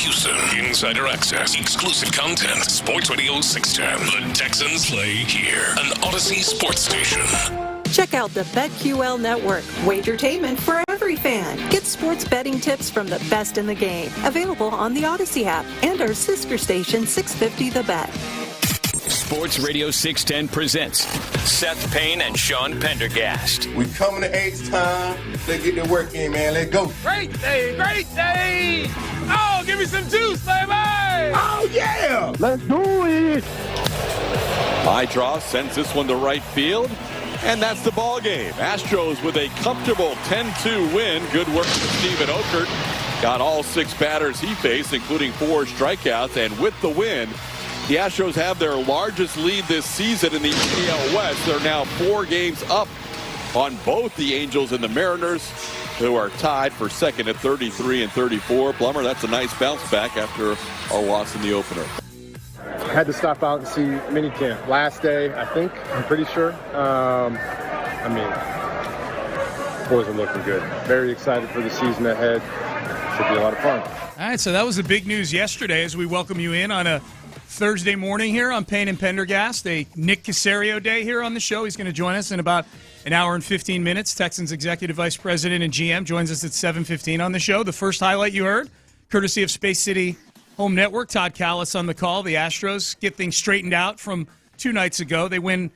Houston. Insider access, exclusive content. Sports Radio 610. The Texans play here. An Odyssey sports station. Check out the BetQL Network. Wagertainment for every fan. Get sports betting tips from the best in the game. Available on the Odyssey app and our sister station 650 The Bet. Sports Radio 610 presents Seth Payne and Pendergast. We coming to H-Town. Let's get the work in, man. Let's go. Great day, great day. Oh, give me some juice, baby. Oh, yeah. Let's do it. High draw sends this one to right field. And that's the ball game. Astros with a comfortable 10-2 win. Good work from Stephen Okert. Got all 6 batters he faced, including 4 strikeouts. And with the win, the Astros have their largest lead this season in the AL West. They're now 4 games up on both the Angels and the Mariners, who are tied for second at 33 and 34. Plummer, that's a nice bounce back after a loss in the opener. Had to stop out and see Minicamp. Last day, I think. I'm pretty sure. Boys are looking good. Very excited for the season ahead. Should be a lot of fun. All right, so that was the big news yesterday as we welcome you in on a Thursday morning here on Payne and Pendergast, a Nick Caserio day here on the show. He's going to join us in about an hour and 15 minutes. Texans Executive Vice President and GM joins us at 7:15 on the show. The first highlight you heard, courtesy of Space City Home Network. Todd Callis on the call. The Astros get things straightened out from 2 nights ago. They win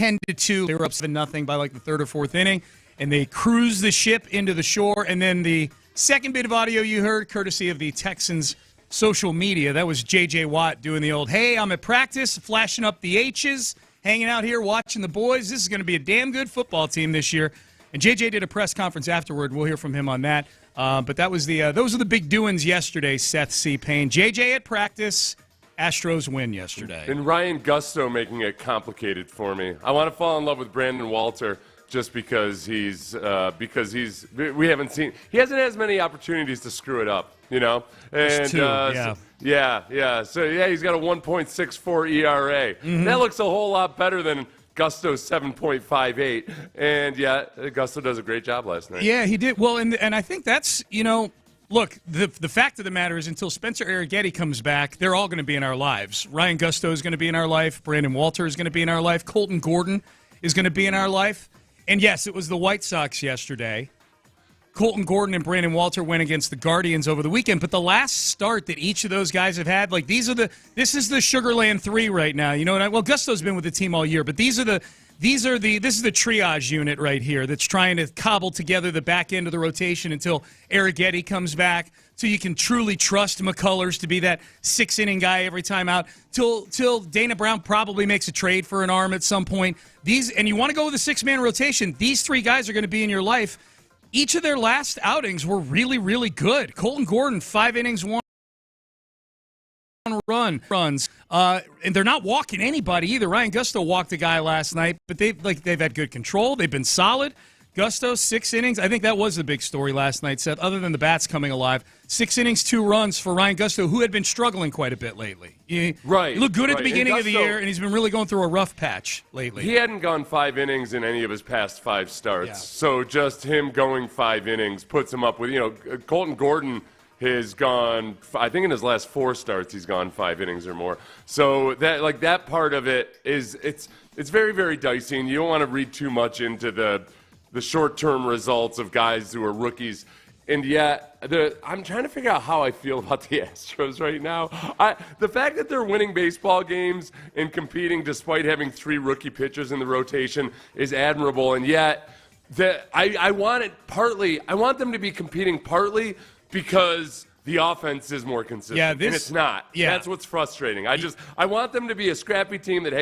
10-2. They were up 7-0 by like the 3rd or 4th inning, and they cruise the ship into the shore. And then the second bit of audio you heard, courtesy of the Texans social media, that was J.J. Watt doing the old, hey, I'm at practice, flashing up the H's, hanging out here watching the boys. This is going to be a damn good football team this year. And J.J. did a press conference afterward. We'll hear from him on that. But that was those are the big doings yesterday, Seth C. Payne. J.J. at practice. Astros win yesterday. And Ryan Gusto making it complicated for me. I want to fall in love with Brandon Walter just because he hasn't had as many opportunities to screw it up, you know? And Two, yeah. So he's got a 1.64 ERA. Mm-hmm. That looks a whole lot better than Gusto's 7.58, and Gusto does a great job last night. Yeah, he did. Well, and I think that's, look, the fact of the matter is until Spencer Arrighetti comes back, they're all going to be in our lives. Ryan Gusto is going to be in our life. Brandon Walter is going to be in our life. Colton Gordon is going to be in our life. And, yes, it was the White Sox yesterday. Colton Gordon and Brandon Walter went against the Guardians over the weekend, but the last start that each of those guys have had, like this is the Sugarland 3 right now. You know, well, Gusto's been with the team all year, but this is the triage unit right here that's trying to cobble together the back end of the rotation until Arrighetti comes back, so you can truly trust McCullers to be that 6-inning guy every time out, till Dana Brown probably makes a trade for an arm at some point. And you want to go with a 6-man rotation. These 3 guys are going to be in your life. Each of their last outings were really, really good. Colton Gordon, 5 innings, 1 runs. And they're not walking anybody either. Ryan Gusto walked a guy last night, but they've had good control. They've been solid. Gusto, 6 innings. I think that was the big story last night, Seth, other than the bats coming alive. 6 innings, 2 runs for Ryan Gusto, who had been struggling quite a bit lately. He looked good at the beginning of the year, and he's been really going through a rough patch lately. He hadn't gone 5 innings in any of his past 5 starts. Yeah. So just him going 5 innings puts him up with, Colton Gordon has gone, I think in his last 4 starts, he's gone 5 innings or more. So that part of it is, it's very, very dicey, and you don't want to read too much into the short-term results of guys who are rookies. And yet, I'm trying to figure out how I feel about the Astros right now. The fact that they're winning baseball games and competing despite having 3 rookie pitchers in the rotation is admirable. And yet, I want them to be competing partly because the offense is more consistent, and it's not. Yeah. That's what's frustrating. I want them to be a scrappy team that,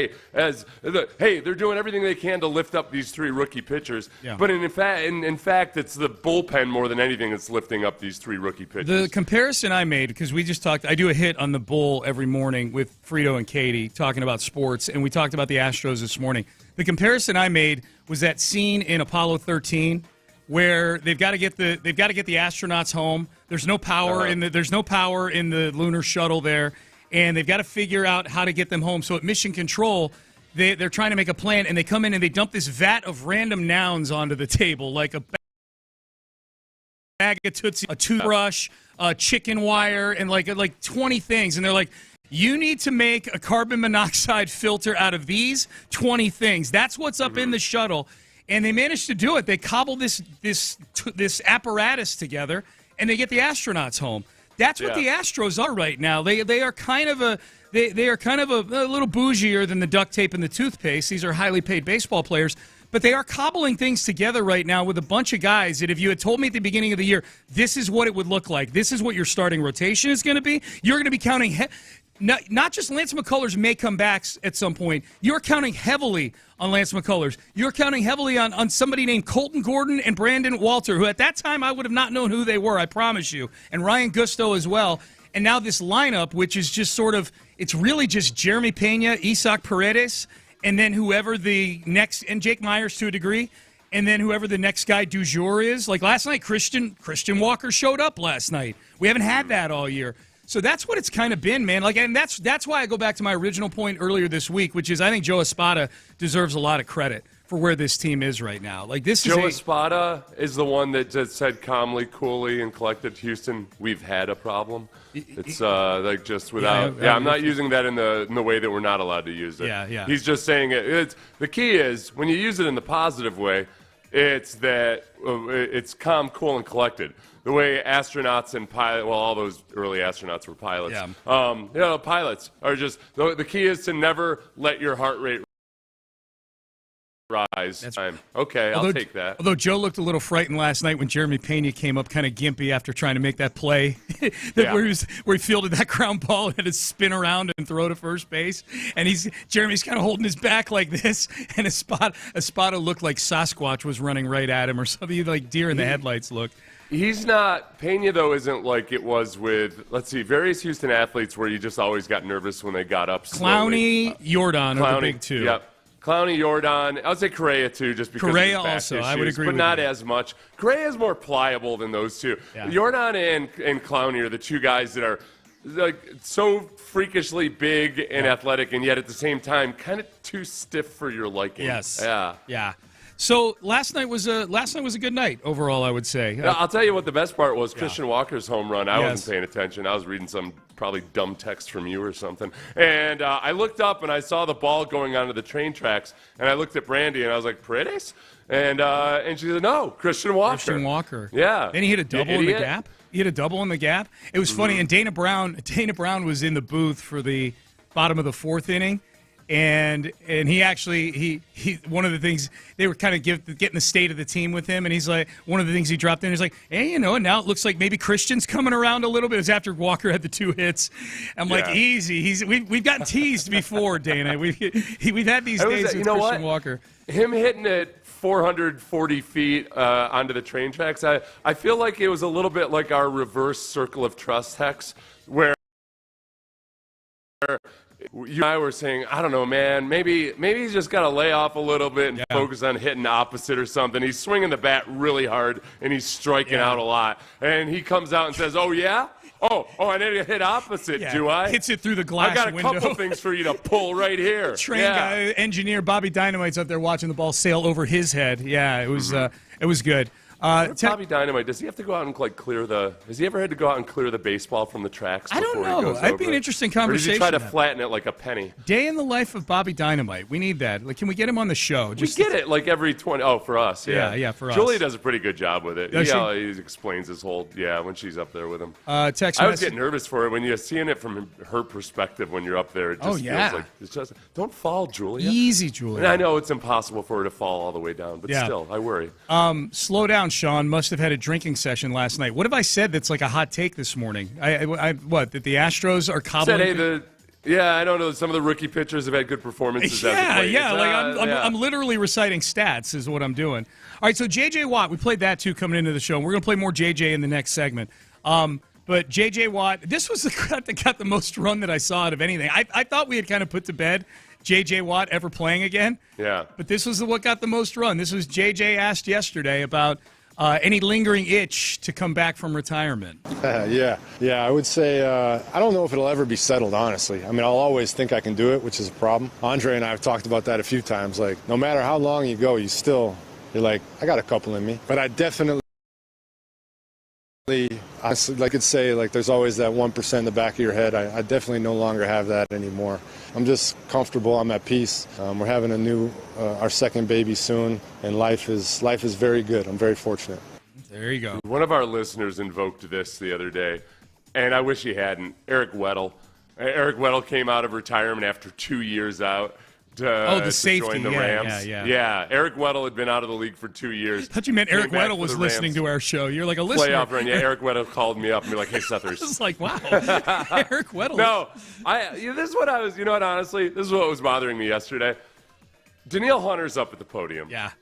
they're doing everything they can to lift up these 3 rookie pitchers. Yeah. But in fact, it's the bullpen more than anything that's lifting up these 3 rookie pitchers. The comparison I made, because we just talked, I do a hit on the Bull every morning with Frito and Katie talking about sports, and we talked about the Astros this morning. The comparison I made was that scene in Apollo 13 where they've got to get the astronauts home. There's no power in the lunar shuttle there, and they've got to figure out how to get them home. So at Mission Control, they're trying to make a plan, and they come in and they dump this vat of random nouns onto the table, like a bag of Tootsie, a toothbrush, a chicken wire, and like 20 things. And they're like, you need to make a carbon monoxide filter out of these 20 things. That's what's up in the shuttle. And they managed to do it. They cobble this apparatus together, and they get the astronauts home. That's what the Astros are right now. They are kind of a little bougier than the duct tape and the toothpaste. These are highly paid baseball players. But they are cobbling things together right now with a bunch of guys that if you had told me at the beginning of the year, this is what it would look like, this is what your starting rotation is going to be, you're going to be counting not just Lance McCullers may come back at some point. You're counting heavily on Lance McCullers. You're counting heavily on somebody named Colton Gordon and Brandon Walter, who at that time I would have not known who they were, I promise you, and Ryan Gusto as well. And now this lineup, which is just sort of, it's really just Jeremy Pena, Isaac Paredes, and then whoever the next, and Jake Myers to a degree, and then whoever the next guy du jour is. Like last night, Christian Walker showed up last night. We haven't had that all year. So that's what it's kind of been, man. Like, and that's why I go back to my original point earlier this week, which is I think Joe Espada deserves a lot of credit for where this team is right now. Like this Joe Espada is the one that just said calmly, coolly, and collected, Houston, we've had a problem. It's like just without. I'm not using that in the way that we're not allowed to use it. Yeah. He's just saying it. It's the key is when you use it in the positive way, it's that it's calm, cool, and collected. The way astronauts and pilots, well, all those early astronauts were pilots. Yeah. Pilots are just the key is to never let your heart rate rise. That's right. Okay, I'll take that. Although Joe looked a little frightened last night when Jeremy Pena came up kind of gimpy after trying to make that play where he fielded that ground ball and had to spin around and throw to first base. And Jeremy's kind of holding his back like this, and Espada looked like Sasquatch was running right at him or something, like deer in the headlights looked. He's not, Pena, though, isn't like it was with, let's see, various Houston athletes where you just always got nervous when they got up slowly. Clowney, Jordan are the big two. Yep. Clowney, Jordan. I would say Correa, too, just because Correa of his back also, issues, I would agree but with not you. as much. Correa is more pliable than those two. Yeah. Jordan and Clowney are the two guys that are like so freakishly big and athletic, and yet at the same time kind of too stiff for your liking. Yes. Yeah. So last night was a good night overall, I would say. I'll tell you what the best part was. Christian Walker's home run. I Yes. wasn't paying attention. I was reading some probably dumb text from you or something. And I looked up and I saw the ball going onto the train tracks. And I looked at Brandy and I was like, Paredes? And she said, no, Christian Walker. Christian Walker. Yeah. And he hit a double in the gap. He hit a double in the gap. It was funny. And Dana Brown was in the booth for the bottom of the fourth inning. And he actually he one of the things they were kind of getting the state of the team with him, and he's like, one of the things he dropped in, he's like, hey, now it looks like maybe Christian's coming around a little bit. It was after Walker had the 2 hits. I'm like, easy. We've gotten teased before, Dana. We've had these days with Christian Walker. Him hitting it 440 feet onto the train tracks. I feel like it was a little bit like our reverse circle of trust hex, where you and I were saying, I don't know, man, maybe he's just got to lay off a little bit and focus on hitting opposite or something. He's swinging the bat really hard, and he's striking out a lot. And he comes out and says, oh, yeah? Oh, I need to hit opposite, do I? Hits it through the glass window. I got a couple things for you to pull right here. Train guy, engineer Bobby Dynamite's up there watching the ball sail over his head. Yeah, it was good. Bobby Dynamite, does he have to go out and clear the? Has he ever had to go out and clear the baseball from the tracks? I don't know. That'd be an interesting conversation. Or does he try to flatten it like a penny? Day in the life of Bobby Dynamite. We need that. Like, can we get him on the show? We get it like every 20. Oh, for us, yeah, for us. Julie does a pretty good job with it. He explains his whole when she's up there with him. I always get nervous for it when you're seeing it from her perspective when you're up there. It just feels like it's just don't fall, Julia. Easy, Julia. And I know it's impossible for her to fall all the way down, but still, I worry. Slow down, Sean. Must have had a drinking session last night. What have I said that's like a hot take this morning? That the Astros are cobbling? I don't know. Some of the rookie pitchers have had good performances. I'm literally reciting stats is what I'm doing. All right, so J.J. Watt, we played that too coming into the show. We're going to play more J.J. in the next segment. But J.J. Watt, this was the crap that got the most run that I saw out of anything. I thought we had kind of put to bed J.J. Watt ever playing again. Yeah. But this was what got the most run. This was J.J. asked yesterday about any lingering itch to come back from retirement. Yeah, I would say I don't know if it'll ever be settled, honestly. I mean, I'll always think I can do it, which is a problem. Andre and I have talked about that a few times. Like, no matter how long you go, you're like, I got a couple in me. But I definitely Honestly, I could say, there's always that 1% in the back of your head. I definitely no longer have that anymore. I'm just comfortable. I'm at peace. We're having our second baby soon, and life is very good. I'm very fortunate. There you go. One of our listeners invoked this the other day, and I wish he hadn't. Eric Weddle. Eric Weddle came out of retirement after 2 years out. The safety. Join the Rams. Yeah. Eric Weddle had been out of the league for 2 years. I thought you meant Eric Weddle was listening to our show. You're like a listener. Playoff run. Yeah, Eric Weddle called me up and be like, "Hey, Sethers." I was like, wow, Eric Weddle. No, this is what I was. You know what? Honestly, this is what was bothering me yesterday. Danielle Hunter's up at the podium. Yeah.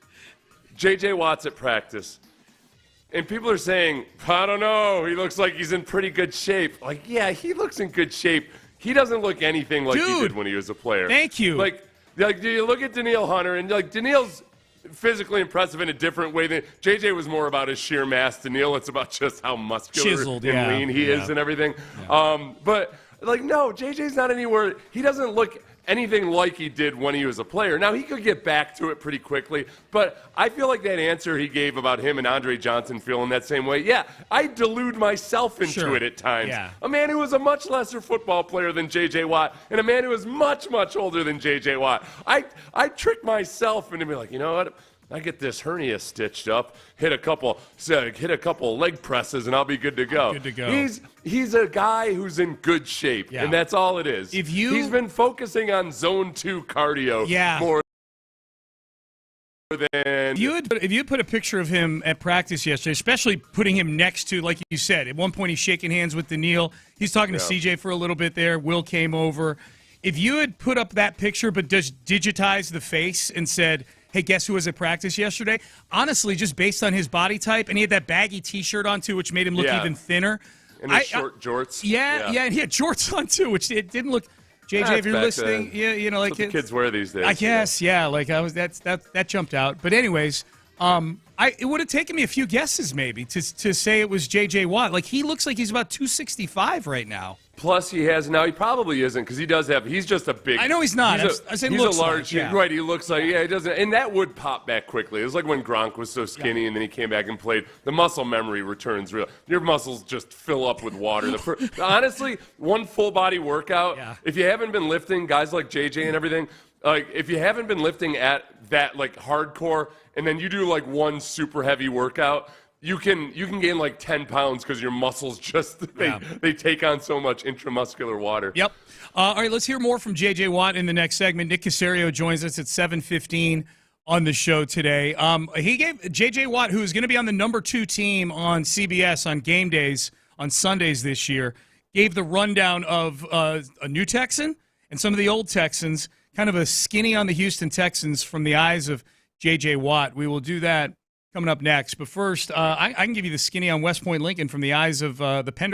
J.J. Watt's at practice. And people are saying, I don't know, he looks like he's in pretty good shape. Like, yeah, he looks in good shape. He doesn't look anything like he did when he was a player. Thank you. Like, do you look at Danielle Hunter, and Danielle's physically impressive in a different way than JJ was more about his sheer mass. Danielle, it's about just how muscular chiseled, and lean he is and everything. Yeah. But no, JJ's not anywhere. He doesn't look anything like he did when he was a player. Now, he could get back to it pretty quickly, but I feel like that answer he gave about him and Andre Johnson feeling that same way, I delude myself into it at times. Yeah. A man who was a much lesser football player than J.J. Watt and a man who was much, much older than J.J. Watt. I trick myself into being like, you know what? I get this hernia stitched up, hit a couple leg presses, and I'll be good to go. Good to go. He's a guy who's in good shape, and that's all it is. He's been focusing on zone 2 cardio more than if you put a picture of him at practice yesterday, especially putting him next to, like you said, at one point he's shaking hands with Daniil. He's talking to CJ for a little bit there. Will came over. If you had put up that picture but just digitized the face and said, hey, guess who was at practice yesterday? Honestly, just based on his body type, and he had that baggy T-shirt on, too, which made him look even thinner. And his short jorts. Yeah, and he had jorts on, too, which it didn't look – JJ, if you're listening, like what the kids wear these days. I guess, that jumped out. But anyways, it would have taken me a few guesses maybe to say it was J.J. Watt. Like, he looks like he's about 265 right now. Plus, he probably isn't because he's just a big. I know he's not. He's a large, right? He looks like, he doesn't, and that would pop back quickly. It was like when Gronk was so skinny and then he came back and played. The muscle memory returns real. Your muscles just fill up with water. Honestly, one full body workout. Yeah. If you haven't been lifting, guys like JJ and everything, if you haven't been lifting at that hardcore, and then you do one super heavy workout. You can gain 10 pounds because your muscles just they take on so much intramuscular water. Yep. All right, let's hear more from J.J. Watt in the next segment. Nick Caserio joins us at 7:15 on the show today. He gave J.J. Watt, who is going to be on the number 2 team on CBS on game days on Sundays this year, gave the rundown of a new Texan and some of the old Texans, kind of a skinny on the Houston Texans from the eyes of J.J. Watt. We will do that coming up next. But first, I can give you the skinny on West Point Lincoln from the eyes of the Pendergast.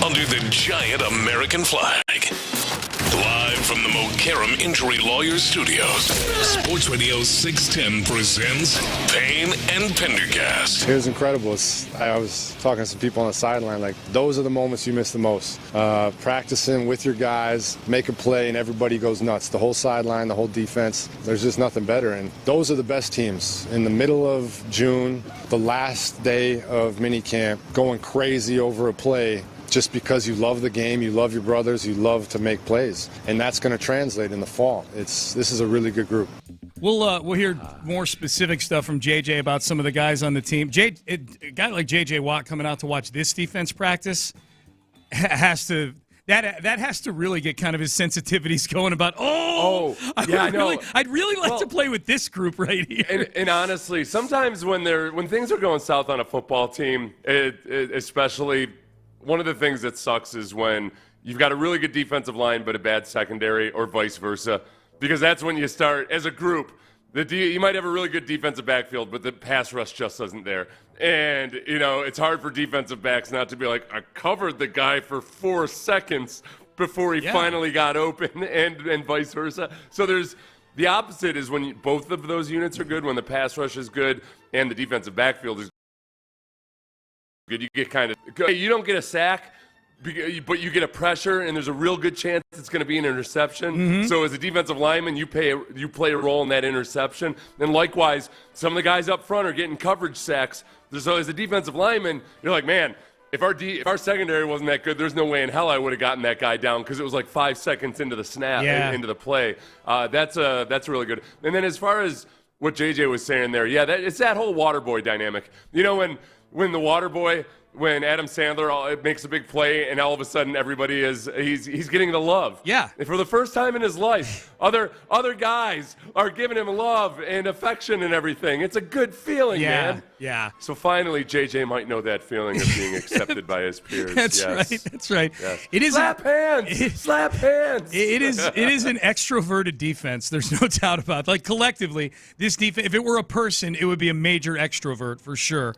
under the giant American flag. Live from the Mokaram Injury Lawyers Studios, Sports Radio 610 presents Payne and Pendergast. It was incredible. I was talking to some people on the sideline, like, those are the moments you miss the most. Practicing with your guys, make a play, and everybody goes nuts. The whole sideline, the whole defense, there's just nothing better. And those are the best teams. In the middle of June, the last day of minicamp, going crazy over a play, just because you love the game, you love your brothers, you love to make plays. And that's going to translate in the fall. This is a really good group. We'll hear more specific stuff from JJ about some of the guys on the team. A guy like JJ Watt coming out to watch this defense practice has to really get kind of his sensitivities going about, I'd really like to play with this group right here. And honestly, sometimes when things are going south on a football team, especially one of the things that sucks is when you've got a really good defensive line but a bad secondary, or vice versa, because that's when you start, as a group, you might have a really good defensive backfield, but the pass rush just isn't there. And, it's hard for defensive backs not to be like, I covered the guy for 4 seconds before he finally got open, and vice versa. So the opposite is when both of those units are good, when the pass rush is good and the defensive backfield is good. You get you don't get a sack, but you get a pressure, and there's a real good chance it's going to be an interception. Mm-hmm. So as a defensive lineman, you play a role in that interception. And likewise, some of the guys up front are getting coverage sacks. So as a defensive lineman, you're like, man, if our secondary wasn't that good, there's no way in hell I would have gotten that guy down, because it was like 5 seconds into the snap, into the play. That's really good. And then as far as what JJ was saying there, it's that whole water boy dynamic. When the water boy, when Adam Sandler makes a big play, and all of a sudden everybody he's getting the love. Yeah. And for the first time in his life, other guys are giving him love and affection and everything. It's a good feeling, man. Yeah. So finally, JJ might know that feeling of being accepted by his peers. That's right. Yes. It is slap hands. It is an extroverted defense. There's no doubt about it. Like, collectively, this defense, if it were a person, it would be a major extrovert for sure.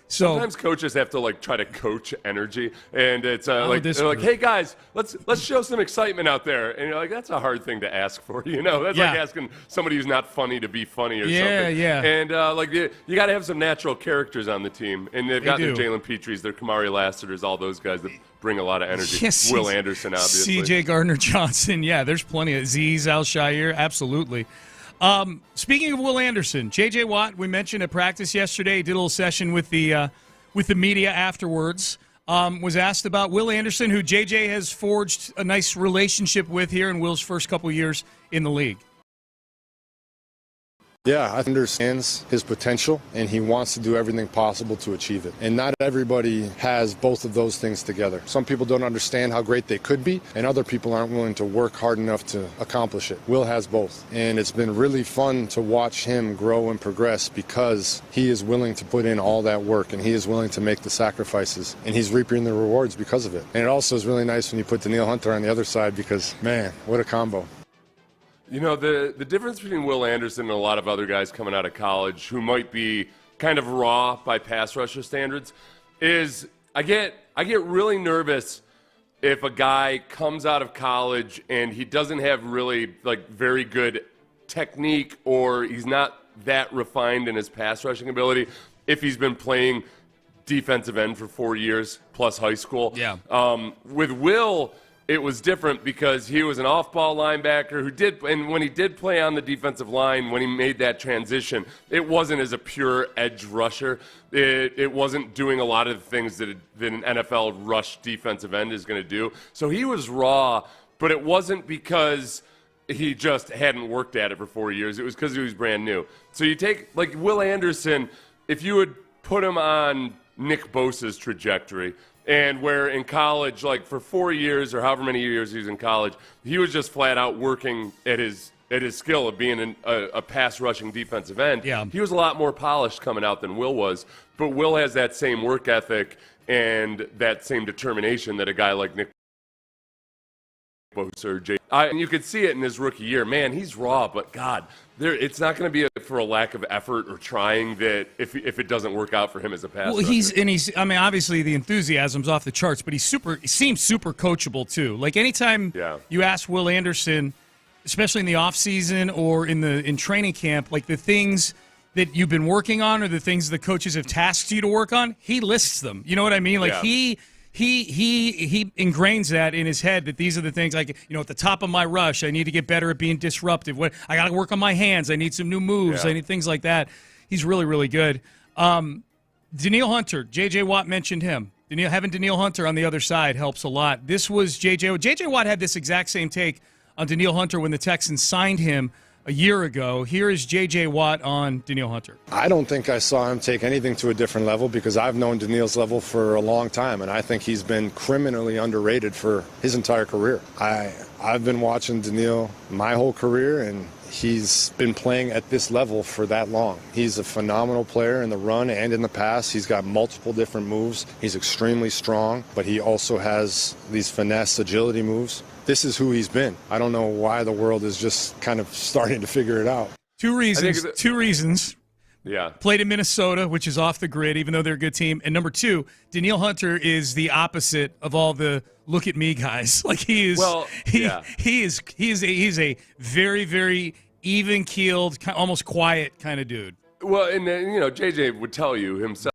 Sometimes coaches have to try to coach energy, and it's they're like, "Hey guys, let's show some excitement out there," and you're like, "That's a hard thing to ask for, That's like asking somebody who's not funny to be funny or something." Yeah. And you got to have some natural characters on the team, and they've got their Jalen Petries, their Kamari Lassiters, all those guys that bring a lot of energy. Yes, Will Anderson, obviously. C.J. Gardner-Johnson, there's plenty of Azeez Al-Shaair, absolutely. Speaking of Will Anderson, J.J. Watt, we mentioned at practice yesterday, did a little session with the media afterwards, was asked about Will Anderson, who J.J. has forged a nice relationship with here in Will's first couple years in the league. Yeah, I understands his potential, and he wants to do everything possible to achieve it. And not everybody has both of those things together. Some people don't understand how great they could be, and other people aren't willing to work hard enough to accomplish it. Will has both. And it's been really fun to watch him grow and progress, because he is willing to put in all that work, and he is willing to make the sacrifices, and he's reaping the rewards because of it. And it also is really nice when you put Danielle Hunter on the other side, because, man, what a combo. The difference between Will Anderson and a lot of other guys coming out of college who might be kind of raw by pass rusher standards is I get really nervous if a guy comes out of college and he doesn't have really very good technique, or he's not that refined in his pass rushing ability, if he's been playing defensive end for 4 years plus high school. Yeah. With Will, it was different because he was an off-ball linebacker and when he did play on the defensive line, when he made that transition, it wasn't as a pure edge rusher. It wasn't doing a lot of the things that an NFL rush defensive end is going to do. So he was raw, but it wasn't because he just hadn't worked at it for 4 years. It was because he was brand new. So you take, Will Anderson, if you would put him on Nick Bosa's trajectory, and where in college, for 4 years or however many years he was in college, he was just flat out working at his skill of being a pass rushing defensive end. Yeah. He was a lot more polished coming out than Will was, but Will has that same work ethic and that same determination that a guy like Nick surgery. And you could see it in his rookie year. Man, he's raw, but God, it's not going to be for a lack of effort or trying that if it doesn't work out for him as a passer. Well, he's I mean, obviously the enthusiasm's off the charts, but he seems super coachable too. Like anytime you ask Will Anderson, especially in the offseason or in training camp, like the things that you've been working on or the things the coaches have tasked you to work on, he lists them. You know what I mean? Like he ingrains that in his head that these are the things, like, at the top of my rush, I need to get better at being disruptive. I got to work on my hands. I need some new moves. I need things like that. He's really, really good. Danielle Hunter, J.J. Watt mentioned him. Having Danielle Hunter on the other side helps a lot. This was J.J. Watt had this exact same take on Danielle Hunter when the Texans signed him a year ago. Here is J.J. Watt on Danielle Hunter. I don't think I saw him take anything to a different level because I've known Danielle's level for a long time, and I think he's been criminally underrated for his entire career. I've been watching Danielle my whole career, and he's been playing at this level for that long. He's a phenomenal player in the run and in the pass. He's got multiple different moves. He's extremely strong, but he also has these finesse agility moves. This is who he's been. I don't know why the world is just kind of starting to figure it out. Two reasons. Yeah. Played in Minnesota, which is off the grid, even though they're a good team. And number two, Danielle Hunter is the opposite of all the look at me guys. Like he's a very, very even keeled, almost quiet kind of dude. Well, and JJ would tell you himself.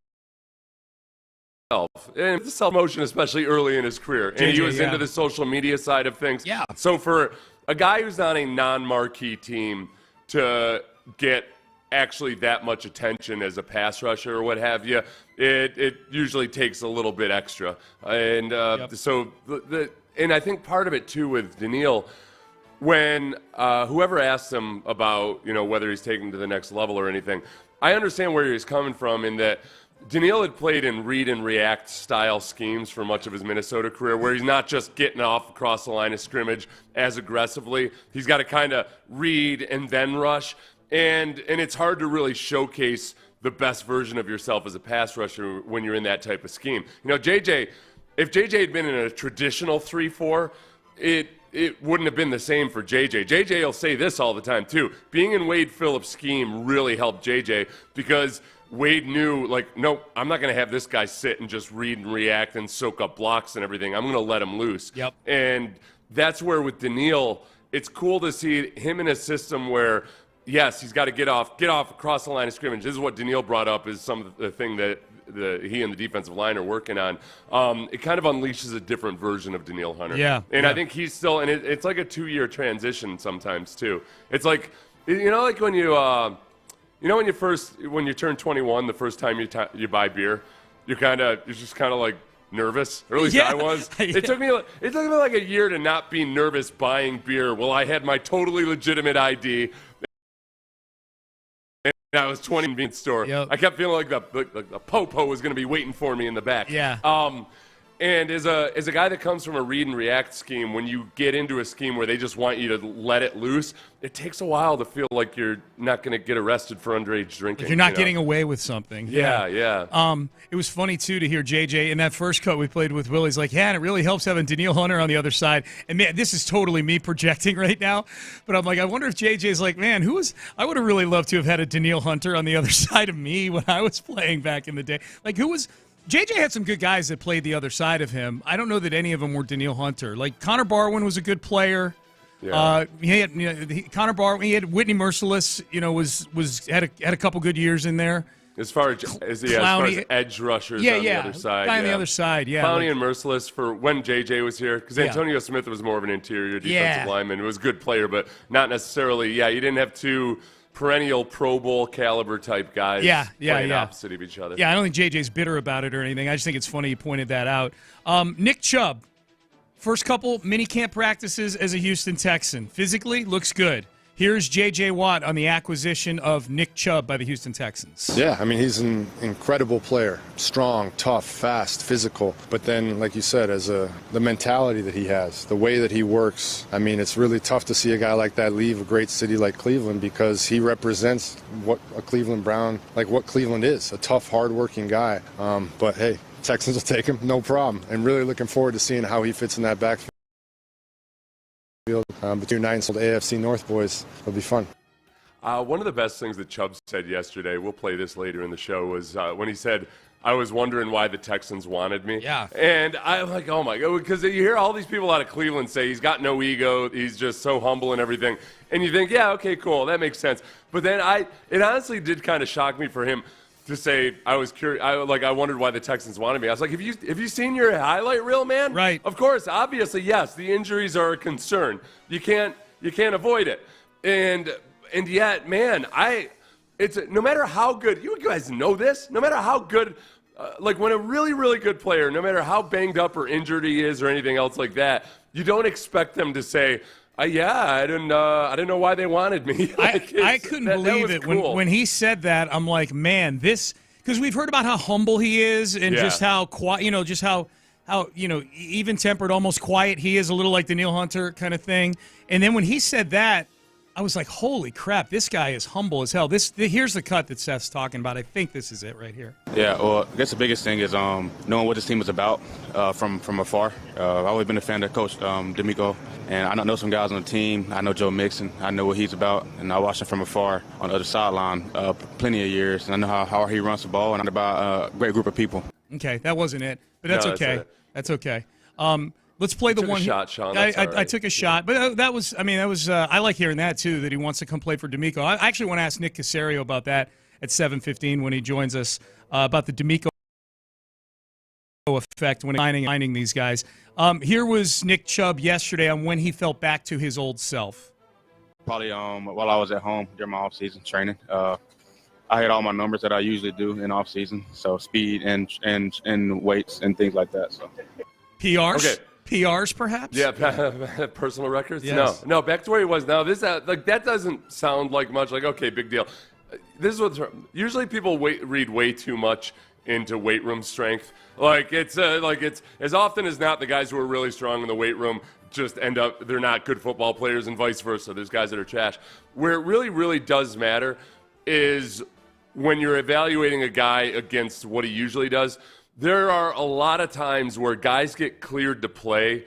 And self-promotion, especially early in his career. And he was into the social media side of things. Yeah. So for a guy who's on a non-marquee team to get actually that much attention as a pass rusher or what have you, it usually takes a little bit extra. And so and I think part of it, too, with Danielle, when whoever asked him about, whether he's taken to the next level or anything, I understand where he's coming from in that Danielle had played in read and react style schemes for much of his Minnesota career, where he's not just getting off across the line of scrimmage as aggressively. He's got to kind of read and then rush, and it's hard to really showcase the best version of yourself as a pass rusher when you're in that type of scheme. If JJ had been in a traditional 3-4, it wouldn't have been the same for JJ. JJ will say this all the time too. Being in Wade Phillips' scheme really helped JJ because Wade knew, nope, I'm not going to have this guy sit and just read and react and soak up blocks and everything. I'm going to let him loose. Yep. And that's where with Danielle, it's cool to see him in a system where, yes, he's got to get off across the line of scrimmage. This is what Danielle brought up is some of the thing that he and the defensive line are working on. It kind of unleashes a different version of Danielle Hunter. Yeah. And I think he's still, and it's like a 2-year transition sometimes too. It's like, like when you, when you turn 21, the first time you buy beer, you're just kind of like nervous, or at least I was. It took me like a year to not be nervous buying beer. Well, I had my totally legitimate ID. And I was 20 in the convenience store. Yep. I kept feeling like the po-po was going to be waiting for me in the back. Yeah. And as a guy that comes from a read and react scheme, when you get into a scheme where they just want you to let it loose, it takes a while to feel like you're not going to get arrested for underage drinking. If you're not getting away with something. Yeah. It was funny, too, to hear JJ in that first cut we played with Willie's like, and it really helps having Danielle Hunter on the other side. And, man, this is totally me projecting right now. But I'm like, I wonder if JJ's like, man, I would have really loved to have had a Danielle Hunter on the other side of me when I was playing back in the day. Like, JJ had some good guys that played the other side of him. I don't know that any of them were Danielle Hunter. Like, Connor Barwin was a good player. Yeah. He had Connor Barwin. He had Whitney Merciless. Had a couple good years in there. As far as edge rushers on the other side. Guy on the other side, yeah. Clowney and Merciless for when JJ was here, because Antonio Smith was more of an interior defensive lineman. He was a good player, but not necessarily. Yeah, you didn't have two perennial Pro Bowl caliber type guys playing opposite of each other. Yeah, I don't think JJ's bitter about it or anything. I just think it's funny you pointed that out. Nick Chubb, first couple minicamp practices as a Houston Texan. Physically, looks good. Here's J.J. Watt on the acquisition of Nick Chubb by the Houston Texans. Yeah, I mean, he's an incredible player. Strong, tough, fast, physical. But then, like you said, the mentality that he has, the way that he works, I mean, it's really tough to see a guy like that leave a great city like Cleveland because he represents what a Cleveland Brown, like what Cleveland is, a tough, hard-working guy. But, hey, Texans will take him, no problem. And really looking forward to seeing how he fits in that backfield. field between 9 and the AFC North boys. It'll be fun. One of the best things that Chubb said yesterday, we'll play this later in the show, was when he said, I was wondering why the Texans wanted me. Yeah. And I'm like, oh, my God, because you hear all these people out of Cleveland say he's got no ego, he's just so humble and everything. And you think, yeah, okay, cool, that makes sense. But then it honestly did kind of shock me for him to say, I was curious, I wondered why the Texans wanted me. I was like, have you seen your highlight reel, man? Right. Of course, obviously, yes, the injuries are a concern. You can't avoid it. And yet, man, it's no matter how good, you guys know this, no matter how good, like when a really, really good player, no matter how banged up or injured he is or anything else like that, you don't expect them to say, yeah, I didn't know why they wanted me. I couldn't believe it. Cool. When he said that, I'm like, man, this, because we've heard about how humble he is and just how quiet, just how even-tempered, almost quiet he is, a little like the Neil Hunter kind of thing. And then when he said that, I was like, holy crap, this guy is humble as hell. Here's the cut that Seth's talking about. I think this is it right here. Yeah, well, I guess the biggest thing is knowing what this team is about from afar. I've always been a fan of Coach D'Amico, and I know some guys on the team. I know Joe Mixon. I know what he's about, and I watched him from afar on the other sideline plenty of years, and I know how hard he runs the ball, and I'm about a great group of people. Okay, that wasn't it, but that's okay. That's okay. Let's play the one. Shot, Sean. I took a shot, but that was. I like hearing that too. That he wants to come play for D'Amico. I actually want to ask Nick Caserio about that at 7:15 when he joins us about the D'Amico effect when signing these guys. Here was Nick Chubb yesterday on when he felt back to his old self. Probably while I was at home during my off-season training. I had all my numbers that I usually do in off-season, so speed and weights and things like that. So PRs. Okay. PRs, perhaps? Yeah, personal records? Yes. No, back to where he was. Now, that doesn't sound like much. Like, okay, big deal. This is what's usually people read way too much into weight room strength. It's as often as not the guys who are really strong in the weight room just end up, they're not good football players and vice versa. There's guys that are trash. Where it really, really does matter is when you're evaluating a guy against what he usually does. There are a lot of times where guys get cleared to play,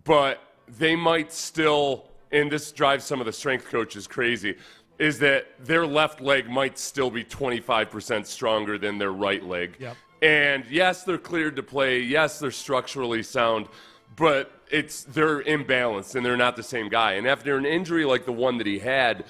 but they might still, and this drives some of the strength coaches crazy, is that their left leg might still be 25% stronger than their right leg. Yep. And yes, they're cleared to play. Yes, they're structurally sound, but they're imbalanced and they're not the same guy. And after an injury like the one that he had,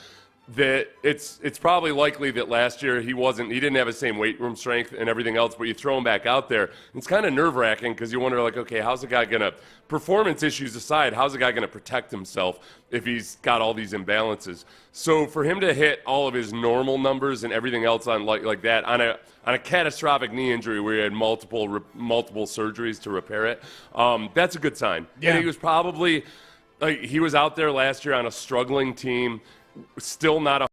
that it's probably likely that last year he didn't have the same weight room strength and everything else, but you throw him back out there, it's kind of nerve-wracking because you wonder, like, okay, how's the guy going to, performance issues aside, how's the guy going to protect himself if he's got all these imbalances? So for him to hit all of his normal numbers and everything else on like that on a catastrophic knee injury where he had multiple surgeries to repair it, that's a good sign. Yeah. And he was probably, he was out there last year on a struggling team, still not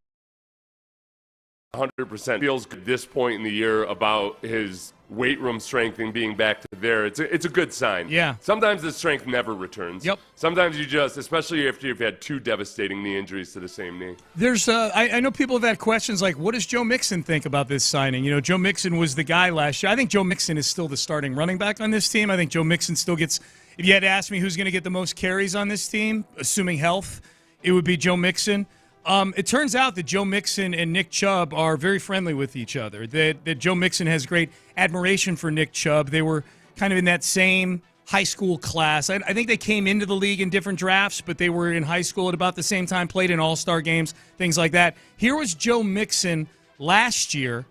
100%. Feels good at this point in the year about his weight room strength and being back to there. It's a good sign. Yeah. Sometimes the strength never returns. Yep. Sometimes you just, especially after you've had two devastating knee injuries to the same knee. There's, I know people have had questions like, what does Joe Mixon think about this signing? You know, Joe Mixon was the guy last year. I think Joe Mixon is still the starting running back on this team. I think Joe Mixon still gets, if you had to ask me who's going to get the most carries on this team, assuming health, it would be Joe Mixon. It turns out that Joe Mixon and Nick Chubb are very friendly with each other, that Joe Mixon has great admiration for Nick Chubb. They were kind of in that same high school class. I think they came into the league in different drafts, but they were in high school at about the same time, played in all-star games, things like that. Here was Joe Mixon last year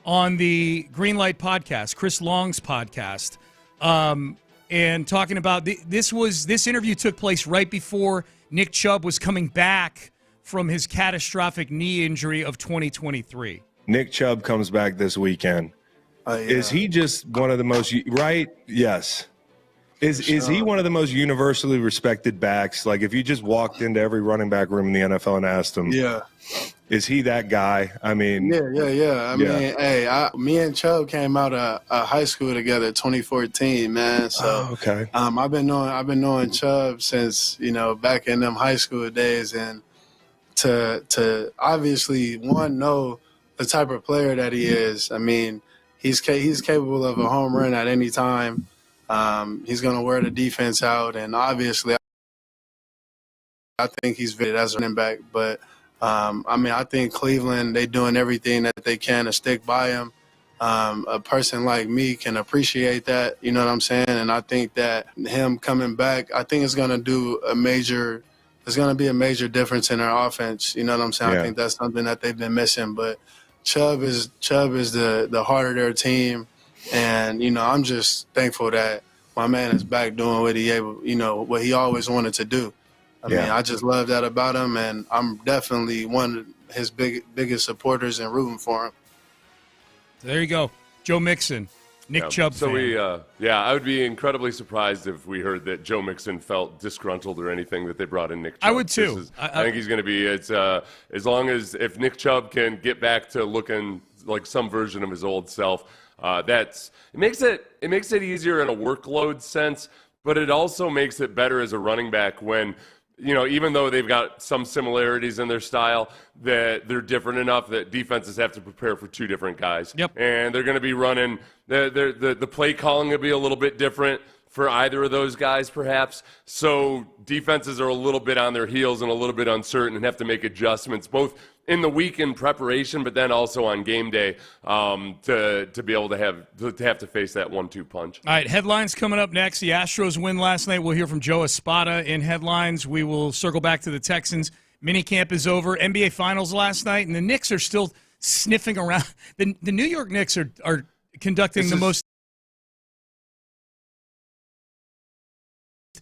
on the Greenlight podcast, Chris Long's podcast, and talking about this interview took place right before Nick Chubb was coming back from his catastrophic knee injury of 2023. Nick Chubb comes back this weekend. Is he just one of the most, right? Yes. Is he one of the most universally respected backs? Like, if you just walked into every running back room in the NFL and asked him, is he that guy? I mean, yeah. I mean, hey, me and Chubb came out of high school together, 2014, man. So, okay. I've been knowing Chubb since, back in them high school days, and to obviously know the type of player that he is. I mean, he's capable of a home run at any time. He's going to wear the defense out, and obviously I think he's fitted as a running back. But, I think Cleveland, they doing everything that they can to stick by him. A person like me can appreciate that, you know what I'm saying? And I think that him coming back, I think it's going to be a major difference in our offense. You know what I'm saying? Yeah. I think that's something that they've been missing. But Chubb is the heart of their team. And, I'm just thankful that my man is back doing what what he always wanted to do. I mean, I just love that about him, and I'm definitely one of his biggest supporters and rooting for him. There you go. Joe Mixon, Nick Chubb So fan. I would be incredibly surprised if we heard that Joe Mixon felt disgruntled or anything that they brought in Nick Chubb. I would too. I think he's going to be, as long as if Nick Chubb can get back to looking like some version of his old self, it makes it easier in a workload sense, but it also makes it better as a running back when, even though they've got some similarities in their style, that they're different enough that defenses have to prepare for two different guys. Yep. And they're going to be running, the play calling will be a little bit different for either of those guys, perhaps. So defenses are a little bit on their heels and a little bit uncertain and have to make adjustments, both in the week in preparation, but then also on game day to be able to have to face that 1-2 punch. All right, headlines coming up next. The Astros win last night. We'll hear from Joe Espada in headlines. We will circle back to the Texans. Minicamp is over. NBA Finals last night, and the Knicks are still sniffing around. The New York Knicks are conducting the most.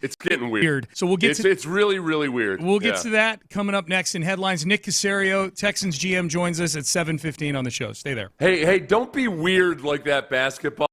It's getting weird. So we'll get to it's really, really weird. We'll get to that coming up next in headlines. Nick Caserio, Texans GM, joins us at 7:15 on the show. Stay there. Hey, don't be weird like that basketball.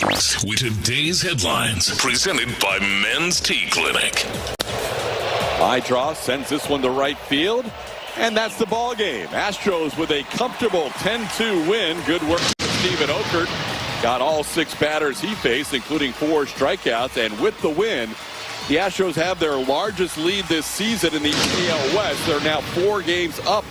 With today's headlines, presented by Men's Tea Clinic. High draw sends this one to right field, and that's the ball game. Astros with a comfortable 10-2 win. Good work from Stephen Okert. Got all 6 batters he faced, including 4 strikeouts, and with the win, the Astros have their largest lead this season in the AL West. They're now 4 games up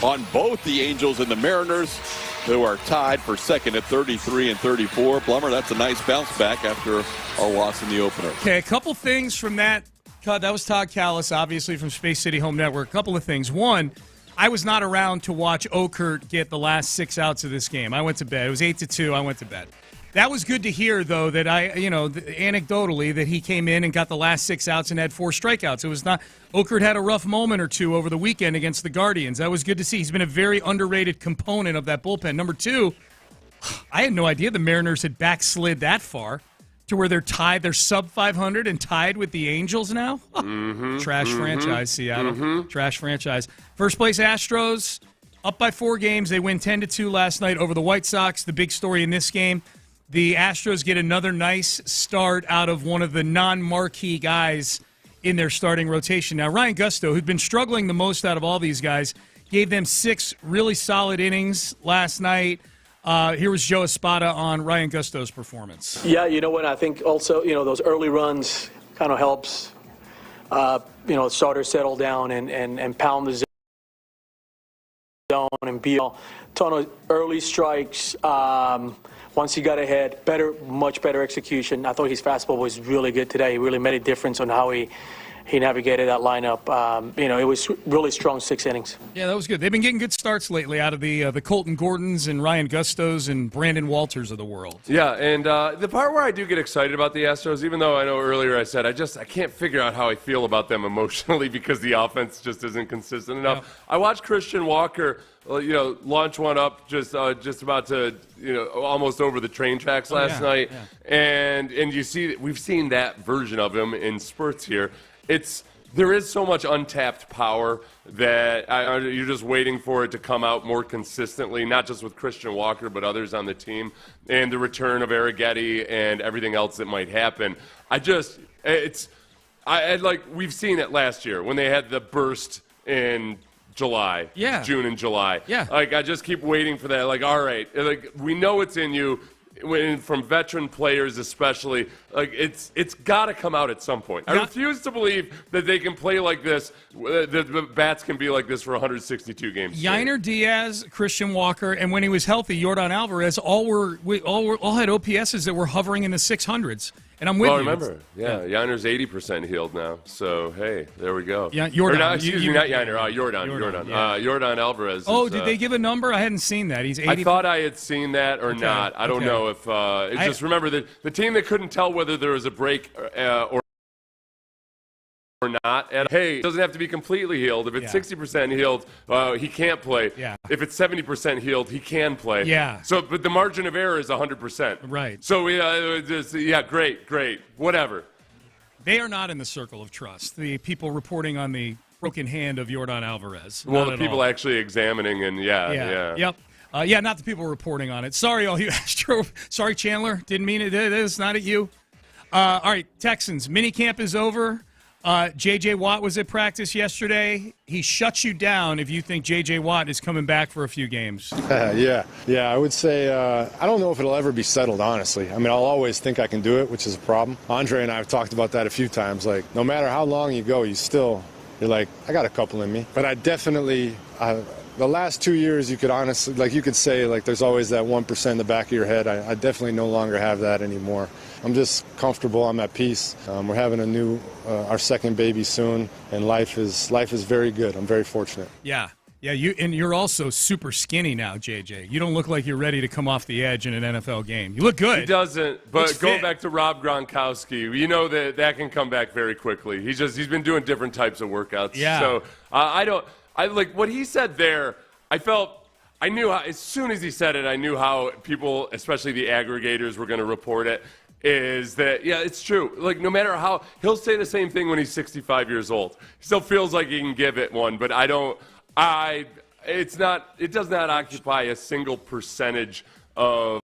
on both the Angels and the Mariners, who are tied for second at 33 and 34. Blummer, that's a nice bounce back after our loss in the opener. Okay, a couple things from that. That was Todd Callis, obviously, from Space City Home Network. A couple of things. One, I was not around to watch Okert get the last 6 outs of this game. I went to bed. It was 8-2. I went to bed. That was good to hear, though, that anecdotally, that he came in and got the last 6 outs and had 4 strikeouts. It was not. Okert had a rough moment or two over the weekend against the Guardians. That was good to see. He's been a very underrated component of that bullpen. Number 2, I had no idea the Mariners had backslid that far to where they're tied. They're sub 500 and tied with the Angels now. Trash franchise, Seattle. Trash franchise. First place Astros, up by 4 games. They win 10-2 last night over the White Sox. The big story in this game, the Astros get another nice start out of one of the non-marquee guys in their starting rotation. Now, Ryan Gusto, who'd been struggling the most out of all these guys, gave them 6 really solid innings last night. Here was Joe Espada on Ryan Gusto's performance. Yeah, you know what? I think also, those early runs kind of helps, starters settle down and pound the zone and be a ton of early strikes. Once he got ahead, much better execution. I thought his fastball was really good today. He really made a difference on how he navigated that lineup. It was really strong 6 innings. Yeah, that was good. They've been getting good starts lately out of the Colton Gordons and Ryan Gustos and Brandon Walters of the world. Yeah, and the part where I do get excited about the Astros, even though I know earlier I said I can't figure out how I feel about them emotionally because the offense just isn't consistent enough. Yeah. I watched Christian Walker, launch one up just about to, almost over the train tracks last night, and you see we've seen that version of him in spurts here. There is so much untapped power that you're just waiting for it to come out more consistently, not just with Christian Walker, but others on the team, and the return of Arrighetti and everything else that might happen. We've seen it last year when they had the burst in July, June and July. Yeah. I just keep waiting for that. All right, we know it's in you. From veteran players especially, it's got to come out at some point. I refuse to believe that they can play like this, the bats can be like this for 162 games. Yainer Diaz, Christian Walker, and when he was healthy, Yordan Alvarez, all had OPSs that were hovering in the 600s. And I'm with you. Remember, Yainer's 80% healed now. So, hey, there we go. Yeah, Yordan. Not Yainer. Yordan. Yeah. Yordan Alvarez. Did they give a number? I hadn't seen that. He's 80. I thought I had seen that or not. I don't know if just remember that the team that couldn't tell whether there was a break or not. And hey, it doesn't have to be completely healed. If it's 60% healed, he can't play. Yeah. If it's 70% healed, he can play. Yeah. So, but the margin of error is 100%. Right. So great, whatever. They are not in the circle of trust. The people reporting on the broken hand of Yordan Alvarez. Well, the people actually examining and Yep. Not the people reporting on it. Sorry, all you Astro. Sorry, Chandler. Didn't mean it. It's not at you. All right, Texans. Minicamp is over. J.J. Watt was at practice yesterday. He shuts you down if you think J.J. Watt is coming back for a few games. Yeah, I would say I don't know if it'll ever be settled, honestly. I mean, I'll always think I can do it, which is a problem. Andre and I have talked about that a few times. No matter how long you go, you're like, I got a couple in me. But I definitely, the last 2 years, you could honestly, you could say, there's always that 1% in the back of your head. I definitely no longer have that anymore. I'm just comfortable. I'm at peace. We're having our second baby soon, and life is very good. I'm very fortunate. Yeah. You're also super skinny now, JJ. You don't look like you're ready to come off the edge in an NFL game. You look good. He doesn't. But going back to Rob Gronkowski, you know that can come back very quickly. He's been doing different types of workouts. Yeah. So I like what he said there. I knew how, as soon as he said it, I knew how people, especially the aggregators, were going to report it. Is that, it's true. No matter how, he'll say the same thing when he's 65 years old. He still feels like he can give it one, but it does not occupy a single percentage of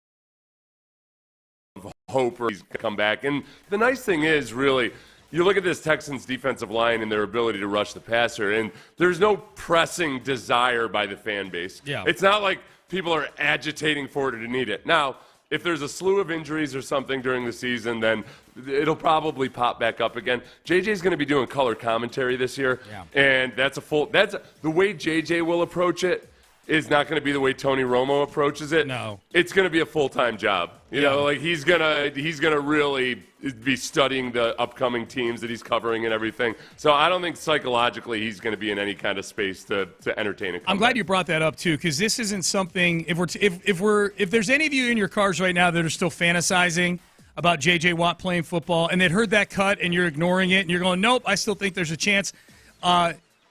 hope he's going to come back. And the nice thing is, really, you look at this Texans defensive line and their ability to rush the passer, and there's no pressing desire by the fan base. Yeah. It's not like people are agitating for it or to need it. Now, if there's a slew of injuries or something during the season, then it'll probably pop back up again. JJ's going to be doing color commentary this year, and the way JJ will approach it is not going to be the way Tony Romo approaches it. No. It's going to be a full-time job. You know, like he's gonna really be studying the upcoming teams that he's covering and everything. So I don't think psychologically he's going to be in any kind of space to entertain a comeback. I'm glad you brought that up too, because this isn't something. If there's any of you in your cars right now that are still fantasizing about J.J. Watt playing football and they'd heard that cut and you're ignoring it and you're going, nope, I still think there's a chance.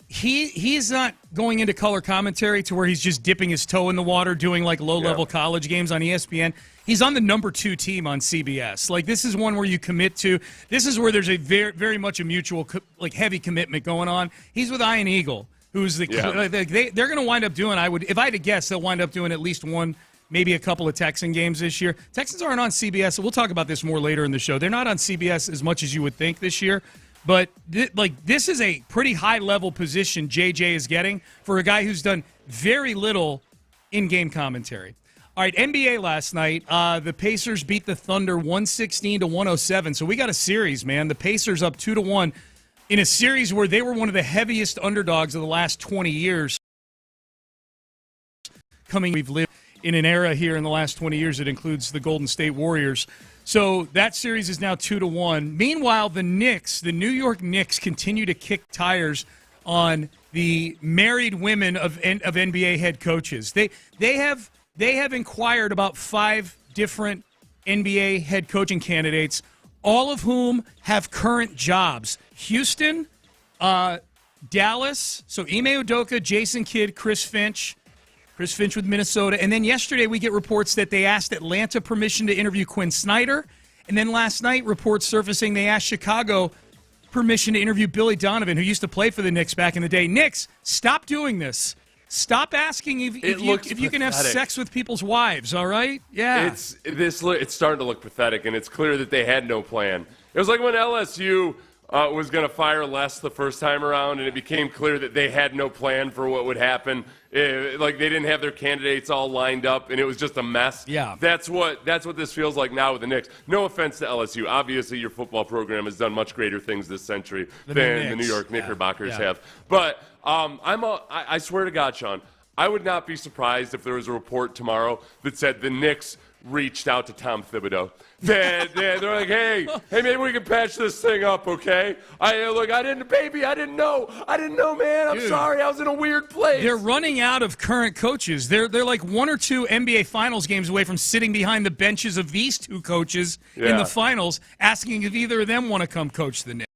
He's not going into color commentary to where he's just dipping his toe in the water doing like low-level college games on ESPN. He's on the number 2 team on CBS. Like, this is one where you commit to. This is where there's a very, very much a mutual, like, heavy commitment going on. He's with Ian Eagle, who's the they're going to wind up doing, if I had to guess, they'll wind up doing at least one, maybe a couple of Texan games this year. Texans aren't on CBS. We'll talk about this more later in the show. They're not on CBS as much as you would think this year. But, this is a pretty high-level position JJ is getting for a guy who's done very little in-game commentary. All right, NBA last night, the Pacers beat the Thunder 116-107. So we got a series, man. The Pacers up 2-1 in a series where they were one of the heaviest underdogs of the last 20 years. We've lived in an era here in the last 20 years that includes the Golden State Warriors. So that series is now 2-1. Meanwhile, the Knicks, the New York Knicks, continue to kick tires on the married women of NBA head coaches. They have inquired about 5 different NBA head coaching candidates, all of whom have current jobs. Houston, Dallas, so Ime Udoka, Jason Kidd, Chris Finch with Minnesota. And then yesterday we get reports that they asked Atlanta permission to interview Quinn Snyder. And then last night, reports surfacing they asked Chicago permission to interview Billy Donovan, who used to play for the Knicks back in the day. Knicks, stop doing this. Stop asking if you can have sex with people's wives, all right? Yeah. It's starting to look pathetic, and it's clear that they had no plan. It was like when LSU was going to fire Les the first time around, and it became clear that they had no plan for what would happen. Like they didn't have their candidates all lined up, and it was just a mess. Yeah, that's what this feels like now with the Knicks. No offense to LSU, obviously your football program has done much greater things this century than the New York Knickerbockers have. But I swear to God, Sean, I would not be surprised if there was a report tomorrow that said the Knicks reached out to Tom Thibodeau. They're like, hey, maybe we can patch this thing up, okay? I didn't know, man. I'm sorry, I was in a weird place. They're running out of current coaches. They're like 1 or 2 NBA Finals games away from sitting behind the benches of these 2 coaches in the finals, asking if either of them want to come coach the Knicks.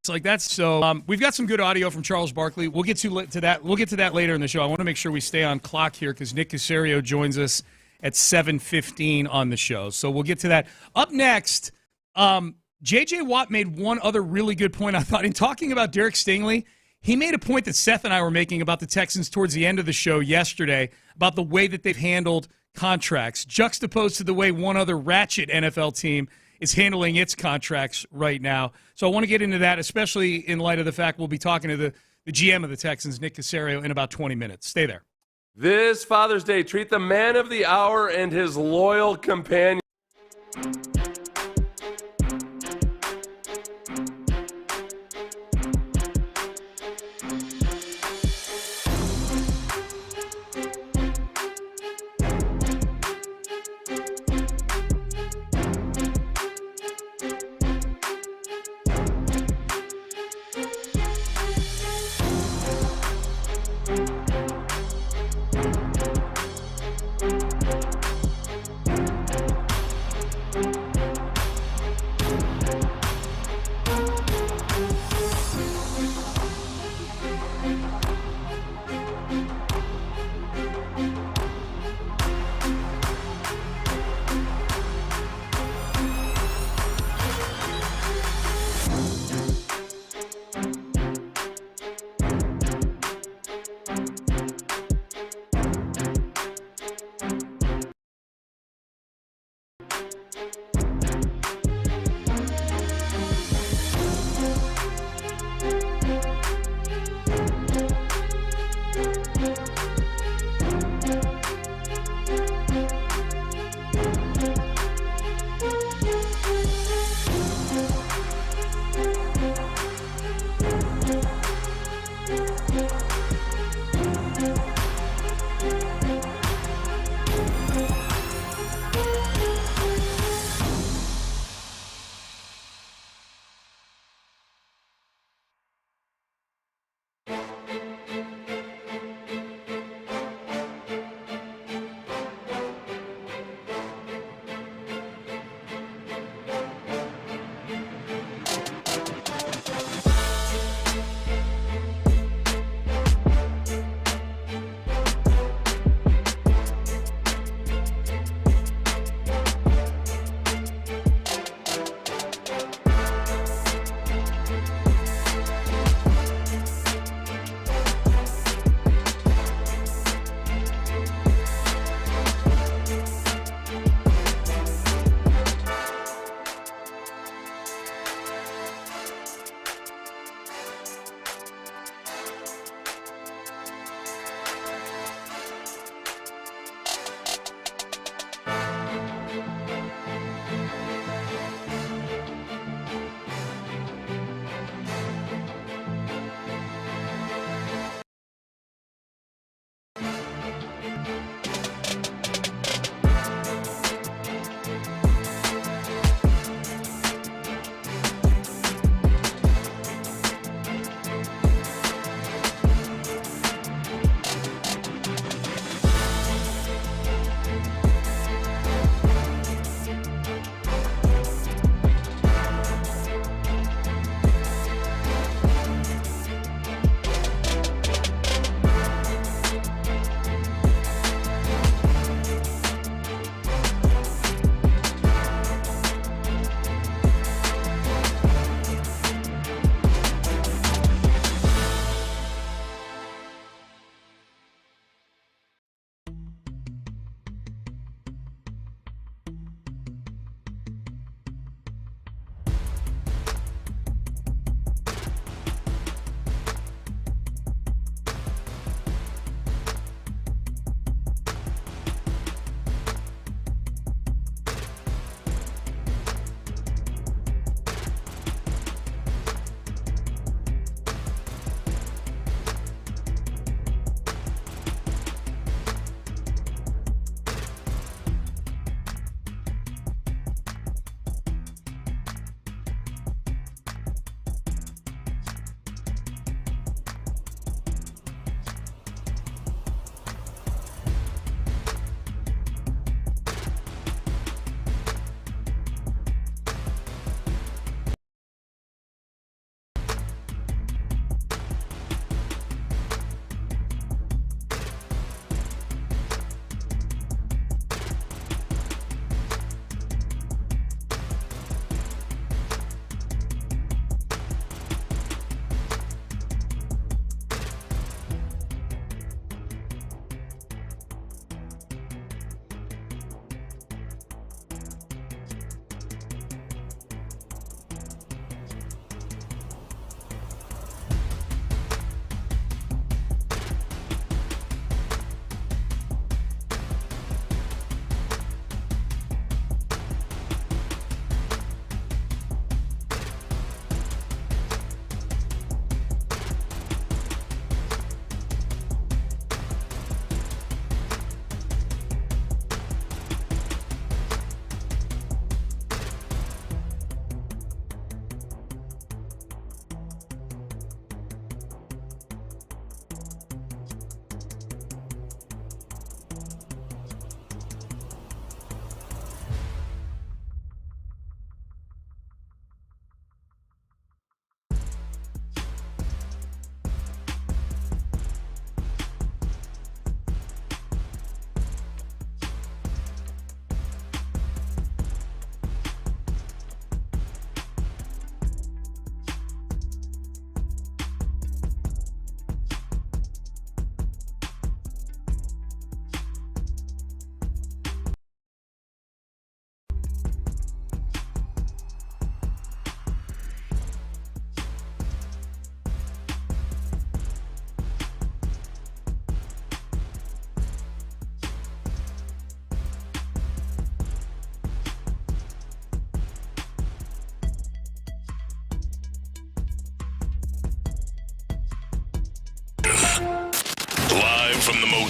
Like that's so. We've got some good audio from Charles Barkley. We'll get to that. We'll get to that later in the show. I want to make sure we stay on clock here because Nick Caserio joins us at 7:15 on the show. So we'll get to that. Up next, J.J. Watt made one other really good point. I thought in talking about Derek Stingley, he made a point that Seth and I were making about the Texans towards the end of the show yesterday about the way that they've handled contracts, juxtaposed to the way one other ratchet NFL team is handling its contracts right now. So I want to get into that, especially in light of the fact we'll be talking to the GM of the Texans, Nick Caserio, in about 20 minutes. Stay there. This Father's Day, treat the man of the hour and his loyal companion.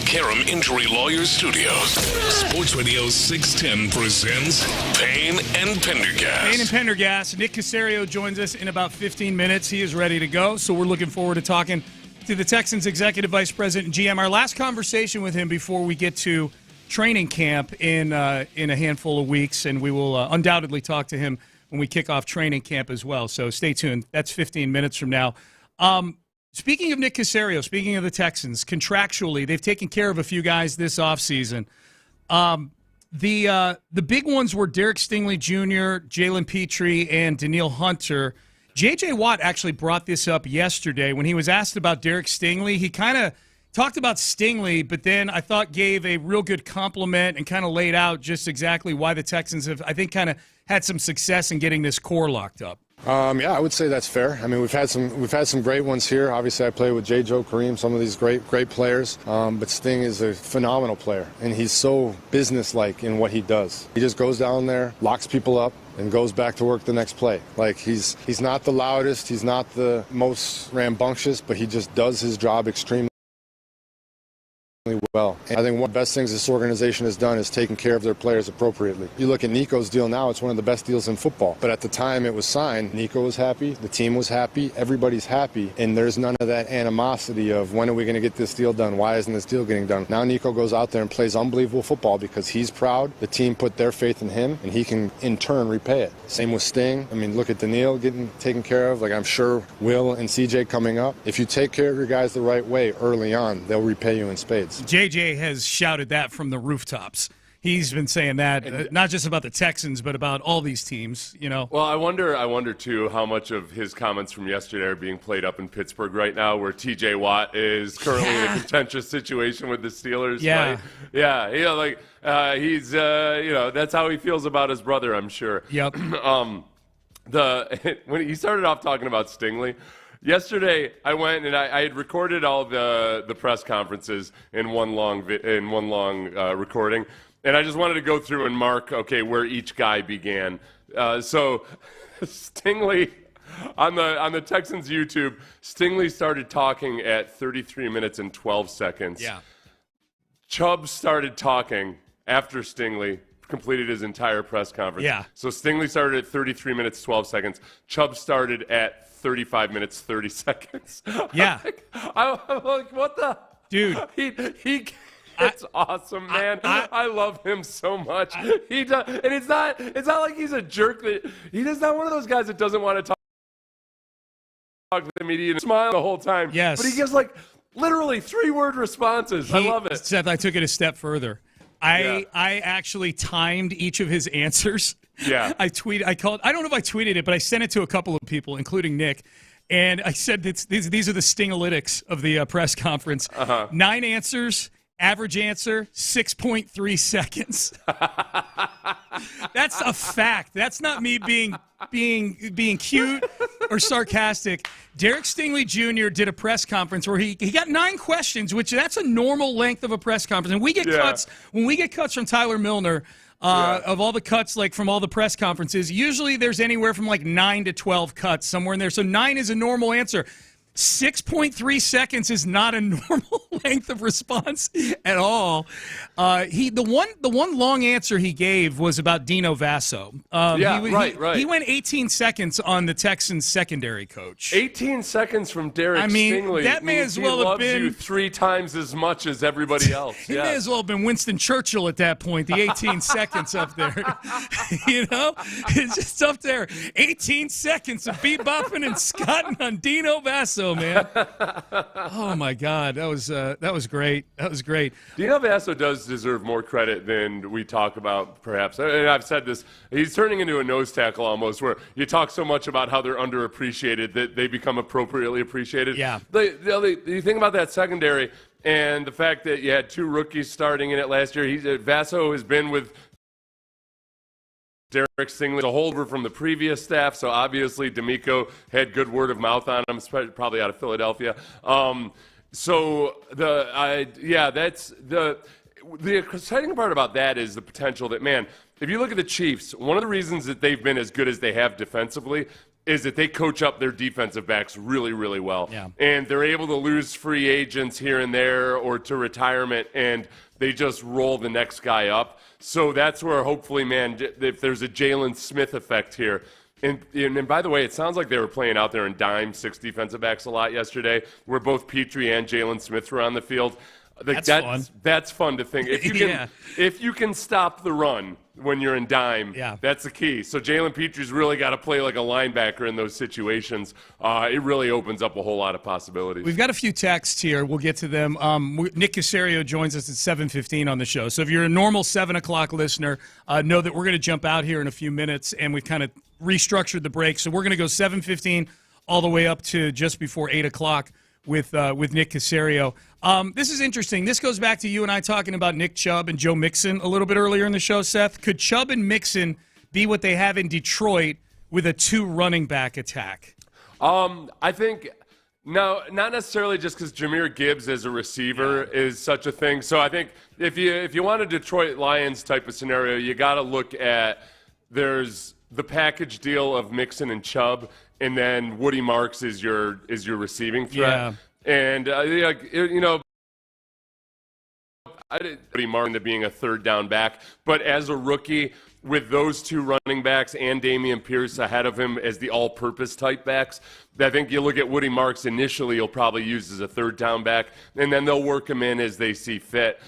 Karam Injury Lawyers Studios. Sports Radio 610 presents Payne and Pendergast. Payne and Pendergast. Nick Caserio joins us in about 15 minutes. He is ready to go, so we're looking forward to talking to the Texans Executive Vice President and GM. Our last conversation with him before we get to training camp in a handful of weeks, and we will undoubtedly talk to him when we kick off training camp as well. So stay tuned. That's 15 minutes from now. Speaking of Nick Caserio, speaking of the Texans, contractually, they've taken care of a few guys this offseason. The big ones were Derek Stingley Jr., Jalen Petrie, and Daniil Hunter. J.J. Watt actually brought this up yesterday when he was asked about Derek Stingley. He kind of talked about Stingley, but then I thought gave a real good compliment and kind of laid out just exactly why the Texans have, I think, kind of had some success in getting this core locked up. Yeah, I would say that's fair. I mean, we've had some great ones here. Obviously, I played with J. Joe Kareem, some of these great players. But Sting is a phenomenal player, and he's so businesslike in what he does. He just goes down there, locks people up, and goes back to work the next play. Like, he's not the loudest, he's not the most rambunctious, but he just does his job extremely well. And I think one of the best things this organization has done is taking care of their players appropriately. You look at Nico's deal now, it's one of the best deals in football. But at the time it was signed, Nico was happy, the team was happy, everybody's happy, and there's none of that animosity of when are we going to get this deal done, why isn't this deal getting done. Now Nico goes out there and plays unbelievable football because he's proud, the team put their faith in him, and he can in turn repay it. Same with Sting. I mean, look at Daniil getting taken care of, like I'm sure Will and CJ coming up. If you take care of your guys the right way early on, they'll repay you in spades. JJ has shouted that from the rooftops. He's been saying that, not just about the Texans, but about all these teams, you know. Well, I wonder too, how much of his comments from yesterday are being played up in Pittsburgh right now, where T.J. Watt is currently in a contentious situation with the Steelers. Yeah. Right? He's, that's how he feels about his brother, I'm sure. Yep. When he started off talking about Stingley, yesterday, I went and I had recorded all the press conferences in one long recording, and I just wanted to go through and mark, where each guy began. So Stingley, on the Texans YouTube, Stingley started talking at 33 minutes and 12 seconds. Yeah. Chubb started talking after Stingley completed his entire press conference. Yeah. So Stingley started at 33 minutes, 12 seconds. Chubb started at 35 minutes, 30 seconds. Yeah. I'm like, what the? Dude. It's awesome, man. I love him so much. He does, and it's not like he's a jerk. He's not one of those guys that doesn't want to talk to the media and smile the whole time. Yes. But he gives literally 3-word responses. I love it. Seth, I took it a step further. I actually timed each of his answers. Yeah. I don't know if I tweeted it, but I sent it to a couple of people, including Nick. And I said these are the Stingalytics of the press conference. 9 answers, average answer, 6.3 seconds. That's a fact. That's not me being cute or sarcastic. Derek Stingley Jr. did a press conference where he got 9 questions, which that's a normal length of a press conference. And we get cuts when we get cuts from Tyler Milner. Of all the cuts, from all the press conferences, usually there's anywhere from 9 to 12 cuts somewhere in there. So 9 is a normal answer. 6.3 seconds is not a normal length of response at all. The one long answer he gave was about Dino Vasso. Right. He went 18 seconds on the Texans secondary coach. 18 seconds from Derek Stingley. That may as well have been you 3 times as much as everybody else. He may as well have been Winston Churchill at that point. The 18 seconds up there, it's just up there. 18 seconds of bebopping and scotting on Dino Vasso. Man. Oh my God, that was great. That was great. Dino Vasso does deserve more credit than we talk about, perhaps. And I've said this. He's turning into a nose tackle almost, where you talk so much about how they're underappreciated that they become appropriately appreciated. Yeah. You think about that secondary and the fact that you had 2 rookies starting in it last year. Vasso has been with Derek Stingley, a holdover from the previous staff, so obviously D'Amico had good word of mouth on him, probably out of Philadelphia. That's the exciting part about that is the potential that, man, if you look at the Chiefs, one of the reasons that they've been as good as they have defensively is that they coach up their defensive backs really, really well. Yeah. And they're able to lose free agents here and there or to retirement, and they just roll the next guy up. So that's where hopefully, man, if there's a Jalen Smith effect here. And by the way, it sounds like they were playing out there in dime 6 defensive backs a lot yesterday, where both Petrie and Jalen Smith were on the field. That's fun. That's fun to think. If you can, if you can stop the run when you're in dime, that's the key. So Jalen Petrie's really got to play like a linebacker in those situations. It really opens up a whole lot of possibilities. We've got a few texts here. We'll get to them. Nick Caserio joins us at 7:15 on the show. So if you're a normal 7 o'clock listener, know that we're going to jump out here in a few minutes, and we've kind of restructured the break. So we're going to go 7:15 all the way up to just before 8 o'clock with Nick Caserio. This is interesting. This goes back to you and I talking about Nick Chubb and Joe Mixon a little bit earlier in the show, Seth. Could Chubb and Mixon be what they have in Detroit with a 2 running back attack? I think no, not necessarily just because Jahmyr Gibbs as a receiver is such a thing. So I think if you want a Detroit Lions type of scenario, you got to look at there's the package deal of Mixon and Chubb, and then Woody Marks is your receiving threat. Yeah. And you know, I didn't Woody Marks into being a third down back, but as a rookie with those 2 running backs and Dameon Pierce ahead of him as the all-purpose type backs, I think you look at Woody Marks initially, you'll probably use as a third down back, and then they'll work him in as they see fit.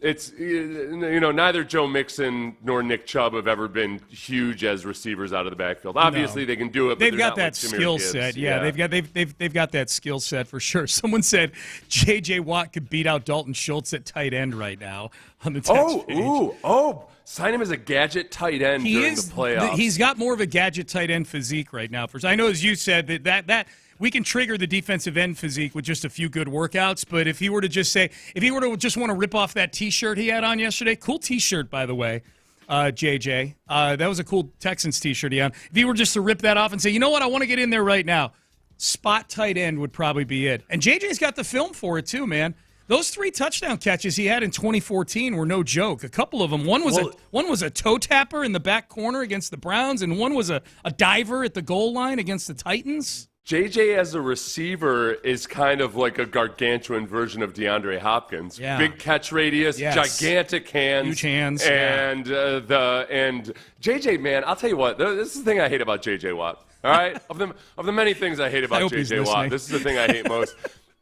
It's, you know, neither Joe Mixon nor Nick Chubb have ever been huge as receivers out of the backfield. Obviously, they can do it, but they've got not that like skill Gibbs. set. Yeah, they've got that skill set for sure. Someone said J.J. Watt could beat out Dalton Schultz at tight end right now on the text page. Sign him as a gadget tight end during the playoffs. He's got more of a gadget tight end physique right now. I know, as you said, that we can trigger the defensive end physique with just a few good workouts, but if he were to just want to rip off that T-shirt he had on yesterday, cool T-shirt, by the way, JJ. That was a cool Texans T-shirt he had. If he were just to rip that off and say, you know what, I want to get in there right now, spot tight end would probably be it. And JJ's got the film for it too, man. Those 3 touchdown catches he had in 2014 were no joke. A couple of them. One was a toe tapper in the back corner against the Browns, and one was a diver at the goal line against the Titans. JJ as a receiver is kind of like a gargantuan version of DeAndre Hopkins. Yeah. Big catch radius, gigantic hands, huge hands, and JJ, man, I'll tell you what. This is the thing I hate about JJ Watt. All right, of the many things I hate about JJ Watt, this is the thing I hate most.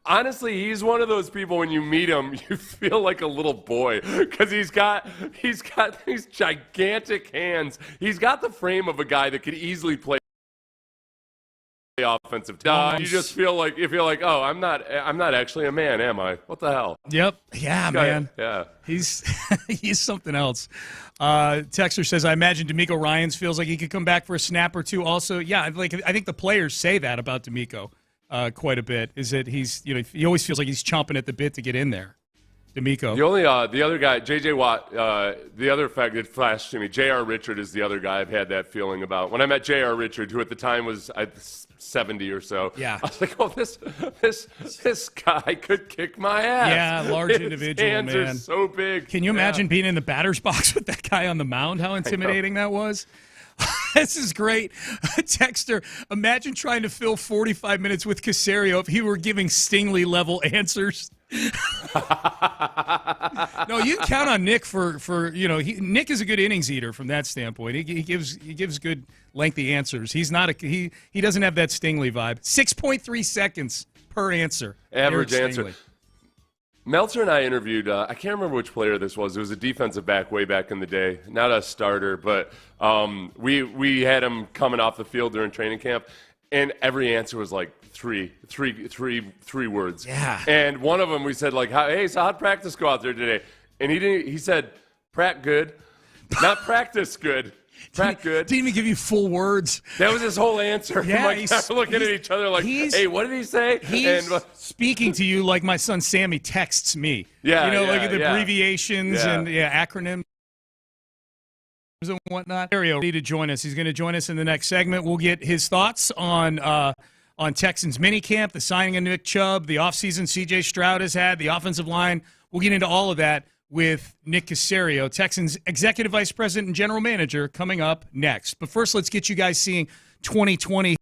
Honestly, he's one of those people when you meet him, you feel like a little boy because he's got these gigantic hands. He's got the frame of a guy that could easily play offensive. You just feel like oh, I'm not actually a man, am I? What the hell? Yep. Yeah, man. Yeah. He's something else. Texter says, I imagine D'Amico Ryans feels like he could come back for a snap or 2 also. Yeah, I think the players say that about D'Amico quite a bit, is that he always feels like he's chomping at the bit to get in there. D'Amico. The other guy, J.J. Watt, the other fact that flashed to me, J.R. Richard is the other guy I've had that feeling about. When I met J.R. Richard, who at the time was 70 or so, I was like, oh, this guy could kick my ass. Yeah, large individual, hands man. Are so big. Can you imagine being in the batter's box with that guy on the mound? How intimidating that was? This is great. Texter, imagine trying to fill 45 minutes with Caserio if he were giving Stingley-level answers. No, you can count on Nick for Nick is a good innings eater from that standpoint. He gives good lengthy answers. He's not he doesn't have that Stingley vibe. 6.3 seconds per answer. Average answer. Meltzer and I interviewed, I can't remember which player this was. It was a defensive back way back in the day, not a starter, but we had him coming off the field during training camp, and every answer was like three words. Yeah. And one of them we said like, hey, so how'd practice go out there today? And he said, Pratt good, not practice good. Pratt good. Didn't even give you full words. That was his whole answer. Yeah, we're looking at each other like, hey, what did he say? He's speaking to you like my son Sammy texts me. Yeah, like the abbreviations and acronyms and whatnot. Mario ready to join us. He's going to join us in the next segment. We'll get his thoughts on Texans minicamp, the signing of Nick Chubb, the offseason C.J. Stroud has had, the offensive line. We'll get into all of that with Nick Caserio, Texans Executive Vice President and General Manager, coming up next. But first, let's get you guys seeing 2020.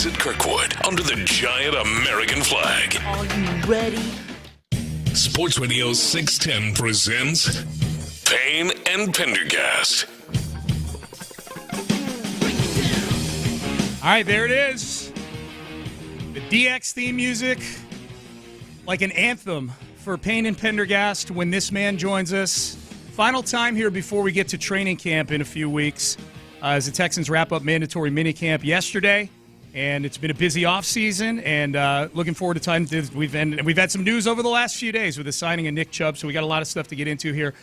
Visit Kirkwood under the giant American flag. Are you ready? Sports Radio 610 presents Payne and Pendergast. All right, there it is. The DX theme music, like an anthem for Payne and Pendergast when this man joins us. Final time here before we get to training camp in a few weeks as the Texans wrap up mandatory minicamp yesterday. And it's been a busy offseason, and looking forward to time. We've had some news over the last few days with the signing of Nick Chubb, so we got a lot of stuff to get into here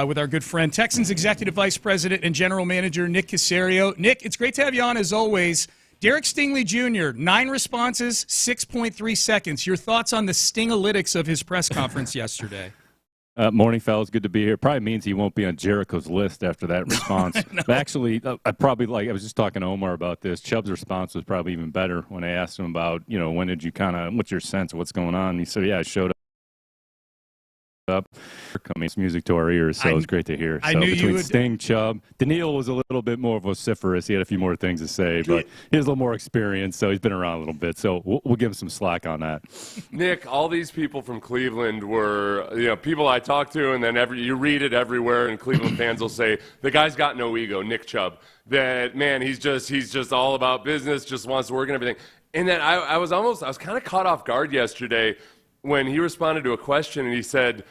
with our good friend, Texans Executive Vice President and General Manager Nick Caserio. Nick, it's great to have you on as always. Derek Stingley Jr., 9 responses, 6.3 seconds. Your thoughts on the Stingalytics of his press conference yesterday? Morning, fellas. Good to be here. Probably means he won't be on Jericho's list after that response. No. But actually, I was just talking to Omar about this. Chubb's response was probably even better when I asked him about, when did you what's your sense of what's going on? And he said, I showed up. Coming music to our ears, so it was great to hear. I so knew between you would... Sting, Chubb, Daniil was a little bit more vociferous. He had a few more things to say, but he has a little more experience, so he's been around a little bit. So we'll give him some slack on that. Nick, all these people from Cleveland were, people I talked to, and then you read it everywhere, and Cleveland fans will say the guy's got no ego, Nick Chubb. That man, he's just all about business, just wants to work and everything. And then I was kind of caught off guard yesterday when he responded to a question, and he said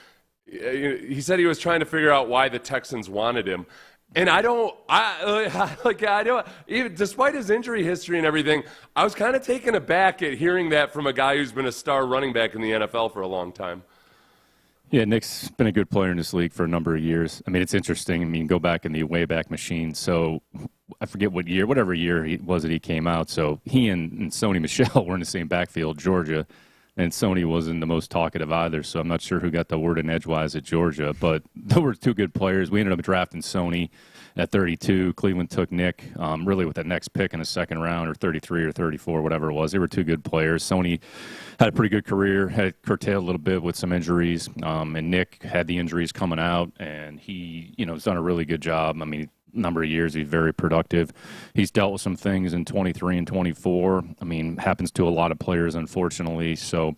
he was trying to figure out why the Texans wanted him. And even despite his injury history and everything, I was kind of taken aback at hearing that from a guy who's been a star running back in the NFL for a long time. Yeah, Nick's been a good player in this league for a number of years. I mean, it's interesting. Go back in the Wayback Machine. So I forget what year, whatever year he came out. So he and Sony Michel were in the same backfield, Georgia. And Sony wasn't the most talkative either, so I'm not sure who got the word in edgewise at Georgia. But there were 2 good players. We ended up drafting Sony at 32. Cleveland took Nick really with that next pick in the second round, or 33 or 34, whatever it was. They were 2 good players. Sony had a pretty good career, had curtailed a little bit with some injuries. And Nick had the injuries coming out, and he has done a really good job. I mean, number of years, he's very productive. He's dealt with some things in 23 and 24. I mean, happens to a lot of players, unfortunately. So,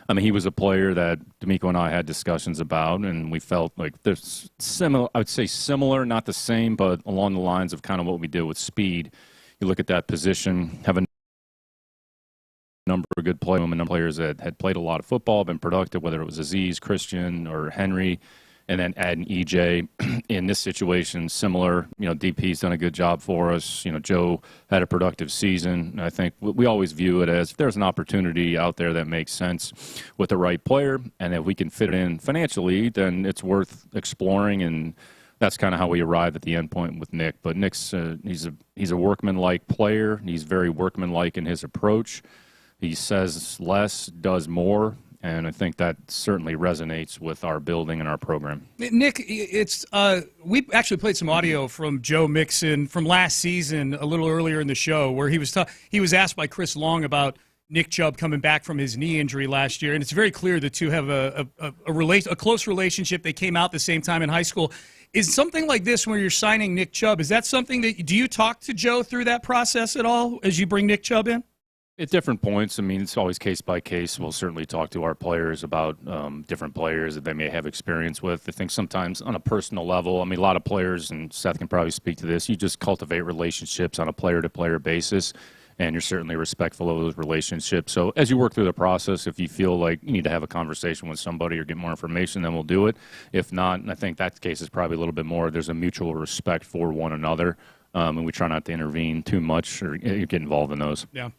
I mean, he was a player that D'Amico and I had discussions about, and we felt like there's similar, I would say similar, not the same, but along the lines of kind of what we did with speed. You look at that position, have a number of good players that had played a lot of football, been productive, whether it was Aziz, Christian, or Henry. And then adding EJ in this situation, similar. DP's done a good job for us. Joe had a productive season. And I think we always view it as if there's an opportunity out there that makes sense with the right player, and if we can fit it in financially, then it's worth exploring. And that's kind of how we arrived at the end point with Nick. But Nick's he's a workman-like player. He's very workman-like in his approach. He says less, does more. And I think that certainly resonates with our building and our program. Nick, we actually played some audio from Joe Mixon from last season a little earlier in the show where he was asked by Chris Long about Nick Chubb coming back from his knee injury last year. And it's very clear the two have a close relationship. They came out the same time in high school. Is something like this where you're signing Nick Chubb, is that something do you talk to Joe through that process at all as you bring Nick Chubb in? At different points. I mean, it's always case by case. We'll certainly talk to our players about different players that they may have experience with. I think sometimes on a personal level, I mean, a lot of players, and Seth can probably speak to this, you just cultivate relationships on a player-to-player basis, and you're certainly respectful of those relationships. So as you work through the process, if you feel like you need to have a conversation with somebody or get more information, then we'll do it. If not, and I think that case is probably a little bit more, there's a mutual respect for one another, and we try not to intervene too much or get involved in those. Yeah.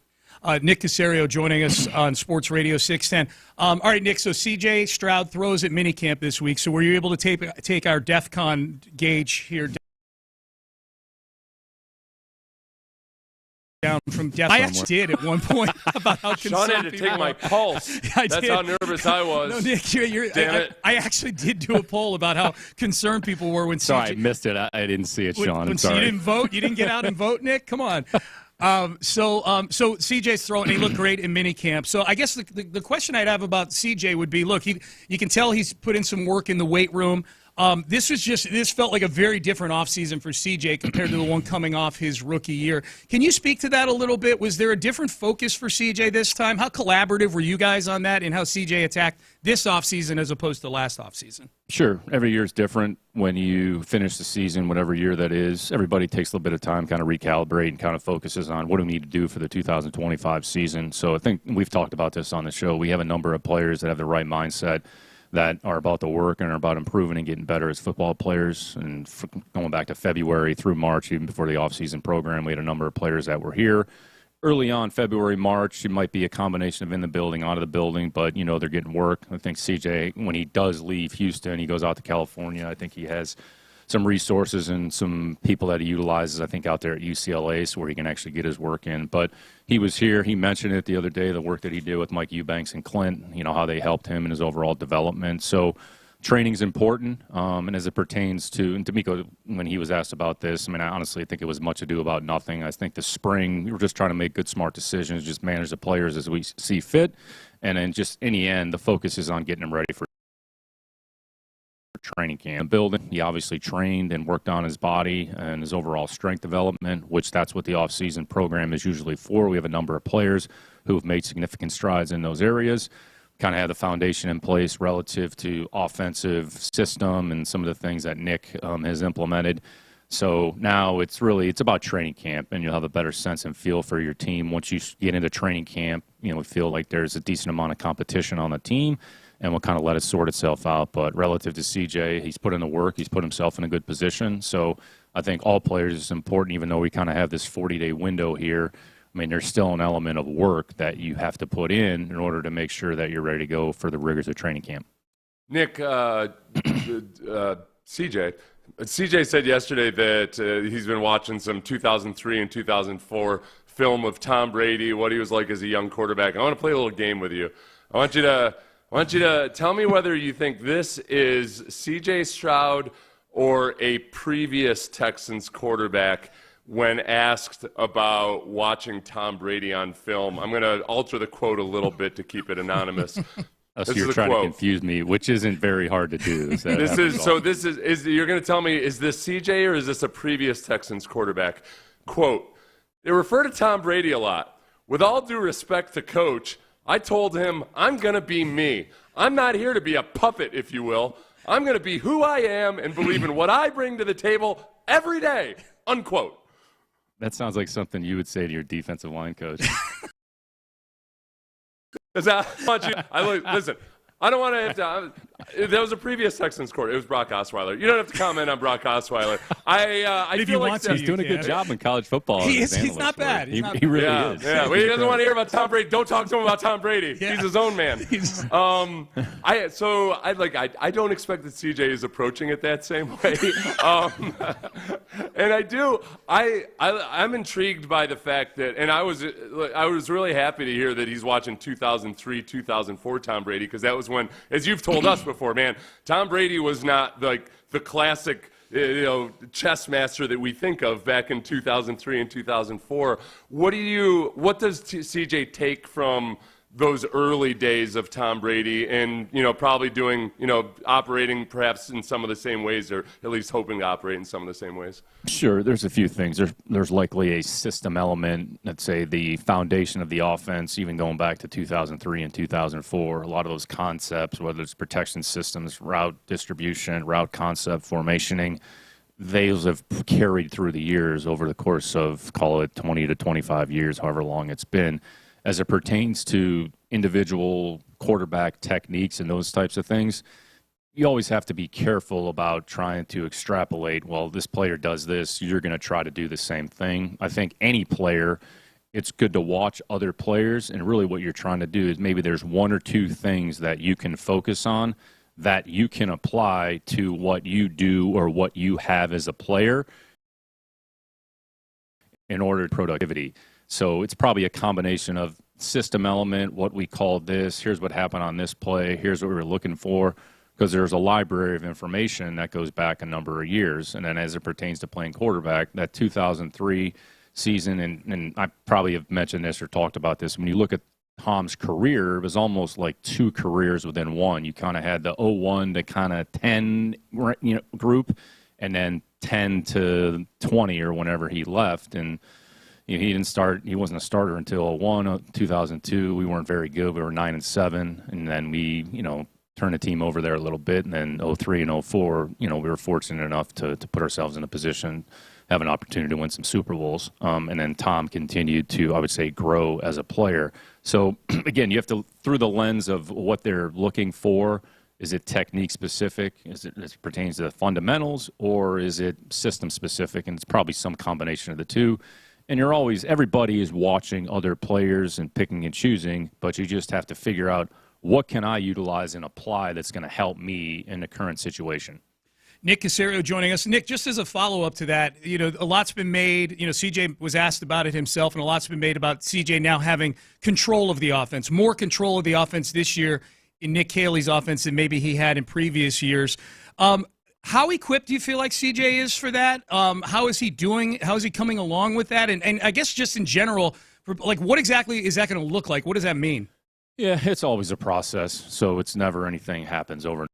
Nick Caserio joining us on Sports Radio 610. All right, Nick, so C.J. Stroud throws at minicamp this week. So were you able to take our DEF CON gauge here down from DEF? I actually did at one point about how concerned Sean had to take my pulse. That's how nervous I was. No, Nick, damn it. I actually did do a poll about how concerned people were when Sorry, I missed it. I didn't see it, Sean. I'm sorry. You didn't vote? You didn't get out and vote, Nick? Come on. So CJ's throwing, he looked great in minicamp. So I guess the question I'd have about CJ would be, look, you can tell he's put in some work in the weight room. This felt like a very different offseason for CJ compared to the one coming off his rookie year. Can you speak to that a little bit? Was there a different focus for CJ this time? How collaborative were you guys on that, and how CJ attacked this offseason as opposed to last offseason? Sure. Every year is different. When you finish the season, whatever year that is, everybody takes a little bit of time, kind of recalibrate and kind of focuses on what do we need to do for the 2025 season. So I think we've talked about this on the show. We have a number of players that have the right mindset, that are about the work and are about improving and getting better as football players. And going back to February through March, even before the offseason program, we had a number of players that were here. Early on, February, March, it might be a combination of in the building, out of the building, but, they're getting work. I think CJ, when he does leave Houston, he goes out to California. I think he has some resources and some people that he utilizes, I think, out there at UCLA, so where he can actually get his work in. But he was here. He mentioned it the other day, the work that he did with Mike Eubanks and Clint, how they helped him in his overall development. So training's important, and as it pertains to, and D'Amico, when he was asked about this, I honestly think it was much ado about nothing. I think the spring, we were just trying to make good, smart decisions, just manage the players as we see fit, and then just in the end, the focus is on getting them ready for training camp. Building, he obviously trained and worked on his body and his overall strength development, which that's what the off-season program is usually for. We have a number of players who have made significant strides in those areas, kind of have the foundation in place relative to offensive system and some of the things that Nick has implemented. So now it's about training camp, and you'll have a better sense and feel for your team. Once you get into training camp, we feel like there's a decent amount of competition on the team, and we'll kind of let it sort itself out. But relative to CJ, he's put in the work. He's put himself in a good position. So I think all players is important, even though we kind of have this 40-day window here. There's still an element of work that you have to put in order to make sure that you're ready to go for the rigors of training camp. Nick, CJ said yesterday that he's been watching some 2003 and 2004 film of Tom Brady, what he was like as a young quarterback. I want to play a little game with you. I want you to tell me whether you think this is C.J. Stroud or a previous Texans quarterback when asked about watching Tom Brady on film. I'm going to alter the quote a little bit to keep it anonymous. So you're trying to confuse me, which isn't very hard to do. You're going to tell me, is this C.J. or is this a previous Texans quarterback? Quote, they refer to Tom Brady a lot. With all due respect to Coach, I told him, I'm going to be me. I'm not here to be a puppet, if you will. I'm going to be who I am and believe in what I bring to the table every day, unquote. That sounds like something you would say to your defensive line coach. Listen, I don't want to have to. That was a previous Texans quarterback. It was Brock Osweiler. You don't have to comment on Brock Osweiler. I feel like he's doing a good job in college football. He's not bad. He really is. Yeah, well, he doesn't want to hear about Tom Brady. Don't talk to him about Tom Brady. Yeah. He's his own man. I don't expect that CJ is approaching it that same way. And I'm intrigued by the fact that, and I was really happy to hear that he's watching 2003, 2004 Tom Brady, because that was when, as you've told us before, man, Tom Brady was not like the classic chess master that we think of back in 2003 and 2004. What does CJ take from those early days of Tom Brady and, probably doing, operating perhaps in some of the same ways, or at least hoping to operate in some of the same ways? Sure. There's a few things. There's likely a system element, let's say the foundation of the offense, even going back to 2003 and 2004. A lot of those concepts, whether it's protection systems, route distribution, route concept, formationing, those have carried through the years over the course of, call it 20 to 25 years, however long it's been. As it pertains to individual quarterback techniques and those types of things, you always have to be careful about trying to extrapolate, well, this player does this, you're going to try to do the same thing. I think any player, it's good to watch other players, and really what you're trying to do is maybe there's one or two things that you can focus on that you can apply to what you do or what you have as a player in order to productivity. So it's probably a combination of system element, what we call this, here's what happened on this play, here's what we were looking for, because there's a library of information that goes back a number of years. And then as it pertains to playing quarterback, that 2003 season, and I probably have mentioned this or talked about this, when you look at Tom's career, it was almost like two careers within one. You kind of had the 01 to kind of 10 group, and then 10 to 20 or whenever he left. And he didn't start. He wasn't a starter until 2002. We weren't very good. We were 9-7, and then we turned the team over there a little bit. And then 03 and 04, we were fortunate enough to put ourselves in a position, have an opportunity to win some Super Bowls. And then Tom continued to, I would say, grow as a player. So again, you have to, through the lens of what they're looking for. Is it technique specific? Is it as it pertains to the fundamentals, or is it system specific? And it's probably some combination of the two. And everybody is watching other players and picking and choosing, but you just have to figure out what can I utilize and apply that's going to help me in the current situation. Nick Caserio joining us. Nick, just as a follow-up to that, a lot's been made. CJ was asked about it himself, and a lot's been made about CJ now having control of the offense, more control of the offense this year in Nick Haley's offense than maybe he had in previous years. How equipped do you feel like CJ is for that? How is he doing? How is he coming along with that? And I guess just in general, what exactly is that going to look like? What does that mean? Yeah, it's always a process. So it's never anything happens overnight.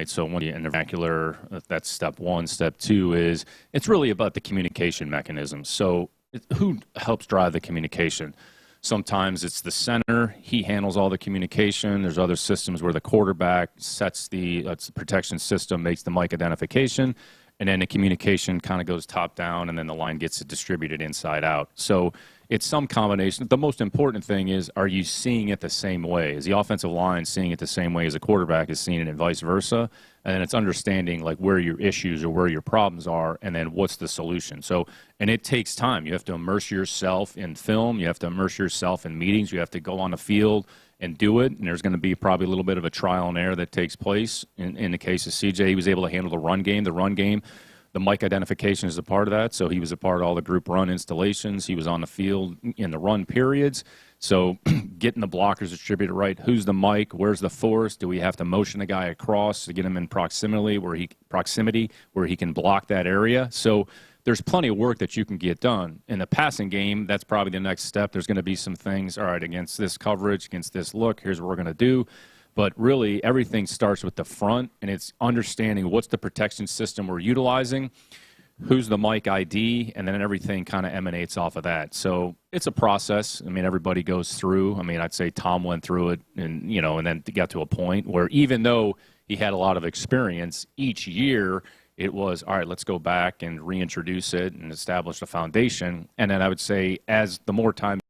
So when you're in the vernacular, that's step one. Step two is it's really about the communication mechanisms. So who helps drive the communication? Sometimes it's the center. He handles all the communication. There's other systems where the quarterback sets that's the protection system, makes the mic identification, and then the communication kind of goes top down, and then the line gets it distributed inside out. So it's some combination. The most important thing is, are you seeing it the same way? Is the offensive line seeing it the same way as a quarterback is seeing it, and vice versa? And then it's understanding where your issues or where your problems are, and then what's the solution. So, and it takes time. You have to immerse yourself in film. You have to immerse yourself in meetings. You have to go on the field and do it. And there's going to be probably a little bit of a trial and error that takes place. In the case of CJ, he was able to handle the run game. The mic identification is a part of that. So he was a part of all the group run installations. He was on the field in the run periods. So getting the blockers distributed right. Who's the mic? Where's the force? Do we have to motion a guy across to get him in proximity where he can block that area? So there's plenty of work that you can get done. In the passing game, that's probably the next step. There's going to be some things, all right, against this coverage, against this look, here's what we're going to do. But really, everything starts with the front, and it's understanding what's the protection system we're utilizing, who's the mic ID, and then everything kind of emanates off of that. So it's a process. I mean, everybody goes through. I mean, I'd say Tom went through it, and then got to a point where even though he had a lot of experience, each year it was, all right, let's go back and reintroduce it and establish a foundation. And then I would say as the more time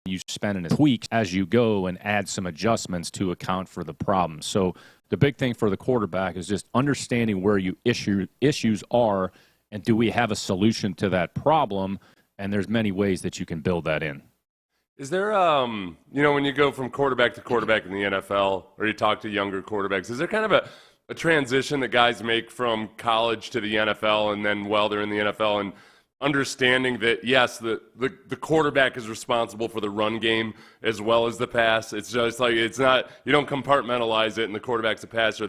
you spend in tweaks as you go and add some adjustments to account for the problem. So the big thing for the quarterback is just understanding where issues are, and do we have a solution to that problem? And there's many ways that you can build that in. Is there, when you go from quarterback to quarterback in the NFL, or you talk to younger quarterbacks, is there kind of a transition that guys make from college to the NFL, and then while they're in the NFL, and understanding that, yes, the quarterback is responsible for the run game as well as the pass? It's just it's not, you don't compartmentalize it and the quarterback's a passer.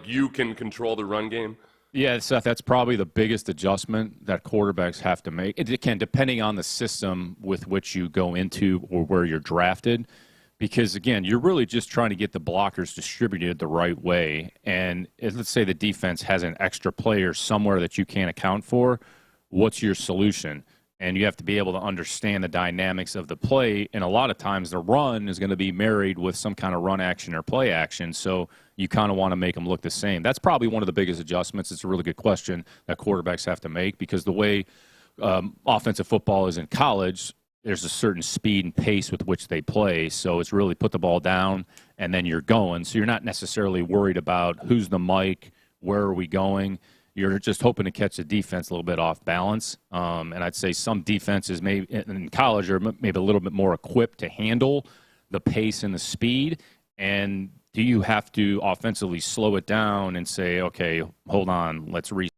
You can control the run game. Yeah, Seth, that's probably the biggest adjustment that quarterbacks have to make. It can, depending on the system with which you go into or where you're drafted, because, again, you're really just trying to get the blockers distributed the right way. And let's say the defense has an extra player somewhere that you can't account for. What's your solution? And you have to be able to understand the dynamics of the play. And a lot of times the run is going to be married with some kind of run action or play action. So you kind of want to make them look the same. That's probably one of the biggest adjustments. It's a really good question that quarterbacks have to make, because the way offensive football is in college, there's a certain speed and pace with which they play. So it's really put the ball down and then you're going. So you're not necessarily worried about who's the mic, where are we going. You're just hoping to catch the defense a little bit off balance. And I'd say some defenses maybe in college are maybe a little bit more equipped to handle the pace and the speed. And do you have to offensively slow it down and say, okay, hold on, let's reset?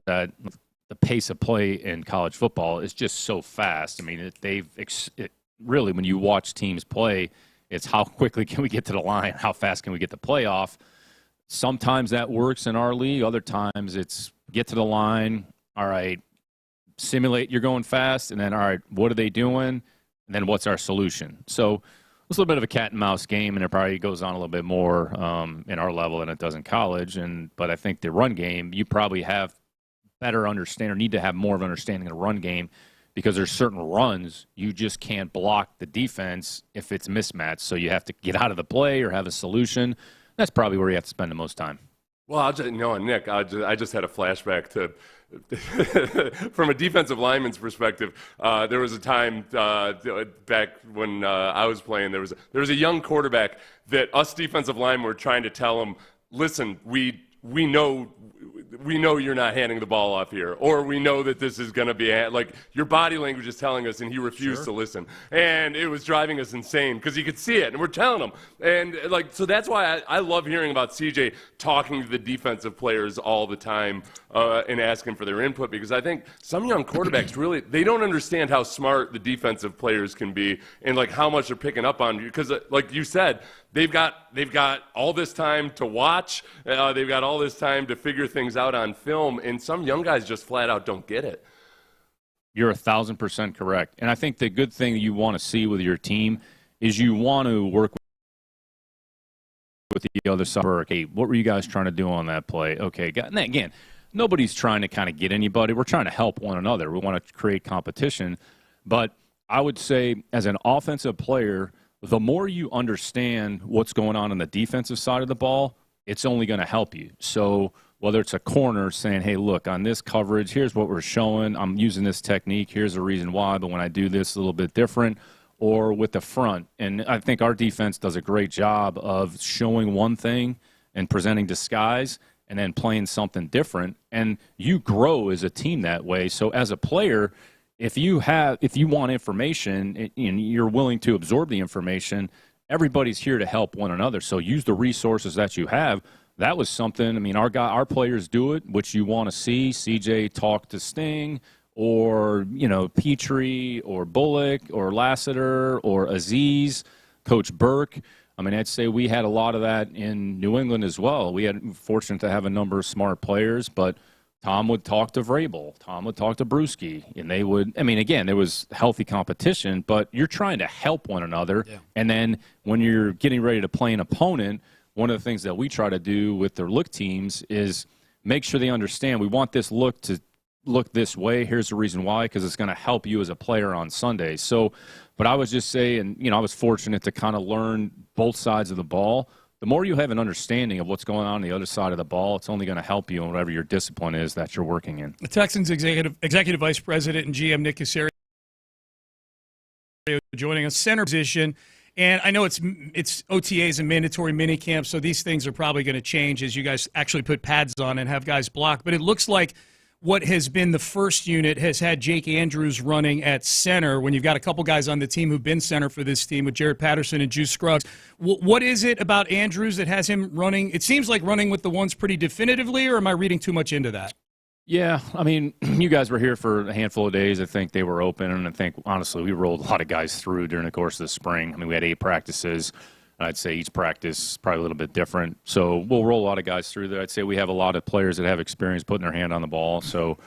The pace of play in college football is just so fast. I mean, really, when you watch teams play, it's how quickly can we get to the line, how fast can we get the play off. Sometimes that works in our league. Other times it's get to the line. All right, simulate you're going fast, and then, all right, what are they doing? And then what's our solution? So it's a little bit of a cat and mouse game, and it probably goes on a little bit more in our level than it does in college. But I think the run game, you probably have better understand or need to have more of an understanding of the run game, because there's certain runs you just can't block the defense if it's mismatched. So you have to get out of the play or have a solution. That's probably where you have to spend the most time. Well, Nick, I just had a flashback to from a defensive lineman's perspective. There was a time back when I was playing. There was a young quarterback that us defensive linemen were trying to tell him, listen, we know you're not handing the ball off here, or we know that this is going to be like your body language is telling us, and he refused to listen, and it was driving us insane because he could see it, and we're telling him, and so that's why I love hearing about CJ talking to the defensive players all the time and asking for their input, because I think some young quarterbacks really they don't understand how smart the defensive players can be and how much they're picking up on you, because like you said, they've got all this time to watch. They've got all this time to figure things out on film, and some young guys just flat out don't get it. You're 1,000% correct. And I think the good thing you want to see with your team is you want to work with the other side. Okay, what were you guys trying to do on that play? Okay, and again, nobody's trying to kind of get anybody. We're trying to help one another. We want to create competition. But I would say as an offensive player, the more you understand what's going on the defensive side of the ball, it's only going to help you. So whether it's a corner saying, hey, look, on this coverage, here's what we're showing. I'm using this technique. Here's the reason why. But when I do this, a little bit different. Or with the front. And I think our defense does a great job of showing one thing and presenting disguise and then playing something different. And you grow as a team that way. So as a player, if you want information and you're willing to absorb the information, everybody's here to help one another. So use the resources that you have. That was something. I mean, our players do it, which you want to see. CJ talk to Sting, or Petrie, or Bullock, or Lassiter, or Aziz, Coach Burke. I mean, I'd say we had a lot of that in New England as well. We had fortunate to have a number of smart players, but Tom would talk to Vrabel. Tom would talk to Bruschi. And they would, again, there was healthy competition, but you're trying to help one another. Yeah. And then when you're getting ready to play an opponent, one of the things that we try to do with the look teams is make sure they understand we want this look to look this way. Here's the reason why, because it's going to help you as a player on Sunday. So, but I was just saying, I was fortunate to kind of learn both sides of the ball. The more you have an understanding of what's going on the other side of the ball, it's only going to help you in whatever your discipline is that you're working in. The Texans executive vice president and GM Nick Caserio joining us, center position. And I know it's OTAs and mandatory minicamp, so these things are probably going to change as you guys actually put pads on and have guys block. But it looks like what has been the first unit has had Jake Andrews running at center when you've got a couple guys on the team who've been center for this team with Jared Patterson and Juice Scruggs. What is it about Andrews that has him running? It seems like running with the ones pretty definitively, or am I reading too much into that? Yeah, you guys were here for a handful of days. I think they were open, and I think, honestly, we rolled a lot of guys through during the course of the spring. We had 8 practices. I'd say each practice probably a little bit different. So we'll roll a lot of guys through there. I'd say we have a lot of players that have experience putting their hand on the ball. So,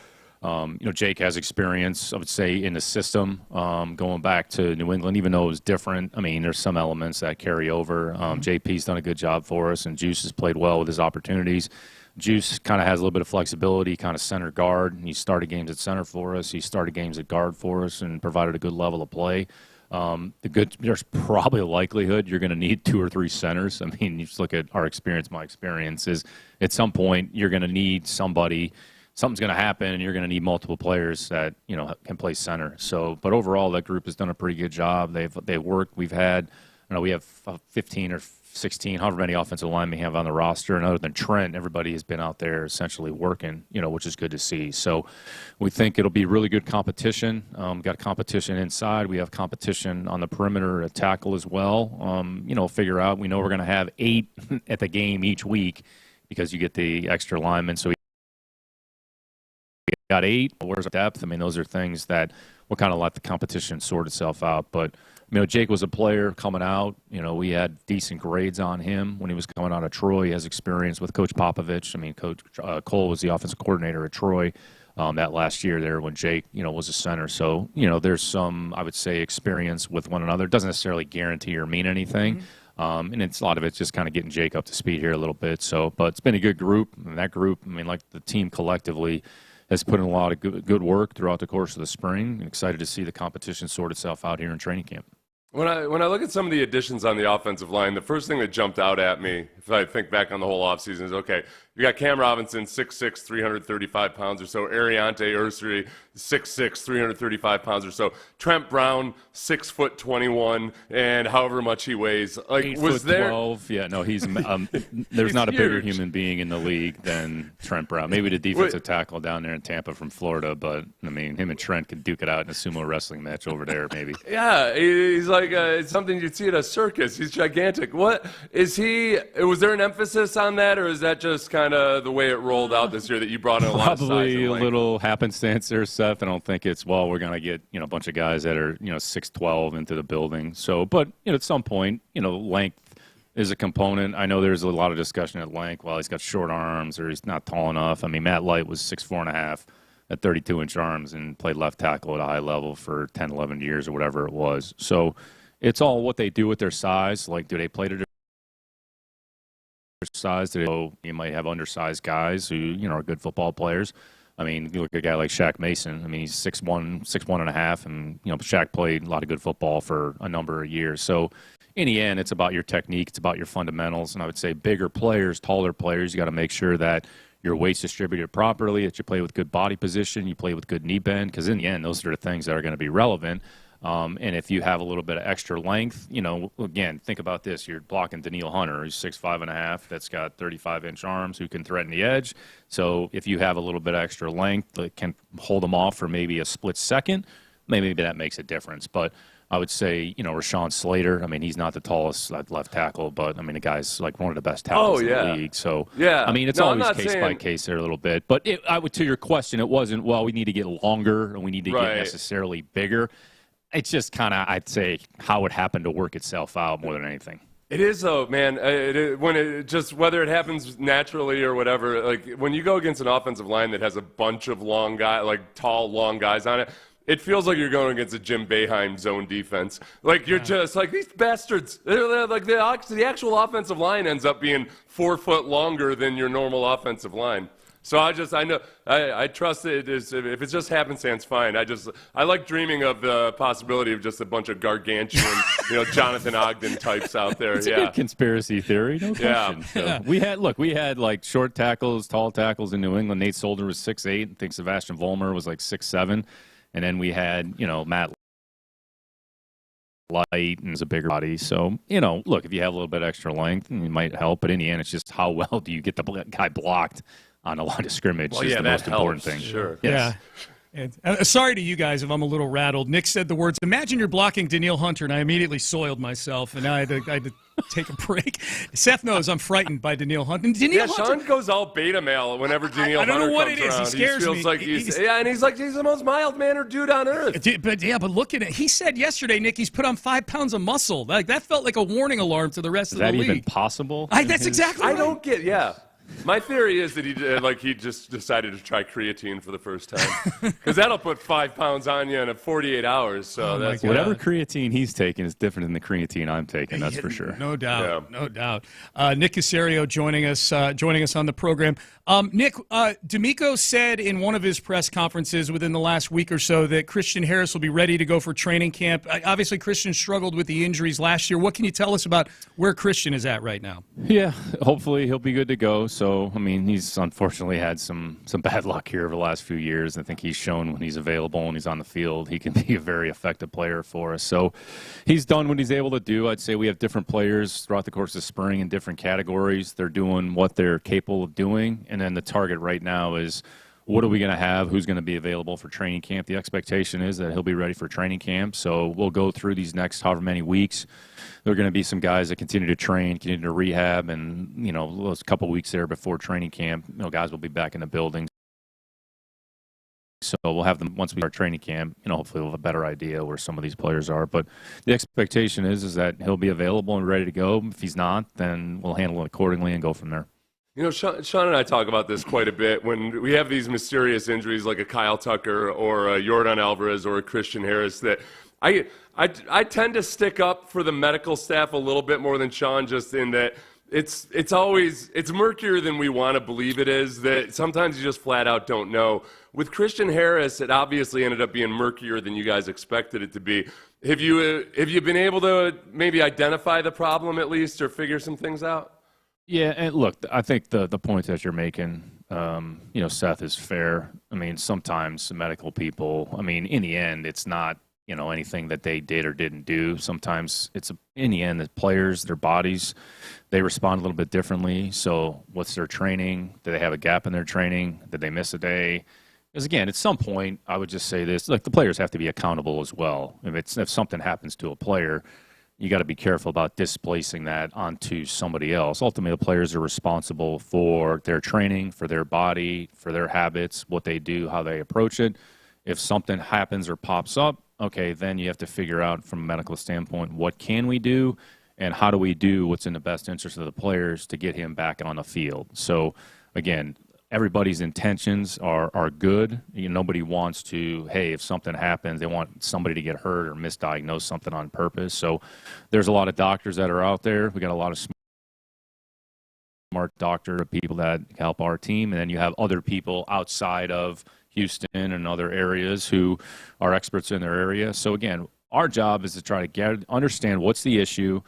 Jake has experience, I would say, in the system going back to New England, even though it was different. There's some elements that carry over. JP's done a good job for us, and Juice has played well with his opportunities. Juice kind of has a little bit of flexibility, kind of center guard. He started games at center for us. He started games at guard for us and provided a good level of play. There's probably a likelihood you're going to need 2 or 3 centers. You just look at our experience. My experience is at some point you're going to need somebody. Something's going to happen, and you're going to need multiple players that can play center. So, but overall, that group has done a pretty good job. They've worked. We have 15 or 16, however many offensive linemen we have on the roster, and other than Trent, everybody has been out there essentially working, which is good to see. So we think it'll be really good competition. Got competition inside. We have competition on the perimeter at tackle as well. Figure out, we know we're going to have 8 at the game each week because you get the extra linemen. So we got 8. Where's our depth? Those are things that we'll kind of let the competition sort itself out. But Jake was a player coming out. We had decent grades on him when he was coming out of Troy. He has experience with Coach Popovich. Coach Cole was the offensive coordinator at Troy. that last year there when Jake, was a center. So, there's some, I would say, experience with one another. It doesn't necessarily guarantee or mean anything. And a lot of it's just kind of getting Jake up to speed here a little bit. So, but it's been a good group. And that group, the team collectively has put in a lot of good work throughout the course of the spring. I'm excited to see the competition sort itself out here in training camp. When I look at some of the additions on the offensive line, the first thing that jumped out at me, if I think back on the whole offseason, is, okay, you got Cam Robinson, 6'6", 335 pounds or so. Ariante Ursary, 6'6", 335 pounds or so. Trent Brown, 6'21", and however much he weighs. Like, was there 12? Yeah, no, he's there's not a bigger human being in the league than Trent Brown. Maybe the defensive tackle down there in Tampa from Florida, but him and Trent could duke it out in a sumo wrestling match over there, maybe. Yeah, he's like it's something you'd see at a circus. He's gigantic. What is he? Was there an emphasis on that, or is that just kind of the way it rolled out this year that you brought in a lot of size? Probably a little happenstance there, Seth. I don't think it's, we're going to get a bunch of guys that are 6'12" into the building. So, but at some point, length is a component. I know there's a lot of discussion at length. Well, he's got short arms or he's not tall enough. Matt Light was 6'4.5" at 32-inch arms and played left tackle at a high level for 10, 11 years or whatever it was. So it's all what they do with their size. Like, do they play to their size? You might have undersized guys who, are good football players. You look at a guy like Shaq Mason. He's 6'1", and Shaq played a lot of good football for a number of years. So in the end, it's about your technique. It's about your fundamentals. And I would say bigger players, taller players, you got to make sure that your weight's distributed properly, that you play with good body position, you play with good knee bend, because in the end, those are the things that are going to be relevant. And if you have a little bit of extra length, again, think about this. You're blocking Daniil Hunter, who's 6'5.5", that's got 35-inch arms, who can threaten the edge. So if you have a little bit of extra length that can hold them off for maybe a split second, maybe that makes a difference. But I would say, Rashawn Slater, he's not the tallest left tackle, but, the guy's like one of the best tackles in the league. So, it's always case by case there a little bit. But to your question, it wasn't, we need to get longer and we need to get necessarily bigger. It's just kind of, I'd say, how it happened to work itself out more than anything. It is, though, man. Whether it happens naturally or whatever, like when you go against an offensive line that has a bunch of long guys, like tall, long guys on it, it feels like you're going against a Jim Boeheim zone defense. Like you're just like, these bastards. They're like the actual offensive line ends up being 4 foot longer than your normal offensive line. So I know I trust it is, if it just happenstance, fine. I like dreaming of the possibility of just a bunch of gargantuan, Jonathan Ogden types out there. It's a good conspiracy theory, no question. So we had like short tackles, tall tackles in New England. Nate Solder was 6'8". I think Sebastian Vollmer was like 6'7", and then we had Matt Light and is a bigger body. So if you have a little bit extra length, it might help. But in the end, it's just how well do you get the guy blocked on a line of scrimmage is the most important thing. Sure. Yes. Yeah. And, sorry to you guys if I'm a little rattled. Nick said the words, imagine you're blocking Daniil Hunter, and I immediately soiled myself, and now I had to take a break. Seth knows I'm frightened by Daniil Hunter. Sean goes all beta male whenever Daniil Hunter comes around. I don't know what it is. He scares me. Like he's the most mild-mannered dude on earth. But look at it. He said yesterday, Nick, he's put on 5 pounds of muscle. Like that felt like a warning alarm to the rest of the league. Is that even possible? That's exactly right. I don't get, My theory is that he just decided to try creatine for the first time, because that'll put 5 pounds on you in 48 hours. So that's whatever creatine he's taking is different than the creatine I'm taking. That's for sure. No doubt, no doubt. Nick Caserio joining us on the program. Nick, D'Amico said in one of his press conferences within the last week or so that Christian Harris will be ready to go for training camp. Obviously, Christian struggled with the injuries last year. What can you tell us about where Christian is at right now? Yeah, hopefully he'll be good to go. So, he's unfortunately had some bad luck here over the last few years. I think he's shown when he's available and he's on the field, he can be a very effective player for us. So he's done what he's able to do. I'd say we have different players throughout the course of spring in different categories. They're doing what they're capable of doing. And then the target right now is, what are we going to have? Who's going to be available for training camp? The expectation is that he'll be ready for training camp. So we'll go through these next however many weeks. There are going to be some guys that continue to train, continue to rehab, and, those couple weeks there before training camp, guys will be back in the building. So we'll have them once we start training camp. Hopefully we'll have a better idea where some of these players are. But the expectation is that he'll be available and ready to go. If he's not, then we'll handle it accordingly and go from there. You know, Sean and I talk about this quite a bit when we have these mysterious injuries like a Kyle Tucker or a Yordan Alvarez or a Christian Harris that I tend to stick up for the medical staff a little bit more than Sean, just in that it's murkier than we want to believe it is, that sometimes you just flat out don't know. With Christian Harris, it obviously ended up being murkier than you guys expected it to be. Have you been able to maybe identify the problem at least or figure some things out? Yeah, and look, I think the point that you're making, Seth, is fair. I mean, sometimes medical people, in the end, it's not, anything that they did or didn't do. Sometimes in the end, the players, their bodies, they respond a little bit differently. So what's their training? Do they have a gap in their training? Did they miss a day? Because, again, at some point, I would just say this, the players have to be accountable as well. If something happens to a player, you got to be careful about displacing that onto somebody else. Ultimately, the players are responsible for their training, for their body, for their habits, what they do, how they approach it. If something happens or pops up, okay, then you have to figure out from a medical standpoint, what can we do and how do we do what's in the best interest of the players to get him back on the field. So, again, everybody's intentions are good. Nobody wants to, hey, if something happens, they want somebody to get hurt or misdiagnose something on purpose. So there's a lot of doctors that are out there. We got a lot of smart doctor people that help our team. And then you have other people outside of Houston and other areas who are experts in their area. So, again, our job is to try to understand what's the issue.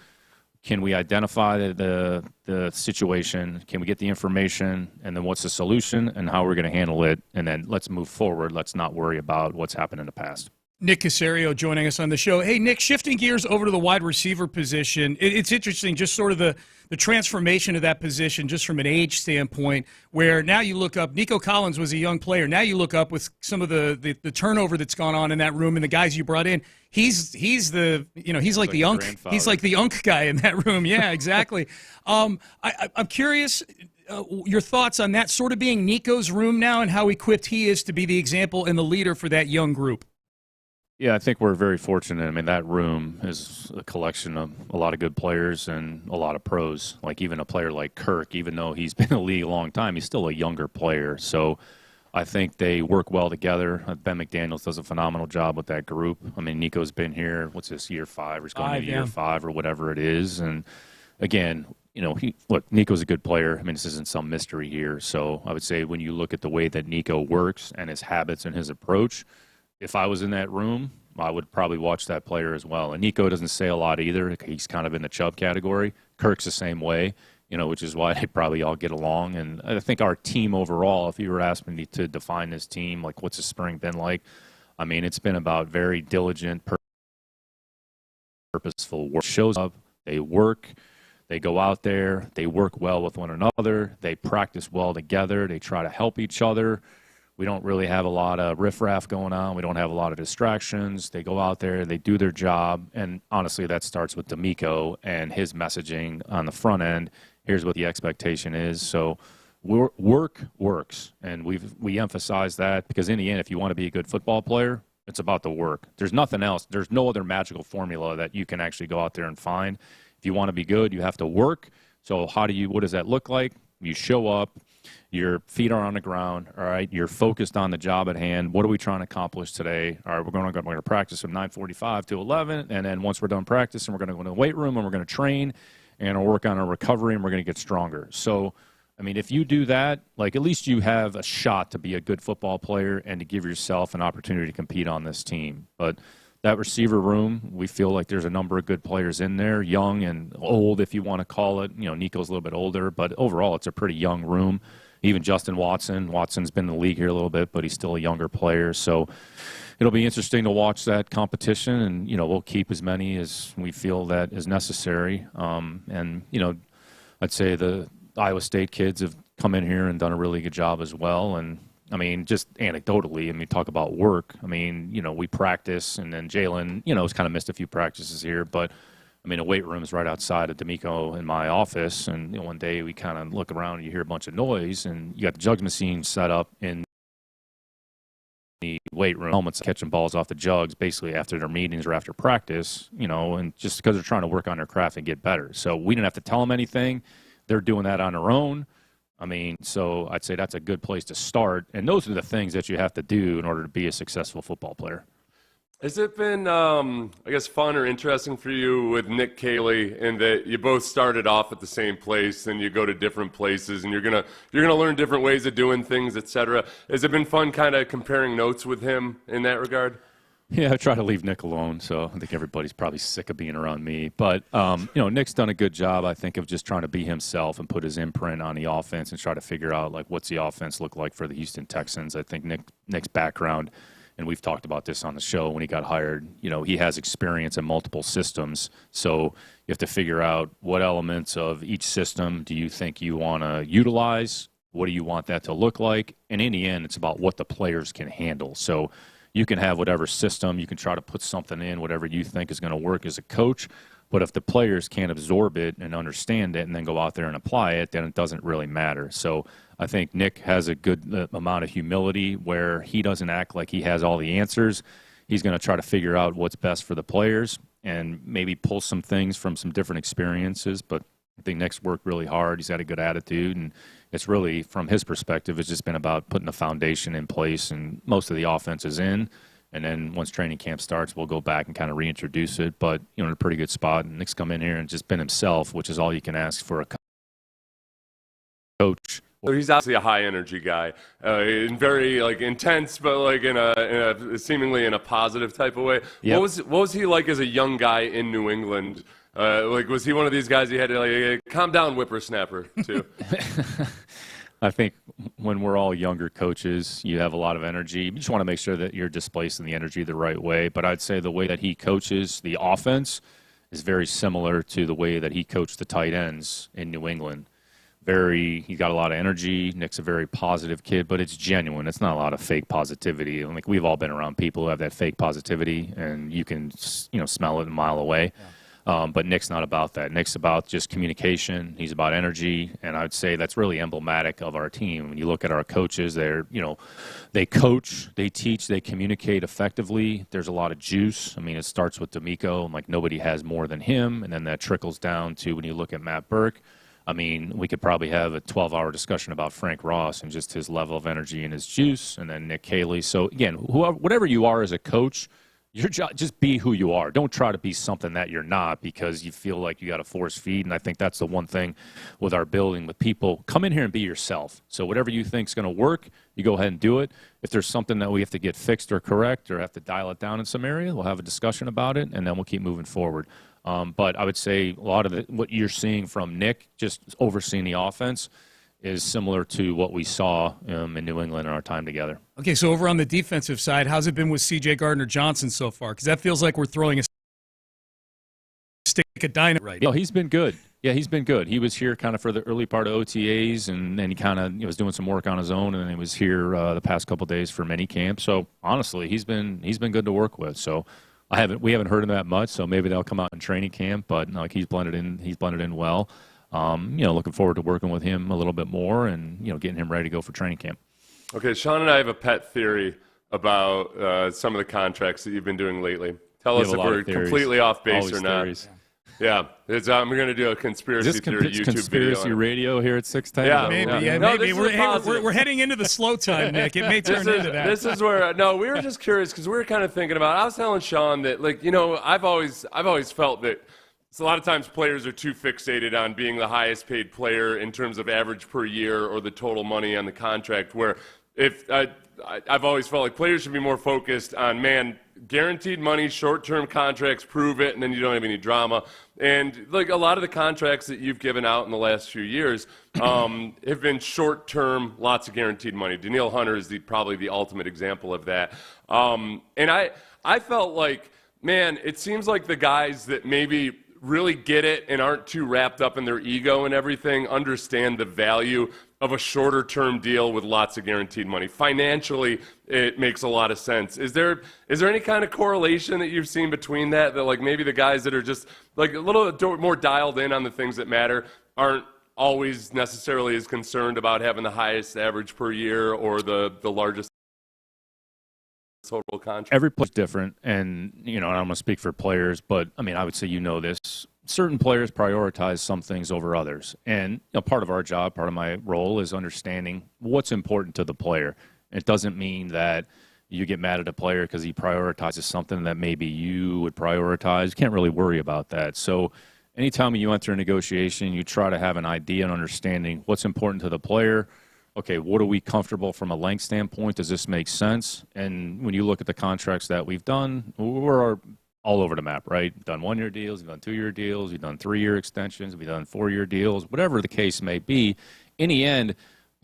Can we identify the situation? Can we get the information? And then what's the solution and how we're going to handle it? And then let's move forward. Let's not worry about what's happened in the past. Nick Caserio joining us on the show. Hey, Nick, shifting gears over to the wide receiver position, it's interesting, just sort of the transformation of that position just from an age standpoint, where now you look up, Nico Collins was a young player. Now you look up with some of the turnover that's gone on in that room and the guys you brought in. He's like the unk guy in that room. Yeah, exactly. I'm curious your thoughts on that sort of being Nico's room now and how equipped he is to be the example and the leader for that young group. Yeah, I think we're very fortunate. That room is a collection of a lot of good players and a lot of pros. Like even a player like Kirk, even though he's been in the league a long time, he's still a younger player. So I think they work well together. Ben McDaniels does a phenomenal job with that group. Nico's been here, what's this, year 5? Or he's going into year 5 or whatever it is. And again, Nico's a good player. This isn't some mystery here. So I would say when you look at the way that Nico works and his habits and his approach, if I was in that room, I would probably watch that player as well. And Nico doesn't say a lot either. He's kind of in the Chubb category. Kirk's the same way, which is why they probably all get along. And I think our team overall, if you were asking me to define this team, like what's the spring been like, it's been about very diligent, purposeful work. Shows up, they work, they go out there, they work well with one another, they practice well together, they try to help each other. We don't really have a lot of riffraff going on. We don't have a lot of distractions. They go out there, they do their job, and honestly, that starts with D'Amico and his messaging on the front end. Here's what the expectation is. So work works, and we emphasize that because in the end, if you want to be a good football player, it's about the work. There's nothing else. There's no other magical formula that you can actually go out there and find. If you want to be good, you have to work. So what does that look like? You show up. Your feet are on the ground, all right? You're focused on the job at hand. What are we trying to accomplish today? All right, we're going to practice from 9:45 to 11, and then once we're done practicing, we're going to go to the weight room, and we're going to train, and we'll work on our recovery, and we're going to get stronger. So, if you do that, at least you have a shot to be a good football player and to give yourself an opportunity to compete on this team. But that receiver room, we feel like there's a number of good players in there, young and old, if you want to call it. Nico's a little bit older, but overall it's a pretty young room. Even Justin Watson's been in the league here a little bit, but he's still a younger player. So it'll be interesting to watch that competition, and, we'll keep as many as we feel that is necessary. And, I'd say the Iowa State kids have come in here and done a really good job as well. And, just anecdotally, talk about work. We practice, and then Jalen, has kind of missed a few practices here, but a weight room is right outside of D'Amico in my office, and one day we kind of look around and you hear a bunch of noise, and you got the jugs machine set up in the weight room, helmets catching balls off the jugs basically after their meetings or after practice, and just because they're trying to work on their craft and get better. So we didn't have to tell them anything. They're doing that on their own. I mean, so I'd say that's a good place to start. And those are the things that you have to do in order to be a successful football player. Has it been, I guess, fun or interesting for you with Nick Caley in that you both started off at the same place and you go to different places and you're gonna learn different ways of doing things, etc. Has it been fun kind of comparing notes with him in that regard? Yeah, I try to leave Nick alone, so I think everybody's probably sick of being around me. But, Nick's done a good job, I think, of just trying to be himself and put his imprint on the offense and try to figure out, like, what's the offense look like for the Houston Texans. I think Nick's background, and we've talked about this on the show when he got hired, he has experience in multiple systems. So you have to figure out what elements of each system do you think you want to utilize, what do you want that to look like, and in the end, it's about what the players can handle. So you can have whatever system, you can try to put something in, whatever you think is going to work as a coach, but if the players can't absorb it and understand it and then go out there and apply it, then it doesn't really matter. So I think Nick has a good amount of humility where he doesn't act like he has all the answers. He's going to try to figure out what's best for the players and maybe pull some things from some different experiences. But I think Nick's worked really hard. He's had a good attitude, and it's really, from his perspective, it's just been about putting the foundation in place, and most of the offense is in. And then once training camp starts, we'll go back and kind of reintroduce it. But, in a pretty good spot. And Nick's come in here and just been himself, which is all you can ask for a coach. So he's obviously a high-energy guy, and very intense, but in a seemingly in a positive type of way. Yep. What was he like as a young guy in New England? Was he one of these guys you had to calm down, whippersnapper too? I think when we're all younger coaches, you have a lot of energy. You just want to make sure that you're displacing the energy the right way. But I'd say the way that he coaches the offense is very similar to the way that he coached the tight ends in New England. He's got a lot of energy. Nick's a very positive kid, but it's genuine. It's not a lot of fake positivity. We've all been around people who have that fake positivity, and you can, smell it a mile away. Yeah. But Nick's not about that. Nick's about just communication. He's about energy, and I would say that's really emblematic of our team. When you look at our coaches, they coach, they teach, they communicate effectively. There's a lot of juice. It starts with D'Amico, nobody has more than him, and then that trickles down to when you look at Matt Burke. We could probably have a 12-hour discussion about Frank Ross and just his level of energy and his juice, and then Nick Caley. So, again, whatever you are as a coach, your job, just be who you are. Don't try to be something that you're not because you feel like you got to force feed. And I think that's the one thing with our building with people. Come in here and be yourself. So whatever you think is going to work, you go ahead and do it. If there's something that we have to get fixed or correct or have to dial it down in some area, we'll have a discussion about it, and then we'll keep moving forward. But I would say a lot of what you're seeing from Nick, just overseeing the offense, is similar to what we saw in New England in our time together. Okay, so over on the defensive side, how's it been with C.J. Gardner-Johnson so far? Because that feels like we're throwing a stick of dynamite right now. No, he's been good. Yeah, he's been good. He was here kind of for the early part of OTAs, and then he kind of was doing some work on his own, and then he was here the past couple of days for minicamp. So honestly, he's been good to work with. So we haven't heard him that much. So maybe they'll come out in training camp, but he's blended in. He's blended in well. Looking forward to working with him a little bit more and, getting him ready to go for training camp. Okay, Sean and I have a pet theory about some of the contracts that you've been doing lately. Tell us if we're completely off base Always or not. Theories. Yeah, we're going to do a conspiracy theory YouTube conspiracy video. radio here at 610? Yeah, maybe. We're heading into the slow time, Nick. It may turn into that. This is where we were just curious because we were kind of thinking about. I was telling Sean that I've always felt that. So a lot of times players are too fixated on being the highest paid player in terms of average per year or the total money on the contract, where I've always felt like players should be more focused on, guaranteed money, short-term contracts, prove it, and then you don't have any drama. And a lot of the contracts that you've given out in the last few years have been short-term, lots of guaranteed money. Danielle Hunter is probably the ultimate example of that. And I felt like, it seems like the guys that maybe really get it and aren't too wrapped up in their ego and everything understand the value of a shorter term deal with lots of guaranteed money. Financially, it makes a lot of sense. Is there any kind of correlation that you've seen between that maybe the guys that are just a little more dialed in on the things that matter aren't always necessarily as concerned about having the highest average per year or the largest total contract? Every player's different, and I'm going to speak for players, but I would say this. certain players prioritize some things over others. And part of our job, part of my role is understanding what's important to the player. It doesn't mean that you get mad at a player because he prioritizes something that maybe you would prioritize. You can't really worry about that. So anytime you enter a negotiation, you try to have an idea and understanding what's important to the player. Okay, what are we comfortable from a length standpoint? Does this make sense? And when you look at the contracts that we've done, we're all over the map, right? We've done 1-year deals, we've done 2-year deals, we've done 3-year extensions, we've done 4-year deals, whatever the case may be. In the end,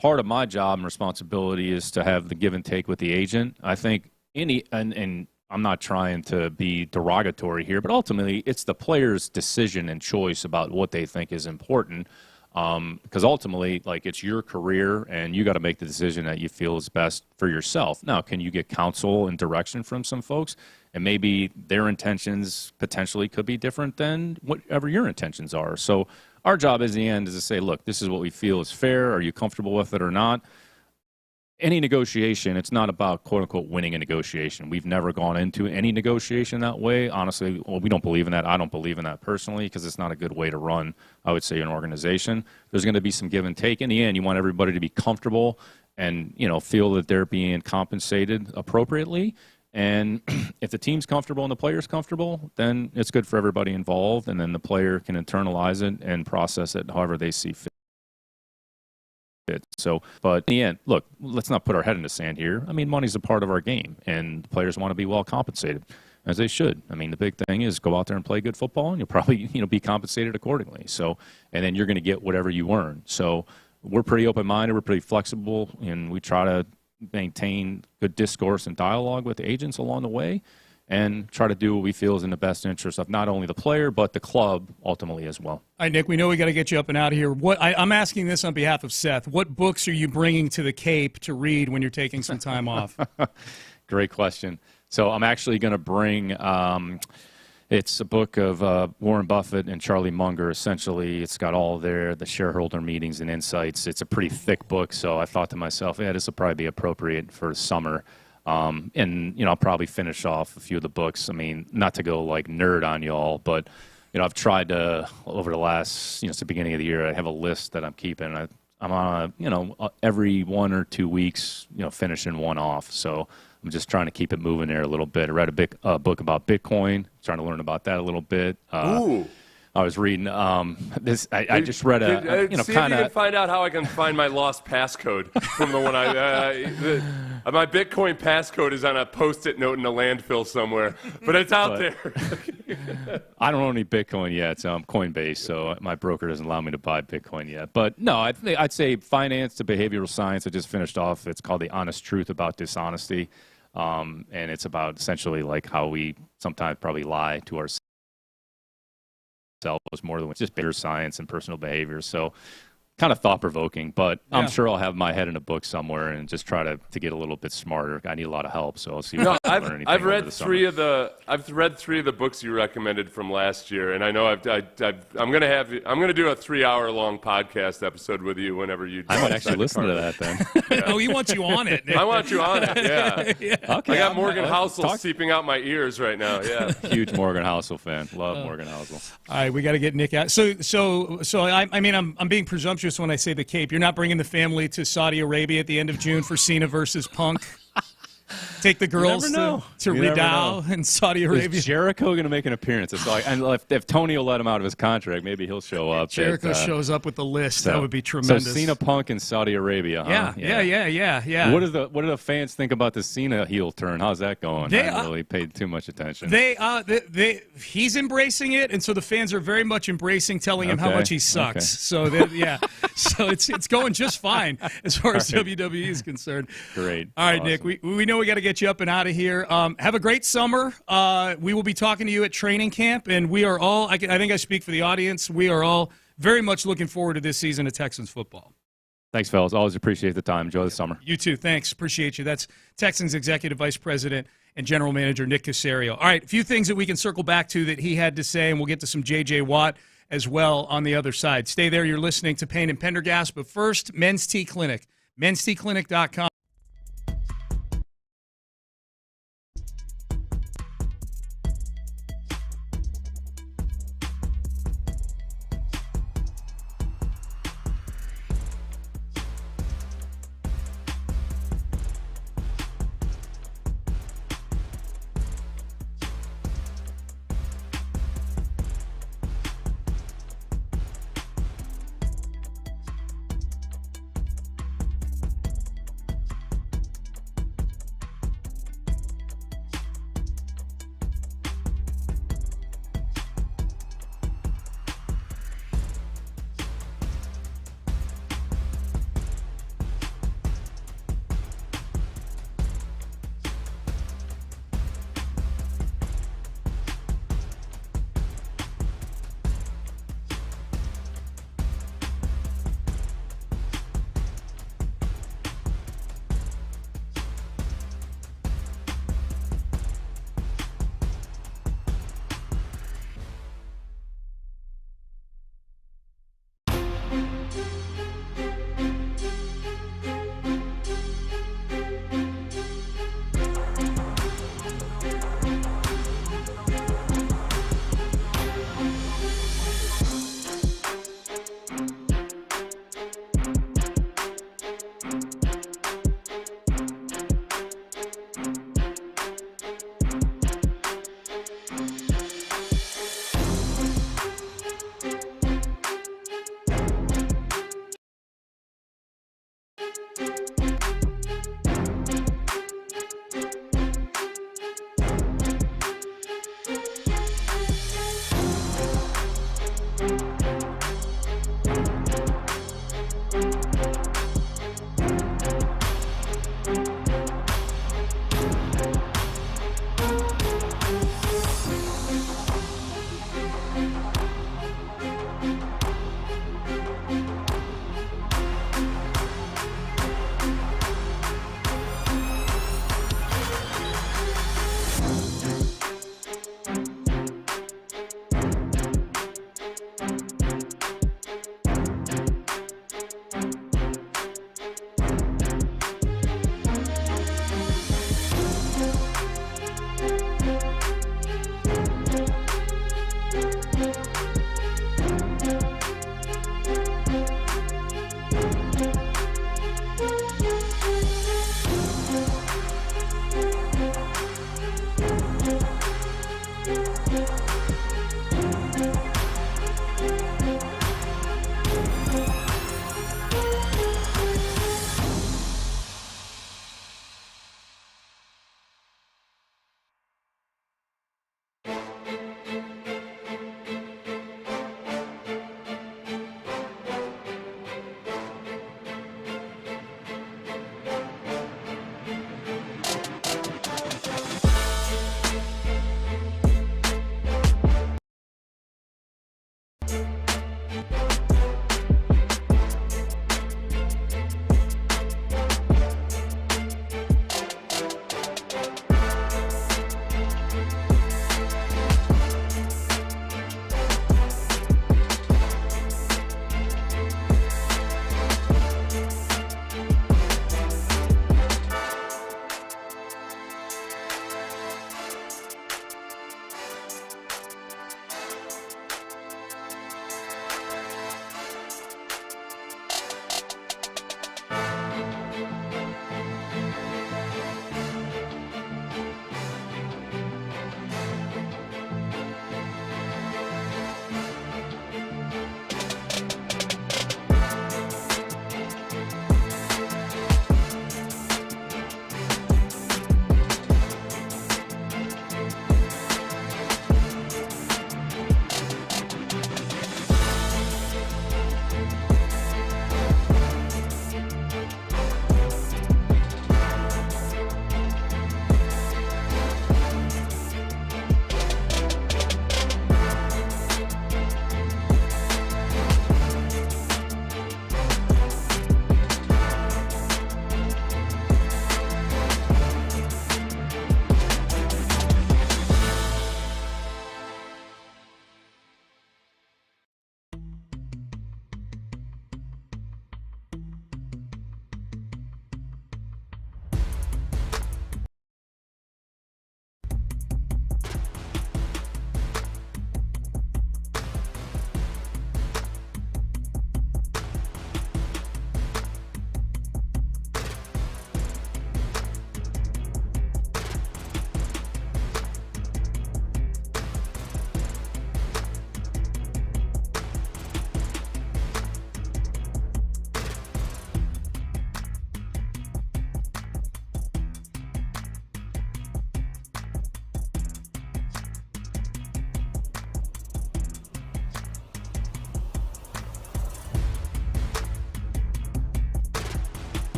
part of my job and responsibility is to have the give and take with the agent. I think and I'm not trying to be derogatory here, but ultimately it's the player's decision and choice about what they think is important. Because ultimately, it's your career, and you got to make the decision that you feel is best for yourself. Now, can you get counsel and direction from some folks? And maybe their intentions potentially could be different than whatever your intentions are. So our job in the end is to say, look, this is what we feel is fair. Are you comfortable with it or not? Any negotiation, it's not about, quote-unquote, winning a negotiation. We've never gone into any negotiation that way. Honestly, we don't believe in that. I don't believe in that personally because it's not a good way to run, I would say, an organization. There's going to be some give and take. In the end, you want everybody to be comfortable and, feel that they're being compensated appropriately. And if the team's comfortable and the player's comfortable, then it's good for everybody involved, and then the player can internalize it and process it however they see fit. So, but in the end, look, let's not put our head in the sand here. I mean, money's a part of our game, and the players want to be well compensated, as they should. I mean, the big thing is go out there and play good football, and you'll probably, be compensated accordingly. So, and then you're going to get whatever you earn. So we're pretty open-minded, we're pretty flexible, and we try to maintain good discourse and dialogue with agents along the way, and try to do what we feel is in the best interest of not only the player, but the club ultimately as well. All right, Nick, we know we got to get you up and out of here. I'm asking this on behalf of Seth. What books are you bringing to the Cape to read when you're taking some time off? Great question. So I'm actually going to bring it's a book of Warren Buffett and Charlie Munger. Essentially, it's got all the shareholder meetings and insights. It's a pretty thick book, so I thought to myself, this will probably be appropriate for summer. And, I'll probably finish off a few of the books. I mean, not to go nerd on y'all, but, I've tried to, over the last, since the beginning of the year, I have a list that I'm keeping. I'm on every 1 or 2 weeks, finishing one off. So I'm just trying to keep it moving there a little bit. I read a book about Bitcoin, trying to learn about that a little bit. Ooh. I was reading this. I just read see if you can find out how I can find my lost passcode from the one my Bitcoin passcode is on a Post-it note in a landfill somewhere, but it's out there. I don't own any Bitcoin yet, so I'm Coinbase, so my broker doesn't allow me to buy Bitcoin yet. But no, I'd say finance to behavioral science. I just finished off. It's called The Honest Truth About Dishonesty, and it's about essentially how we sometimes probably lie to ourselves. More than just better science and personal behavior. So kind of thought-provoking, but yeah. I'm sure I'll have my head in a book somewhere and just try to get a little bit smarter. I need a lot of help, so I'll see if I can learn anything. I've read three of the books you recommended from last year, and I know I'm going to do a 3-hour-long podcast episode with you whenever you. I might actually listen to that then. Yeah. Oh, he wants you on it. I want you on it. Yeah. Yeah. Okay. I got Morgan Housel seeping out my ears right now. Yeah. Huge Morgan Housel fan. Love Morgan Housel. All right, we got to get Nick out. So I mean, I'm being presumptuous when I say the Cape. You're not bringing the family to Saudi Arabia at the end of June for Cena versus Punk? Take the girls to Ridao in Saudi Arabia. Is Jericho going to make an appearance? It's and if Tony will let him out of his contract, maybe he'll show up. Jericho shows up with the list. That would be tremendous. So Cena, Punk in Saudi Arabia. Huh? Yeah. What do the fans think about the Cena heel turn? How's that going? I haven't really paid too much attention. He's embracing it, and so the fans are very much embracing, telling him how much he sucks. Okay. So it's going just fine as far as WWE is concerned. Great. All right, awesome. Nick. We know we got to get you up and out of here. Have a great summer. We will be talking to you at training camp, and we are all, I think I speak for the audience, we are all very much looking forward to this season of Texans football. Thanks, fellas. Always appreciate the time. Enjoy the summer. You too. Thanks. Appreciate you. That's Texans Executive Vice President and General Manager Nick Caserio. All right, a few things that we can circle back to that he had to say, and we'll get to some J.J. Watt as well on the other side. Stay there. You're listening to Payne and Pendergast, but first, Men's Tea Clinic. mensteaclinic.com.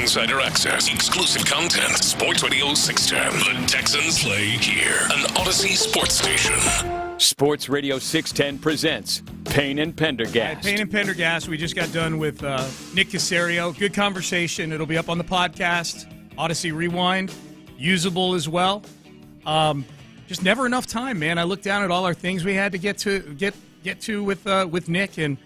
Insider access, exclusive content. Sports Radio 610. The Texans play here. An Odyssey sports station. Sports Radio 610 presents Payne and Pendergast. Payne and Pendergast. We just got done with Nick Caserio. Good conversation. It'll be up on the podcast. Odyssey Rewind. Usable as well. Just never enough time, man. I looked down at all our things we had to get to with Nick, and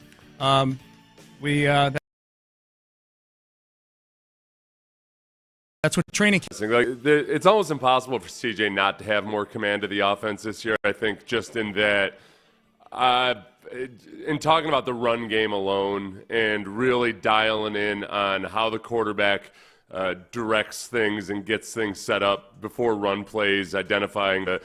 that's what training camp. It's almost impossible for CJ not to have more command of the offense this year. I think just in that, in talking about the run game alone and really dialing in on how the quarterback directs things and gets things set up before run plays, identifying the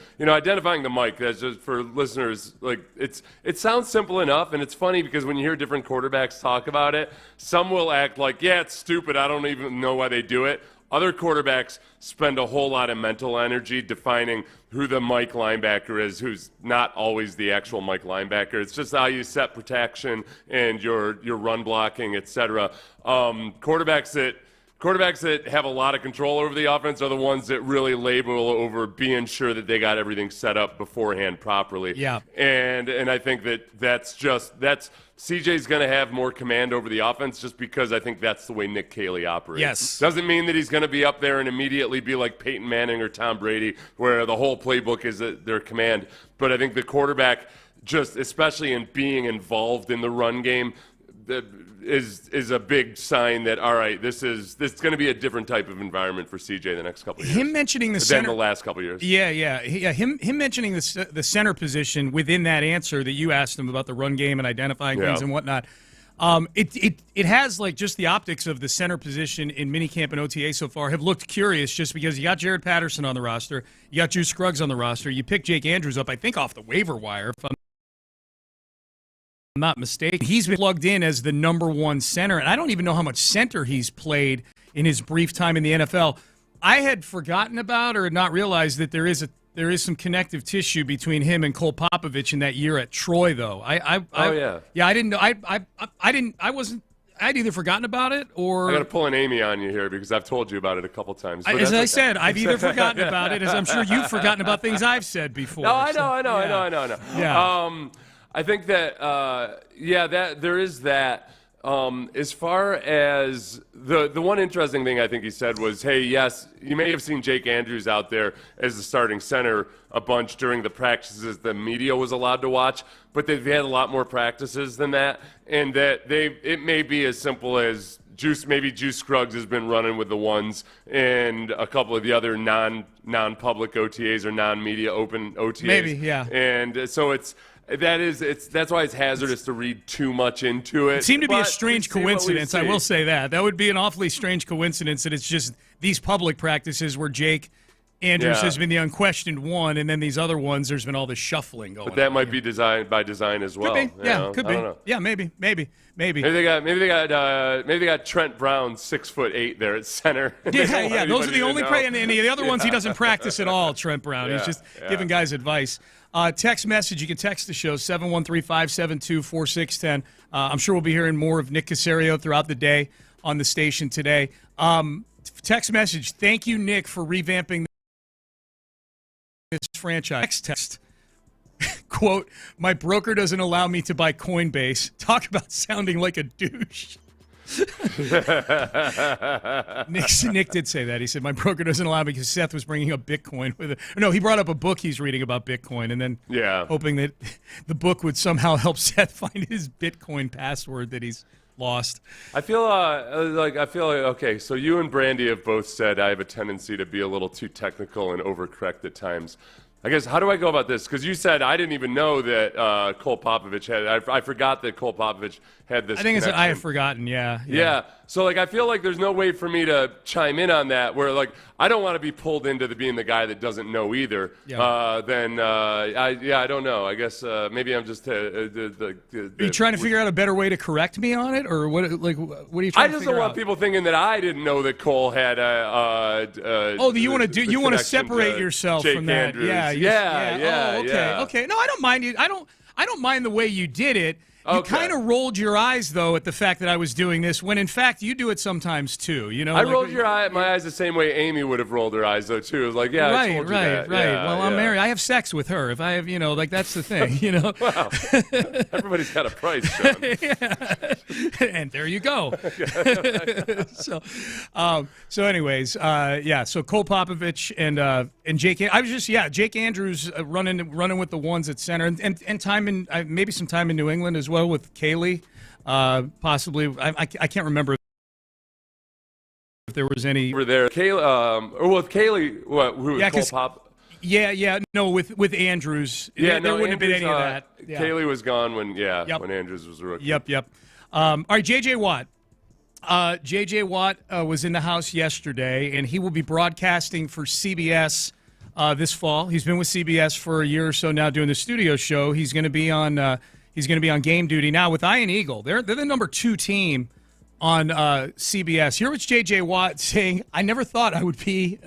mic. That's just for listeners, like it sounds simple enough, and it's funny because when you hear different quarterbacks talk about it, some will act like, yeah, it's stupid, I don't even know why they do it. Other quarterbacks spend a whole lot of mental energy defining who the Mike linebacker is, who's not always the actual Mike linebacker. It's just how you set protection and your run blocking, etc. Quarterbacks that have a lot of control over the offense are the ones that really labor over being sure that they got everything set up beforehand properly. Yeah. And I think that's CJ's going to have more command over the offense just because I think that's the way Nick Caley operates. Yes. Doesn't mean that he's going to be up there and immediately be like Peyton Manning or Tom Brady where the whole playbook is at their command. But I think the quarterback, just especially in being involved in the run game, is a big sign that, all right, this is going to be a different type of environment for CJ the next couple of years. Him mentioning the center, than the last couple of years. Yeah. Him mentioning the center position within that answer that you asked him about the run game and identifying things and whatnot. It has like just the optics of the center position in minicamp and OTA so far have looked curious just because you got Jared Patterson on the roster, you got Juice Scruggs on the roster, you picked Jake Andrews up, I think off the waiver wire, if I'm not mistaken. He's been plugged in as the number one center, and I don't even know how much center he's played in his brief time in the NFL. I had forgotten about or had not realized that there is some connective tissue between him and Cole Popovich in that year at Troy, though. I didn't know. I'd either forgotten about it or... I got to pull an Amy on you here because I've told you about it a couple times. As I said, I've either forgotten about it, as I'm sure you've forgotten about things I've said before. No, I know. Yeah. I think that, that there is that. As far as the one interesting thing I think he said was, hey, yes, you may have seen Jake Andrews out there as the starting center a bunch during the practices the media was allowed to watch, but they've had a lot more practices than that, and that it may be as simple as Juice Scruggs has been running with the ones and a couple of the other non-public OTAs or non-media open OTAs. Maybe, yeah. And so that's why it's hazardous to read too much into it. It seemed to be a strange coincidence, I will say that. That would be an awfully strange coincidence that it's just these public practices where Jake Andrews has been the unquestioned one, and then these other ones, there's been all this shuffling going on. But that might be by design as well. Could be. Yeah, could be. I don't know. Yeah, maybe. Maybe they got Trent Brown 6'8" there at center. Yeah. Those are the only and the other ones he doesn't practice at all. Trent Brown. He's just giving guys advice. Text message. You can text the show 713-572-4610. I'm sure we'll be hearing more of Nick Caserio throughout the day on the station today. Text message. Thank you, Nick, for revamping this franchise. Text. Quote, my broker doesn't allow me to buy Coinbase. Talk about sounding like a douche. Nick did say that. He said, my broker doesn't allow me because Seth was bringing up Bitcoin with it. No, he brought up a book he's reading about Bitcoin and then hoping that the book would somehow help Seth find his Bitcoin password that he's lost. I feel like okay, so you and Brandy have both said I have a tendency to be a little too technical and overcorrect at times. I guess, how do I go about this? Because you said I didn't even know that Cole Popovich had. I forgot that Cole Popovich had this. I think I have forgotten. Yeah. So I feel like there's no way for me to chime in on that. Where I don't want to be pulled into being the guy that doesn't know either. I don't know. I guess maybe I'm just. Are you trying to figure out a better way to correct me on it, or what? What are you trying to figure out? I just don't want people thinking that I didn't know that Cole had you want to separate yourself Jake from that? Andrews. Yeah. Okay. No, I don't mind you. I don't mind the way you did it. You kind of rolled your eyes, though, at the fact that I was doing this, when, in fact, you do it sometimes, too. I rolled my eyes the same way Amy would have rolled her eyes, though, too. It was like, I told you that. Right. Well, I'm married. I have sex with her. If I have, that's the thing, Wow. Everybody's got a price, Sean. And there you go. So anyways, so Cole Popovich and Jake, Jake Andrews running with the ones at center and time in, maybe some time in New England as well with Caley, possibly. I can't remember if there was any. Were there with Caley? What? Who? Yeah, Cole Pop? Yeah. No, with Andrews. There wouldn't have been any of that. Caley was gone when Andrews was a rookie. Yep. All right, J.J. Watt. J.J. Watt was in the house yesterday, and he will be broadcasting for CBS this fall. He's been with CBS for a year or so now doing the studio show. He's going to be on game duty now with Ian Eagle. They're the number 2 team on CBS. Here was J.J. Watt saying, "I never thought I would be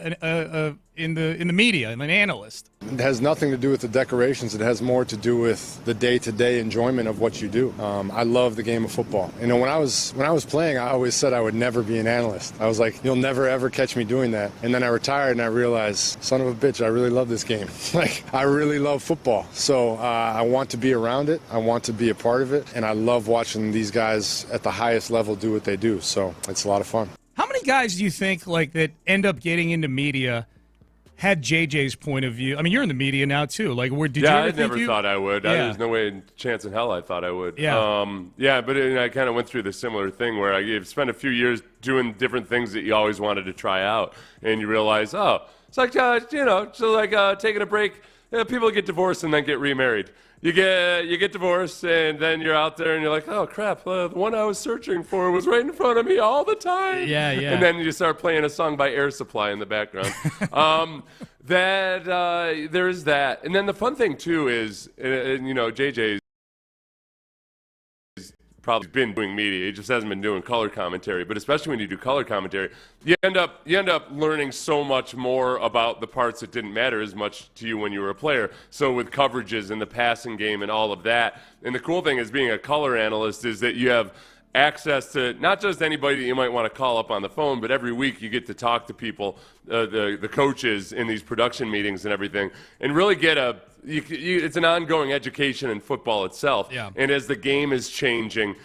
in the media, I'm an analyst." It has nothing to do with the decorations. It has more to do with the day-to-day enjoyment of what you do. I love the game of football. You know, when I was playing, I always said I would never be an analyst. I was like, you'll never ever catch me doing that. And then I retired and I realized, son of a bitch, I really love this game. Like, I really love football. So I want to be around it. I want to be a part of it. And I love watching these guys at the highest level do what they do. So it's a lot of fun. How many guys do you think that end up getting into media had JJ's point of view? I mean, you're in the media now too. Like, did you ever I never thought I would. Yeah. There's no way, chance in hell I thought I would. Yeah. But I kind of went through the similar thing where I spent a few years doing different things that you always wanted to try out, and you realize, it's like taking a break. People get divorced and then get remarried. You get divorced, and then you're out there, and you're like, oh, crap, the one I was searching for was right in front of me all the time. Yeah. And then you start playing a song by Air Supply in the background. There's that. And then the fun thing, too, is, JJ's probably been doing media. He just hasn't been doing color commentary. But especially when you do color commentary, you end up learning so much more about the parts that didn't matter as much to you when you were a player. So with coverages and the passing game and all of that. And the cool thing is being a color analyst is that you have access to not just anybody that you might want to call up on the phone, but every week you get to talk to people, the coaches in these production meetings and everything, and really get it's an ongoing education in football itself. Yeah. And as the game is changing,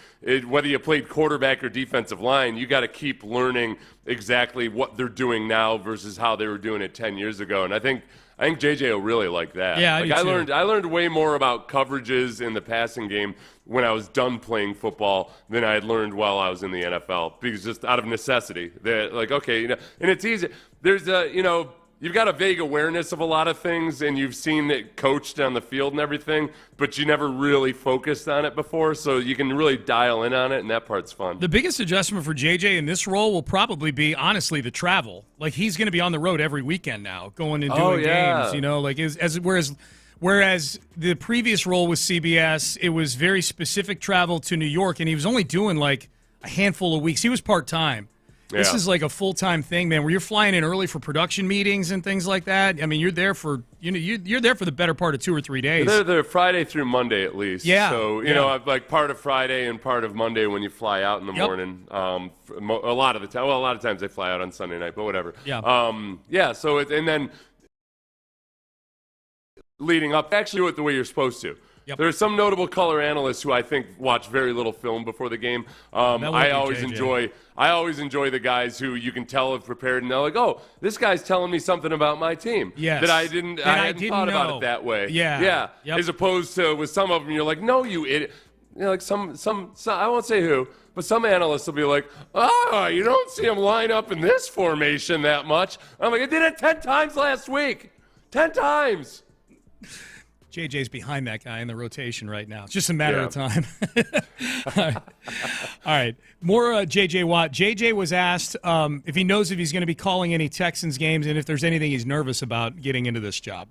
whether you played quarterback or defensive line, you got to keep learning exactly what they're doing now versus how they were doing it 10 years ago. And I think JJ will really like that. Yeah, I learned way more about coverages in the passing game when I was done playing football than I had learned while I was in the NFL, because just out of necessity. And it's easy. There's you've got a vague awareness of a lot of things, and you've seen it coached on the field and everything, but you never really focused on it before, so you can really dial in on it, and that part's fun. The biggest adjustment for JJ in this role will probably be, honestly, the travel. Like, he's going to be on the road every weekend now, going and doing games, whereas the previous role with CBS, it was very specific travel to New York, and he was only doing like a handful of weeks. He was part-time. This is like a full-time thing, man, where you're flying in early for production meetings and things like that. I mean, you're there for you're there for the better part of 2 or 3 days. They're Friday through Monday at least. Yeah. So like part of Friday and part of Monday when you fly out in the morning. A lot of times they fly out on Sunday night, but whatever. Yeah. So and then leading up, actually do it the way you're supposed to. Yep. There are some notable color analysts who I think watch very little film before the game. I always enjoy the guys who you can tell have prepared, and they're like, "Oh, this guy's telling me something about my team that I hadn't thought about it that way." Yeah. Yep. As opposed to with some of them, you're like, "No, you idiot." Like some I won't say who, but some analysts will be like, you don't see him line up in this formation that much. I'm like, I did it 10 times last week. 10 times. JJ's behind that guy in the rotation right now. It's just a matter of time. All right. More JJ Watt. JJ was asked if he knows if he's going to be calling any Texans games and if there's anything he's nervous about getting into this job.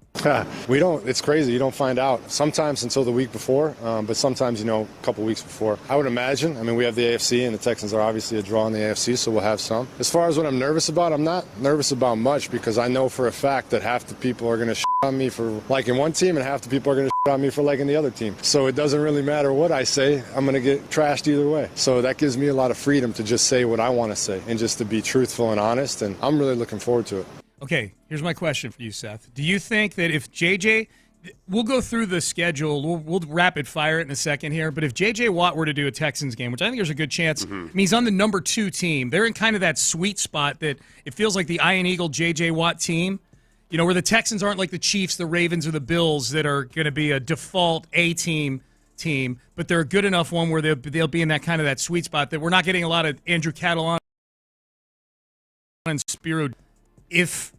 We don't. It's crazy. You don't find out. Sometimes until the week before, but sometimes, a couple weeks before. I would imagine. I mean, we have the AFC, and the Texans are obviously a draw in the AFC, so we'll have some. As far as what I'm nervous about, I'm not nervous about much because I know for a fact that half the people are going to shit on me for liking one team and half the people are going to shit on me for liking the other team. So it doesn't really matter what I say. I'm going to get trashed either way. So that gives me a lot of freedom to just say what I want to say and just to be truthful and honest, and I'm really looking forward to it. Okay, here's my question for you, Seth. Do you think that if JJ, we'll go through the schedule, we'll rapid fire it in a second here, but if JJ Watt were to do a Texans game, which I think there's a good chance, I mean, he's on the number 2 team. They're in kind of that sweet spot that it feels like the Iron Eagle JJ Watt team, where the Texans aren't like the Chiefs, the Ravens, or the Bills that are going to be a default A-team, but they're a good enough one where they'll be in that kind of that sweet spot that we're not getting a lot of Andrew Catalan and Spiro. If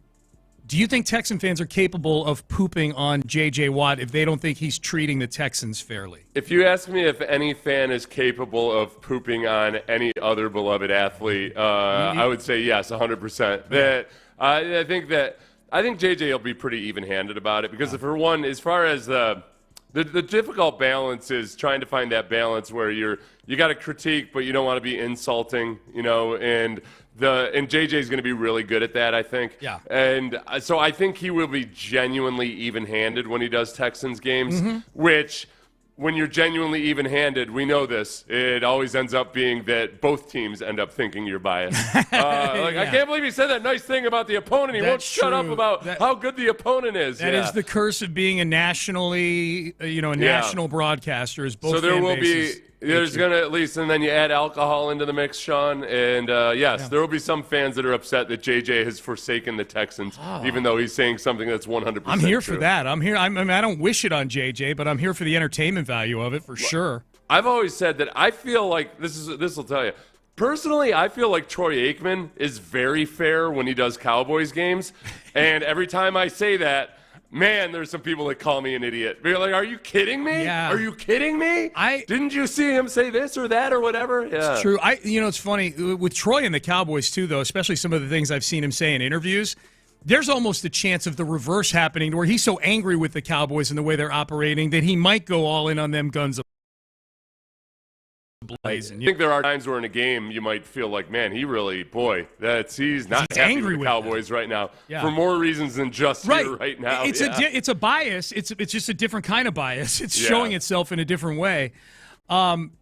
Do you think Texan fans are capable of pooping on J.J. Watt if they don't think he's treating the Texans fairly? If you ask me if any fan is capable of pooping on any other beloved athlete, I would say yes, 100%. That I think J.J. will be pretty even-handed about it because, for one, as far as the difficult balance is trying to find that balance where you got to critique, but you don't want to be insulting, and JJ is going to be really good at that, I think. Yeah. And so I think he will be genuinely even-handed when he does Texans games, which, when you're genuinely even-handed, we know this. It always ends up being that both teams end up thinking you're biased. I can't believe he said that nice thing about the opponent. He won't shut up about how good the opponent is. That is the curse of being a nationally, national broadcaster. Is both. So there fan will bases. There's going to at least, and then you add alcohol into the mix, Sean, and there will be some fans that are upset that JJ has forsaken the Texans, even though he's saying something that's 100% I'm here true. for that. I'm here. I don't wish it on JJ, but I'm here for the entertainment value of it for sure. I've always said that I feel like this will tell you. Personally, I feel like Troy Aikman is very fair when he does Cowboys games, and every time I say that, man, there's some people that call me an idiot. They're like, are you kidding me? Yeah. Are you kidding me? Didn't you see him say this or that or whatever? Yeah. It's true. It's funny. With Troy and the Cowboys, too, though, especially some of the things I've seen him say in interviews, there's almost a chance of the reverse happening to where he's so angry with the Cowboys and the way they're operating that he might go all in on them guns blazing. I think there are times where in a game you might feel like, man, he's not happy angry with the Cowboys right now Yeah. for more reasons than just here right now. It's a bias. It's just a different kind of bias. It's showing itself in a different way.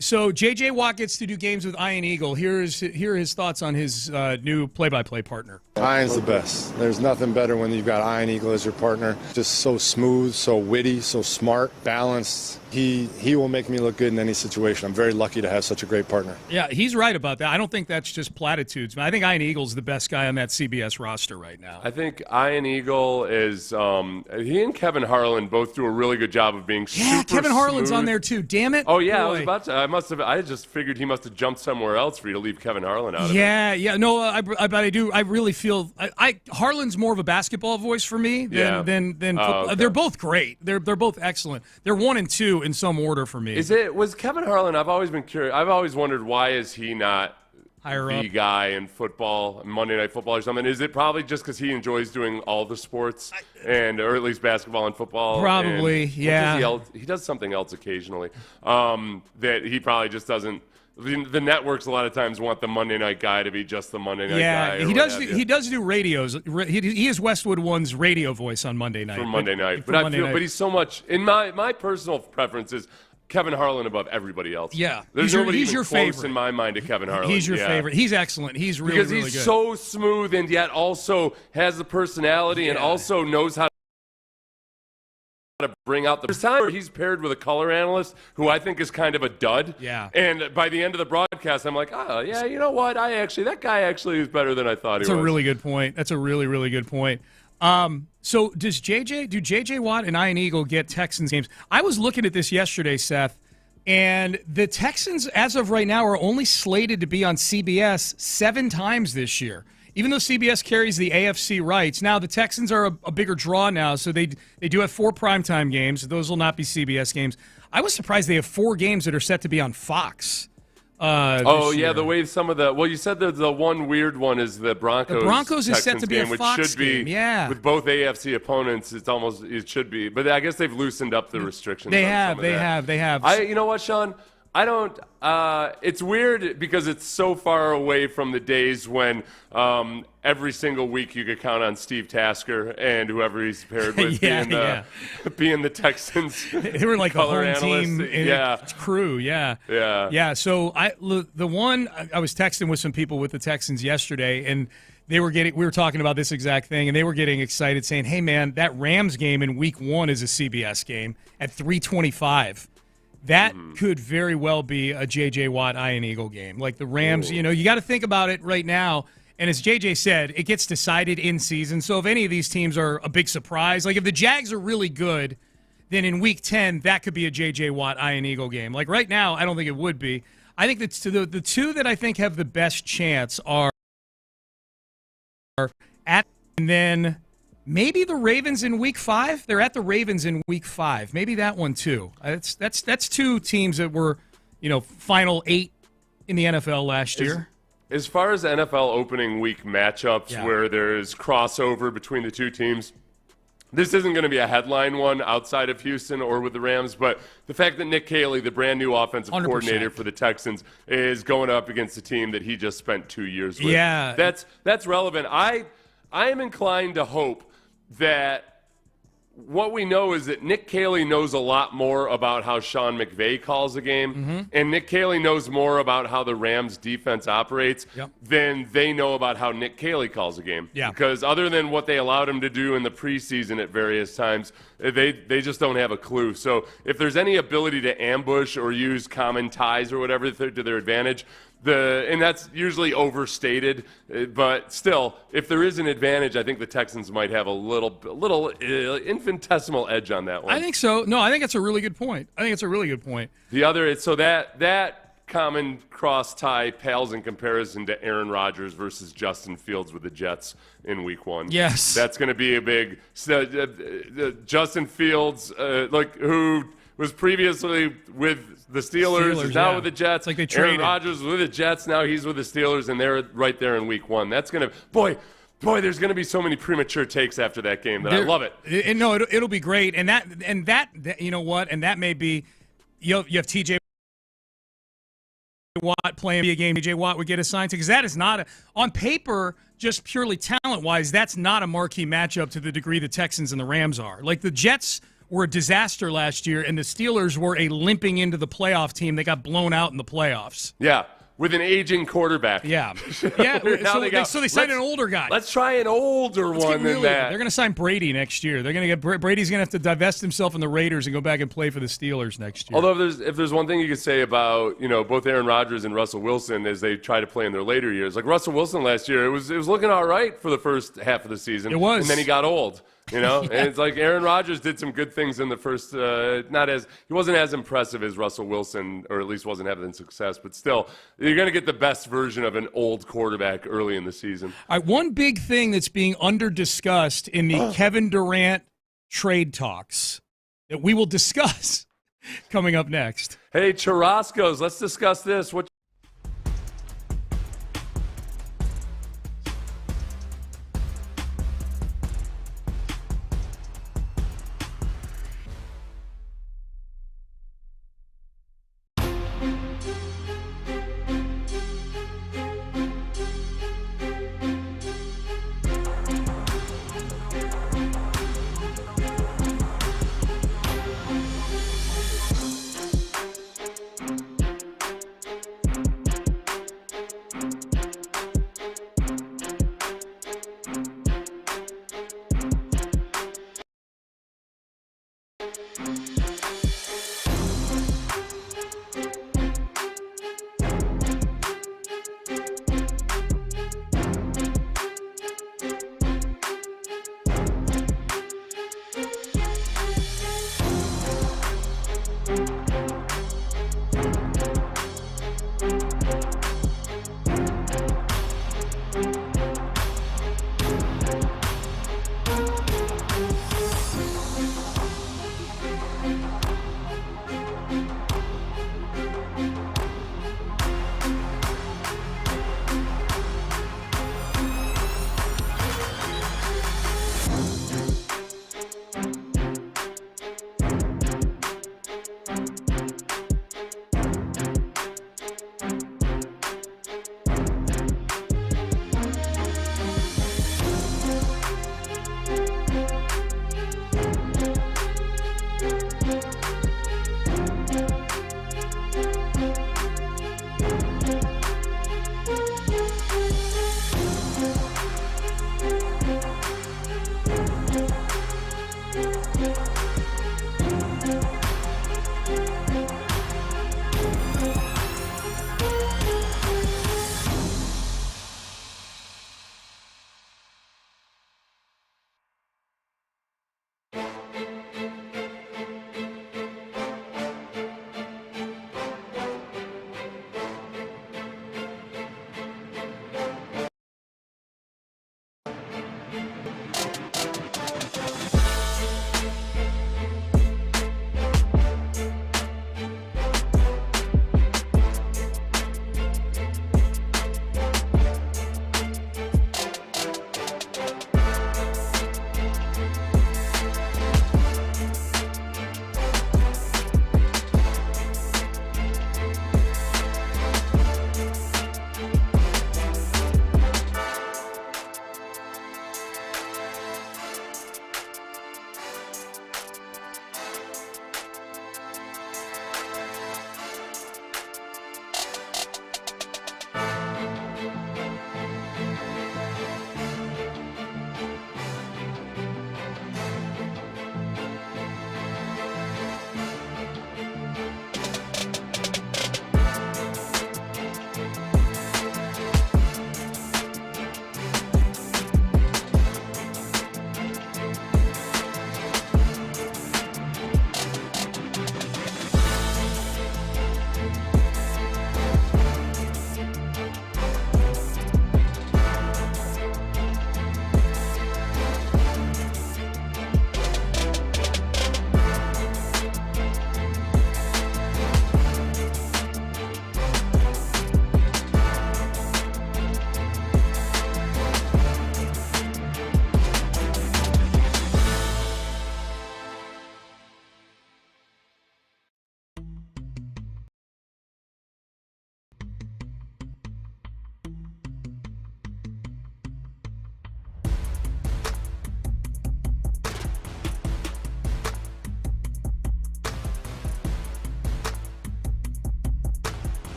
So J.J. Watt gets to do games with Ian Eagle. Here are his thoughts on his new play-by-play partner. Ian's the best. There's nothing better when you've got Ian Eagle as your partner. Just so smooth, so witty, so smart, balanced. He will make me look good in any situation. I'm very lucky to have such a great partner. Yeah, he's right about that. I don't think that's just platitudes. I think Ian Eagle's the best guy on that CBS roster right now. I think Ian Eagle is he and Kevin Harlan both do a really good job of being super Kevin Harlan's smooth. on there too. Damn it. Oh yeah, Boy. I was about to. I just figured he must have jumped somewhere else for you to leave Kevin Harlan out of it. Yeah. No, but I do. I really feel Harlan's more of a basketball voice for me than okay. They're both great. They're both excellent. They're 1 and 2 in some order for me. Was Kevin Harlan? I've always been curious. I've always wondered why is he not higher the up guy in football, Monday Night Football or something? Is it probably just because he enjoys doing all the sports or at least basketball and football? Probably, yeah. He does something else occasionally that he probably just doesn't. The networks a lot of times want the Monday night guy to be just the Monday night guy. Yeah, he does do radios. He is Westwood One's radio voice on Monday night. For Monday night. But he's so much, in my personal preference is Kevin Harlan above everybody else. Yeah. There's nobody even your close favorite. in my mind to Kevin Harlan. He's your favorite. He's excellent. He's really, because really he's good. so smooth and yet also has the personality and also knows how to bring out the time where he's paired with a color analyst who I think is kind of a dud. Yeah. And by the end of the broadcast, I'm like, oh, yeah, you know what? That guy actually is better than I thought he was. That's a really good point. That's a really, really good point. So do J.J. Watt and Ian Eagle get Texans games? I was looking at this yesterday, Seth, and the Texans, as of right now, are only slated to be on CBS 7 times this year. Even though CBS carries the AFC rights, now the Texans are a bigger draw now, so they do have 4 primetime games. Those will not be CBS games. I was surprised they have 4 games that are set to be on Fox. The way some of you said the one weird one is the Broncos. The Broncos is Texans set to be game, a Fox which should be, game. Yeah, with both AFC opponents, it should be. But I guess they've loosened up the restrictions. They have. You know what, Sean? I don't. It's weird because it's so far away from the days when every single week you could count on Steve Tasker and whoever he's paired with being the Texans. They were like a color home analyst. team crew. Yeah. So the one I was texting with some people with the Texans yesterday, and we were talking about this exact thing, and they were getting excited, saying, "Hey, man, that Rams game in Week 1 is a CBS game at 3:25." That could very well be a J.J. Watt, Ian Eagle game. Like the Rams, you got to think about it right now. And as J.J. said, it gets decided in season. So if any of these teams are a big surprise, like if the Jags are really good, then in Week 10, that could be a J.J. Watt, Ian Eagle game. Like right now, I don't think it would be. I think that's the 2 that I think have the best chance are and then Maybe the Ravens in Week 5. They're at the Ravens in Week 5. Maybe that one too. That's two teams that were, final 8 in the NFL last year. As far as NFL opening week matchups where there's crossover between the two teams, this isn't going to be a headline one outside of Houston or with the Rams, but the fact that Nick Caley, the brand new offensive 100%. Coordinator for the Texans, is going up against a team that he just spent 2 years with. Yeah. That's relevant. I am inclined to hope that what we know is that Nick Caley knows a lot more about how Sean McVay calls a game, and Nick Caley knows more about how the Rams defense operates than they know about how Nick Caley calls a game. Yeah. Because other than what they allowed him to do in the preseason at various times, they just don't have a clue. So if there's any ability to ambush or use common ties or whatever to their advantage, and that's usually overstated, but still, if there is an advantage, I think the Texans might have a little infinitesimal edge on that one. I think so. No, I think that's a really good point. The other, so that common cross tie pales in comparison to Aaron Rodgers versus Justin Fields with the Jets in Week 1. Yes, that's going to be a big. Justin Fields, who was previously with the Steelers is now with the Jets. It's like they traded. Aaron Rodgers was with the Jets, now he's with the Steelers, and they're right there in Week 1. That's going to boy, there's going to be so many premature takes after that game that I love it. It'll be great, and that you know what, and that may be you have T.J. Watt playing a game. T.J. Watt would get assigned to, because that is not on paper, just purely talent-wise, that's not a marquee matchup to the degree the Texans and the Rams are. Like the Jets were a disaster last year, and the Steelers were a limping into the playoff team. They got blown out in the playoffs. Yeah, with an aging quarterback. Yeah. So they signed an older guy. Let's try an older one than that. They're going to sign Brady next year. They're going to get Brady's going to have to divest himself from the Raiders and go back and play for the Steelers next year. Although if there's one thing you could say about both Aaron Rodgers and Russell Wilson as they try to play in their later years, like Russell Wilson last year, it was looking all right for the first half of the season. It was, and then he got old. And it's like Aaron Rodgers did some good things in the first, he wasn't as impressive as Russell Wilson, or at least wasn't having success, but still, you're going to get the best version of an old quarterback early in the season. All right, one big thing that's being under-discussed in the Kevin Durant trade talks that we will discuss coming up next. Hey, Churrasco's, let's discuss this.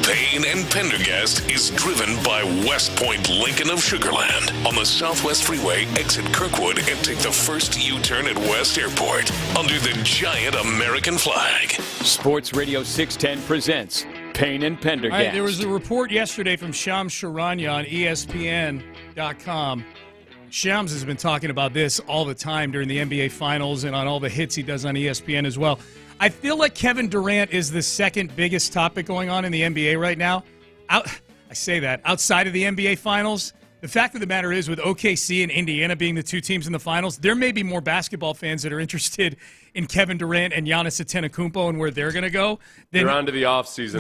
Payne and Pendergast is driven by West Point Lincoln of Sugar Land on the Southwest Freeway, exit Kirkwood, and take the first U-turn at West Airport under the giant American flag. Sports Radio 610 presents Payne and Pendergast. All right, there was a report yesterday from Shams Charania on ESPN.com. Shams has been talking about this all the time during the NBA Finals and on all the hits he does on ESPN as well. I feel like Kevin Durant is the second biggest topic going on in the NBA right now. I say that. Outside of the NBA Finals, the fact of the matter is with OKC and Indiana being the two teams in the finals, there may be more basketball fans that are interested in Kevin Durant and Giannis Antetokounmpo and where they're going to go. They're on to the offseason.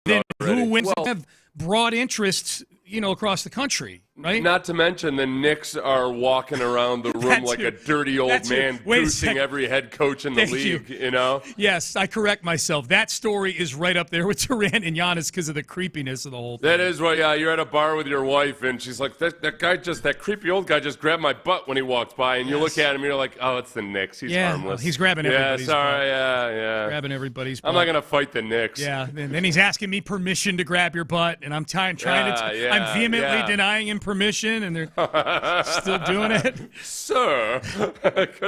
Then who wins have broad interests, across the country, right? Not to mention the Knicks are walking around the room like a dirty old man goosing every head coach in the league, Yes, I correct myself. That story is right up there with Durant and Giannis because of the creepiness of the whole thing. That is right, yeah. You're at a bar with your wife, and she's like, that creepy old guy just grabbed my butt when he walked by, and you look at him, and you're like, oh, it's the Knicks. He's harmless. He's grabbing everybody's butt. Yeah. Grabbing everybody's butt. I'm not going to fight the Knicks. Yeah, and then he's asking me permission to grab your butt, and I'm trying to I'm vehemently denying him permission, and they're still doing it. Sir, might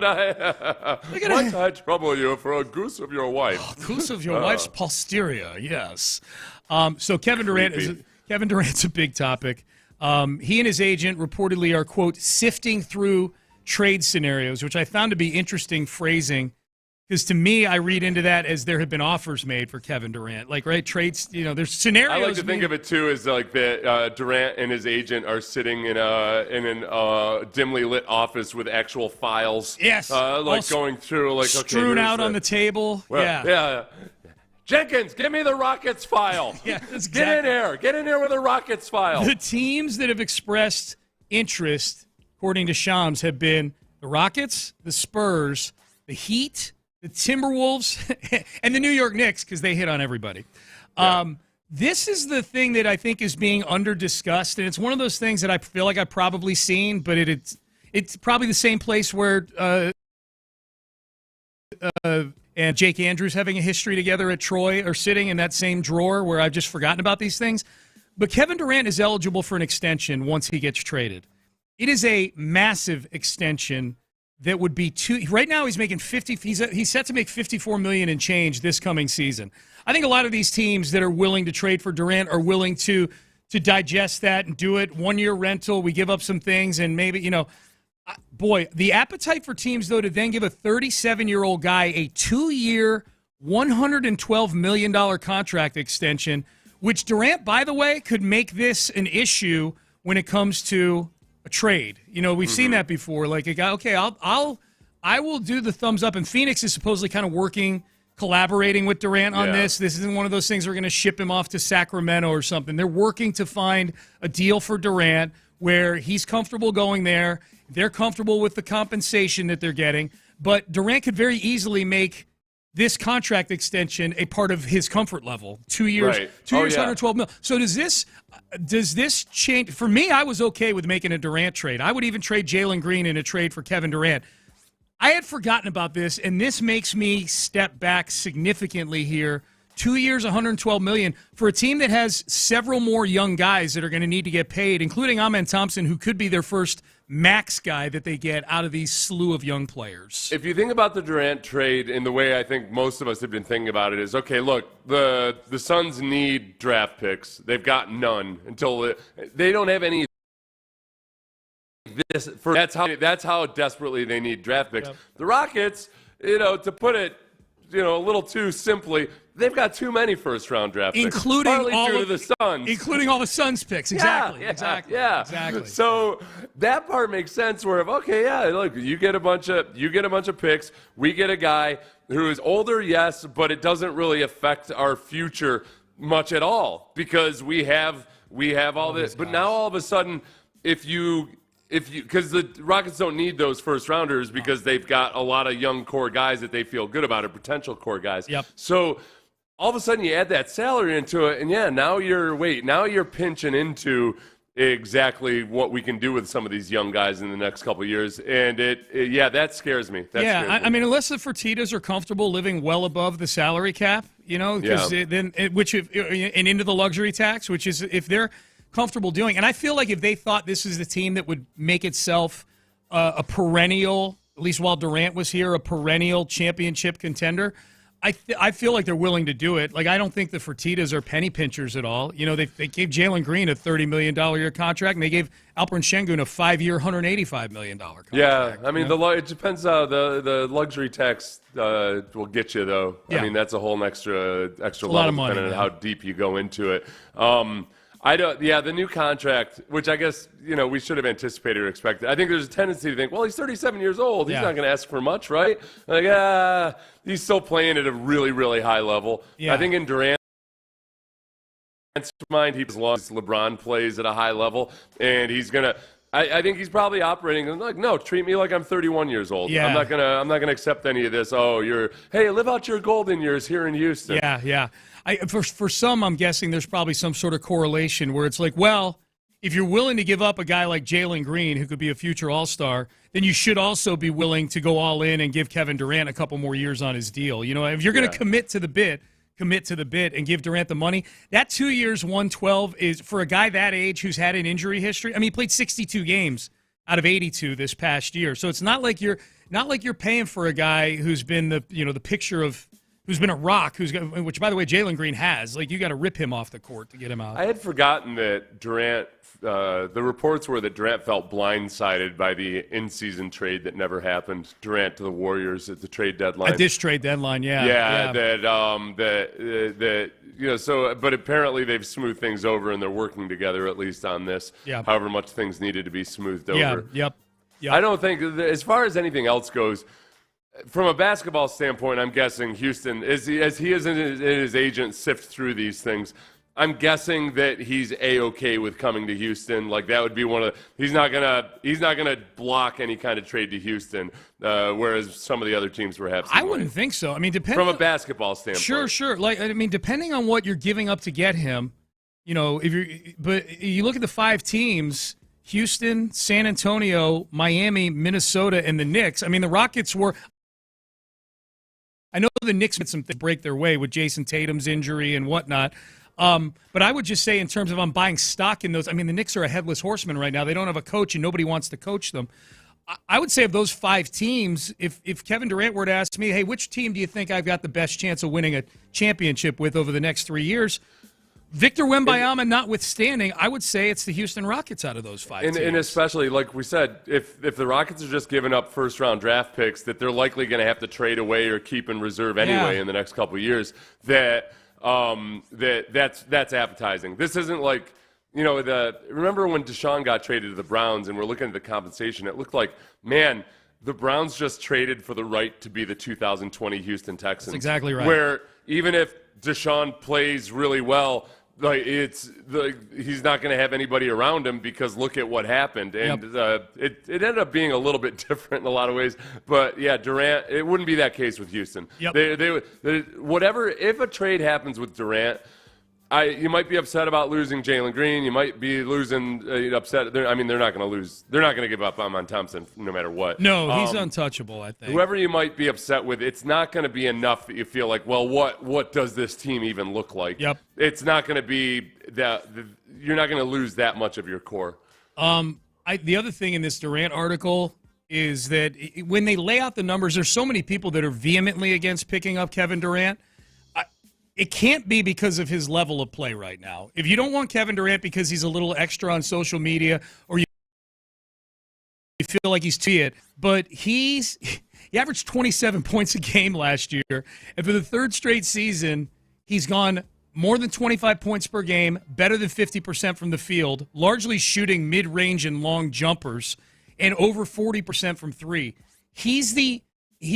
I trouble you for a goose of your wife? Goose of your wife's posterior, yes. So Kevin Durant's a big topic. He and his agent reportedly are, quote, sifting through trade scenarios, which I found to be interesting phrasing. Because to me, I read into that as there have been offers made for Kevin Durant. Trades, there's scenarios. I like to think of it, too, as like that Durant and his agent are sitting in a dimly lit office with actual files. Yes. Going through, strewn out on the table. Yeah. Jenkins, give me the Rockets file. Yeah, Get in here. Get in here with the Rockets file. The teams that have expressed interest, according to Shams, have been the Rockets, the Spurs, the Heat, the Timberwolves, and the New York Knicks, because they hit on everybody. Yeah. This is the thing that I think is being under-discussed, and it's one of those things that I feel like I've probably seen, but it's probably the same place where and Jake Andrews having a history together at Troy are sitting in that same drawer where I've just forgotten about these things. But Kevin Durant is eligible for an extension once he gets traded. It is a massive extension that would be right now he's making 50. He's set to make $54 million and change this coming season. I think a lot of these teams that are willing to trade for Durant are willing to digest that and do it. 1 year rental. We give up some things and maybe, boy, the appetite for teams though to then give a 37-year-old guy a 2-year, $112 million contract extension, which Durant, by the way, could make this an issue when it comes to a trade. We've seen that before. Like a guy, okay, I will do the thumbs up. And Phoenix is supposedly kind of collaborating with Durant on this. This isn't one of those things we're going to ship him off to Sacramento or something. They're working to find a deal for Durant where he's comfortable going there. They're comfortable with the compensation that they're getting. But Durant could very easily make this contract extension a part of his comfort level. 2 years, right. 2 years, $112 million. So does this change? For me, I was okay with making a Durant trade. I would even trade Jalen Green in a trade for Kevin Durant. I had forgotten about this, and this makes me step back significantly here. 2 years, $112 million for a team that has several more young guys that are going to need to get paid, including Amen Thompson, who could be their first max guy that they get out of these slew of young players. If you think about the Durant trade in the way I think most of us have been thinking about it is, okay, look, the Suns need draft picks. They've got none until they don't have any. That's how desperately they need draft picks. Yep. The Rockets, to put it, a little too simply, they've got too many first-round draft picks, including all of the Suns, including all the Suns picks. Exactly. So that part makes sense. Where look, you get a bunch of picks. We get a guy who is older, yes, but it doesn't really affect our future much at all because we have all this. But now all of a sudden, because the Rockets don't need those first rounders because they've got a lot of young core guys that they feel good about, or potential core guys. Yep. So all of a sudden you add that salary into it, and now you're pinching into exactly what we can do with some of these young guys in the next couple of years. And that scares me. I mean, unless the Fertittas are comfortable living well above the salary cap, because and into the luxury tax, which is if they're comfortable doing. And I feel like if they thought this is the team that would make itself a perennial, at least while Durant was here, a perennial championship contender, I feel like they're willing to do it. Like, I don't think the Fertittas are penny pinchers at all. They gave Jalen Green a $30 million a year contract, and they gave Alperen Şengün a 5-year, $185 million contract. Yeah, I mean, it depends how the luxury tax will get you, though. Yeah. I mean, that's a whole extra level, lot of money, depending on how deep you go into it. The new contract, which I guess, we should have anticipated or expected. I think there's a tendency to think, well, he's 37 years old. He's not going to ask for much, right? Like, he's still playing at a really, really high level. Yeah. I think in Durant's mind, as long as LeBron plays at a high level, and he's going to – I think he's probably operating like, no, treat me like I'm 31 years old. Yeah. I'm not gonna accept any of this. Oh, live out your golden years here in Houston. Yeah. For some, I'm guessing there's probably some sort of correlation where it's like, well, if you're willing to give up a guy like Jalen Green, who could be a future All-Star, then you should also be willing to go all in and give Kevin Durant a couple more years on his deal. If you're going to commit to the bid and give Durant the money. That 2 years, 112 is for a guy that age who's had an injury history. I mean, he played 62 games out of 82 this past year. So it's not like you're paying for a guy who's been the picture of who's been a rock, which by the way Jalen Green has. Like, you got to rip him off the court to get him out. I had forgotten that Durant. The reports were that Durant felt blindsided by the in-season trade that never happened. Durant to the Warriors at the trade deadline. At this trade deadline, yeah. But apparently they've smoothed things over and they're working together at least on this. Yeah. However much things needed to be smoothed over. Yep. I don't think, as far as anything else goes, from a basketball standpoint, I'm guessing Houston, as he is and his agent sift through these things, I'm guessing that he's A-okay with coming to Houston. Like, that would be he's not gonna block any kind of trade to Houston, whereas some of the other teams perhaps. I wouldn't think so. I mean, from a basketball standpoint. Sure. Like, I mean, depending on what you're giving up to get him, but you look at the 5 teams: Houston, San Antonio, Miami, Minnesota, and the Knicks. I mean, the Rockets were. I know the Knicks had some break their way with Jason Tatum's injury and whatnot. But I would just say, in terms of I'm buying stock in those, I mean, the Knicks are a headless horseman right now. They don't have a coach, and nobody wants to coach them. I would say of those 5 teams, if Kevin Durant were to ask me, hey, which team do you think I've got the best chance of winning a championship with over the next 3 years? Victor Wembanyama notwithstanding, I would say it's the Houston Rockets out of those 5 teams. And especially, like we said, if the Rockets are just giving up first-round draft picks that they're likely going to have to trade away or keep in reserve anyway in the next couple of years, that's appetizing. This isn't like, remember when Deshaun got traded to the Browns and we're looking at the compensation, it looked like, man, the Browns just traded for the right to be the 2020 Houston Texans. That's exactly right. Where even if Deshaun plays really well, he's not going to have anybody around him because look at what happened. And it ended up being a little bit different in a lot of ways. But, yeah, Durant, it wouldn't be that case with Houston. Yep. If a trade happens with Durant, you might be upset about losing Jalen Green. You might be upset. They're not going to lose. They're not going to give up on Thompson no matter what. No, he's untouchable, I think. Whoever you might be upset with, it's not going to be enough that you feel like, well, what does this team even look like? Yep. It's not going to be that you're not going to lose that much of your core. The other thing in this Durant article is that when they lay out the numbers, there's so many people that are vehemently against picking up Kevin Durant. It can't be because of his level of play right now. If you don't want Kevin Durant because he's a little extra on social media or you feel like he's too it, but he averaged 27 points a game last year, and for the 3rd straight season, he's gone more than 25 points per game, better than 50% from the field, largely shooting mid-range and long jumpers, and over 40% from 3. He's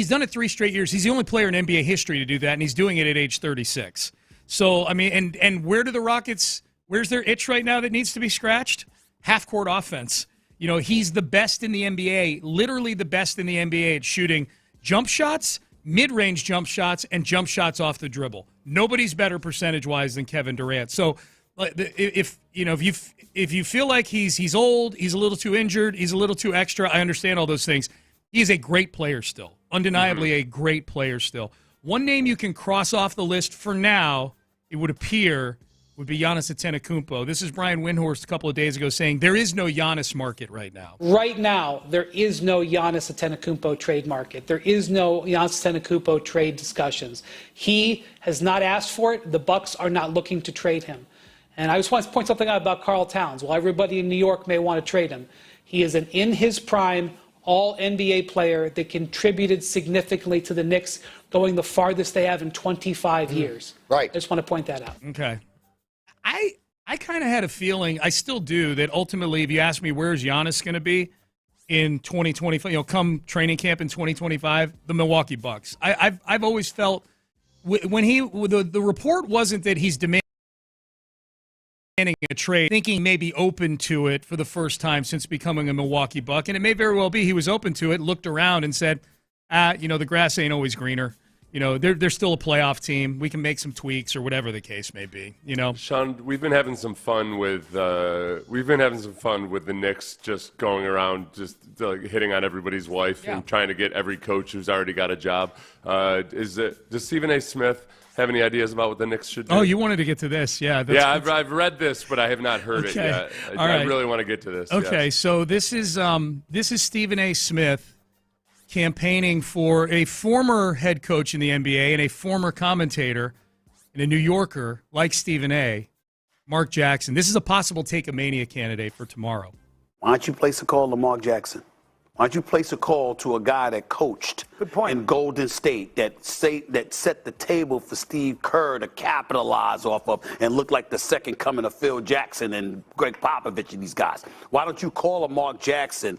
done it 3 straight years. He's the only player in NBA history to do that, and he's doing it at age 36. So, I mean, and where do the Rockets – where's their itch right now that needs to be scratched? Half-court offense. He's the best in the NBA, literally the best in the NBA at shooting jump shots, mid-range jump shots, and jump shots off the dribble. Nobody's better percentage-wise than Kevin Durant. So if if you feel like he's old, he's a little too injured, he's a little too extra, I understand all those things. He's a great player still, undeniably a great player still. One name you can cross off the list for now, it would appear, would be Giannis Antetokounmpo. This is Brian Windhorst a couple of days ago saying there is no Giannis market right now. Right now, there is no Giannis Antetokounmpo trade market. There is no Giannis Antetokounmpo trade discussions. He has not asked for it. The Bucks are not looking to trade him. And I just want to point something out about Karl Towns. While everybody in New York may want to trade him, he is an in his prime all-NBA player that contributed significantly to the Knicks going the farthest they have in 25 years. Right. I just want to point that out. Okay. I kind of had a feeling, I still do, that ultimately if you ask me where's Giannis going to be in 2025, come training camp in 2025, the Milwaukee Bucks. I've always felt when the report wasn't that he's demanding a trade, thinking he may be open to it for the first time since becoming a Milwaukee Buck, and it may very well be he was open to it, looked around and said, the grass ain't always greener. They're still a playoff team. We can make some tweaks or whatever the case may be. Sean, we've been having some fun with the Knicks, just going around, just hitting on everybody's wife and trying to get every coach who's already got a job. Does Stephen A. Smith have any ideas about what the Knicks should do? Oh, you wanted to this, yeah. I've read this, but I have not heard it yet. I really want to get to this. Okay, yes. So this is Stephen A. Smith campaigning for a former head coach in the NBA and a former commentator and a New Yorker like Stephen A., Mark Jackson. This is a possible Take-A-Mania candidate for tomorrow. Why don't you place a call to Mark Jackson? Why don't you place a call to a guy that coached in Golden State, that set the table for Steve Kerr to capitalize off of and look like the second coming of Phil Jackson and Greg Popovich and these guys? Why don't you call a Mark Jackson,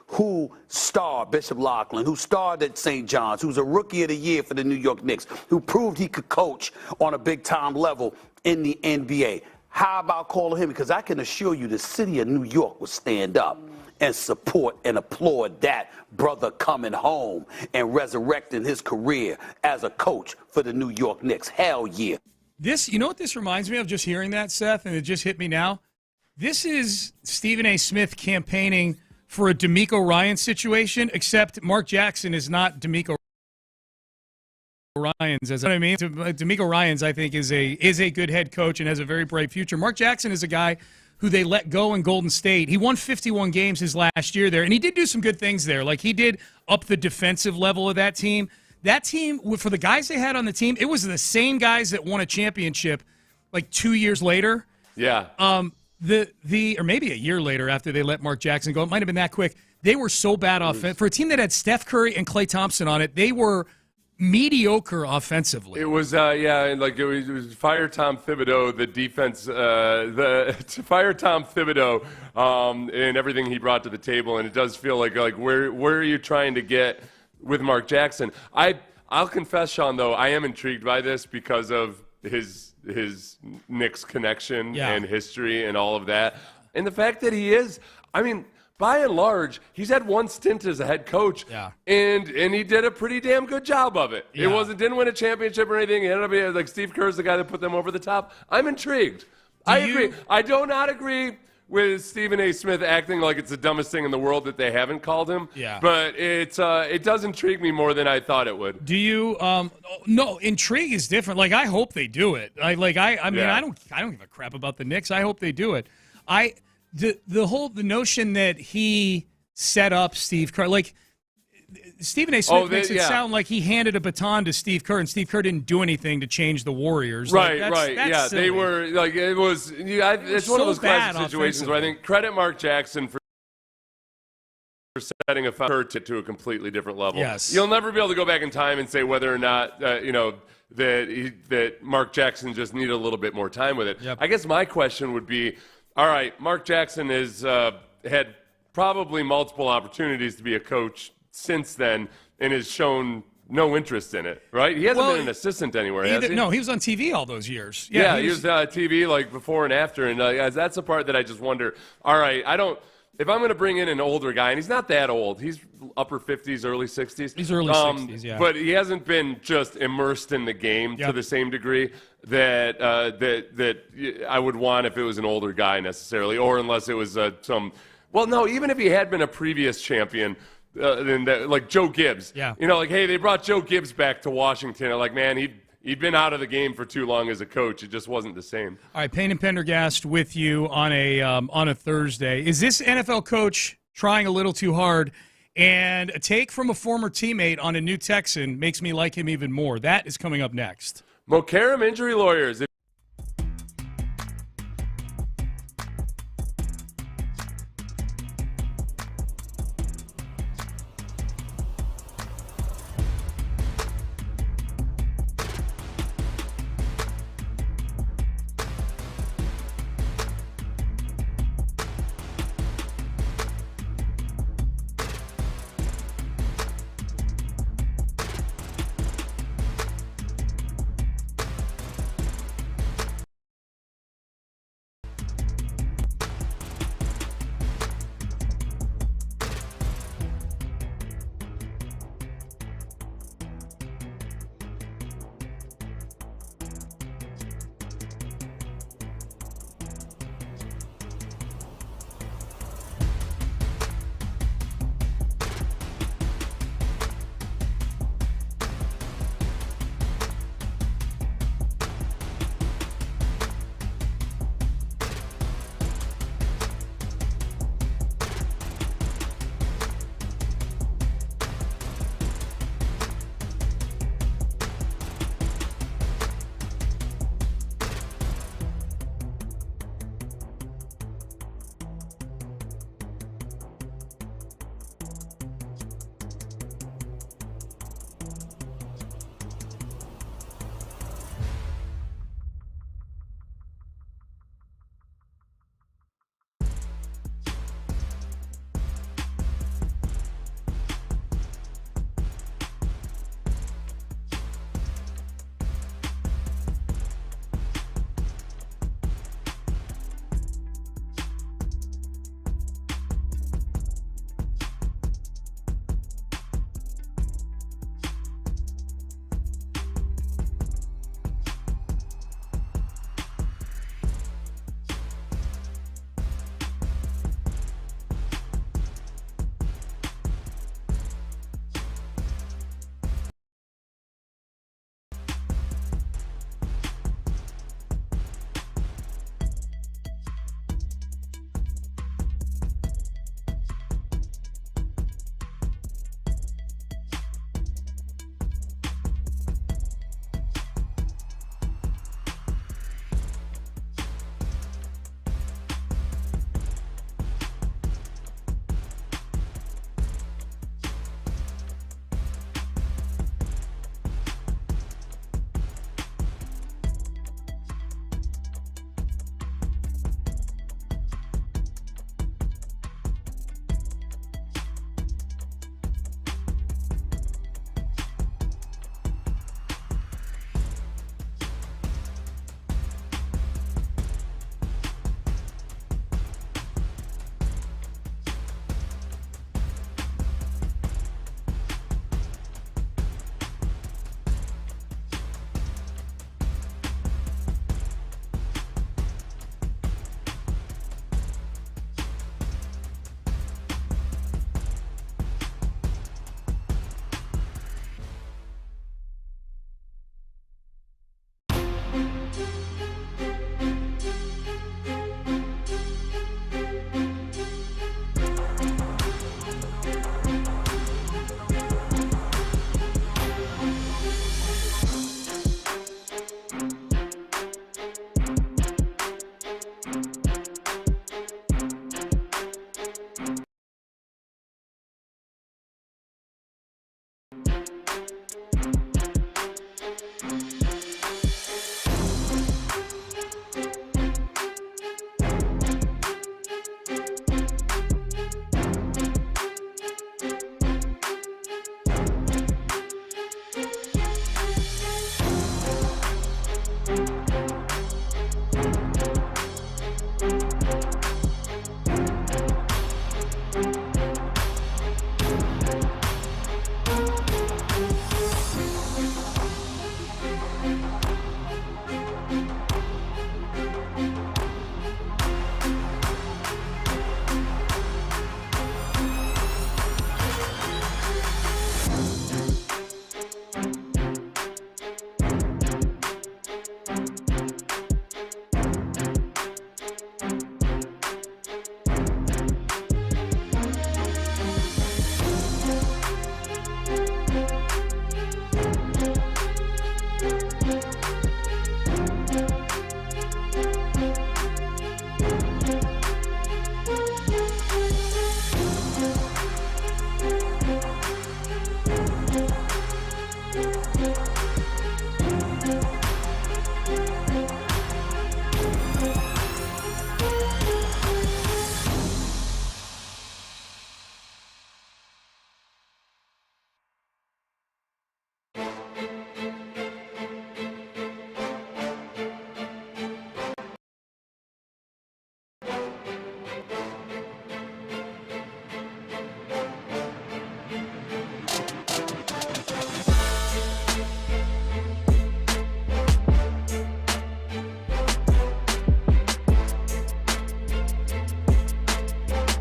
who starred Bishop Lachlan, who starred at St. John's, who's a Rookie of the Year for the New York Knicks, who proved he could coach on a big-time level in the NBA? How about calling him? Because I can assure you the city of New York will stand up and support and applaud that brother coming home and resurrecting his career as a coach for the New York Knicks. Hell yeah. You know what this reminds me of, just hearing that, Seth, and it just hit me now? This is Stephen A. Smith campaigning for a D'Amico Ryan situation, except Mark Jackson is not D'Amico Ryans. As I mean, D'Amico Ryans, I think, is a good head coach and has a very bright future. Mark Jackson is a guy who they let go in Golden State. He won 51 games his last year there, and he did do some good things there. Like, he did up the defensive level of that team. That team, for the guys they had on the team, it was the same guys that won a championship like 2 years later. Yeah. Or maybe a year later after they let Mark Jackson go. It might have been that quick. They were so bad offense. For a team that had Steph Curry and Klay Thompson on it, they were mediocre offensively. It was, it was fire Tom Thibodeau, the defense, fire Tom Thibodeau, and everything he brought to the table. And it does feel like where are you trying to get with Mark Jackson? I'll confess, Sean, though, I am intrigued by this because of his Knicks connection and history and all of that, and the fact that he is, by and large, he's had one stint as a head coach, and he did a pretty damn good job of it. Yeah. It didn't win a championship or anything. He ended up being like Steve Kerr's the guy that put them over the top. I'm intrigued. I agree. I do not agree with Stephen A. Smith acting like it's the dumbest thing in the world that they haven't called him. Yeah. But it does intrigue me more than I thought it would. Do you? No, intrigue is different. Like, I hope they do it. I don't give a crap about the Knicks. I hope they do it. The notion that he set up Steve Kerr, like Stephen A. Smith makes it sound like he handed a baton to Steve Kerr, and Steve Kerr didn't do anything to change the Warriors. Right. That's silly. They were like it was. It's one of those classic situations where I think credit Mark Jackson for setting a Kerr to a completely different level. Yes. You'll never be able to go back in time and say whether or not that Mark Jackson just needed a little bit more time with it. Yep. I guess my question would be, all right, Mark Jackson has had probably multiple opportunities to be a coach since then and has shown no interest in it, right? He hasn't been an assistant anywhere, has he? No, he was on TV all those years. Yeah, he was TV like before and after, and that's the part that I just wonder, all right, if I'm going to bring in an older guy, and he's not that old, he's upper 50s, early 60s. He's early 60s, yeah. But he hasn't been just immersed in the game to the same degree that I would want if it was an older guy necessarily, or unless it was even if he had been a previous champion, like Joe Gibbs. Yeah. Like, hey, they brought Joe Gibbs back to Washington. I'm like, man, he'd been out of the game for too long as a coach. It just wasn't the same. All right, Payne and Pendergast with you on a Thursday. Is this NFL coach trying a little too hard? And a take from a former teammate on a new Texan makes me like him even more. That is coming up next. Mokaram Injury Lawyers.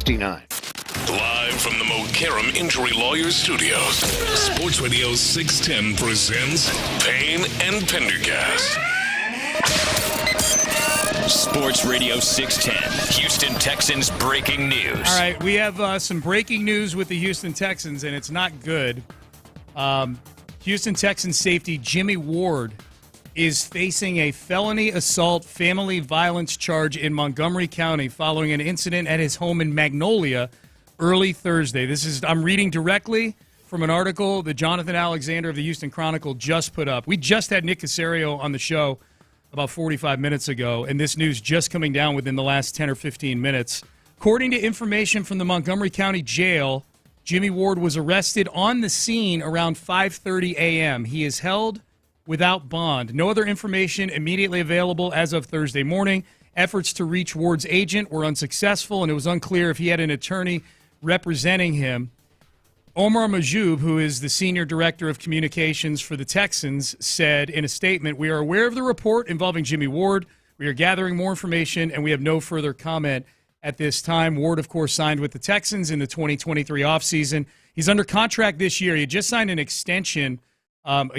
69. Live from the Mokaram Injury Lawyers Studios, Sports Radio 610 presents Payne and Pendergast. Sports Radio 610, Houston Texans breaking news. All right, we have some breaking news with the Houston Texans, and it's not good. Houston Texans safety Jimmy Ward is facing a felony assault family violence charge in Montgomery County following an incident at his home in Magnolia early Thursday. I'm reading directly from an article that Jonathan Alexander of the Houston Chronicle just put up. We just had Nick Caserio on the show about 45 minutes ago, and this news just coming down within the last 10 or 15 minutes. According to information from the Montgomery County Jail, Jimmy Ward was arrested on the scene around 5:30 a.m. He is held without bond. No other information immediately available as of Thursday morning. Efforts to reach Ward's agent were unsuccessful, and it was unclear if he had an attorney representing him. Omar Majoub, who is the senior director of communications for the Texans, said in a statement, "We are aware of the report involving Jimmy Ward. We are gathering more information, and we have no further comment at this time." Ward, of course, signed with the Texans in the 2023 offseason. He's under contract this year. He just signed an extension a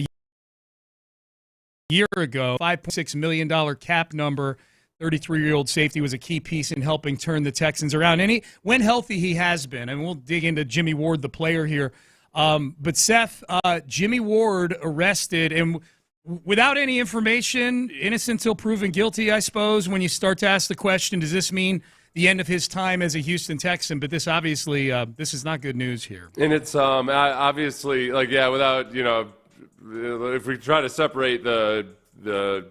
year ago, $5.6 million cap number. 33-year-old safety was a key piece in helping turn the Texans around. And when healthy, he has been. And we'll dig into Jimmy Ward, the player here. But, Seth, Jimmy Ward arrested, and without any information, innocent until proven guilty, I suppose, when you start to ask the question, does this mean the end of his time as a Houston Texan? But this obviously, this is not good news here. And it's obviously, without, if we try to separate the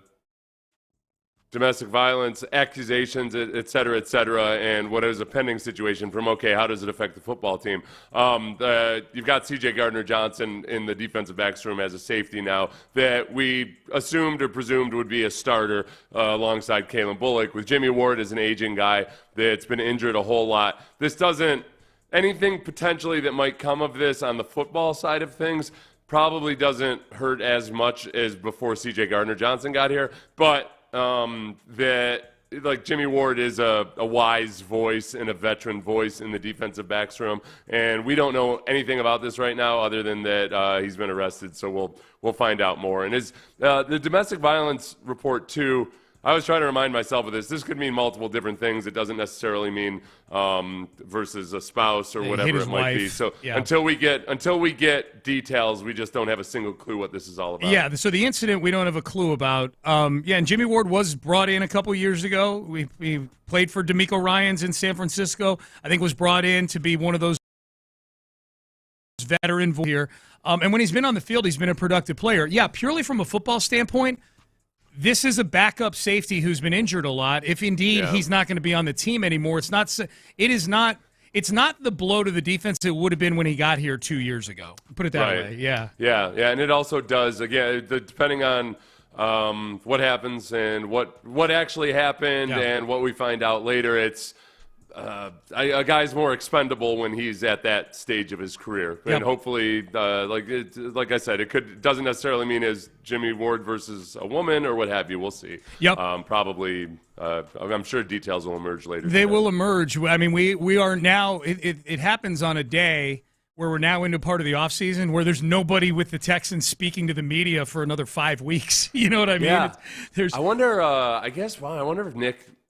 domestic violence accusations, et cetera, and what is a pending situation from, how does it affect the football team? You've got C.J. Gardner-Johnson in the defensive backs room as a safety now that we assumed or presumed would be a starter alongside Kalen Bullock, with Jimmy Ward as an aging guy that's been injured a whole lot. This doesn't – anything potentially that might come of this on the football side of things probably doesn't hurt as much as before C.J. Gardner-Johnson got here, but – Jimmy Ward is a wise voice and a veteran voice in the defensive backs room, and we don't know anything about this right now other than that he's been arrested. So we'll find out more. And the domestic violence report too. I was trying to remind myself of this. This could mean multiple different things. It doesn't necessarily mean versus a spouse or whatever it might be. So until we get details, we just don't have a single clue what this is all about. Yeah. So the incident we don't have a clue about. And Jimmy Ward was brought in a couple years ago. We played for D'Amico Ryans in San Francisco. I think was brought in to be one of those veteran here. And when he's been on the field, he's been a productive player. Yeah, purely from a football standpoint, this is a backup safety who's been injured a lot. If indeed he's not going to be on the team anymore, it's not the blow to the defense it would have been when he got here 2 years ago. Put it that way. Yeah. And it also does, again, depending on what happens and what actually happened and what we find out later, it's a guy's more expendable when he's at that stage of his career, and hopefully, like I said, it doesn't necessarily mean as Jimmy Ward versus a woman or what have you. We'll see. Probably, I'm sure details will emerge later. They will emerge. I mean, we are now. It happens on a day where we're now into part of the offseason where there's nobody with the Texans speaking to the media for another 5 weeks. You know what I mean? Yeah. I wonder. I wonder if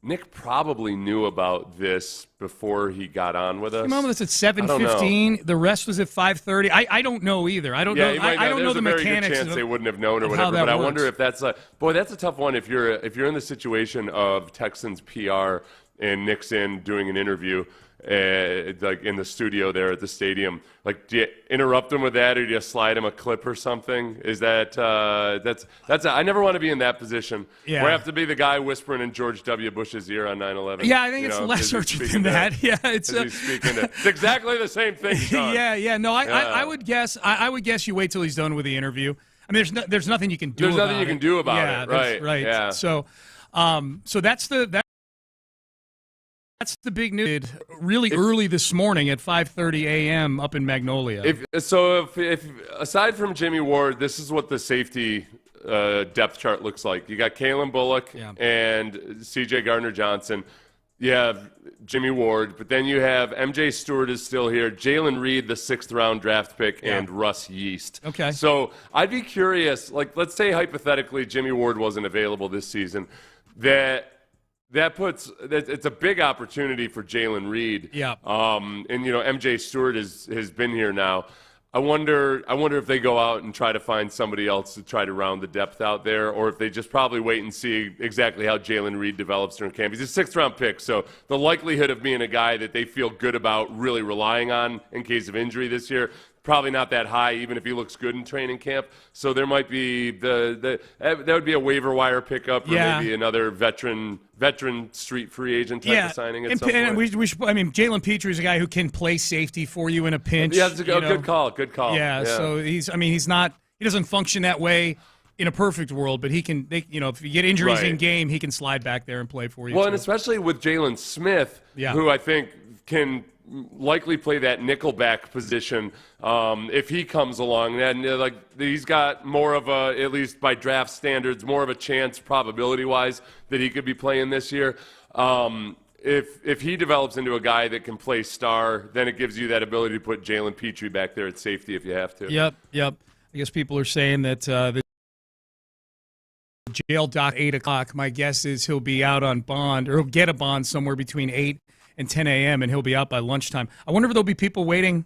Nick probably knew about this before he got on with us. Remember this at 7:15. The rest was at 5:30. I don't know either. I don't know. I don't know the mechanics. There's a very good chance they wouldn't have known or whatever. But I wonder if that's that's a tough one. If you're in the situation of Texans PR and Nick's doing an interview, like in the studio there at the stadium, like do you interrupt him with that, or do you slide him a clip or something? Is that I never want to be in that position. Where I have to be the guy whispering in George W. Bush's ear on 9/11. Yeah, I think it's less urgent than that. Yeah, it's exactly the same thing, Sean. No, I would guess. I would guess you wait till he's done with the interview. I mean, there's nothing you can do. There's nothing you can do about it. Right. Yeah. So that's the big news. Really early this morning at 5:30 a.m. up in Magnolia. If aside from Jimmy Ward, this is what the safety depth chart looks like. You got Kalen Bullock and C.J. Gardner-Johnson. You have Jimmy Ward, but then you have MJ Stewart is still here, Jalen Reed, the 6th-round draft pick, and Russ Yeast. Okay. So I'd be curious, like, let's say hypothetically Jimmy Ward wasn't available this season, it's a big opportunity for Jalen Reed. Yeah. And MJ Stewart has been here now. I wonder if they go out and try to find somebody else to try to round the depth out there, or if they just probably wait and see exactly how Jalen Reed develops during camp. He's a 6th-round pick, so the likelihood of being a guy that they feel good about really relying on in case of injury this year, probably not that high, even if he looks good in training camp. So there might be that would be a waiver wire pickup, or maybe another veteran street free agent type of signing at some point. And Jalen Petrie is a guy who can play safety for you in a pinch. Yeah, it's a good call. Good call. Yeah, so he doesn't function that way in a perfect world, but he can. If you get injuries in game, he can slide back there and play for you. Well, and especially with Jalen Smith, who I think can likely play that nickelback position if he comes along. And he's got more of a, at least by draft standards, more of a chance probability-wise that he could be playing this year. If he develops into a guy that can play star, then it gives you that ability to put Jalen Petrie back there at safety if you have to. Yep. I guess people are saying that the jail dock 8 o'clock. My guess is he'll be out on bond, or he'll get a bond somewhere between 8 and 10 a.m. and he'll be out by lunchtime. I wonder if there'll be people waiting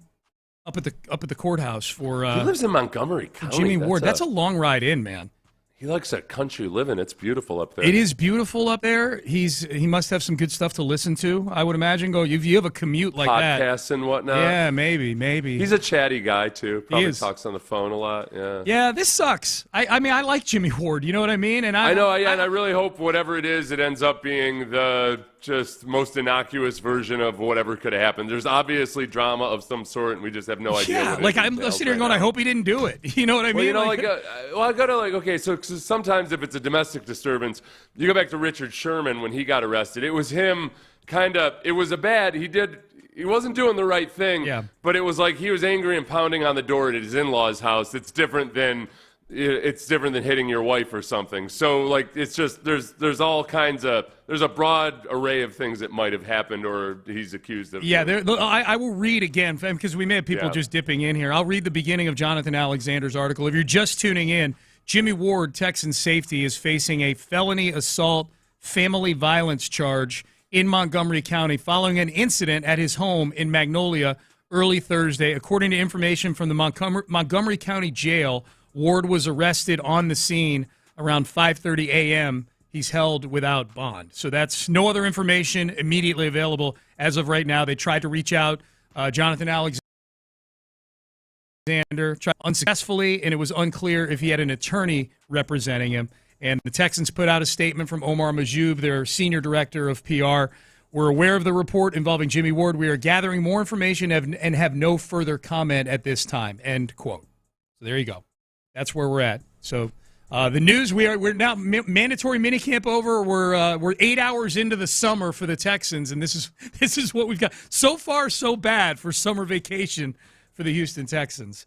up at the courthouse for. He lives in Montgomery County. Jimmy Ward. That's a long ride in, man. He likes that country living. It's beautiful up there. It is beautiful up there. He must have some good stuff to listen to, I would imagine. If you have a commute like that. Podcasts and whatnot. Yeah, maybe. He's a chatty guy, too. Probably talks on the phone a lot. Yeah. Yeah, this sucks. I mean, I like Jimmy Ward. You know what I mean? And I know, and I really hope whatever it is, it ends up being the just most innocuous version of whatever could have happened. There's obviously drama of some sort, and we just have no idea. Yeah, I'm sitting here going, I hope he didn't do it. You know what I mean? I go to okay, so sometimes if it's a domestic disturbance, you go back to Richard Sherman when he got arrested. It was him it was he wasn't doing the right thing, but it was like he was angry and pounding on the door at his in-laws' house. It's different than hitting your wife or something. So it's just there's all kinds of there's a broad array of things that might have happened or he's accused of. Yeah, I will read again because we may have people just dipping in here. I'll read the beginning of Jonathan Alexander's article. If you're just tuning in, Jimmy Ward, Texan safety, is facing a felony assault family violence charge in Montgomery County following an incident at his home in Magnolia early Thursday. According to information from the Montgomery County Jail, Ward was arrested on the scene around 5:30 a.m. He's held without bond. So that's no other information immediately available as of right now. They tried to reach out. Jonathan Alexander tried unsuccessfully, and it was unclear if he had an attorney representing him. And the Texans put out a statement from Omar Majoub, their senior director of PR. We're aware of the report involving Jimmy Ward. We are gathering more information and have no further comment at this time. End quote. So there you go. That's where we're at. So the news, we're now mandatory minicamp over. We're 8 hours into the summer for the Texans, and this is what we've got. So far, so bad for summer vacation for the Houston Texans.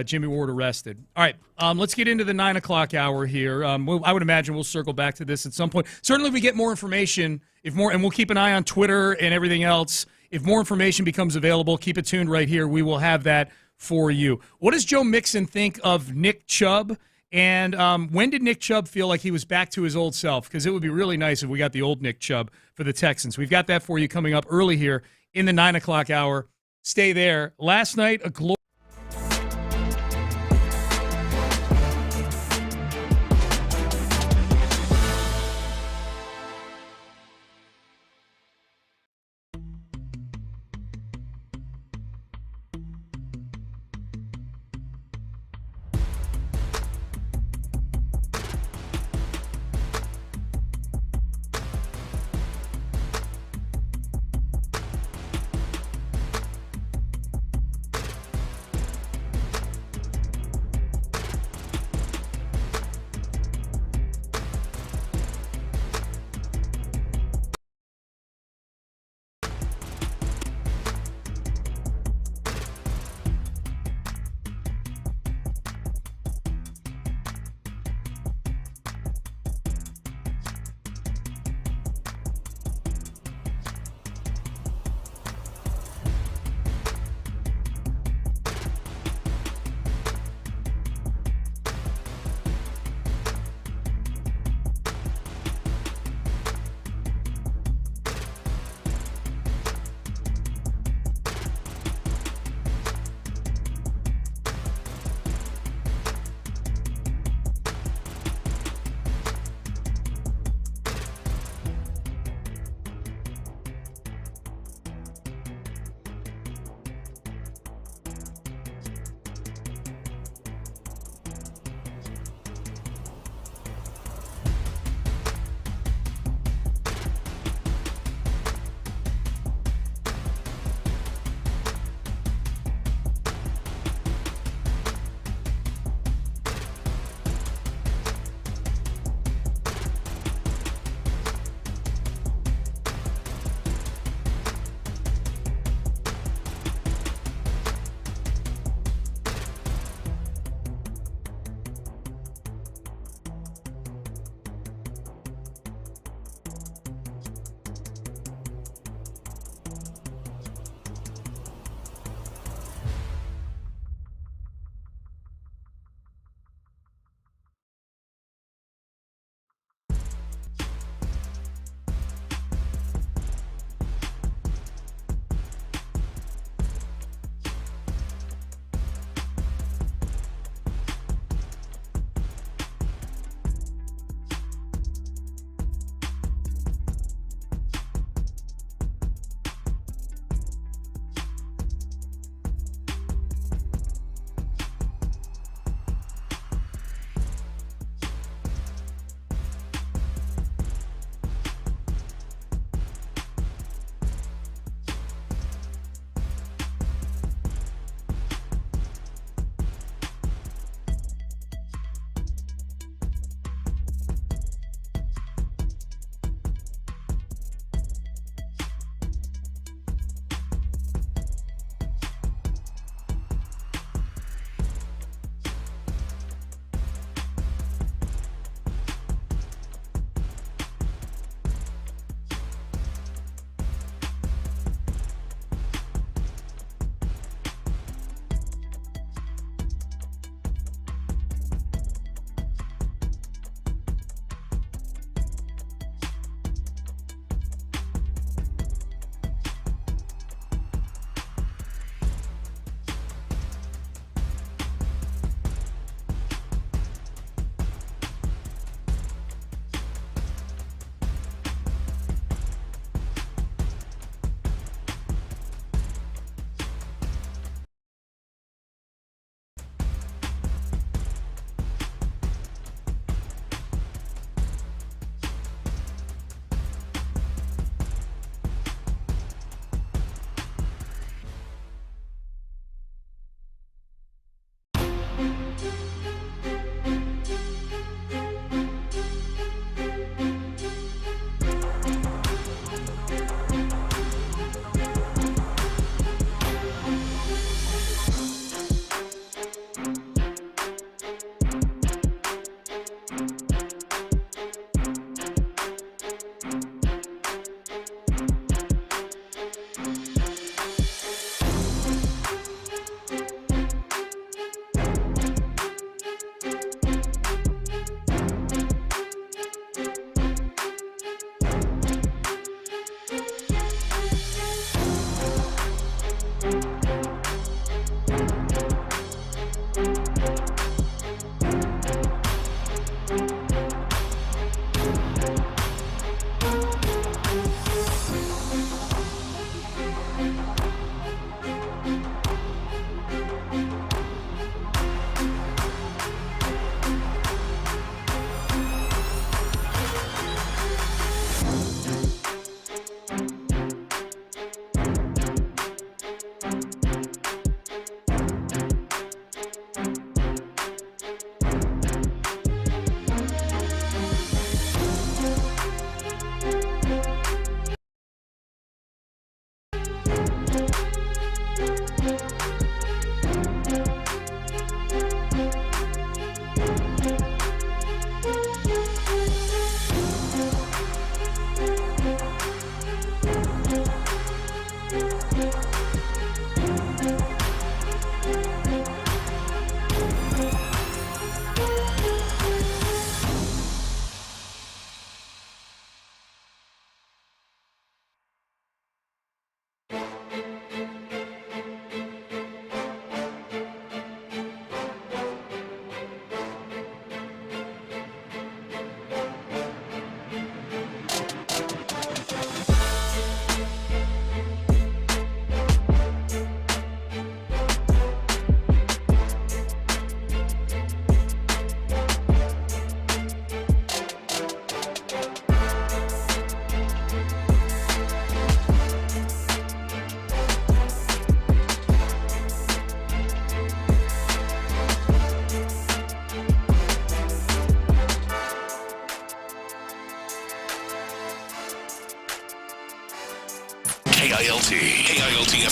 Jimmy Ward arrested. All right, let's get into the 9 o'clock hour here. I would imagine we'll circle back to this at some point. Certainly, if we get more information, and we'll keep an eye on Twitter and everything else. If more information becomes available, keep it tuned right here. We will have that for you. What does Joe Mixon think of Nick Chubb? And when did Nick Chubb feel like he was back to his old self? Because it would be really nice if we got the old Nick Chubb for the Texans. We've got that for you coming up early here in the 9 o'clock hour. Stay there. Last night, a glorious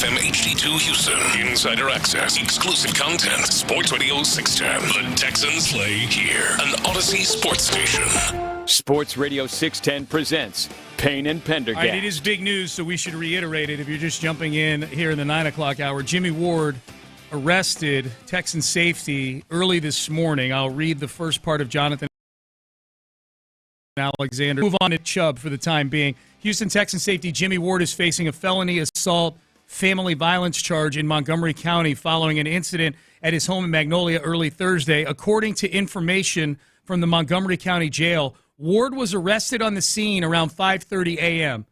FM HD2 Houston. Insider access, exclusive content. Sports Radio 610. The Texans play here. An Odyssey sports station. Sports Radio 610 presents Payne and Pendergast. All right, it is big news, so we should reiterate it. If you're just jumping in here in the 9 o'clock hour, Jimmy Ward arrested, Texan safety, early this morning. I'll read the first part of Jonathan Alexander. Move on to Chubb for the time being. Houston Texan safety Jimmy Ward is facing a felony assault family violence charge in Montgomery County following an incident at his home in Magnolia early Thursday. According to information from the Montgomery County Jail, Ward was arrested on the scene around 5:30 a.m.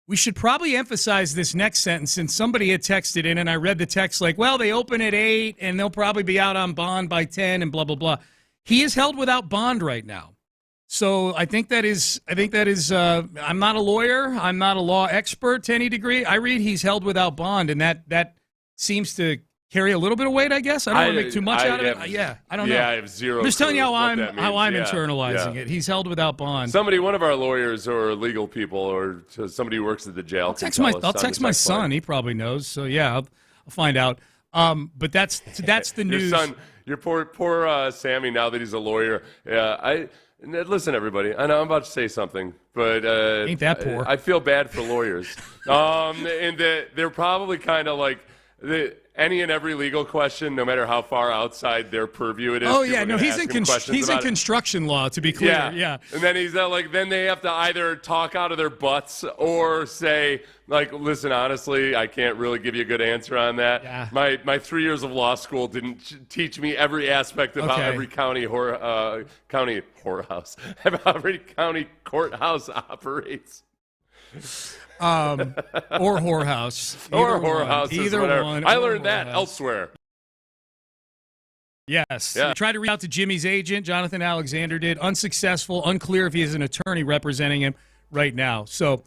We should probably emphasize this next sentence, since somebody had texted in, and I read the text like, well, they open at 8, and they'll probably be out on bond by 10, and blah, blah, blah. He is held without bond right now. So I think that is, I'm not a lawyer. I'm not a law expert to any degree. I read he's held without bond, and that seems to carry a little bit of weight, I guess. I don't want to make too much out of it. I don't know. Yeah, I have zero. I'm just telling you how I'm Yeah, internalizing it. He's held without bond. One of our lawyers or legal people or somebody who works at the jail. I'll text my son. He probably knows. So yeah, I'll find out. But that's the news. Your son, your poor Sammy. Now that he's a lawyer, listen, everybody. I know I'm about to say something, but ain't that poor? I feel bad for lawyers, and they're probably kind of like any and every legal question, no matter how far outside their purview it is. Oh yeah, no, he's in construction law, to be clear. Yeah. And then he's then they have to either talk out of their butts or say, like, listen, honestly, I can't really give you a good answer on that. Yeah. My 3 years of law school didn't teach me every aspect of how every county whorehouse, how every county courthouse operates. Or whorehouse. Or whorehouse. Either one. I learned that elsewhere. Yes. Yeah. Tried to reach out to Jimmy's agent, Jonathan Alexander did. Unsuccessful. Unclear if he has an attorney representing him right now. So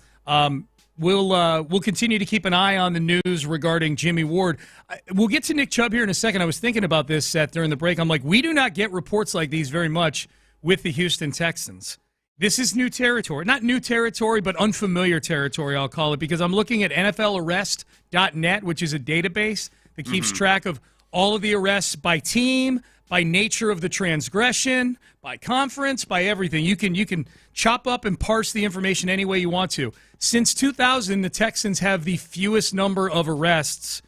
we'll continue to keep an eye on the news regarding Jimmy Ward. We'll get to Nick Chubb here in a second. I was thinking about this, Seth, during the break. I'm like, we do not get reports like these very much with the Houston Texans. This is new territory. Not new territory, but unfamiliar territory, I'll call it, because I'm looking at NFLarrest.net, which is a database that keeps track of all of the arrests by team, by nature of the transgression, by conference, by everything. You can chop up and parse the information any way you want to. Since 2000, the Texans have the fewest number of arrests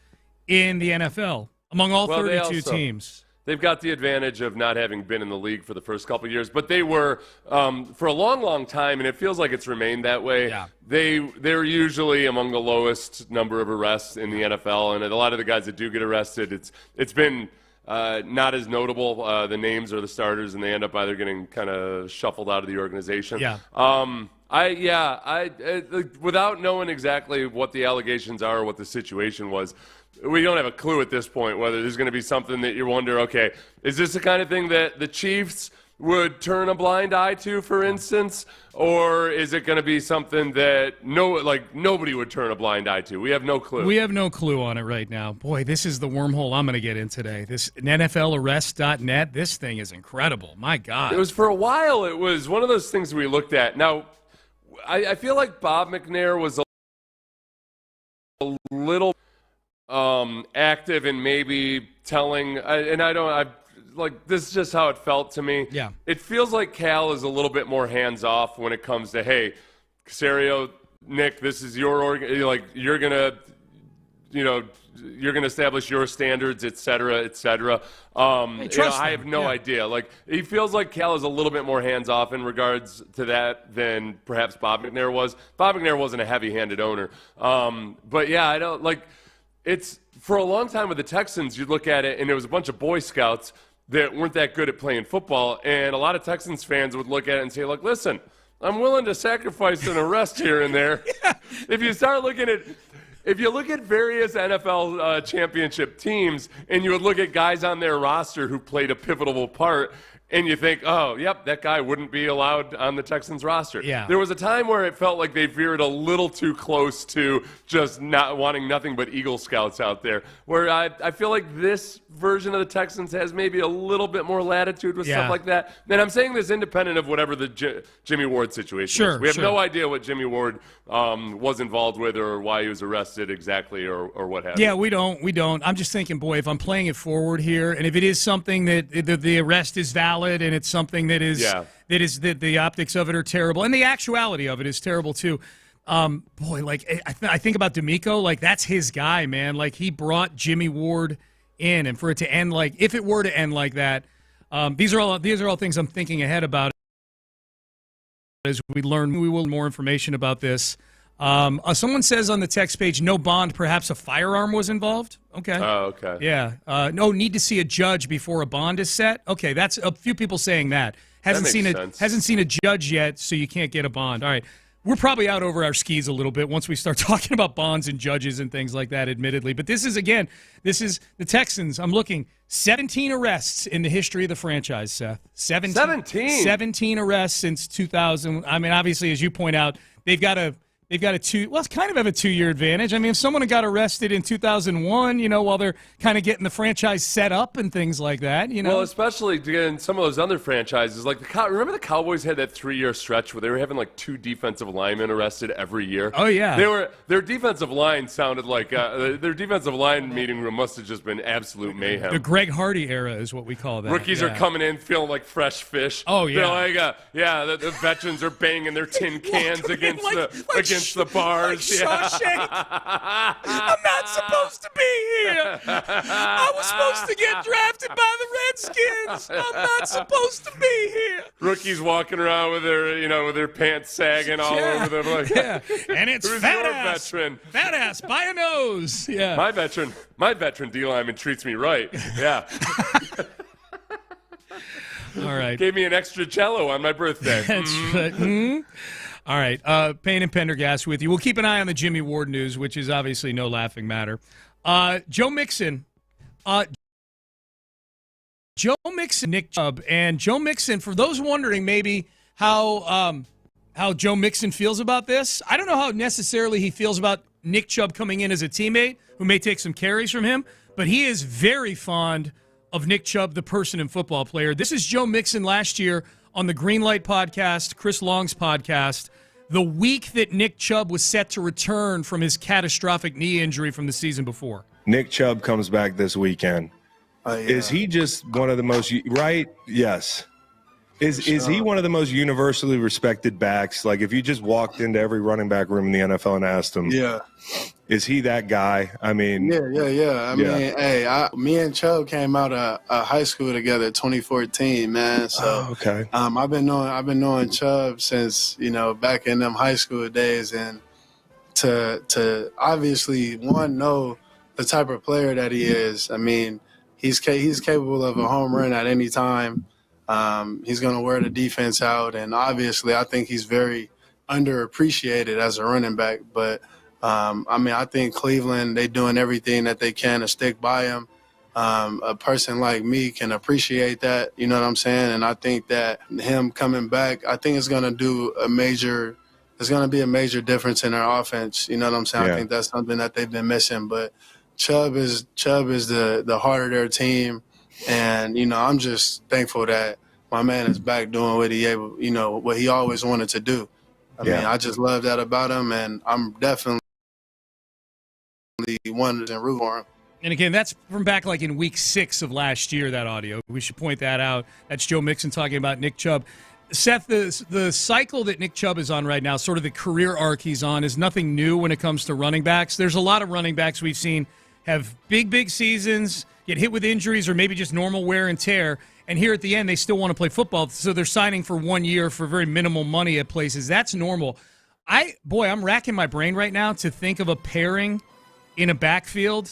in the NFL among all 32 teams. They've got the advantage of not having been in the league for the first couple of years, but they were for a long, long time, and it feels like it's remained that way. Yeah. They're usually among the lowest number of arrests in the NFL, and a lot of the guys that do get arrested, it's been not as notable, the names or the starters, and they end up either getting kind of shuffled out of the organization. Yeah. Without knowing exactly what the allegations are or what the situation was, we don't have a clue at this point whether there's going to be something that you wonder, okay, is this the kind of thing that the Chiefs would turn a blind eye to, for instance, or is it going to be something that nobody would turn a blind eye to? We have no clue. We have no clue on it right now. Boy, this is the wormhole I'm going to get in today. This NFLarrest.net, this thing is incredible. My God. It was for a while. It was one of those things we looked at. Now, I feel like Bob McNair was a little active in maybe telling, this is just how it felt to me. Yeah. It feels like Cal is a little bit more hands-off when it comes to, hey, Caserio, Nick, this is your you're going to establish your standards, et cetera, et cetera. I have no idea. He feels like Cal is a little bit more hands-off in regards to that than perhaps Bob McNair was. Bob McNair wasn't a heavy-handed owner. But yeah, I don't it's for a long time with the Texans, you'd look at it and it was a bunch of Boy Scouts that weren't that good at playing football. And a lot of Texans fans would look at it and say, listen, I'm willing to sacrifice an arrest here and there. If you look at various NFL championship teams and you would look at guys on their roster who played a pivotal part, and you think, oh, yep, that guy wouldn't be allowed on the Texans roster. Yeah. There was a time where it felt like they veered a little too close to just not wanting nothing but Eagle Scouts out there, where I feel like this version of the Texans has maybe a little bit more latitude with stuff like that. And I'm saying this independent of whatever the Jimmy Ward situation is. We have no idea what Jimmy Ward was involved with or why he was arrested exactly or what have you. Yeah, we don't. I'm just thinking, boy, if I'm playing it forward here, and if it is something that the arrest is valid, and it's something that is that the optics of it are terrible, and the actuality of it is terrible too. Boy, like I think about D'Amico, like that's his guy, man. Like he brought Jimmy Ward in, and for it to end like if it were to end like that, these are all things I'm thinking ahead about as we will learn more information about this. Someone says on the text page, no bond, perhaps a firearm was involved. Okay. Oh, okay. Yeah. No need to see a judge before a bond is set. Okay, that's a few people saying that. Hasn't seen a judge yet, so you can't get a bond. All right. We're probably out over our skis a little bit once we start talking about bonds and judges and things like that, admittedly. But this is the Texans. I'm looking 17 arrests in the history of the franchise, Seth. 17 arrests since 2000. I mean, obviously, as you point out, they've got a it's kind of have a 2-year advantage. I mean, if someone got arrested in 2001, while they're kind of getting the franchise set up and things like that, Well, especially in some of those other franchises, like remember the Cowboys had that 3-year stretch where they were having like 2 defensive linemen arrested every year. Oh yeah, their defensive line sounded like their defensive line meeting room must have just been absolute mayhem. The Greg Hardy era is what we call that. Rookies are coming in feeling like fresh fish. Oh yeah, they're like the veterans are banging their tin cans against the bars. Like Shawshank. I'm not supposed to be here. I was supposed to get drafted by the Redskins. I'm not supposed to be here. Rookies walking around with their pants sagging all over them. Like, and it's who's fat your ass. veteran? Fat ass by a nose. Yeah. My veteran D lineman treats me right. Yeah. All right. Gave me an extra Jello on my birthday. That's right. All right, Payne and Pendergast with you. We'll keep an eye on the Jimmy Ward news, which is obviously no laughing matter. Joe Mixon, Nick Chubb, and Joe Mixon. For those wondering, maybe how Joe Mixon feels about this, I don't know how necessarily he feels about Nick Chubb coming in as a teammate who may take some carries from him, but he is very fond of Nick Chubb, the person and football player. This is Joe Mixon last year on the Greenlight podcast, Chris Long's podcast, the week that Nick Chubb was set to return from his catastrophic knee injury from the season before. Nick Chubb comes back this weekend. Is he just one of the most right? Yes. Is he one of the most universally respected backs? Like if you just walked into every running back room in the NFL and asked him, is he that guy? I mean, I mean, hey, me and Chubb came out of high school together, 2014, man. So I've been knowing Chubb since back in them high school days, and to obviously know the type of player that he is. I mean, he's capable of a home run at any time. He's going to wear the defense out, and obviously I think he's very underappreciated as a running back. But, I mean, I think Cleveland, they're doing everything that they can to stick by him. A person like me can appreciate that, you know what I'm saying? And I think that him coming back, I think it's going to be a major difference in our offense, you know what I'm saying? I think that's something that they've been missing. But Chubb is the heart of their team. And, I'm just thankful that my man is back doing what he always wanted to do. I mean, I just love that about him, and I'm definitely wanted to root for him. And again, that's from back like in week 6 of last year, that audio. We should point that out. That's Joe Mixon talking about Nick Chubb. Seth, the cycle that Nick Chubb is on right now, sort of the career arc he's on, is nothing new when it comes to running backs. There's a lot of running backs we've seen have big seasons, get hit with injuries or maybe just normal wear and tear, and here at the end they still want to play football, so they're signing for 1 year for very minimal money at places. That's normal. I'm racking my brain right now to think of a pairing in a backfield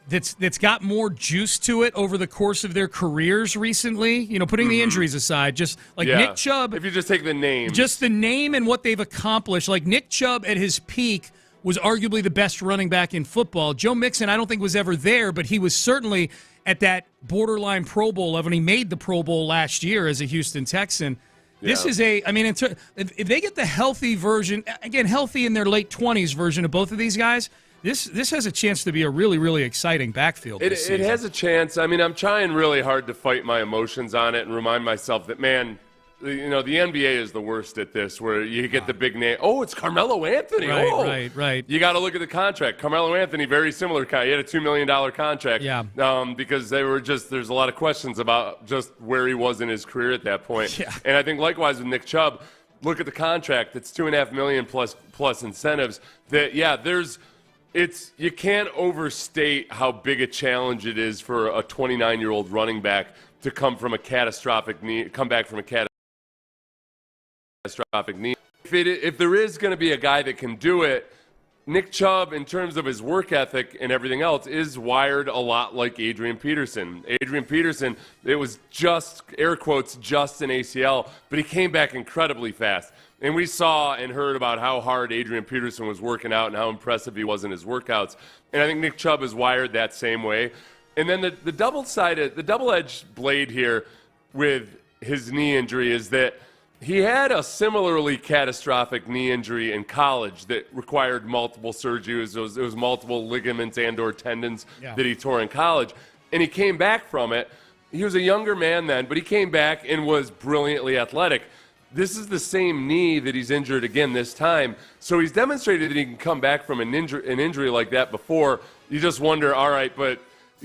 that's got more juice to it over the course of their careers recently, putting the injuries aside, just like Nick Chubb. If you just take the name. Just the name and what they've accomplished. Like Nick Chubb at his peak was arguably the best running back in football. Joe Mixon, I don't think was ever there, but he was certainly at that borderline Pro Bowl level. And he made the Pro Bowl last year as a Houston Texan. This is if they get the healthy version, again, healthy in their late 20s version of both of these guys, this has a chance to be a really, really exciting backfield this season. It has a chance. I mean, I'm trying really hard to fight my emotions on it and remind myself that, man, the NBA is the worst at this, where you get the big name. Oh, it's Carmelo Anthony. Right. You got to look at the contract. Carmelo Anthony, very similar. He had a $2 million contract. Yeah. Because there's a lot of questions about just where he was in his career at that point. Yeah. And I think likewise with Nick Chubb, look at the contract. It's $2.5 million plus incentives. You can't overstate how big a challenge it is for a 29-year-old running back to come back from a catastrophic knee. If there is going to be a guy that can do it, Nick Chubb, in terms of his work ethic and everything else, is wired a lot like Adrian Peterson. Adrian Peterson, it was just, air quotes, just an ACL, but he came back incredibly fast. And we saw and heard about how hard Adrian Peterson was working out and how impressive he was in his workouts. And I think Nick Chubb is wired that same way. And then the double-edged blade here with his knee injury is that he had a similarly catastrophic knee injury in college that required multiple surgeries. It was multiple ligaments and or tendons that he tore in college. And he came back from it. He was a younger man then, but he came back and was brilliantly athletic. This is the same knee that he's injured again this time. So he's demonstrated that he can come back from an injury like that before. You just wonder, all right, but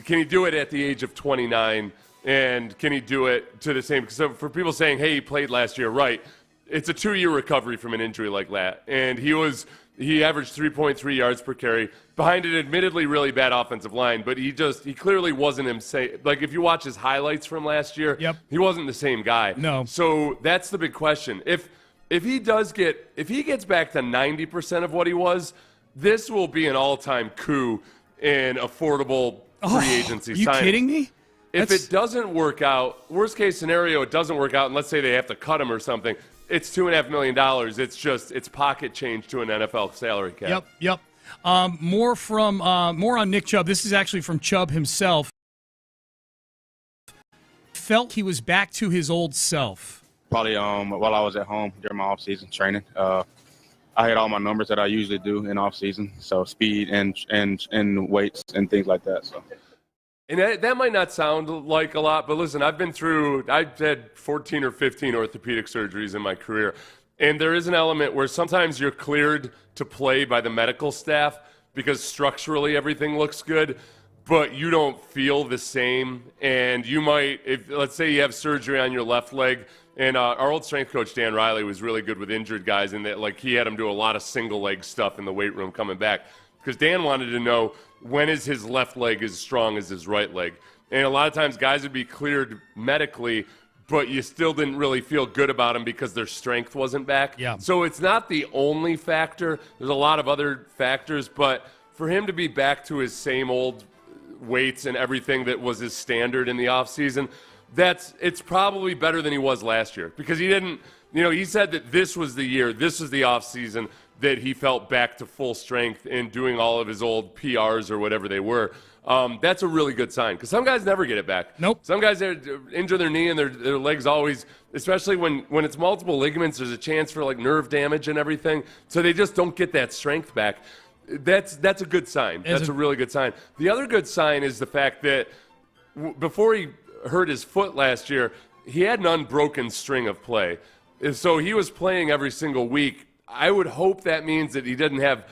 can he do it at the age of 29? And can he do it to the same? So for people saying, hey, he played last year, right, it's a 2-year recovery from an injury like that. And he averaged 3.3 yards per carry behind an admittedly really bad offensive line, but he clearly wasn't him. Like if you watch his highlights from last year, he wasn't the same guy. No. So that's the big question. If he gets back to 90% of what he was, this will be an all-time coup in affordable free agency signing. Are you kidding me? If it doesn't work out, worst case scenario, it doesn's work out, and let's say they have to cut him or something, it's $2.5 million. It's pocket change to an NFL salary cap. Yep. More on Nick Chubb. This is actually from Chubb himself. Felt he was back to his old self. Probably while I was at home during my off-season training. I had all my numbers that I usually do in off-season, so speed and weights and things like that. So. And that might not sound like a lot, but listen, I've had 14 or 15 orthopedic surgeries in my career. And there is an element where sometimes you're cleared to play by the medical staff because structurally everything looks good, but you don't feel the same. And you might, let's say you have surgery on your left leg, and our old strength coach, Dan Riley, was really good with injured guys in that, like, he had them do a lot of single leg stuff in the weight room coming back. Because Dan wanted to know, when is his left leg as strong as his right leg? And a lot of times guys would be cleared medically, but you still didn't really feel good about them because their strength wasn't back. Yeah. So it's not the only factor. There's a lot of other factors, but for him to be back to his same old weights and everything that was his standard in the offseason, it's probably better than he was last year. Because he didn't, he said that this was the year, this was the offseason that he felt back to full strength and doing all of his old PRs or whatever they were. That's a really good sign because some guys never get it back. Nope. Some guys injure their knee and their legs always, especially when it's multiple ligaments, there's a chance for like nerve damage and everything. So they just don't get that strength back. That's a good sign. That's a really good sign. The other good sign is the fact that before he hurt his foot last year, he had an unbroken string of play. And so he was playing every single week. I would hope that means that he didn't have,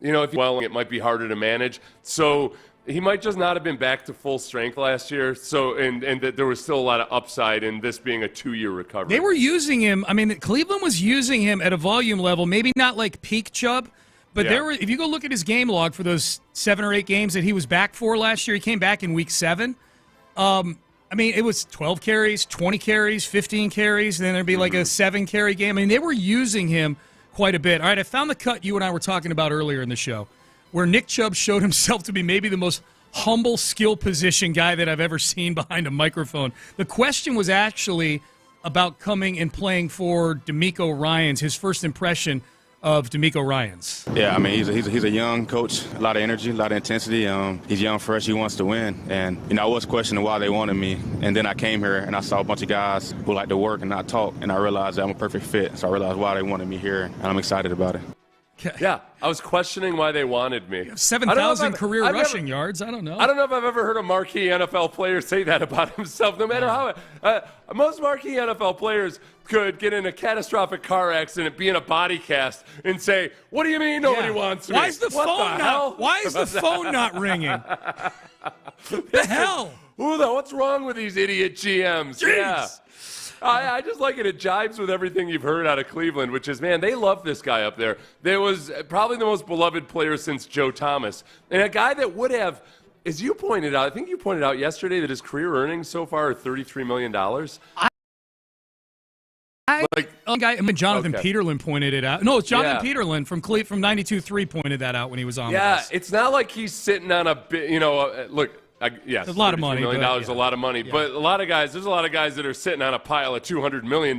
it might be harder to manage. So he might just not have been back to full strength last year. So, and that there was still a lot of upside in this being a 2-year recovery. They were using him. I mean, Cleveland was using him at a volume level, maybe not like peak Chubb, but if you go look at his game log for those 7 or 8 games that he was back for last year, he came back in week 7. I mean, it was 12 carries, 20 carries, 15 carries, and then there'd be like a 7-carry game. I mean, they were using him quite a bit. All right, I found the cut you and I were talking about earlier in the show where Nick Chubb showed himself to be maybe the most humble skill position guy that I've ever seen behind a microphone. The question was actually about coming and playing for DeMeco Ryans, his first impression of D'Amico Ryans? Yeah, I mean, he's a young coach, a lot of energy, a lot of intensity. He's young, fresh, he wants to win. And, I was questioning why they wanted me. And then I came here and I saw a bunch of guys who like to work and not talk. And I realized that I'm a perfect fit. So I realized why they wanted me here. And I'm excited about it. Yeah, I was questioning why they wanted me. 7,000 career rushing yards. I don't know. I don't know if I've ever heard a marquee NFL player say that about himself. No matter how, most marquee NFL players could get in a catastrophic car accident, be in a body cast, and say, "What do you mean nobody wants me? Why is the phone not ringing? The hell? What's wrong with these idiot GMs? Jeez. Yeah. I just like it. It jives with everything you've heard out of Cleveland, which is, man, they love this guy up there. There was probably the most beloved player since Joe Thomas. And a guy that would have, as you pointed out, I think you pointed out yesterday that his career earnings so far are $33 million. Jonathan Peterlin pointed it out. No, it's Jonathan Peterlin from 92.3 pointed that out when he was on. Yeah, with us. It's not like he's sitting on a bit, look. Yes, a lot of money. $33 million is a lot of money. But there's a lot of guys that are sitting on a pile of $200 million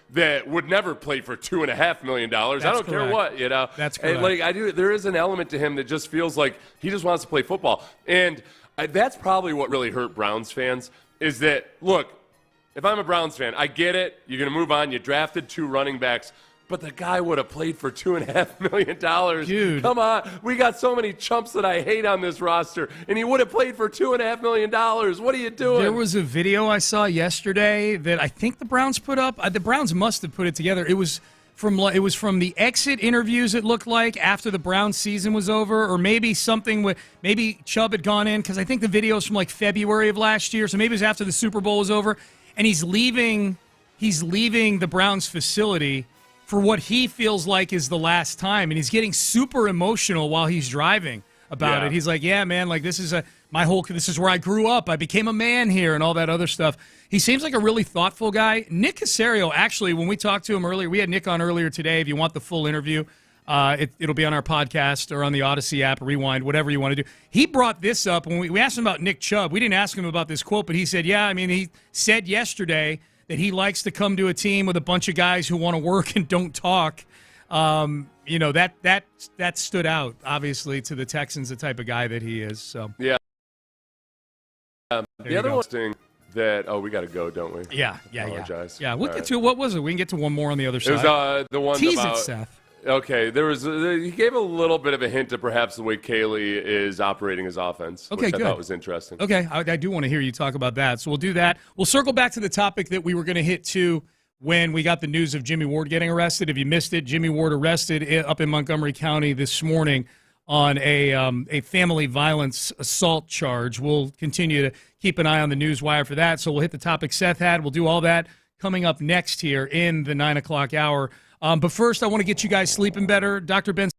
that would never play for $2.5 million. I don't care what, That's correct. And there is an element to him that just feels like he just wants to play football. And that's probably what really hurt Browns fans is that, look, if I'm a Browns fan, I get it. You're going to move on. You drafted 2 running backs. But the guy would have played for $2.5 million. Dude. Come on. We got so many chumps that I hate on this roster, and he would have played for $2.5 million. What are you doing? There was a video I saw yesterday that I think the Browns put up. The Browns must have put it together. It was from the exit interviews, it looked like, after the Browns season was over, or maybe something with maybe Chubb had gone in, because I think the video is from like February of last year, so maybe it was after the Super Bowl was over, and he's leaving the Browns facility for what he feels like is the last time. And he's getting super emotional while he's driving about it. He's like, yeah, man, like this is where I grew up. I became a man here and all that other stuff. He seems like a really thoughtful guy. Nick Caserio, actually, when we talked to him earlier, we had Nick on earlier today. If you want the full interview, it'll be on our podcast or on the Odyssey app, Rewind, whatever you want to do. He brought this up when we asked him about Nick Chubb. We didn't ask him about this quote, but he said, he said yesterday that he likes to come to a team with a bunch of guys who want to work and don't talk. That stood out, obviously, to the Texans, the type of guy that he is. So yeah. The other thing that we got to go, don't we? Yeah. Apologize. Yeah, we'll get to what was it? We can get to one more on the other side. It was the one Tease about it, Seth. Okay, he gave a little bit of a hint to perhaps the way Kaylee is operating his offense, which I thought was interesting. Okay, I do want to hear you talk about that, so we'll do that. We'll circle back to the topic that we were going to hit to when we got the news of Jimmy Ward getting arrested. If you missed it, Jimmy Ward arrested up in Montgomery County this morning on a family violence assault charge. We'll continue to keep an eye on the news wire for that, so we'll hit the topic Seth had. We'll do all that coming up next here in the 9 o'clock hour. But first, I want to get you guys sleeping better. Dr. Ben.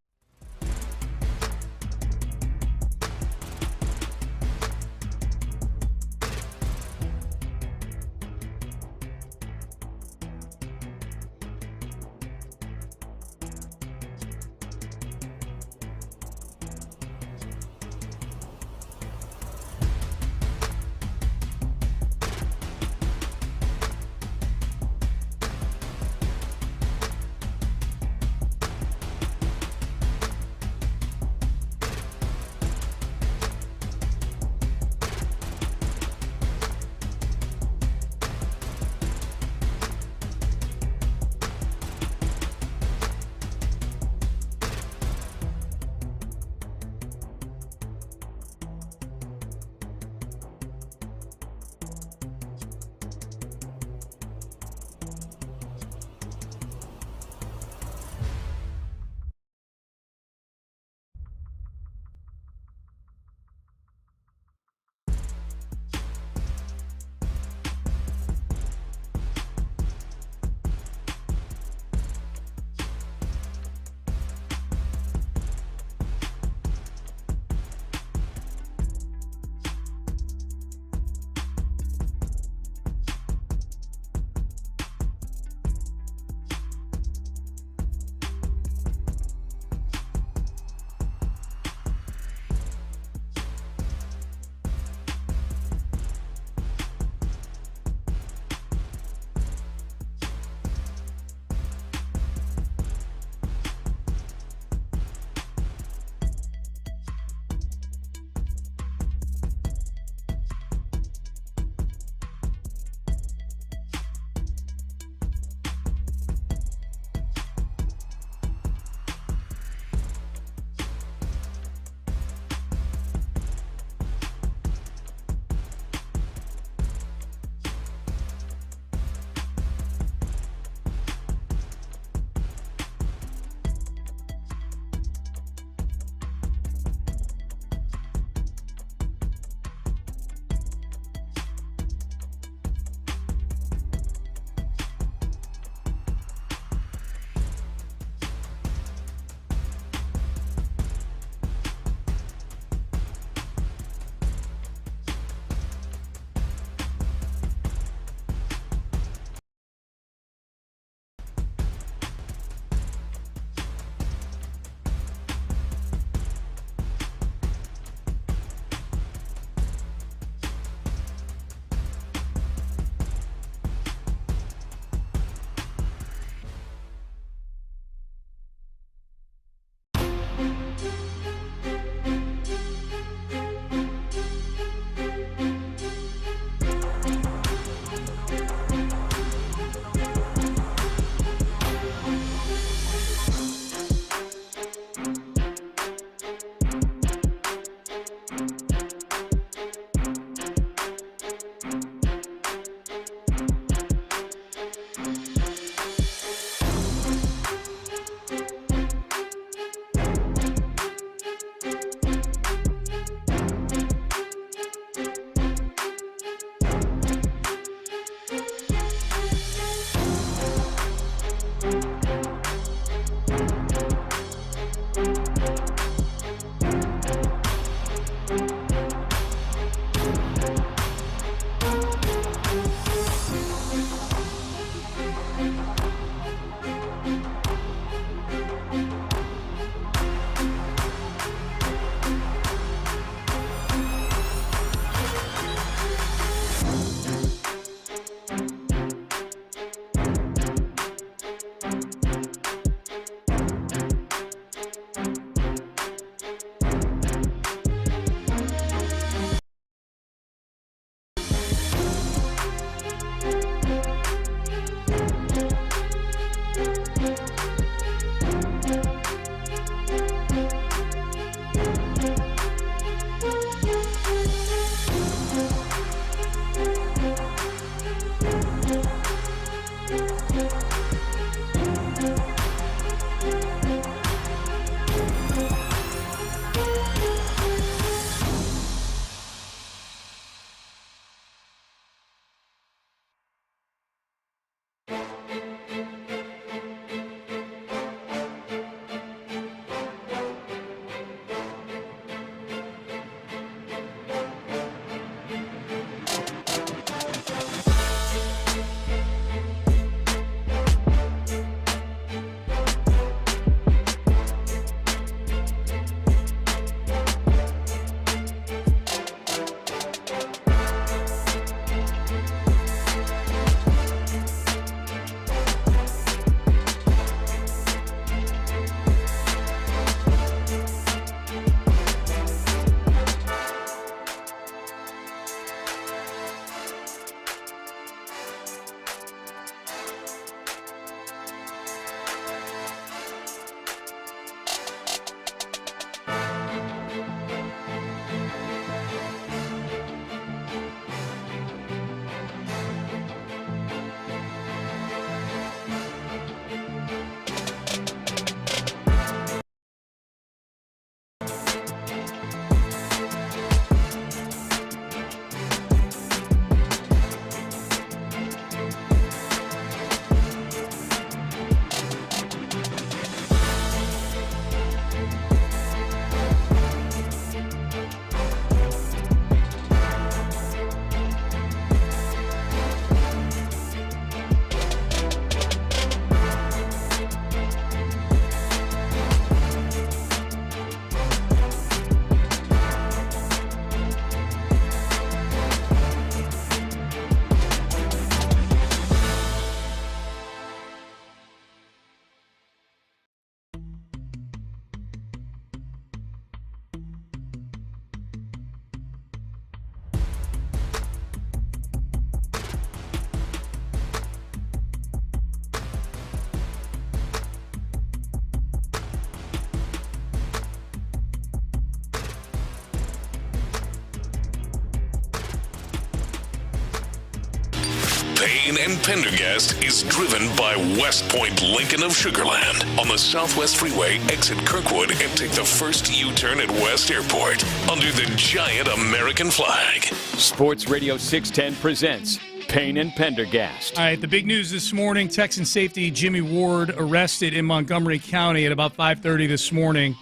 Payne and Pendergast is driven by West Point Lincoln of Sugar Land on the Southwest Freeway. Exit Kirkwood and take the first U-turn at West Airport under the giant American flag. Sports Radio 610 presents Payne and Pendergast. All right, the big news this morning, Texan safety Jimmy Ward arrested in Montgomery County at about 5:30 this morning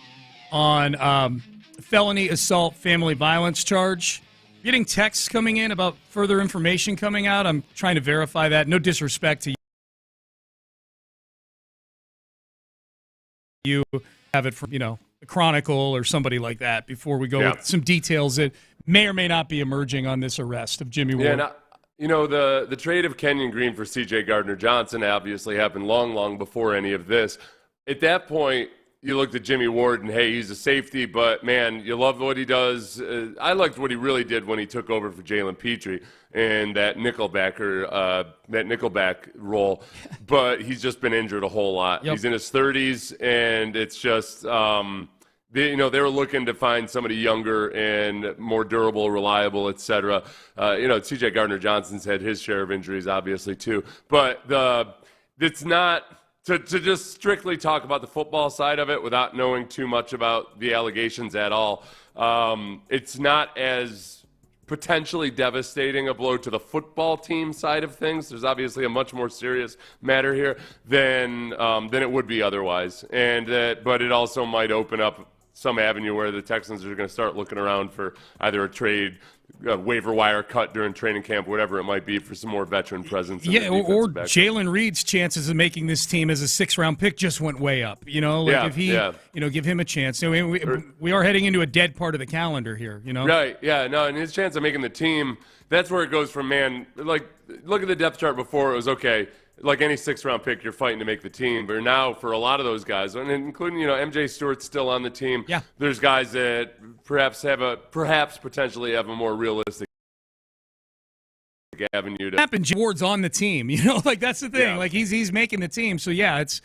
on felony assault family violence charge. Getting texts coming in about further information coming out. I'm trying to verify that. No disrespect to you. Have it from, the Chronicle or somebody like that before we go with some details that may or may not be emerging on this arrest of Jimmy Ward. The trade of Kenyon Green for C.J. Gardner-Johnson obviously happened long before any of this. At that point, you looked at Jimmy Ward and, hey, he's a safety, but, man, you love what he does. I liked what he really did when he took over for Jalen Petrie and that nickelback role, but he's just been injured a whole lot. Yep. He's in his 30s, and it's just they were looking to find somebody younger and more durable, reliable, et cetera. C.J. Gardner-Johnson's had his share of injuries, obviously, too. But it's not – to just strictly talk about the football side of it without knowing too much about the allegations at all, it's not as potentially devastating a blow to the football team side of things. There's obviously a much more serious matter here than it would be otherwise. But it also might open up some avenue where the Texans are going to start looking around for either a trade, waiver wire cut during training camp, whatever it might be, for some more veteran presence. Yeah, or Jalen Reed's chances of making this team as a 6th-round pick just went way up. If he, give him a chance. So we are heading into a dead part of the calendar here. Right? Yeah. No, and his chance of making the team. That's where it goes from, man. Like, look at the depth chart before. It was okay. Like any 6th-round pick, you're fighting to make the team. But now, for a lot of those guys, and including, MJ Stewart's still on the team. Yeah. There's guys that perhaps potentially have a more realistic avenue to happen. Ward's on the team. That's the thing. Yeah. Like he's making the team. So yeah, it's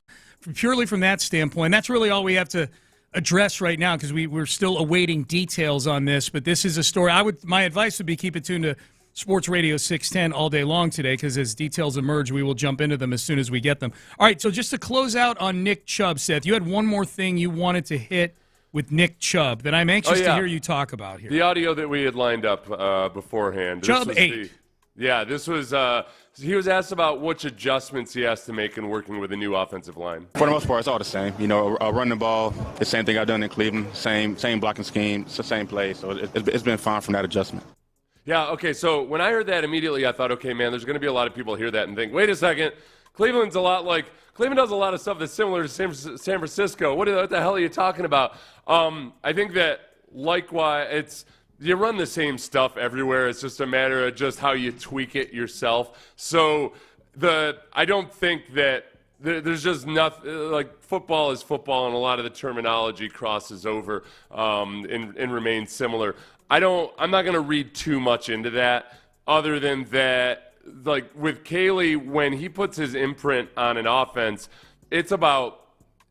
purely from that standpoint. That's really all we have to address right now because we're still awaiting details on this. But this is a story. My advice would be keep it tuned to Sports Radio 610 all day long today because as details emerge, we will jump into them as soon as we get them. All right, so just to close out on Nick Chubb, Seth, you had one more thing you wanted to hit with Nick Chubb that I'm anxious to hear you talk about here. The audio that we had lined up beforehand. Chubb 8. This was he was asked about which adjustments he has to make in working with a new offensive line. For the most part, it's all the same. Running the ball, the same thing I've done in Cleveland, same blocking scheme, it's the same play. So it's been fine from that adjustment. Yeah, okay, so when I heard that immediately, I thought, okay, man, there's going to be a lot of people hear that and think, wait a second, Cleveland does a lot of stuff that's similar to San Francisco. What the hell are you talking about? I think that, likewise, you run the same stuff everywhere. It's just a matter of just how you tweak it yourself. So I don't think that there's just nothing, like football is football, and a lot of the terminology crosses over and remains similar. I'm not going to read too much into that other than that, like with Caley, when he puts his imprint on an offense, it's about,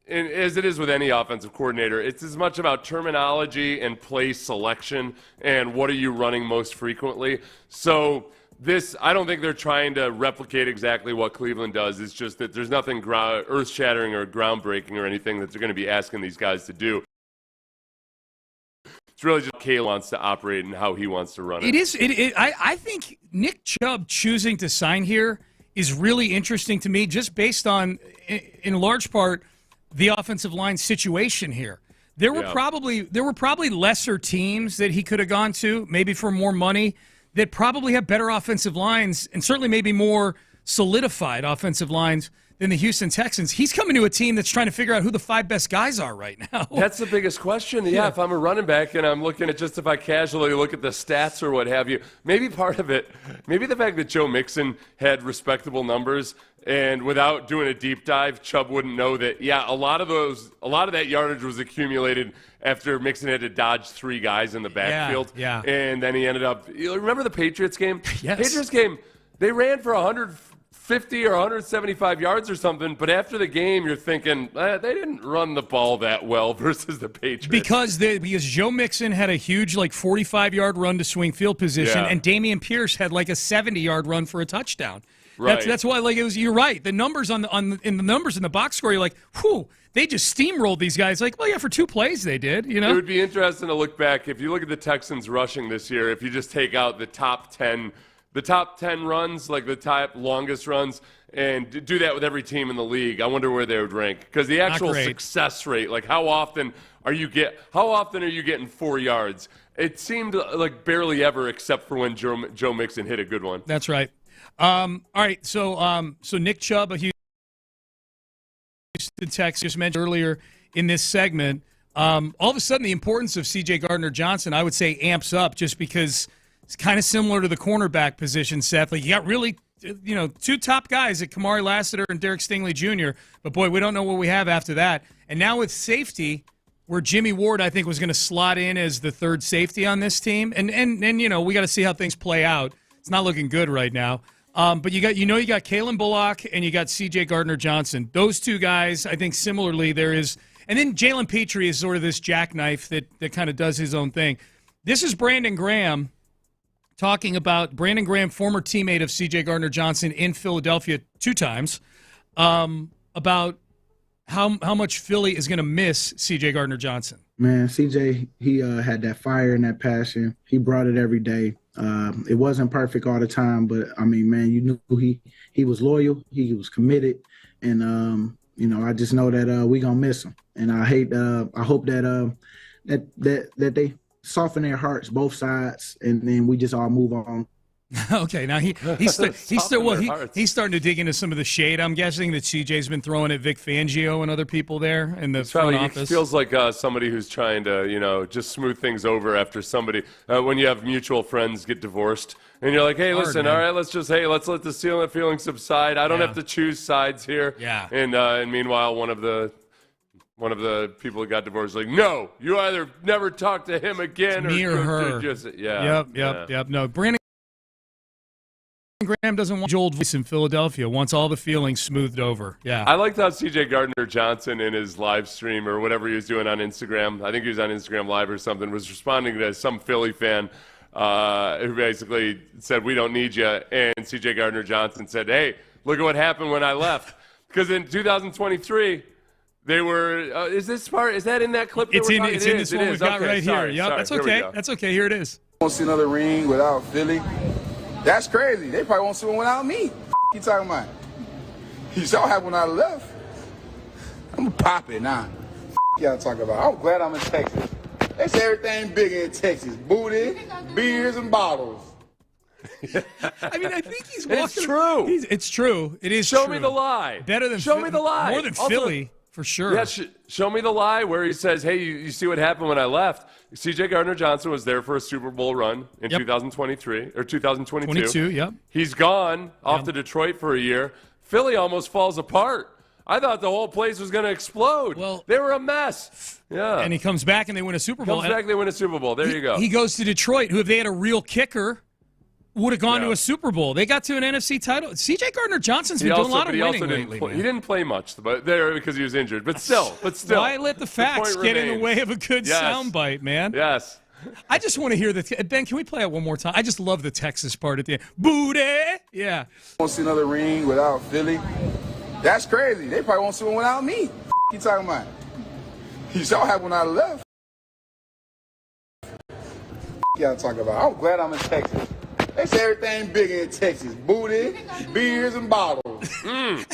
and as it is with any offensive coordinator, it's as much about terminology and play selection and what are you running most frequently. So I don't think they're trying to replicate exactly what Cleveland does. It's just that there's nothing earth-shattering or groundbreaking or anything that they're going to be asking these guys to do. It's really just Caleb wants to operate and how he wants to run it. It is. I think Nick Chubb choosing to sign here is really interesting to me, just based on, in large part, the offensive line situation here. There were probably lesser teams that he could have gone to, maybe for more money, that probably have better offensive lines and certainly maybe more solidified offensive lines than the Houston Texans. He's coming to a team that's trying to figure out who the 5 best guys are right now. That's the biggest question. Yeah, if I'm a running back and I'm looking at just if I casually look at the stats or what have you, maybe part of it, maybe the fact that Joe Mixon had respectable numbers and without doing a deep dive, Chubb wouldn't know that, a lot of that yardage was accumulated after Mixon had to dodge 3 guys in the backfield. Yeah. And then he ended up, remember the Patriots game? Yes. Patriots game, they ran for 150 or 175 yards or something, but after the game, you're thinking, they didn't run the ball that well versus the Patriots. Because Joe Mixon had a huge 45-yard run to swing field position, and Dameon Pierce had a 70-yard run for a touchdown. Right. That's why, like, it was. You're right. The numbers in the numbers in the box score, you're like, whew, they just steamrolled these guys. Like, well, yeah, for 2 plays they did. You know, it would be interesting to look back if you look at the Texans rushing this year. If you just take out the top 10 runs, like the top longest runs, and do that with every team in the league, I wonder where they would rank. Because the actual success rate, like how often are you getting 4 yards? It seemed like barely ever, except for when Joe Mixon hit a good one. That's right. All right, so Nick Chubb, a Houston Texans, just mentioned earlier in this segment, all of a sudden the importance of C.J. Gardner-Johnson, I would say, amps up just because it's kind of similar to the cornerback position, Seth. Like, you got really, 2 top guys at Kamari Lassiter and Derek Stingley Jr., but, boy, we don't know what we have after that. And now with safety, where Jimmy Ward, I think, was going to slot in as the third safety on this team. And we got to see how things play out. It's not looking good right now. But you got Kalen Bullock and you got C.J. Gardner-Johnson. Those 2 guys, I think, similarly, there is – and then Jalen Petrie is sort of this jackknife that kind of does his own thing. This is Brandon Graham talking about – Brandon Graham, former teammate of C.J. Gardner-Johnson in Philadelphia 2 times, about – how much Philly is going to miss C.J. Gardner-Johnson. Man, C.J., he had that fire and that passion. He brought it every day. It wasn't perfect all the time, but, I mean, man, you knew he was loyal. He was committed. And, I just know that we're going to miss him. And I hope that they soften their hearts, both sides, and then we just all move on. Okay, now he's starting to dig into some of the shade, I'm guessing, that CJ's been throwing at Vic Fangio and other people there in the front office. He feels like somebody who's trying to, just smooth things over after somebody. When you have mutual friends get divorced, and you're like, hey, listen, all right, let's let the feeling subside. I don't have to choose sides here. Yeah. And meanwhile, one of the people who got divorced is like, no, you either never talk to him again me or her. Yep. No, Brandon Graham doesn't want Joel voice in Philadelphia, wants all the feelings smoothed over. Yeah. I liked how C.J. Gardner-Johnson in his live stream or whatever he was doing on Instagram, I think he was on Instagram Live or something, was responding to some Philly fan who basically said, we don't need you. And C.J. Gardner-Johnson said, hey, look at what happened when I left. Because in 2023, they were is that in that clip? It's in this one we've got right here. Yep, that's okay. That's okay. Here it is. Won't see another ring without Philly. That's crazy. They probably won't see one without me. You talking about? You saw what happened when I left. I'm gonna pop it now. Y'all talking about? I'm glad I'm in Texas. They say everything big in Texas. Booty, beers, and bottles. I mean, I think he's walking. It's true. It's true. It is Show true. me the lie. Better than Show me the lie. More than Also, Philly, for sure. Yeah, show me the lie where he says, hey, you see what happened when I left? C.J. Gardner-Johnson was there for a Super Bowl run in 2023 or 2022. 22, yep. He's gone off to Detroit for a year. Philly almost falls apart. I thought the whole place was going to explode. Well, they were a mess. Yeah. And he comes back and they win a Super Bowl. They win a Super Bowl. There you go. He goes to Detroit, who, if they had a real kicker, would have gone to a Super Bowl. They got to an NFC title. C.J. Gardner-Johnson's been doing a lot of winning lately. He didn't play much there because he was injured. But still. Why let the facts get in the way of a good soundbite, man? Yes. I just want to hear Ben, can we play it one more time? I just love the Texas part at the end. Booty! Yeah. Won't see another ring without Philly. That's crazy. They probably won't see one without me. You talking about? You saw what happened when I left. Y'all talking about? I'm glad I'm in Texas. They say everything big in Texas. Booty, beers, and bottles.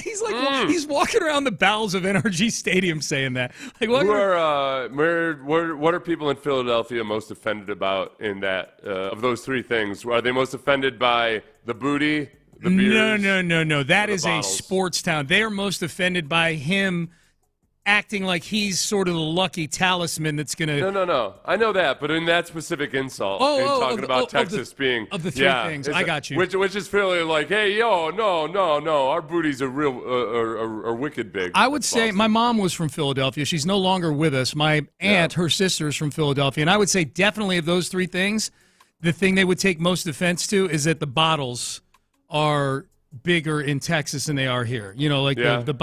He's like he's walking around the bowels of NRG Stadium saying that. Like, what are people in Philadelphia most offended about in that of those 3 things? Are they most offended by the booty, the beers? No. That is a sports town. They are most offended by him acting like he's sort of the lucky talisman that's going to... No. I know that, but in that specific insult, talking about Texas being... Of the 3 things, I got you. Which is Philly like, hey, no, our booties are real, are wicked big. I would say my mom was from Philadelphia. She's no longer with us. My aunt, her sister, is from Philadelphia. And I would say definitely of those 3 things, the thing they would take most offense to is that the bottles are bigger in Texas than they are here. You know, like Yeah. the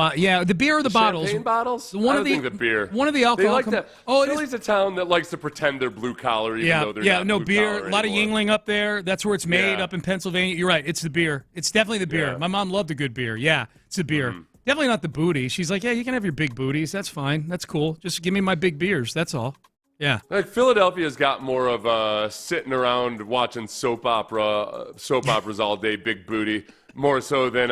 beer or the bottles. Champagne bottles? One I of don't think the beer. One of the alcohol. They like Philly's a town that likes to pretend they're blue collar, even though they're not no blue beer. collar A lot anymore. of Yingling up there. That's where it's made, Yeah. up in Pennsylvania. You're right. It's the beer. It's definitely the beer. Yeah. My mom loved a good beer. Yeah, it's a beer. Definitely not the booty. She's like, yeah, you can have your big booties. That's fine. That's cool. Just give me my big beers. That's all. Yeah. Like Philadelphia's got more of sitting around watching soap operas all day, big booty, more so than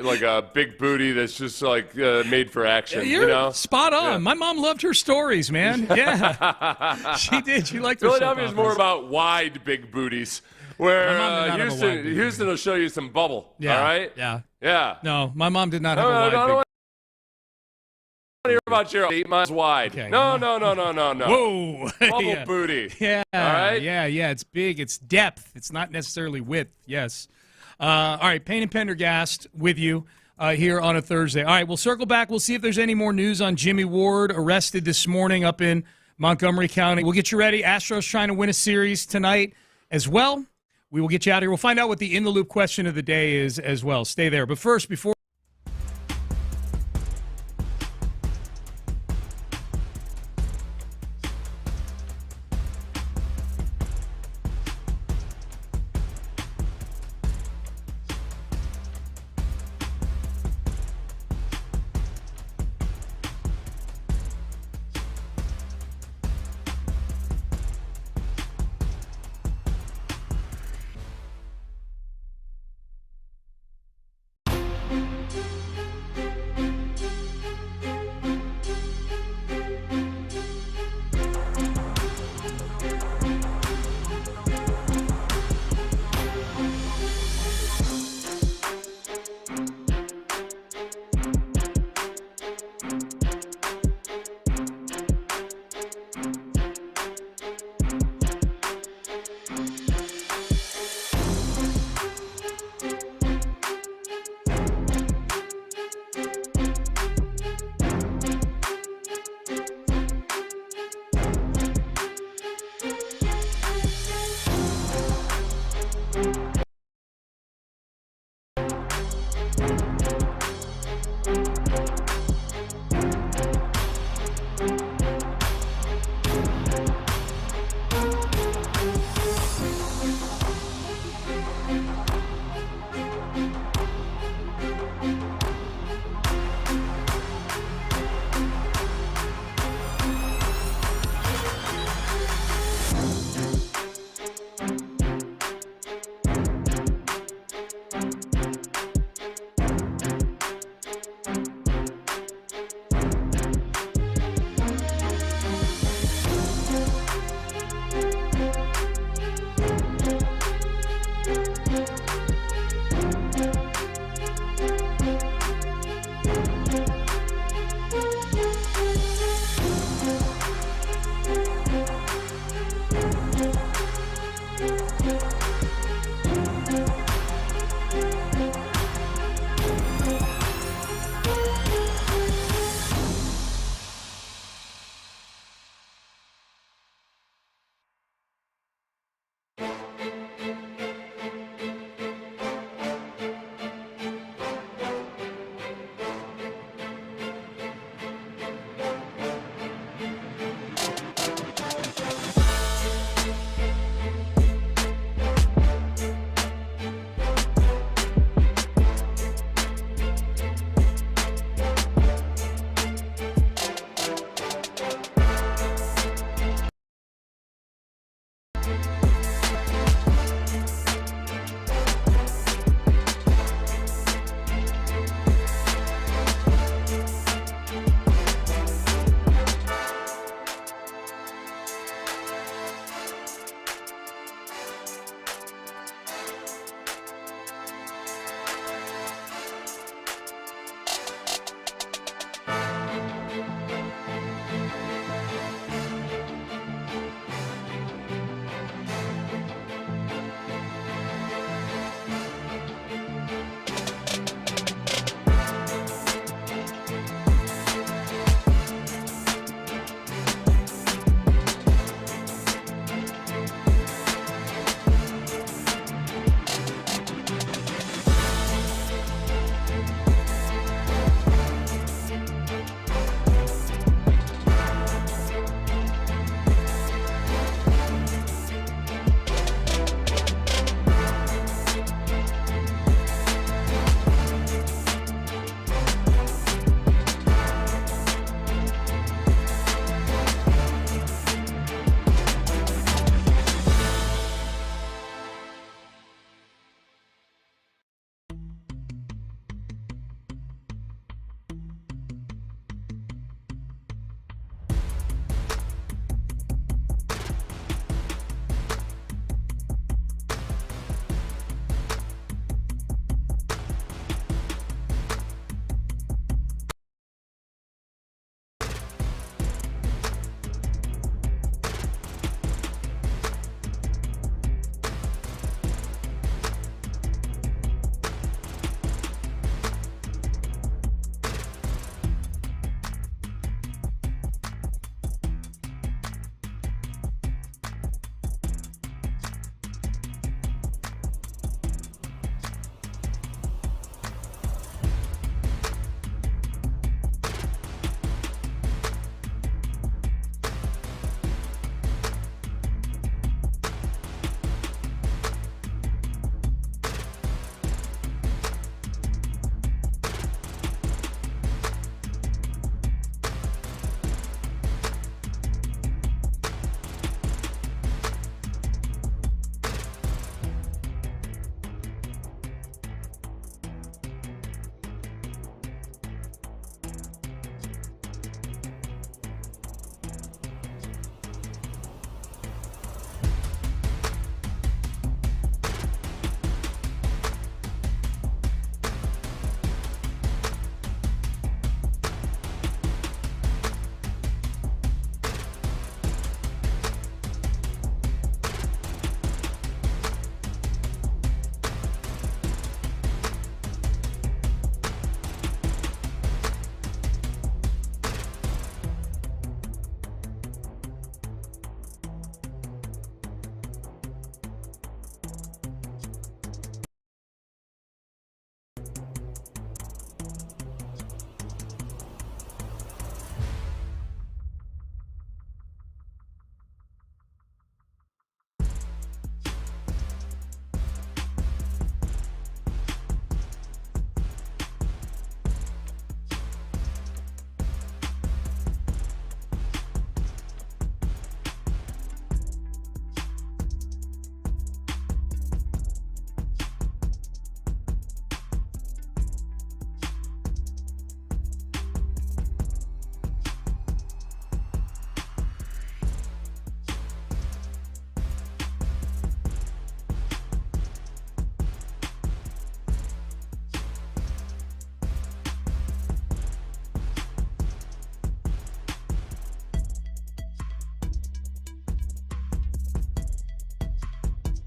like a big booty that's just like made for action. You're you know, spot on. Yeah. My mom loved her stories, man. Yeah, she did. She liked her soap Philadelphia's more operas. about wide big booties, My where mom did not have a wide big Houston will show you some bubble. Yeah. All right. Yeah. Yeah. No, my mom did not have No, a wide I don't big. want to hear about your 8 miles wide. Okay. No. Whoa. Bubble Yeah. booty. Yeah. All right. Yeah. It's big. It's depth. It's not necessarily width. Yes. All right. Payne and Pendergast with you here on a Thursday. All right. We'll circle back. We'll see if there's any more news on Jimmy Ward arrested this morning up in Montgomery County. We'll get you ready. Astros trying to win a series tonight as well. We will get you out of here. We'll find out what the In the Loop question of the day is as well. Stay there. But first, before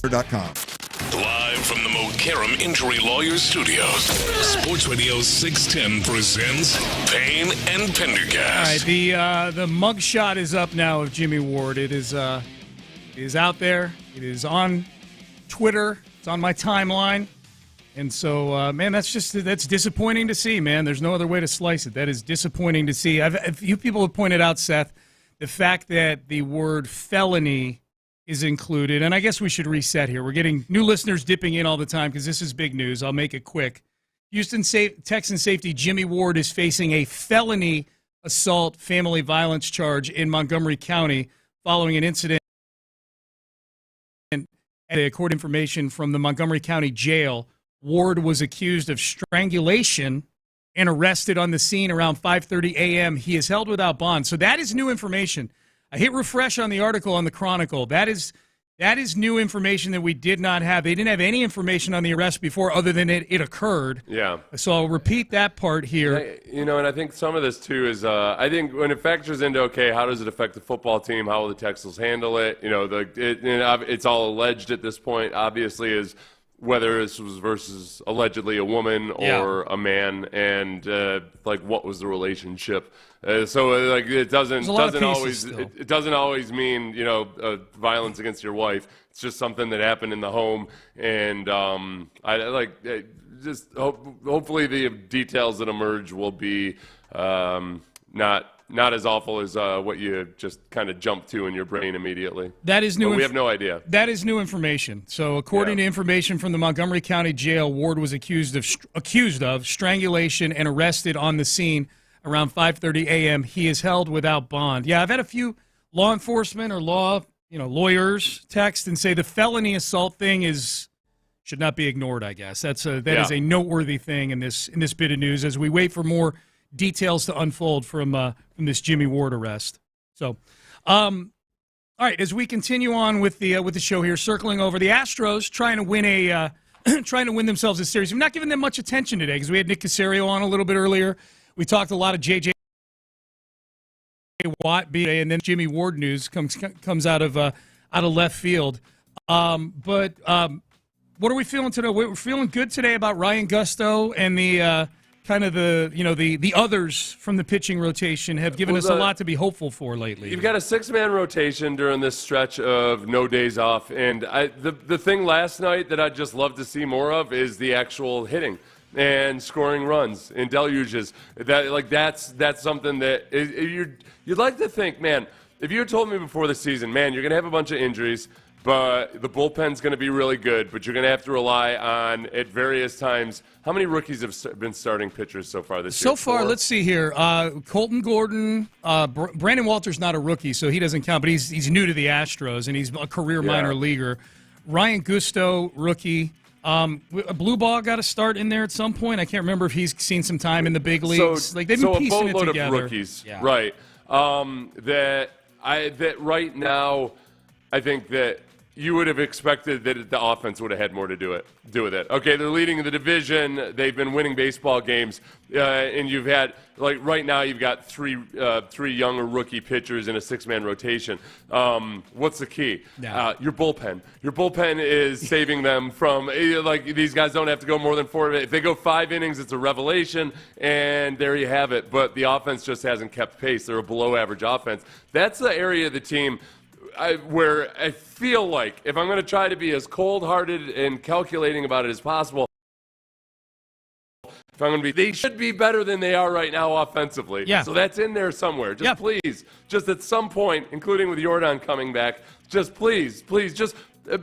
Live from the Mokaram Injury Lawyers Studios, Sports Radio 610 presents Payne and Pendergast. All right, the mugshot is up now of Jimmy Ward. It is out there. It is on Twitter. It's on my timeline. And so, man, that's disappointing to see, man. There's no other way to slice it. That is disappointing to see. A few people have pointed out, Seth, the fact that the word felony is included. And I guess we should reset here. We're getting new listeners dipping in all the time because this is big news. I'll make it quick. Houston Texans safety Jimmy Ward is facing a felony assault family violence charge in Montgomery County following an incident. And according to information from the Montgomery County Jail, Ward was accused of strangulation and arrested on the scene around 5:30 a.m. He is held without bond. So that is new information. I hit refresh on the article on the Chronicle. That is new information that we did not have. They didn't have any information on the arrest before other than it occurred. Yeah. So I'll repeat that part here. And I think some of this, too, is I think when it factors into, okay, how does it affect the football team? How will the Texans handle it? It's all alleged at this point, obviously, is whether this was versus allegedly a woman or a man, and what was the relationship. It doesn't always mean violence against your wife. It's just something that happened in the home, and hopefully the details that emerge will be not as awful as what you just kind of jump to in your brain immediately. That is new. We have no idea. That is new information. So, according to information from the Montgomery County Jail, Ward was accused of strangulation and arrested on the scene around 5:30 a.m. He is held without bond. Yeah, I've had a few law enforcement or lawyers text and say the felony assault thing should not be ignored. I guess that is a noteworthy thing in this bit of news as we wait for more details to unfold from this Jimmy Ward arrest. So, all right, as we continue on with the show here, circling over the Astros trying to win themselves a series. We've not given them much attention today because we had Nick Caserio on a little bit earlier. We talked a lot of J.J. Watt, and then Jimmy Ward news comes out of left field. But what are we feeling today? We're feeling good today about Ryan Gusto and the the others from the pitching rotation have given us a lot to be hopeful for lately. You've got a six-man rotation during this stretch of no days off, and the thing last night that I'd just love to see more of is the actual hitting and scoring runs in deluges. That's something that you'd like to think, man. If you had told me before the season, man, you're going to have a bunch of injuries, but the bullpen's going to be really good, but you're going to have to rely on, at various times, how many rookies have been starting pitchers so far this year? So far, let's see here. Colton Gordon, Brandon Walter's not a rookie, so he doesn't count, but he's new to the Astros, and he's a career minor leaguer. Ryan Gusto, rookie. Blue Ball got a start in there at some point. I can't remember if he's seen some time in the big leagues. They've been piecing it together. Of rookies, right? That right now, I think that you would have expected that the offense would have had more to do with it. Okay, they're leading the division. They've been winning baseball games, and you've had right now you've got three younger rookie pitchers in a six-man rotation. What's the key? Your bullpen. Your bullpen is saving them from these guys don't have to go more than 4. If they go 5 innings, it's a revelation, and there you have it. But the offense just hasn't kept pace. They're a below-average offense. That's the area of the team where I feel like if I'm going to try to be as cold-hearted and calculating about it as possible, they should be better than they are right now offensively. Yeah. So that's in there somewhere. Please, just at some point, including with Jordan coming back, just please, just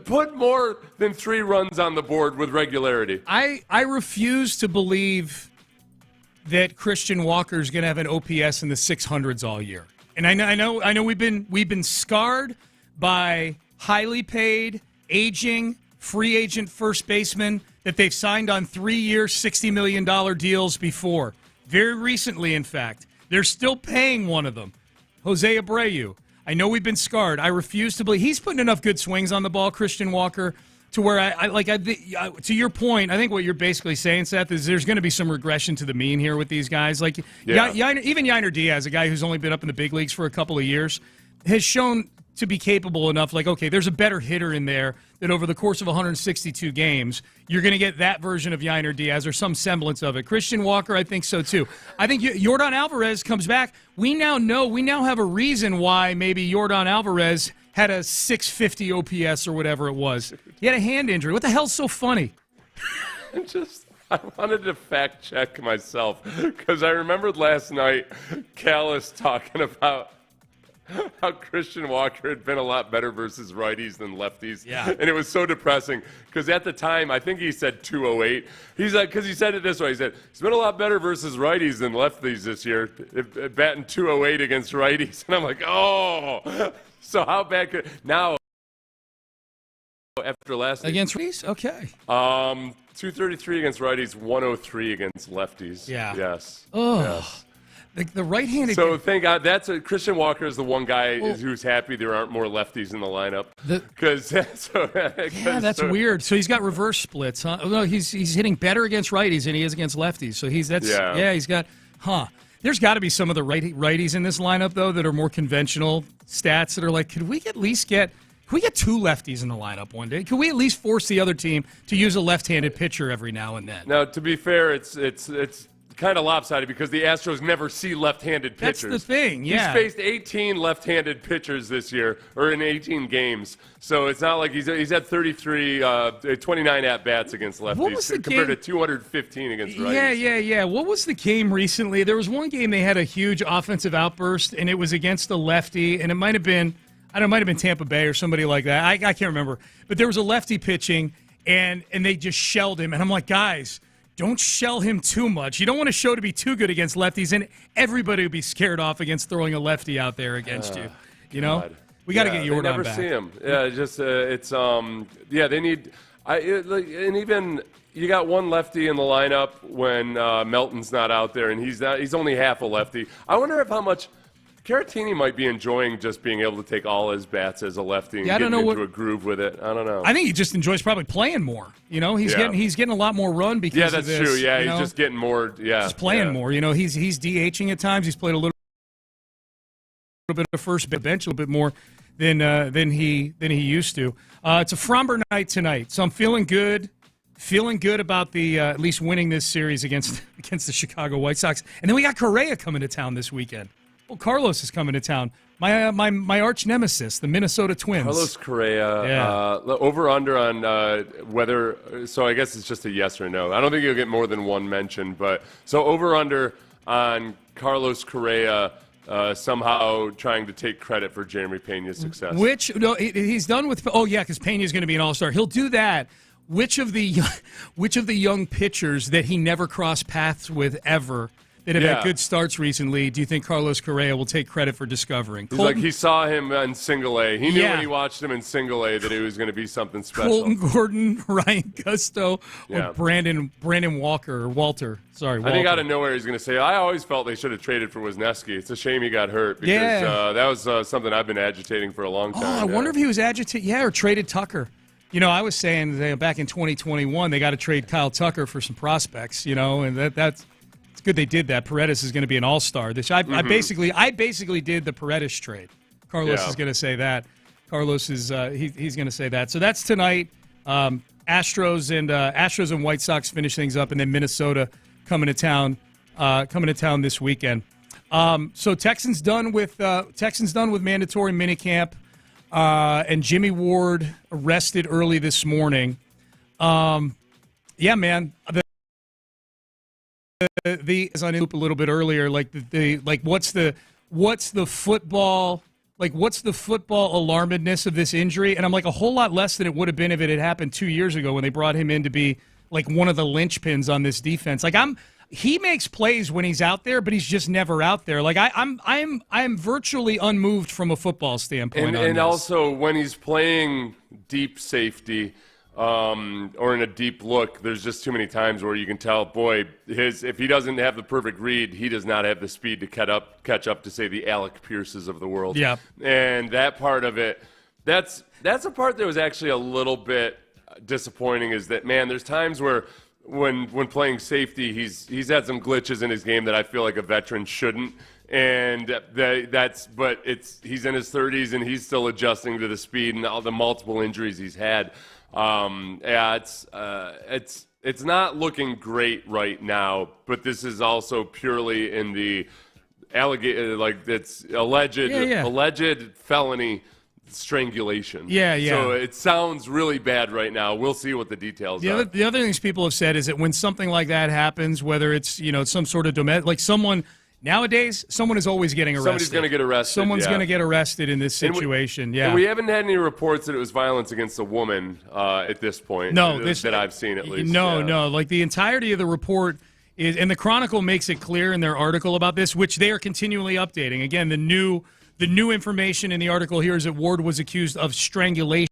put more than 3 runs on the board with regularity. I refuse to believe that Christian Walker is going to have an OPS in the 600s all year. And I know we've been scarred by highly paid, aging, free agent first basemen that they've signed on 3-year, $60 million deals before. Very recently, in fact. They're still paying one of them, Jose Abreu. I know we've been scarred. I refuse to believe. He's putting enough good swings on the ball, Christian Walker, to where to your point, I think what you're basically saying, Seth, is there's going to be some regression to the mean here with these guys. Even Yainer Diaz, a guy who's only been up in the big leagues for a couple of years, has shown to be capable enough, like, okay, there's a better hitter in there that over the course of 162 games, you're going to get that version of Yainer Diaz or some semblance of it. Christian Walker, I think so too. I think Yordan Alvarez comes back. We now have a reason why maybe Yordan Alvarez had a 650 OPS or whatever it was. He had a hand injury. What the hell's so funny? I wanted to fact check myself because I remembered last night Callis talking about how Christian Walker had been a lot better versus righties than lefties. Yeah. And it was so depressing because at the time, I think he said 208. He's like, because he said it this way. He said, he's been a lot better versus righties than lefties this year, batting 208 against righties. And I'm like, oh, so how bad could, now, after last against righties? Okay. 233 against righties, 103 against lefties. Yeah. Yes. Oh. Yes. The right-handed. So thank God Christian Walker is the one guy who's happy there aren't more lefties in the lineup. That's weird. So he's got reverse splits, huh? No, he's hitting better against righties than he is against lefties. So he's got There's got to be some of the righties in this lineup though that are more conventional stats that are like, could we at least get two lefties in the lineup one day? Could we at least force the other team to use a left-handed pitcher every now and then? Now, to be fair, it's kind of lopsided because the Astros never see left-handed pitchers. That's the thing, yeah. He's faced 18 left-handed pitchers this year, or in 18 games. So it's not like he's had 29 at-bats against lefties compared to 215 against righties. Yeah. What was the game recently? There was one game they had a huge offensive outburst, and it was against a lefty, and it might have been Tampa Bay or somebody like that. I can't remember. But there was a lefty pitching, and they just shelled him. And I'm like, guys, don't shell him too much. You don't want a show to be too good against lefties, and everybody would be scared off against throwing a lefty out there against you. You know? God. We got to get Yordan never back. See him. Yeah, they need and even you got one lefty in the lineup when Melton's not out there, and he's only half a lefty. I wonder how much Caratini might be enjoying just being able to take all his bats as a lefty and getting into a groove with it. I don't know. I think he just enjoys probably playing more. You know, he's getting a lot more run because of this. Yeah, that's true. Yeah, he's just getting more. Yeah, just playing more. You know, he's DHing at times. He's played a little bit of first bench, a little bit more than he used to. It's a Fromber night tonight, so I'm feeling good. Feeling good about the at least winning this series against the Chicago White Sox. And then we got Correa coming to town this weekend. Well, Carlos is coming to town. My arch nemesis, the Minnesota Twins. Carlos Correa, over-under on whether – so I guess it's just a yes or no. I don't think he'll get more than one mention. But so over-under on Carlos Correa somehow trying to take credit for Jeremy Pena's success. He's done with – because Pena's going to be an all-star. He'll do that. Which of the young pitchers that he never crossed paths with ever – that have had good starts recently, do you think Carlos Correa will take credit for discovering? He saw him in single A. He knew when he watched him in single A that he was going to be something special. Colton Gordon, Ryan Gusto, or Brandon Walker, or Walter. Sorry, Walter. I think out of nowhere he's going to say, I always felt they should have traded for Wisniewski. It's a shame he got hurt because that was something I've been agitating for a long time. I wonder if he was agitating, or traded Tucker. You know, I was saying back in 2021 they got to trade Kyle Tucker for some prospects, and that's good they did that. Paredes is going to be an all-star. I basically did the Paredes trade. Carlos is going to say that. Carlos is he's going to say that. So that's tonight. Astros and White Sox finish things up, and then Minnesota coming to town this weekend. So Texans done with mandatory minicamp, and Jimmy Ward arrested early this morning. Man. The is on loop a little bit earlier, what's the football alarmedness of this injury? And I'm like, a whole lot less than it would have been if it had happened 2 years ago when they brought him in to be like one of the linchpins on this defense. Like he makes plays when he's out there, but he's just never out there. Like I'm virtually unmoved from a football standpoint. And also when he's playing deep safety. Or in a deep look, there's just too many times where you can tell, boy, if he doesn't have the perfect read, he does not have the speed to catch up to, say, the Alec Pierces of the world. Yeah. And that part of it, that's a part that was actually a little bit disappointing is that, man, there's times where when playing safety, he's had some glitches in his game that I feel like a veteran shouldn't. And he's in his 30s and he's still adjusting to the speed and all the multiple injuries he's had. It's not looking great right now, but this is also purely in the it's alleged felony strangulation. Yeah. So it sounds really bad right now. We'll see what the details are. The other things people have said is that when something like that happens, whether it's some sort of domestic, like nowadays, someone is always getting arrested. Somebody's going to get arrested. Someone's going to get arrested in this situation. And we haven't had any reports that it was violence against a woman at this point. No, that I've seen at least. No. Like the entirety of the report is, and the Chronicle makes it clear in their article about this, which they are continually updating. Again, the new information in the article here is that Ward was accused of strangulation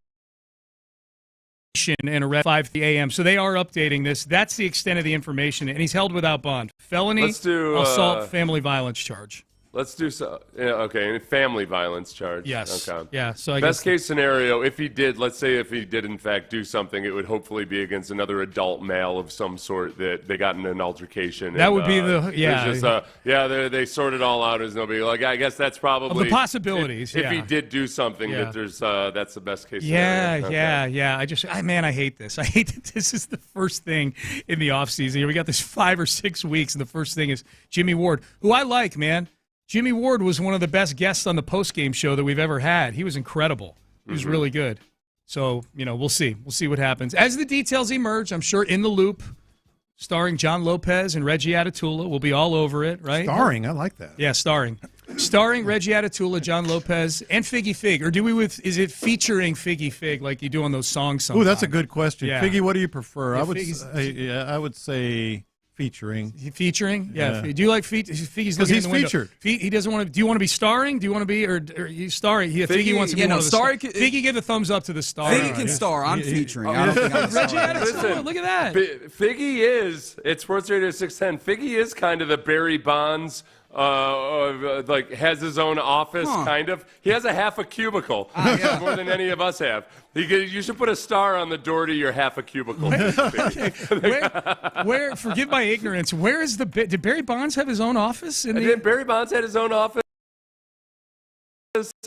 and arrest 5 a.m. So they are updating this. That's the extent of the information, and he's held without bond. Felony, assault, family violence charge. Let's do so. Yeah, okay, and family violence charge. Yes. Okay. Yeah. So best case scenario, if he did in fact do something, it would hopefully be against another adult male of some sort that they got in an altercation. That would be they sort it all out as nobody. Like I guess that's probably the possibilities. If he did do something, that there's that's the best case scenario. Yeah. I hate this. I hate that this is the first thing in the offseason. We got this 5 or 6 weeks, and the first thing is Jimmy Ward, who I like, man. Jimmy Ward was one of the best guests on the postgame show that we've ever had. He was incredible. He was really good. So, we'll see. We'll see what happens. As the details emerge, I'm sure In the Loop, starring John Lopez and Reggie Atatula, will be all over it, right? Starring, I like that. Yeah, starring. Starring Reggie Atatula, John Lopez, and Figgy Fig. Or is it featuring Figgy Fig like you do on those songs sometimes? Ooh, that's a good question. Yeah. Figgy, what do you prefer? Yeah, I would say featuring. Featuring? Yeah. Do you like Figgy's because he's featured. He doesn't want to. Do you want to be starring? Do you want to be or he's starring? Figgy wants to be one of the starring. Figgy give a thumbs up to the star. Figgy can star. I'm featuring. I don't think I'm Reggie Atatula, look at that. Figgy is at Sports Radio 610. Figgy is kind of the Barry Bonds. Has his own office, kind of. He has a half a cubicle, more than any of us have. You should put a star on the door to your half a cubicle. Where? Forgive my ignorance. Where is did Barry Bonds have his own office? Did Barry Bonds had his own office?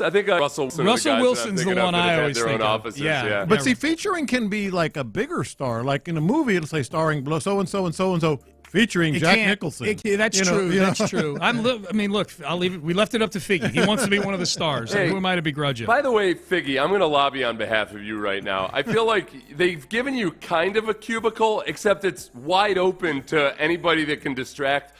I think Russell Wilson's the one I always think of. Yeah. But see, featuring can be like a bigger star. Like in a movie, it'll say starring so-and-so and so-and-so. Featuring Jack Nicholson. That's true. That's true. Look, I'll leave it. We left it up to Figgy. He wants to be one of the stars. Who am I to begrudge him? By the way, Figgy, I'm going to lobby on behalf of you right now. I feel like they've given you kind of a cubicle, except it's wide open to anybody that can distract,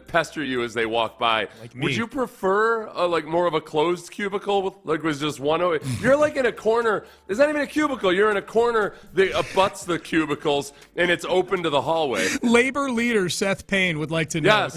pester you as they walk by. Like me. Would you prefer more of a closed cubicle with just one? You're like in a corner. It's not even a cubicle. You're in a corner that abuts the cubicles, and it's open to the hallway. Labor leader Seth Payne would like to know. Yes.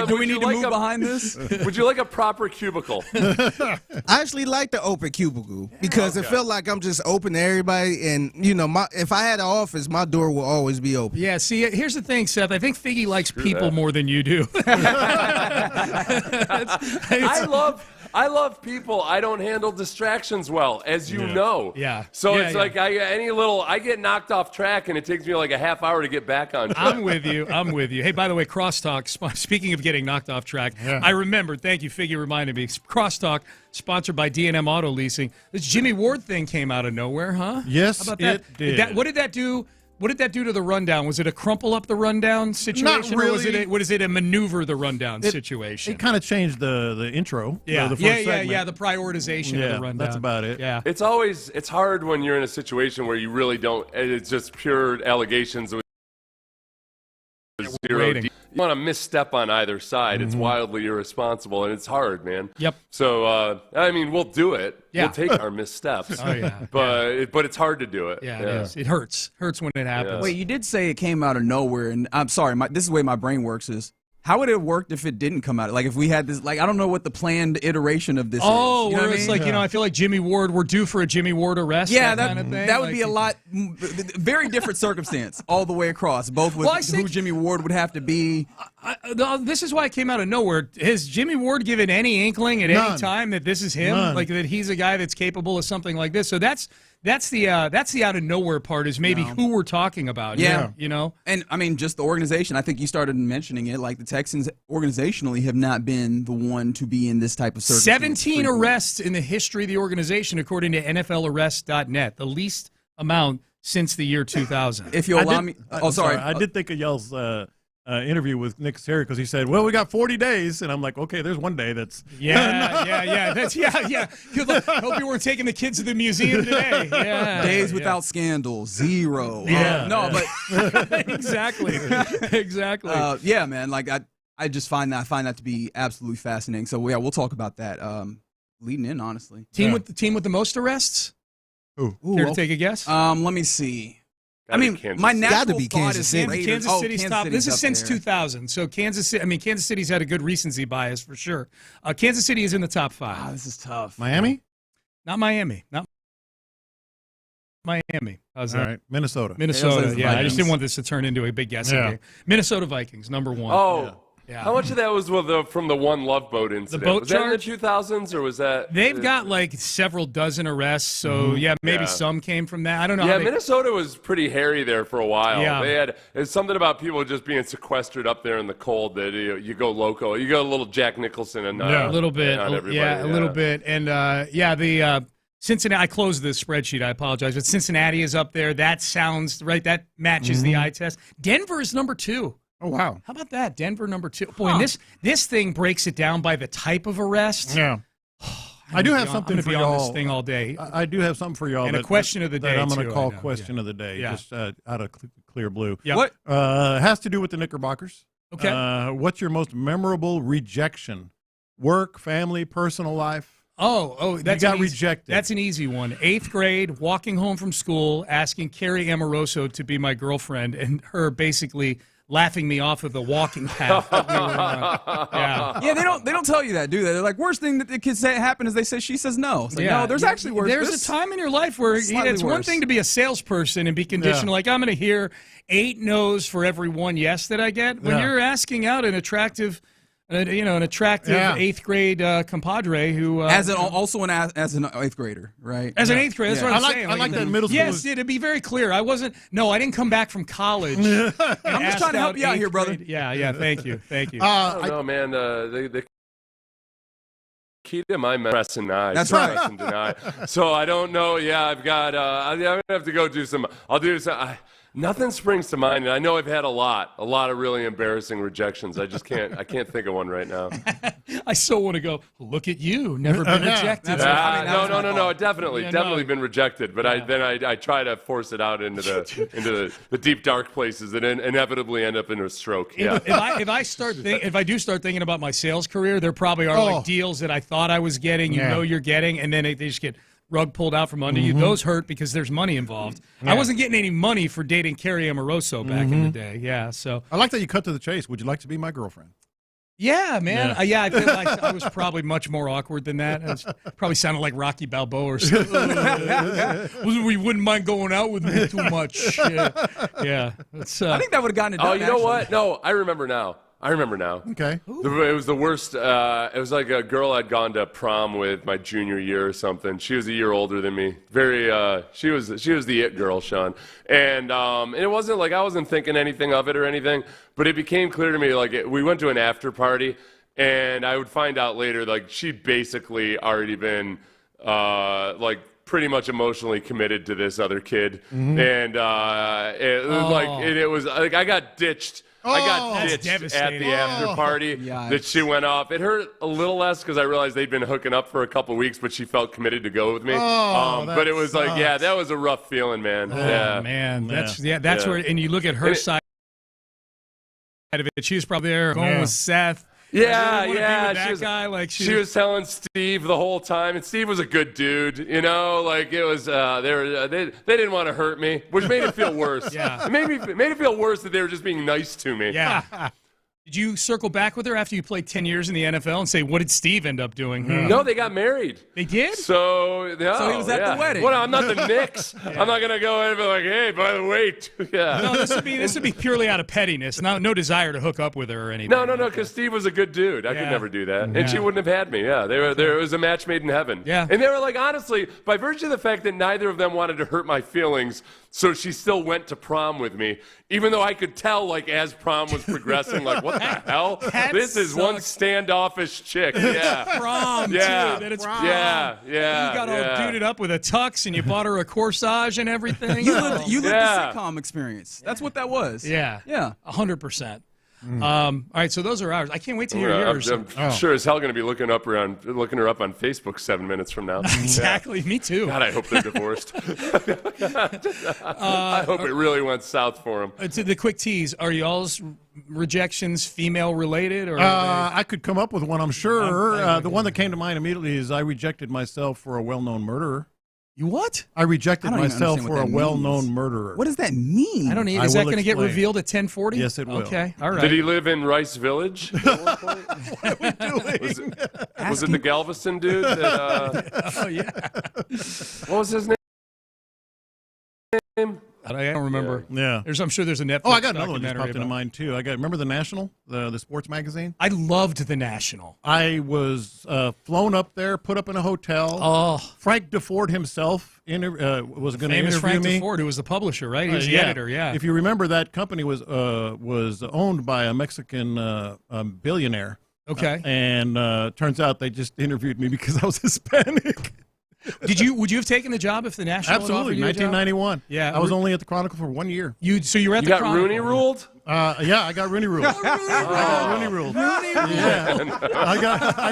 Do we need to move behind this? Would you like a proper cubicle? I actually like the open cubicle because it felt like I'm just open to everybody, and if I had an office, my door will always be open. Yeah. See, here's the thing, Seth. I think Figgy likes people more than you do. I love people. I don't handle distractions well, as you know. Yeah. So it's like I get knocked off track, and it takes me like a half hour to get back on track. I'm with you. Hey, by the way, Crosstalk, speaking of getting knocked off track, I remembered. Thank you, Figgy reminded me. Crosstalk, sponsored by D&M Auto Leasing. This Jimmy Ward thing came out of nowhere, huh? Yes, how about that? It did. What did that do? What did that do to the rundown? Was it a crumple up the rundown situation? Not really. Or was it a maneuver the rundown situation? It kind of changed the intro. Yeah, the first segment. the prioritation of the rundown. That's about it. Yeah. It's hard when you're in a situation where you really don't, it's just pure allegations with zero. You want to misstep on either side. It's wildly irresponsible, and it's hard, man. Yep. So, we'll do it. Yeah. We'll take our missteps. Oh, yeah. But it's hard to do it. Yeah, it is. It hurts. Hurts when it happens. Wait, you did say it came out of nowhere, and I'm sorry, this is the way my brain works is, how would it have worked if it didn't come out? Like, if we had this, I don't know what the planned iteration of this is. Oh, where it's I feel like Jimmy Ward, we're due for a Jimmy Ward arrest. Yeah, that kind of thing. That would be a lot, very different circumstance all the way across, both with who Jimmy Ward would have to be. This is why it came out of nowhere. Has Jimmy Ward given any inkling at any time that this is him? None. Like, that he's a guy that's capable of something like this? So that's That's the out of nowhere part is maybe who we're talking about. Yeah. You know? And, I mean, just the organization. I think you started mentioning it. Like, the Texans organizationally have not been the one to be in this type of circumstance. 17 arrests in the history of the organization, according to NFLarrest.net. The least amount since the year 2000. If you allow me. Sorry. I did think of y'all's interview with Nick Casario because he said, well, we got 40 days. And I'm like, okay, there's one day that's. Yeah. Good luck. Hope you weren't taking the kids to the museum today. Yeah. Days without scandal, 0. Yeah. No, but. Exactly. Yeah, man. Like, I just find that to be absolutely fascinating. So, yeah, we'll talk about that leading in, honestly. Team with the most arrests? Who? Care to take a guess? Let me see. I mean, my natural be thought Kansas is City. Kansas City's top. This is since 2000. So Kansas City's had a good recency bias for sure. Kansas City is in the top 5. Wow, this is tough. Miami? Not Miami. How's that? All right. Minnesota. Yeah, I just didn't want this to turn into a big guessing game. Minnesota Vikings, number 1. Oh. Yeah. How much of that was from the One Love Boat incident? The boat was that in the charge? 2000s, or was that? They've got like several dozen arrests, so maybe some came from that. I don't know. Yeah, Minnesota was pretty hairy there for a while. Yeah. It's something about people just being sequestered up there in the cold that you go loco. You go a little Jack Nicholson and a little bit. on everybody. A little bit. And the Cincinnati. I closed the spreadsheet. I apologize, but Cincinnati is up there. That sounds right. That matches the eye test. Denver is number 2. Oh, wow. How about that? Denver number 2. Boy, and this thing breaks it down by the type of arrest. Yeah. I do have something for y'all. On this thing all day. I do have something for y'all. And a question of the day, that I'm going to call I know. question of the day, just out of clear blue. Yeah. What? Has to do with the Knickerbockers. Okay. What's your most memorable rejection? Work, family, personal life? Oh, that's rejected. That's an easy one. 8th grade, walking home from school, asking Carrie Amoroso to be my girlfriend, and her basically laughing me off of the walking path that we were on. Yeah, they don't tell you that, do they? They're like, worst thing that the kids say happen is she says no. It's like, no, there's actually worse. There's a time in your life where it's one thing to be a salesperson and be conditioned like I'm going to hear 8 no's for every 1 yes that I get. When you're asking out an attractive 8th grade compadre who as an 8th grader, right? As an 8th grader, that's what I'm saying. I like that middle school. Yes, to be very clear, I didn't come back from college. I'm just trying to help you out here, brother. Yeah, thank you. I don't know, man. The key to my press and deny. That's right. Press and deny. So I don't know. Yeah, I've got. I'm gonna have to go do some. I'll do some. Nothing springs to mind, and I know I've had a lot of really embarrassing rejections. I can't think of one right now. I so want to go, look at you, never been rejected. No, definitely been rejected. But I try to force it out into the deep dark places that inevitably end up in a stroke. Yeah. If I do start thinking about my sales career, there probably are like deals that I thought I was getting, you're getting, and then they just get rug pulled out from under you. Those hurt because there's money involved. Yeah. I wasn't getting any money for dating Carrie Amoroso back in the day. Yeah, so I like that you cut to the chase. Would you like to be my girlfriend? Yeah, man. I feel like I was probably much more awkward than that. I probably sounded like Rocky Balboa or something. We wouldn't mind going out with me too much. Yeah. I think that would have gotten it done. Oh, you know what? No, I remember now. Okay. It was the worst. It was like a girl I'd gone to prom with my junior year or something. She was a year older than me. She was the it girl, Sean. And it wasn't like I wasn't thinking anything of it or anything, but it became clear to me, like we went to an after party, and I would find out later, like she'd basically already been like pretty much emotionally committed to this other kid, and it was like I got ditched. I got ditched at the after party that she went off. It hurt a little less because I realized they'd been hooking up for a couple weeks, but she felt committed to go with me. But it was sucks. That was a rough feeling, man. Man, that's where, and you look at her side of it. She was probably there going with Seth. She was telling Steve the whole time, and Steve was a good dude, like it was. They didn't want to hurt me, which made it feel worse. It made it feel worse that they were just being nice to me. Yeah. Did you circle back with her after you played 10 years in the NFL and say, what did Steve end up doing? No, they got married. They did? So he was at the wedding. Well, I'm not the Knicks. I'm not going to go in and be like, hey, by the way. Yeah. No, this would be purely out of pettiness. No desire to hook up with her or anything. No, because Steve was a good dude. I could never do that. And she wouldn't have had me. Yeah, it was a match made in heaven. Yeah. And they were like, honestly, by virtue of the fact that neither of them wanted to hurt my feelings, so she still went to prom with me, even though I could tell, like, as prom was progressing, like, what the hell? This is one standoffish chick. Yeah. Prom, yeah. too. That it's prom. Yeah. You got all duded up with a tux, and you bought her a corsage and everything. You lived the sitcom experience. That's what that was. Yeah. Yeah. 100%. All right, so those are ours. I can't wait to hear yours. I'm sure as hell going to be looking her up on Facebook 7 minutes from now. Exactly, me too. God, I hope they're divorced. I hope it really went south for them. To the quick tease, are y'all's rejections female related? Or I could come up with one, I'm sure. The one that came to mind immediately is I rejected myself for a well-known murderer. You what? I rejected myself for a well-known murderer. What does that mean? I don't need. Is that going to get revealed at 10:40? Yes, it will. Okay, all right. Did he live in Rice Village at one point? What are we doing? Was it the Galveston dude? That, oh, yeah. What was his name? I don't remember. Yeah. I'm sure there's a Netflix. Oh, I got another one that documentary popped into mind, too. Remember The National, the sports magazine? I loved The National. I was flown up there, put up in a hotel. Oh. Frank DeFord himself was going to interview Famous Frank me. DeFord, who was the publisher, right? He was the editor, yeah. If you remember, that company was owned by a Mexican billionaire. Okay. And turns out they just interviewed me because I was Hispanic. Would you have taken the job if the National Absolutely, had offered you a job? 1991. Yeah, I was only at the Chronicle for 1 year. So you were at you the got Chronicle. Rooney ruled? Yeah, I got Rooney ruled. I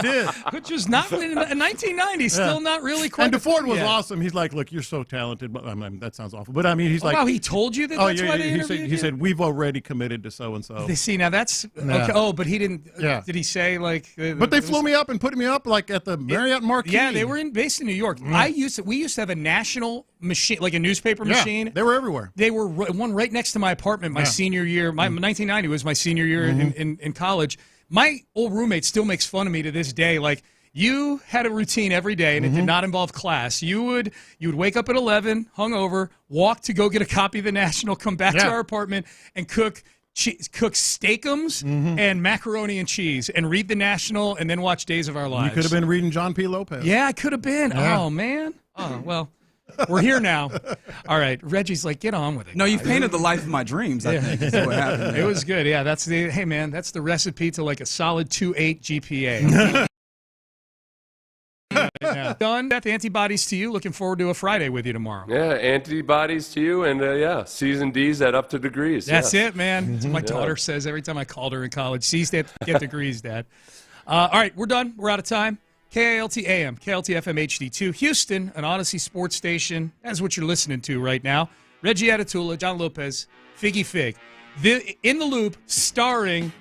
did. Which was not in 1990. Still not really quite. And DeFord was awesome. He's like, look, you're so talented. But I mean, that sounds awful. But I mean, he's like, wow, he told you that. That's why they interviewed you? He said we've already committed to so and so. They see now that's okay. Oh, but he didn't. Yeah. Did he say like? But they flew me up and put me up like at the Marriott Marquis. Yeah, they were based in New York. We used to have a national machine, like a newspaper machine. They were everywhere. They were one right next to my apartment. My senior year, 1990 was my senior year in college. My old roommate still makes fun of me to this day. Like, you had a routine every day, and it did not involve class. You would wake up at 11, hungover, walk to go get a copy of the National, come back to our apartment, and cook steakums and macaroni and cheese, and read the National, and then watch Days of Our Lives. You could have been reading John P. Lopez. Yeah, I could have been. Yeah. Oh, man. Oh, well. We're here now. All right. Reggie's like, get on with it. No, you've painted the life of my dreams, I think, is what happened. It was good. Yeah, hey, man, that's the recipe to like a solid 2.8 GPA. Done. Beth, antibodies to you. Looking forward to a Friday with you tomorrow. Yeah, antibodies to you, and C's and D's at up to degrees. That's it, man. That's what my daughter says every time I called her in college. C's that get degrees, Dad. All right, we're done. We're out of time. KALT AM, KLT FM HD2, Houston, an Odyssey sports station. That's what you're listening to right now. Reggie Atatula, John Lopez, Figgy Fig. In the Loop, starring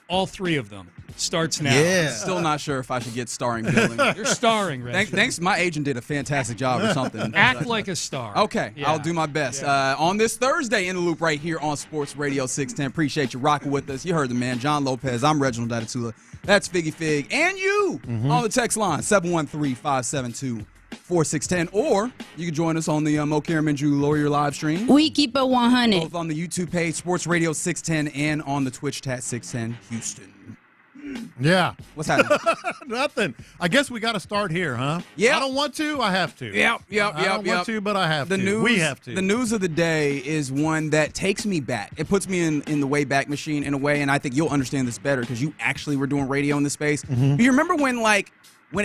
all three of them. Starts now. Yeah. Still not sure if I should get starring billing. You're starring, Reggie. Thanks. My agent did a fantastic job or something. Act like a star. Okay, Yeah. I'll do my best. Yeah. On this Thursday, In the Loop right here on Sports Radio 610. Appreciate you rocking with us. You heard the man, John Lopez. I'm Reginald Atatula. That's Figgy Fig. And you on the text line, 713-572-4610. Or you can join us on the Mo Karamanju Lawyer live stream. We keep it 100. Both on the YouTube page, Sports Radio 610, and on the Twitch chat 610 Houston. Yeah. What's happening? Nothing. I guess we got to start here, huh? Yeah. I don't want to. I have to. Yep. I don't want to, but I have to. We have to. The news of the day is one that takes me back. It puts me in the Wayback Machine in a way, and I think you'll understand this better because you actually were doing radio in this space. But you remember when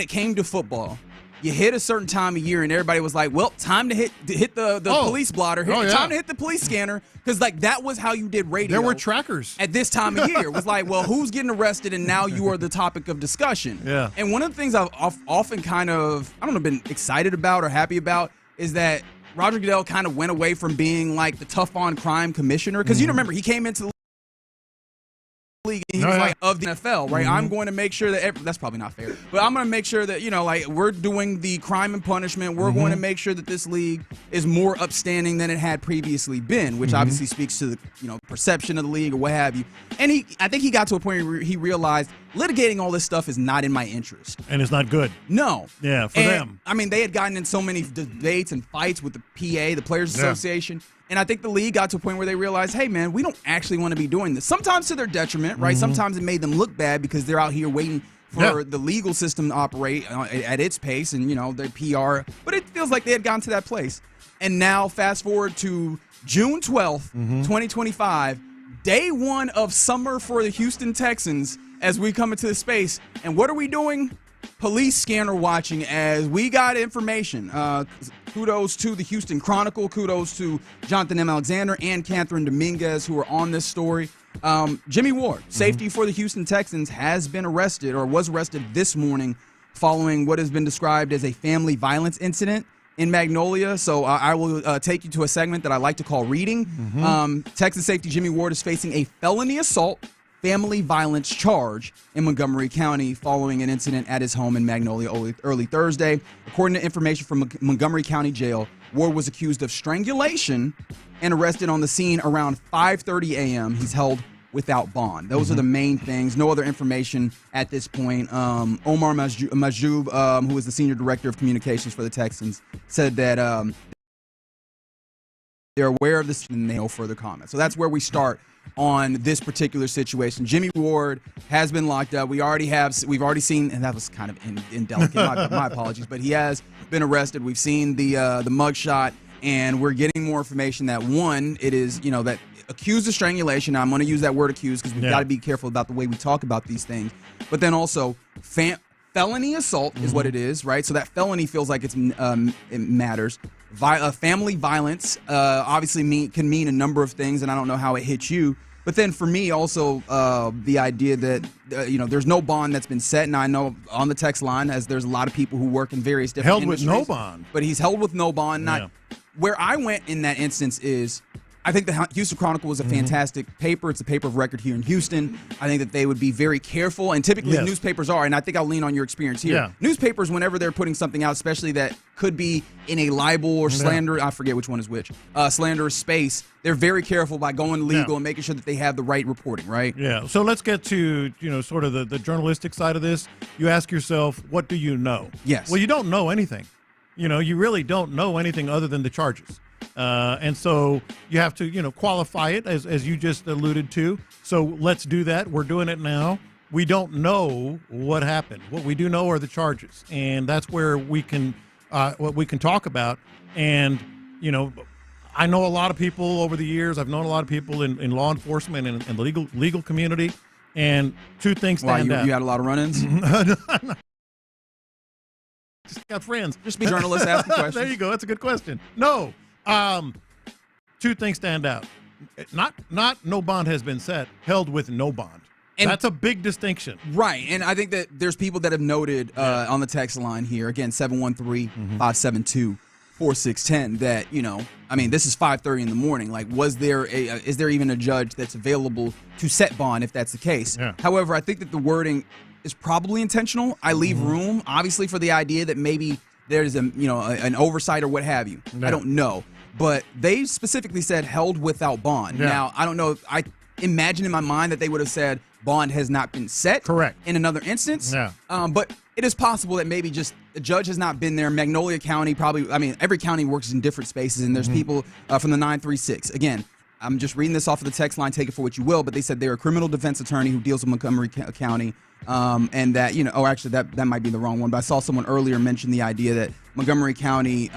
it came to football, you hit a certain time of year and everybody was like, well, time to hit the police blotter. Time to hit the police scanner. Because, that was how you did radio. There were trackers. At this time of year. It was like, well, who's getting arrested? And now you are the topic of discussion. Yeah. And one of the things I've often kind of, been excited about or happy about is that Roger Goodell kind of went away from being, the tough-on-crime commissioner. Because you remember, he came into the league. And he was like, of the NFL, right? I'm going to make sure that that's probably not fair, but I'm going to make sure that, like we're doing the crime and punishment. We're going to make sure that this league is more upstanding than it had previously been, which obviously speaks to the, perception of the league or what have you. And I think he got to a point where he realized litigating all this stuff is not in my interest. And it's not good. No. Yeah, for them. I mean, they had gotten in so many debates and fights with the PA, the Players Association. And I think the league got to a point where they realized, hey, man, we don't actually want to be doing this. Sometimes to their detriment, right? Sometimes it made them look bad because they're out here waiting for the legal system to operate at its pace and, their PR. But it feels like they had gotten to that place. And now fast forward to June 12th, 2025, day one of summer for the Houston Texans as we come into the space. And what are we doing? Police scanner watching as we got information. Kudos to the Houston Chronicle. Kudos to Jonathan M. Alexander and Catherine Dominguez who are on this story. Jimmy Ward, safety for the Houston Texans, has been arrested or was arrested this morning following what has been described as a family violence incident in Magnolia. So I will take you to a segment that I like to call Reading. Texas safety Jimmy Ward is facing a felony assault family violence charge in Montgomery County following an incident at his home in Magnolia early Thursday. According to information from Montgomery County Jail, Ward was accused of strangulation and arrested on the scene around 5:30 a.m. He's held without bond. Those are the main things. No other information at this point. Omar Majoub, who is the senior director of communications for the Texans, said that they're aware of this and no further comment. So that's where we start on this particular situation. Jimmy Ward has been locked up. We've already seen, and that was kind of indelicate. My apologies, but he has been arrested. We've seen the mugshot, and we're getting more information that one, it is that accused of strangulation. Now, I'm going to use that word accused because we've got to be careful about the way we talk about these things. But then also felony assault is what it is, right? So that felony feels like it matters. Family violence obviously can mean a number of things, and I don't know how it hits you. But then for me also the idea that there's no bond that's been set, and I know on the text line as there's a lot of people who work in various different industries. Held with no bond. But he's held with no bond. Where I went in that instance is I think the Houston Chronicle was a fantastic paper. It's a paper of record here in Houston. I think that they would be very careful, and typically newspapers are, and I think I'll lean on your experience here. Yeah. Newspapers, whenever they're putting something out, especially that could be in a libel or slander, I forget which one is which, slanderous space, they're very careful by going legal and making sure that they have the right reporting, right? Yeah, so let's get to, sort of the journalistic side of this. You ask yourself, what do you know? Yes. Well, you don't know anything. You really don't know anything other than the charges. And so you have to, qualify it as you just alluded to. So let's do that. We're doing it now. We don't know what happened. What we do know are the charges, and that's where we can what we can talk about. And I know a lot of people over the years. I've known a lot of people in law enforcement and the legal community. And two things stand out. You had a lot of run-ins. Just got friends. Just be journalists asking questions. There you go. That's a good question. No. Two things stand out. Not no bond has been set, held with no bond. And that's a big distinction. Right. And I think that there's people that have noted on the text line here, again, 713-572-4610, that, this is 5:30 in the morning. Like, is there even a judge that's available to set bond if that's the case? Yeah. However, I think that the wording is probably intentional. I leave room, obviously, for the idea that maybe there's an oversight or what have you. Yeah. I don't know. But they specifically said held without bond. Yeah. Now, I don't know. I imagine in my mind that they would have said bond has not been set. Correct. In another instance. Yeah. But it is possible that maybe just the judge has not been there. Magnolia County probably, every county works in different spaces, and there's people from the 936. Again, I'm just reading this off of the text line, take it for what you will, but they said they're a criminal defense attorney who deals with Montgomery County. And that, actually that might be the wrong one, but I saw someone earlier mention the idea that Montgomery County,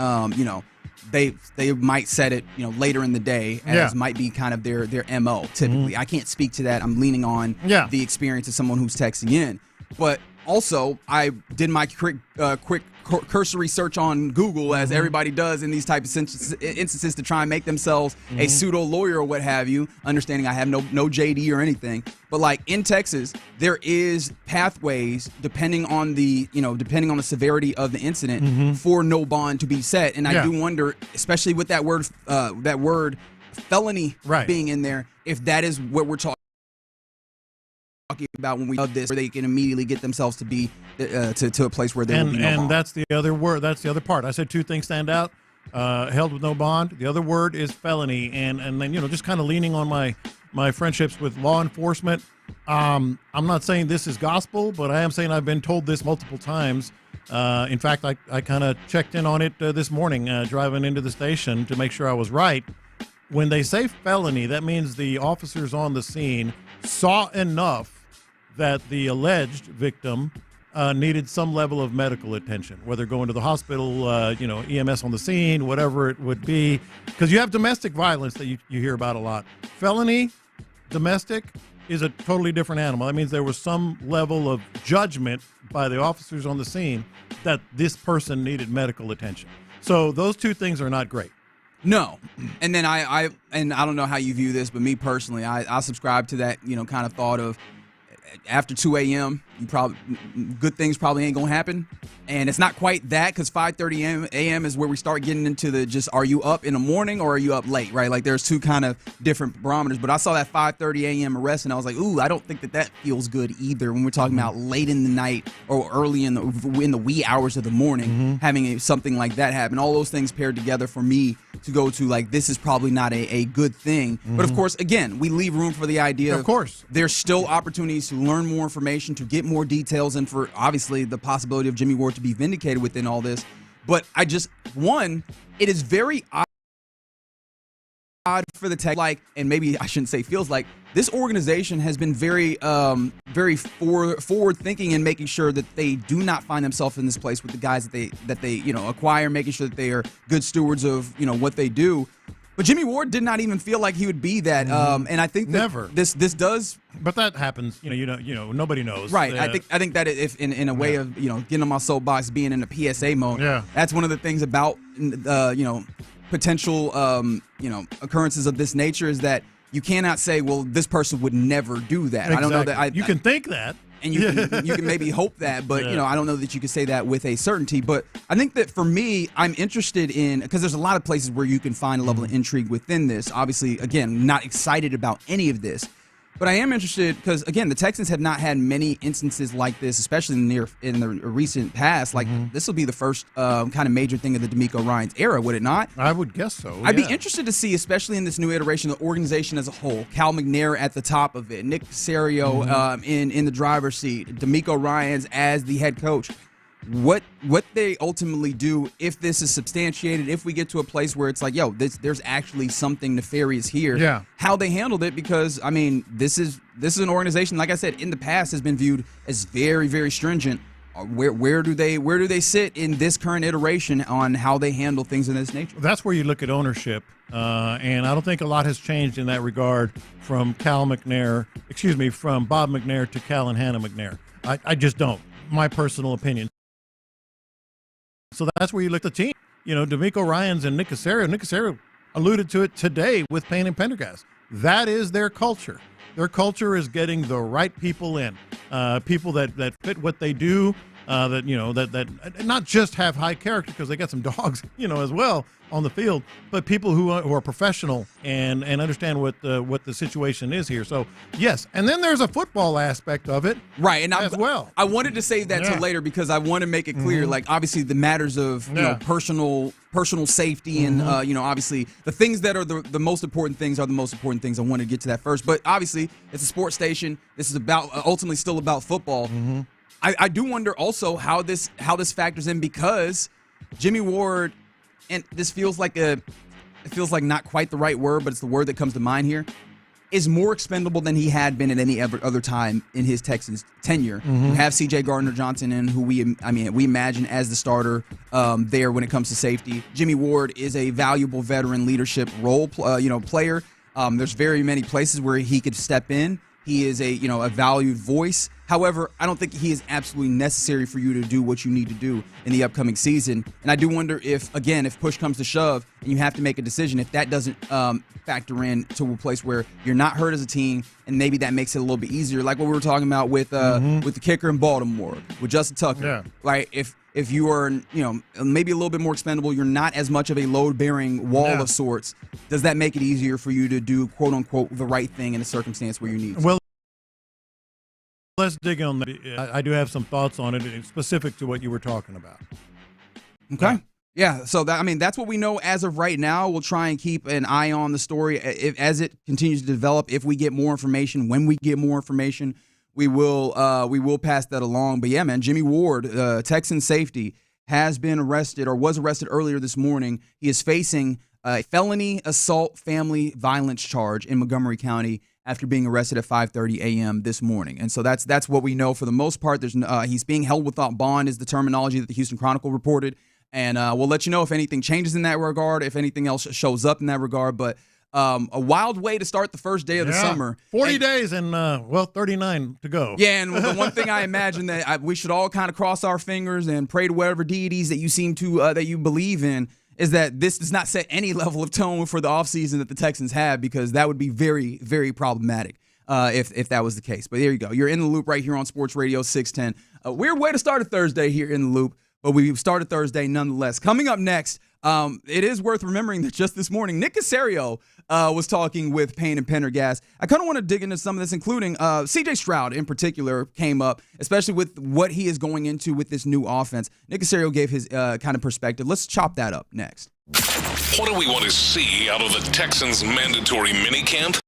they might set it, later in the day as might be kind of their MO typically. I can't speak to that. I'm leaning on the experience of someone who's texting in. But also, I did my quick cursory search on Google, as everybody does in these type of instances, to try and make themselves a pseudo lawyer or what have you, understanding I have no JD or anything. But like in Texas, there is pathways depending on the severity of the incident for no bond to be set. And I do wonder, especially with that word felony being in there, if that is what we're talking talking about when we do this, where they can immediately get themselves to be to a place where there will be no harm. And that's the other word. That's the other part. I said two things stand out. Held with no bond. The other word is felony. And then, just kind of leaning on my friendships with law enforcement. I'm not saying this is gospel, but I am saying I've been told this multiple times. In fact, I kind of checked in on it this morning, driving into the station to make sure I was right. When they say felony, that means the officers on the scene saw enough that the alleged victim needed some level of medical attention, whether going to the hospital, EMS on the scene, whatever it would be. Because you have domestic violence that you hear about a lot. Felony, domestic, is a totally different animal. That means there was some level of judgment by the officers on the scene that this person needed medical attention. So those two things are not great. No. And then I don't know how you view this, but me personally, I subscribe to that, kind of thought of after 2 a.m., good things probably ain't going to happen. And it's not quite that, because 5:30 a.m. is where we start getting into the just, are you up in the morning or are you up late, right? Like there's two kind of different barometers. But I saw that 5:30 a.m. arrest, and I was like, ooh, I don't think that feels good either when we're talking about late in the night or early in the wee hours of the morning, having something like that happen. All those things paired together for me to go to, like, this is probably not a good thing. But of course, again, we leave room for the idea. Of course. There's still opportunities to learn more information, to get more details, and for obviously the possibility of Jimmy Ward to be vindicated within all this. But it is very odd for the Texans, and maybe I shouldn't say feels like, this organization has been very forward thinking in making sure that they do not find themselves in this place with the guys that they acquire, making sure that they are good stewards of what they do. But Jimmy Ward did not even feel like he would be that, and I think that Never. This does. But that happens. Nobody knows. Right. I think that if in a way of getting on my soapbox, being in the PSA mode. Yeah. That's one of the things about potential occurrences of this nature is that you cannot say, well, this person would never do that. Exactly. I don't know that. You can think that. And you can maybe hope that, but I don't know that you can say that with a certainty. But I think that for me, I'm interested in, because there's a lot of places where you can find a level of intrigue within this. Obviously, again, not excited about any of this. But I am interested because, again, the Texans have not had many instances like this, especially in the recent past. Like, this will be the first kind of major thing of the DeMeco Ryans era, would it not? I would guess so. I'd be interested to see, especially in this new iteration, the organization as a whole. Cal McNair at the top of it, Nick Caserio in the driver's seat, DeMeco Ryans as the head coach. What they ultimately do, if this is substantiated, if we get to a place where it's like, there's actually something nefarious here. Yeah. How they handled it, because I mean, this is an organization, like I said, in the past has been viewed as very, very stringent. Where do they sit in this current iteration on how they handle things of this nature? That's where you look at ownership, and I don't think a lot has changed in that regard from Bob McNair to Cal and Hannah McNair. I just don't. My personal opinion. So that's where you look at the team. DeMeco Ryans and Nick Caserio. Nick Caserio alluded to it today with Payne and Pendergast. That is their culture. Their culture is getting the right people in, people that fit what they do, that not just have high character, because they got some dogs, as well on the field, but people who are professional and understand what the situation is here. So yes, and then there's a football aspect of it, right? And as well. I wanted to save that till later because I want to make it clear, like obviously the matters of personal safety and obviously the things that are the most important things are the most important things. I want to get to that first, but obviously it's a sports station. This is about ultimately still about football. I do wonder also how this factors in, because Jimmy Ward, and this feels like not quite the right word, but it's the word that comes to mind here, is more expendable than he had been at any other time in his Texans tenure. We have C.J. Gardner-Johnson in, who we imagine as the starter there when it comes to safety. Jimmy Ward is a valuable veteran leadership role player. There's very many places where he could step in. He is a valued voice. However, I don't think he is absolutely necessary for you to do what you need to do in the upcoming season. And I do wonder if push comes to shove and you have to make a decision, if that doesn't factor in to a place where you're not hurt as a team, and maybe that makes it a little bit easier, like what we were talking about with the kicker in Baltimore, with Justin Tucker. Yeah. Right? If you are, maybe a little bit more expendable, you're not as much of a load-bearing wall of sorts, does that make it easier for you to do, quote-unquote, the right thing in a circumstance where you need to? Well, Let's dig on that. I do have some thoughts on it specific to what you were talking about. Okay. Yeah, so that's what we know as of right now. We'll try and keep an eye on the story as it continues to develop. If we get more information, when we get more information, we will pass that along. But yeah, man, Jimmy Ward, Texan safety, has been arrested or was arrested earlier this morning. He is facing a felony assault family violence charge in Montgomery County after being arrested at 5:30 a.m. this morning. And so that's what we know for the most part. He's being held without bond is the terminology that the Houston Chronicle reported. And we'll let you know if anything changes in that regard, if anything else shows up in that regard. But a wild way to start the first day of the summer. 40 days and, 39 to go. Yeah, and the one thing I imagine that we should all kind of cross our fingers and pray to whatever deities that you seem to that you believe in is that this does not set any level of tone for the offseason that the Texans have, because that would be very, very problematic if that was the case. But there you go. You're in the loop right here on Sports Radio 610. A weird way to start a Thursday here in the loop. But we started Thursday nonetheless. Coming up next, it is worth remembering that just this morning, Nick Caserio was talking with Payne and Pendergast. I kind of want to dig into some of this, including C.J. Stroud in particular came up, especially with what he is going into with this new offense. Nick Caserio gave his kind of perspective. Let's chop that up next. What do we want to see out of the Texans' mandatory minicamp?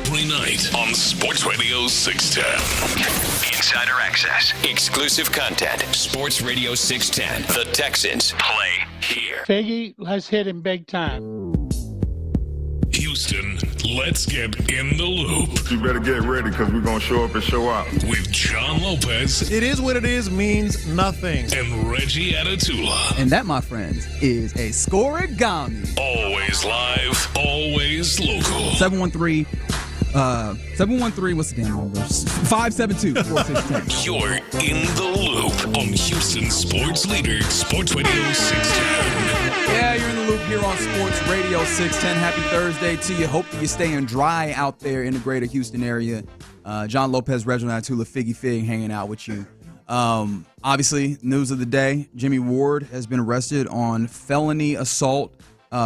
every night on Sports Radio 610. Insider access. Exclusive content. Sports Radio 610. The Texans play here. Figgy, let's hit him big time. Houston, let's get in the loop. You better get ready because we're going to show up and show out. With John Lopez. It is what it is means nothing. And Reggie Atatula. And that, my friends, is a scoregami. Always live, always local. 713, what's the damn number? 572-4610. You're in the loop on Houston Sports Leader, Sports Radio 610. Yeah, you're in the loop here on Sports Radio 610. Happy Thursday to you. Hope that you're staying dry out there in the greater Houston area. John Lopez, Reginald Atula, Figgy Fig hanging out with you. Obviously, news of the day, Jimmy Ward has been arrested on felony assault,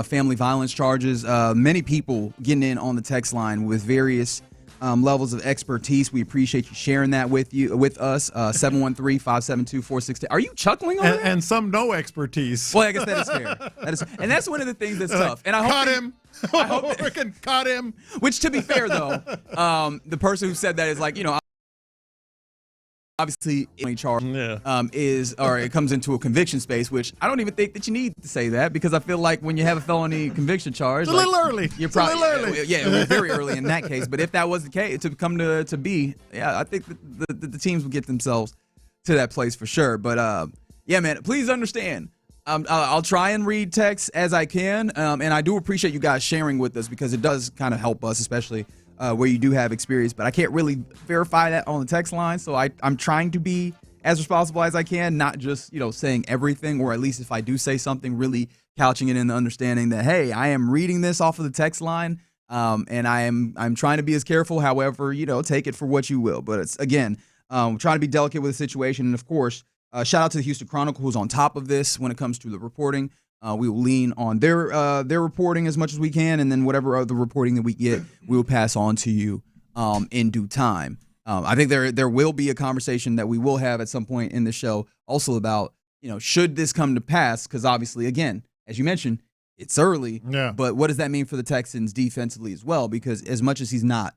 family violence charges. Many people getting in on the text line with various levels of expertise. We appreciate you sharing that with us. 713-572-4610. Are you chuckling on that? And some no expertise. Well, I guess that is fair. And that's one of the things that's tough. And I hope I hope caught him. Which, to be fair, though, the person who said that is like, obviously charge it comes into a conviction space, which I don't even think that you need to say that, because I feel like when you have a felony conviction charge, it's a little early. You're probably it was very early in that case. But if that was the case to come to be, I think the teams would get themselves to that place for sure. But man, please understand. I'll try and read text as I can, and I do appreciate you guys sharing with us, because it does kind of help us, especially where you do have experience, but I can't really verify that on the text line. So I'm trying to be as responsible as I can, not just, saying everything, or at least if I do say something, really couching it in the understanding that, hey, I am reading this off of the text line, and I'm trying to be as careful. However, take it for what you will. But it's, again, trying to be delicate with the situation. And of course, shout out to the Houston Chronicle, who's on top of this when it comes to the reporting. We will lean on their reporting as much as we can, and then whatever other reporting that we get, we will pass on to you in due time. I think there will be a conversation that we will have at some point in the show also about, should this come to pass, because obviously, again, as you mentioned, it's early, but what does that mean for the Texans defensively as well? Because as much as he's not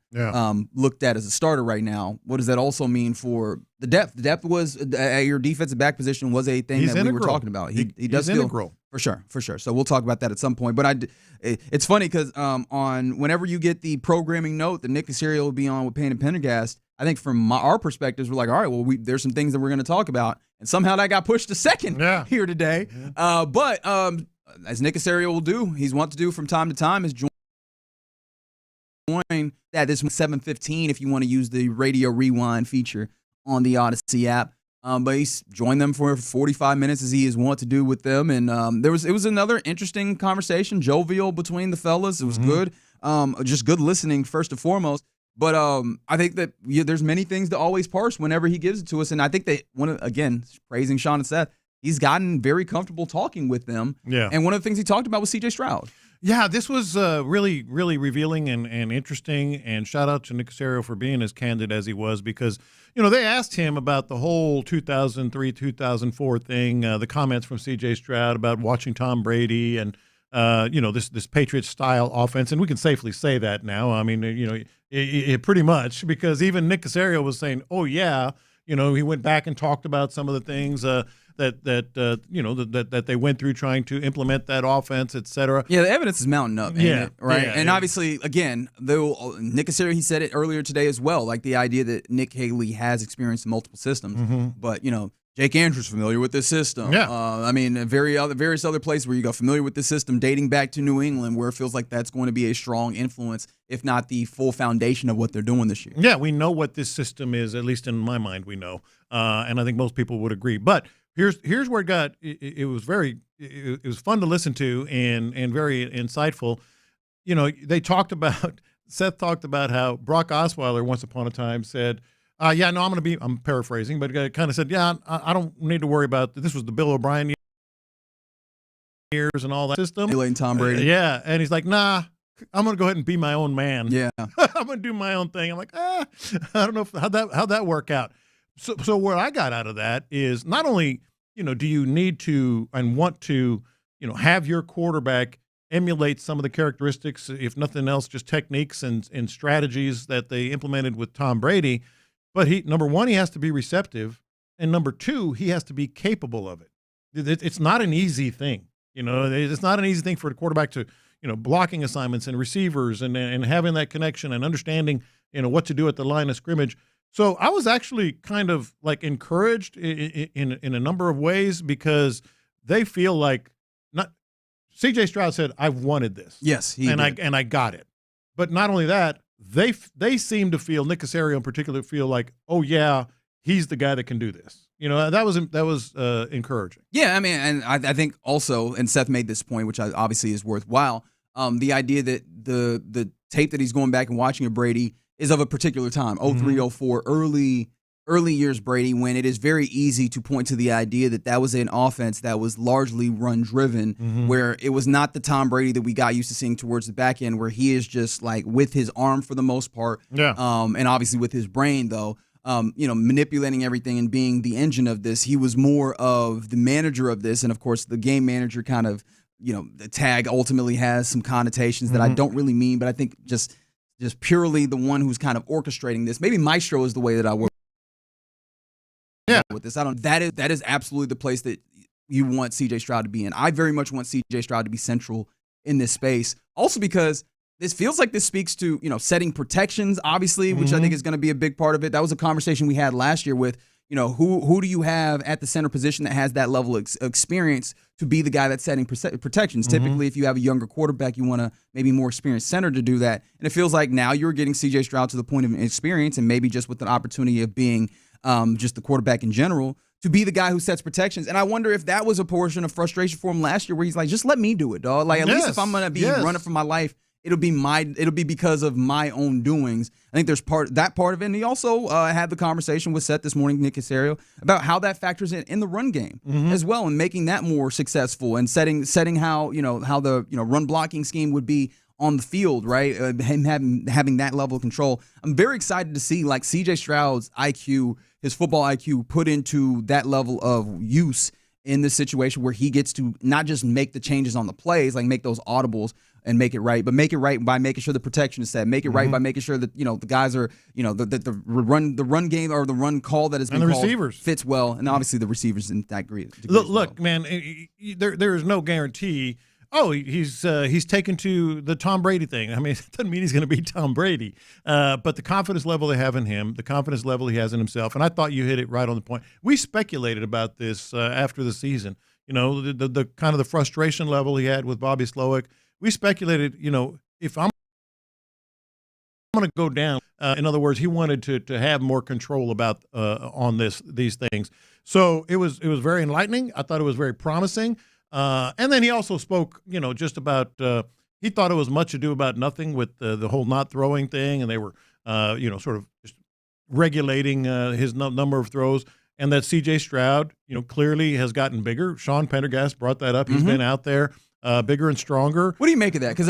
looked at as a starter right now, what does that also mean for the depth? The depth was your defensive back position was a thing that we were talking about. He does feel integral. For sure. So we'll talk about that at some point. But it's funny because on whenever you get the programming note that Nick Caserio will be on with Payne and Pendergast, I think from our perspectives, we're like, all right, well, there's some things that we're going to talk about, and somehow that got pushed to second here today. But as Nick Caserio will do, he's want to do from time to time, is join that this 7:15 if you want to use the radio rewind feature on the Odyssey app. But he's joined them for 45 minutes as he is wont to do with them. And it was another interesting conversation, jovial between the fellas. It was good. Just good listening first and foremost. But I think that there's many things to always parse whenever he gives it to us. And I think that, again, praising Sean and Seth, he's gotten very comfortable talking with them. Yeah. And one of the things he talked about was C.J. Stroud. Yeah, this was really, really revealing and interesting. And shout out to Nick Caserio for being as candid as he was, because, they asked him about the whole 2003, 2004 thing, the comments from C.J. Stroud about watching Tom Brady and, this Patriots-style offense. And we can safely say that now. I mean, it pretty much, because even Nick Caserio was saying, oh, yeah, he went back and talked about some of the things that they went through trying to implement that offense, et cetera. Yeah, the evidence is mounting up, right? Yeah, and obviously, again, though Nick Caserio, he said it earlier today as well, like the idea that Nick Haley has experienced multiple systems, but Jake Andrews familiar with this system. Yeah. I mean, various other places where you go familiar with this system dating back to New England, where it feels like that's going to be a strong influence, if not the full foundation of what they're doing this year. Yeah, we know what this system is, at least in my mind, we know, and I think most people would agree. But here's where it was fun to listen to and very insightful. Seth talked about how Brock Osweiler once upon a time said, I'm paraphrasing, but kind of said, I don't need to worry about this. Was the Bill O'Brien years and all that system. Emulating Tom Brady. Yeah, and he's like, nah, I'm going to go ahead and be my own man. Yeah. I'm going to do my own thing. I'm like, I don't know how'd that work out. So what I got out of that is not only, do you need to and want to, have your quarterback emulate some of the characteristics, if nothing else, just techniques and strategies that they implemented with Tom Brady. But number one, he has to be receptive, and number two, he has to be capable of it. It's not an easy thing. It's not an easy thing for a quarterback to, blocking assignments and receivers and having that connection and understanding, what to do at the line of scrimmage. So I was actually kind of like encouraged in a number of ways because they feel like C.J. Stroud said, "I've wanted this." Yes, and I got it. But not only that, they seem to feel, Nick Caserio in particular, feel like, oh yeah, he's the guy that can do this. That was encouraging. Yeah, I mean, and I think also, and Seth made this point, which obviously is worthwhile. The idea that the tape that he's going back and watching of Brady is of a particular time, 03, 04, early years Brady, when it is very easy to point to the idea that was an offense that was largely run-driven, where it was not the Tom Brady that we got used to seeing towards the back end, where he is just like with his arm for the most part, and obviously with his brain, though, manipulating everything and being the engine of this. He was more of the manager of this, and of course the game manager kind of, the tag ultimately has some connotations that I don't really mean, but I think just purely the one who's kind of orchestrating this. Maybe maestro is the way that I work with this. That is absolutely the place that you want CJ Stroud to be in. I very much want CJ Stroud to be central in this space. Also because this feels like this speaks to, setting protections, obviously, which I think is going to be a big part of it. That was a conversation we had last year with, who do you have at the center position that has that level of experience to be the guy that's setting protections? Typically, if you have a younger quarterback, you want a maybe more experienced center to do that. And it feels like now you're getting CJ Stroud to the point of experience, and maybe just with an opportunity of being just the quarterback in general, to be the guy who sets protections. And I wonder if that was a portion of frustration for him last year, where he's like, just let me do it, dog. Like, at least if I'm going to be running for my life, it'll be because of my own doings. I think there's that part of it. And he also had the conversation with Seth this morning, Nick Caserio, about how that factors in the run game as well, and making that more successful, and setting how the run blocking scheme would be on the field, right? Him having that level of control. I'm very excited to see like CJ Stroud's IQ, his football IQ, put into that level of use in this situation where he gets to not just make the changes on the plays, like make those audibles and make it right, but make it right by making sure the protection is set. Make it right by making sure that the guys are the run game or the run call that has been called receivers fits well, and obviously the receivers in that degree. Look, man, there is no guarantee. Oh, he's taken to the Tom Brady thing. I mean, it doesn't mean he's going to be Tom Brady, but the confidence level they have in him, the confidence level he has in himself, and I thought you hit it right on the point. We speculated about this after the season. The kind of the frustration level he had with Bobby Slowick. We speculated, if I'm going to go down, in other words, he wanted to have more control about on these things. So it was very enlightening. I thought it was very promising. And then he also spoke, just about he thought it was much ado about nothing with the whole not throwing thing, and they were, sort of just regulating his number of throws, and that C.J. Stroud, clearly has gotten bigger. Sean Pendergast brought that up. He's been out there. Bigger and stronger. What do you make of that? Because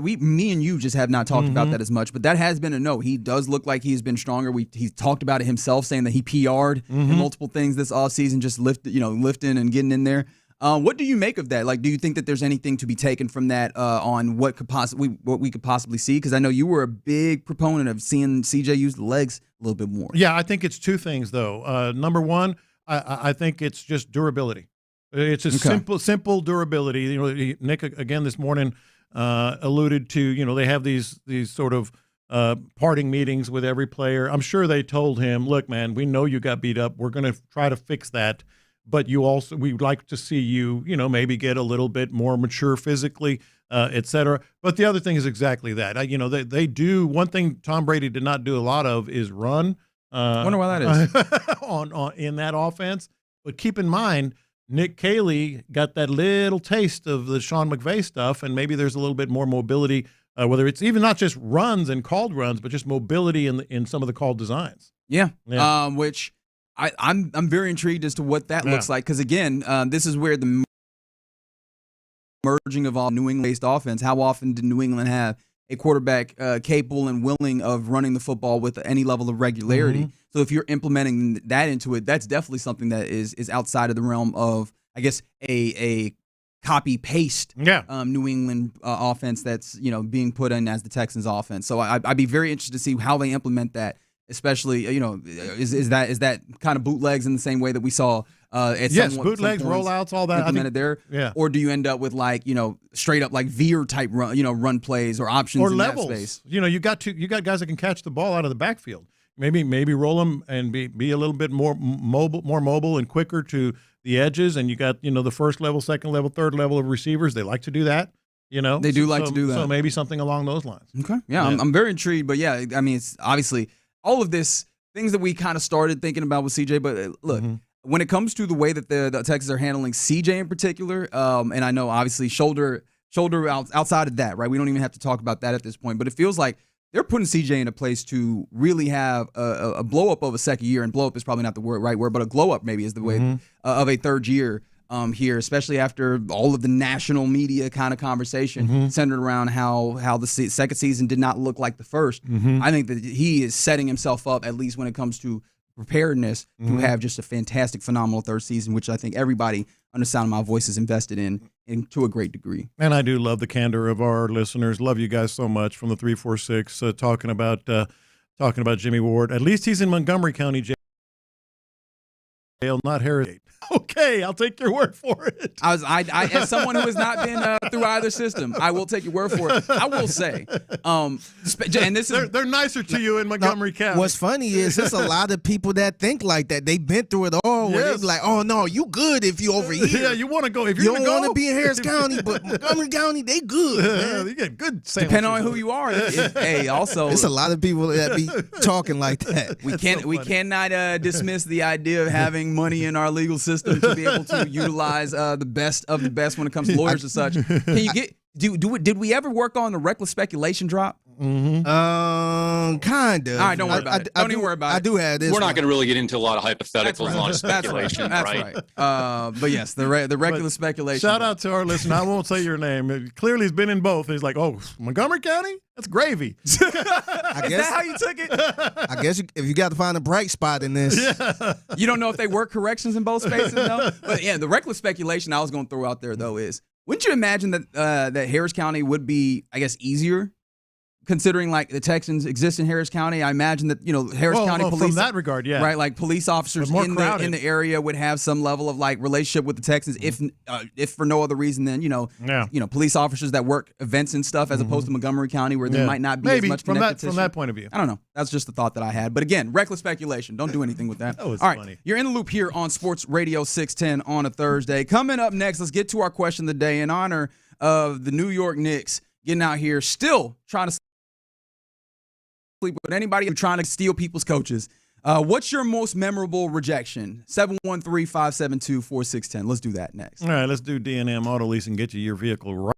me and you just have not talked about that as much, but that has been a no. He does look like he's been stronger. He's talked about it himself, saying that he PR'd in multiple things this offseason, just lifting and getting in there. What do you make of that? Like, do you think that there's anything to be taken from that on what we could possibly see? Because I know you were a big proponent of seeing CJ use the legs a little bit more. Yeah, I think it's two things though. Number one, I think it's just durability. It's a simple durability. Nick again this morning alluded to. They have these sort of parting meetings with every player. I'm sure they told him, "Look, man, we know you got beat up. We're going to try to fix that, but we'd like to see you, maybe get a little bit more mature physically, et cetera." But the other thing is exactly that. They do one thing Tom Brady did not do a lot of is run. Wonder why that is on in that offense. But keep in mind, Nick Caley got that little taste of the Sean McVay stuff, and maybe there's a little bit more mobility, whether it's even not just runs and called runs, but just mobility in some of the called designs. Yeah. Which I'm very intrigued as to what that looks like, because again, this is where the merging of all New England-based offense. How often did New England have a quarterback capable and willing of running the football with any level of regularity? So if you're implementing that into it, that's definitely something that is outside of the realm of, I guess, a copy paste New England offense that's being put in as the Texans offense. So I'd be very interested to see how they implement that. Especially, is that kind of bootlegs in the same way that we saw bootlegs, rollouts, all that implemented there? Yeah. Or do you end up with straight up veer type run plays or options or in levels? That space? You got guys that can catch the ball out of the backfield. Maybe roll them and be a little bit more mobile and quicker to the edges. And you got the first level, second level, third level of receivers. They like to do that. They do like to do that. So maybe something along those lines. Okay. Yeah. I'm very intrigued. But yeah, I mean, it's obviously all of this things that we kind of started thinking about with CJ. But look, when it comes to the way that the Texans are handling CJ in particular, and I know obviously shoulder outside of that, right? We don't even have to talk about that at this point. But it feels like they're putting CJ in a place to really have a blow up of a second year, and blow up is probably not the right word, but a glow up maybe is the way of a third year. Here, especially after all of the national media kind of conversation centered around how the second season did not look like the first. I think that he is setting himself up, at least when it comes to preparedness, to have just a fantastic, phenomenal third season, which I think everybody on the sound of my voice is invested in to a great degree. And I do love the candor of our listeners. Love you guys so much from the 346 talking about Jimmy Ward. At least he's in Montgomery County jail, not Harris. Okay, I'll take your word for it. I as someone who has not been through either system, I will take your word for it. I will say, and this is they're nicer to you in Montgomery County. What's funny is there's a lot of people that think like that. They've been through it all. Where they're like, oh no, you good if you over here. Yeah, you want to go if you don't want to be in Harris County, but Montgomery County they good. Man. You get good sandwiches. Depending on who you are. Hey, also, it's a lot of people that be talking like that. We cannot dismiss the idea of having money in our legal system to be able to utilize the best of the best when it comes to lawyers and such. Can you get did we ever work on the reckless speculation drop? Kind of. All right, don't worry about it. Don't even worry about it. I do have this. We're not going to really get into a lot of hypotheticals and a lot of speculation. That's right. But yes, the reckless speculation. Shout out to our listener. I won't say your name. Clearly, he's been in both. He's like, oh, Montgomery County? That's gravy. Is that how you took it? I guess if you got to find a bright spot in this. Yeah. You don't know if they work corrections in both spaces, though? But yeah, the reckless speculation I was going to throw out there, though, is wouldn't you imagine that Harris County would be, I guess, easier? Considering like the Texans exist in Harris County, I imagine that Harris County police, from that regard, yeah, right, like police officers in the area would have some level of like relationship with the Texans, if for no other reason than police officers that work events and stuff, as opposed to Montgomery County where there might not be as much connected from that point of view. I don't know. That's just the thought that I had. But again, reckless speculation. Don't do anything with that. That was all right, funny. You're in the loop here on Sports Radio 610 on a Thursday. Coming up next, let's get to our question of the day in honor of the New York Knicks getting out here, still trying to with anybody trying to steal people's coaches. What's your most memorable rejection? 713-572-4610. Let's do that next. All right, let's do D&M Auto Lease and get you your vehicle right.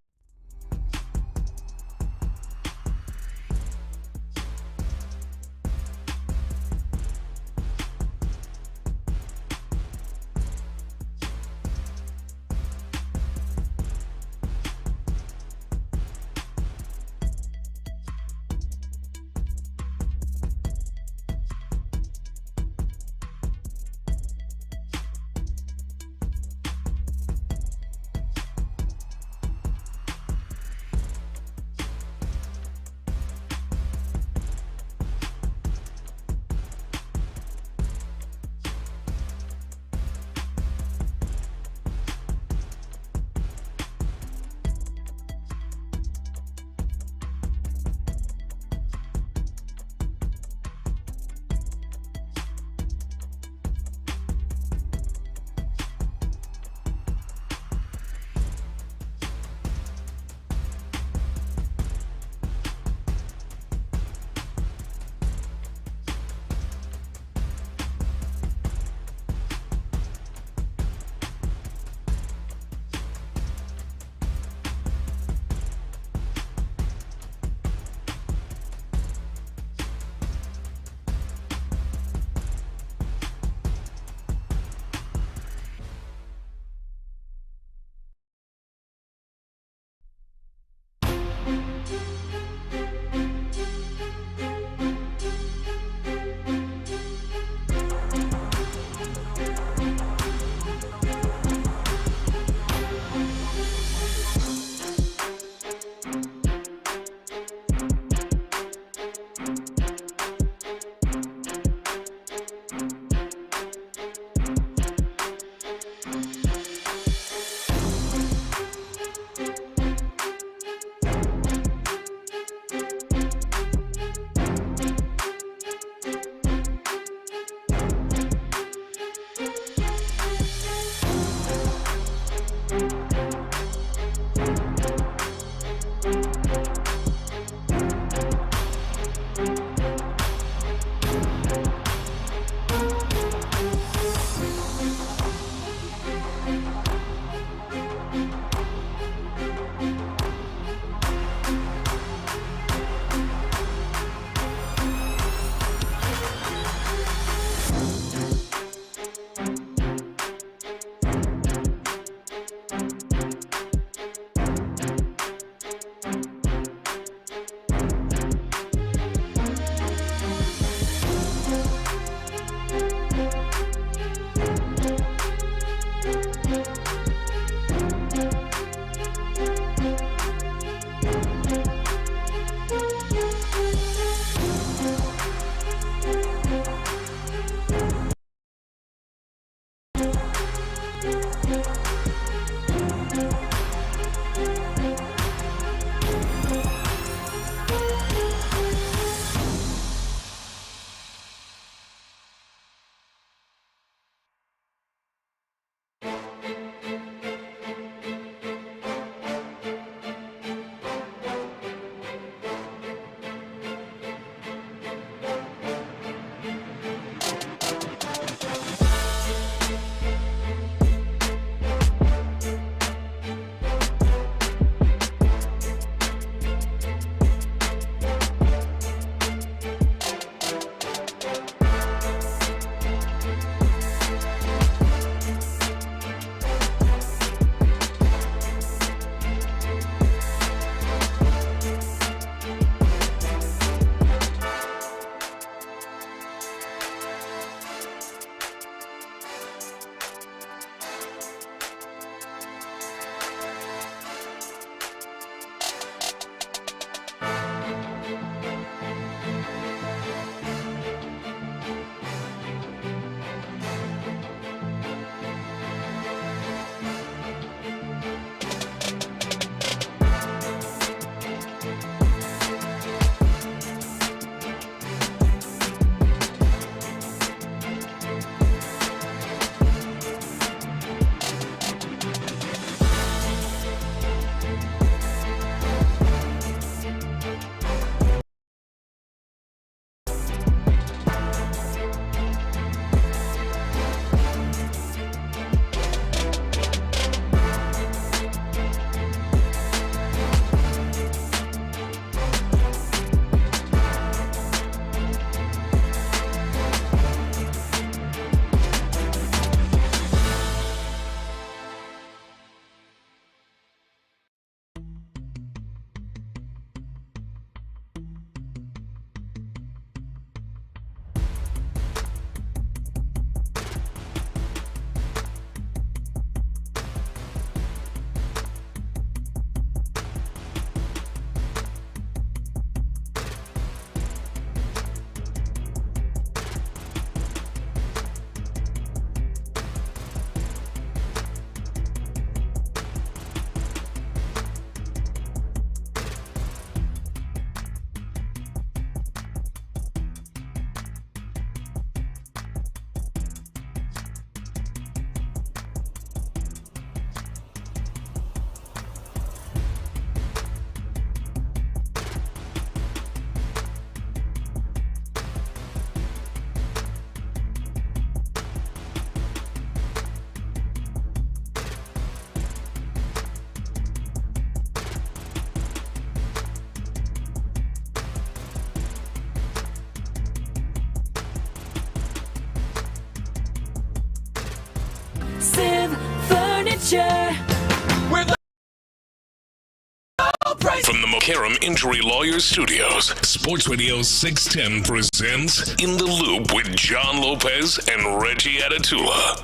Karam Injury Lawyers Studios, Sports Radio 610 presents In the Loop with John Lopez and Reggie Atatula.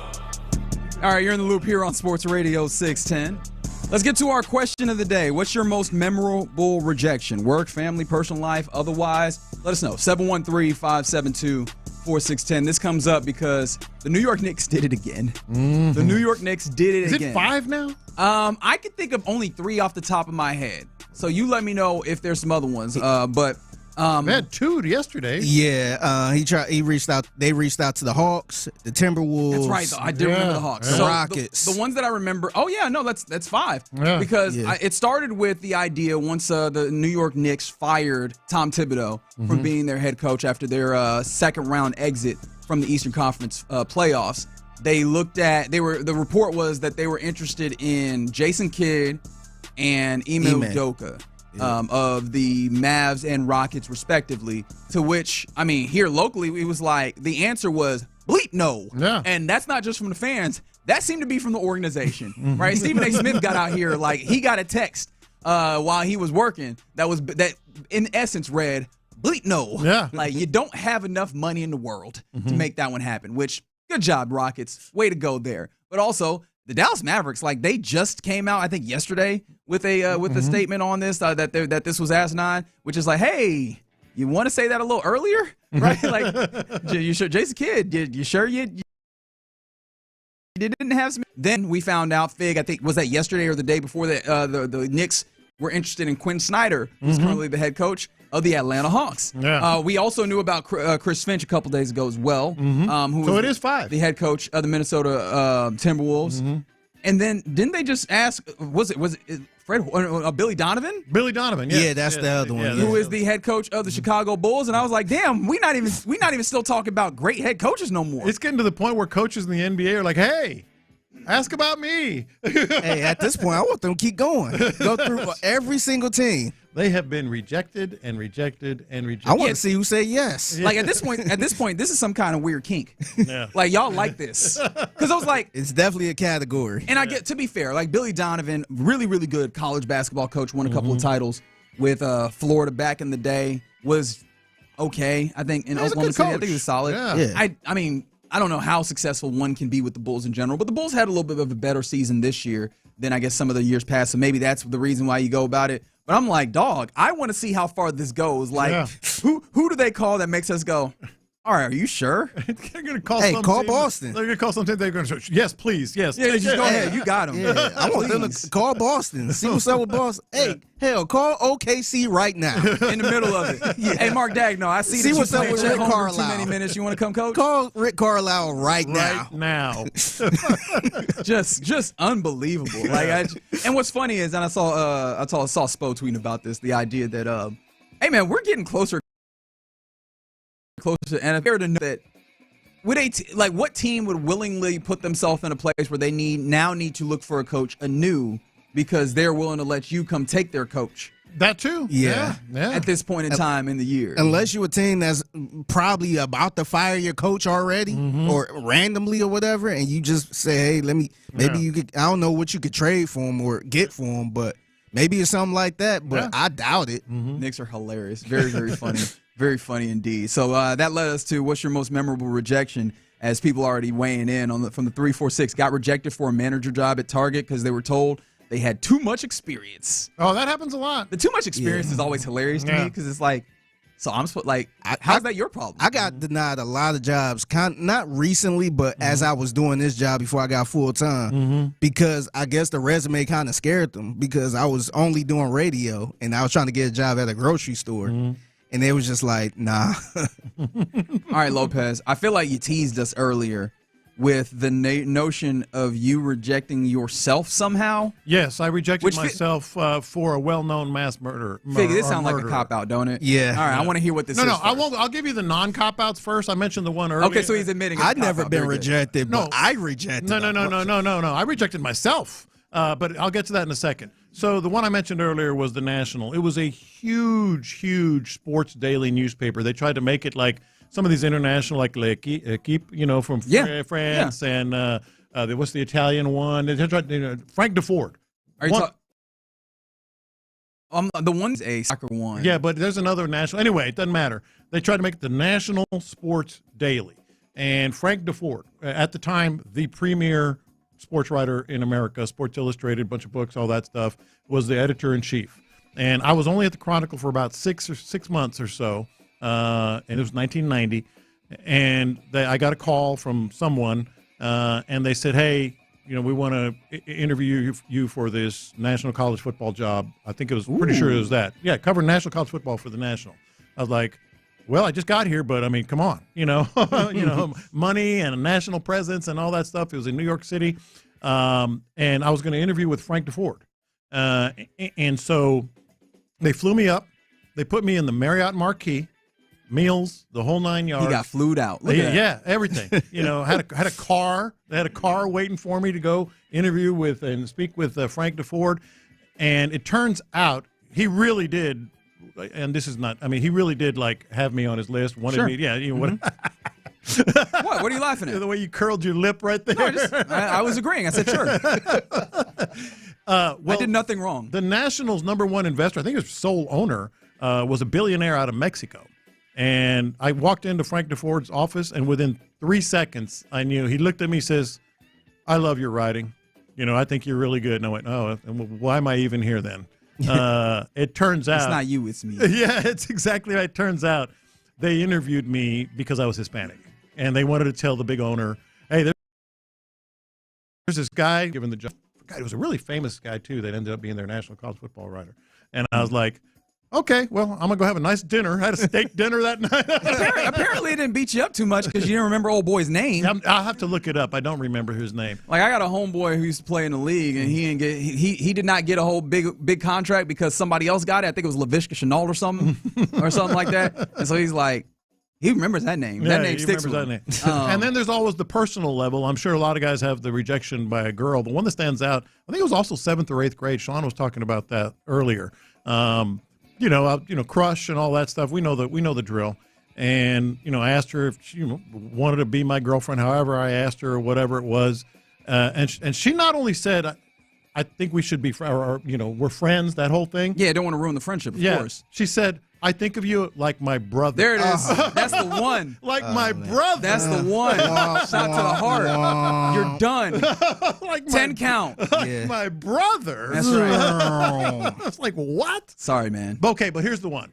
All right, you're in the loop here on Sports Radio 610. Let's get to our question of the day. What's your most memorable rejection? Work, family, personal life, otherwise? Let us know. 713-572-4610. This comes up because the New York Knicks did it again. Mm-hmm. The New York Knicks did it again. Is it 5 now? I can think of only 3 off the top of my head. So you let me know if there's some other ones. But they had 2 yesterday. Yeah, he reached out. They reached out to the Hawks, the Timberwolves. That's right, though. I did remember the Hawks. The So Rockets. The ones that I remember. Oh yeah, no, that's 5. Yeah. Because Yeah. it started with the idea once the New York Knicks fired Tom Thibodeau from being their head coach after their second round exit from the Eastern Conference playoffs. They looked at. The report was that they were interested in Jason Kidd and Ime Udoka. Of the Mavs and Rockets, respectively, to which, I mean, here locally, it was like, the answer was bleep no. Yeah. And that's not just from the fans. That seemed to be from the organization, right? Stephen A. Smith got out here, like, he got a text while he was working that in essence read, bleep no. Yeah. Like, you don't have enough money in the world to make that one happen, which, good job, Rockets. Way to go there. But also, the Dallas Mavericks, like, they just came out, I think, yesterday with a statement on this that this was asinine, which is like, hey, you want to say that a little earlier, right? Like, you sure, Jason Kidd? You sure you didn't have some? Then we found out, Fig, I think, was that yesterday or the day before that the Knicks were interested in Quinn Snyder, who's currently the head coach of the Atlanta Hawks. Yeah. We also knew about Chris Finch a couple days ago as well. So it is 5. The head coach of the Minnesota Timberwolves. And then didn't they just ask? Was it Fred Billy Donovan? Billy Donovan. Yes. Yeah, that's the other one. Who is the head coach of the Chicago Bulls? And I was like, damn, we not even still talking about great head coaches no more. It's getting to the point where coaches in the NBA are like, hey, ask about me. Hey, at this point, I want them to keep going. Go through every single team. They have been rejected and rejected and rejected. I want to see who say yes. Like at this point, this is some kind of weird kink. Yeah. Like y'all like this because I was like, it's definitely a category. And I get, to be fair, like Billy Donovan, really really good college basketball coach, won a couple of titles with Florida back in the day. Was okay, I think in Oklahoma City. I think he was solid. Yeah. I mean, I don't know how successful one can be with the Bulls in general, but the Bulls had a little bit of a better season this year than I guess some of the years past. So maybe that's the reason why you go about it. But I'm like, dog, I want to see how far this goes. Like, who do they call that makes us go, all right, are you sure? They're going to call call Boston. They're going to call something. They're going to say, yes, please, yes. Yeah, just go ahead. You got him. Yeah, I want them to call Boston. See what's up with Boston. Hey, hell, call OKC right now. In the middle of it. Yeah. Hey, Mark Dagno, I see that what's you up with Rick Rick Carlisle. Too Carlisle. many minutes. You want to come coach? Call Rick Carlisle right now. Right now. just unbelievable. Like, and what's funny is, and I saw Spo tweeting about this, the idea that, hey man, we're getting closer, and it's fair to know that. Would what team would willingly put themselves in a place where they need to look for a coach anew because they're willing to let you come take their coach? That too. Yeah. At this point in time in the year. Unless you're a team that's probably about to fire your coach already or randomly or whatever, and you just say, hey, you could, I don't know what you could trade for him or get for him, but maybe it's something like that, but I doubt it. Knicks are hilarious. Very, very funny. Very funny indeed. So that led us to what's your most memorable rejection, as people already weighing in on from the 346. Got rejected for a manager job at Target because they were told they had too much experience. Oh, that happens a lot. The too much experience is always hilarious to me because it's like, so I'm supposed how's that your problem? I got denied a lot of jobs, not recently, but as I was doing this job before I got full time, because I guess the resume kind of scared them because I was only doing radio and I was trying to get a job at a grocery store. And they was just like, nah. All right, Lopez, I feel like you teased us earlier with the notion of you rejecting yourself somehow. Yes, I rejected myself for a well-known mass murder. Figure, this sounds like a cop-out, don't it? Yeah. All right, I want to hear what this is. No, first. I won't. I'll give you the non-cop-outs first. I mentioned the one earlier. Okay, so he's admitting it's I've never been rejected, but I rejected. No. I rejected myself. But I'll get to that in a second. So the one I mentioned earlier was the National. It was a huge sports daily newspaper. They tried to make it like some of these international, like L'Equipe, from France, and what's the Italian one? They tried, Frank DeFord. The one's a soccer one. Yeah, but there's another national. Anyway, it doesn't matter. They tried to make it the National Sports Daily. And Frank DeFord, at the time, the premier sports writer in America, Sports Illustrated, bunch of books, all that stuff, was the editor-in-chief. And I was only at the Chronicle for about 6 months or so, and it was 1990. And I got a call from someone, and they said, hey, we want to interview you for this national college football job. I think it was pretty sure it was that. Yeah, covering national college football for the National. I was like, well, I just got here, but I mean, come on, money and a national presence and all that stuff. It was in New York City, and I was going to interview with Frank DeFord, and so they flew me up. They put me in the Marriott Marquis. Meals, the whole 9 yards. He got flued out. Look at that. Yeah, everything. Had a car. They had a car waiting for me to go interview with and speak with Frank DeFord. And it turns out he really did. And this is not. I mean, he really did have me on his list. Wanted Sure. me. Yeah. What are you laughing at? The way you curled your lip right there. No, I was agreeing. I said sure. Well, I did nothing wrong. The Nationals' #1 investor, I think his sole owner, was a billionaire out of Mexico. And I walked into Frank DeFord's office, and within 3 seconds, I knew. He looked at me and says, I love your writing. I think you're really good. And I went, oh, why am I even here then? It turns out. It's not you, it's me. Yeah, it's exactly right. It turns out they interviewed me because I was Hispanic. And they wanted to tell the big owner, hey, there's this guy given the job. He was a really famous guy, too, that ended up being their national college football writer. And I was like, okay, well, I'm going to go have a nice dinner. I had a steak dinner that night. Apparently it didn't beat you up too much because you didn't remember old boy's name. I'll have to look it up. I don't remember his name. I got a homeboy who used to play in the league, and he did not get a whole big contract because somebody else got it. I think it was Laviska Shenault or something like that. And so he's like, he remembers that name. Yeah, that name sticks with him. And then there's always the personal level. I'm sure a lot of guys have the rejection by a girl. The one that stands out, I think it was also 7th or 8th grade. Sean was talking about that earlier. Crush and all that stuff. We know the drill. And, I asked her if she wanted to be my girlfriend, however I asked her or whatever it was. And she not only said, I think we should be, we're friends, that whole thing. Yeah, don't want to ruin the friendship, of course. She said, I think of you like my brother. There it is. That's the one. Like my brother. That's the one. Shot to the heart. You're done. Like 10 count. Like my brother. That's right. It's like, what? Sorry, man. Okay, but here's the one.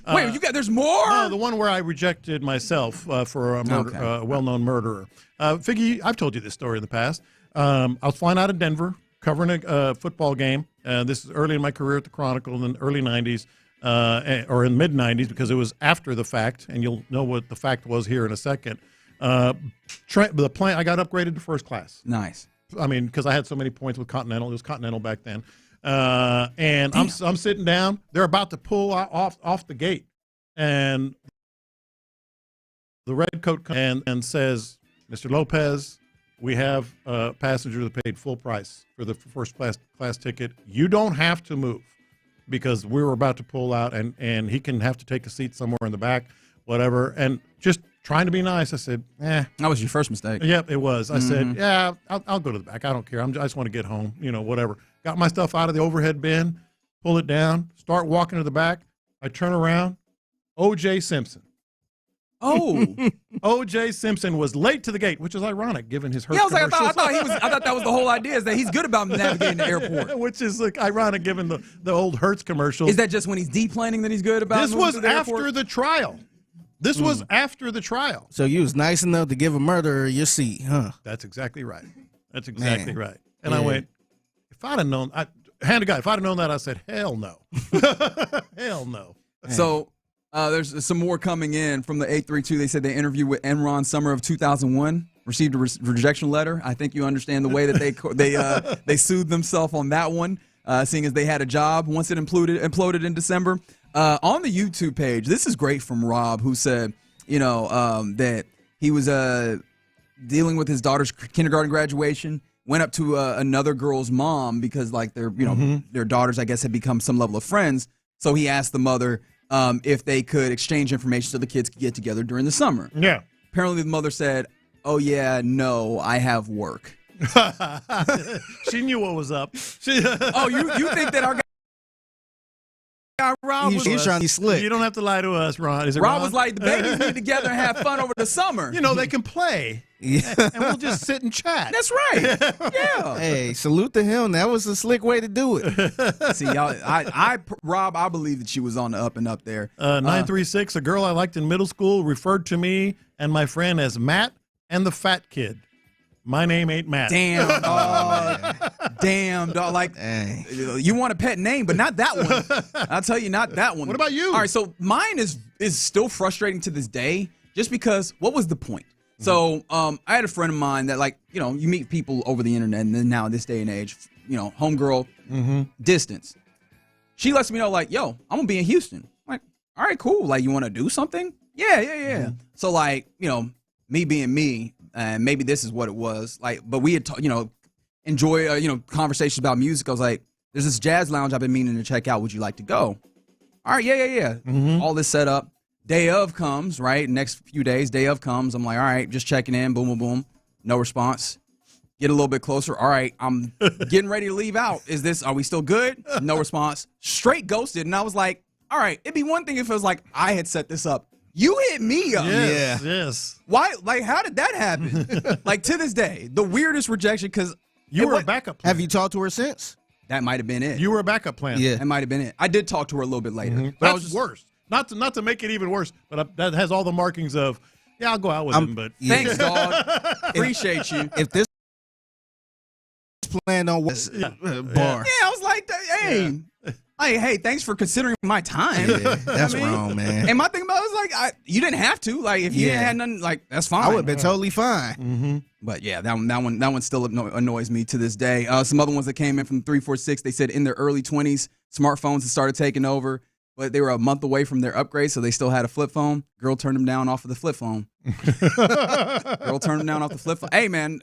Wait, there's more? No, the one where I rejected myself for a well-known murderer. Figgy, I've told you this story in the past. I was flying out of Denver, covering a football game. This is early in my career at the Chronicle in the early 90s. Or in mid-90s, because it was after the fact, and you'll know what the fact was here in a second. The plane, I got upgraded to first class. Nice. I mean, because I had so many points with Continental. It was Continental back then. And I'm sitting down. They're about to pull off the gate. And the red coat comes and says, Mr. Lopez, we have a passenger that paid full price for the first class ticket. You don't have to move, because we were about to pull out, and he can have to take a seat somewhere in the back, whatever. And just trying to be nice, I said, That was your first mistake. Yep, it was. I said, yeah, I'll go to the back. I don't care. I just want to get home, whatever. Got my stuff out of the overhead bin, pull it down, start walking to the back. I turn around, O.J. Simpson. Oh. O.J. Simpson was late to the gate, which is ironic given his hurt. Yeah, I thought that was the whole idea, is that he's good about navigating the airport. Which is ironic given the old Hertz commercial. Is that just when he's deplaning that he's good about This was after the trial. This was after the trial. So you was nice enough to give a murderer your seat, huh? That's exactly right. That's exactly right. And I went, if I'd have known, hand to God, if I'd have known that, I said, hell no. Hell no. So there's some more coming in from the 832. They said they interviewed with Enron summer of 2001, received a rejection letter. I think you understand the way that they sued themselves on that one, seeing as they had a job once it imploded in December. On the YouTube page, this is great from Rob, who said, that he was dealing with his daughter's kindergarten graduation, went up to another girl's mom because their daughters, I guess, had become some level of friends. So he asked the mother if they could exchange information so the kids could get together during the summer. Yeah. Apparently the mother said, oh, yeah, no, I have work. She knew what was up. Oh, you think that our guy Rob He's trying to be slick. You don't have to lie to us, Ron. Is it Rob Ron? was like, the babies get together and have fun over the summer. You know, they can play. Yeah. And we'll just sit and chat. That's right. Yeah. Hey, salute to him. That was a slick way to do it. See, y'all, Rob, I believe that she was on the up and up there. 936, a girl I liked in middle school referred to me and my friend as Matt and the fat kid. My name ain't Matt. Damn, dog. Damn, dog. Like, you want a pet name, but not that one. I'll tell you, not that one. What about you? All right, so mine is still frustrating to this day just because what was the point? So I had a friend of mine that, like, you know, you meet people over the internet, and then now this day and age, you know, homegirl, distance. She lets me know, like, yo, I'm going to be in Houston. I'm like, all right, cool. Like, you want to do something? Yeah. So, like, you know, me being me, and maybe this is what it was. Like, but we had, enjoy, conversations about music. I was like, there's this jazz lounge I've been meaning to check out. Would you like to go? All right, yeah. All this set up. Day of comes, right? Next few days, day of comes. I'm like, all right, just checking in. Boom, boom, boom. No response. Get a little bit closer. All right, I'm getting ready to leave out. Are we still good? No response. Straight ghosted. And I was like, all right, it'd be one thing if it was like I had set this up. You hit me up. Yes. Why? Like, how did that happen? Like, to this day, the weirdest rejection because you were a backup plan. Have you talked to her since? That might have been it. You were a backup plan. Yeah. That might have been it. I did talk to her a little bit later. But That's worse. Not to make it even worse, but that has all the markings of, yeah, I'll go out with him. But thanks, dog. Appreciate you. If this planned on bar. Yeah, I was like, hey. Hey, thanks for considering my time. Yeah, that's wrong, man. And my thing about it was like, you didn't have to. Like, if you didn't have nothing, like, that's fine. I would have been totally fine. But yeah, that one still annoys me to this day. Some other ones that came in from 346, they said in their early 20s, smartphones had started taking over, but they were a month away from their upgrade, so they still had a flip phone. Girl turned them down off of the flip phone. Hey, man.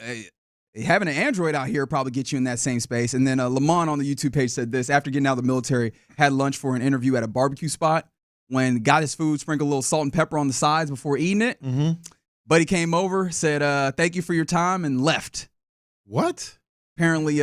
Having an Android out here probably gets you in that same space. And then Lamont on the YouTube page said this: after getting out of the military, had lunch for an interview at a barbecue spot. When got his food, sprinkled a little salt and pepper on the sides before eating it. Buddy came over, said, thank you for your time, and left. What? Apparently,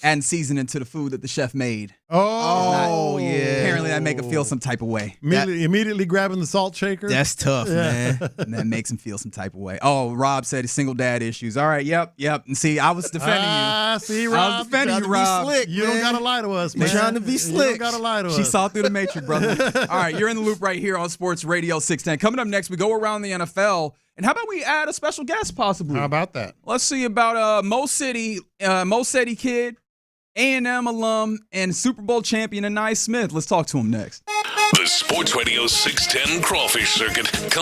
adding seasoning to the food that the chef made. Oh, yeah. Apparently that make him feel some type of way. Immediately grabbing the salt shaker. That's tough, man. And that makes him feel some type of way. Oh, Rob said his single dad issues. All right, yep. And see, I was defending you. See, Rob. I was defending you, Rob. Slick, you don't got to lie to us, man. Trying to be slick. You don't got to lie to us. She saw through the matrix, brother. All right, you're in the loop right here on Sports Radio 610. Coming up next, we go around the NFL. And how about we add a special guest, possibly? How about that? Let's see about Mo City kid, A&M alum, and Super Bowl champion Anais Smith. Let's talk to him next. The Sports Radio 610 Crawfish Circuit.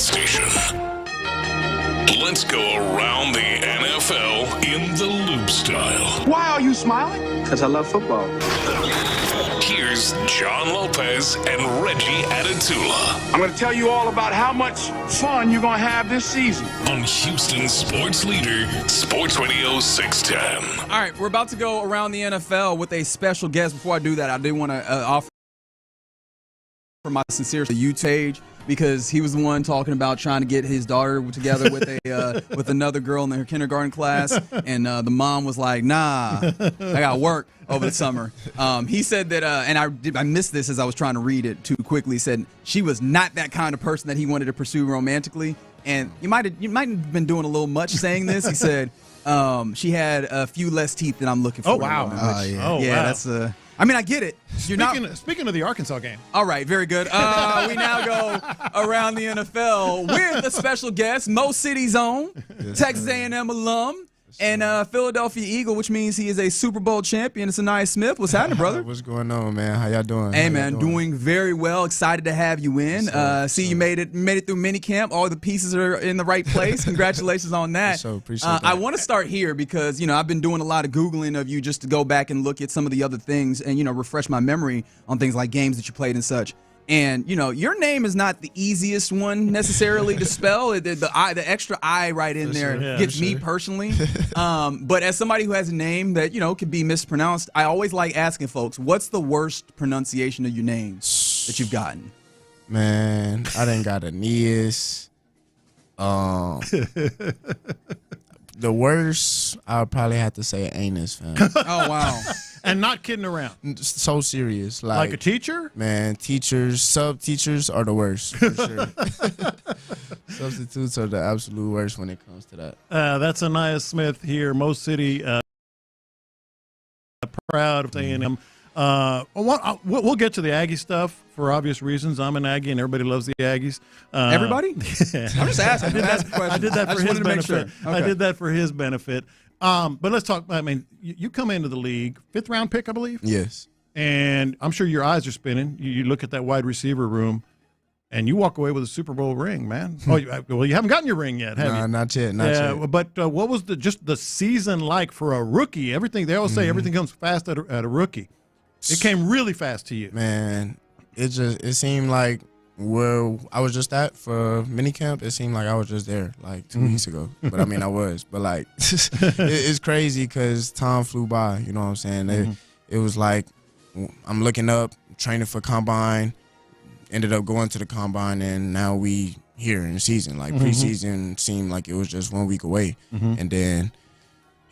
station. Let's go around the NFL in the loop style. Why are you smiling? Because I love football. Here's John Lopez and Reggie Atatula I'm going to tell you all about how much fun you're going to have this season. on Houston sports leader, Sports Radio 610. All right, we're about to go around the NFL with a special guest. Before I do that, I do want to offer my sincere to you, Tage, because he was the one talking about trying to get his daughter together with a with another girl in her kindergarten class, and the mom was like, "Nah, I got work over the summer." He said that, and I missed this as I was trying to read it too quickly. He said she was not that kind of person that he wanted to pursue romantically, and you might have been doing a little much saying this. He said she had a few less teeth than I'm looking for. Oh wow! Wow. That's I mean, I get it. Speaking of the Arkansas game. All right, very good. We now go around the NFL with a special guest, Mo City's own, Texas A&M alum, and Philadelphia Eagle, which means he is a Super Bowl champion. It's Anaya Smith. What's happening, brother? What's going on, man? How y'all doing? Hey, man, doing very well. Excited to have you in. See, you made it through minicamp. All the pieces are in the right place. Congratulations on that. So appreciate that. I want to start here because, I've been doing a lot of Googling of you just to go back and look at some of the other things and, refresh my memory on things like games that you played and such. And, your name is not the easiest one necessarily to spell. The extra I right in there gets me personally. But as somebody who has a name that, could be mispronounced, I always like asking folks, what's the worst pronunciation of your name that you've gotten? Man, I done got Aeneas. The worst, I'll probably have to say anus, fam. Oh, wow. And not kidding around. So serious. Like a teacher? Man, teachers, sub-teachers are the worst, for sure. Substitutes are the absolute worst when it comes to that. That's Anaya Smith here, Mo City, proud of A&M. We'll get to the Aggie stuff for obvious reasons. I'm an Aggie, and everybody loves the Aggies. Everybody? I'm just asking. I did that for his benefit. I did that for his benefit. But let's talk. I mean, you come into the league, 5th round pick, I believe. Yes. And I'm sure your eyes are spinning. You look at that wide receiver room, and you walk away with a Super Bowl ring, man. Well, you haven't gotten your ring yet, have you? Not yet. Not yet. But what was the season like for a rookie? Everything they always say, everything comes fast at a rookie. It came really fast to you. Man, it seemed like where I was just at for minicamp, it seemed like I was just there like 2 weeks ago. But I mean, I was. But like, it's crazy because time flew by. You know what I'm saying? It was like I'm looking up, training for combine, ended up going to the combine, and now we here in the season. Like preseason seemed like it was just 1 week away, and then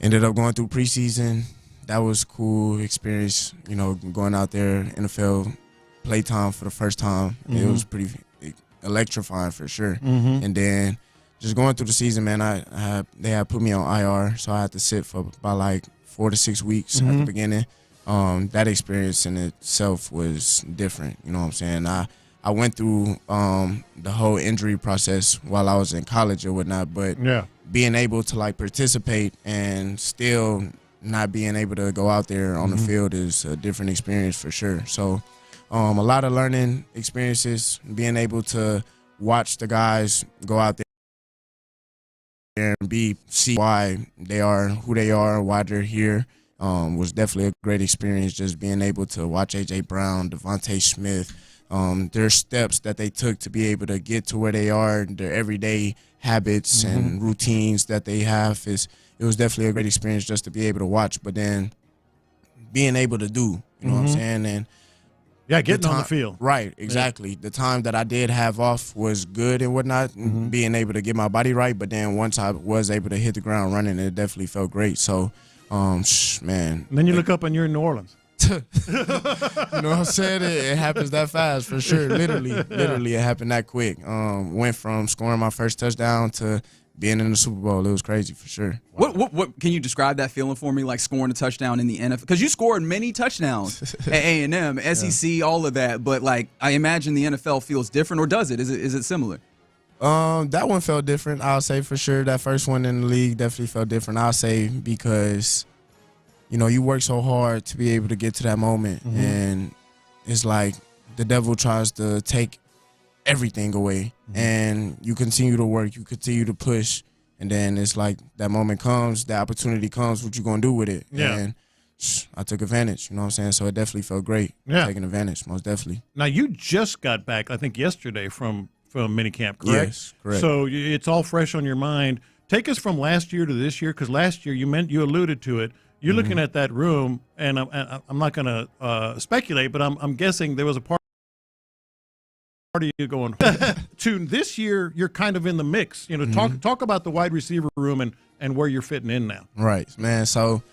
ended up going through preseason. That was a cool experience, going out there, NFL playtime for the first time. It was pretty electrifying for sure. And then just going through the season, man, they had put me on IR, so I had to sit for about like 4 to 6 weeks at the beginning. That experience in itself was different, you know what I'm saying? I went through the whole injury process while I was in college or whatnot, but being able to like participate and still not being able to go out there on the field is a different experience for sure. So a lot of learning experiences, being able to watch the guys go out there and see why they are who they are, why they're here, was definitely a great experience. Just being able to watch A.J. Brown, Devontae Smith, their steps that they took to be able to get to where they are, their everyday habits and routines that they have it was definitely a great experience just to be able to watch, but then being able to do, you know what I'm saying? And getting on the field. Right, exactly. Yeah. The time that I did have off was good and whatnot, being able to get my body right, but then once I was able to hit the ground running, it definitely felt great. So, man. And then you look up and you're in New Orleans. You know what I'm saying? It happens that fast for sure. Literally, it happened that quick. Went from scoring my first touchdown to being in the Super Bowl. It was crazy for sure. What can you describe that feeling for me, like scoring a touchdown in the NFL? Because you scored many touchdowns at A&M, SEC, all of that. But like, I imagine the NFL feels different, or does it? Is it similar? That one felt different. I'll say for sure. That first one in the league definitely felt different. I'll say because you work so hard to be able to get to that moment, and it's like the devil tries to take everything away, and you continue to work, you continue to push, and then it's like that moment comes, that opportunity comes, what you gonna do with it? Yeah. And I took advantage, you know what I'm saying? So it definitely felt great taking advantage, most definitely. Now, you just got back, I think, yesterday from minicamp, correct? Yes, correct. So it's all fresh on your mind. Take us from last year to this year, because last year you alluded to it. You're looking at that room, and I'm not going to speculate, but I'm guessing there was a part of you going to this year. You're kind of in the mix. You know, talk about the wide receiver room and where you're fitting in now. Right, man. So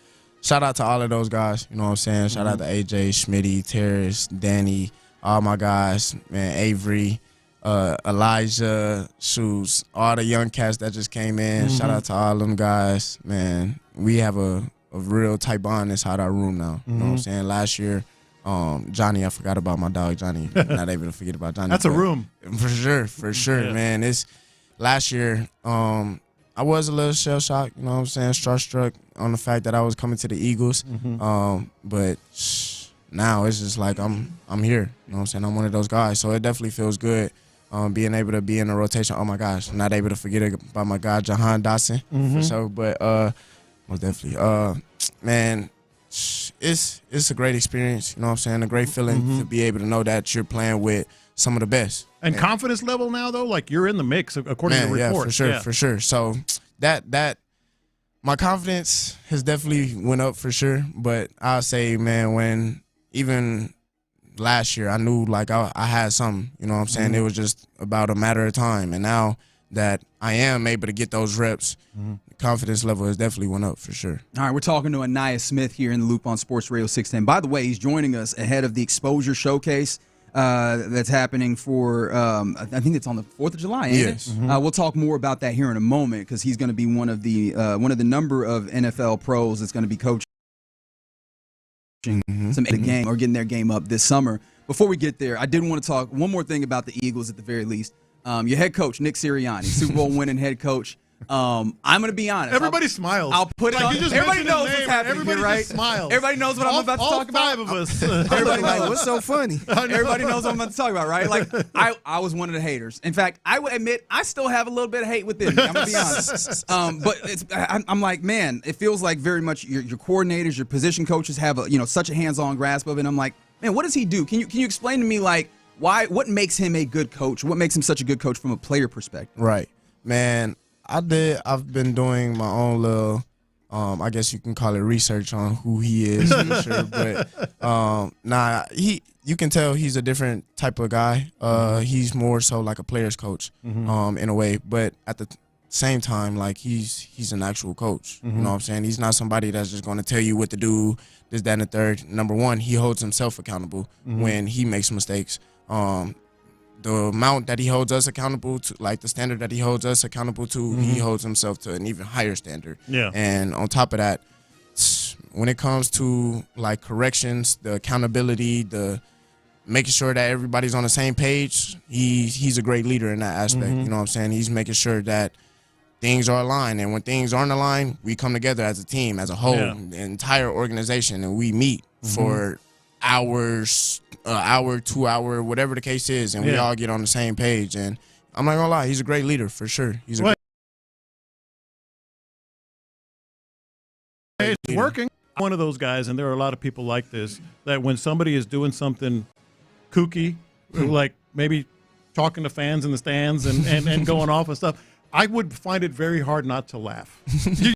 shout out to all of those guys. You know what I'm saying? Shout out to AJ, Schmitty, Terrace, Danny, all my guys, man. Avery, Elijah, Shoes, all the young cats that just came in. Shout out to all them guys, man. We have a real tight bond inside our room now. You know what I'm saying? Last year, Johnny, I forgot about my dog Johnny. Not able to forget about Johnny. That's a room. For sure, Yeah. man. It's last year, I was a little shell shocked, you know what I'm saying, starstruck on the fact that I was coming to the Eagles. But now it's just like I'm here. You know what I'm saying? I'm one of those guys. So it definitely feels good being able to be in the rotation. Oh my gosh, I'm not able to forget about my guy Jahan Dotson for sure. But most definitely, man, it's a great experience. You know what I'm saying? A great feeling to be able to know that you're playing with some of the best. And confidence level now, though, like you're in the mix according to the reports. Yeah, for sure. So that my confidence has definitely went up for sure. But I'll say, man, when even last year I knew like I had something. You know what I'm saying? It was just about a matter of time. And now that I am able to get those reps, the confidence level has definitely went up for sure. All right, we're talking to Anaya Smith here in the Loop on Sports Radio 610. By the way, he's joining us ahead of the Exposure Showcase that's happening for, I think it's on the 4th of July, ain't Yes. it? We'll talk more about that here in a moment because he's going to be one of the number of NFL pros that's going to be coaching some game or getting their game up this summer. Before we get there, I did want to talk one more thing about the Eagles at the very least. Your head coach, Nick Sirianni, Super Bowl winning head coach. I'm going to be honest. Everybody smiles. I'll put it Like, on. you just Everybody mentioned knows his what's name, happening everybody here, right? just smiles. Everybody knows what I'm about to talk about. All 5 of us. Everybody Like, knows. what's so funny? Everybody knows what I'm about to talk about, right? Like, I was one of the haters. In fact, I would admit I still have a little bit of hate within me. I'm going to be honest. But I'm like, man, it feels like very much your coordinators, your position coaches have such a hands-on grasp of it. And I'm like, man, what does he do? Can you explain to me, like, what makes him a good coach? What makes him such a good coach from a player perspective? Right. Man, I've been doing my own little, I guess you can call it research on who he is for sure. But you can tell he's a different type of guy. He's more so like a player's coach, in a way. But at the same time, like he's an actual coach. You know what I'm saying? He's not somebody that's just going to tell you what to do, this, that, and the third. Number one, he holds himself accountable when he makes mistakes. The amount that he holds us accountable to, like the standard that he holds us accountable to, he holds himself to an even higher standard. Yeah. And on top of that, when it comes to like corrections, the accountability, the making sure that everybody's on the same page, he's a great leader in that aspect. You know what I'm saying? He's making sure that things are aligned, and when things aren't aligned, we come together as a team, as a whole, the entire organization, and we meet for hours, hour, 2 hour, whatever the case is, and we all get on the same page. And I'm not gonna lie, he's a great leader for sure. He's a It's working. One of those guys, and there are a lot of people like this, that when somebody is doing something kooky, like maybe talking to fans in the stands and going off and stuff, I would find it very hard not to laugh. You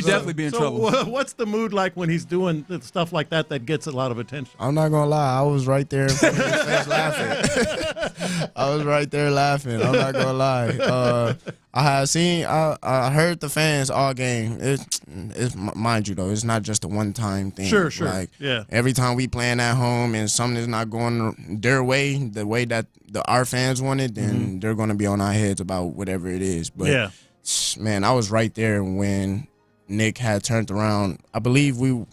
definitely be in trouble. What's the mood like when he's doing stuff like that gets a lot of attention? I'm not gonna lie, I was right there in front of his face laughing. I was right there laughing. I'm not gonna lie. I heard the fans all game. It's mind you though, it's not just a one-time thing. Sure. Like every time we playing at home and something is not going their way, the way that our fans want it, then they're gonna be on our heads about whatever it is. But man, I was right there when Nick had turned around. I believe we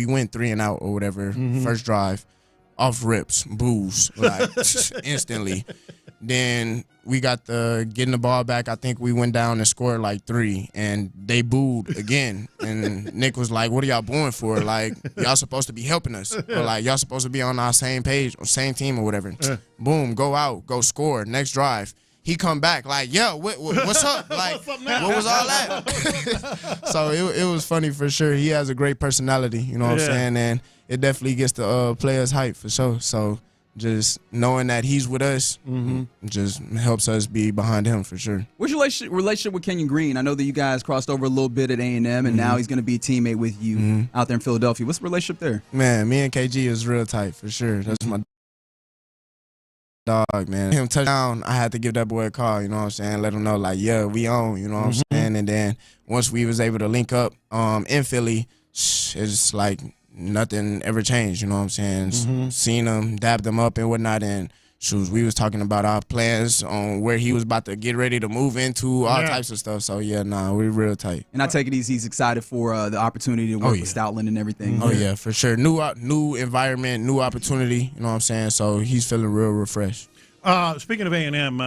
went 3 and out or whatever, first drive, off rips, boos, like instantly. Then we got getting the ball back. I think we went down and scored like 3, and they booed again. And Nick was like, "What are y'all booing for? Like, y'all supposed to be helping us, or like y'all supposed to be on our same page or same team or whatever." Boom, go out, go score. Next drive, he come back like, "Yo, what's up? Like, what was all that?" So it was funny for sure. He has a great personality, you know what I'm saying, and it definitely gets the players hype for sure. So just knowing that he's with us just helps us be behind him for sure. What's your relationship with Kenyon Green? I know that you guys crossed over a little bit at A&M, and now he's going to be a teammate with you out there in Philadelphia. What's the relationship there? Man, me and KG is real tight for sure. That's my dog, man. Him touchdown, I had to give that boy a call, you know what I'm saying? Let him know, like, yeah, we on, you know what I'm saying? And then once we was able to link up in Philly, it's like nothing ever changed, you know what I'm saying? Seen him, dabbed him up and whatnot, and we was talking about our plans on where he was about to get ready to move into, all types of stuff. So, yeah, we're real tight. And I take it he's excited for the opportunity to work with Stoutland and everything. Oh, yeah, for sure. New environment, new opportunity, you know what I'm saying? So he's feeling real refreshed. Speaking of A&M,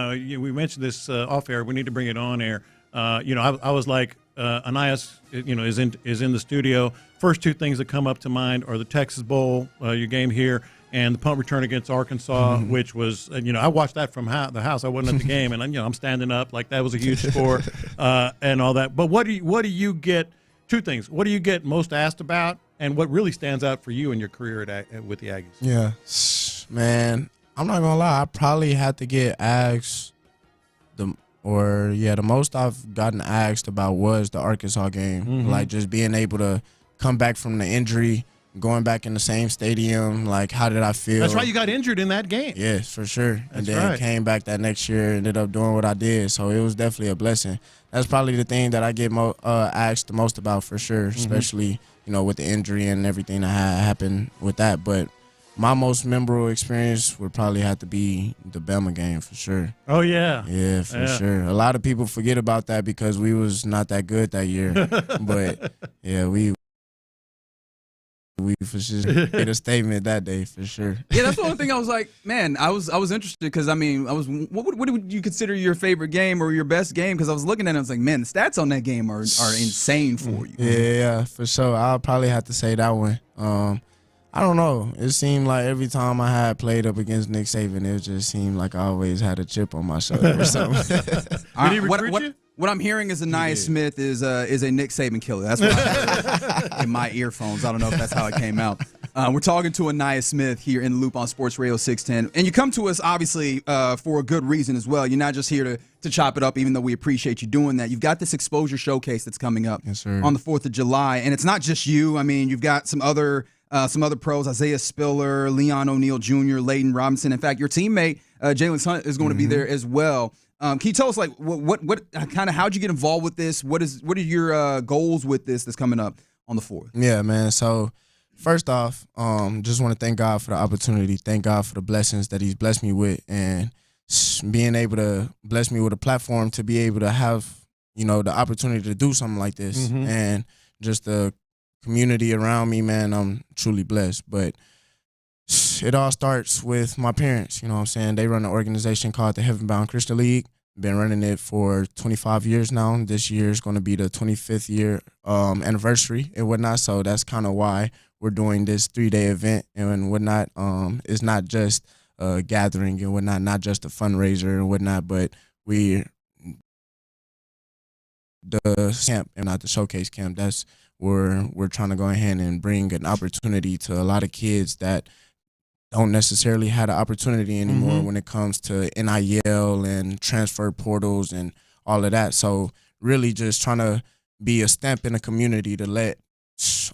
we mentioned this off air. We need to bring it on air. I was like, Anais, is in the studio. First 2 things that come up to mind are the Texas Bowl, your game here, and the punt return against Arkansas, which was, I watched that from the house. I wasn't at the game, and I'm standing up like that was a huge score and all that. But what do you get? 2 things. What do you get most asked about, and what really stands out for you in your career with the Aggies? Yeah, man, I'm not gonna lie. I probably had to get asked the most I've gotten asked about was the Arkansas game. Like just being able to come back from the injury, going back in the same stadium, like how did I feel? That's right, you got injured in that game. Yes, for sure. And then came back that next year, ended up doing what I did. So it was definitely a blessing. That's probably the thing that I get asked the most about for sure, especially, with the injury and everything that happened with that. But my most memorable experience would probably have to be the Bama game for sure. Oh, yeah. Yeah, for sure. A lot of people forget about that because we was not that good that year. But, yeah, we for sure made a statement that day for sure. Yeah, that's the only thing I was like, man, I was interested because, what would you consider your favorite game or your best game? Because I was looking at it and I was like, man, the stats on that game are insane for you. Yeah, for sure. I'll probably have to say that one. I don't know. It seemed like every time I had played up against Nick Saban, it just seemed like I always had a chip on my shoulder or something. Did he recruit you? What I'm hearing is Anais Smith is a Nick Saban killer. That's what I heard in my earphones. I don't know if that's how it came out. We're talking to Anais Smith here in the Loop on Sports Radio 610. And you come to us, obviously, for a good reason as well. You're not just here to chop it up, even though we appreciate you doing that. You've got this exposure showcase that's coming up on the 4th of July. And it's not just you. I mean, you've got some other pros, Isaiah Spiller, Leon O'Neal Jr., Layden Robinson. In fact, your teammate, Jalen Hunt, is going to be there as well. Can you tell us, like, what kind of how'd you get involved with this? What are your goals with this that's coming up on the 4th? Yeah, man. So first off, just want to thank God for the opportunity. Thank God for the blessings that He's blessed me with, and being able to bless me with a platform to be able to have the opportunity to do something like this, and just the community around me, man. I'm truly blessed, but it all starts with my parents, you know what I'm saying? They run an organization called the Heaven Bound Christian League. Been running it for 25 years now. This year is going to be the 25th year anniversary and whatnot, so that's kind of why we're doing this 3-day event and whatnot. It's not just a gathering and whatnot, not just a fundraiser and whatnot, but the camp and not the showcase camp. That's where we're trying to go ahead and bring an opportunity to a lot of kids that don't necessarily have the opportunity anymore when it comes to NIL and transfer portals and all of that. So really just trying to be a stamp in the community to let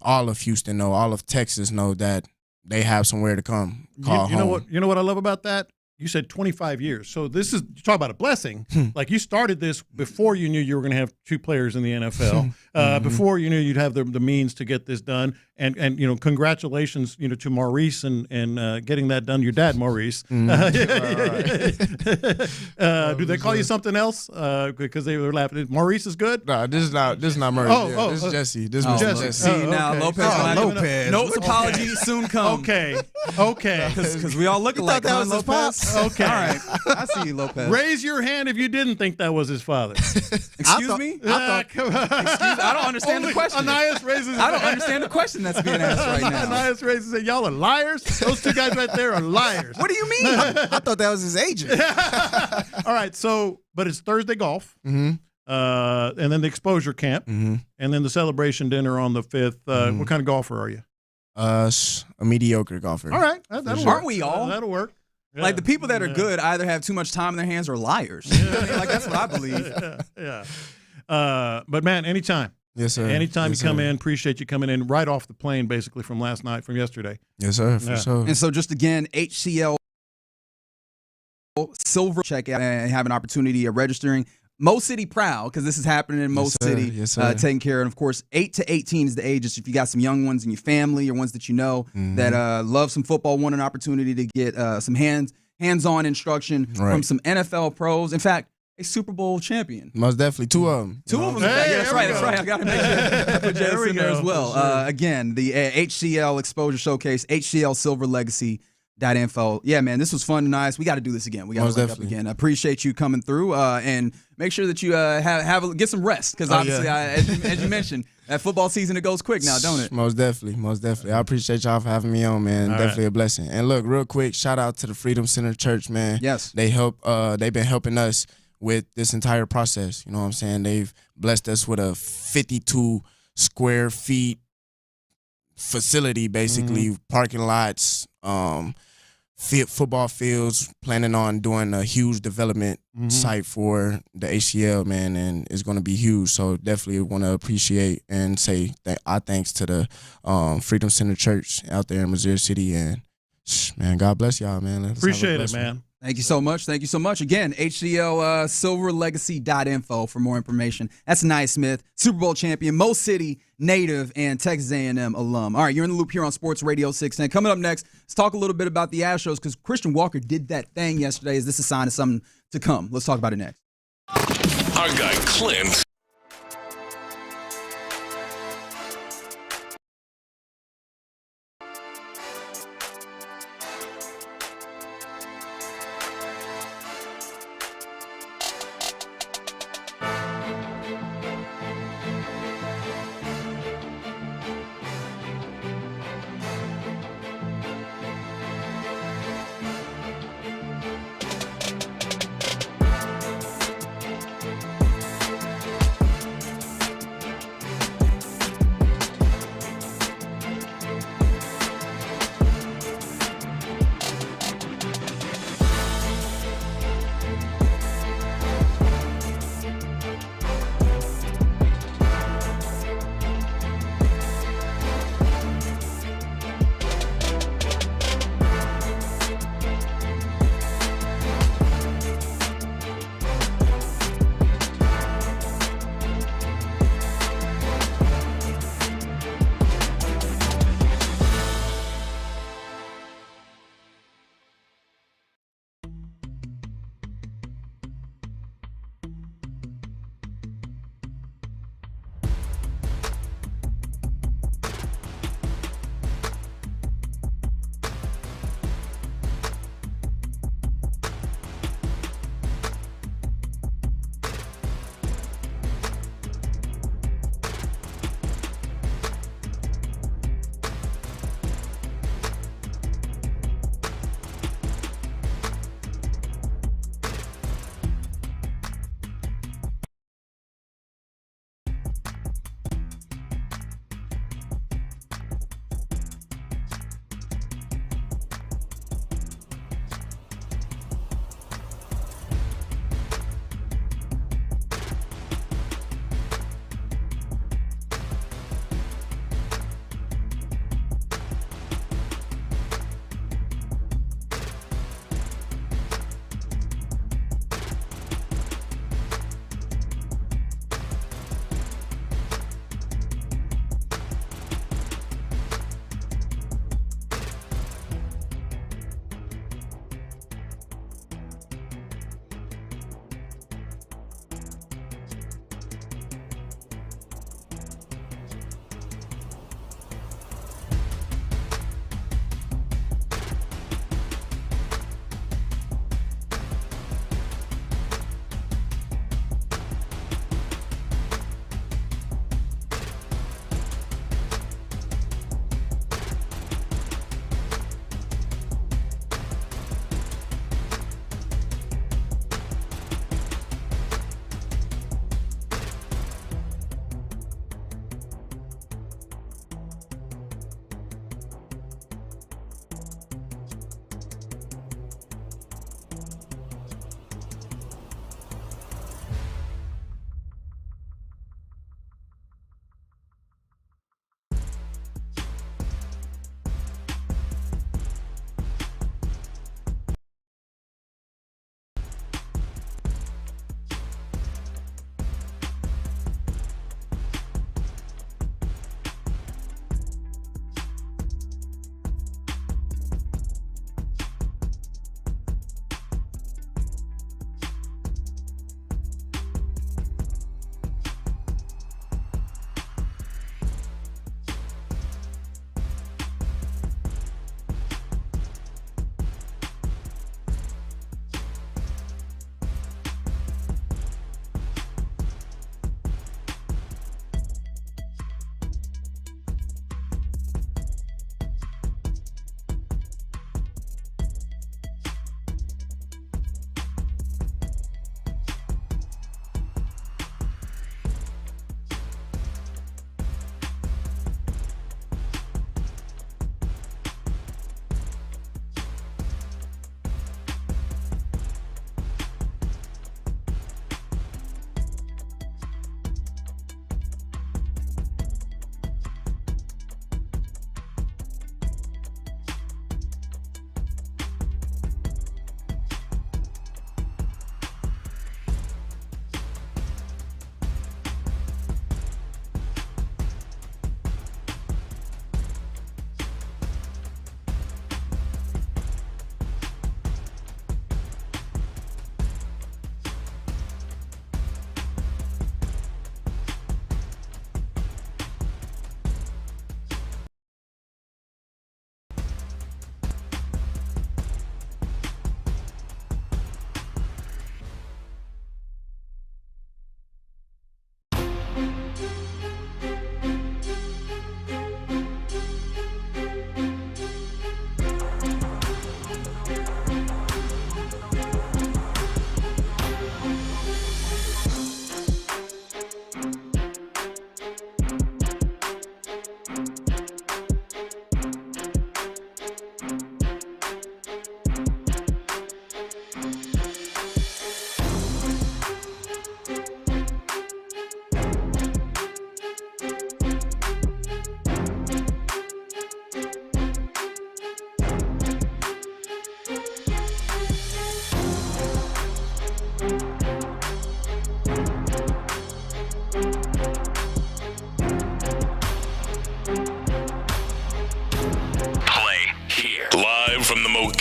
all of Houston know, all of Texas know that they have somewhere to come. You know what I love about that? You said 25 years. So this is, you talk about a blessing. Like you started this before you knew you were going to have 2 players in the NFL, before you knew you'd have the means to get this done. And congratulations, to Maurice and getting that done. Your dad, Maurice. Do they call you something else? Because they were laughing. Maurice is good? No, this is not Maurice. This is Jesse. This is Jesse. See, now Lopez. Lopez. No apology soon come. Okay. Because we all look alike. That was Lopez. Okay. All right. I see you, Lopez. Raise your hand if you didn't think that was his father. Excuse me? I don't understand the question. Anais raises I don't understand the question that's being asked right now. Anais raises it. Y'all are liars. Those two guys right there are liars. What do you mean? I thought that was his agent. All right, but it's Thursday golf, and then the exposure camp, and then the celebration dinner on the 5th. What kind of golfer are you? A mediocre golfer. All right, that'll work. Aren't we all? That'll work. Yeah. Like the people that are good either have too much time in their hands or liars. You know what I mean? Like that's what I believe. Yeah. But man, anytime. Yes, sir. Anytime Yes, you come sir. in, appreciate you coming in right off the plane, basically from yesterday. Yes, sir. For sure. And so just again, HCL Silver check out and have an opportunity of registering. Mo City proud because this is happening in Mo City. Yes, sir. Taking care. And of course, 8 to 18 is the ages. If you got some young ones in your family or ones that you know that love some football, want an opportunity to get some hands-on instruction from some NFL pros. In fact, a Super Bowl champion. Most definitely. 2 of them. Two of them. Hey, That's right. I got to make sure I put Jess in there as well. Sure. Again, the HCL Exposure Showcase, HCL Silver Legacy.info. Yeah, man, this was fun and nice. We got to do this again. We got to link up again. I appreciate you coming through and make sure that you get some rest because obviously, as you mentioned, that football season, it goes quick now, don't it? Most definitely. I appreciate y'all for having me on, man. Definitely a blessing. And look, real quick, shout out to the Freedom Center Church, man. Yes. They've been helping us with this entire process. You know what I'm saying? They've blessed us with a 52 square feet facility, basically, parking lots, football fields, planning on doing a huge development site for the ACL, man, and it's going to be huge. So definitely want to appreciate and say our thanks to the Freedom Center Church out there in Missouri City. And, man, God bless y'all, man. Appreciate it, man. Thank you so much. Thank you so much. Again, HCL silverlegacy.info for more information. That's Naismith, Super Bowl champion, Mo City native, and Texas A&M alum. All right, you're in the loop here on Sports Radio 610. Coming up next, let's talk a little bit about the Astros because Christian Walker did that thing yesterday. Is this a sign of something to come? Let's talk about it next. Our guy Clint.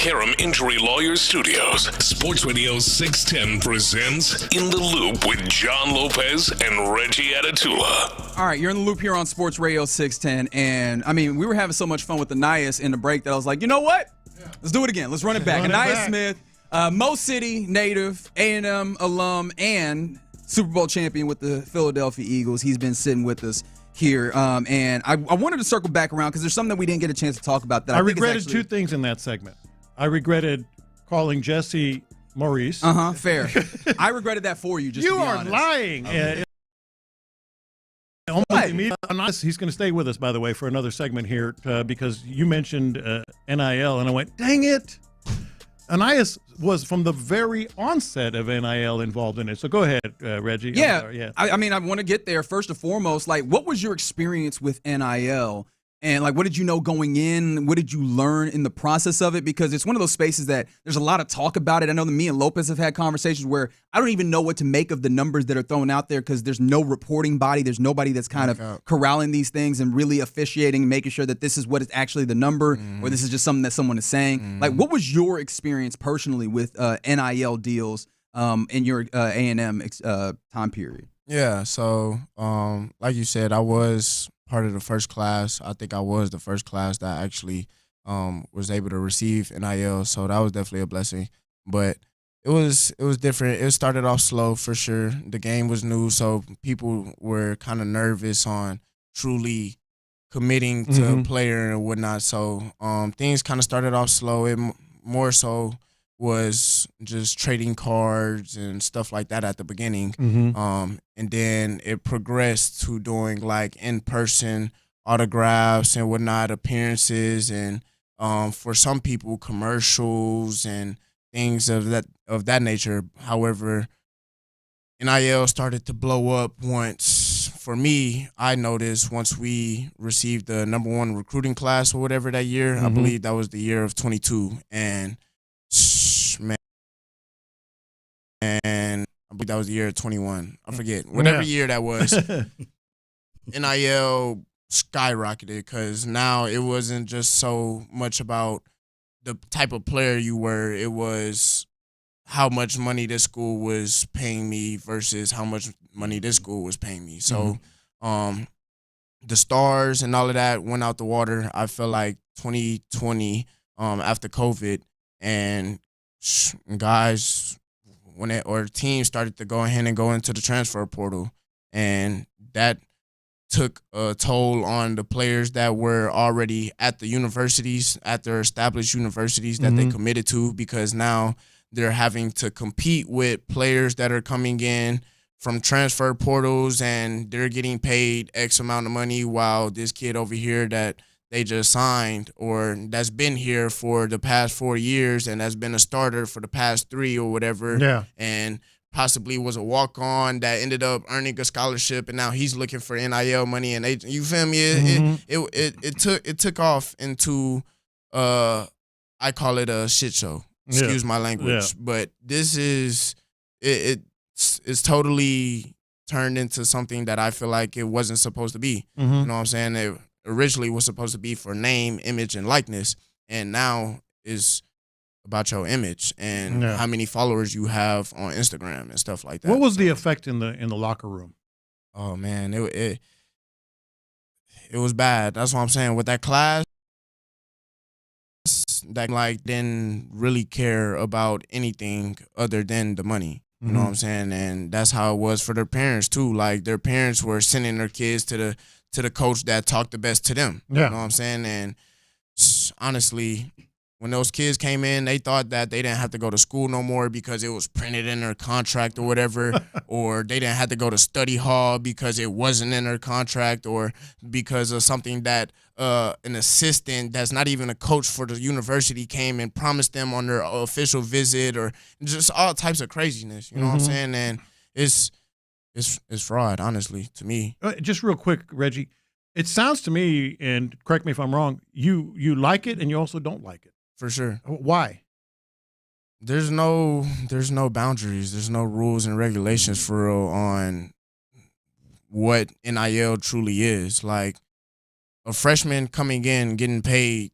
Karam Injury Lawyers Studios, Sports Radio 610 presents In the Loop with John Lopez and Reggie Atatula. All right, you're in the loop here on Sports Radio 610, and I mean, we were having so much fun with Anias in the break that I was like, you know what? Let's do it again. Let's run it back. Anias Smith, Mo City native, A&M alum, and Super Bowl champion with the Philadelphia Eagles. He's been sitting with us here, and I wanted to circle back around because there's something that we didn't get a chance to talk about. That I regretted two things in that segment. I regretted calling Jesse Maurice. Fair. I regretted that for you. Just you to be are honest. lying. He's going to stay with us, by the way, for another segment here because you mentioned NIL, and I went, dang it. Anias was from the very onset of NIL involved in it. So go ahead, Reggie. Yeah. I mean, I want to get there first and foremost. Like, what was your experience with NIL? And, like, what did you know going in? What did you learn in the process of it? Because it's one of those spaces that there's a lot of talk about it. I know that me and Lopez have had conversations where I don't even know what to make of the numbers that are thrown out there because there's no reporting body. There's nobody that's kind of corralling these things and really officiating and making sure that this is what is actually the number or this is just something that someone is saying. Like, what was your experience personally with NIL deals in your A&M time period? Yeah, so like you said, I was part of the first class. I think I was the first class that actually was able to receive NIL, so that was definitely a blessing. But it was different. It started off slow for sure. The game was new, so people were kind of nervous on truly committing to a player and whatnot. So things kind of started off slow. It more so was just trading cards and stuff like that at the beginning. And then it progressed to doing like in-person autographs and whatnot, appearances, and for some people, commercials and things of that nature. However, NIL started to blow up once, for me, I noticed once we received the #1 recruiting class or whatever that year. I believe that was the year of 22. And I believe that was the year of 21. I forget. Whatever year that was. NIL skyrocketed because now it wasn't just so much about the type of player you were. It was how much money this school was paying me versus how much money this school was paying me. So the stars and all of that went out the water. I feel like 2020 after COVID, and guys teams started to go ahead and go into the transfer portal, and that took a toll on the players that were already at the universities, at their established universities that they committed to, because now they're having to compete with players that are coming in from transfer portals, and they're getting paid X amount of money, while this kid over here that they just signed or that's been here for the past 4 years and has been a starter for the past 3 or whatever, and possibly was a walk-on that ended up earning a scholarship, and now he's looking for NIL money, and you feel me? It took off into I call it a shit show. Excuse my language, but this is it's totally turned into something that I feel like it wasn't supposed to be. You know what I'm saying? It originally was supposed to be for name, image, and likeness, and now is about your image and how many followers you have on Instagram and stuff like that. What was the effect in the locker room? Oh man, it was bad. That's what I'm saying. With that class, that like didn't really care about anything other than the money. You know what I'm saying? And that's how it was for their parents too. Like their parents were sending their kids to the coach that talked the best to them. You know what I'm saying? And honestly, when those kids came in, they thought that they didn't have to go to school no more because it was printed in their contract or whatever, or they didn't have to go to study hall because it wasn't in their contract, or because of something that an assistant that's not even a coach for the university came and promised them on their official visit, or just all types of craziness. You know what I'm saying? And it's fraud, honestly, to me. Just real quick, Reggie, it sounds to me, and correct me if I'm wrong, you like it and you also don't like it. For sure. Why? There's no boundaries. There's no rules and regulations for real on what NIL truly is. Like a freshman coming in getting paid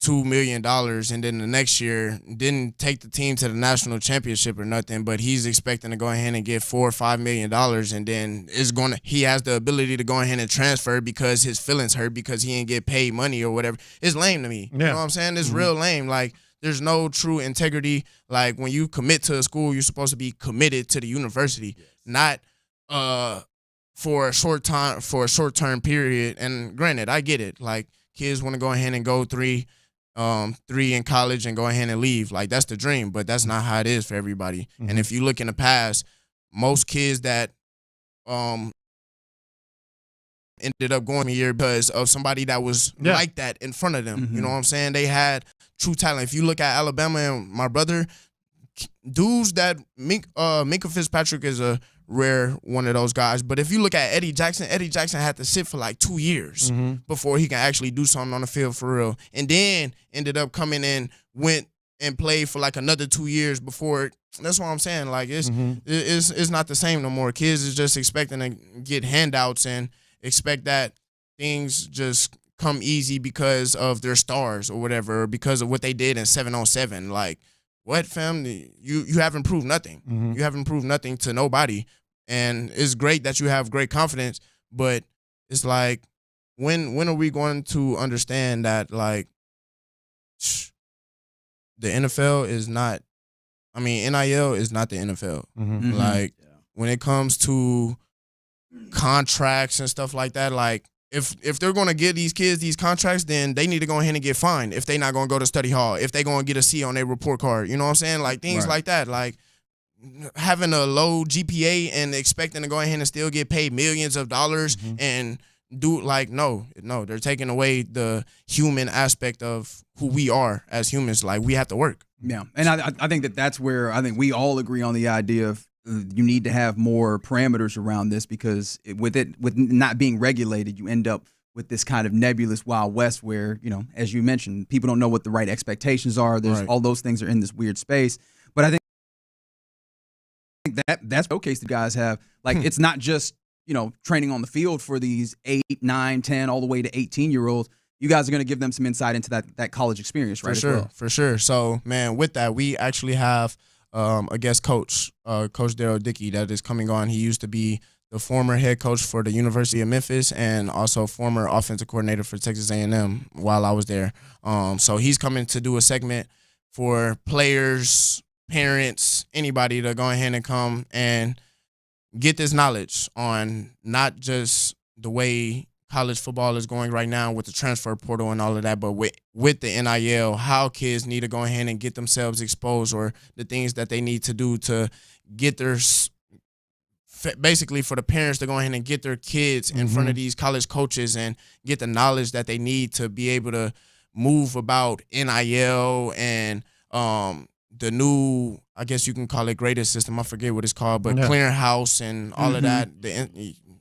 $2 million, and then the next year didn't take the team to the national championship or nothing, but he's expecting to go ahead and get $4 or $5 million, and then he has the ability to go ahead and transfer because his feelings hurt because he didn't get paid money or whatever. It's lame to me. You know what I'm saying? It's real lame. Like, there's no true integrity. Like, when you commit to a school, you're supposed to be committed to the university, not for a short-term period. And granted, I get it. Like, kids want to go ahead and go three in college and go ahead and leave. Like, that's the dream, but that's not how it is for everybody. Mm-hmm. And if you look in the past, most kids that ended up going a year because of somebody that was like that in front of them. Mm-hmm. You know what I'm saying? They had true talent. If you look at Alabama and my brother, dudes that Minka Fitzpatrick is a rare one of those guys. But if you look at Eddie Jackson had to sit for like 2 years before he can actually do something on the field for real. And then ended up coming in, went and played for like another 2 years before. That's what I'm saying. Like, it's not the same no more. Kids is just expecting to get handouts and expect that things just come easy because of their stars or whatever, or because of what they did in 7-on-7. Like, what, fam? You haven't proved nothing. Mm-hmm. You haven't proved nothing to nobody. And it's great that you have great confidence, but it's like, when are we going to understand that, like, the NFL is not, NIL is not the NFL. Mm-hmm. Like, when it comes to contracts and stuff like that, like, if they're going to give these kids these contracts, then they need to go ahead and get fined if they're not going to go to study hall, if they're going to get a C on their report card. You know what I'm saying? Like, things like that. Like, having a low GPA and expecting to go ahead and still get paid millions of dollars and do, like, no, they're taking away the human aspect of who we are as humans. Like, we have to work. Yeah, and I think that's where I think we all agree on the idea of you need to have more parameters around this, because with not being regulated, you end up with this kind of nebulous Wild West where, as you mentioned, people don't know what the right expectations are. There's all those things are in this weird space. But I think that's showcase the guys have. Like, it's not just, training on the field for these 8, 9, 10, all the way to 18-year-olds. You guys are going to give them some insight into that college experience, right? For sure. So, man, with that, we actually have a guest coach, Coach Daryl Dickey, that is coming on. He used to be the former head coach for the University of Memphis and also former offensive coordinator for Texas A&M while I was there. So he's coming to do a segment for players, parents, anybody to go ahead and come and get this knowledge on not just the way college football is going right now with the transfer portal and all of that, but with the NIL, how kids need to go ahead and get themselves exposed, or the things that they need to do to get their, basically for the parents to go ahead and get their kids in front of these college coaches and get the knowledge that they need to be able to move about NIL and the new, I guess you can call it graded system. I forget what it's called, but clearinghouse and all of that.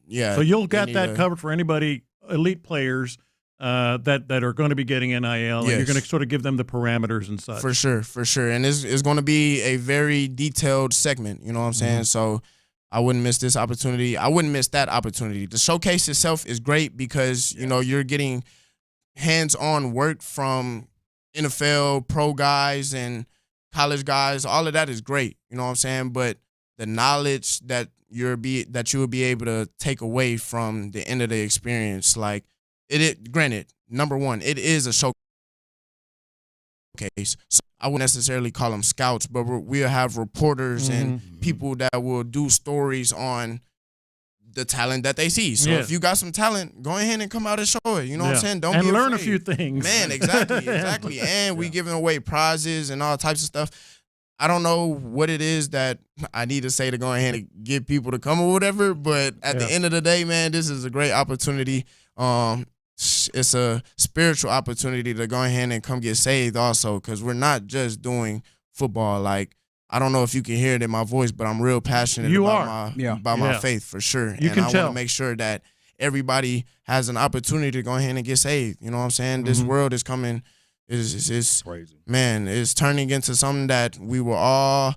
So you'll get that covered for anybody, elite players that are going to be getting NIL, and you're going to sort of give them the parameters and such. For sure. And it's going to be a very detailed segment, you know what I'm saying? So I wouldn't miss this opportunity. I wouldn't miss that opportunity. The showcase itself is great because, you're getting hands-on work from NFL pro guys and college guys. All of that is great, you know what I'm saying? But the knowledge that you will be able to take away from the end of the experience, like granted, number one, it is a showcase. So I wouldn't necessarily call them scouts, but we'll have reporters and people that will do stories on the talent that they see. So if you got some talent, go ahead and come out and show it. You know what I'm saying? Don't learn a few things. Man, exactly. And we giving away prizes and all types of stuff. I don't know what it is that I need to say to go ahead and get people to come or whatever, but at the end of the day, man, this is a great opportunity. It's a spiritual opportunity to go ahead and come get saved also, because we're not just doing football. Like, I don't know if you can hear it in my voice, but I'm real passionate about my faith for sure. You can I want to make sure that everybody has an opportunity to go ahead and get saved. You know what I'm saying? This world is coming. It's crazy. Man, it's turning into something that we were all,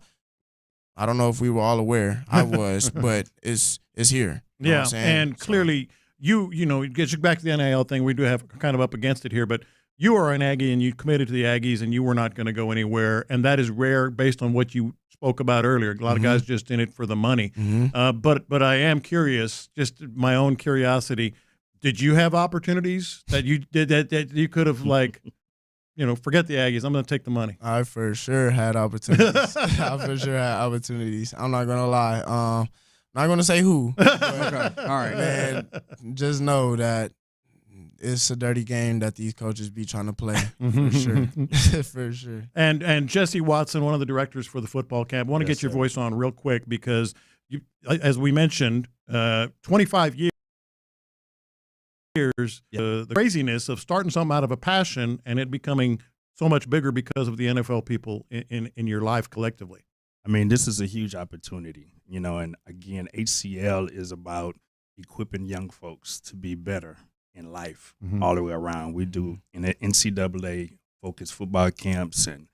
I don't know if we were all aware. I was, but it's here. You know what I'm saying? And clearly, you know, it gets you back to the NIL thing. We do have kind of up against it here, but you are an Aggie and you committed to the Aggies and you were not going to go anywhere, and that is rare based on what you spoke about earlier. A lot of guys just in it for the money. But I am curious, just my own curiosity. Did you have opportunities that you did that you could have forget the Aggies. I'm going to take the money. I for sure had opportunities. I'm not going to lie. Not going to say who. Okay. All right. Man, just know that it's a dirty game that these coaches be trying to play, for sure. For sure. And Jesse Watson, one of the directors for the football camp, I want to get your voice on real quick because, as we mentioned, 25 years, the craziness of starting something out of a passion and it becoming so much bigger because of the NFL people in your life collectively. I mean, this is a huge opportunity, and again, HCL is about equipping young folks to be better in life all the way around. We do in the NCAA focused football camps and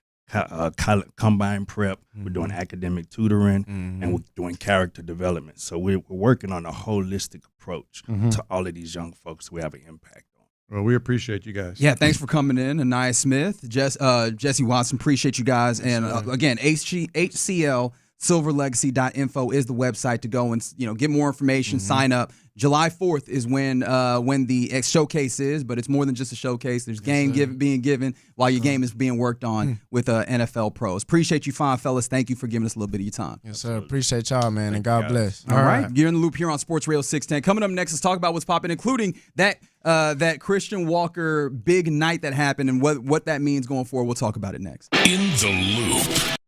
combine prep. We're doing academic tutoring and we're doing character development. So we're working on a holistic approach to all of these young folks we have an impact on. Well, we appreciate you guys. Yeah, thanks for coming in. Anaya Smith, Jesse Watson, appreciate you guys. And again, HCL silverlegacy.info is the website to go and get more information, sign up. July 4th is when the showcase is, but it's more than just a showcase. There's being given while your game is being worked on with NFL pros. Appreciate you fine fellas. Thank you for giving us a little bit of your time. Yes, sir. Appreciate y'all, man, and God bless. All right. You're in the loop here on Sports Radio 610. Coming up next, let's talk about what's popping, including that Christian Walker big night that happened and what that means going forward. We'll talk about it next. In the Loop.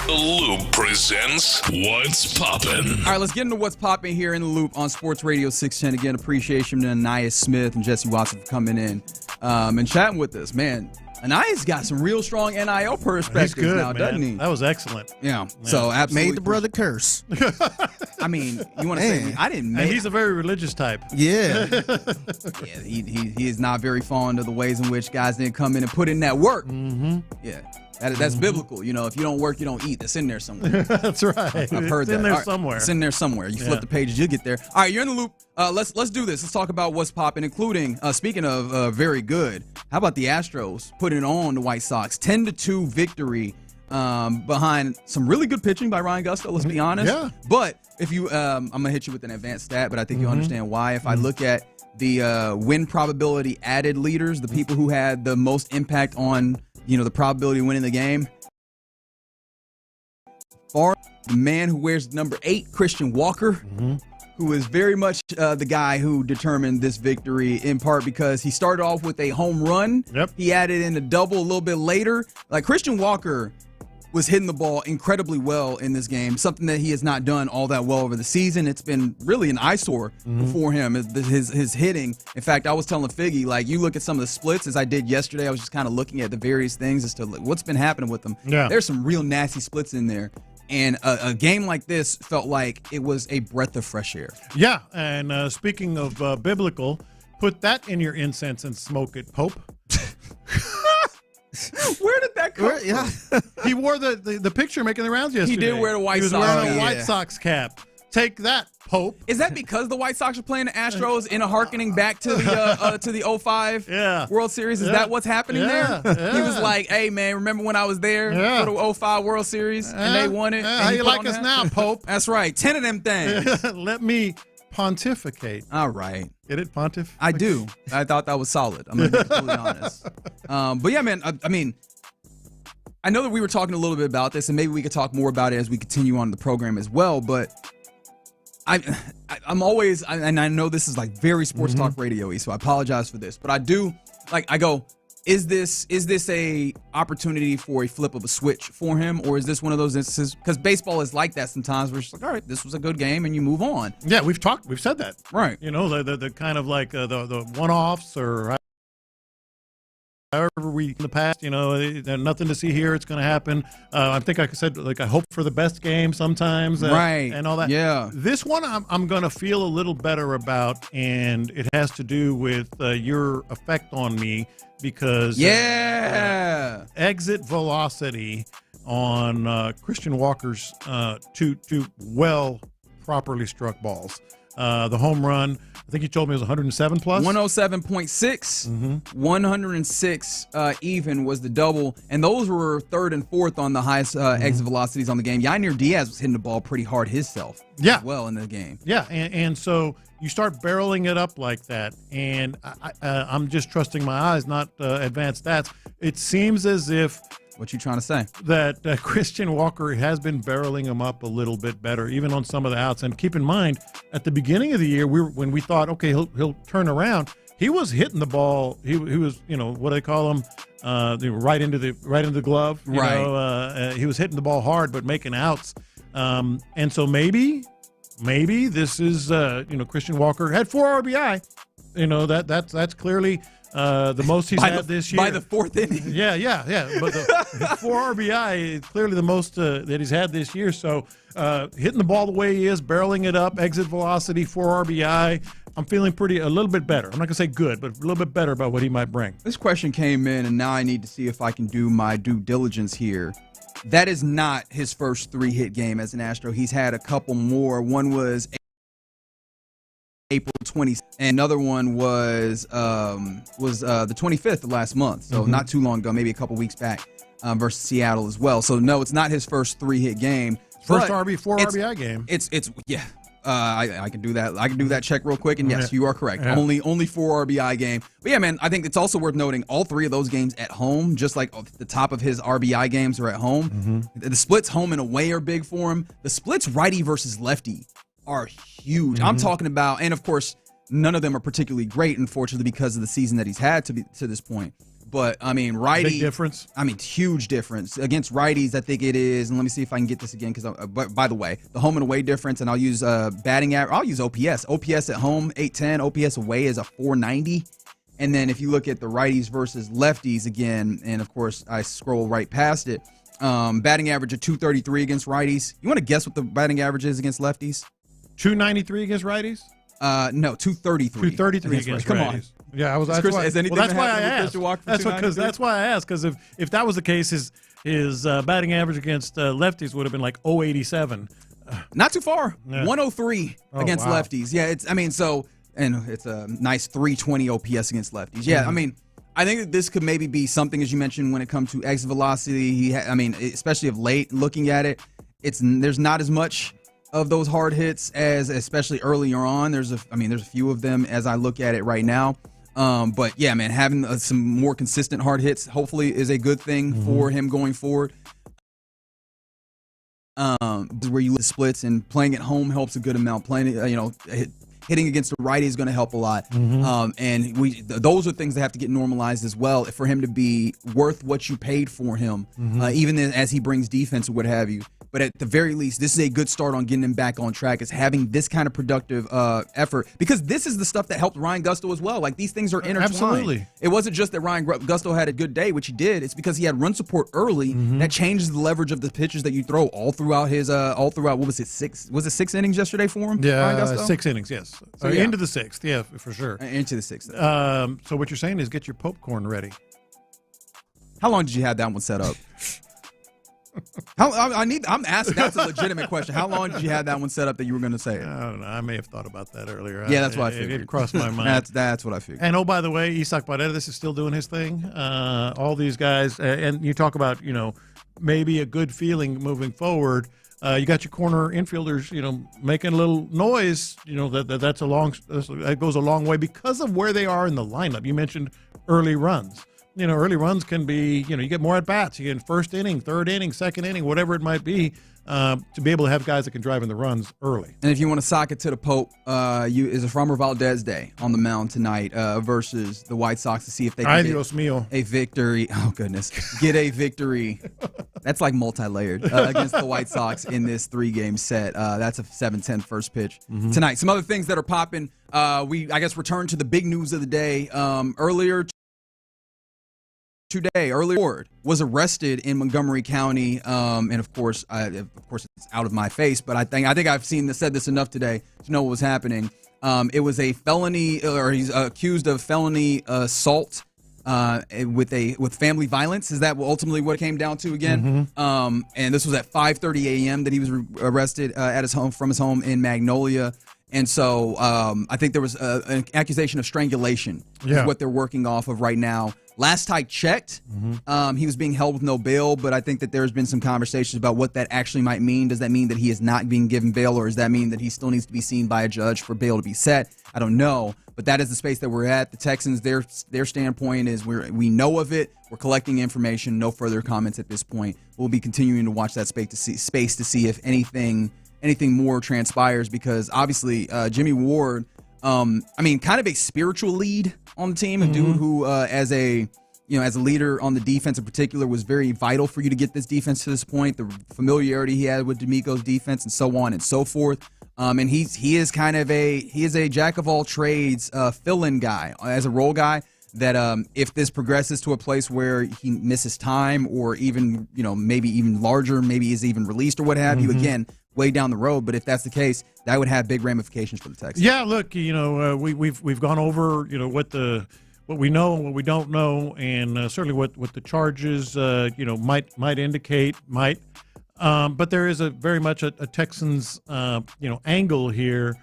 The Loop presents What's Poppin'. All right, let's get into What's Poppin' here in The Loop on Sports Radio 610. Again, appreciation to Anaya Smith and Jesse Watson for coming in and chatting with us. Man, Anaya's got some real strong NIL perspectives He's good, now, man. doesn't he? That was excellent. Yeah. Yeah. So absolutely Made the brother curse. I mean, you want to say I didn't make And he's a very religious type. Yeah. Yeah, he is not very fond of the ways in which guys didn't come in and put in that work. Mm-hmm. Yeah. That's biblical. You know, if you don't work, you don't eat. That's in there somewhere. That's right. I've heard It's that. in there All right, somewhere. It's in there somewhere. You Yeah. flip the pages, you get there. All right, you're in the loop. Let's do this. Let's talk about what's popping, including speaking of very good. How about the Astros putting on the White Sox 10-2 victory behind some really good pitching by Ryan Gusto. Let's be honest. Yeah. But if you, I'm gonna hit you with an advanced stat, but I think you'll understand why. If I look at the win probability added leaders, the people who had the most impact on the probability of winning the game. The man who wears number 8, Christian Walker, who is very much the guy who determined this victory, in part because he started off with a home run. Yep. He added in a double a little bit later. Like, Christian Walker was hitting the ball incredibly well in this game, something that he has not done all that well over the season. It's been really an eyesore for him, his hitting. In fact, I was telling Figgy, like, you look at some of the splits, as I did yesterday, I was just kind of looking at the various things as to what's been happening with them. Yeah. There's some real nasty splits in there. And a game like this felt like it was a breath of fresh air. Yeah, and speaking of biblical, put that in your incense and smoke it, Pope. Where did that come from? He wore the picture making the rounds yesterday. He did wear the White He was Sox wearing a cap. White Yeah. Sox cap. Take that, Pope. Is that because the White Sox are playing the Astros in a hearkening back to the 05 World Series? Is that what's happening there? He was like, hey, man, remember when I was there for the 05 World Series and they won it? How you like us now, Pope? That's right. 10 of them things. Let me pontificate. All right. Get it, pontiff? I do. I thought that was solid. I'm going to be completely honest. But yeah, man, I mean, I know that we were talking a little bit about this, and maybe we could talk more about it as we continue on the program as well, but I'm always, and I know this is like very sports talk radio-y, so I apologize for this, but I do, I go, is this a opportunity for a flip of a switch for him, or is this one of those instances, because baseball is like that sometimes, where it's like, all right, this was a good game, and you move on. Yeah, we've said that. Right. You know, the kind of like the one-offs or however we in the past, there's nothing to see here. It's going to happen. I think I said, like, I hope for the best game sometimes, right, and all that. Yeah. This one I'm going to feel a little better about, and it has to do with your effect on me because exit velocity on Christian Walker's two properly struck balls. The home run, I think you told me it was 107 plus? 107.6. 106 even was the double, and those were third and fourth on the highest exit velocities on the game. Yainer Diaz was hitting the ball pretty hard himself as well in the game. Yeah, and so you start barreling it up like that, and I'm just trusting my eyes, not advanced stats. It seems as if... What you trying to say? That Christian Walker has been barreling him up a little bit better, even on some of the outs. And keep in mind, at the beginning of the year, when we thought, okay, he'll turn around, he was hitting the ball. He was, what do they call him? right into the glove. You Right. know, he was hitting the ball hard, but making outs. And so maybe this is Christian Walker had 4 RBI. You know, that's clearly the most he's had this year. By the 4th inning. Yeah. But the 4 RBI is clearly the most that he's had this year. So hitting the ball the way he is, barreling it up, exit velocity, 4 RBI. I'm feeling a little bit better. I'm not going to say good, but a little bit better about what he might bring. This question came in, and now I need to see if I can do my due diligence here. That is not his first 3-hit game as an Astro. He's had a couple more. One was April 20th, and another one was the 25th of last month, so not too long ago, maybe a couple weeks back, versus Seattle as well. So no, it's not his first 3-hit game. First 4 RBI game. It's yeah. I can do that. I can do that check real quick, and yes, you are correct. Yeah. Only 4 RBI game. But yeah, man, I think it's also worth noting all 3 of those games at home, just like the top of his RBI games are at home. The splits home and away are big for him. The splits righty versus lefty are huge. I'm talking about, and of course, none of them are particularly great, unfortunately, because of the season that he's had to this point. But, I mean, righty. Big difference. I mean, huge difference. Against righties, I think it is, and let me see if I can get this again, because, by the way, the home and away difference, and I'll use batting average. I'll use OPS. OPS at home, 810. OPS away is a 490. And then if you look at the righties versus lefties again, and, of course, I scroll right past it, batting average of 233 against righties. You want to guess what the batting average is against lefties? 293 against righties? No, 233. 233 against righties. Come on. Yeah, that's why I asked. That's why I asked, because if that was the case, his batting average against lefties would have been like 087. Not too far. Yeah. 103 against lefties. Yeah, it's a nice 320 OPS against lefties. Yeah, I mean, I think that this could maybe be something, as you mentioned, when it comes to exit velocity. Especially of late, looking at it, there's not as much of those hard hits as especially earlier on. There's a few of them as I look at it right now. But yeah, man, having some more consistent hard hits hopefully is a good thing for him going forward. Where you splits and playing at home helps a good amount. Playing, hitting against the righty is going to help a lot. And those are things that have to get normalized as well for him to be worth what you paid for him, even as he brings defense or what have you. But at the very least, this is a good start on getting him back on track, is having this kind of productive effort, because this is the stuff that helped Ryan Gusto as well. Like, these things are intertwined. Absolutely. It wasn't just that Ryan Gusto had a good day, which he did. It's because he had run support early that changes the leverage of the pitches that you throw all throughout what was it, 6? Was it 6 innings yesterday for him? Yeah, Ryan Gusto? 6 innings, yes. So, yeah. Into the 6th, yeah, for sure. Into the 6th. So what you're saying is get your popcorn ready. How long did you have that one set up? I'm asking. That's a legitimate question. How long did you have that one set up that you were going to say it? I don't know. I may have thought about that earlier. Yeah, that's what I figured. It crossed my mind. That's what I figured. And what I Isak Paredes is still doing his thing. All these guys, and you talk about maybe a good feeling moving forward. You got your corner infielders, making a little noise. That goes a long way because of where they are in the lineup. You mentioned early runs. Early runs can be, you get more at bats. You get in first inning, third inning, second inning, whatever it might be, to be able to have guys that can drive in the runs early. And if you want to sock it to the Pope, is a Framber Valdez day on the mound tonight versus the White Sox to see if they can get a victory. Oh, goodness. Get a victory. That's like multi-layered against the White Sox in this 3-game set. That's a 7-10 first pitch tonight. Some other things that are popping. Return to the big news of the day. Earlier Ward was arrested in Montgomery County, and of course it's out of my face, but I think I've said this enough today to know what was happening. It was a felony, or he's accused of felony assault with family violence. Is that ultimately what it came down to again? And this was at 5:30 a.m. that he was arrested from his home in Magnolia. And so I think there was an accusation of strangulation is what they're working off of right now. Last I checked, he was being held with no bail, but I think that there's been some conversations about what that actually might mean. Does that mean that he is not being given bail, or does that mean that he still needs to be seen by a judge for bail to be set? I don't know, but that is the space that we're at. The Texans, their standpoint is we know of it. We're collecting information. No further comments at this point. We'll be continuing to watch that space to see if anything more transpires, because obviously Jimmy Ward, kind of a spiritual lead on the team, a dude who as a as a leader on the defense in particular, was very vital for you to get this defense to this point. The familiarity he had with D'Amico's defense and so on and so forth. And he is a jack of all trades, fill-in guy as a role guy. That if this progresses to a place where he misses time, or even maybe even larger, maybe is even released or what have you, again, way down the road. But if that's the case, that would have big ramifications for the Texans. Yeah, look, we've gone over what we know and what we don't know, and certainly what the charges might indicate. But there is very much a Texans angle here.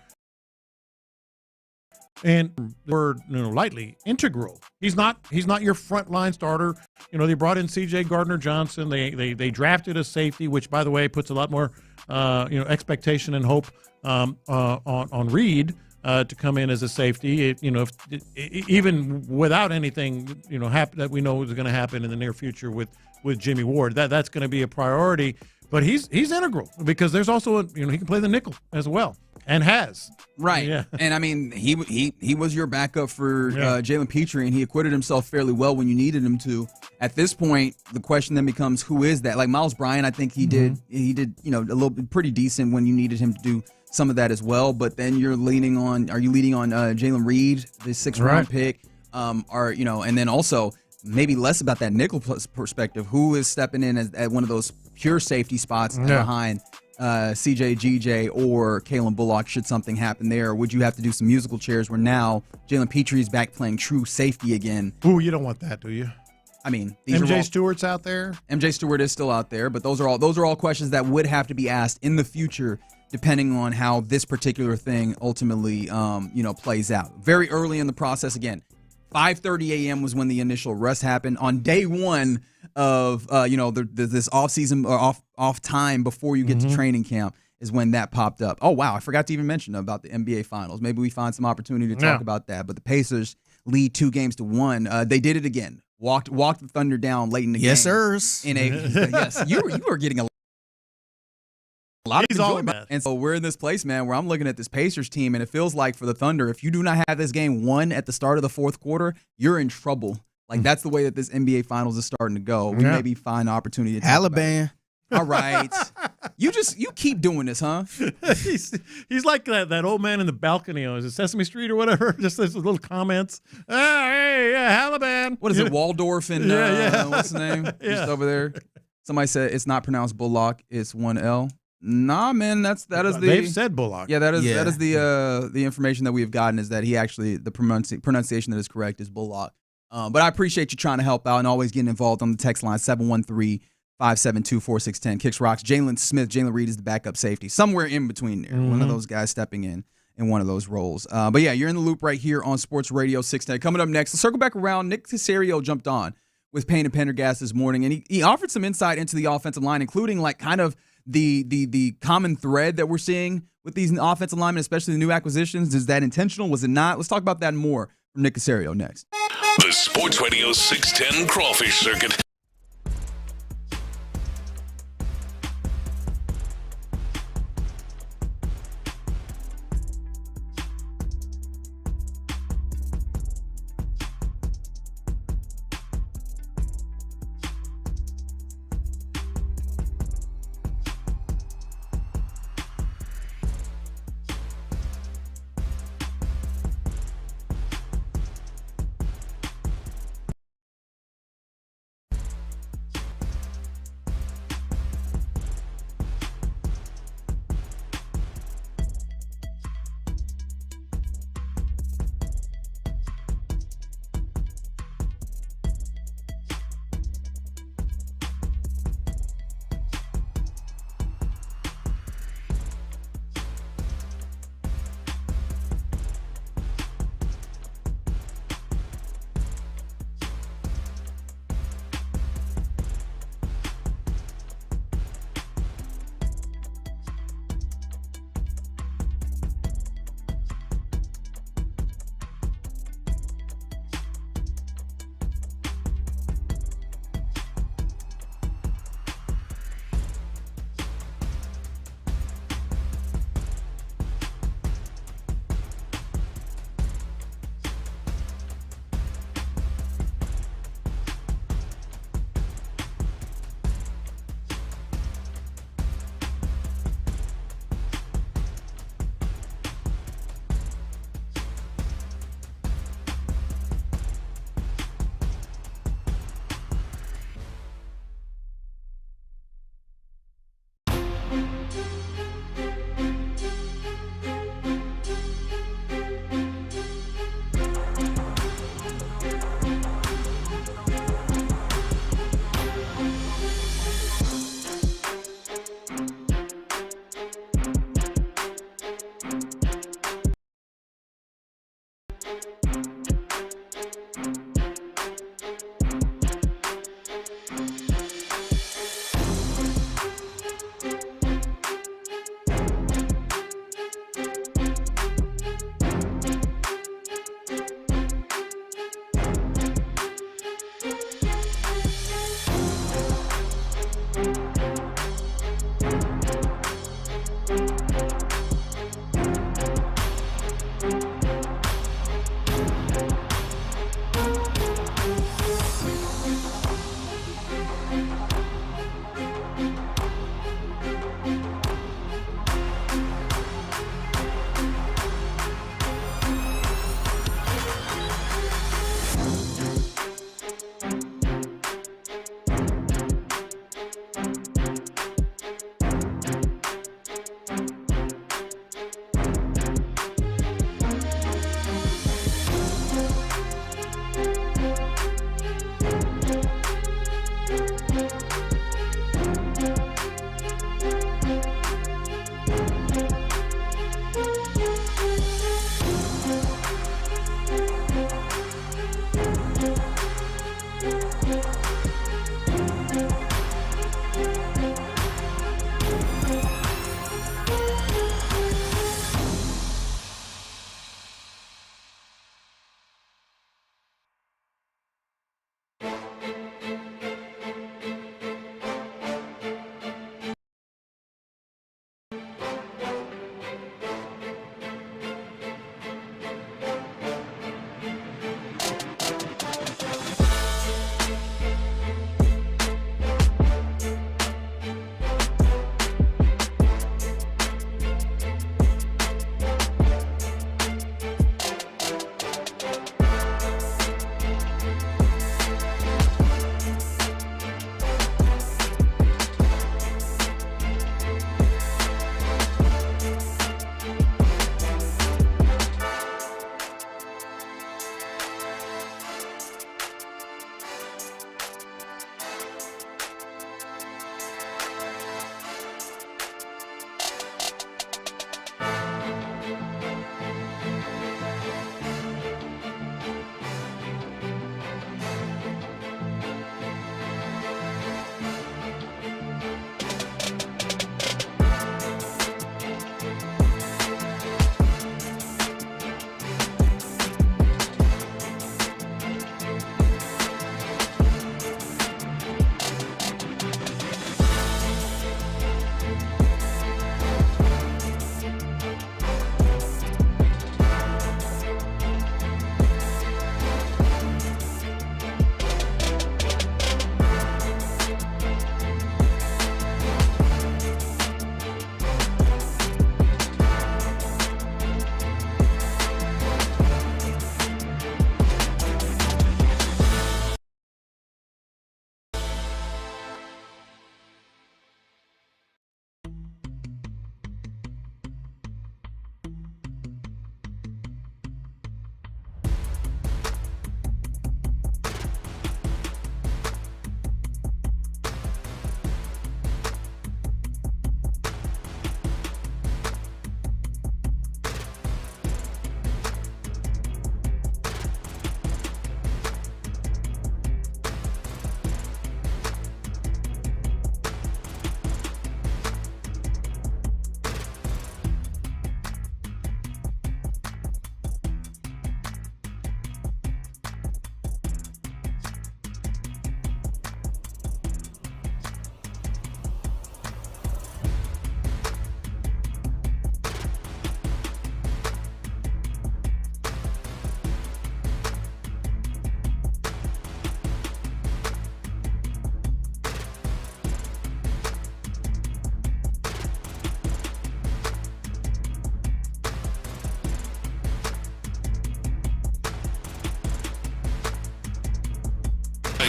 And we're lightly integral. He's not your frontline starter. They brought in C.J. Gardner-Johnson. They drafted a safety, which, by the way, puts a lot more expectation and hope on Reed to come in as a safety. Even without anything that we know is going to happen in the near future with Jimmy Ward, that's going to be a priority. But he's integral because there's also he can play the nickel as well. And has. Right. Yeah. And, I mean, he was your backup for Jalen Petrie, and he acquitted himself fairly well when you needed him to. At this point, the question then becomes, who is that? Like Miles Bryant, I think he did a little bit pretty decent when you needed him to do some of that as well. But then are you leaning on Jalen Reed, the 6th-round pick? And then also maybe less about that nickel perspective. Who is stepping in at one of those pure safety spots behind CJ, GJ, or Kalen Bullock should something happen there? Or would you have to do some musical chairs where now Jalen Petrie is back playing true safety again? Ooh, you don't want that, do you? I mean, MJ Stewart's out there. MJ Stewart is still out there, but those are all questions that would have to be asked in the future, depending on how this particular thing ultimately plays out. Very early in the process, again, 5:30 a.m. was when the initial arrest happened on day one of this off season or off time before you get to training camp is when that popped up. Oh wow, I forgot to even mention about the NBA Finals. Maybe we find some opportunity to talk about that. But the Pacers lead 2-1. They did it again. Walked the Thunder down late in the game. Yes, sirs. Yes, you are getting a lot of enjoyment. And so we're in this place, man, where I'm looking at this Pacers team, and it feels like for the Thunder, if you do not have this game won at the start of the fourth quarter, you're in trouble. Like, that's the way that this NBA Finals is starting to go. We maybe find an opportunity to talk Alabama. All right. You keep doing this, huh? He's like that old man in the balcony on Sesame Street or whatever. Just those little comments. Alabama. What is it, Waldorf and what's the name? Just over there. Somebody said it's not pronounced Bullock, it's one L. Nah, man, they've said Bullock. Yeah, that is the information that we have gotten is that he actually the pronunciation that is correct is Bullock. But I appreciate you trying to help out and always getting involved on the text line 713-572-4610. Kicks rocks. Jalen Reed is the backup safety, somewhere in between there. One of those guys stepping in one of those roles. But yeah, you're in the loop right here on Sports Radio 610. Coming up next, let's circle back around. Nick Caserio jumped on with Payne and Pendergast this morning, and he offered some insight into the offensive line, including like kind of the common thread that we're seeing with these offensive linemen, especially the new acquisitions. Is that intentional? Was it not? Let's talk about that and more from Nick Caserio next. The Sports Radio 610 Crawfish Circuit.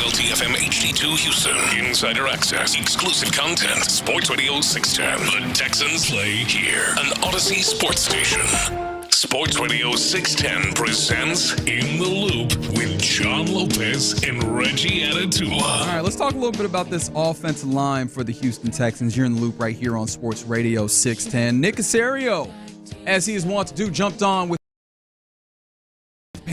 LTFM HD2 Houston. Insider access. Exclusive content. Sports Radio 610. The Texans play here. An Odyssey sports station. Sports Radio 610 presents In the Loop with John Lopez and Reggie Atatula. All right, let's talk a little bit about this offensive line for the Houston Texans. You're in the loop right here on Sports Radio 610. Nick Caserio, as he is wont to do, jumped on with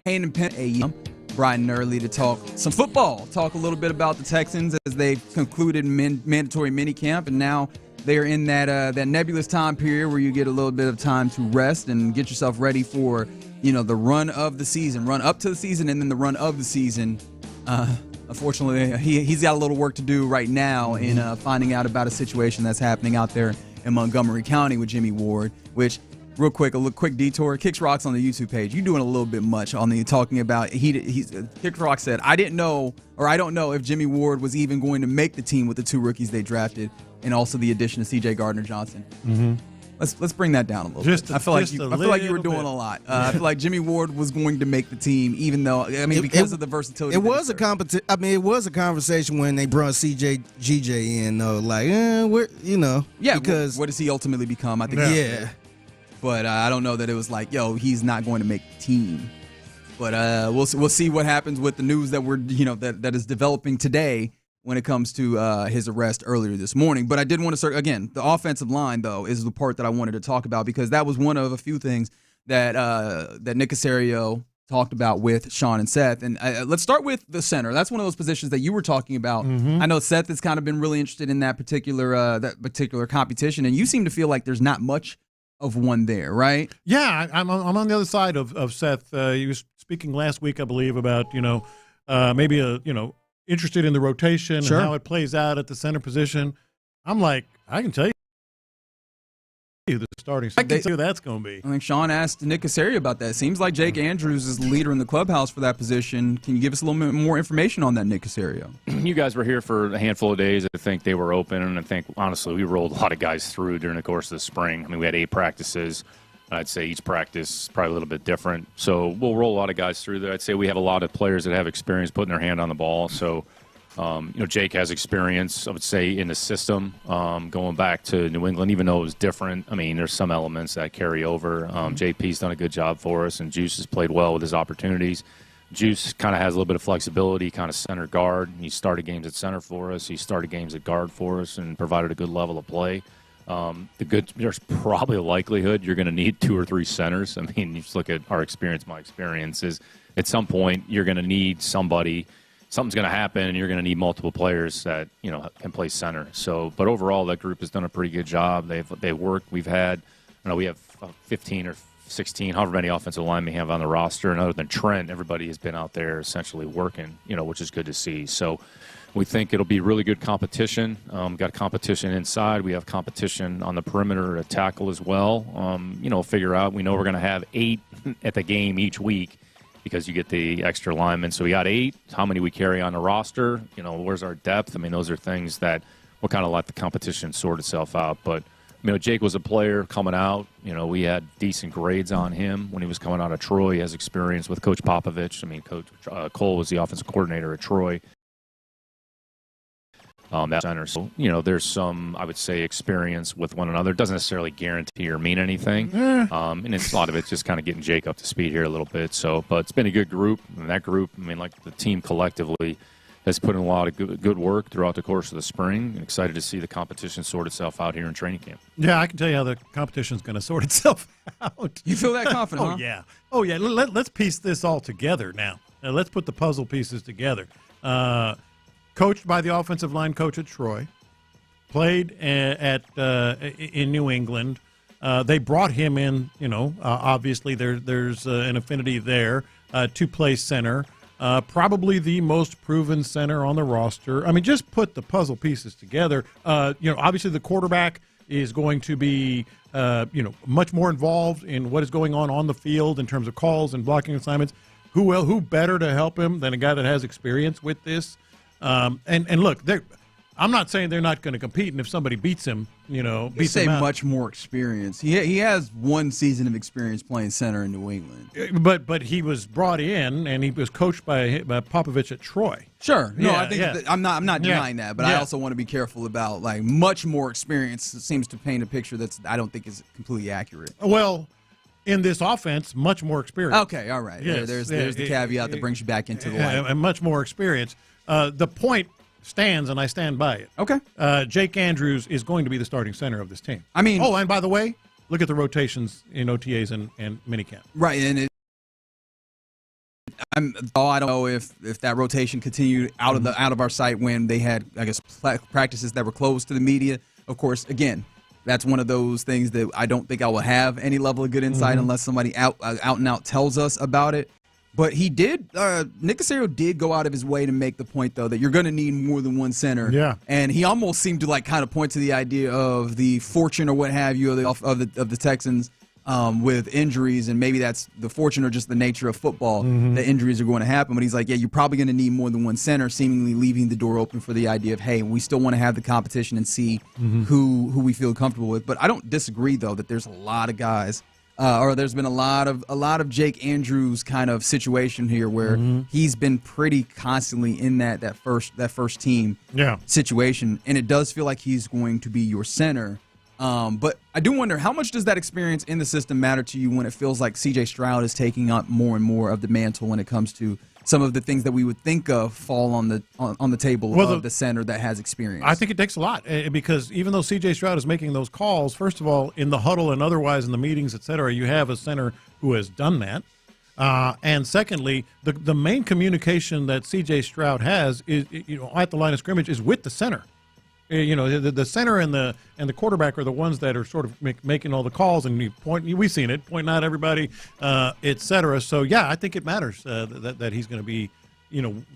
Payne and Pendergast bright and early to talk some football, talk a little bit about the Texans as they've concluded mandatory minicamp, and now they're in that nebulous time period where you get a little bit of time to rest and get yourself ready for, the run of the season, run up to the season, and then the run of the season of unfortunately, he's got a little work to do right now in finding out about a situation that's happening out there in Montgomery County with Jimmy Ward, which, real quick, a quick detour. Kicks Rocks on the YouTube page. You're doing a little bit much on the talking about. Kicks Rock said, I don't know if Jimmy Ward was even going to make the team with the 2 rookies they drafted, and also the addition of C.J. Gardner-Johnson. Mm-hmm. Let's bring that down a little bit. I feel like you were doing a lot. I feel like Jimmy Ward was going to make the team, even though because of the versatility. It was a competition. I mean, it was a conversation when they brought GJ in, though. Like, yeah. Because what does he ultimately become? I think. Yeah. But I don't know that it was like, he's not going to make the team. But we'll see what happens with the news that that is developing today when it comes to his arrest earlier this morning. But I did want to start, again, the offensive line, though, is the part that I wanted to talk about, because that was one of a few things that Nick Caserio talked about with Sean and Seth. And let's start with the center. That's one of those positions that you were talking about. Mm-hmm. I know Seth has kind of been really interested in that particular competition, and you seem to feel like there's not much of one there, right? Yeah, I'm on the other side of Seth. He was speaking last week, I believe, about maybe interested in the rotation and how it plays out at the center position. I'm like, I can tell you the starting. I can tell you that's going to be. I think Sean asked Nick Caserio about that. It seems like Jake Andrews is the leader in the clubhouse for that position. Can you give us a little bit more information on that, Nick Caserio? You guys were here for a handful of days. I think they were open, and I think, honestly, we rolled a lot of guys through during the course of the spring. I mean, we had 8 practices. I'd say each practice is probably a little bit different. So we'll roll a lot of guys through there. I'd say we have a lot of players that have experience putting their hand on the ball. So, Jake has experience, I would say, in the system going back to New England, even though it was different. I mean, there's some elements that carry over. JP's done a good job for us, and Juice has played well with his opportunities. Juice kind of has a little bit of flexibility, kind of center guard. He started games at center for us. He started games at guard for us and provided a good level of play. There's probably a likelihood you're going to need 2 or 3 centers. I mean, you just look at our experience. My experience is at some point you're going to need somebody. Something's going to happen, and you're going to need multiple players that can play center. So, but overall, that group has done a pretty good job. They've worked. We have 15 or 16, however many offensive linemen we have on the roster, and other than Trent, everybody has been out there essentially working. Which is good to see. So. We think it'll be really good competition. Got competition inside. We have competition on the perimeter at tackle as well. Figure out. We know we're going to have 8 at the game each week because you get the extra linemen. So we got 8. How many we carry on the roster? Where's our depth? I mean, those are things that we'll kind of let the competition sort itself out. But, Jake was a player coming out. We had decent grades on him when he was coming out of Troy. He has experience with Coach Popovich. I mean, Coach Cole was the offensive coordinator at Troy. That center. So, there's some, I would say, experience with one another. It doesn't necessarily guarantee or mean anything. And it's a lot of it's just kind of getting Jake up to speed here a little bit. So, but it's been a good group. And that group, the team collectively has put in a lot of good work throughout the course of the spring. And excited to see the competition sort itself out here in training camp. Yeah, I can tell you how the competition's going to sort itself out. You feel that confident, huh? Oh, yeah. Let's piece this all together now. Let's put the puzzle pieces together. Coached by the offensive line coach at Troy, played in New England. They brought him in. Obviously there's an affinity there to play center. Probably the most proven center on the roster. I mean, just put the puzzle pieces together. Obviously the quarterback is going to be much more involved in what is going on the field in terms of calls and blocking assignments. Who better to help him than a guy that has experience with this? And look, I'm not saying they're not going to compete, and if somebody beats him, beats him out. Much more experience. He has 1 season of experience playing center in New England. But he was brought in, and he was coached by Popovich at Troy. Sure. No, I think I'm not denying that, but I also want to be careful about much more experience. It seems to paint a picture I don't think is completely accurate. Well, in this offense, much more experience. Okay, all right. Yes. There's the caveat that brings you back into the light. And much more experience. The point stands, and I stand by it. Okay. Jake Andrews is going to be the starting center of this team. I mean... Oh, and by the way, look at the rotations in OTAs and minicamp. Right, and I don't know if that rotation continued out of our sight when they had, I guess, practices that were closed to the media. Of course, again, that's one of those things that I don't think I will have any level of good insight unless somebody out and out tells us about it. But he did. Nick Caserio did go out of his way to make the point, though, that you're going to need more than one center. Yeah. And he almost seemed to kind of point to the idea of the fortune or what have you of the Texans with injuries, and maybe that's the fortune or just the nature of football that injuries are going to happen. But he's like, yeah, you're probably going to need more than one center, seemingly leaving the door open for the idea of, hey, we still want to have the competition and see who we feel comfortable with. But I don't disagree, though, that there's a lot of guys. Or there's been a lot of Jake Andrews kind of situation here where he's been pretty constantly in that first team situation, and it does feel like he's going to be your center. But I do wonder, how much does that experience in the system matter to you when it feels like C.J. Stroud is taking up more and more of the mantle when it comes to some of the things that we would think of fall on the table of the center that has experience? I think it takes a lot because even though C.J. Stroud is making those calls, first of all, in the huddle and otherwise in the meetings, et cetera, you have a center who has done that. And secondly, the main communication that C.J. Stroud has is, at the line of scrimmage is with the center. The center and the quarterback are the ones that are sort of making all the calls, and we've seen it, pointing out everybody, et cetera. So, yeah, I think it matters that he's going to be,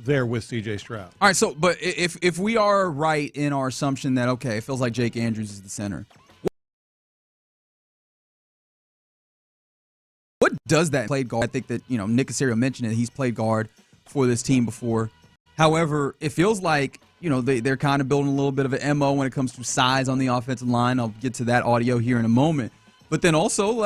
there with C.J. Stroud. All right, so but if we are right in our assumption that, okay, it feels like Jake Andrews is the center, what does that played guard? I think that, Nick Caserio mentioned it. He's played guard for this team before. However, it feels like, they're kind of building a little bit of an MO when it comes to size on the offensive line. I'll get to that audio here in a moment. But then also,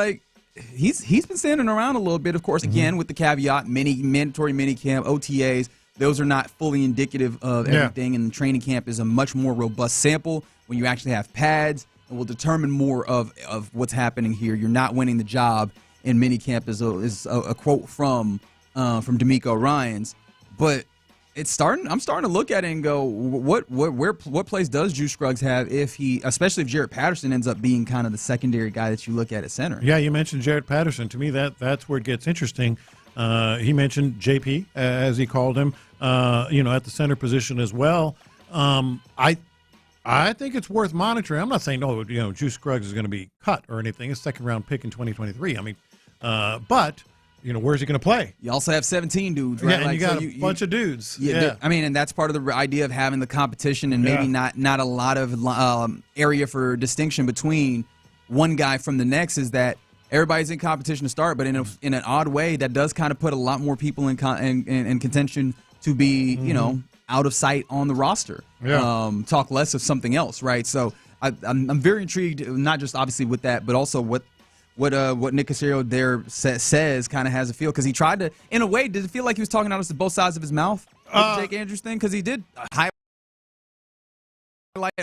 he's been standing around a little bit, of course, again, with the caveat, mandatory minicamp, OTAs. Those are not fully indicative of everything, and training camp is a much more robust sample when you actually have pads and will determine more of what's happening here. You're not winning the job in minicamp is a quote from D'Amico Ryans. But I'm starting to look at it and go, what place does Juice Scruggs have especially if Jarrett Patterson ends up being kind of the secondary guy that you look at center? Yeah, you mentioned Jarrett Patterson. To me, that's where it gets interesting. He mentioned JP, as he called him, at the center position as well. I think it's worth monitoring. I'm not saying, Juice Scruggs is going to be cut or anything. It's a second-round pick in 2023. I mean, but where's he going to play? You also have 17 dudes, right? Yeah, and you got a bunch of dudes. Yeah. I mean, and that's part of the idea of having the competition and maybe not a lot of area for distinction between one guy from the next is that everybody's in competition to start, but in an odd way, that does kind of put a lot more people in contention to be, out of sight on the roster. Yeah. Talk less of something else, right? So I'm very intrigued, not just obviously with that, but also what Nick Caserio there says kind of has a feel, because he tried to, in a way, did it feel like he was talking out of both sides of his mouth with the Jake Andrews thing? Because he did highlight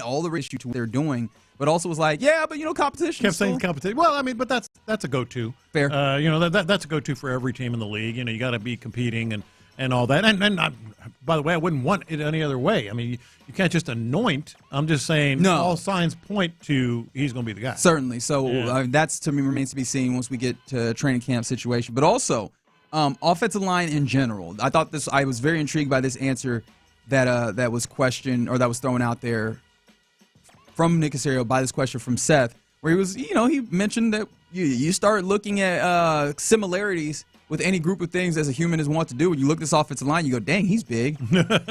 all the issue to what they're doing, but also was like, but competition. Kept saying competition. Well, I mean, but that's a go-to. Fair. That's a go-to for every team in the league. You got to be competing and all that. And by the way, I wouldn't want it any other way. I mean, you can't just anoint. I'm just saying all signs point to he's going to be the guy. Certainly. So that's, to me, remains to be seen once we get to a training camp situation. But also, offensive line in general. I was very intrigued by this answer that was questioned, or that was thrown out there from Nick Caserio by this question from Seth, where he was, he mentioned that you start looking at similarities with any group of things as a human is wont to do. When you look at this offensive line, you go, dang, he's big.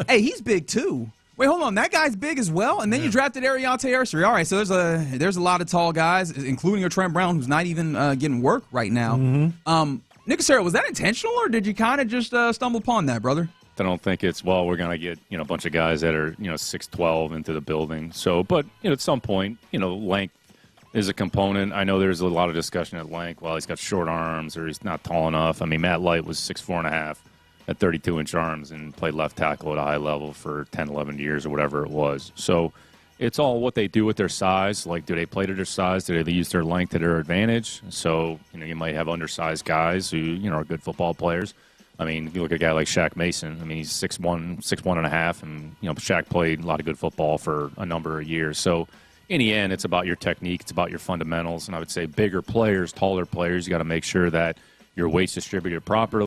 Hey, he's big too. Wait, hold on, that guy's big as well? And then you drafted Ariante Arcery. All right, so there's a lot of tall guys, including a Trent Brown, who's not even getting work right now. Nick Caserio, was that intentional, or did you kind of just stumble upon that, brother? I don't think it's, we're going to get, a bunch of guys that are, 6'12" into the building. So, but, at some point, length is a component. I know there's a lot of discussion at length. Well, he's got short arms or he's not tall enough. I mean, Matt Light was 6'4.5" at 32-inch arms and played left tackle at a high level for 10, 11 years or whatever it was. So it's all what they do with their size. Like, do they play to their size? Do they use their length to their advantage? So, you might have undersized guys who, are good football players. I mean, you look at a guy like Shaq Mason. I mean, he's 6'1.5", and, Shaq played a lot of good football for a number of years. So, in the end, it's about your technique. It's about your fundamentals. And I would say bigger players, taller players, you got to make sure that your weight's distributed properly,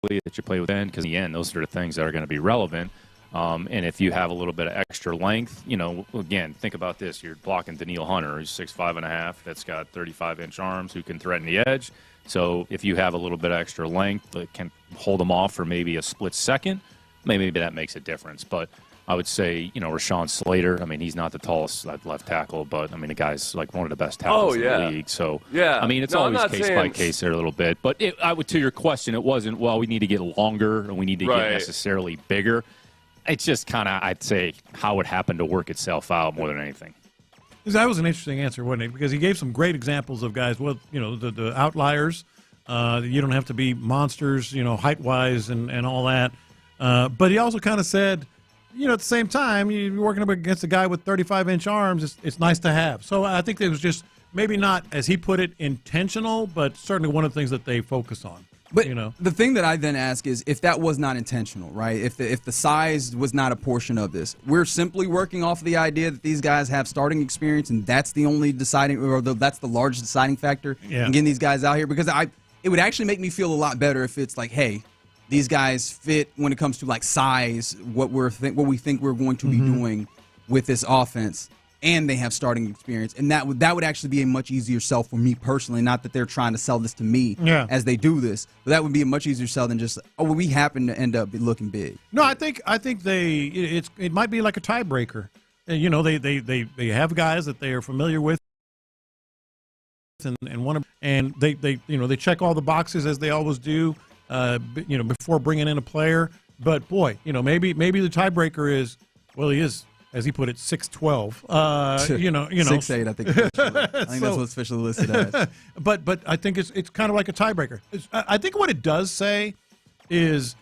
that you play within, because in the end, those are the things that are going to be relevant. And if you have a little bit of extra length, again, think about this. You're blocking Daniil Hunter, who's 6'5.5", that's got 35-inch arms, who can threaten the edge. So if you have a little bit extra length that can hold them off for maybe a split second, maybe that makes a difference. But I would say, Rashawn Slater, I mean, he's not the tallest left tackle, but, I mean, the guy's like one of the best tackles in the league. So, I mean, it's always case by case there a little bit. But to your question, it wasn't, well, we need to get longer and we need to get necessarily bigger. It's just kind of, I'd say, how it happened to work itself out more than anything. That was an interesting answer, wasn't it? Because he gave some great examples of guys, the outliers. You don't have to be monsters, height-wise and all that. But he also kind of said, at the same time, you're working up against a guy with 35-inch arms. It's nice to have. So I think it was just maybe not, as he put it, intentional, but certainly one of the things that they focus on. But the thing that I then ask is, if that was not intentional, right? If the size was not a portion of this, we're simply working off of the idea that these guys have starting experience, and that's the only deciding, or that's the largest deciding factor in getting these guys out here. Because it would actually make me feel a lot better if it's like, hey, these guys fit when it comes to like size, what we think we're going to be doing with this offense. And they have starting experience, and that would actually be a much easier sell for me personally. Not that they're trying to sell this to me as they do this, but that would be a much easier sell than just we happen to end up looking big. No, I think it might be like a tiebreaker. They have guys that they are familiar with, and they check all the boxes as they always do. Before bringing in a player, but boy, maybe the tiebreaker is, well, he is, as he put it, 6'12". 6'8". I think. I think that's what's officially listed as. But I think it's kind of like a tiebreaker. I think what it does say is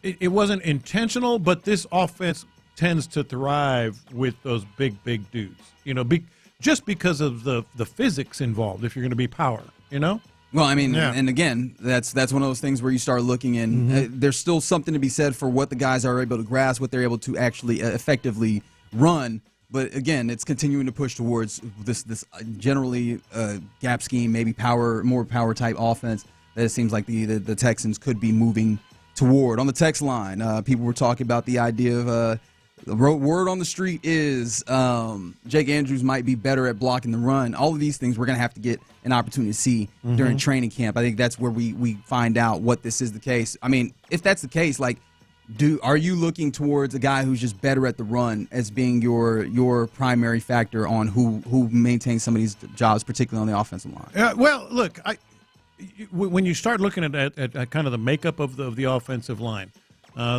it wasn't intentional, but this offense tends to thrive with those big dudes. Just because of the physics involved. If you're going to be power, Well, I mean, and again, that's one of those things where you start looking in. There's still something to be said for what the guys are able to grasp, what they're able to actually effectively run. But again, it's continuing to push towards this generally gap scheme, maybe more power type offense that it seems like the Texans could be moving toward. On the text line, people were talking about the idea of the word on the street is Jake Andrews might be better at blocking the run. All of these things we're going to have to get an opportunity to see during training camp. I think that's where we find out what this is the case. I mean, if that's the case, like, are you looking towards a guy who's just better at the run as being your primary factor on who maintains some of these jobs, particularly on the offensive line? Well, look, when you start looking at kind of the makeup of the offensive line,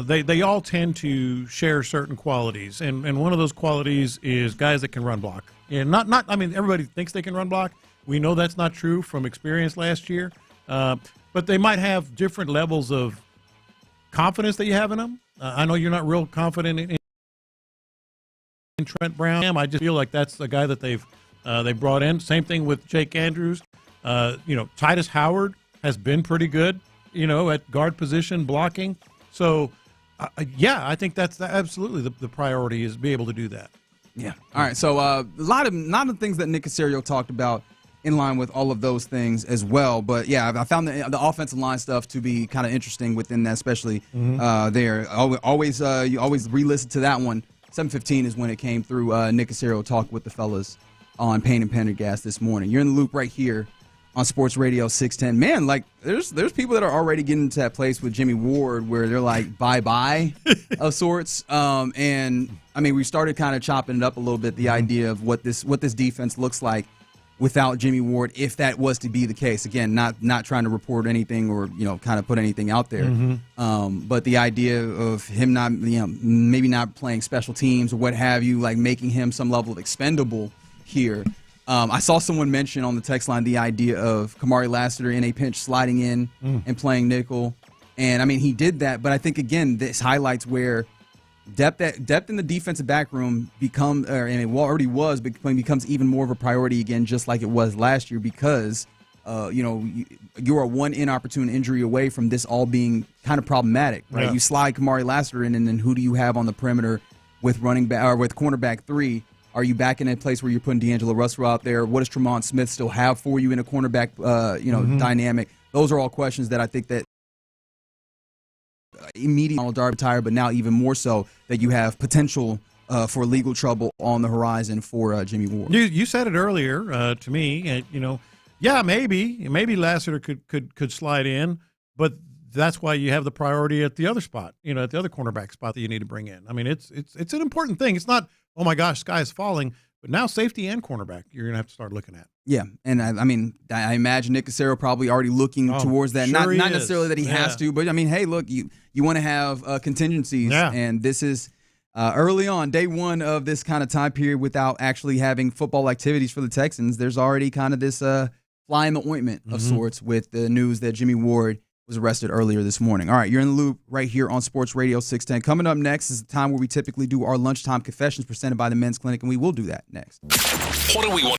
they all tend to share certain qualities, and one of those qualities is guys that can run block. And I mean, everybody thinks they can run block. We know that's not true from experience last year, but they might have different levels of confidence that you have in them. I know you're not real confident in Trent Brown. I just feel like that's the guy that they brought in. Same thing with Jake Andrews. Titus Howard has been pretty good, at guard position blocking. So, I think that's absolutely the priority is be able to do that. Yeah. All right. So a lot of things that Nick Caserio talked about in line with all of those things as well. But yeah, I found the offensive line stuff to be kind of interesting within that, especially there. You always re-listen to that one. 7:15 is when it came through. Nick Caserio talked with the fellas on Payne and Pendergast this morning. You're in the loop right here on Sports Radio 610. Man, like there's people that are already getting to that place with Jimmy Ward where they're like bye-bye of sorts. And I mean, we started kind of chopping it up a little bit, the idea of what this defense looks like without Jimmy Ward, if that was to be the case. Again, not trying to report anything or kind of put anything out there. But the idea of him not maybe not playing special teams or what have you, like making him some level of expendable here. I saw someone mention on the text line the idea of Kamari Lassiter in a pinch sliding in and playing nickel. And, I mean, he did that. But I think, again, this highlights where depth in the defensive back room becomes even more of a priority again, just like it was last year because, you are one inopportune injury away from this all being kind of problematic, right? Yeah. You slide Kamari Lassiter in, and then who do you have on the perimeter with running back or with cornerback 3? Are you back in a place where you're putting D'Angelo Russell out there? What does Tremont Smith still have for you in a cornerback, dynamic? Those are all questions that I think that immediately Donald Darby retired, but now even more so that you have potential for legal trouble on the horizon for Jimmy Ward. You said it earlier to me, Yeah, maybe Lassiter could slide in, but that's why you have the priority at the other spot, at the other cornerback spot that you need to bring in. I mean, it's an important thing. It's not, oh my gosh, sky is falling, but now safety and cornerback you're going to have to start looking at. Yeah, and I imagine Nick Cassero probably already looking towards that. Sure not necessarily that he has to, but hey, look, you want to have contingencies, and this is early on, day one of this kind of time period without actually having football activities for the Texans. There's already kind of this fly in the ointment of sorts with the news that Jimmy Ward was arrested earlier this morning. All right, you're in the loop right here on Sports Radio 610. Coming up next is the time where we typically do our lunchtime confessions presented by the Men's Clinic, and we will do that next. What do we want?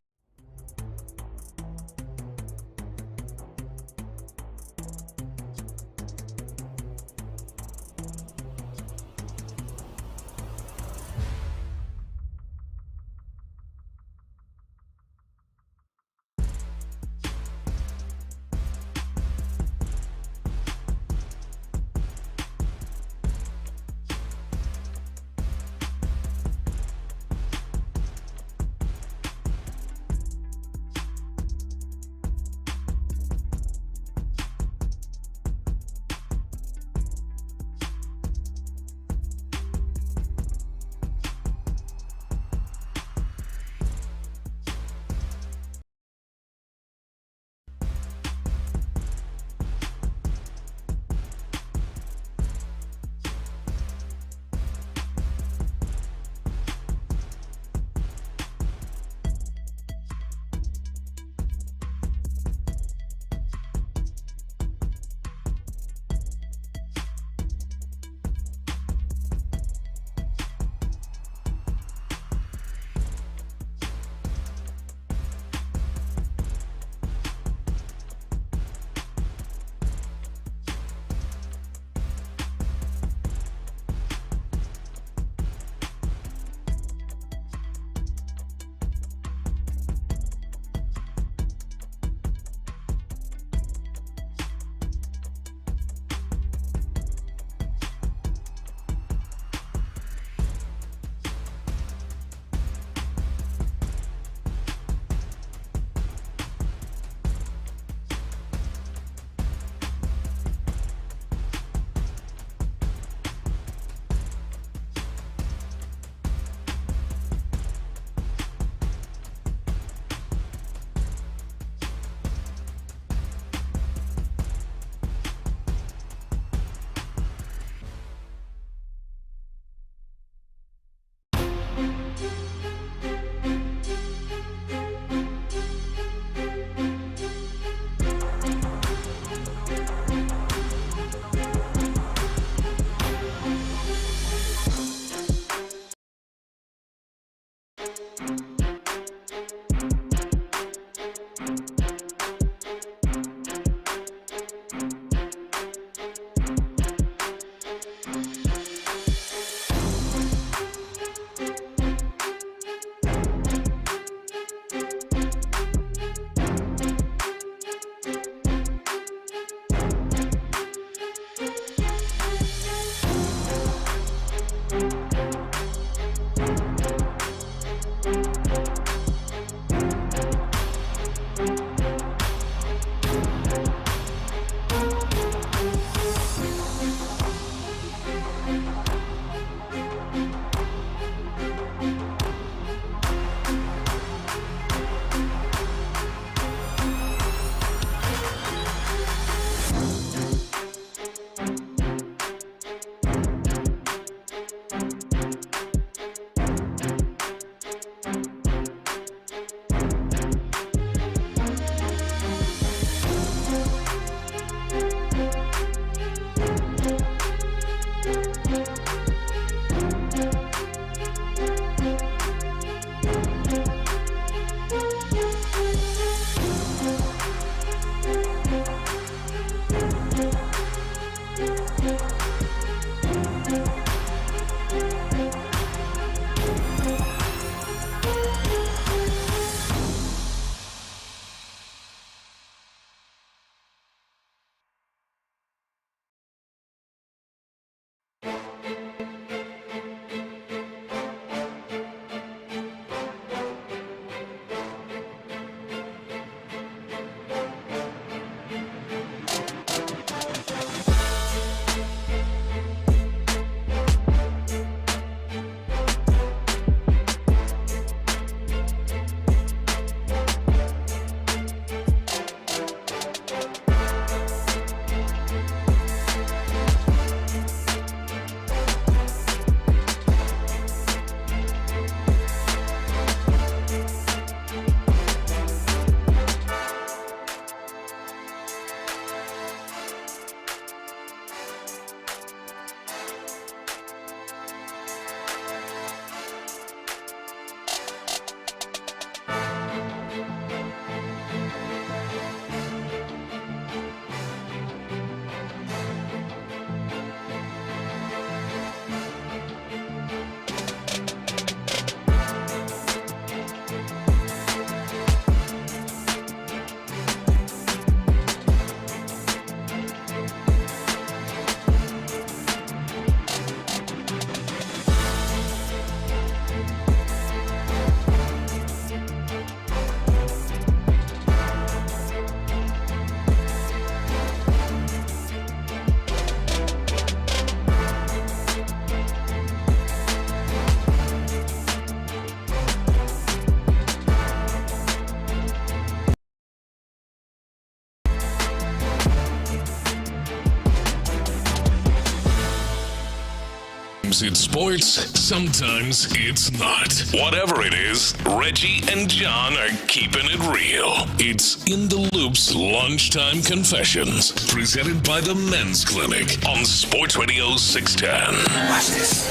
Sometimes it's sports, sometimes it's not. Whatever it is, Reggie and John are keeping it real. It's In the Loop's Lunchtime Confessions, presented by the Men's Clinic on Sports Radio 610. Watch this.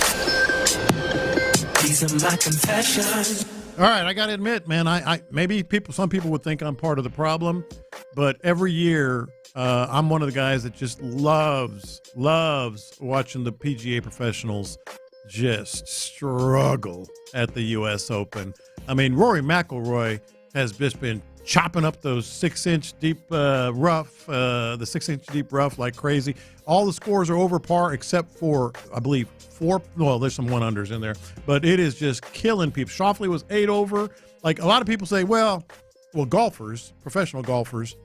These are my confessions. All right, I got to admit, man, I maybe some people would think I'm part of the problem, but every year I'm one of the guys that just loves watching the PGA professionals just struggle at the U.S. Open. I mean, Rory McIlroy has just been chopping up those 6-inch deep rough, the 6-inch deep rough like crazy. All the scores are over par except for, I believe, 4. Well, there's some 1-unders in there, but it is just killing people. Schauffele was 8 over. Like, a lot of people say, well, golfers, professional golfers,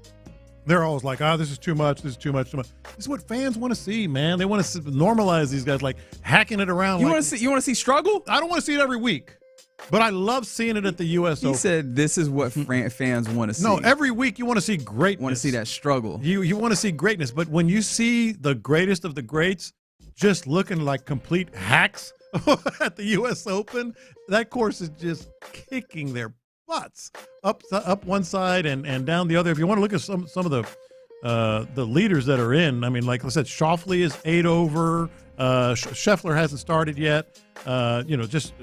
they're always like, this is too much, this is too much, too much. This is what fans want to see, man. They want to normalize these guys, like hacking it around. You want to see struggle? I don't want to see it every week, but I love seeing it at the U.S. Open. He said this is what fans want to see. No, every week you want to see greatness. Want to see that struggle. You want to see greatness, but when you see the greatest of the greats just looking like complete hacks at the U.S. Open, that course is just kicking their butts up one side and down the other. If you want to look at some of the leaders that are in, I mean, like I said, Schauffele is 8 over. Scheffler hasn't started yet. Just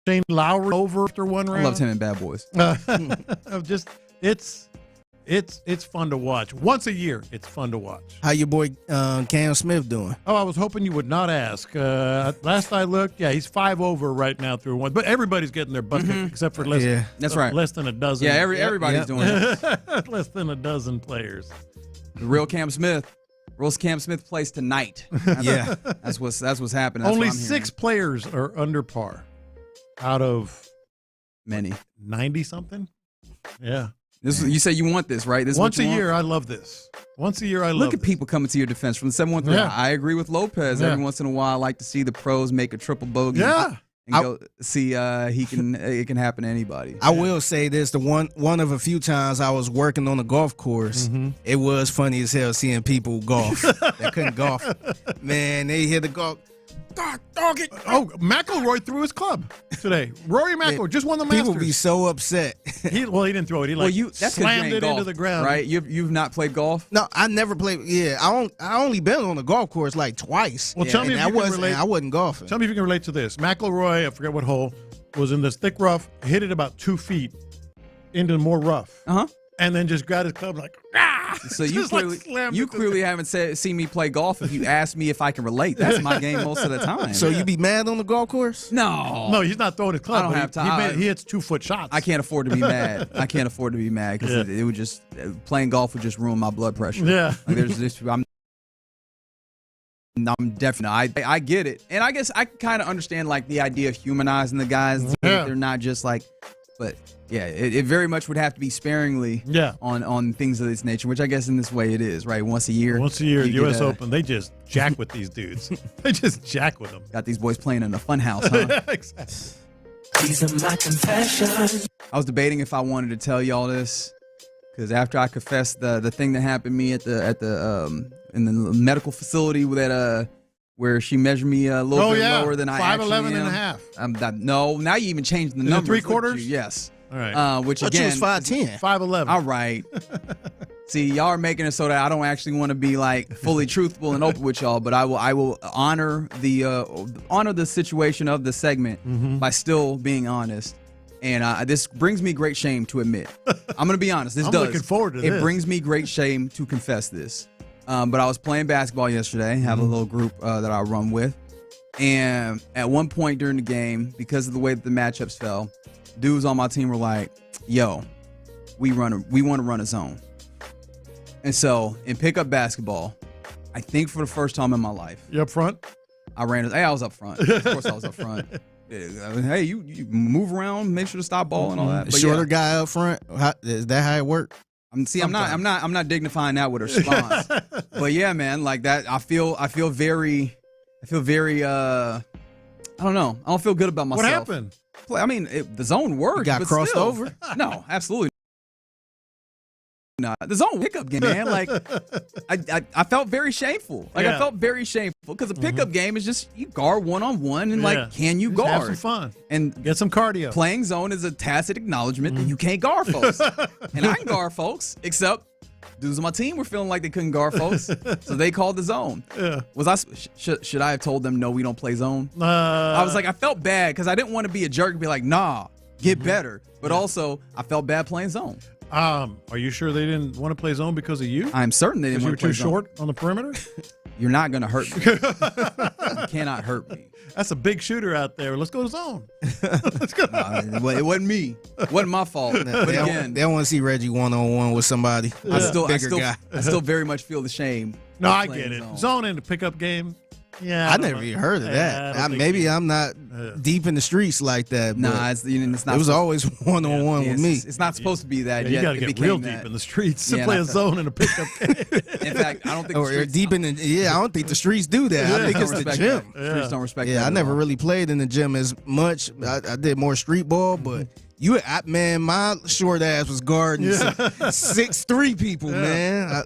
Shane Lowry over after one round. I loved him in Bad Boys. It's fun to watch. Once a year, it's fun to watch. How your boy Cam Smith doing? Oh, I was hoping you would not ask. Last I looked, he's 5 over right now through one. But everybody's getting their butt kicked except for less than a dozen. Yeah, everybody's doing it. Less than a dozen players. The real Cam Smith. Cam Smith plays tonight. That's what's happening. That's only 6 players are under par out of many 90-something. Yeah. You say you want this, right? This once a year, I love this. Once a year, I love Look at people coming to your defense from the 713. Yeah. I agree with Lopez. Yeah. Every once in a while, I like to see the pros make a triple bogey. Yeah. And go see it can happen to anybody. I will say this: the one of a few times I was working on a golf course, it was funny as hell seeing people golf that couldn't golf. Man, they hit the golf. Dog it. Oh, McIlroy threw his club today. Rory McIlroy just won the Masters. People be so upset. He didn't throw it. He slammed it into the ground. Right? You've not played golf? No, I never played. Yeah, I only been on a golf course like twice. Well, tell me if you can relate. I wasn't golfing. Tell me if you can relate to this. McIlroy, I forget what hole, was in this thick rough, hit it about 2 feet into more rough. And then just got his club like, So you clearly haven't seen me play golf if you ask me if I can relate. That's my game most of the time. So you be mad on the golf course? No, he's not throwing his club. I don't have time. He hits 2-foot shots. I can't afford to be mad. Because it would just playing golf would just ruin my blood pressure. Yeah, I'm definitely. I get it, and I guess I kind of understand like the idea of humanizing the guys. Yeah. They're not just like, but. Yeah, it very much would have to be sparingly on things of this nature, which I guess in this way it is, right? Once a year. The U.S. Open, they just jack with these dudes. They just jack with them. Got these boys playing in a fun house, huh? Exactly. These are my confessions. I was debating if I wanted to tell y'all this, because after I confessed the thing that happened to me at the in the medical facility that where she measured me a little bit lower than I actually am. 5'11" and a half. No, now you even changed the numbers. 3/4? Yes. All right. Which again, you was 5'10". 5'11". All right. See, y'all are making it so that I don't actually want to be like fully truthful and open with y'all, but I will honor the situation of the segment by still being honest. And this brings me great shame to admit. I'm gonna be honest. I'm looking forward to this. It brings me great shame to confess this. But I was playing basketball yesterday. Have a little group that I run with, and at one point during the game, because of the way that the matchups fell, dudes on my team were like, "Yo, we want to run a zone." And so in pickup basketball, I think for the first time in my life, you up front? I was up front. Of course, I was up front. Hey, you move around, make sure to stop ball and all that. But shorter guy up front. Is that how it works? I'm not dignifying that with a response. But yeah, man, like that. I feel very. I don't know. I don't feel good about myself. What happened? I mean, the zone worked. You got crossed over? No, absolutely The zone pickup game, man. Like, I felt very shameful. Like, I felt very shameful because a pickup game is just you guard one-on-one and, like, can you guard? Have some fun. And get some cardio. Playing zone is a tacit acknowledgement that you can't guard folks. And I can guard folks, except dudes on my team were feeling like they couldn't guard folks, so they called the zone. Yeah. Was I should I have told them no, we don't play zone? I was like, I felt bad because I didn't want to be a jerk and be like, nah, get better. But also, I felt bad playing zone. Are you sure they didn't want to play zone because of you? I'm certain they didn't want to play zone. You were too short on the perimeter? You're not going to hurt me. You cannot hurt me. That's a big shooter out there. Let's go to zone. Let's go. It wasn't me. It wasn't my fault. But again, they don't want to see Reggie one-on-one with somebody. I still very much feel the shame. No, I get it. Zone in the pickup game. Yeah, I never even heard of that. Maybe I'm not deep in the streets like that. Nah, it's not. It was always one-on-one with me. It's not supposed to be that. You got to get real deep in the streets to play a zone in a pickup game. In fact, I don't think I don't think the streets do that. I think it's the gym. Streets don't respect that. Yeah, I never really played in the gym as much. I did more street ball, but my short ass was guarding 6'3" people, man.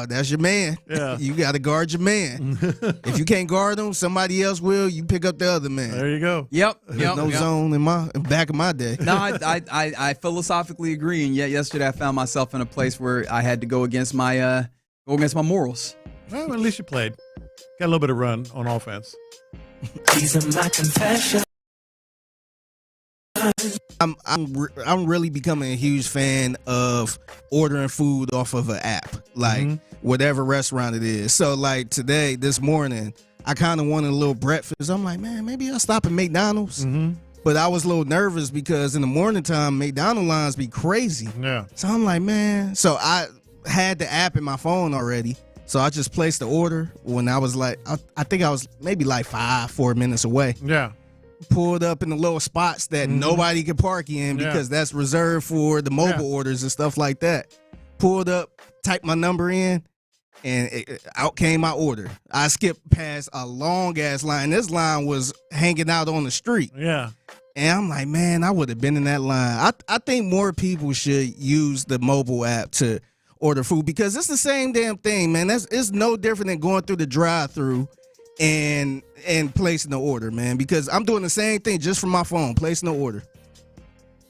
That's your man. Yeah. You got to guard your man. If you can't guard him, somebody else will. You pick up the other man. There you go. Yep. There's no zone in back in my day. No, I philosophically agree, and yet yesterday I found myself in a place where I had to go against my morals. Well, at least you played. Got a little bit of run on offense. These are my confessions. I'm really becoming a huge fan of ordering food off of an app, like whatever restaurant it is. So like this morning, I kind of wanted a little breakfast. I'm like, man, maybe I'll stop at McDonald's. But I was a little nervous because in the morning time, McDonald's lines be crazy. Yeah. So I'm like, man. So I had the app in my phone already. So I just placed the order when I was like, I think I was maybe like 4 minutes away. Yeah. Pulled up in the little spots that nobody could park in because that's reserved for the mobile orders and stuff like that. Pulled up, typed my number in, and out came my order. I skipped past a long-ass line. This line was hanging out on the street. Yeah. And I'm like, man, I would have been in that line. I think more people should use the mobile app to order food because it's the same damn thing, man. It's no different than going through the drive-thru and placing the order, man, because I'm doing the same thing just from my phone, placing the order.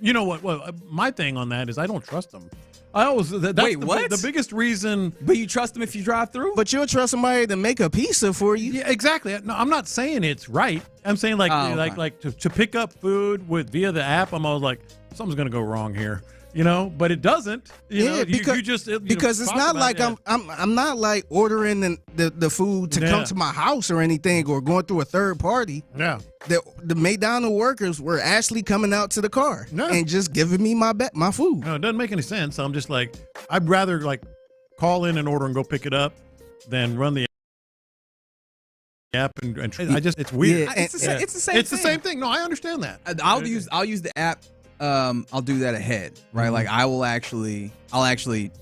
You know what? Well, my thing on that is I don't trust them. I always Wait, what? The biggest reason. But you trust them if you drive through? But you'll trust somebody to make a pizza for you. Yeah, exactly. No, I'm not saying it's right. I'm saying to pick up food via the app. I'm always like something's gonna go wrong here. But it doesn't. Because it's not like I'm not like ordering the food to come to my house or anything or going through a third party. Yeah. The McDonald's workers were actually coming out to the car and just giving me my food. No, it doesn't make any sense. I'm just like, I'd rather like call in an order and go pick it up than run the app and it's weird. Yeah, it's the same thing. No, I understand that. I'll use the app. I'll do that ahead, right? Like I'll actually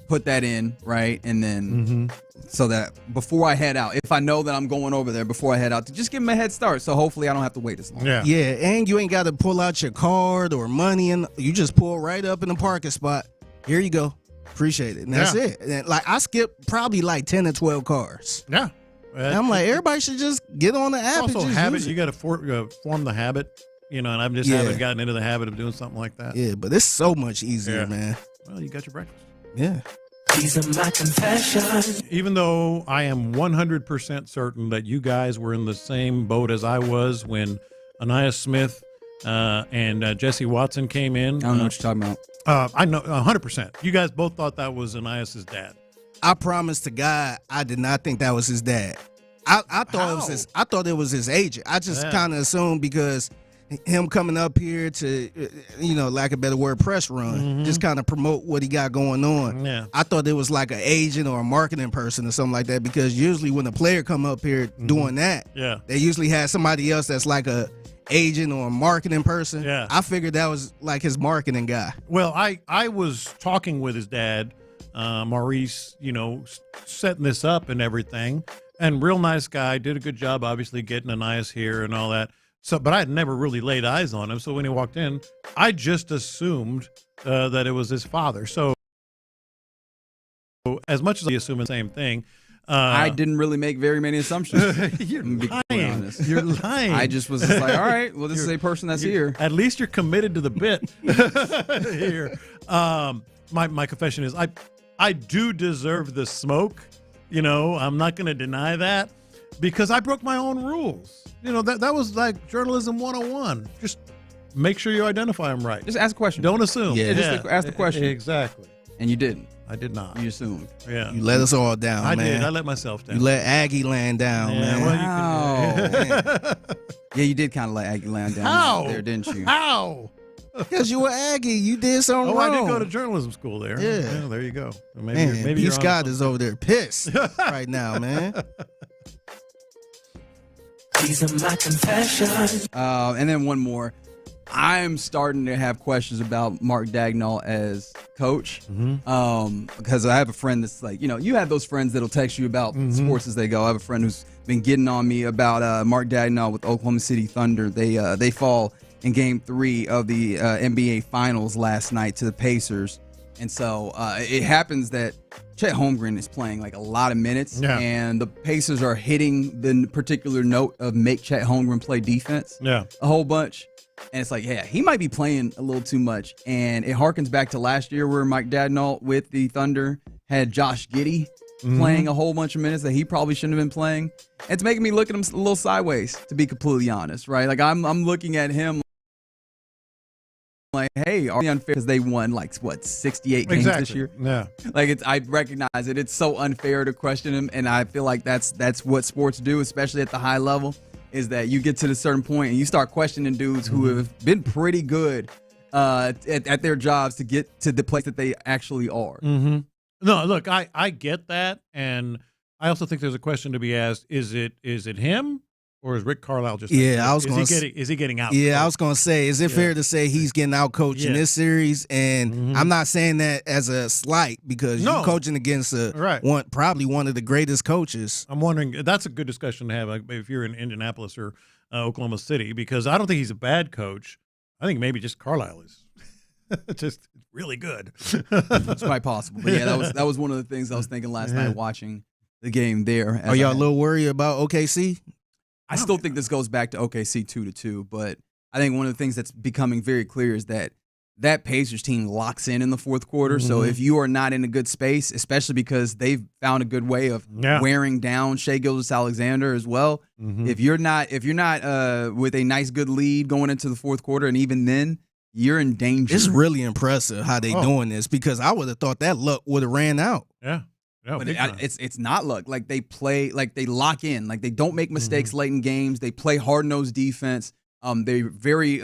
put that in, right? And then so that before I head out, if I know that I'm going over there before I head out, to just give them a head start. So hopefully I don't have to wait as long. Yeah. Yeah, and you ain't got to pull out your card or money, and you just pull right up in the parking spot. Here you go. Appreciate it. And that's it. And like I skipped probably like 10 or 12 cars. Yeah. And I'm like, everybody should just get on the app. It's also and just habit. use it. You got to form the habit. And I just haven't gotten into the habit of doing something like that. Yeah, but it's so much easier, man. Well, you got your breakfast. Yeah. These are my confessions. Even though I am 100% certain that you guys were in the same boat as I was when Anais Smith and Jesse Watson came in. I don't know what you're talking about. I know 100%. You guys both thought that was Anais's dad. I promise to God, I did not think that was his dad. I thought it was his agent. I just kind of assumed because him coming up here to, lack of a better word, press run, just kind of promote what he got going on. Yeah. I thought it was like an agent or a marketing person or something like that because usually when a player come up here doing that, they usually have somebody else that's like a agent or a marketing person. Yeah. I figured that was like his marketing guy. Well, I was talking with his dad, Maurice, setting this up and everything, and real nice guy, did a good job, obviously, getting Anais here and all that. So, but I had never really laid eyes on him. So when he walked in, I just assumed that it was his father. So as much as I assume the same thing, I didn't really make very many assumptions. You're I'm gonna be lying. honest. You're lying. I just was just like, all right, well, this is a person that's here. At least you're committed to the bit here. My confession is I do deserve the smoke. I'm not going to deny that because I broke my own rules. That was like journalism 101. Just make sure you identify them right. Just ask a question. Don't assume. Yeah, just ask the question. Exactly. And you didn't. I did not. You assumed. Yeah. You let us all down, I man. did. I let myself down. You let Aggie land down, man. Wow. Yeah, you did kind of let Aggie land down How? there, didn't you? How? Because you were Aggie. You did something Oh, wrong. I did go to journalism school there. Yeah. There you go. Maybe Man, maybe P. you're Scott is over there pissed right now, man. These are my confessions. And then one more. I'm starting to have questions about Mark Dagnall as coach. Because I have a friend that's like, you have those friends that'll text you about sports as they go. I have a friend who's been getting on me about Mark Dagnall with Oklahoma City Thunder. They fall in Game 3 of the NBA Finals last night to the Pacers. And so it happens that Chet Holmgren is playing like a lot of minutes, and the Pacers are hitting the particular note of make Chet Holmgren play defense a whole bunch. And it's like, yeah, he might be playing a little too much. And it harkens back to last year where Mike Dagnall with the Thunder had Josh Giddey playing a whole bunch of minutes that he probably shouldn't have been playing. It's making me look at him a little sideways, to be completely honest, right? Like I'm looking at him like, hey, are they unfair because they won 68 games this year? Yeah. I recognize it. It's so unfair to question him, and I feel like that's what sports do, especially at the high level, is that you get to a certain point and you start questioning dudes who have been pretty good at their jobs to get to the place that they actually are. No, look, I get that, and I also think there's a question to be asked: is it him? Or is Rick Carlisle just? Yeah, I was going. Is he getting out? Yeah, I was going to say, is it fair to say he's getting out coached in this series? And I'm not saying that as a slight because you're coaching against probably one of the greatest coaches. I'm wondering. That's a good discussion to have if you're in Indianapolis or Oklahoma City, because I don't think he's a bad coach. I think maybe just Carlisle is just really good. It's quite possible. But yeah, that was one of the things I was thinking last night watching the game there. Are y'all a little worried about OKC? I still think this goes back to OKC 2-2, but I think one of the things that's becoming very clear is that Pacers team locks in the fourth quarter. So if you are not in a good space, especially because they've found a good way of wearing down Shai Gilgeous-Alexander as well, if you're not with a nice good lead going into the fourth quarter, and even then you're in danger. It's really impressive how they doing this, because I would have thought that luck would have ran out. Yeah. No, but it's not luck. Like they play, like they lock in, like they don't make mistakes late in games. They play hard-nosed defense. They're very,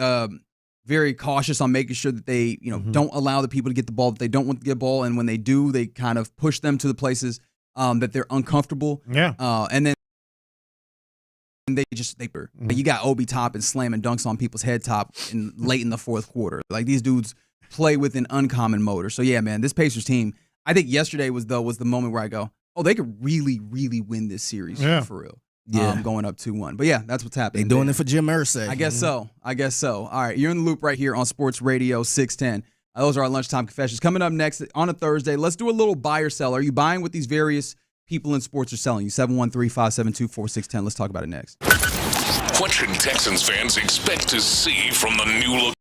very cautious on making sure that they, don't allow the people to get the ball that they don't want to get the ball, and when they do, they kind of push them to the places that they're uncomfortable. Yeah. And then you got Obi Toppin slamming dunks on people's head top late in the fourth quarter. Like these dudes play with an uncommon motor. So yeah, man, this Pacers team. I think yesterday was the moment where I go, oh, they could really, really win this series for real. Yeah. Going up 2-1. But yeah, that's what's happening. They doing it for Jim Irsay. I guess so. All right, you're in the loop right here on Sports Radio 610. Those are our lunchtime confessions. Coming up next on a Thursday, let's do a little buy or sell. Are you buying what these various people in sports are selling you? 713-572-4610. Let's talk about it next. What should Texans fans expect to see from the new look?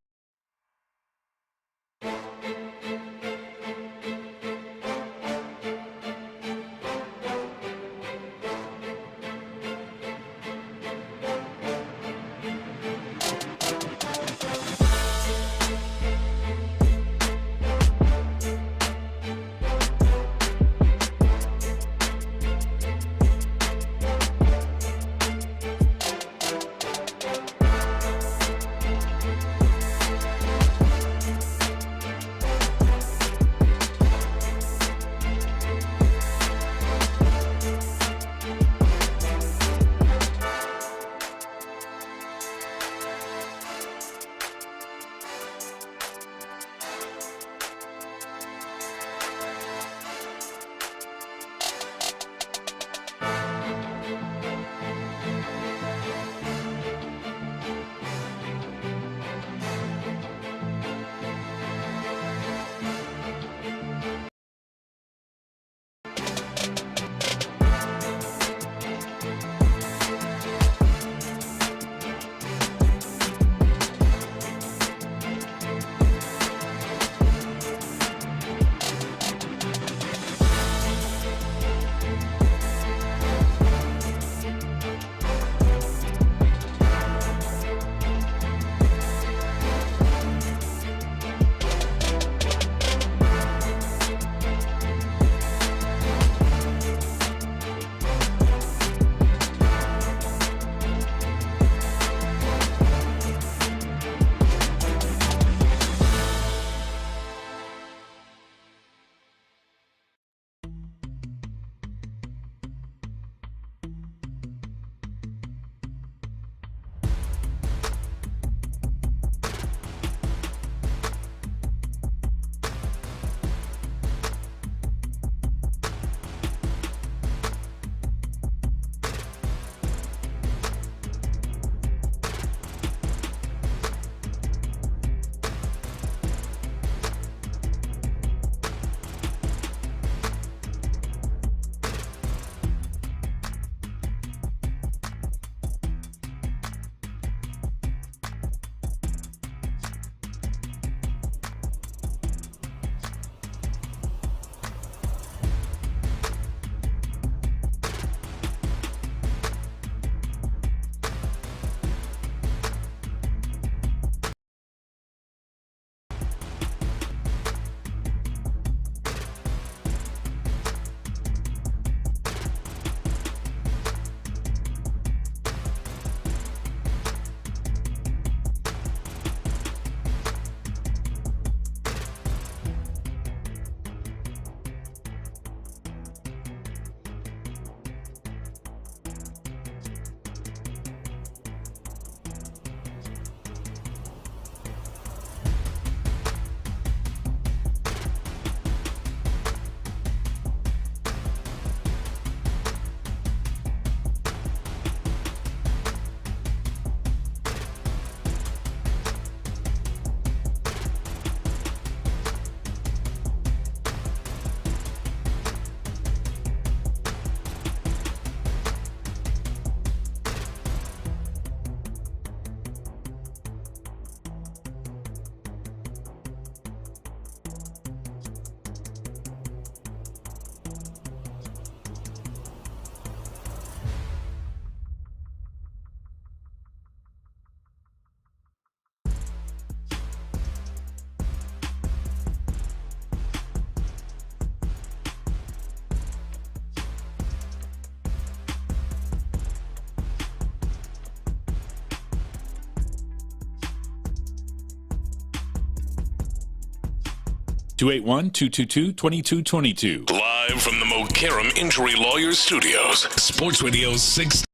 281-222-2222. Live from the Mokaram Injury Lawyers Studios. Sports Radio 610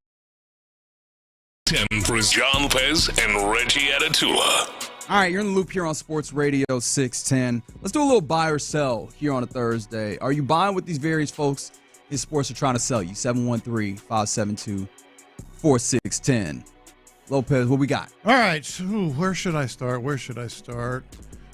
for John Lopez and Reggie Atatula. All right, you're in the loop here on Sports Radio 610. Let's do a little buy or sell here on a Thursday. Are you buying what these various folks in sports are trying to sell you? 713-572-4610. Lopez, what we got? All right. Where should I start?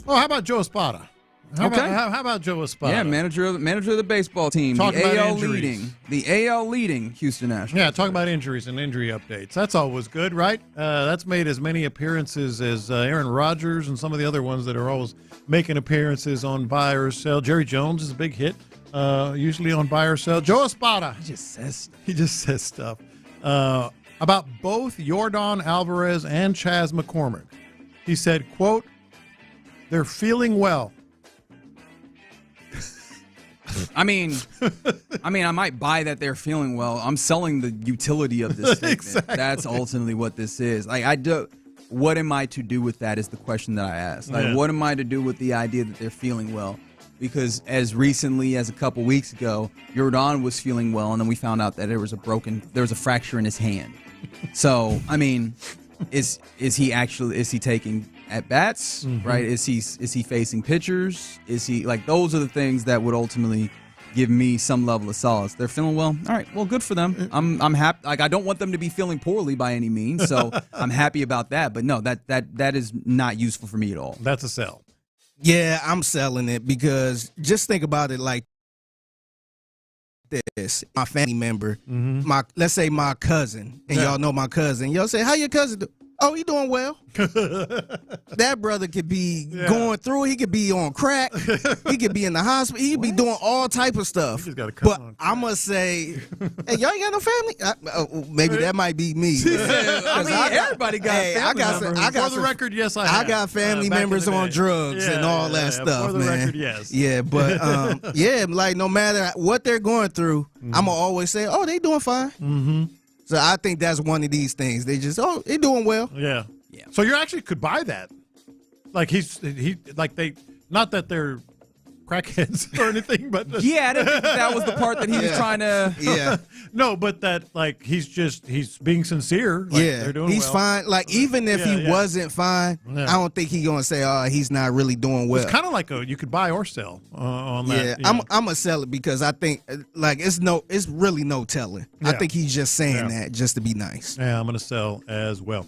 Oh, how about Joe Espada? How about Joe Espada? Yeah, manager of the baseball team. Talk the about AL injuries. the AL leading Houston Nationals. Yeah, talk about injuries and injury updates. That's always good, right? That's made as many appearances as Aaron Rodgers and some of the other ones that are always making appearances on buy or sell. Jerry Jones is a big hit, usually on buy or sell. Joe Espada. He just says stuff about both Yordan Alvarez and Chas McCormick. He said, quote, "They're feeling well." I mean, I might buy that they're feeling well. I'm selling the utility of this statement. Exactly. That's ultimately what this is. What am I to do with that is the question that I asked. What am I to do with the idea that they're feeling well? Because as recently as a couple weeks ago, Yordan was feeling well, and then we found out that there was a fracture in his hand. So, I mean, is he taking at bats, right? Is he facing pitchers? Is he those are the things that would ultimately give me some level of solace. They're feeling well. All right, well, good for them. I'm happy. I don't want them to be feeling poorly by any means, so I'm happy about that. But no, that is not useful for me at all. That's a sell. Yeah, I'm selling it because just think about it like this. My family member, let's say my cousin, and y'all know my cousin. Y'all say, how your cousin do? Oh, he doing well. That brother could be going through it. He could be on crack. He could be in the hospital. He could be doing all type of stuff. But I'm going to say, hey, y'all ain't got no family? Maybe that might be me. Everybody got family members. For the record, yes, I have. I got family members on drugs and all that stuff, for the man. record, yes. Yeah, but no matter what they're going through, I'm going to always say, oh, they doing fine. So I think that's one of these things. They just, they doing well. Yeah. So you actually could buy that. Not that they're crackheads or anything, but I didn't think that was the part that he was trying to. Yeah. No, but that he's being sincere. They're doing he's well. fine. Even if he wasn't fine, I don't think he's gonna say, "Oh, he's not really doing well." It's kind of like you could buy or sell on that. Yeah, I'm gonna sell it because I think it's really no telling. Yeah. I think he's just saying that just to be nice. Yeah, I'm gonna sell as well.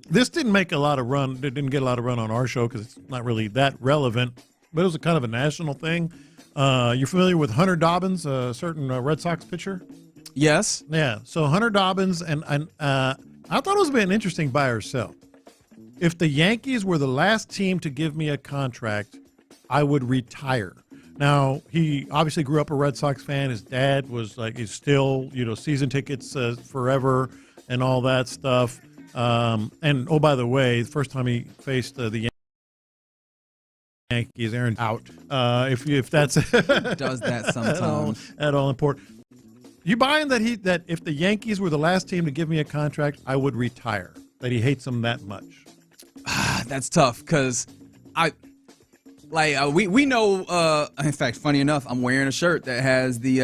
This didn't make a lot of run. It didn't get a lot of run on our show because it's not really that relevant. But it was a kind of a national thing. You're familiar with Hunter Dobbins, a certain Red Sox pitcher? Yes. Yeah. So Hunter Dobbins, and I thought it was an interesting buy or sell. If the Yankees were the last team to give me a contract, I would retire. Now, he obviously grew up a Red Sox fan. His dad was he's still, season tickets forever and all that stuff. And, oh, by the way, the first time he faced the Yankees, Aaron out. If that's does that sometimes at all important. You buying that if the Yankees were the last team to give me a contract, I would retire? That he hates them that much? That's tough because we know. In fact, funny enough, I'm wearing a shirt that has the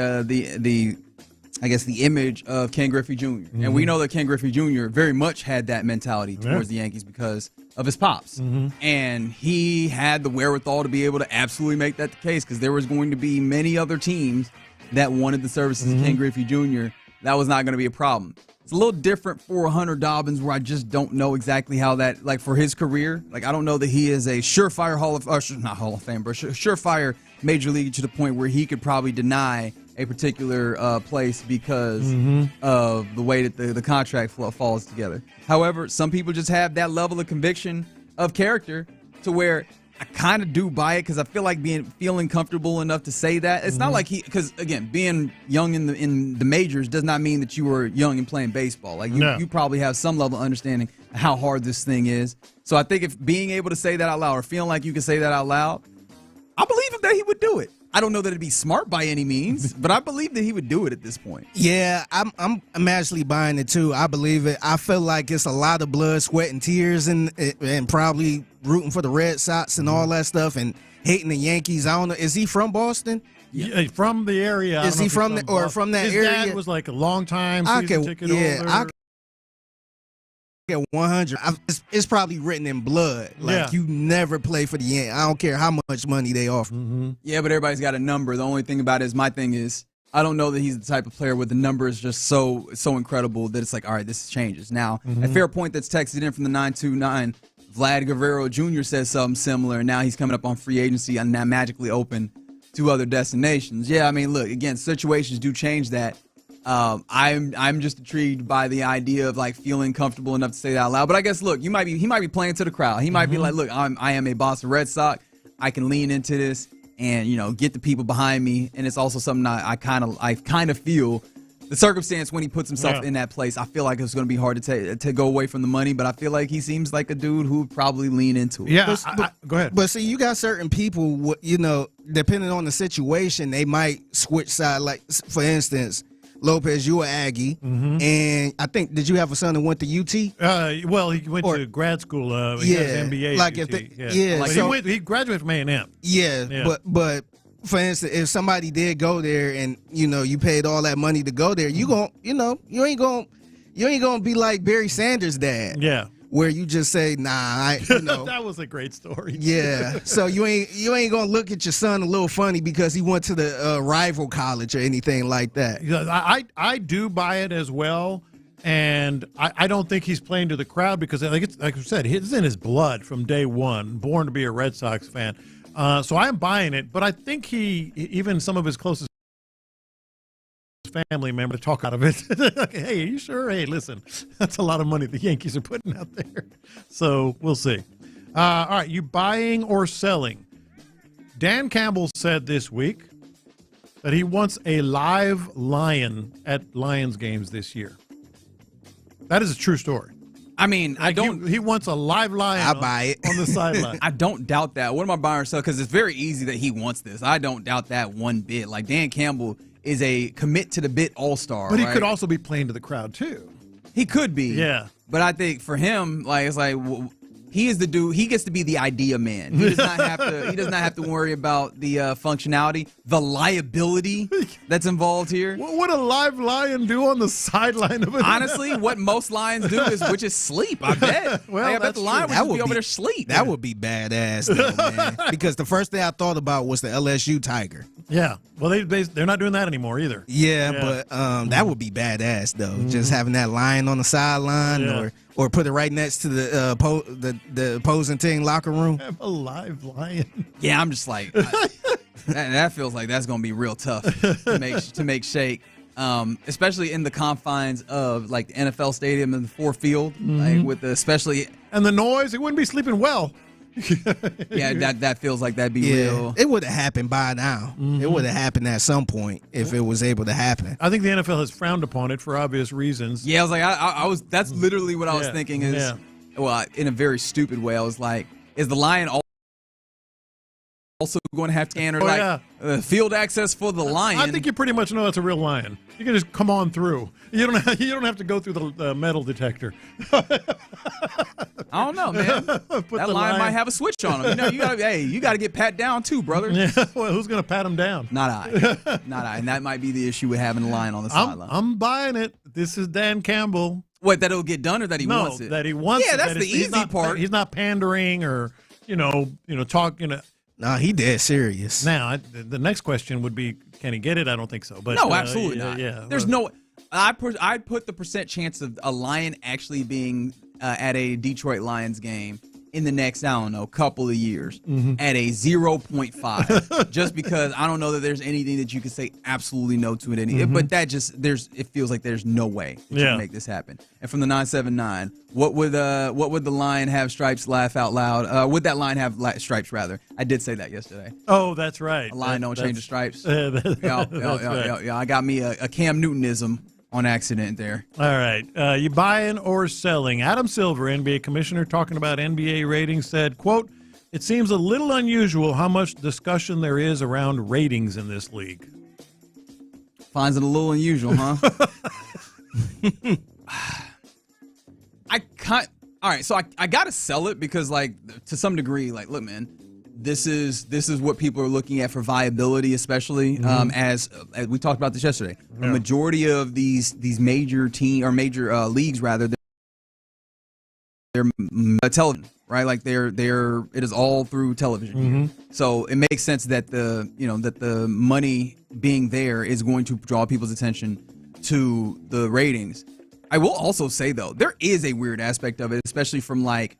image of Ken Griffey Jr. And we know that Ken Griffey Jr. very much had that mentality towards the Yankees because of his pops. And he had the wherewithal to be able to absolutely make that the case because there was going to be many other teams that wanted the services of Ken Griffey Jr. That was not going to be a problem. It's a little different for Hunter Dobbins where I just don't know exactly how that, for his career, I don't know that he is a surefire not Hall of Fame, but surefire major league to the point where he could probably deny a particular place because of the way that the contract falls together. However, some people just have that level of conviction of character to where I kind of do buy it because I feel like feeling comfortable enough to say that. It's not like because again, being young in the majors does not mean that you were young and playing baseball. You probably have some level of understanding of how hard this thing is. So I think if being able to say that out loud or feeling like you can say that out loud, I believe that he would do it. I don't know that it'd be smart by any means, but I believe that he would do it at this point. Yeah, I'm actually buying it too. I believe it. I feel like it's a lot of blood, sweat, and tears, and probably rooting for the Red Sox and all that stuff, and hating the Yankees. I don't know. Is he from Boston? Yeah, from the area. Is he from that His area? His dad was like a long time season ticket holder. I get 100. It's probably written in blood. Like you never play for the Yankees. I don't care how much money they offer. Yeah, but everybody's got a number. The only thing about it is my thing is I don't know that he's the type of player where the number is just so incredible that it's like, all right, this changes. Now, a fair point that's texted in from the 929, Vlad Guerrero Jr. says something similar, and now he's coming up on free agency and now magically open to other destinations. Yeah, I mean, look, again, situations do change that. I'm just intrigued by the idea of like feeling comfortable enough to say that out loud. But I guess, look, he might be playing to the crowd. He might be like, look, I am a Boston Red Sox. I can lean into this and get the people behind me. And it's also something I kind of feel the circumstance when he puts himself in that place. I feel like it's going to be hard to go away from the money, but I feel like he seems like a dude who would probably lean into it. Yeah, go ahead. But see, you got certain people, depending on the situation, they might switch side. Like, for instance, Lopez, you were Aggie, and I think, did you have a son that went to UT? Well, he went to grad school. He has an MBA. Like at UT. But he graduated from A&M. Yeah, but for instance, if somebody did go there and you paid all that money to go there, you ain't gonna be like Barry Sanders' dad. Yeah. Where you just say, nah, that was a great story. Yeah. So you ain't gonna look at your son a little funny because he went to the rival college or anything like that. I do buy it as well, and I don't think he's playing to the crowd because, like I said, it's in his blood from day one. Born to be a Red Sox fan, so I'm buying it. But I think even some of his closest family member to talk out of it. Hey, are you sure? Hey, listen, that's a lot of money the Yankees are putting out there. So we'll see. All right, you buying or selling? Dan Campbell said this week that he wants a live lion at Lions games this year. That is a true story. I mean, He wants a live lion. I buy it on the sideline. I don't doubt that. What am I buying or selling? Because it's very easy that he wants this. I don't doubt that one bit. Like, Dan Campbell is a commit to the bit all-star. But he could also be playing to the crowd too. He could be. Yeah. But I think for him, like, it's like he is the dude. He gets to be the idea man. He does not have to. He does not have to worry about the functionality, the liability that's involved here. What would a live lion do on the sideline of it? Honestly, what most lions do is sleep. I bet. Well, I bet the lion would just be over there sleep. That would be badass, though, man. Because the first thing I thought about was the LSU tiger. Yeah. Well, they're not doing that anymore either. Yeah. But that would be badass, though. Just having that lion on the sideline, or put it right next to the opposing team locker room. Have a live lion. Yeah, I'm just like that feels like that's gonna be real tough to make shake. Especially in the confines of like the NFL stadium and the Ford Field, like with especially and the noise. He wouldn't be sleeping well. Yeah, that feels like that'd be real. It would have happened by now. It would have happened at some point if it was able to happen. I think the NFL has frowned upon it for obvious reasons. Yeah, I was like, I was. That's literally what I was thinking. Is well, in a very stupid way, I was like, is the lion also going to have to enter field access for the lion? I think you pretty much know it's a real lion. You can just come on through. You don't have to go through the metal detector. I don't know, man. That lion might have a switch on him. You got to get pat down too, brother. Yeah. Well, who's going to pat him down? Not I. And that might be the issue with having a lion on the sideline. I'm buying it. This is Dan Campbell. What, that it'll get done or that he wants it? That he wants it. Yeah, that's the easy part. He's not pandering or talking. No, he dead serious. Now, the next question would be, can he get it? I don't think so. But no, absolutely not. Yeah, there's no. I'd put the percent chance of a lion actually being at a Detroit Lions game in the next, I don't know, couple of years at a 0.5, just because I don't know that there's anything that you could say absolutely no to it. But it feels like there's no way that you can make this happen. And from the 979, what would the lion have stripes? Laugh out loud. Would that lion have stripes? Rather, I did say that yesterday. Oh, that's right. A lion don't change the stripes. Yeah. I got me a Cam Newtonism on accident there. All right. You buying or selling? Adam Silver, NBA commissioner, talking about NBA ratings, said, quote, It seems a little unusual how much discussion there is around ratings in this league. Finds it a little unusual, huh? All right, so I gotta sell it because, like, to some degree, like, look, man, this is what people are looking at for viability, especially as we talked about this yesterday. Yeah. A majority of these major major leagues, rather, they're television, right? Like it is all through television. So it makes sense that the money being there is going to draw people's attention to the ratings. I will also say, though, there is a weird aspect of it, especially from like,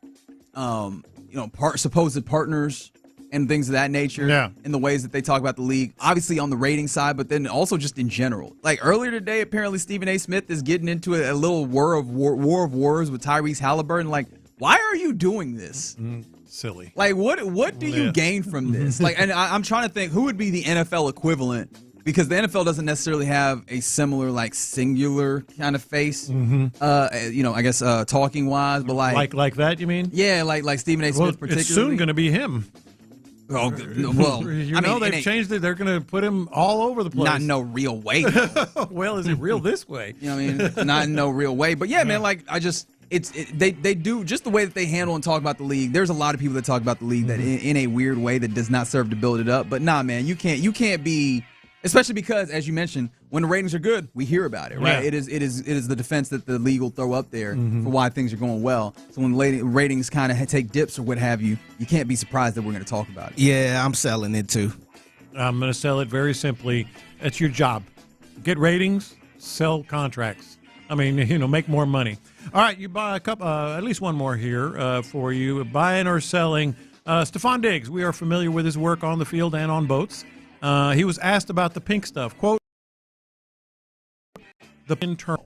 supposed partners and things of that nature. Yeah. And the ways that they talk about the league, obviously on the rating side, but then also just in general. Like earlier today, apparently Stephen A. Smith is getting into a little war of wars with Tyrese Halliburton. Like, why are you doing this? Silly. Like, what do you gain from this? Like, and I'm trying to think who would be the NFL equivalent. Because the NFL doesn't necessarily have a similar, like, singular kind of face, I guess talking wise, but like that, you mean? Yeah, like Stephen A. Smith particularly. It's soon going to be him. Oh, well, they've changed it. They're going to put him all over the place. Not in no real way. Well, is it real this way? You know what I mean? Not in no real way. But yeah, man, like they do just the way that they handle and talk about the league. There's a lot of people that talk about the league that in a weird way that does not serve to build it up. But nah, man, you can't be. Especially because, as you mentioned, when the ratings are good, we hear about it, right? Yeah. It is the defense that the league will throw up there for why things are going well. So when ratings kind of take dips or what have you, you can't be surprised that we're going to talk about it. Yeah, I'm selling it too. I'm going to sell it very simply. It's your job. Get ratings, sell contracts. I mean, make more money. All right, you buy a couple, at least one more here for you. Buying or selling. Stephon Diggs, we are familiar with his work on the field and on boats. He was asked about the pink stuff. Quote, the internal.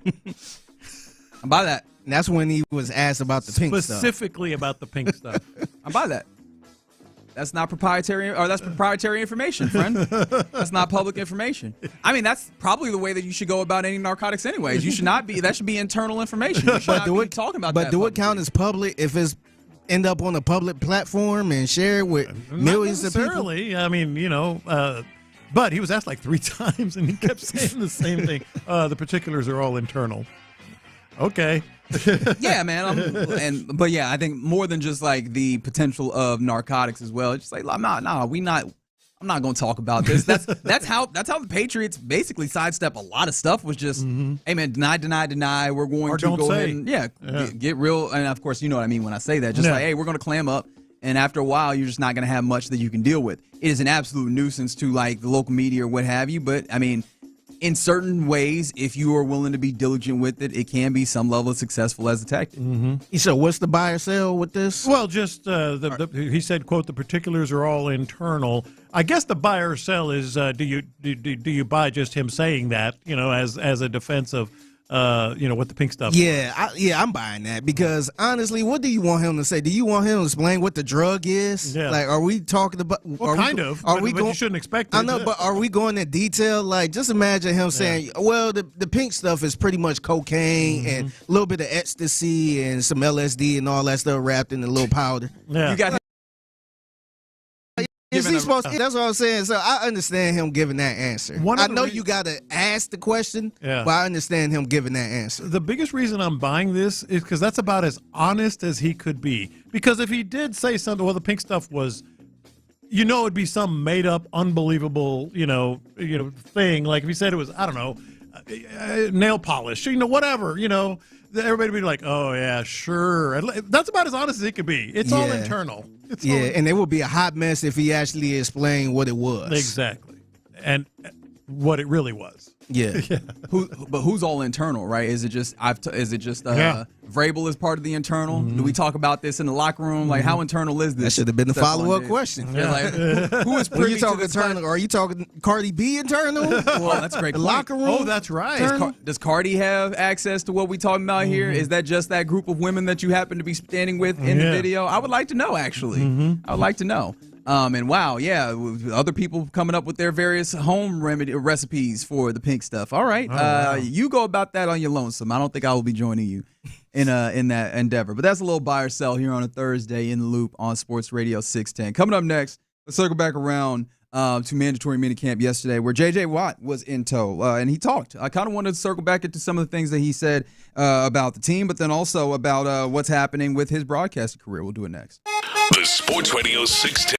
I buy that. And that's when he was asked about the pink stuff. Specifically about the pink stuff. I buy that. That's not proprietary, or that's proprietary information, friend. That's not public information. I mean, that's probably the way that you should go about any narcotics anyways. You should not be, that should be internal information. You should not be talking about that. But do it count as public if it's end up on a public platform and share with millions of people? I mean, but he was asked like 3 times and he kept saying the same thing. The particulars are all internal. Okay. Yeah, man. But yeah, I think more than just like the potential of narcotics as well. It's just like, I'm not going to talk about this. That's how the Patriots basically sidestep a lot of stuff. Was just, hey man, deny. We're going to go ahead and get real. And of course, you know what I mean when I say that. Just like, hey, we're going to clam up. And after a while, you're just not going to have much that you can deal with. It is an absolute nuisance to like the local media or what have you. But I mean, in certain ways, if you are willing to be diligent with it, it can be some level of successful as a tactic. So what's the buy or sell with this? Well, just he said, quote, the particulars are all internal. I guess the buy or sell is do you buy just him saying that, as a defense of what the pink stuff is? Yeah, I'm buying that because honestly, what do you want him to say? Do you want him to explain what the drug is? Yeah. Like, are we talking about? Well, but you shouldn't expect it. I know, but are we going into detail? Like, just imagine him saying, well, the pink stuff is pretty much cocaine and a little bit of ecstasy and some LSD and all that stuff wrapped in a little powder. Yeah. You got Is he supposed to? That's what I'm saying. So I understand him giving that answer. I know you got to ask the question, but I understand him giving that answer. The biggest reason I'm buying this is because that's about as honest as he could be. Because if he did say something, well, the pink stuff was, it'd be some made up, unbelievable, thing. Like if he said it was, I don't know, nail polish, whatever, everybody would be like, oh yeah, sure. That's about as honest as it could be. It's all internal. And it would be a hot mess if he actually explained what it was. Exactly. And what it really was. Yeah. But who's all internal, right? Is it just Vrabel is part of the internal? Do we talk about this in the locker room? Like, how internal is this? That should have been the follow-up question. Yeah. Like, who is privy to this? Are you talking Cardi B internal? Well, that's a great the point. locker room? Oh, that's right. Does Cardi have access to what we talking about here? Is that just that group of women that you happen to be standing with in the video? I would like to know, actually. I would like to know. And wow, yeah, other people coming up with their various home remedy recipes for the pink stuff. All right, wow. you go about that on your lonesome. I don't think I will be joining you in that endeavor. But that's a little buy or sell here on a Thursday in the Loop on Sports Radio 610. Coming up next, let's circle back around to mandatory minicamp yesterday, where J.J. Watt was in tow, and he talked. I kind of wanted to circle back into some of the things that he said about the team, but then also about what's happening with his broadcasting career. We'll do it next. The Sports Radio 610.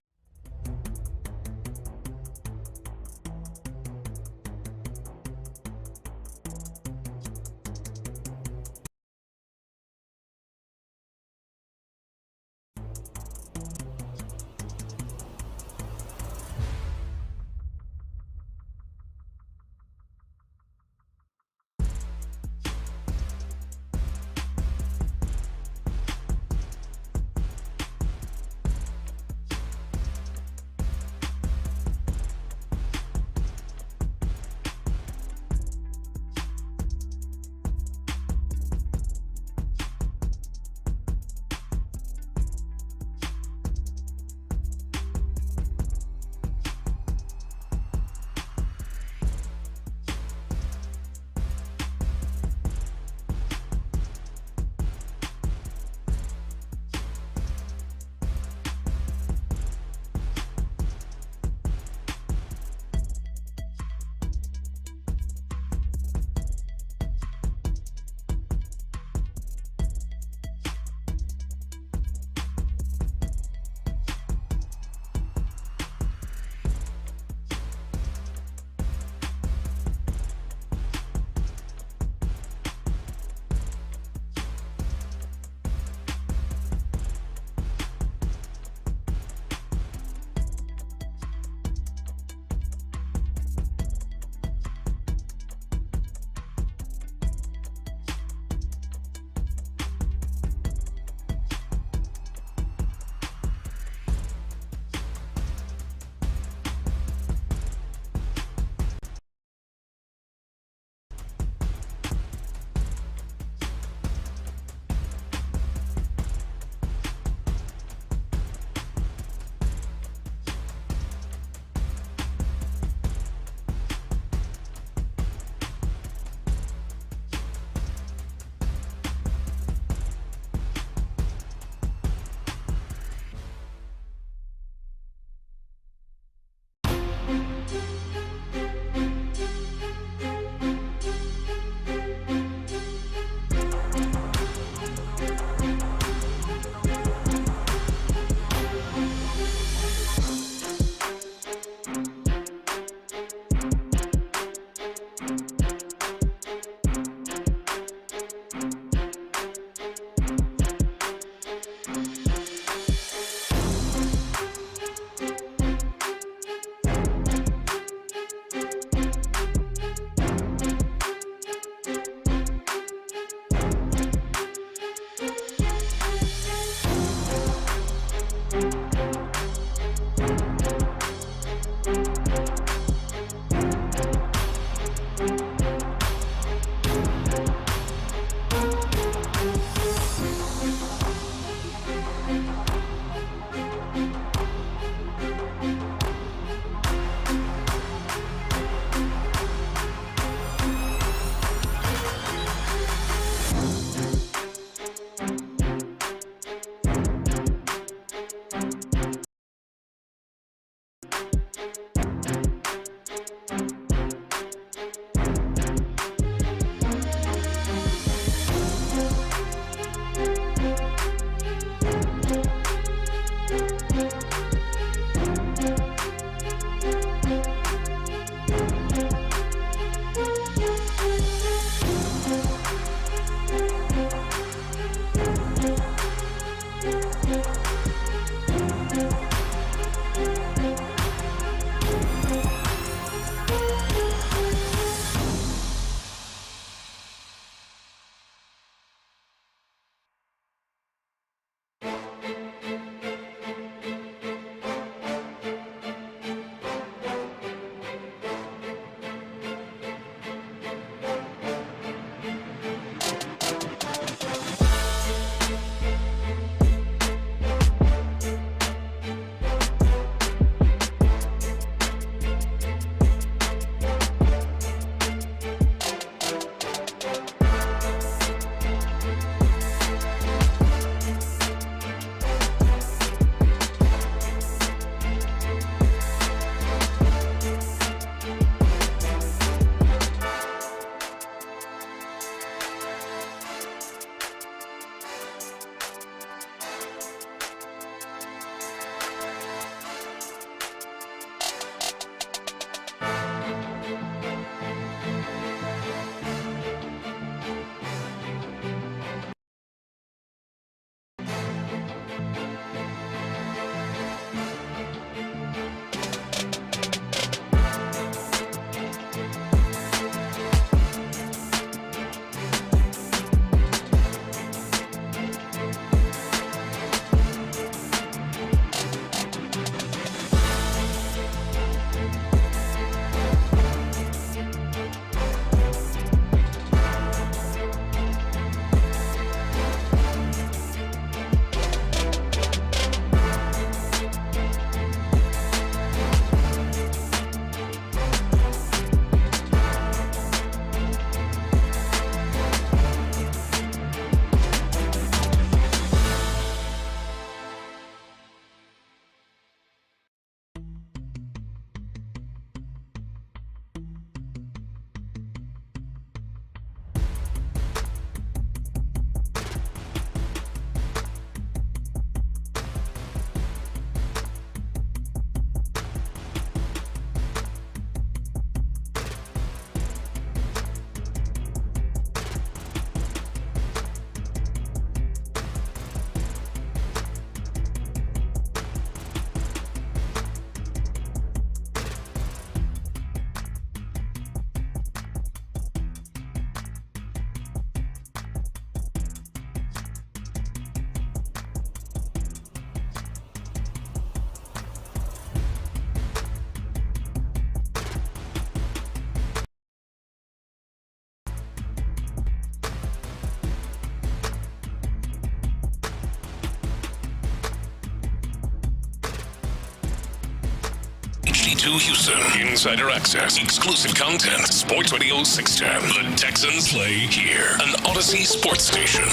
HD2 Houston. Insider access, exclusive content. Sports Radio 610. The Texans play here. An Odyssey sports station.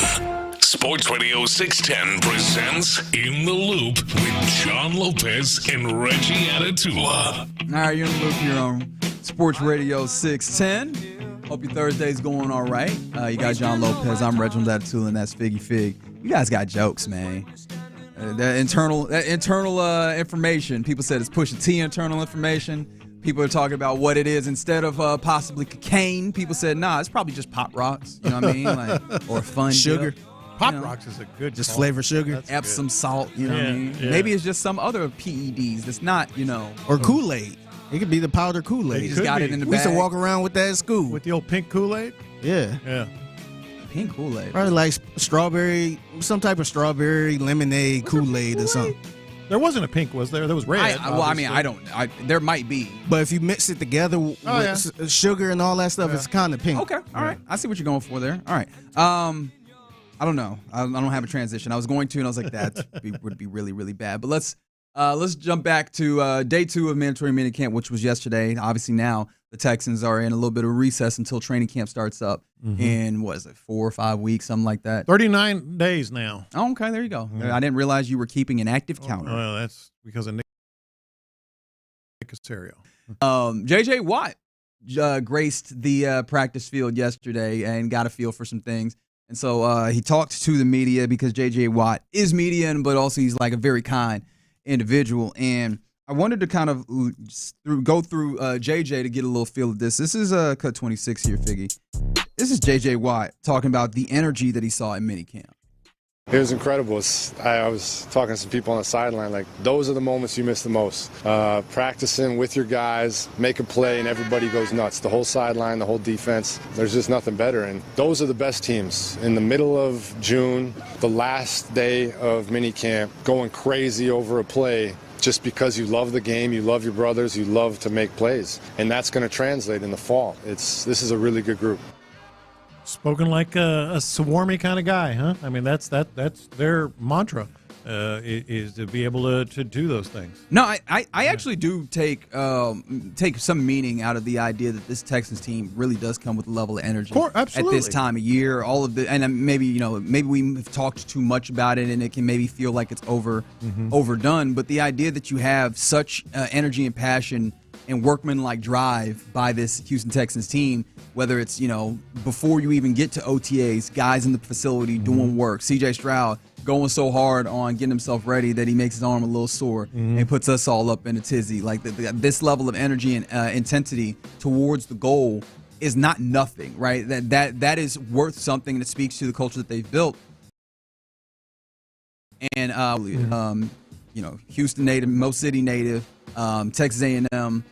Sports Radio 610 presents In the Loop with John Lopez and Reggie Atatula. All right, you're in the loop here on Sports Radio 610. Hope your Thursday's going all right. You got John Lopez. I'm Reginald Atatula, and that's Figgy Fig. You guys got jokes, man. That internal information. People said it's Pusha T internal information. People are talking about what it is instead of possibly cocaine. People said, nah, it's probably just Pop Rocks. You know what I mean? Or fun sugar. dip. Pop Rocks is a good just call. flavored sugar. That's Epsom good. salt. You know what I mean? Yeah. Maybe it's just some other PEDs that's not, Or Kool-Aid. It could be the powder Kool-Aid. They just got it in the We used to bag. walk around with that at school. With the old pink Kool-Aid? Yeah. Yeah. Pink Kool-Aid. Probably like strawberry, some type of strawberry lemonade Kool-Aid or something. There wasn't a pink, was there? There was red. There might be. But if you mix it together with sugar and all that stuff, it's kind of pink. Okay, all right. I see what you're going for there. All right. I don't know. I don't have a transition. I was going to, and I was like, that would be really, really bad. But let's jump back to day 2 of mandatory minicamp, which was yesterday. Obviously, now the Texans are in a little bit of recess until training camp starts up in, 4 or 5 weeks, something like that. 39 days now. Oh, okay, there you go. I didn't realize you were keeping an active counter. Well, that's because of Nick Caserio. J.J. Watt graced the practice field yesterday and got a feel for some things. And so he talked to the media because J.J. Watt is median, but also he's like a very kind individual. And I wanted to kind of go through J.J. to get a little feel of this. This is cut 26 here, Figgy. This is J.J. Watt talking about the energy that he saw in minicamp. It was incredible. I was talking to some people on the sideline, like, those are the moments you miss the most. Practicing with your guys, make a play, and everybody goes nuts. The whole sideline, the whole defense, there's just nothing better. And those are the best teams. In the middle of June, the last day of minicamp, going crazy over a play just because you love the game, you love your brothers, you love to make plays. And that's going to translate in the fall. This is a really good group. Spoken like a swarmy kind of guy, huh? I mean, that's their mantra, is to be able to do those things. No, I actually do take some meaning out of the idea that this Texans team really does come with a level of energy at this time of year. All of the, and maybe we've talked too much about it, and it can maybe feel like it's overdone. But the idea that you have such energy and passion and workman-like drive by this Houston Texans team, whether it's, before you even get to OTAs, guys in the facility doing work, CJ Stroud going so hard on getting himself ready that he makes his arm a little sore and puts us all up in a tizzy. Like this level of energy and intensity towards the goal is not nothing, right? That is worth something that speaks to the culture that they've built. And Houston native, Mo City native, Texas A&M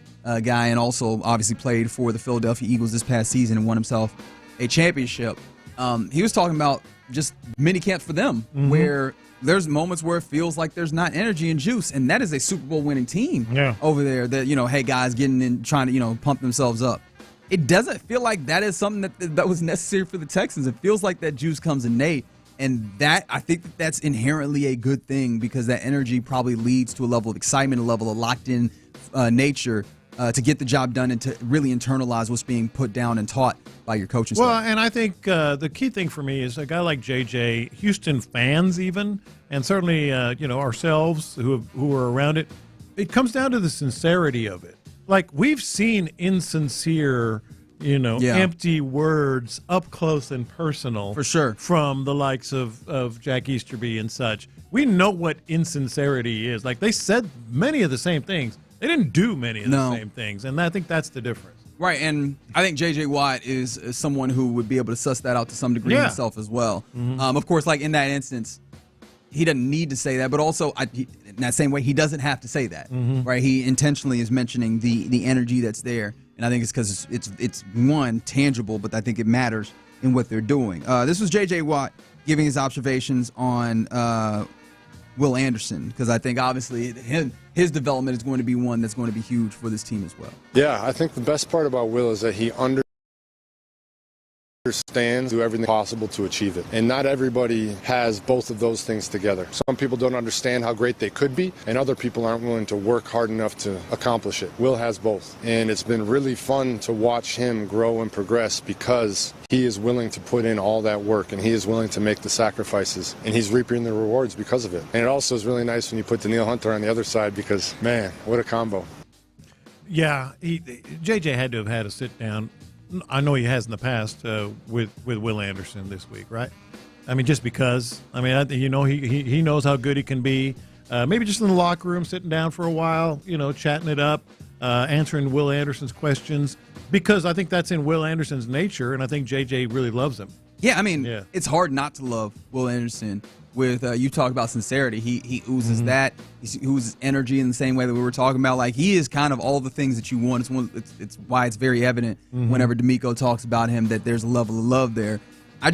guy, and also obviously played for the Philadelphia Eagles this past season and won himself a championship. He was talking about just mini camps for them, where there's moments where it feels like there's not energy and juice, and that is a Super Bowl winning team over there that, hey, guys getting in, trying to, pump themselves up. It doesn't feel like that is something that was necessary for the Texans. It feels like that juice comes innate. And I think that's inherently a good thing, because that energy probably leads to a level of excitement, a level of locked-in nature to get the job done and to really internalize what's being put down and taught by your coaching staff. Well, and I think the key thing for me is a guy like JJ, Houston fans even, and certainly ourselves who are around it. It comes down to the sincerity of it. Like, we've seen insincere, empty words up close and personal, for sure, from the likes of Jack Easterby and such. We know what insincerity is. Like, they said many of the same things. They didn't do many of the same things, and I think that's the difference. Right, and I think J.J. Watt is someone who would be able to suss that out to some degree himself as well. Of course, like in that instance, he doesn't need to say that, but also in that same way, he doesn't have to say that. Right, he intentionally is mentioning the energy that's there, and I think it's because it's one, tangible, but I think it matters in what they're doing. This was J.J. Watt giving his observations on Will Anderson, because I think obviously his development is going to be one that's going to be huge for this team as well. Yeah, I think the best part about Will is that he understands, do everything possible to achieve it. And not everybody has both of those things together. Some people don't understand how great they could be, and other people aren't willing to work hard enough to accomplish it. Will has both. And it's been really fun to watch him grow and progress because he is willing to put in all that work and he is willing to make the sacrifices, and he's reaping the rewards because of it. And it also is really nice when you put Daniil Hunter on the other side because, man, what a combo. Yeah, JJ had to have had a sit down. I know he has in the past with Will Anderson this week, right? I mean, just because. I mean, he knows how good he can be. Maybe just in the locker room, sitting down for a while, chatting it up, answering Will Anderson's questions, because I think that's in Will Anderson's nature, and I think JJ really loves him. Yeah, I mean, It's hard not to love Will Anderson. With you talk about sincerity, he oozes that. He oozes energy in the same way that we were talking about. Like, he is kind of all the things that you want. It's why it's very evident whenever D'Amico talks about him that there's a level of love there. I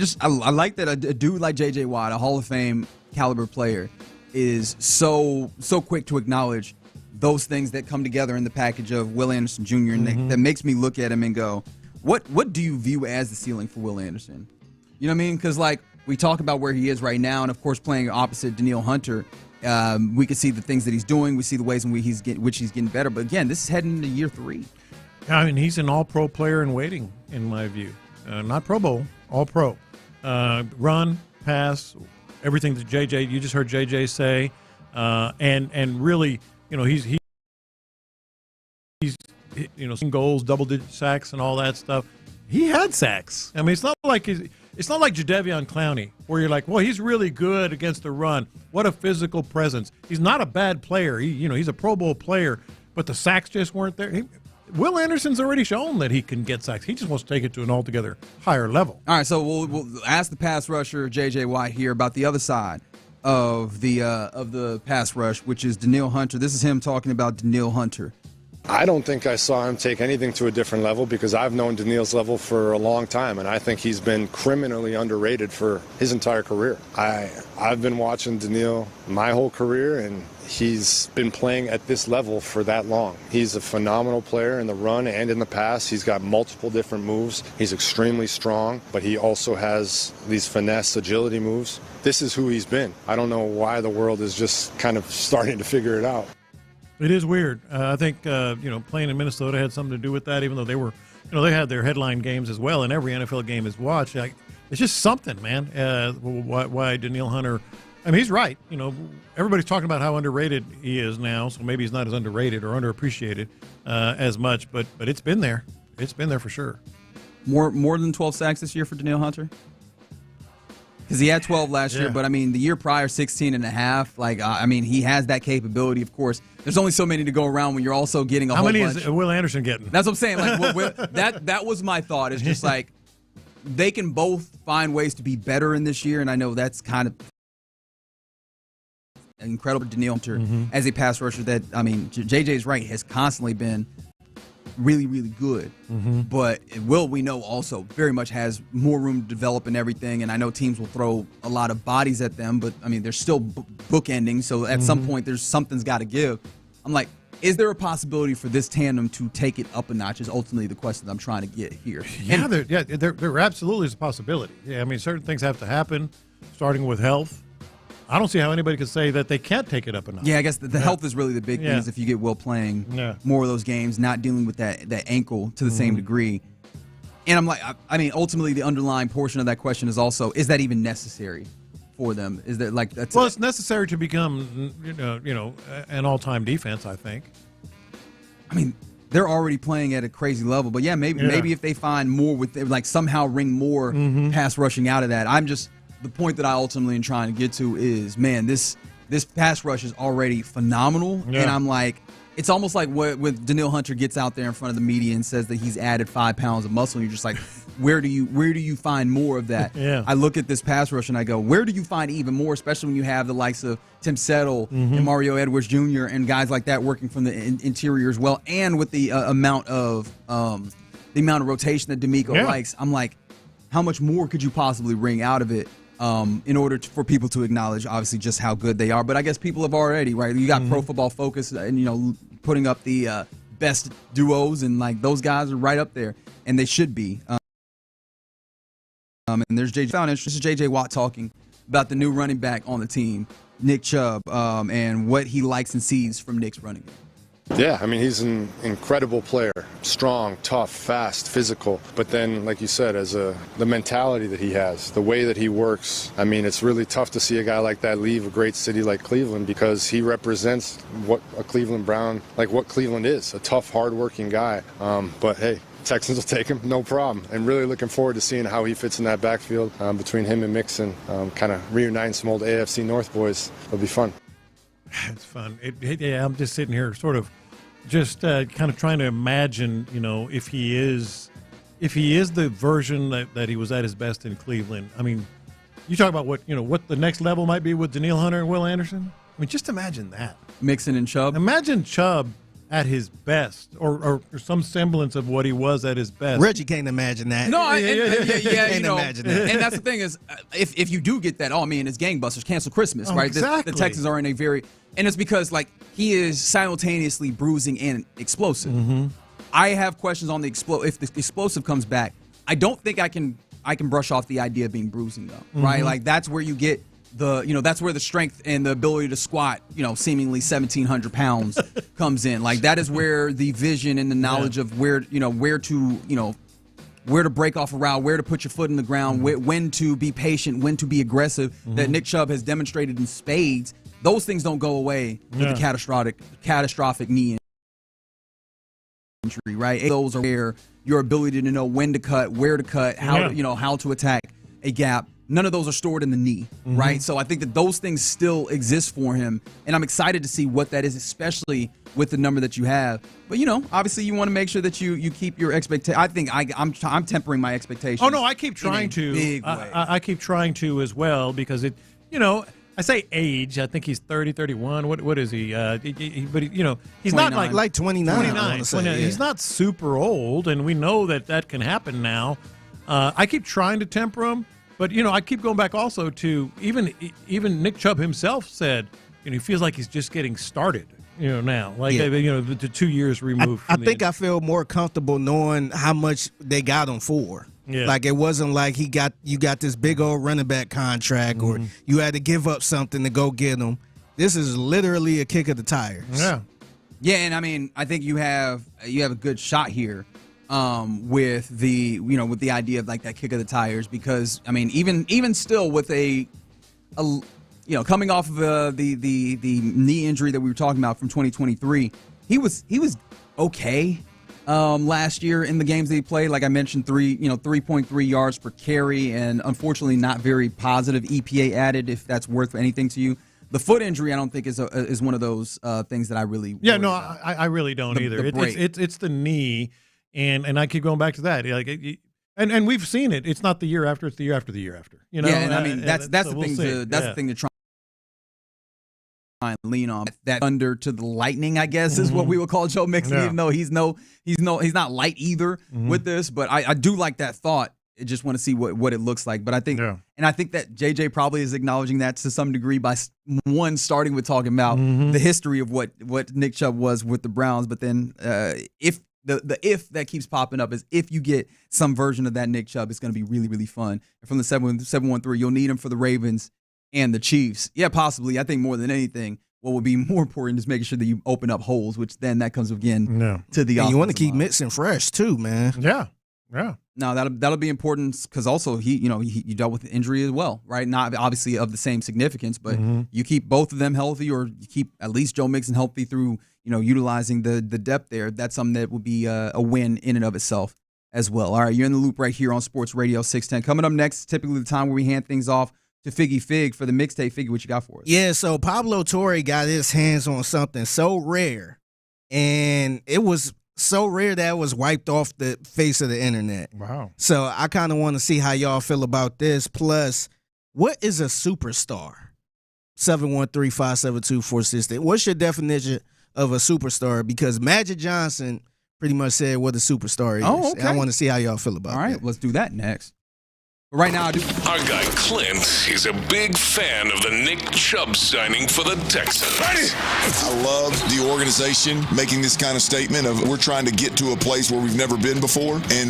like that a dude like J.J. Watt, a Hall of Fame caliber player, is so quick to acknowledge those things that come together in the package of Will Anderson Jr. And that makes me look at him and go, what do you view as the ceiling for Will Anderson? You know what I mean? Because, like, we talk about where he is right now, and of course, playing opposite Daniil Hunter, we can see the things that he's doing. We see the ways in which he's getting better. But again, this is heading into year 3. I mean, he's an all-pro player in waiting, in my view. Not Pro Bowl, all-pro. Run, pass, everything that JJ. You just heard JJ say, and really, he's goals, double-digit sacks, and all that stuff. He had sacks. I mean, it's not like Jadeveon Clowney, where you're like, well, he's really good against the run. What a physical presence. He's not a bad player. He's a Pro Bowl player, but the sacks just weren't there. Will Anderson's already shown that he can get sacks. He just wants to take it to an altogether higher level. All right, so we'll ask the pass rusher, J.J. Watt, here about the other side of the pass rush, which is Daniil Hunter. This is him talking about Daniil Hunter. I don't think I saw him take anything to a different level because I've known Daniil's level for a long time, and I think he's been criminally underrated for his entire career. I've been watching Daniil my whole career, and he's been playing at this level for that long. He's a phenomenal player in the run and in the pass. He's got multiple different moves. He's extremely strong, but he also has these finesse agility moves. This is who he's been. I don't know why the world is just kind of starting to figure it out. It is weird. I think playing in Minnesota had something to do with that. Even though they were, they had their headline games as well, and every NFL game is watched. It's just something, man. Why Daniil Hunter? I mean, he's right. Everybody's talking about how underrated he is now. So maybe he's not as underrated or underappreciated as much. But it's been there. It's been there for sure. More than 12 sacks this year for Daniil Hunter. Because he had 12 last year, but, I mean, the year prior, 16 and a half. Like, he has that capability, of course. There's only so many to go around when you're also getting a whole bunch. How many is Will Anderson getting? That's what I'm saying. Like, that was my thought. It's just like they can both find ways to be better in this year, and I know that's kind of incredible. Daniil Hunter as a pass rusher that, JJ's right, has constantly been really, really good. But Will, we know, also very much has more room to develop and everything. And I know teams will throw a lot of bodies at them, but they're still bookending. So at some point, something's got to give. I'm like, is there a possibility for this tandem to take it up a notch? Is ultimately the question that I'm trying to get here. There absolutely is a possibility. Yeah, certain things have to happen, starting with health. I don't see how anybody could say that they can't take it up a notch. Yeah, I guess the health is really the big thing. Is if you get Will playing more of those games, not dealing with that ankle to the same degree. And I'm like, ultimately the underlying portion of that question is also, is that even necessary for them? Is that like that's it's necessary to become an all-time defense, I think. They're already playing at a crazy level, but maybe if they find more with like somehow wring more pass rushing out of that. The point that I ultimately am trying to get to is, man, this pass rush is already phenomenal. Yeah. And I'm like, it's almost like when Daniil Hunter gets out there in front of the media and says that he's added 5 pounds of muscle, and you're just like, where do you find more of that? I look at this pass rush and I go, where do you find even more, especially when you have the likes of Tim Settle and Mario Edwards Jr. and guys like that working from the interior as well, and with the amount of rotation that D'Amico likes. I'm like, how much more could you possibly wring out of it? In order for people to acknowledge, obviously, just how good they are. But I guess people have already, right? You got Pro Football Focus and, putting up the best duos, and, like, those guys are right up there, and they should be. And there's J.J. Found interest. This is J.J. Watt talking about the new running back on the team, Nick Chubb, and what he likes and sees from Nick's running game. Yeah, I mean, he's an incredible player. Strong, tough, fast, physical. But then, like you said, the mentality that he has, the way that he works, I mean, it's really tough to see a guy like that leave a great city like Cleveland because he represents what a Cleveland Brown, like what Cleveland is, a tough, hardworking guy. But hey, Texans will take him, no problem. And really looking forward to seeing how he fits in that backfield between him and Mixon, kind of reuniting some old AFC North boys. It'll be fun. It's fun. Yeah, I'm just sitting here sort of just kind of trying to imagine, if he is the version that he was at his best in Cleveland. I mean, you talk about what the next level might be with Danielle Hunter and Will Anderson. I mean, just imagine that. Mixon and Chubb. Imagine Chubb at his best, or some semblance of what he was at his best. Reggie can't imagine that. No, can't imagine that. And that's the thing is, if you do get that, it's gangbusters, cancel Christmas, right? Exactly. The Texans are in a very, and it's because he is simultaneously bruising and explosive. Mm-hmm. I have questions on if the explosive comes back. I don't think I can brush off the idea of being bruising though, right? Mm-hmm. That's where you get that's where the strength and the ability to squat, seemingly 1,700 pounds comes in. That is where the vision and the knowledge of where to break off a route, where to put your foot in the ground, when to be patient, when to be aggressive, that Nick Chubb has demonstrated in spades. Those things don't go away with a catastrophic knee injury, right? Those are where your ability to know when to cut, where to cut, how to attack a gap. None of those are stored in the knee, right? So I think that those things still exist for him, and I'm excited to see what that is, especially with the number that you have. But obviously, you want to make sure that you keep your expectation. I think I'm tempering my expectations. Oh no, I keep trying to. I keep trying to as well because it. I say age. I think he's 30, 31. What is he? But he's not like 29. 29. He's not super old, and we know that can happen now. I keep trying to temper him. But, I keep going back also to even Nick Chubb himself said, he feels like he's just getting started, now. The 2 years removed from I think I feel more comfortable knowing how much they got him for. Yeah. It wasn't like you got this big old running back contract or you had to give up something to go get him. This is literally a kick of the tires. Yeah. Yeah, and I think you have a good shot here. With the idea of that kick of the tires, because even still with coming off of the knee injury that we were talking about from 2023, he was okay last year in the games that he played. Like I mentioned, 3.3 yards per carry, and unfortunately not very positive EPA added, if that's worth anything to you. The foot injury, I don't think is one of those things that I really I really don't either. It's the knee. And I keep going back to that, and we've seen it. It's not the year after; it's the year after the year after. Yeah, and that's the thing. The thing to try and lean on. That under to the lightning, I guess, is what we would call Joe Mixon. Even though he's not light either with this. But I do like that thought. I just want to see what it looks like. But I think, and I think that JJ probably is acknowledging that to some degree by starting with talking about the history of what Nick Chubb was with the Browns. But then if if that keeps popping up is if you get some version of that Nick Chubb, it's going to be really, really fun. And from the 713, you'll need him for the Ravens and the Chiefs. Yeah, possibly. I think more than anything, what would be more important is making sure that you open up holes, which then that comes again to the offense. You want to keep Mixon fresh too, man. Yeah. No, that'll be important because also he dealt with the injury as well, right? Not obviously of the same significance, but you keep both of them healthy, or you keep at least Joe Mixon healthy through utilizing the depth there. That's something that would be a win in and of itself as well. All right, you're in the loop right here on Sports Radio 610. Coming up next, typically the time where we hand things off to Figgy Fig for the mixtape. Figgy, what you got for us? Yeah, so Pablo Torre got his hands on something so rare, and it was so rare that it was wiped off the face of the internet. Wow. So I kind of want to see how y'all feel about this. Plus, what is a superstar? 713-572-4660. What's your definition of a superstar? Because Magic Johnson pretty much said what a superstar is. Oh, okay. And I want to see how y'all feel about it. All right, let's do that next. Right now, our guy Clint is a big fan of the Nick Chubb signing for the Texans. I love the organization making this kind of statement of we're trying to get to a place where we've never been before. And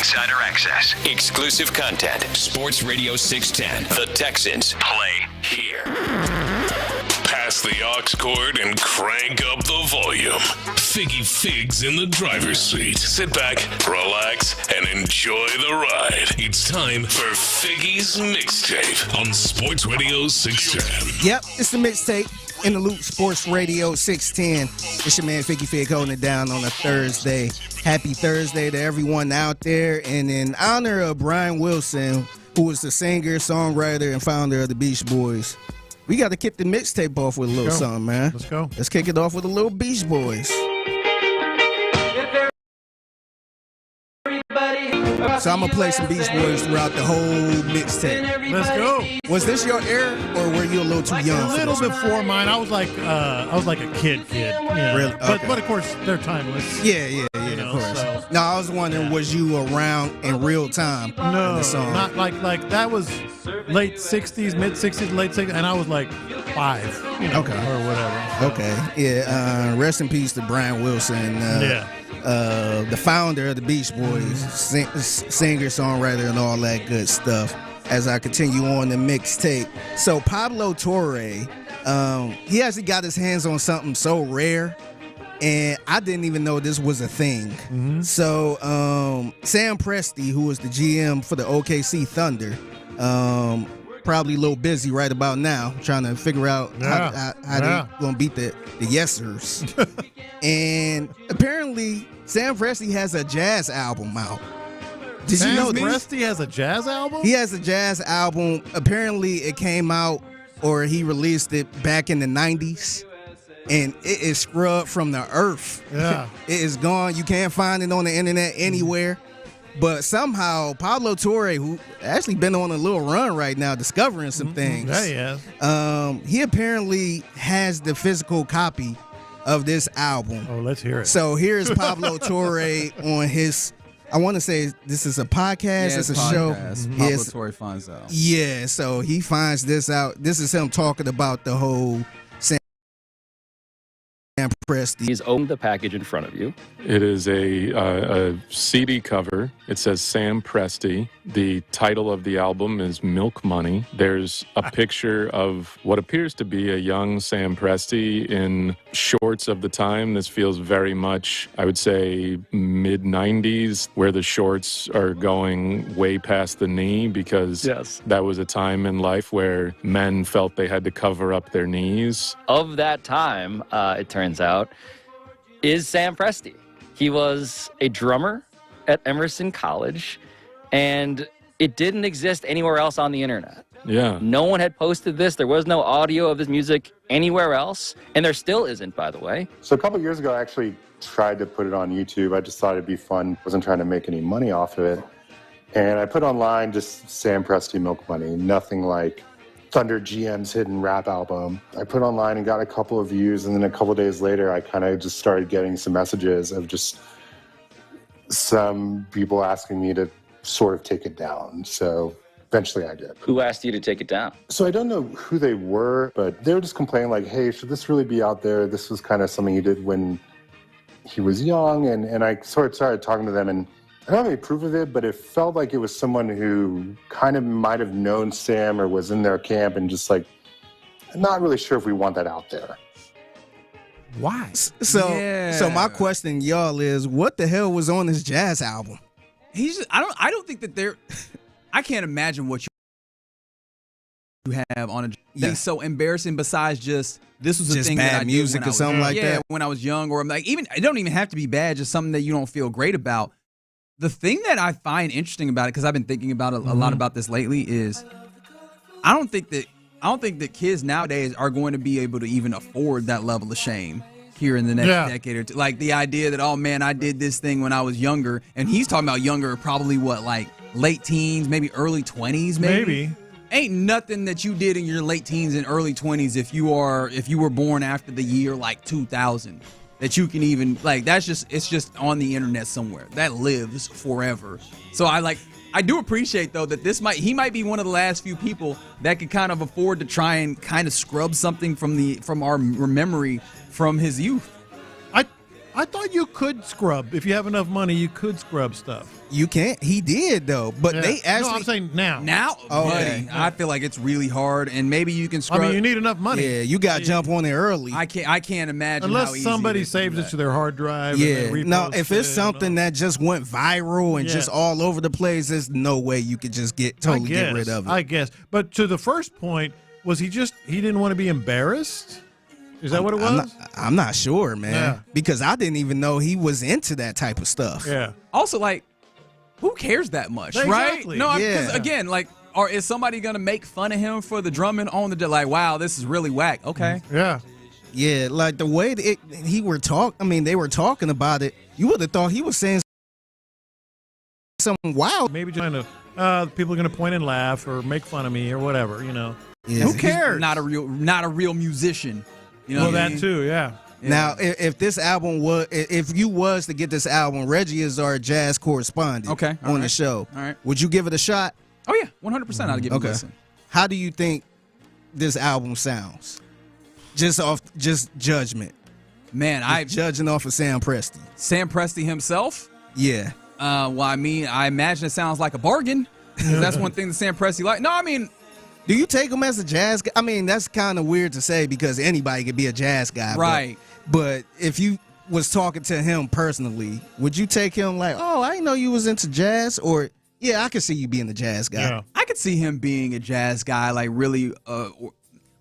insider access, exclusive content. Sports Radio 610. The Texans play here. Pass the aux cord and crank up the volume. Figgy Figs in the driver's seat. Sit back, relax, and enjoy the ride. It's time for Figgy's Mixtape on Sports Radio 610. Yep, it's the Mixtape in the Loop, Sports Radio 610. It's your man Figgy Fig holding it down on a Thursday. Happy Thursday to everyone out there. And in honor of Brian Wilson, who is the singer, songwriter, and founder of the Beach Boys, we got to kick the mixtape off with a little something, man. Let's go. Let's kick it off with a little Beach Boys. So I'm going to play some Beach Boys throughout the whole mixtape. Let's go. Was this your era, or were you a little too young? A little before mine. I was like a kid. Yeah. Really? Okay. But of course they're timeless. Yeah, of course. So. No, I was wondering, was you around in real time? No, the song? Not like that was late '60s, mid '60s, late '60s, and I was like 5, okay, or whatever. Okay, yeah. Rest in peace to Brian Wilson. The founder of the Beach Boys, singer, songwriter, and all that good stuff. As I continue on the mixtape, so Pablo Torre, he actually got his hands on something so rare, and I didn't even know this was a thing. Mm-hmm. So Sam Presti, who was the GM for the OKC Thunder, probably a little busy right about now, trying to figure out how they're going to beat the Yesers. And apparently, Sam Presti has a jazz album out. Did you know this? Presti has a jazz album? He has a jazz album. Apparently, it came out, or he released it back in the 90s. And it is scrubbed from the earth. Yeah. It is gone. You can't find it on the internet anywhere. But somehow, Pablo Torre, who actually been on a little run right now, discovering some things. Yeah, he has. He apparently has the physical copy of this album. Oh, let's hear it. So here's Pablo Torre on his, I want to say this is a podcast, it's a show. Pablo Torre finds out. Yeah, so he finds this out. This is him talking about the whole Sam Presti. He's opened the package in front of you. It is a CD cover. It says Sam Presti. The title of the album is Milk Money. There's a picture of what appears to be a young Sam Presti in shorts of the time. This feels very much, I would say, mid-90s, where the shorts are going way past the knee, because that was a time in life where men felt they had to cover up their knees. Of that time, it turns out, is Sam Presti. He was a drummer at Emerson College, and it didn't exist anywhere else on the internet. Yeah. No one had posted this. There was no audio of this music anywhere else, and there still isn't, by the way. So a couple of years ago, I actually tried to put it on YouTube. I just thought it'd be fun. Wasn't trying to make any money off of it. And I put online just Sam Presti Milk Money, nothing like Thunder GM's hidden rap album. I put online and got a couple of views, and then a couple of days later, I kind of just started getting some messages of just some people asking me to sort of take it down. So eventually I did. Who asked you to take it down? So I don't know who they were, but they were just complaining like, hey, should this really be out there? This was kind of something he did when he was young. And I sort of started talking to them, and I don't have any proof of it, but it felt like it was someone who kind of might have known Sam or was in their camp, and just like, I'm not really sure if we want that out there. Why? So my question, y'all, is what the hell was on this jazz album? I don't think that they're. I can't imagine what you have on a that's so embarrassing. Besides just this was a thing bad that I music did or something like that. When I was young, or like even it don't even have to be bad. Just something that you don't feel great about. The thing that I find interesting about it, because I've been thinking about it a lot about this lately, is I don't think that kids nowadays are going to be able to even afford that level of shame here in the next decade or two. Like the idea that, oh man, I did this thing when I was younger, and he's talking about younger, probably what, like late teens, maybe early 20s, maybe. Ain't nothing that you did in your late teens and early 20s if you were born after the year like 2000 that you can even like. It's just on the internet somewhere that lives forever. So I do appreciate though that he might be one of the last few people that could kind of afford to try and kind of scrub something from our memory from his youth. I thought you could scrub. If you have enough money, you could scrub stuff. You can't. He did, though. But they actually. No, I'm saying now. Now, buddy, I feel like it's really hard, and maybe you can scrub. I mean, you need enough money. Yeah, you got to jump on it early. I can't imagine Unless how easy somebody it is saves it to their hard drive. Yeah. And No, if it's something that just went viral and just all over the place, there's no way you could just get rid of it. I guess. But to the first point, was he didn't want to be embarrassed? Is that what it was? I'm not sure, man. Because I didn't even know he was into that type of stuff. Yeah. Also, like, who cares that much, Exactly. right? No, because again, like, or is somebody gonna make fun of him for the drumming on the like? Wow, this is really whack. Okay. Yeah. Yeah, like the way they were talking about it, you would have thought he was saying something wild. Maybe trying to people are gonna point and laugh or make fun of me or whatever, you know. Yeah. Who cares? Not a real musician. You know that too, yeah. Now, if this album if you was to get this album, Reggie is our jazz correspondent on the show. All right. Would you give it a shot? Oh, yeah, 100% I'd give it a listen. How do you think this album sounds? Just judgment. Man, judging off of Sam Presti. Sam Presti himself? Yeah. Well, I mean, I imagine it sounds like a bargain. That's one thing that Sam Presti like. No, I mean, do you take him as a jazz guy? I mean, that's kind of weird to say because anybody could be a jazz guy. Right. But if you was talking to him personally, would you take him like, oh, I didn't know you was into jazz? Or, yeah, I could see you being a jazz guy. Yeah. I could see him being a jazz guy, like really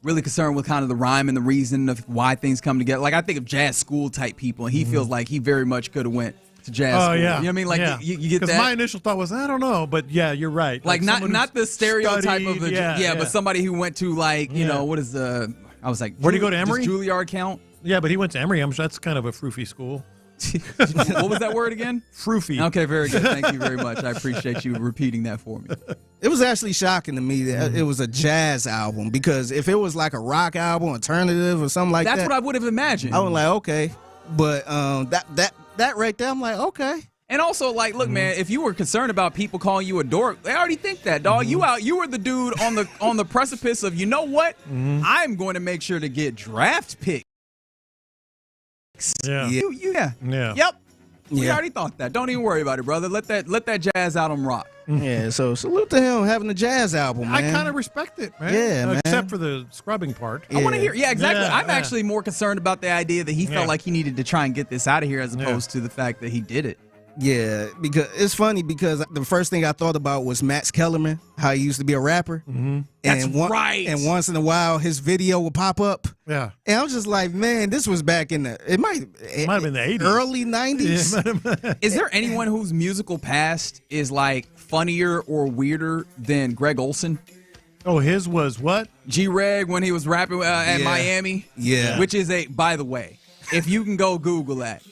concerned with kind of the rhyme and the reason of why things come together. Like, I think of jazz school type people, and he feels like he very much could have went to jazz school. Yeah. You know what I mean? Like, you get that. Because my initial thought was, I don't know, but yeah, you're right. Like not the stereotype of the but somebody who went to like, you know, what is the, I was like, where'd he go to Emory? Does Juilliard count? Yeah, but he went to Emory. That's kind of a froofy school. What was that word again? Froofy. Okay, very good. Thank you very much. I appreciate you repeating that for me. It was actually shocking to me that it was a jazz album because if it was like a rock album, alternative or something like That's that. what I would have imagined. I was like, okay. But that right there, I'm like, okay. And also, like, look, man, if you were concerned about people calling you a dork, they already think that, dog. You were the dude on the precipice of, you know what? I'm going to make sure to get draft picks. Yeah. Yep. We already thought that. Don't even worry about it, brother. Let that jazz album rock. Yeah, so salute to him having a jazz album, man. I kind of respect it, man. Yeah, man. Except for the scrubbing part. I want to hear. Yeah, exactly. Yeah, I'm actually more concerned about the idea that he felt like he needed to try and get this out of here as opposed to the fact that he did it. Yeah, because it's funny because the first thing I thought about was Max Kellerman, how he used to be a rapper. Mm-hmm. That's right. And once in a while, his video would pop up. Yeah. And I was just like, man, this was back in it might have been the 80s. Early 90s. Yeah. Is there anyone whose musical past is like funnier or weirder than Greg Olson? Oh, his was what? G-Reg when he was rapping at Miami? Yeah. Which is by the way, if you can go Google that,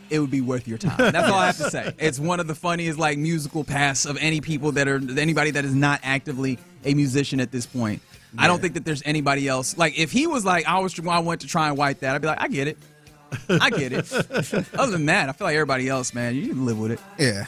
it would be worth your time. That's all I have to say. It's one of the funniest like musical pasts of anybody that is not actively a musician at this point. Yeah. I don't think that there's anybody else. Like if he was like, I went to try and wipe that, I'd be like, I get it. Other than that, I feel like everybody else, man, you can live with it. Yeah.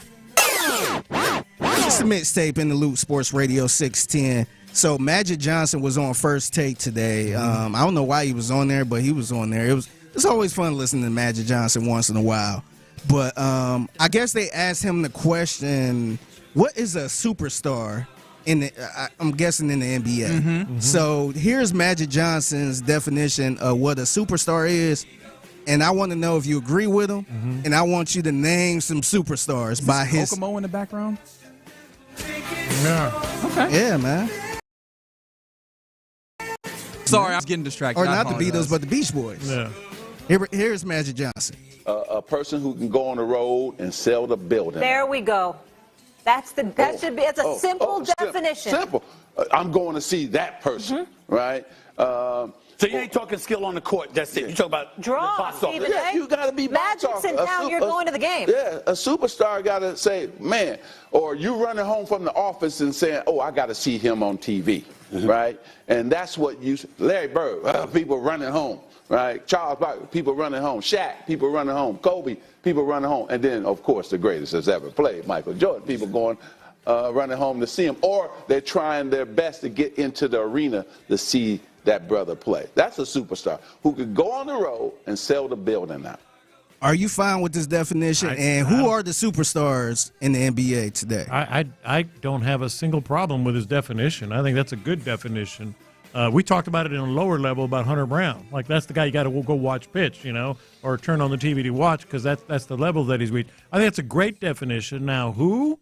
It's the mixtape in the loop, Sports Radio 610. So Magic Johnson was on First Take today. I don't know why he was on there, but he was on there. It's always fun listening to Magic Johnson once in a while. But I guess they asked him the question, what is a superstar I'm guessing in the NBA. Mm-hmm. So here's Magic Johnson's definition of what a superstar is. And I want to know if you agree with him. Mm-hmm. And I want you to name some superstars by his. Kokomo in the background? Yeah. Okay. Yeah, man. Sorry, I was getting distracted. Or not the Beatles, but the Beach Boys. Yeah. Here's Magic Johnson. A person who can go on the road and sell the building. There we go. That should be. It's a simple definition. Simple. I'm going to see that person, right? So you ain't talking skill on the court. That's it. You talk about draw. Yeah, you got to be Magic's in town. You're going to the game. Yeah, a superstar got to say, man, or you running home from the office and saying, oh, I got to see him on TV, right? And that's what Larry Bird, people running home, right? Charles Barkley, people running home. Shaq, people running home. Kobe, people running home. And then, of course, the greatest that's ever played, Michael Jordan, people going running home to see him. Or they're trying their best to get into the arena to see that brother play. That's a superstar who could go on the road and sell the building out. Are you fine with this definition? And who are the superstars in the NBA today? I don't have a single problem with his definition. I think that's a good definition. We talked about it in a lower level about Hunter Brown. Like, that's the guy you got to go watch pitch, or turn on the TV to watch, because that's the level that he's reached. I think it's a great definition. Now, who?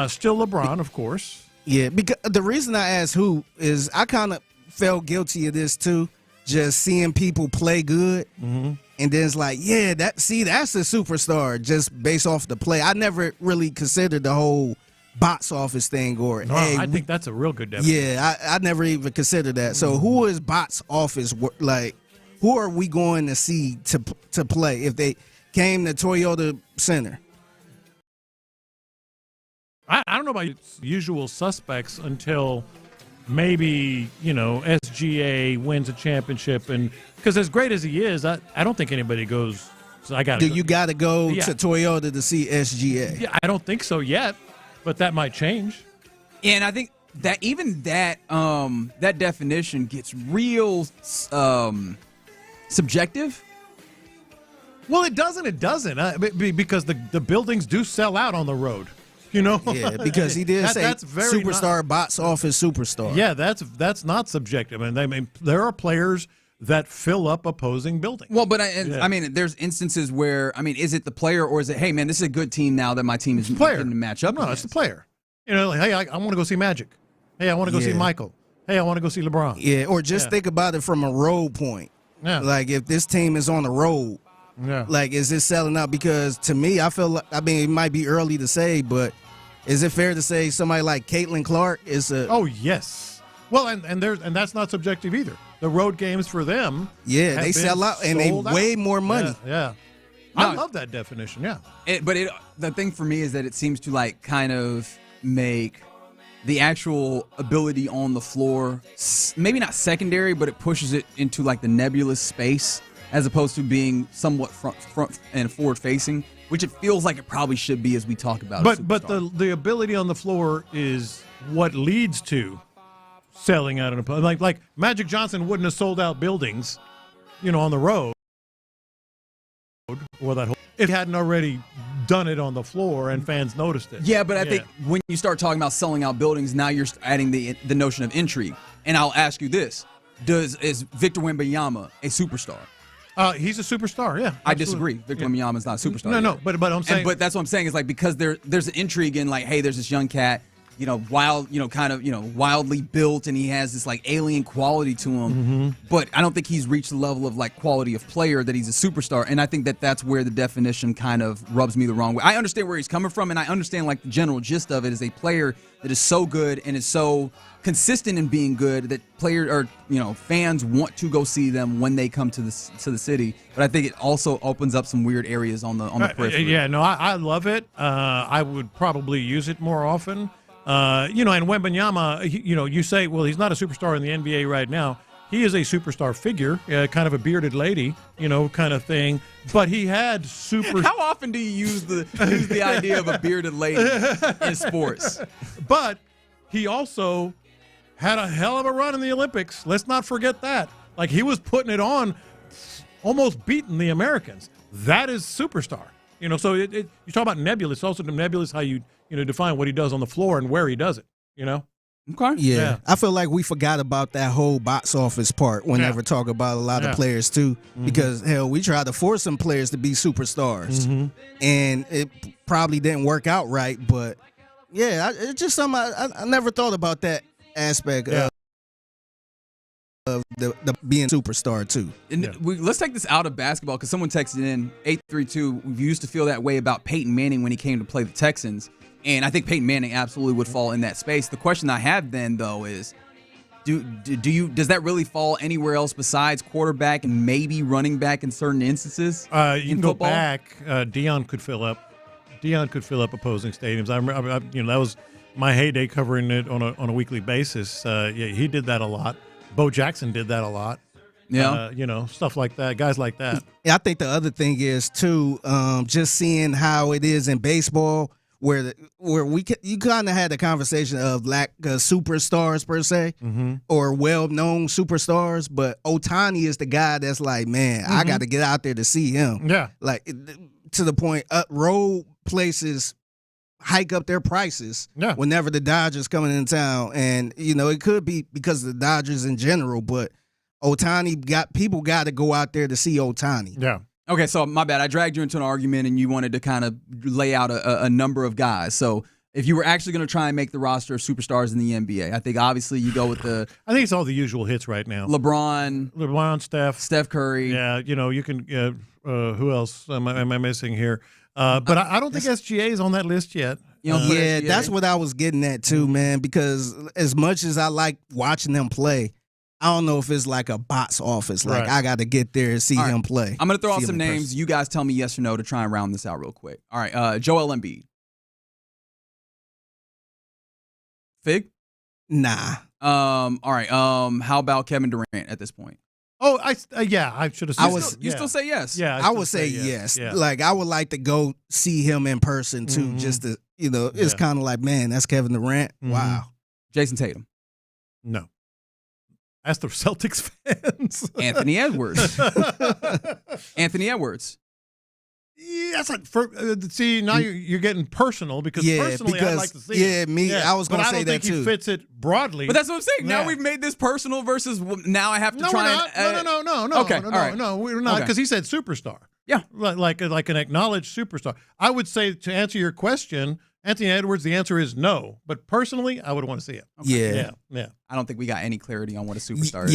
Still LeBron, of course. Yeah, because the reason I asked who is I kind of felt guilty of this too, just seeing people play good. Mm-hmm. And then it's like, that's a superstar just based off the play. I never really considered the whole box office thing I think that's a real good definition. Yeah, I never even considered that. So who is box office, like, who are we going to see to play if they came to Toyota Center? I don't know about usual suspects until maybe, SGA wins a championship. And because as great as he is, I don't think anybody goes, so I got to. You got to go to Toyota to see SGA? Yeah, I don't think so yet, but that might change. And I think that even that that definition gets real subjective. Well, it doesn't. Because the buildings do sell out on the road. Yeah, because he did say that's very superstar, box office superstar. Yeah, that's not subjective. And there are players that fill up opposing buildings. Well, but I mean, there's instances where, is it the player or is it, hey, man, this is a good team now that my team is getting to match up? No, it's the player. Like, hey, I want to go see Magic. Hey, I want to go see Michael. Hey, I want to go see LeBron. Yeah, or just think about it from a road point. Yeah. Like, if this team is on the road, like, is it selling out? Because to me, I feel like, it might be early to say, but is it fair to say somebody like Caitlin Clark is a? Oh, yes. Well, and that's not subjective either. The road games for them, they sell out and they way more money. Yeah. I love that definition. Yeah. The thing for me is that it seems to like kind of make the actual ability on the floor maybe not secondary, but it pushes it into like the nebulous space as opposed to being somewhat front and forward facing, which it feels like it probably should be as we talk about. But the ability on the floor is what leads to selling out an opponent. Like Magic Johnson wouldn't have sold out buildings, on the road, or if he hadn't already done it on the floor and fans noticed it. Yeah, but I think when you start talking about selling out buildings, now you're adding the notion of intrigue. And I'll ask you this: is Victor Wembanyama a superstar? He's a superstar, yeah. I disagree. Victor Wembanyama is not a superstar. No, but I'm saying. But that's what I'm saying is like because there's an intrigue in like, hey, there's this young cat, wild, wildly built, and he has this like alien quality to him. Mm-hmm. But I don't think he's reached the level of like quality of player that he's a superstar. And I think that's where the definition kind of rubs me the wrong way. I understand where he's coming from, and I understand like the general gist of it is a player that is so good and is so consistent in being good that players or fans want to go see them when they come to the city. But I think it also opens up some weird areas on the periphery. Yeah, no, I love it. I would probably use it more often. And Wembanyama, you say, well, he's not a superstar in the NBA right now. He is a superstar figure, kind of a bearded lady, kind of thing. But he had How often do you use the idea of a bearded lady in sports? But he also had a hell of a run in the Olympics. Let's not forget that. Like, he was putting it on, almost beating the Americans. That is superstar. So you talk about nebulous. It's also nebulous how you define what he does on the floor and where he does it. Okay. Yeah. I feel like we forgot about that whole box office part whenever talk about a lot of players too, because hell, we tried to force some players to be superstars, and it probably didn't work out right. But yeah, it's just something I never thought about that aspect of the being superstar too. And let's take this out of basketball because someone texted in 832. We used to feel that way about Peyton Manning when he came to play the Texans. And I think Peyton Manning absolutely would fall in that space. The question I have then, though, is does that really fall anywhere else besides quarterback and maybe running back in certain instances? You can go back. Deion could fill up opposing stadiums. I remember, that was my heyday covering it on a weekly basis. He did that a lot. Bo Jackson did that a lot. Yeah. Stuff like that. Guys like that. I think the other thing is too, just seeing how it is in baseball, where you kind of had the conversation of lack of superstars per se, or well-known superstars, but Ohtani is the guy that's like, man, I got to get out there to see him. Yeah, like to the point, road places hike up their prices whenever the Dodgers coming in town, and it could be because of the Dodgers in general, but Ohtani got to go out there to see Ohtani. Yeah. Okay, so my bad. I dragged you into an argument, and you wanted to kind of lay out a number of guys. So if you were actually going to try and make the roster of superstars in the NBA, I think obviously you go with the. I think it's all the usual hits right now. LeBron, Steph Curry. Yeah, you can. Who else am I missing here? But I don't think SGA is on that list yet. Yeah, that's what I was getting at too, man. Because as much as I like watching them play, I don't know if it's like a box office. Like, I got to get there and see him play. I'm going to throw out some names. You guys tell me yes or no to try and round this out real quick. All right, Joel Embiid. Fig? Nah. All right. How about Kevin Durant at this point? Oh, I should have said You still say yes? Yeah, I would say yes. Yeah. Like, I would like to go see him in person, too, just to, it's kind of like, man, that's Kevin Durant. Wow. Jason Tatum. No. Ask the Celtics fans. Anthony Edwards. Anthony Edwards. Yeah, that's like see now you're getting personal because personally I'd like to see it. I was going to say that too. But I don't think he fits it broadly. But that's what I'm saying. Now we've made this personal versus now I have to try. No. Okay, all right. No, we're not because he said superstar. Yeah, like an acknowledged superstar. I would say to answer your question, Anthony Edwards, the answer is no. But personally, I would want to see it. Okay. Yeah. I don't think we got any clarity on what a superstar is.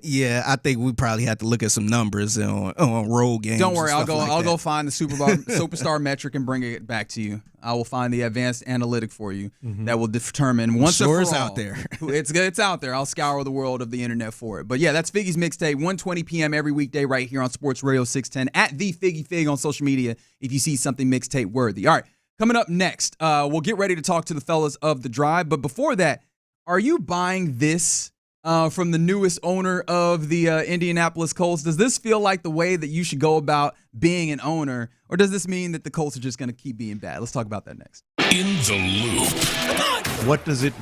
Yeah. I think we probably have to look at some numbers on road games. Don't worry, I'll go find the superstar metric and bring it back to you. I will find the advanced analytic for you that will determine once and for all. It's out there. It's out there. I'll scour the world of the internet for it. But yeah, that's Figgy's Mixtape, 1:20 p.m. every weekday right here on Sports Radio 610 at the Figgy Fig on social media. If you see something mixtape worthy. All right. Coming up next, we'll get ready to talk to the fellas of the Drive. But before that, are you buying this from the newest owner of the Indianapolis Colts? Does this feel like the way that you should go about being an owner? Or does this mean that the Colts are just going to keep being bad? Let's talk about that next. In the Loop. What does it mean?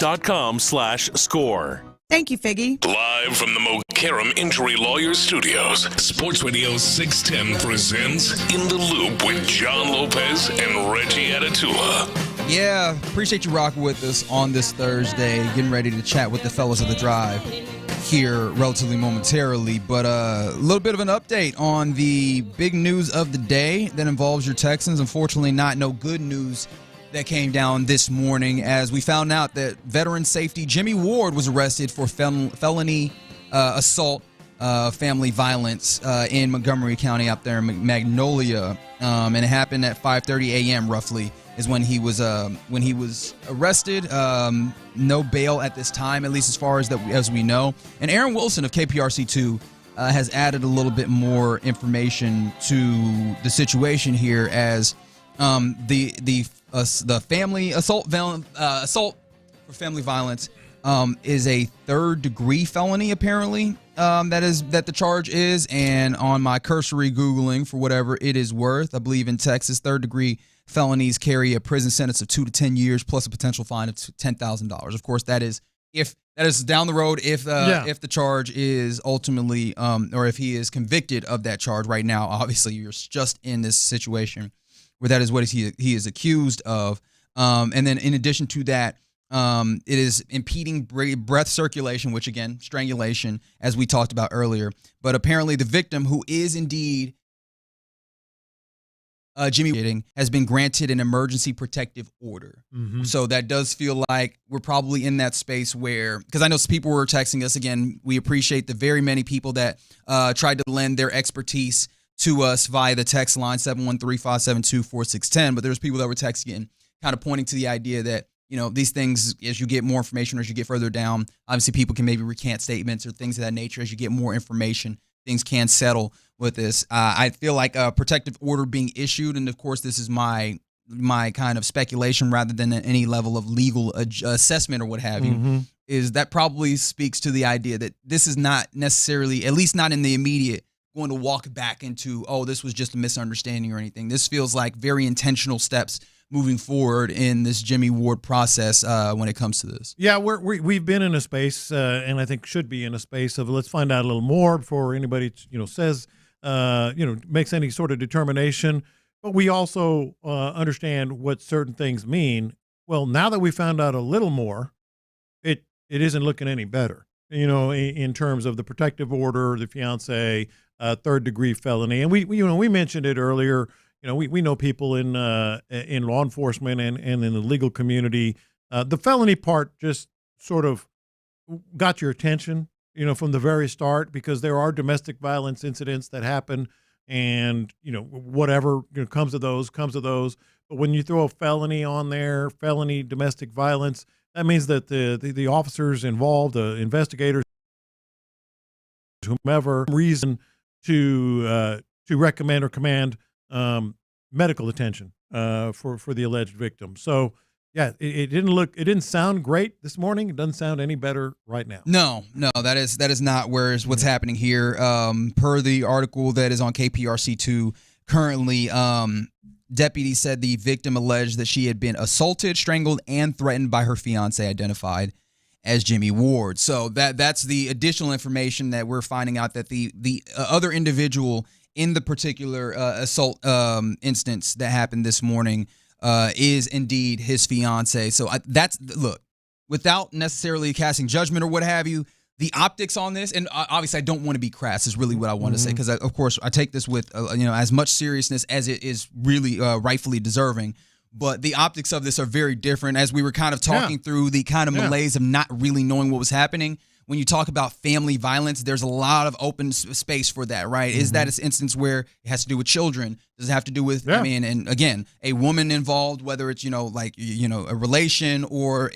Texans.com/score. Thank you, Figgy. Live from the Mokaram Injury Lawyers Studios, Sports Radio 610 presents In the Loop with John Lopez and Reggie Atatula. Yeah, appreciate you rocking with us on this Thursday. Getting ready to chat with the fellas of the drive here relatively momentarily. But a little bit of an update on the big news of the day that involves your Texans. Unfortunately, no good news that came down this morning as we found out that veteran safety Jimmy Ward was arrested for felony assault, family violence in Montgomery County up there in Magnolia. And it happened at 5:30 a.m. roughly is when he was arrested. No bail at this time, at least as far as we know. And Aaron Wilson of KPRC2 has added a little bit more information to the situation here as the family assault for family violence is a third-degree felony, apparently. That the charge is, and on my cursory Googling for whatever it is worth, I believe in Texas, third-degree felonies carry a prison sentence of 2 to 10 years plus a potential fine of $10,000. Of course, that is down the road if the charge is ultimately or if he is convicted of that charge. Right now, obviously, you're just in this situation where that is what he is accused of. And then in addition to that, it is impeding breath circulation, which again, strangulation, as we talked about earlier. But apparently the victim, who is indeed Jimmy, has been granted an emergency protective order. Mm-hmm. So that does feel like we're probably in that space where, because I know some people were texting us again, we appreciate the very many people that tried to lend their expertise to us via the text line 713-572-4610. But there's people that were texting kind of pointing to the idea that, you know, these things, as you get more information or as you get further down, obviously people can maybe recant statements or things of that nature. As you get more information, things can settle with this. I feel like a protective order being issued, and of course this is my kind of speculation rather than any level of legal assessment or what have you, is that probably speaks to the idea that this is not necessarily, at least not in the immediate, going to walk back into, oh, this was just a misunderstanding or anything. This feels like very intentional steps moving forward in this Jimmy Ward process when it comes to this. Yeah, we've been in a space, and I think should be in a space of let's find out a little more before anybody says makes any sort of determination. But we also understand what certain things mean. Well, now that we found out a little more, it isn't looking any better. In terms of the protective order, the fiance, third-degree felony, and we mentioned it earlier. We know people in law enforcement and in the legal community. The felony part just sort of got your attention, from the very start, because there are domestic violence incidents that happen, and whatever comes of those. But when you throw a felony on there, felony domestic violence, that means that the officers involved, the investigators, whomever, reason to recommend or command medical attention for the alleged victim. So yeah, it didn't sound great this morning. It doesn't sound any better right now. No, that is not what's happening here. Per the article that is on KPRC2 currently, deputies said the victim alleged that she had been assaulted, strangled, and threatened by her fiance, identified as Jimmy Ward. So that's the additional information that we're finding out, that the other individual in the particular assault instance that happened this morning is indeed his fiance. So look, without necessarily casting judgment or what have you, the optics on this, and obviously I don't want to be crass, is really what I want to say, because of course I take this with as much seriousness as it is really rightfully deserving. But the optics of this are very different, as we were kind of talking through the kind of malaise of not really knowing what was happening. When you talk about family violence, there's a lot of open space for that, right? Is that an instance where it has to do with children? Does it have to do with, and again, a woman involved, whether it's, a relation or,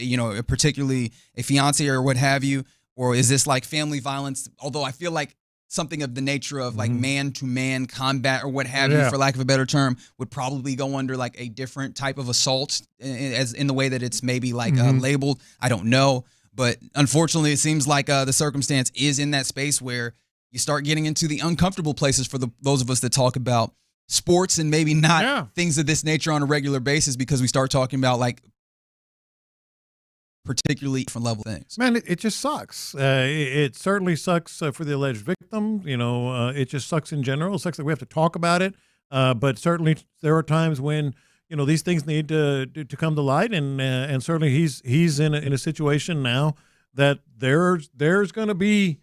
particularly a fiance or what have you? Or is this like family violence? Although I feel like something of the nature of like man-to-man combat or what have you, for lack of a better term, would probably go under like a different type of assault, as in the way that it's maybe like labeled. I don't know. But unfortunately, it seems like the circumstance is in that space where you start getting into the uncomfortable places for those of us that talk about sports and maybe not things of this nature on a regular basis, because we start talking about like particularly different level things. Man, it just sucks. It certainly sucks for the alleged victim. It just sucks in general. It sucks that we have to talk about it. But certainly there are times when these things need to come to light, and certainly he's in a situation now that there's going to be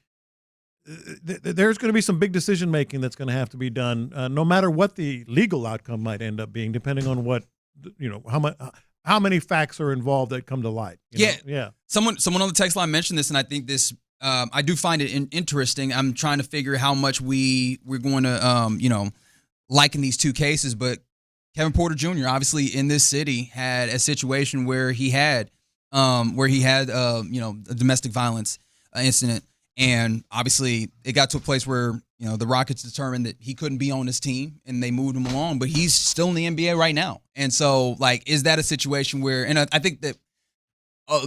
some big decision making that's going to have to be done, no matter what the legal outcome might end up being, depending on what how many facts are involved that come to light. Yeah. Someone on the text line mentioned this, and I think this I do find it interesting. I'm trying to figure how much we're going to liken these two cases, but Kevin Porter Jr. obviously in this city had a situation where he had a domestic violence incident, and obviously it got to a place where the Rockets determined that he couldn't be on his team, and they moved him along, but he's still in the NBA right now. And so, is that a situation where, and I think that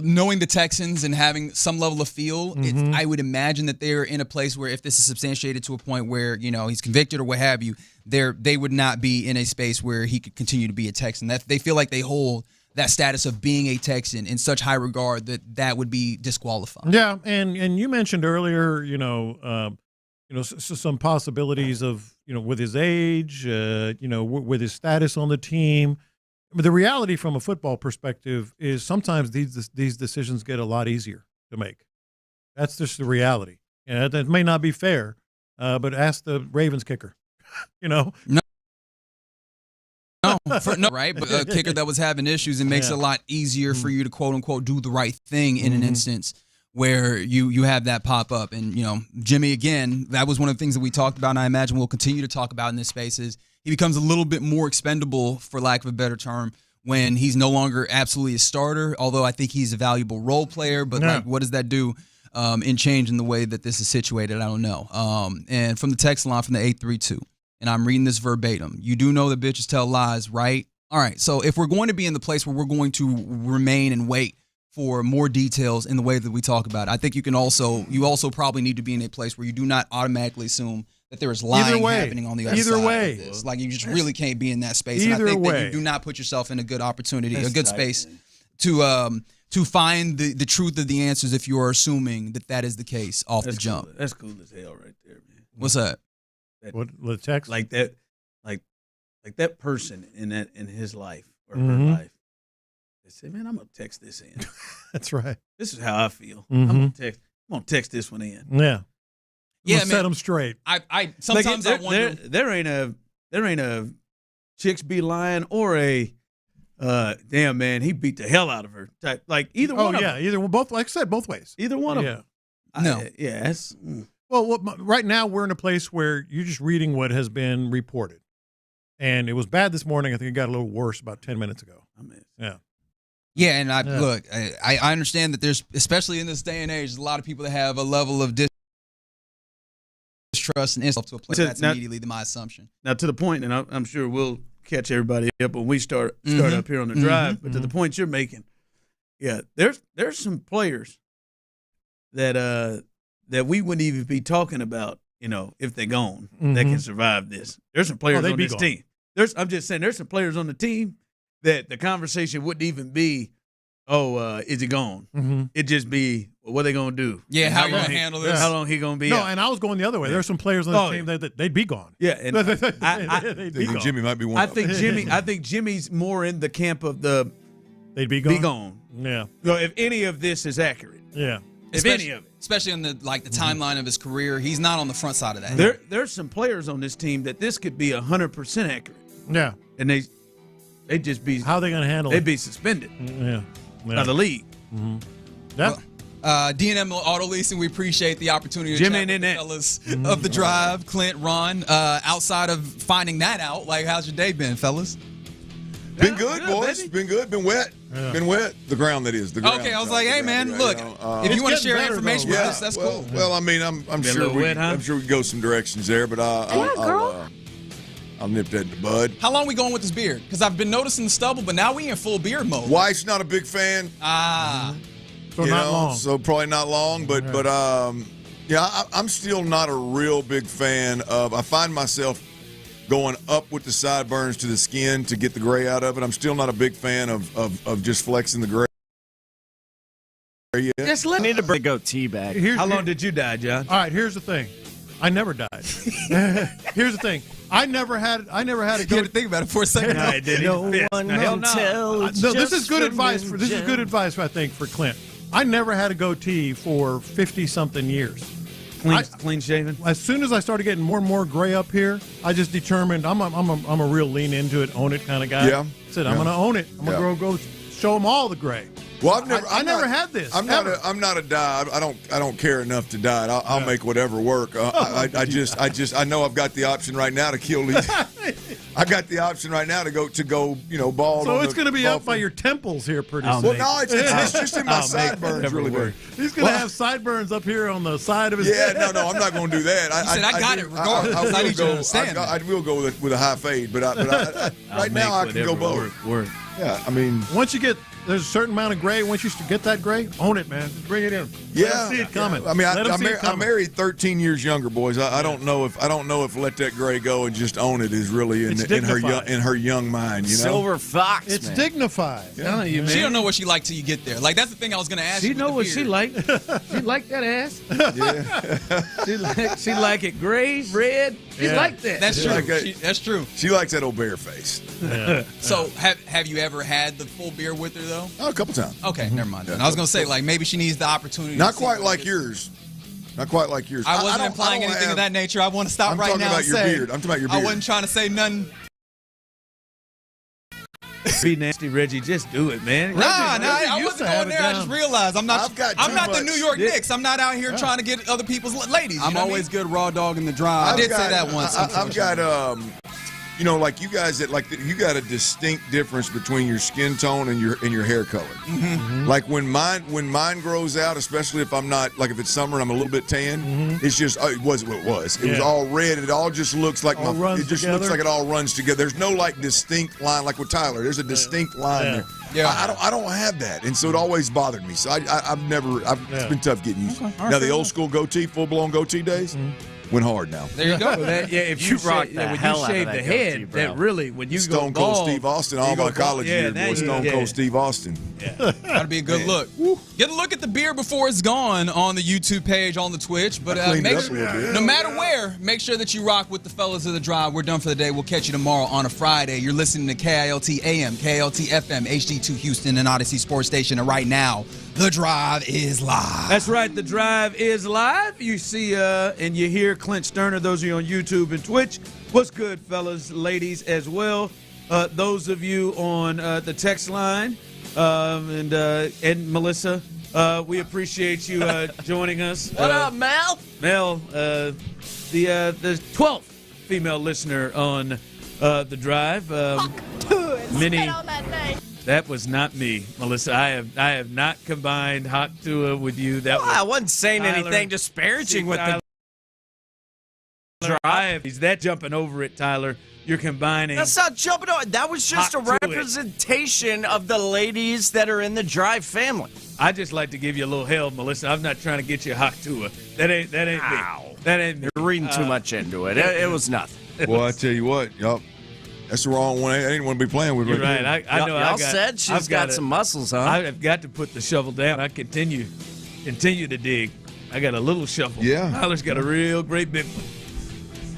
knowing the Texans and having some level of feel, I would imagine that they're in a place where if this is substantiated to a point where, he's convicted or what have you, they would not be in a space where he could continue to be a Texan. That they feel like they hold that status of being a Texan in such high regard that would be disqualified. Yeah, and you mentioned earlier, some possibilities of, with his age, with his status on the team. But the reality from a football perspective is sometimes these decisions get a lot easier to make. That's just the reality. That may not be fair, but ask the Ravens kicker. No, right? But a kicker that was having issues, it makes it a lot easier for you to quote unquote do the right thing in an instance where you have that pop up. And Jimmy, again, that was one of the things that we talked about, and I imagine we'll continue to talk about in this space, is he becomes a little bit more expendable, for lack of a better term, when he's no longer absolutely a starter, although I think he's a valuable role player. But what does that do in changing the way that this is situated? I don't know. And from the text line from the 832, and I'm reading this verbatim, you do know that bitches tell lies, right? All right, so if we're going to be in the place where we're going to remain and wait for more details in the way that we talk about it, I think you also probably need to be in a place where you do not automatically assume that there is lying happening on the other side of this. You just really can't be in that space. And I think that you do not put yourself in a good opportunity, a good space to find the truth of the answers if you are assuming that is the case off the jump. Cool. That's cool as hell right there, man. What's that? What the text? Like that, like that person in his life or her life. They say, man, I'm gonna text this in. That's right. This is how I feel. I'm gonna text this one in. Yeah. Yeah, set them straight. I sometimes I wonder. There ain't a chicks be lying or a damn man he beat the hell out of her type. Like either one. Oh yeah, either one. Both. Like I said, both ways. Either one of them. No. Yes. Well, right now we're in a place where you're just reading what has been reported, and it was bad this morning. I think it got a little worse about 10 minutes ago. Yeah. Yeah, and I understand that there's, especially in this day and age, a lot of people that have a level of distrust and insult to a place. That's immediately my assumption. Now, to the point, and I'm sure we'll catch everybody up when we start up here on the drive, but to the point you're making, yeah, there's some players that we wouldn't even be talking about, if they're gone, that can survive this. There's some players on this team. I'm just saying, there's some players on the team that the conversation wouldn't even be, is he gone? It'd just be, what are they going to do? Yeah, how you going to handle this? How long he going to be No, out? and I was going the other way. There's some players on the team that they'd be gone. Yeah, and I think Jimmy might be one. I think Jimmy's more in the camp of the they'd be gone. Be gone. Yeah. So if any of this is accurate. Yeah. Any of it. Especially on the timeline of his career, he's not on the front side of that. There's some players on this team that this could be 100% accurate. Yeah. And they'd just be, how are they going to handle they'd it? Be suspended. Yeah. By the league. Yeah. D&M Auto Leasing, we appreciate the opportunity to Jimmy chat with the fellas of the drive, Clint, Ron. Outside of finding that out, how's your day been, fellas? Been good, boys. Baby. Been good. Been wet. Yeah. Been wet. The ground, that is. The ground. Okay, I was like, hey, man, look, if you want to share information with us, that's cool. Well, I mean, I'm sure we can go some directions there, but I'll nip that in the bud. How long we going with this beard? Because I've been noticing the stubble, but now we in full beard mode. Wife's not a big fan. So not long. So probably not long, but I'm still not a real big fan of. I find myself going up with the sideburns to the skin to get the gray out of it. I'm still not a big fan of just flexing the gray. yet. Just let need to bring a goatee back. How long did you die, John? All right, here's the thing. I never died. Here's the thing. I never had a You had to think about it for a second. No one No, this is good advice. This is good advice, I think, for Clint. I never had a goatee for 50-something years. Clean shaven. As soon as I started getting more and more gray up here, I just determined I'm a real lean into it, own it kind of guy. Yeah. Said I'm going to own it. I'm going to go show them all the gray. Well, I never had this. I'm not a dye. I don't care enough to dye it. I'll make whatever work. I know I've got the option right now to kill these. I got the option right now to go bald. So it's going to be up by your temples here pretty soon. Well, no, it's just in my sideburns really big. He's going to have sideburns up here on the side of his head. Yeah, no, I'm not going to do that. He said, I got it regardless. I need you to understand. I will go with a high fade, but right now I can go both. Yeah, I mean, once you get there's a certain amount of gray. Once you get that gray, own it, man. Just bring it in. Yeah, Let 'em see it coming. I mean, I married 13 years younger, boys. I don't know if let that gray go and just own it is really in her young mind. You know, silver fox. It's man. dignified. Yeah. You, she don't know what she like till you get there. Like that's the thing I was going to ask. She know what she like. She like that ass. Yeah. she like it gray, red. She like that. That's true. That's true. She likes that old bear face. Yeah. So have you ever had the full beard with her though? Oh, a couple times. Okay, never mind. I was gonna say like maybe she needs the opportunity. Not quite like yours. Not quite like yours. I wasn't implying anything of that nature. I want to stop right now and say. I'm talking about your beard. I wasn't trying to say nothing. Be nasty, Reggie. Just do it, man. Nah, I wasn't going there. I just realized I'm not the New York Knicks. I'm not out here trying to get other people's ladies. I'm always good raw dog in the drive. I did say that once. I've got like you guys you got a distinct difference between your skin tone and your hair color. Mm-hmm. Like when mine grows out, especially if I'm not like if it's summer and I'm a little bit tan, it's just it was what it was. It was all red and it all just looks like looks like it all runs together. There's no like distinct line like with Tyler. There's a distinct line there. Yeah, I don't have that, and so it always bothered me. So it's been tough getting used to. Now the old school goatee, full blown goatee days. Went hard now. There you go. If you shave the head, that really when you Stone go Cold bald, Steve Austin, all my college years, boy. Stone Cold Steve Austin. That'd be a good look. Get a look at the beard before it's gone on the YouTube page, on the Twitch. But no matter where, make sure that you rock with the fellas of the drive. We're done for the day. We'll catch you tomorrow on a Friday. You're listening to KILT AM, KILT FM, HD2 Houston, and Odyssey Sports Station. And right now, the drive is live. That's right. The drive is live. You see and you hear Clint Stoerner. Those of you on YouTube and Twitch. What's good, fellas, ladies, as well. Those of you on the text line and Melissa, we appreciate you joining us. What up, Mel? Mel, the 12th female listener on the drive. That was not me, Melissa. I have not combined Hawk Tua with you. I wasn't saying anything disparaging with the drive. He's that jumping over it, Tyler. You're combining. That's not jumping over. That was just a representation of the ladies that are in the drive family. I just like to give you a little help, Melissa. I'm not trying to get you Hawk Tua. That ain't me. That ain't me. You're reading too much into it. It was nothing. Well, I tell you what, yup. That's the wrong one. I didn't want to be playing with. You're right. I know. Y'all said she's got some muscles, huh? I've got to put the shovel down. I continue to dig. I got a little shovel. Yeah. Tyler's got a real great big one.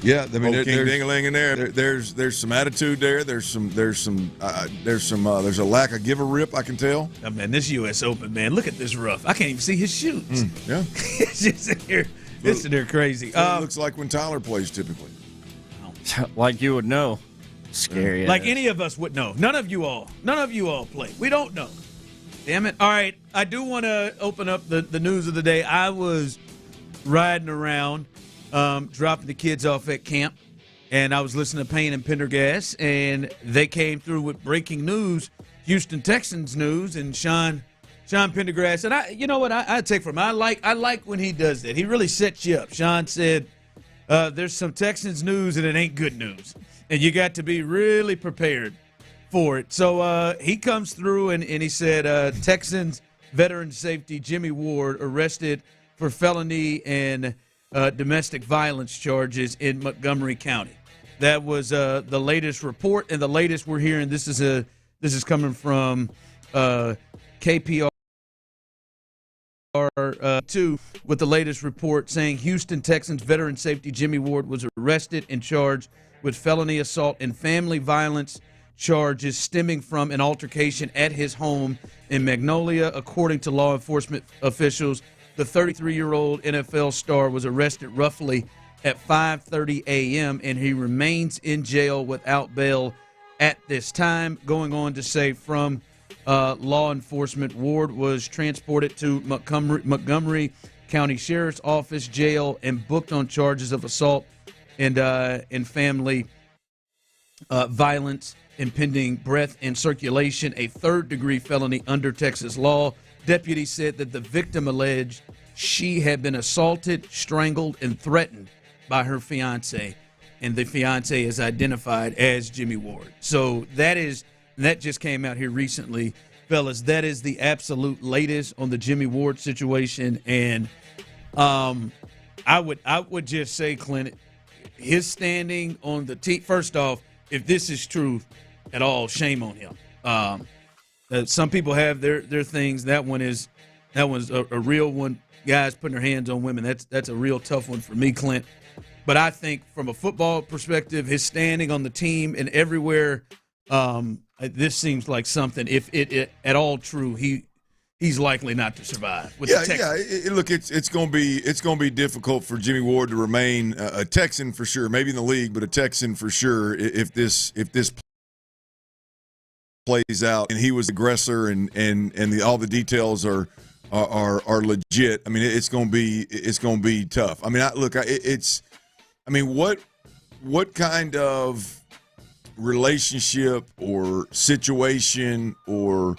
Yeah, I mean, there's ding-a-ling in there. There's some attitude there. There's a lack of give a rip. I can tell. Oh, man, this U.S. Open, man. Look at this rough. I can't even see his shoes. Yeah, it's just in here. It's in there crazy. It looks like when Tyler plays typically. Like you would know. Scary. Like any of us would know. None of you all play. We don't know. Damn it. All right. I do want to open up the news of the day. I was riding around, dropping the kids off at camp, and I was listening to Payne and Pendergast, and they came through with breaking news, Houston Texans news, and Sean Pendergast. And you know what? I take from him. I like when he does that. He really sets you up. Sean said, there's some Texans news, and it ain't good news. And you got to be really prepared for it. So he comes through and he said Texans veteran safety Jimmy Ward arrested for felony and domestic violence charges in Montgomery County. That was the latest report, and the latest we're hearing. This is coming from KPR. too, with the latest report saying Houston Texans veteran safety Jimmy Ward was arrested and charged with felony assault and family violence charges stemming from an altercation at his home in Magnolia. According to law enforcement officials, the 33-year-old NFL star was arrested roughly at 5:30 a.m. and he remains in jail without bail at this time. Going on to say from law enforcement, Ward was transported to Montgomery County Sheriff's Office jail and booked on charges of assault and family violence, impeding breath and circulation, a third-degree felony under Texas law. Deputies said that the victim alleged she had been assaulted, strangled, and threatened by her fiancé, and the fiancé is identified as Jimmy Ward. So that just came out here recently, fellas. That is the absolute latest on the Jimmy Ward situation, and I would just say, Clint, his standing on the team. First off, if this is true at all, shame on him. Some people have their things. That one's a real one. Guys putting their hands on women. That's a real tough one for me, Clint. But I think from a football perspective, his standing on the team and everywhere, this seems like something. If it at all true, he's likely not to survive. With the Texans. Look, it's going to be difficult for Jimmy Ward to remain a Texan for sure. Maybe in the league, but a Texan for sure. If this plays out and he was the aggressor and all the details are legit. I mean, it's going to be tough. I mean, what kind of relationship or situation or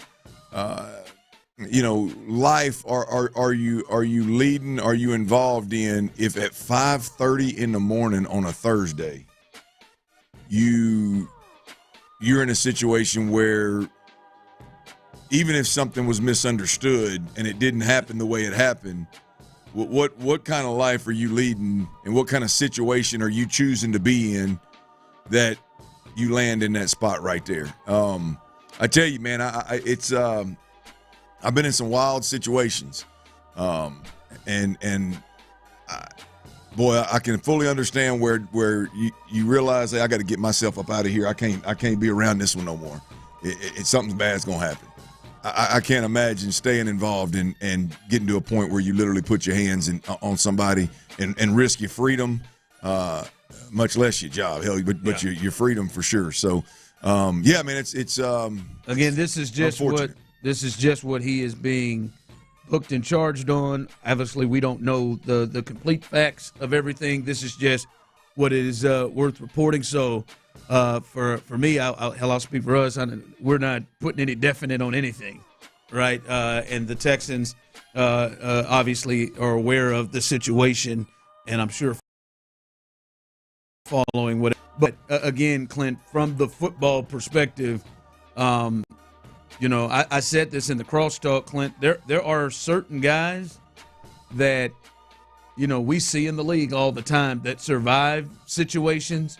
life are you leading? Are you involved in if at 5:30 in the morning on a Thursday you're in a situation where even if something was misunderstood and it didn't happen the way it happened, what kind of life are you leading and what kind of situation are you choosing to be in that you land in that spot right there? I tell you, man, I've been in some wild situations, boy, I can fully understand where you realize, hey, I got to get myself up out of here. I can't be around this one no more. Something bad's gonna happen. I can't imagine staying involved and getting to a point where you literally put your hands on somebody and risk your freedom, much less your job, hell, but your freedom for sure. So, man, it's again, this is just what he is being booked and charged on. Obviously, we don't know the complete facts of everything. This is just what is worth reporting. So, for me, I'll speak for us. We're not putting any definite on anything, right? And the Texans obviously are aware of the situation, and I'm sure following what. But again, Clint, from the football perspective, I said this in the crosstalk, Clint. There are certain guys that, we see in the league all the time that survive situations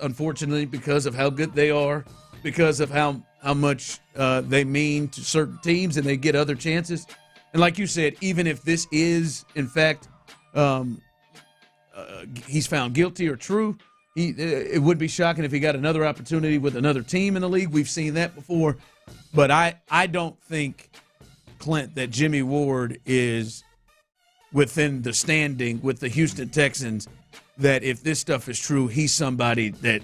unfortunately, because of how good they are, because of how much they mean to certain teams, and they get other chances. And like you said, even if this is, in fact, he's found guilty or true, it would be shocking if he got another opportunity with another team in the league. We've seen that before. But I don't think, Clint, that Jimmy Ward is within the standing with the Houston Texans, that if this stuff is true, he's somebody that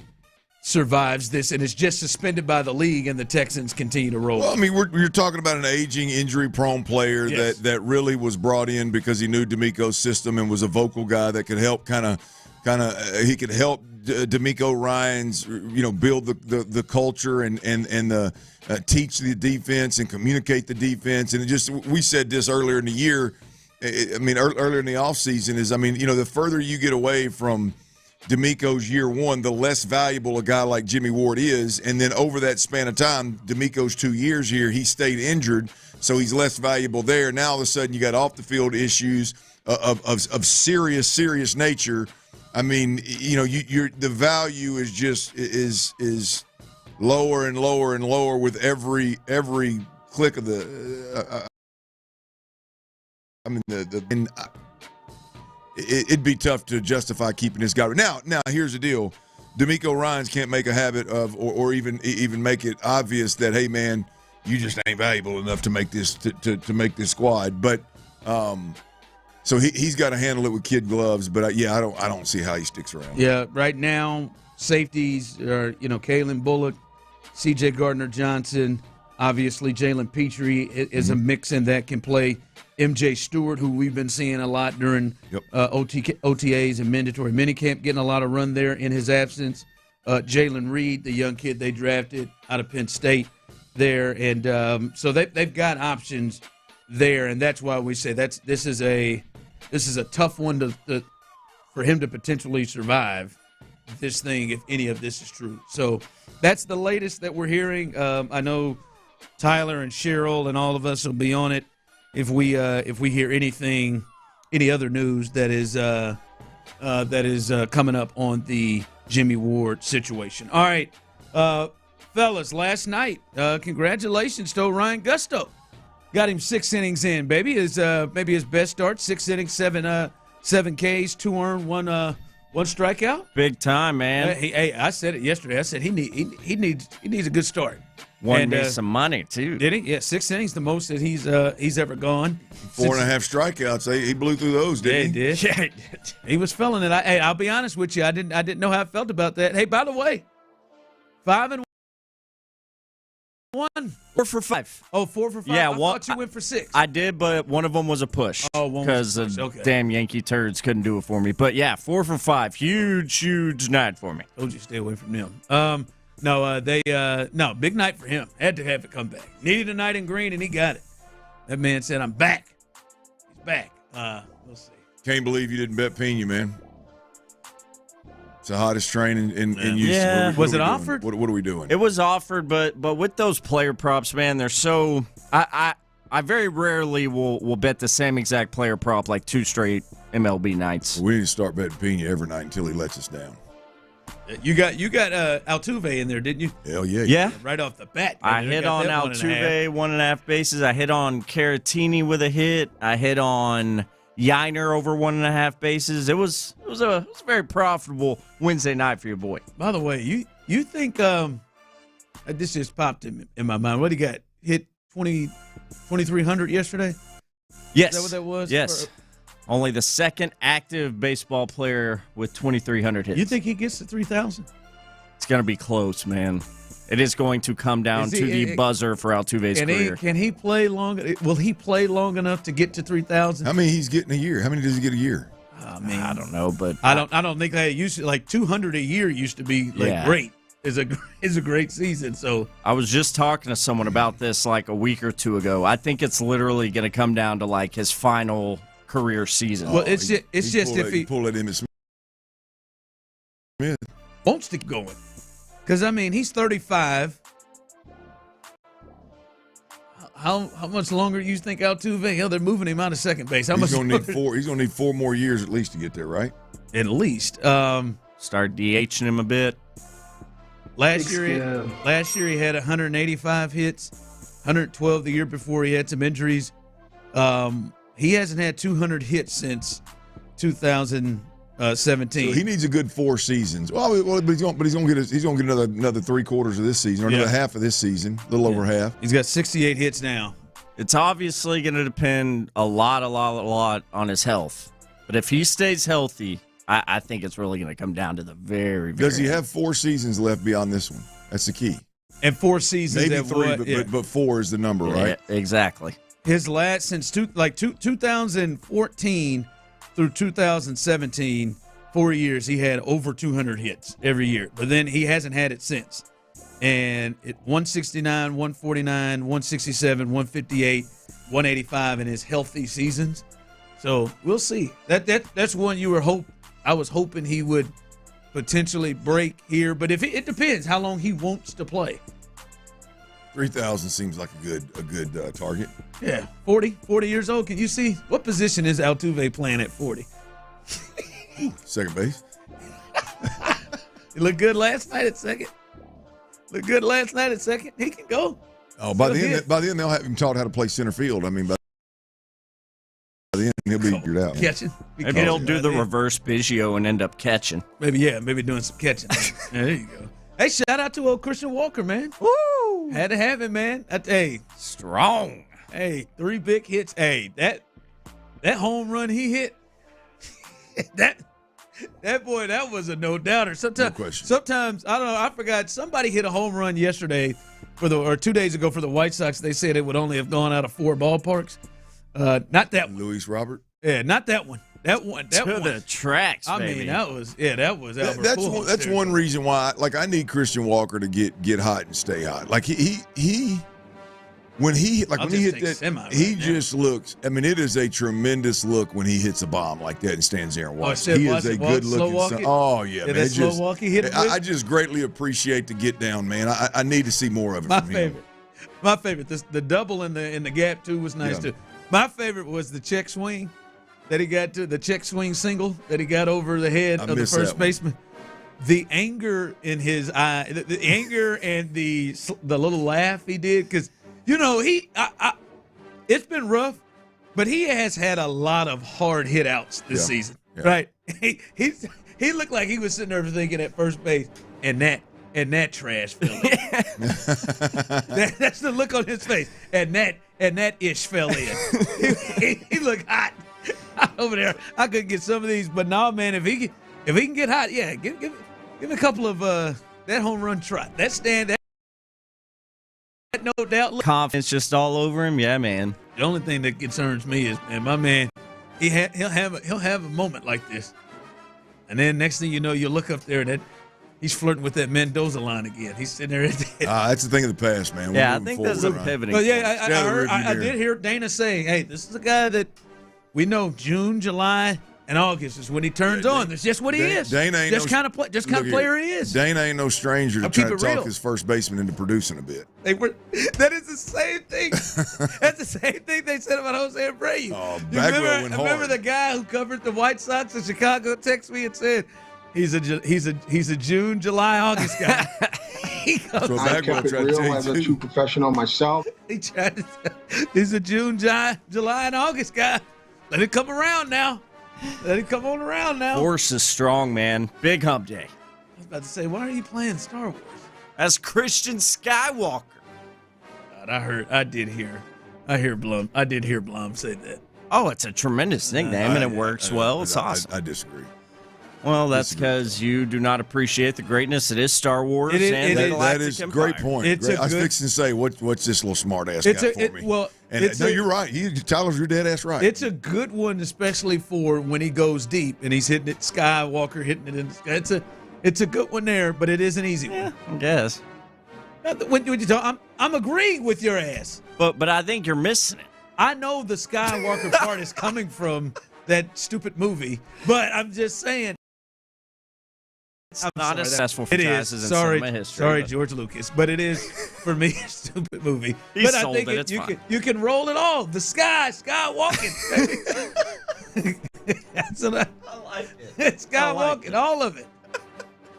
survives this and is just suspended by the league and the Texans continue to roll. Well, I mean, you're talking about an aging, injury-prone player that really was brought in because he knew D'Amico's system and was a vocal guy that could help he could help D'Amico Ryans, build the culture and the teach the defense and communicate the defense. And we said this earlier in the year. Earlier in the offseason the further you get away from D'Amico's year one, the less valuable a guy like Jimmy Ward is. And then over that span of time, D'Amico's 2 years here, he stayed injured, so he's less valuable there. Now all of a sudden you got off the field issues of serious nature. I mean, the value is lower and lower and lower with every click of the I mean, it'd be tough to justify keeping this guy. Now, here's the deal. D'Amico Ryans can't make a habit of, or even make it obvious that, hey, man, you just ain't valuable enough to make this to make this squad. But so he's got to handle it with kid gloves. But I don't see how he sticks around. Yeah, right now safeties are Kalen Bullock, C.J. Gardner-Johnson, obviously Jalen Petrie is a mix in that can play. MJ Stewart, who we've been seeing a lot during OTAs and mandatory minicamp, getting a lot of run there in his absence. Jalen Reed, the young kid they drafted out of Penn State there. And so they've got options there, and that's why we say this is a tough one for him to potentially survive this thing if any of this is true. So that's the latest that we're hearing. I know Tyler and Cheryl and all of us will be on it if we hear any other news that is coming up on the Jimmy Ward situation. All right, fellas, last night, congratulations to Ryan Gusto. Got him 6 innings in, baby. Maybe his best start, 6 innings, 7 Ks, 2 earned, 1 strikeout. Big time, man. Hey, I said it yesterday. I said he needs a good start. Won me some money too. Did he? Yeah, 6 innings, the most that he's ever gone. 4.5 strikeouts. He blew through those, didn't he? Yeah, he did. He was feeling it. I'll be honest with you. I didn't know how I felt about that. Hey, by the way, 5-1. 4 for 5. Oh, 4 for 5. Yeah, I thought you went for 6. I did, but one of them was a push. Oh, one because was a push. Okay. Damn Yankee turds couldn't do it for me. But yeah, 4 for 5, huge night for me. Told you stay away from them. No, big night for him. Had to have it come back. Needed a night in green, and he got it. That man said, "I'm back." He's back. We'll see. Can't believe you didn't bet Pena, man. It's the hottest train in Houston. Yeah. Was it offered? What are we doing? It was offered, but with those player props, man, they're so. I very rarely will bet the same exact player prop like 2 straight MLB nights. We need to start betting Pena every night until he lets us down. You got Altuve in there, didn't you? Hell yeah. Yeah. Right off the bat. I hit on Altuve 1.5 bases. I hit on Caratini with a hit. I hit on Yiner over 1.5 bases. It was a very profitable Wednesday night for your boy. By the way, you think this just popped in my mind. What do you got? Hit 2,300 yesterday? Yes. Is that what that was? Yes. Only the second active baseball player with 2,300 hits. You think he gets to 3,000? It's going to be close, man. It is going to come down to the buzzer for Altuve's career. Can he play long? Will he play long enough to get to 3,000? How many he's getting a year? How many does he get a year? I don't know, but I don't think that used to, like 200 a year used to be great. Is a great season. So I was just talking to someone about this like a week or two ago. I think it's literally going to come down to like his final career season. Well, it's just if he pull it in Smith wants to keep going, because I mean he's 35. How much longer do you think Altuve? Hell, they're moving him out of second base. He's gonna need 4. He's gonna need 4 more years at least to get there, right? At least. Start DHing him a bit. Last year he had 185 hits, 112 the year before. He had some injuries. He hasn't had 200 hits since 2017. So he needs a good 4 seasons. Well, but he's gonna get another 3 quarters of this season, or another half of this season, a little over half. He's got 68 hits now. It's obviously going to depend a lot on his health. But if he stays healthy, I think it's really going to come down to the very. Does he have 4 seasons left beyond this one? That's the key. And 4 seasons. Maybe 3, but 4 is the number, right? Yeah, exactly. His last since 2014 through 2017, 4 years he had over 200 hits every year. But then he hasn't had it since. And 169, 149, 167, 158, 185 in his healthy seasons. So we'll see. That's one I was hoping he would potentially break here. But it depends how long he wants to play. 3,000 seems like a good target. Yeah, 40 years old. Can you see what position is Altuve playing at 40? Second base. He looked good last night at second. He can go. Oh, by the end they'll have him taught how to play center field. I mean, then he'll be figured out. Catching. Maybe he'll do the reverse Biggio and end up catching. Maybe doing some catching. There you go. Hey, shout out to old Christian Walker, man. Woo! Had to have him, man. Hey, strong. Hey, 3 big hits. Hey, that home run he hit, that boy, that was a no-doubter. Sometimes, I don't know, I forgot, somebody hit a home run yesterday or 2 days ago for the White Sox. They said it would only have gone out of 4 ballparks. Not that one. Luis Robert? Yeah, not that one. That one. The tracks, I baby. mean, that was Albert Pujols. That's one reason why, I need Christian Walker to get hot and stay hot. When he hit that, he just looks. I mean, it is a tremendous look when he hits a bomb like that and stands there and watches. He is a good-looking son. Oh yeah, man. That slow walk he hit. I just greatly appreciate the get down, man. I need to see more of it. My favorite. The double in the gap too was nice too. My favorite was the check swing that he got to, the check swing single that he got over the head of the first baseman. The anger in his eye, the anger and the little laugh he did, because it's been rough, but he has had a lot of hard hit outs this season, right? He looked like he was sitting there thinking at first base, and that trash fell in. That's the look on his face, and that ish fell in. He looked hot over there. I could get some of these, but no, man, if he can get hot, yeah, give me a couple of that home run trot, that stand. No doubt. Confidence just all over him. Yeah, man. The only thing that concerns me is, man, my man, he'll have a moment like this, and then next thing you know, you look up there and he's flirting with that Mendoza line again. He's sitting there. That's the thing of the past, man. Yeah, I think there's a pivoting. But yeah, I did hear Dana saying, "Hey, this is a guy that we know June, July, and August is when he turns on. That's just what he is. Dana ain't just kind of player he is. Dana ain't no stranger to try to talk his first baseman into producing a bit. That is the same thing. That's the same thing they said about Jose Abreu. Oh, Bagwell went hard. Remember the guy who covered the White Sox in Chicago texted me and said he's a June, July, August guy. I kept it real as a true professional myself. He's a June, July, and August guy. Let it come around now. Let it come on around now. Force is strong, man. Big hump day. I was about to say, why are you playing Star Wars? That's Christian Skywalker. God, I did hear Blum say that. Oh, it's a tremendous nickname, and it works well. It's awesome. I disagree. Well, that's because you do not appreciate the greatness that is Star Wars. That is a great point. I was fixing to say, what's this little smart-ass guy for me? You're right. Tyler's your dead-ass right. It's a good one, especially for when he goes deep and he's hitting it, Skywalker hitting it in the sky. It's a good one there, but it is an easy one. I guess. When you talk, I'm agreeing with your ass. But I think you're missing it. I know the Skywalker part is coming from that stupid movie, but I'm just saying. It's not as successful franchises in cinema history. Sorry, George Lucas, but it is for me a stupid movie. He but sold I think it's fine. You can roll it all. The sky walking. That's what I like it. Sky walking, all of it.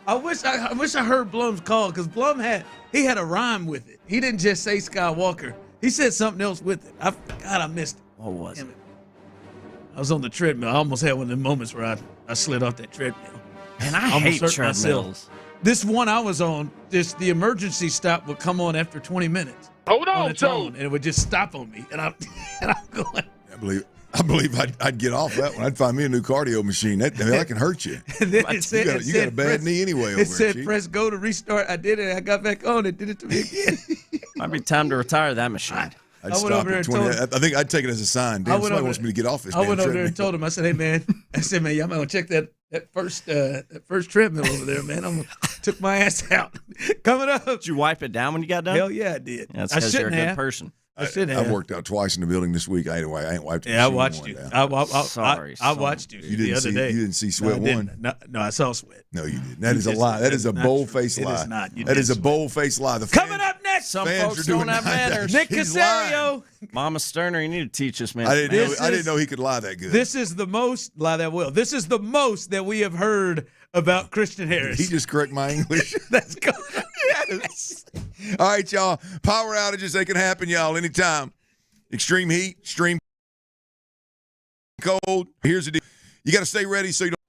I wish I heard Blum's call, because Blum had a rhyme with it. He didn't just say Skywalker. He said something else with it. I missed it. What was it? I was on the treadmill. I almost had one of the moments where I slid off that treadmill. And I hate treadmills. This one I was on, the emergency stop would come on after 20 minutes. Hold on, its own, and it would just stop on me. And I'm going. I believe I'd get off that one. I'd find me a new cardio machine. That can hurt you. And then you got a bad knee anyway. It said press go to restart. I did it. I got back on. It did it to me again. Might be time to retire that machine. I'd stop at 20. I think I'd take it as a sign. Damn, somebody wants me to get off this. I went over there and told him. I said, "Hey, man," y'all might want to check that first treadmill over there, man. Took my ass out. Coming up. Did you wipe it down when you got done? Hell yeah, I did. That's because you're a good person. I've worked out twice in the building this week. I ain't wiped it. Yeah, I watched you. I watched you the other day. You didn't see Sweat one? No, I saw Sweat. No, you didn't. That is a lie. That is a bold-faced lie. It is not. That is a bold-faced lie. Coming up next. Some folks don't have manners. Nick Casario. Mama Stoerner, you need to teach us, man. I didn't know he could lie that good. This is the most This is the most that we have heard about Christian Harris. Did he just correct my English? That's good. Yes. All right, y'all. Power outages, they can happen, y'all, anytime. Extreme heat, extreme cold. Here's the deal. You got to stay ready so you don't.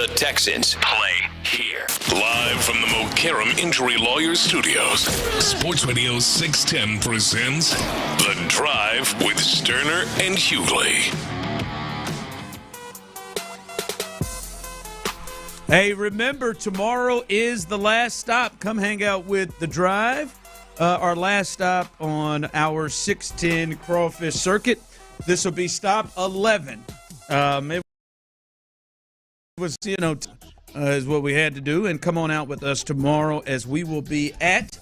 The Texans play here. Live from the Mokaram Injury Lawyers Studios, Sports Radio 610 presents The Drive with Stoerner and Hughley. Hey, remember, tomorrow is the last stop. Come hang out with The Drive, our last stop on our 610 Crawfish Circuit. This will be stop 11. It was, is what we had to do. And come on out with us tomorrow as we will be at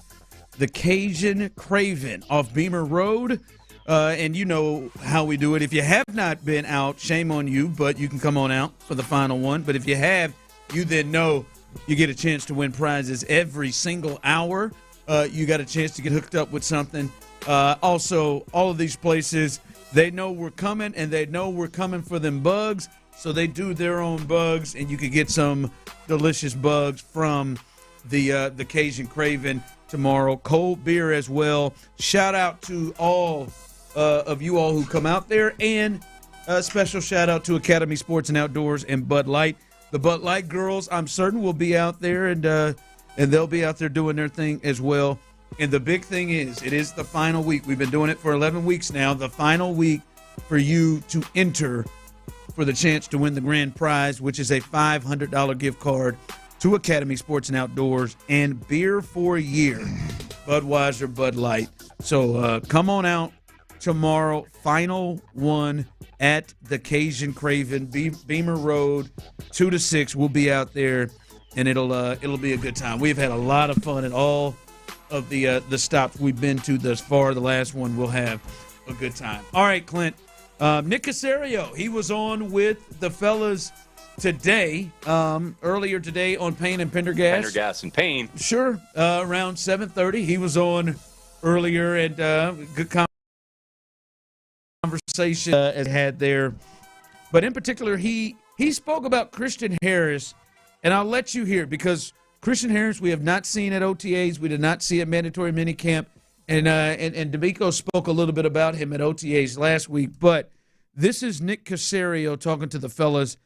the Cajun Creighton off Beamer Road. And you know how we do it. If you have not been out, shame on you, but you can come on out for the final one. But if you have, you then know you get a chance to win prizes every single hour. You got a chance to get hooked up with something. Also, all of these places, they know we're coming, and they know we're coming for them bugs. So they do their own bugs, and you can get some delicious bugs from the Cajun Creighton tomorrow. Cold beer as well. Shout out to all of you all who come out there, and a special shout out to Academy Sports and Outdoors and Bud Light. The Bud Light girls, I'm certain, will be out there, and they'll be out there doing their thing as well. And the big thing is, it is the final week. We've been doing it for 11 weeks now. The final week for you to enter for the chance to win the grand prize, which is a $500 gift card to Academy Sports and Outdoors and beer for a year, Budweiser, Bud Light. So come on out tomorrow, final one at the Cajun Creighton, Beamer Road, 2 to 6. We'll be out there, and it'll be a good time. We've had a lot of fun at all of the stops we've been to thus far. The last one, we'll have a good time. All right, Clint. Nick Caserio, he was on with the fellas today, earlier today on Payne and Pendergast. Pendergast and Payne. Sure, around 7:30. He was on earlier, and good conversation had there. But in particular, he spoke about Christian Harris, and I'll let you hear, because Christian Harris we have not seen at OTAs. We did not see at mandatory minicamp. And D'Amico spoke a little bit about him at OTAs last week. But this is Nick Caserio talking to the fellas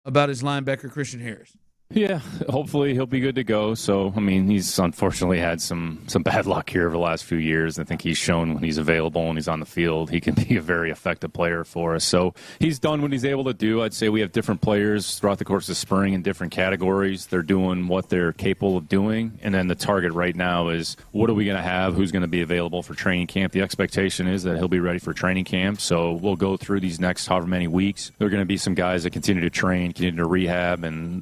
about his linebacker, Christian Harris. Yeah, hopefully he'll be good to go. So, I mean, he's unfortunately had some bad luck here over the last few years. I think he's shown when he's available and he's on the field, he can be a very effective player for us. So he's done what he's able to do. I'd say we have different players throughout the course of spring in different categories. They're doing what they're capable of doing. And then the target right now is what are we going to have? Who's going to be available for training camp? The expectation is that he'll be ready for training camp. So we'll go through these next however many weeks. There are going to be some guys that continue to train, continue to rehab, and,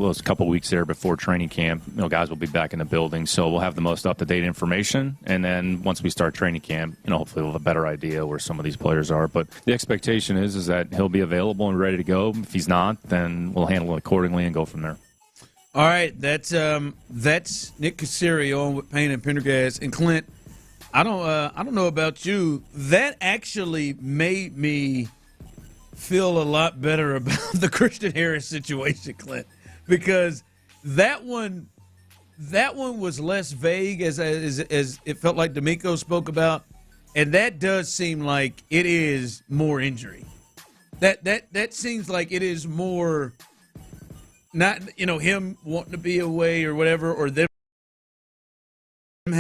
those couple weeks there before training camp, guys will be back in the building. So we'll have the most up-to-date information. And then once we start training camp, hopefully we'll have a better idea where some of these players are. But the expectation is that he'll be available and ready to go. If he's not, then we'll handle it accordingly and go from there. All right, that's Nick Caserio on with Payne and Pendergast. And Clint, I don't know about you, that actually made me feel a lot better about the Christian Harris situation, Clint. Because that one was less vague as it felt like D'Amico spoke about, and that does seem like it is more injury. That seems like it is more not him wanting to be away or whatever, or them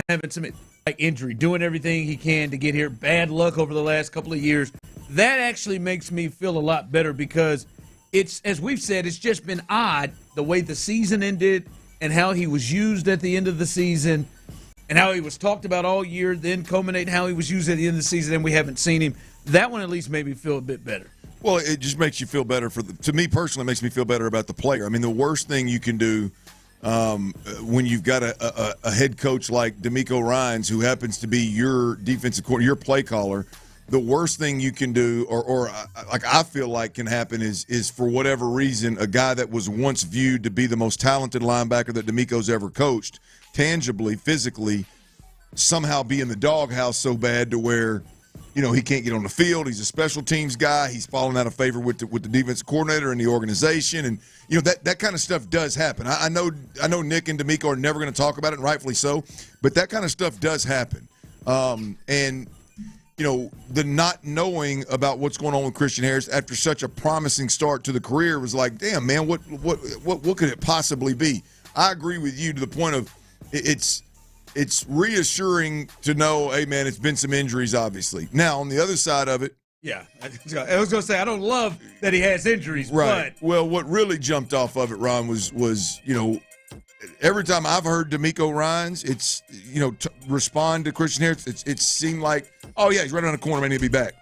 having some like injury, doing everything he can to get here. Bad luck over the last couple of years. That actually makes me feel a lot better because it's, as we've said, it's just been odd the way the season ended and how he was used at the end of the season and how he was talked about all year, then culminate how he was used at the end of the season and we haven't seen him. That one at least made me feel a bit better. Well, it just makes you feel better to me personally, it makes me feel better about the player. I mean, the worst thing you can do when you've got a head coach like D'Amico Ryans, who happens to be your defensive coordinator, your play caller, the worst thing you can do, or like I feel like can happen, is for whatever reason, a guy that was once viewed to be the most talented linebacker that D'Amico's ever coached, tangibly, physically, somehow be in the doghouse so bad to where, he can't get on the field. He's a special teams guy. He's fallen out of favor with the defensive coordinator and the organization, and that kind of stuff does happen. I know Nick and D'Amico are never going to talk about it, and rightfully so, but that kind of stuff does happen. And the not knowing about what's going on with Christian Harris after such a promising start to the career was like, damn, man, what could it possibly be? I agree with you to the point of it's reassuring to know, hey, man, it's been some injuries, obviously. Now, on the other side of it. Yeah, I was going to say, I don't love that he has injuries. Right. But. Well, what really jumped off of it, Ron, was every time I've heard DeMeco Ryans, it's, respond to Christian Harris, it seemed like, oh, yeah, he's right on the corner, man, he'll be back.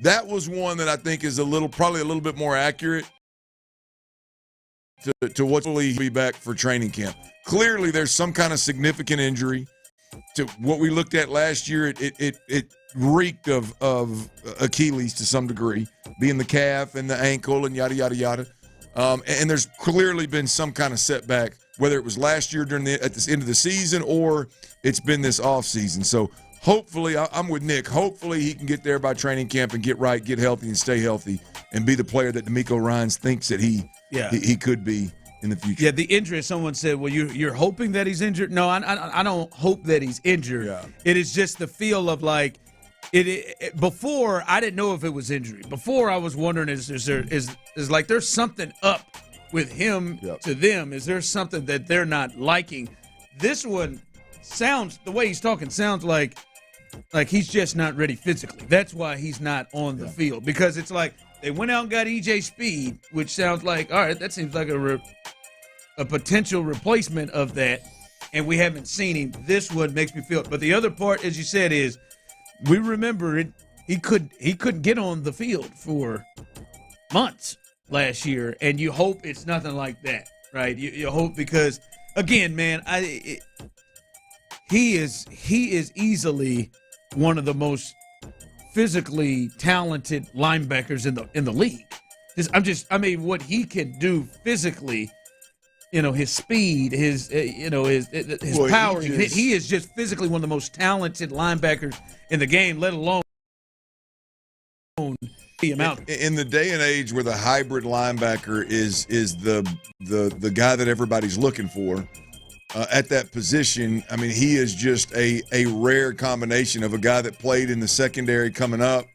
That was one that I think is probably a little bit more accurate to what will he be back for training camp. Clearly, there's some kind of significant injury. To what we looked at last year, it reeked of Achilles to some degree, being the calf and the ankle and yada, yada, yada. And there's clearly been some kind of setback, whether it was last year at the end of the season or it's been this offseason. So hopefully, I'm with Nick, hopefully he can get there by training camp and get right, get healthy, and stay healthy and be the player that DeMeco Ryans thinks that he could be in the future. Yeah, the injury, someone said, well, you're hoping that he's injured? No, I don't hope that he's injured. Yeah. It is just the feel of like, before, I didn't know if it was injury. Before, I was wondering, is like there's something up with him to them? Is there something that they're not liking? This one the way he's talking sounds like he's just not ready physically. That's why he's not on the field, because it's like they went out and got EJ Speed, which sounds like, all right, that seems like a potential replacement of that, and we haven't seen him. This one makes me feel it. But the other part, as you said, is we remember it. He couldn't get on the field for months last year, and you hope it's nothing like that, right? You hope, because again, man, he is easily one of the most physically talented linebackers in the league. What he can do physically, his speed, his power. He is just physically one of the most talented linebackers in the game, let alone the amount. In the day and age where the hybrid linebacker is the guy that everybody's looking for at that position, I mean, he is just a rare combination of a guy that played in the secondary coming up,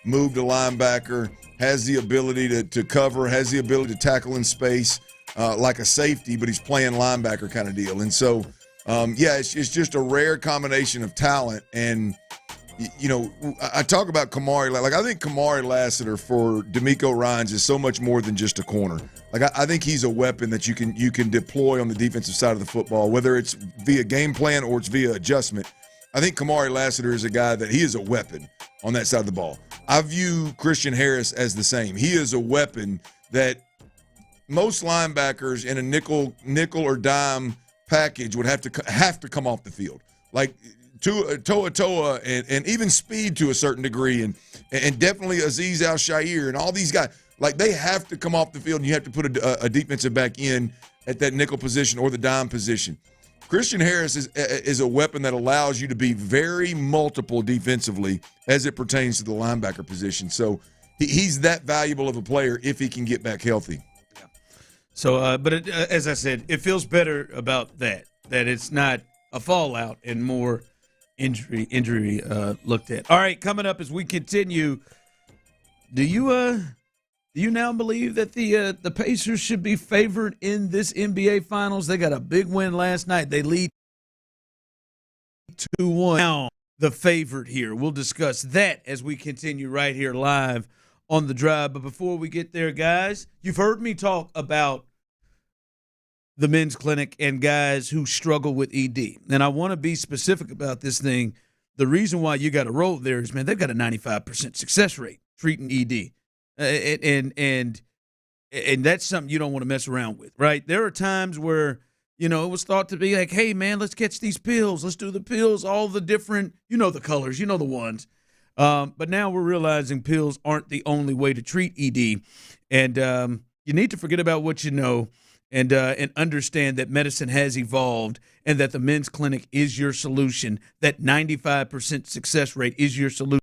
moved to linebacker, has the ability to cover, has the ability to tackle in space like a safety, but he's playing linebacker kind of deal. And so, it's just a rare combination of talent. And, I talk about Kamari. Like, I think Kamari Lassiter for DeMeco Ryans is so much more than just a corner. Like, I think he's a weapon that you can deploy on the defensive side of the football, whether it's via game plan or it's via adjustment. I think Kamari Lassiter is a guy that he is a weapon on that side of the ball. I view Christian Harris as the same. He is a weapon that most linebackers in a nickel or dime package would have to come off the field. Like Toa and even Speed to a certain degree, and definitely Azeez Al-Shaair and all these guys, like, they have to come off the field, and you have to put a defensive back in at that nickel position or the dime position. Christian Harris is a weapon that allows you to be very multiple defensively as it pertains to the linebacker position. So he's that valuable of a player if he can get back healthy. Yeah. So, as I said, it feels better about that it's not a fallout and more injury looked at. All right, coming up as we continue, do you now believe that the Pacers should be favored in this NBA Finals? They got a big win last night. They lead 2-1. Now the favorite here. We'll discuss that as we continue right here live on The Drive. But before we get there, guys, you've heard me talk about the men's clinic and guys who struggle with ED. And I want to be specific about this thing. The reason why you got to roll there is, man, they've got a 95% success rate treating ED. And that's something you don't want to mess around with, right? There are times where, it was thought to be like, hey, man, let's catch these pills. Let's do the pills, all the different, the colors, the ones. But now we're realizing pills aren't the only way to treat ED. And you need to forget about what you know and understand that medicine has evolved and that the men's clinic is your solution. That 95% success rate is your solution.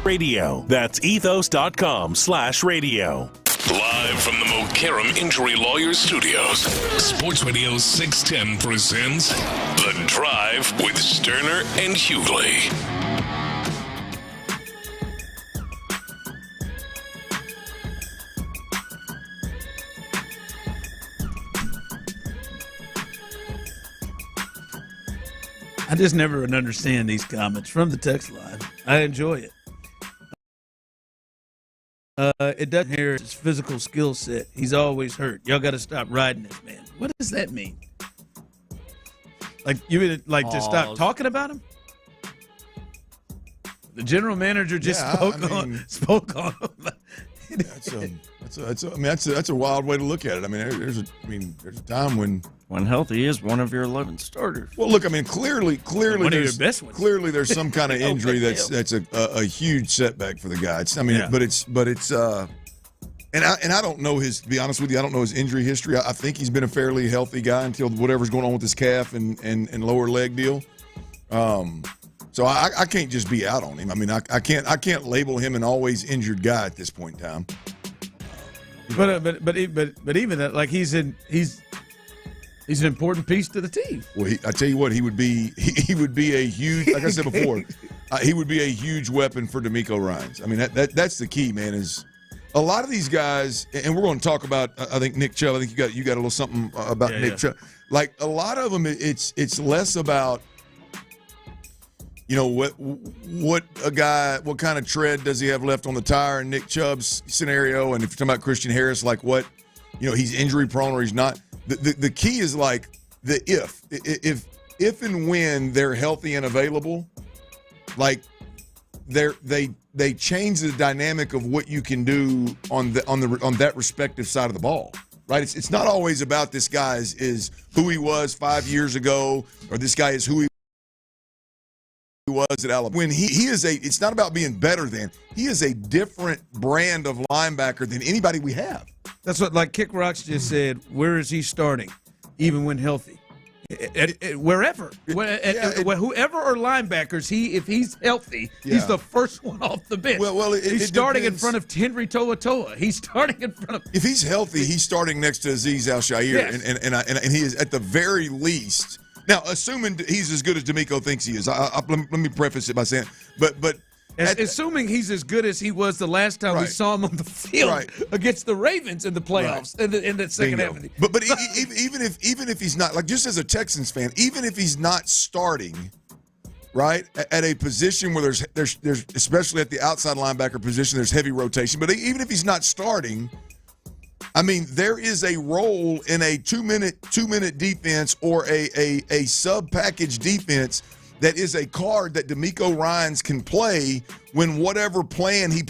Radio. That's ethos.com/radio. Live from the Mokaram Injury Lawyers Studios, Sports Radio 610 presents The Drive with Stoerner and Hughley. I just never would understand these comments from the text line. I enjoy it. It doesn't hear his physical skill set. He's always hurt. Y'all got to stop riding this man. What does that mean? Like you mean like to stop talking about him? The general manager just spoke on him. That's a wild way to look at it. I mean, there's a time when healthy is one of your 11 starters. Well, look, I mean, clearly, one of your best ones. Clearly, there's some kind of injury that's a huge setback for the guy. And I don't know his. To be honest with you, I don't know his injury history. I think he's been a fairly healthy guy until whatever's going on with his calf and lower leg deal. So I can't just be out on him. I mean, I can't label him an always injured guy at this point in time. But even that, like he's an important piece to the team. Well, I tell you what, he would be a huge, like I said before, he would be a huge weapon for D'Amico Ryans. I mean, that's the key, man. Is a lot of these guys, and we're going to talk about. I think Nick Chubb. I think you got a little something about Nick Chubb. Like a lot of them, it's less about. You know what kind of tread does he have left on the tire in Nick Chubb's scenario? And if you're talking about Christian Harris, like what, he's injury prone or he's not. The key is like the if and when they're healthy and available, like they change the dynamic of what you can do on that respective side of the ball. Right? It's not always about this guy is who he was 5 years ago, or this guy is who he was at Alabama. When he is it's not about being better than, he is a different brand of linebacker than anybody we have. That's what, like Kick Rocks just said, where is he starting, even when healthy? Wherever. Whoever are linebackers, if he's healthy, he's the first one off the bench. He's starting in front of Henry Toa. He's starting in front of. If he's healthy, he's starting next to Azeez Al-Shaair, yes. and he is at the very least. Now, assuming he's as good as D'Amico thinks he is, let me preface it by saying, but assuming he's as good as he was the last time we saw him on the field against the Ravens in the playoffs in the second half. But even if he's not, like, just as a Texans fan, even if he's not starting, right, at a position where there's especially at the outside linebacker position, there's heavy rotation. But even if he's not starting, I mean, there is a role in a two-minute defense or a sub-package defense that is a card that D'Amico Ryans can play when whatever plan he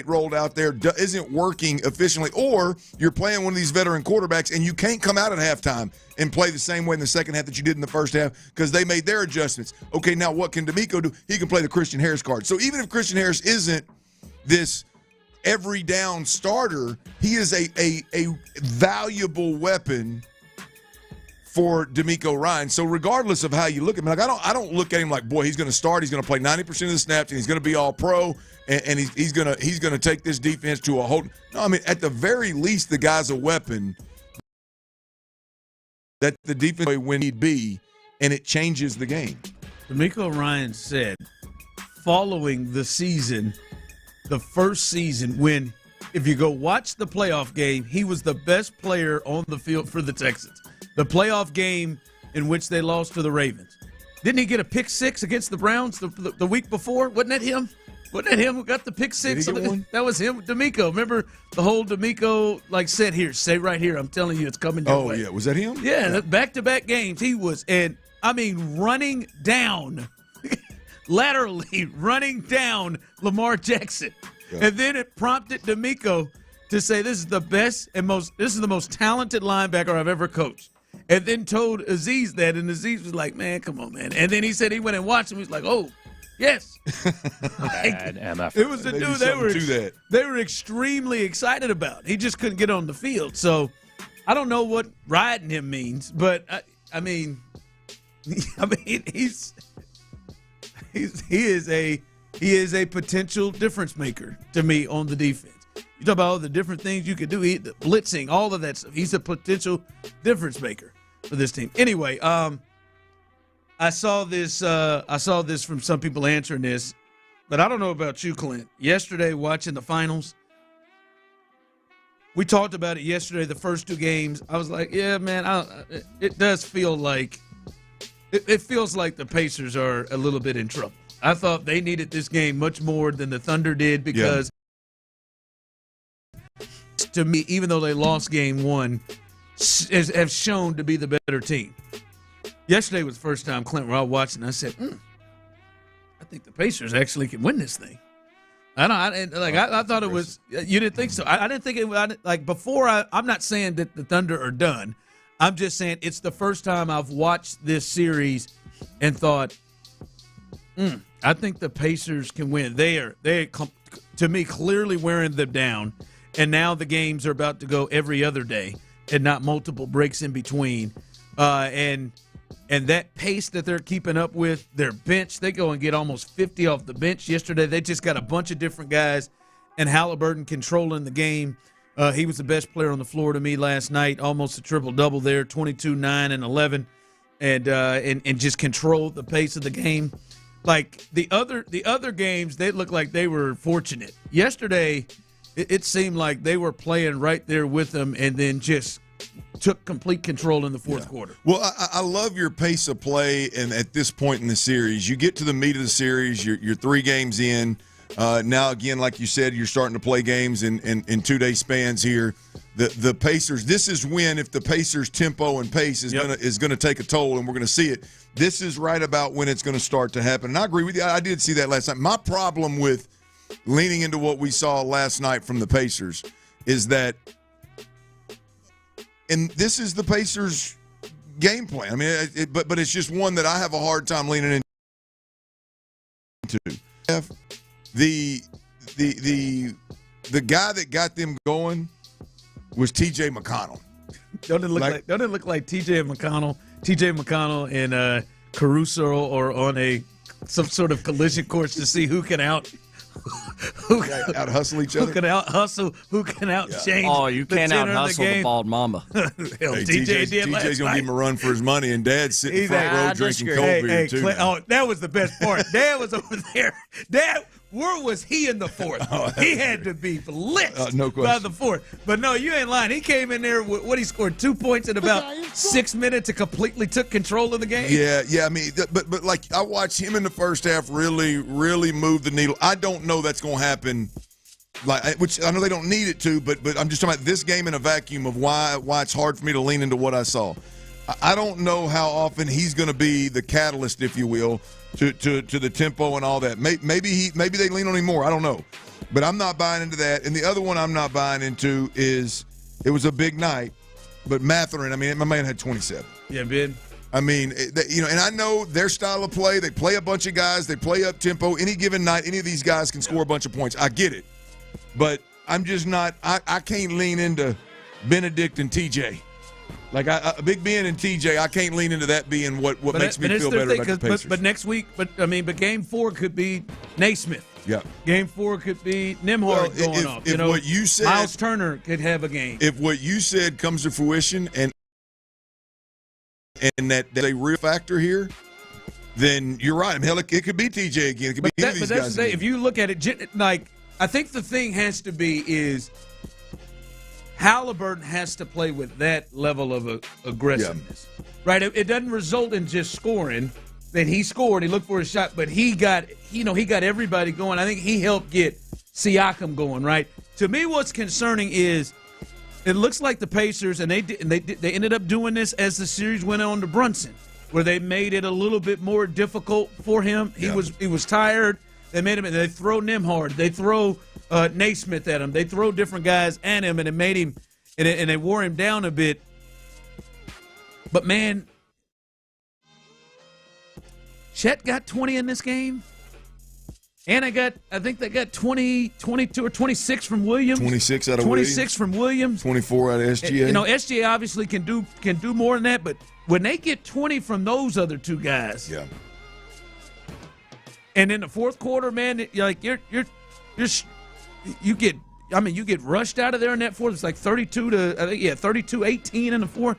rolled out there isn't working efficiently, or you're playing one of these veteran quarterbacks and you can't come out at halftime and play the same way in the second half that you did in the first half because they made their adjustments. Okay, now what can D'Amico do? He can play the Christian Harris card. So even if Christian Harris isn't this every down starter, he is a valuable weapon for D'Amico Ryans. So regardless of how you look at him, like I don't look at him like, boy, he's going to start, he's going to play 90% of the snaps, and he's going to be all pro, and he's going to take this defense to a whole. No, I mean, at the very least, the guy's a weapon that the defense when he'd be, and it changes the game. D'Amico Ryans said, following the season, the first season, when if you go watch the playoff game, he was the best player on the field for the Texans. The playoff game in which they lost to the Ravens. Didn't he get a pick six against the Browns the week before? Wasn't that him? Wasn't that him who got the pick six? That was him, D'Amico. Remember the whole D'Amico, like, said here, stay right here. I'm telling you, it's coming your way. Oh, yeah. Was that him? Yeah, back-to-back games he was. And, I mean, running down, laterally running down Lamar Jackson. Yeah. And then it prompted D'Amico to say this is the best and this is the most talented linebacker I've ever coached. And then told Azeez that, and Azeez was like, man, come on, man. And then he said he went and watched him. He's like, oh, yes. Bad MF. It was the dude they were extremely excited about. He just couldn't get on the field. So I don't know what riding him means, but I mean, he is he is a potential difference maker to me on the defense. You talk about all the different things you could do, the blitzing, all of that stuff. He's a potential difference maker for this team. Anyway, I saw this from some people answering this, but I don't know about you, Clint. Yesterday, watching the finals, we talked about it yesterday, the first two games. I was like, yeah, man, it does feel like it feels like the Pacers are a little bit in trouble. I thought they needed this game much more than the Thunder did because to me, even though they lost game one, have shown to be the better team. Yesterday was the first time, Clint, were all watching. I said, I think the Pacers actually can win this thing. I thought it was. You didn't think so? I didn't think it. Like before, I'm not saying that the Thunder are done. I'm just saying it's the first time I've watched this series and thought, I think the Pacers can win. They're to me clearly wearing them down, and now the games are about to go every other day and not multiple breaks in between. And that pace that they're keeping up with, their bench, they go and get almost 50 off the bench yesterday. They just got a bunch of different guys, and Halliburton controlling the game. He was the best player on the floor to me last night, almost a triple-double there, 22, 9, and 11, and just controlled the pace of the game. Like the other games, they looked like they were fortunate. Yesterday, it seemed like they were playing right there with them and then just took complete control in the fourth quarter. Well, I love your pace of play, and at this point in the series, you get to the meat of the series, you're 3 games in. Now, again, like you said, you're starting to play games in 2-day spans here. The Pacers, this is when, if the Pacers' tempo and pace is gonna take a toll, and we're going to see it, this is right about when it's going to start to happen. And I agree with you. I did see that last night. My problem with leaning into what we saw last night from the Pacers is that, and this is the Pacers' game plan. I mean, but it's just one that I have a hard time leaning into. The guy that got them going was T.J. McConnell. Don't it look like T.J. McConnell and Caruso are on some sort of collision course to see who can out hustle each other. Who can out hustle? Who can out change? Oh, you can't out hustle the bald mama. TJ's gonna give him a run for his money, and Dad's sitting front row drinking cold beer too. That was the best part. Dad was over there. Dad, where was he in the fourth? He had to be blitzed no question. by the fourth. But no, you ain't lying. He came in there with what he scored 2 points in about 6 minutes and completely took control of the game. Yeah. I mean, but like I watched him in the first half really move the needle. I don't know that's going to happen. Which I know they don't need it to, but I'm just talking about this game in a vacuum of why it's hard for me to lean into what I saw. I don't know how often he's going to be the catalyst, if you will, to the tempo and all that. Maybe they lean on him more. I don't know, but I'm not buying into that. And the other one I'm not buying into is it was a big night, but Mathurin. I mean, my man had 27. Yeah, Ben. I mean, and I know their style of play. They play a bunch of guys. They play up tempo. Any given night, any of these guys can score a bunch of points. I get it, but I'm just not. I can't lean into Benedict and TJ. Like Big Ben and TJ, I can't lean into that being what makes me feel better about the Pacers. But next week, but Game 4 could be Naismith. Yeah. Game 4 could be Nembhard going off. If what you said, Miles Turner could have a game. If what you said comes to fruition and that's a real factor here, then you're right. I mean, hell, it could be TJ again. It could be any of these guys again. If you look at it, like I think the thing has to be is Halliburton has to play with that level of aggressiveness, right? It doesn't result in just scoring. Then he scored, he looked for his shot, but he got everybody going. I think he helped get Siakam going, right? To me, what's concerning is it looks like the Pacers, and they ended up doing this as the series went on to Brunson, where they made it a little bit more difficult for him. He was tired. They made him, and they throw Nembhard, they throw Naismith at him, they throw different guys at him, and it made him, and they wore him down a bit. But man, Chet got 20 in this game, and I think they got 20, 22, or 26 from Williams. 26 out of 26 Williams. From Williams. 24 out of SGA. SGA obviously can do more than that, but when they get 20 from those other two guys, And in the fourth quarter, man, you get rushed out of there in that fourth. It's like 32-18 in the fourth.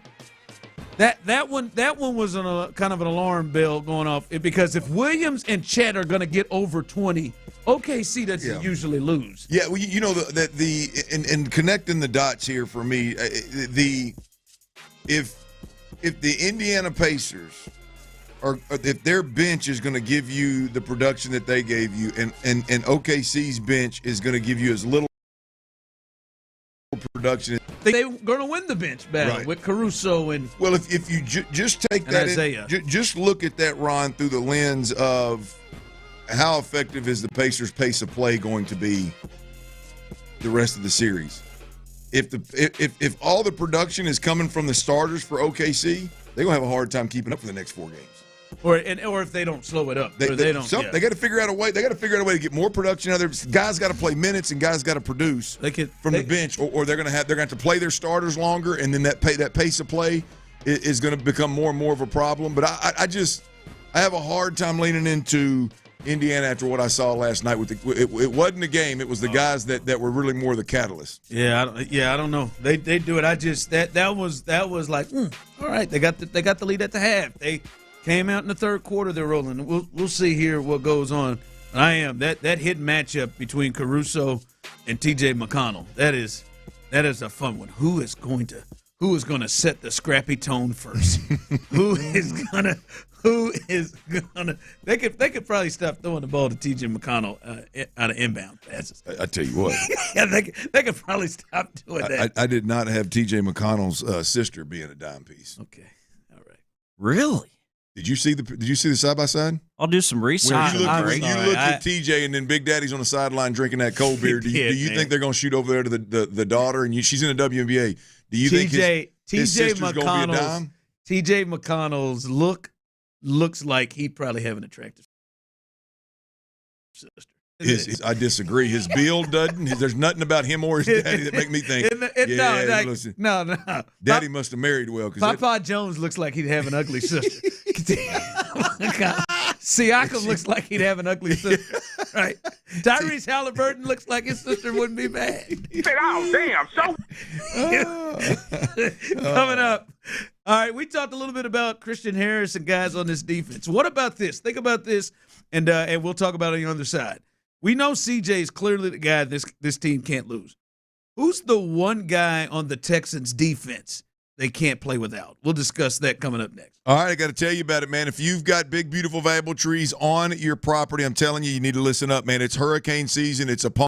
That one was kind of an alarm bell going off, because if Williams and Chet are going to get over 20, OKC doesn't usually lose. Yeah, well, you know and connecting the dots here for me, if the Indiana Pacers if their bench is going to give you the production that they gave you, and OKC's bench is going to give you as little production, they're going to win the bench battle with Caruso and if you just take that Isaiah. Just look at that, Ron, through the lens of how effective is the Pacers' pace of play going to be the rest of the series. If all the production is coming from the starters for OKC, they're going to have a hard time keeping up for the next 4 games. Or if they don't slow it up, they don't. They got to figure out a way. They got to figure out a way to get more production out of there. Guys got to play minutes, and guys got to produce from the bench, or they're going to have to play their starters longer, and then that pace of play is going to become more and more of a problem. But I have a hard time leaning into Indiana after what I saw last night. It wasn't a game; it was the guys that were really more the catalyst. I don't know. They do it. That was like, all right. They got the lead at the half. They came out in the third quarter. They're rolling. We'll see here what goes on. That hit matchup between Caruso and T.J. McConnell. That is a fun one. Who is going to set the scrappy tone first? Who is gonna? They could probably stop throwing the ball to T.J. McConnell out of inbound passes. I tell you what. Yeah, they could probably stop doing that. I did not have T.J. McConnell's sister being a dime piece. Okay, all right. Really? Did you see the side by side? I'll do some research. You looked at TJ, and then Big Daddy's on the sideline drinking that cold beer. Do you think they're going to shoot over there to the daughter? And she's in the WNBA. Do you think his sister's going to be a dime? TJ McConnell's looks like he'd probably have an attractive sister. I disagree. His build doesn't. There's nothing about him or his daddy that make me think. No. Daddy must have married well. Papa Jones looks like he'd have an ugly sister. Siakam looks like he'd have an ugly sister. Right. Tyrese Halliburton looks like his sister wouldn't be bad. Oh, damn. Coming up. All right, we talked a little bit about Christian Harris and guys on this defense. What about this? Think about this, and we'll talk about it on the other side. We know CJ is clearly the guy this team can't lose. Who's the one guy on the Texans defense they can't play without? We'll discuss that coming up next. All right, I got to tell you about it, man. If you've got big, beautiful, valuable trees on your property, I'm telling you, you need to listen up, man. It's hurricane season. It's upon.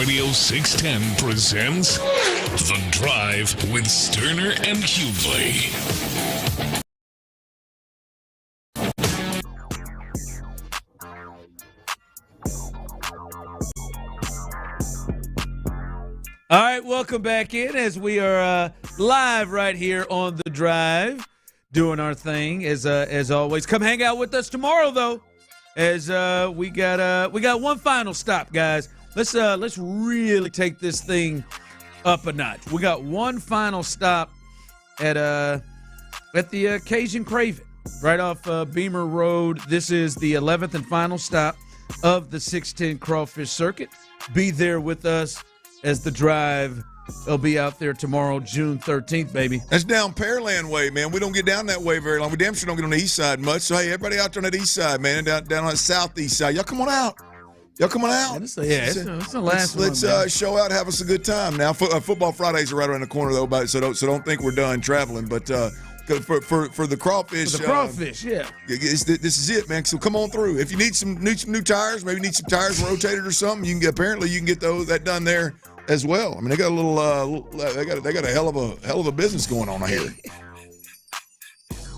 Radio 610 presents The Drive with Stoerner and Hughley. All right, welcome back in as we are live right here on The Drive, doing our thing as always. Come hang out with us tomorrow, though, as we got one final stop, guys. Let's really take this thing up a notch. We got one final stop at the Cajun Craven, right off Beamer Road. This is the 11th and final stop of the 610 Crawfish Circuit. Be there with us as The Drive. They'll be out there tomorrow, June 13th, baby. That's down Pearland way, man. We don't get down that way very long. We damn sure don't get on the east side much. So, hey, everybody out there on that east side, man, down on the southeast side, y'all come on out. Y'all come on out. It's the last one. Let's show out, have us a good time. Now, Football Fridays are right around the corner, though, so don't think we're done traveling. But for the crawfish. For the crawfish, yeah. This is it, man. So come on through. If you need some new tires, maybe need some tires rotated or something, you can get that done there as well. I mean, they got a they got a hell of a business going on here.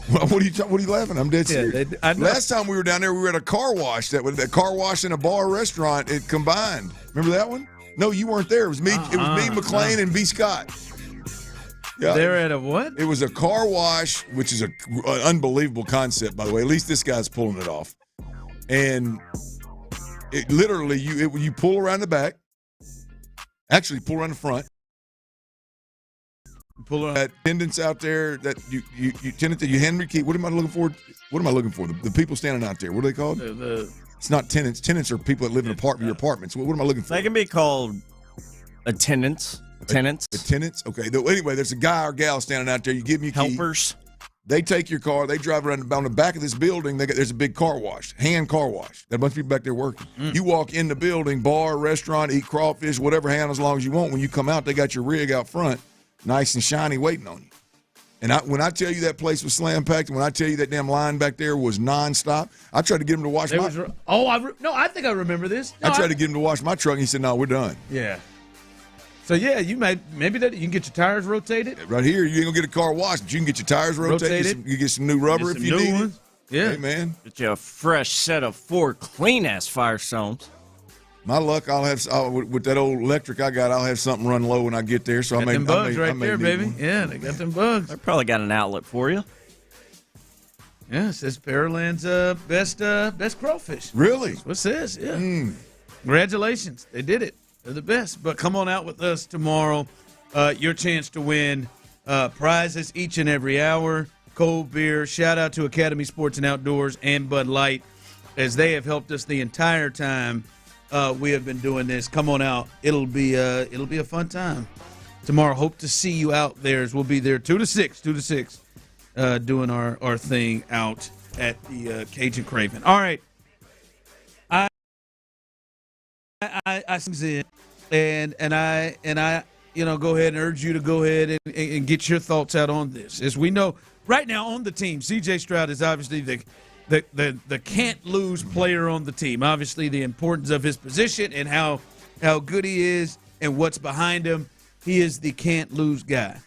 What are you laughing? I'm dead serious. Last time we were down there, we were at a car wash. That car wash and a bar restaurant, it combined. Remember that one? No, you weren't there. It was me. It was me, McLean, and B. Scott. Yeah, they're at a what? It was a car wash, which is an unbelievable concept, by the way. At least this guy's pulling it off. And it literally, you pull around the back. Actually, pull around the front. Pull around attendants out there that you tenant that you hand me key. What am I looking for? The people standing out there. What are they called? It's not tenants. Tenants are people that live in your apartments. What am I looking for? They can be called attendants. Tenants. Okay. Anyway, there's a guy or gal standing out there. You give me a key. Helpers. They take your car. They drive around on the back of this building. There's a big car wash, hand car wash. Got a bunch of people back there working. You walk in the building, bar, restaurant, eat crawfish, whatever hand as long as you want. When you come out, they got your rig out front, nice and shiny, waiting on you. And when I tell you that place was slam packed, and when I tell you that damn line back there was nonstop, I tried to get him to wash my. I think I remember this. I tried to get him to wash my truck, and he said, "No, we're done." Yeah. So yeah, maybe that you can get your tires rotated. Right here, you ain't gonna get a car washed, but you can get your tires rotated. You get some new rubber if you need it. Yeah, hey man, get you a fresh set of 4 clean ass Firestones. My luck, with that old electric I got, I'll have something run low when I get there. So got them bugs right there, baby. Yeah, they got them bugs. They probably got an outlet for you. Yeah, it says Pearland's best crawfish. Really? That's what it says. Yeah. Congratulations, they did it. They're the best. But come on out with us tomorrow. Your chance to win prizes each and every hour. Cold beer. Shout out to Academy Sports and Outdoors and Bud Light, as they have helped us the entire time we have been doing this. Come on out. It'll be a fun time tomorrow. Hope to see you out there, as we'll be there 2 to 6, doing our thing out at the Cajun Craven. All right. I in and I go ahead and urge you to go ahead and get your thoughts out on this. As we know right now on the team, C.J. Stroud is obviously the can't lose player on the team. Obviously the importance of his position and how good he is and what's behind him. He is the can't lose guy.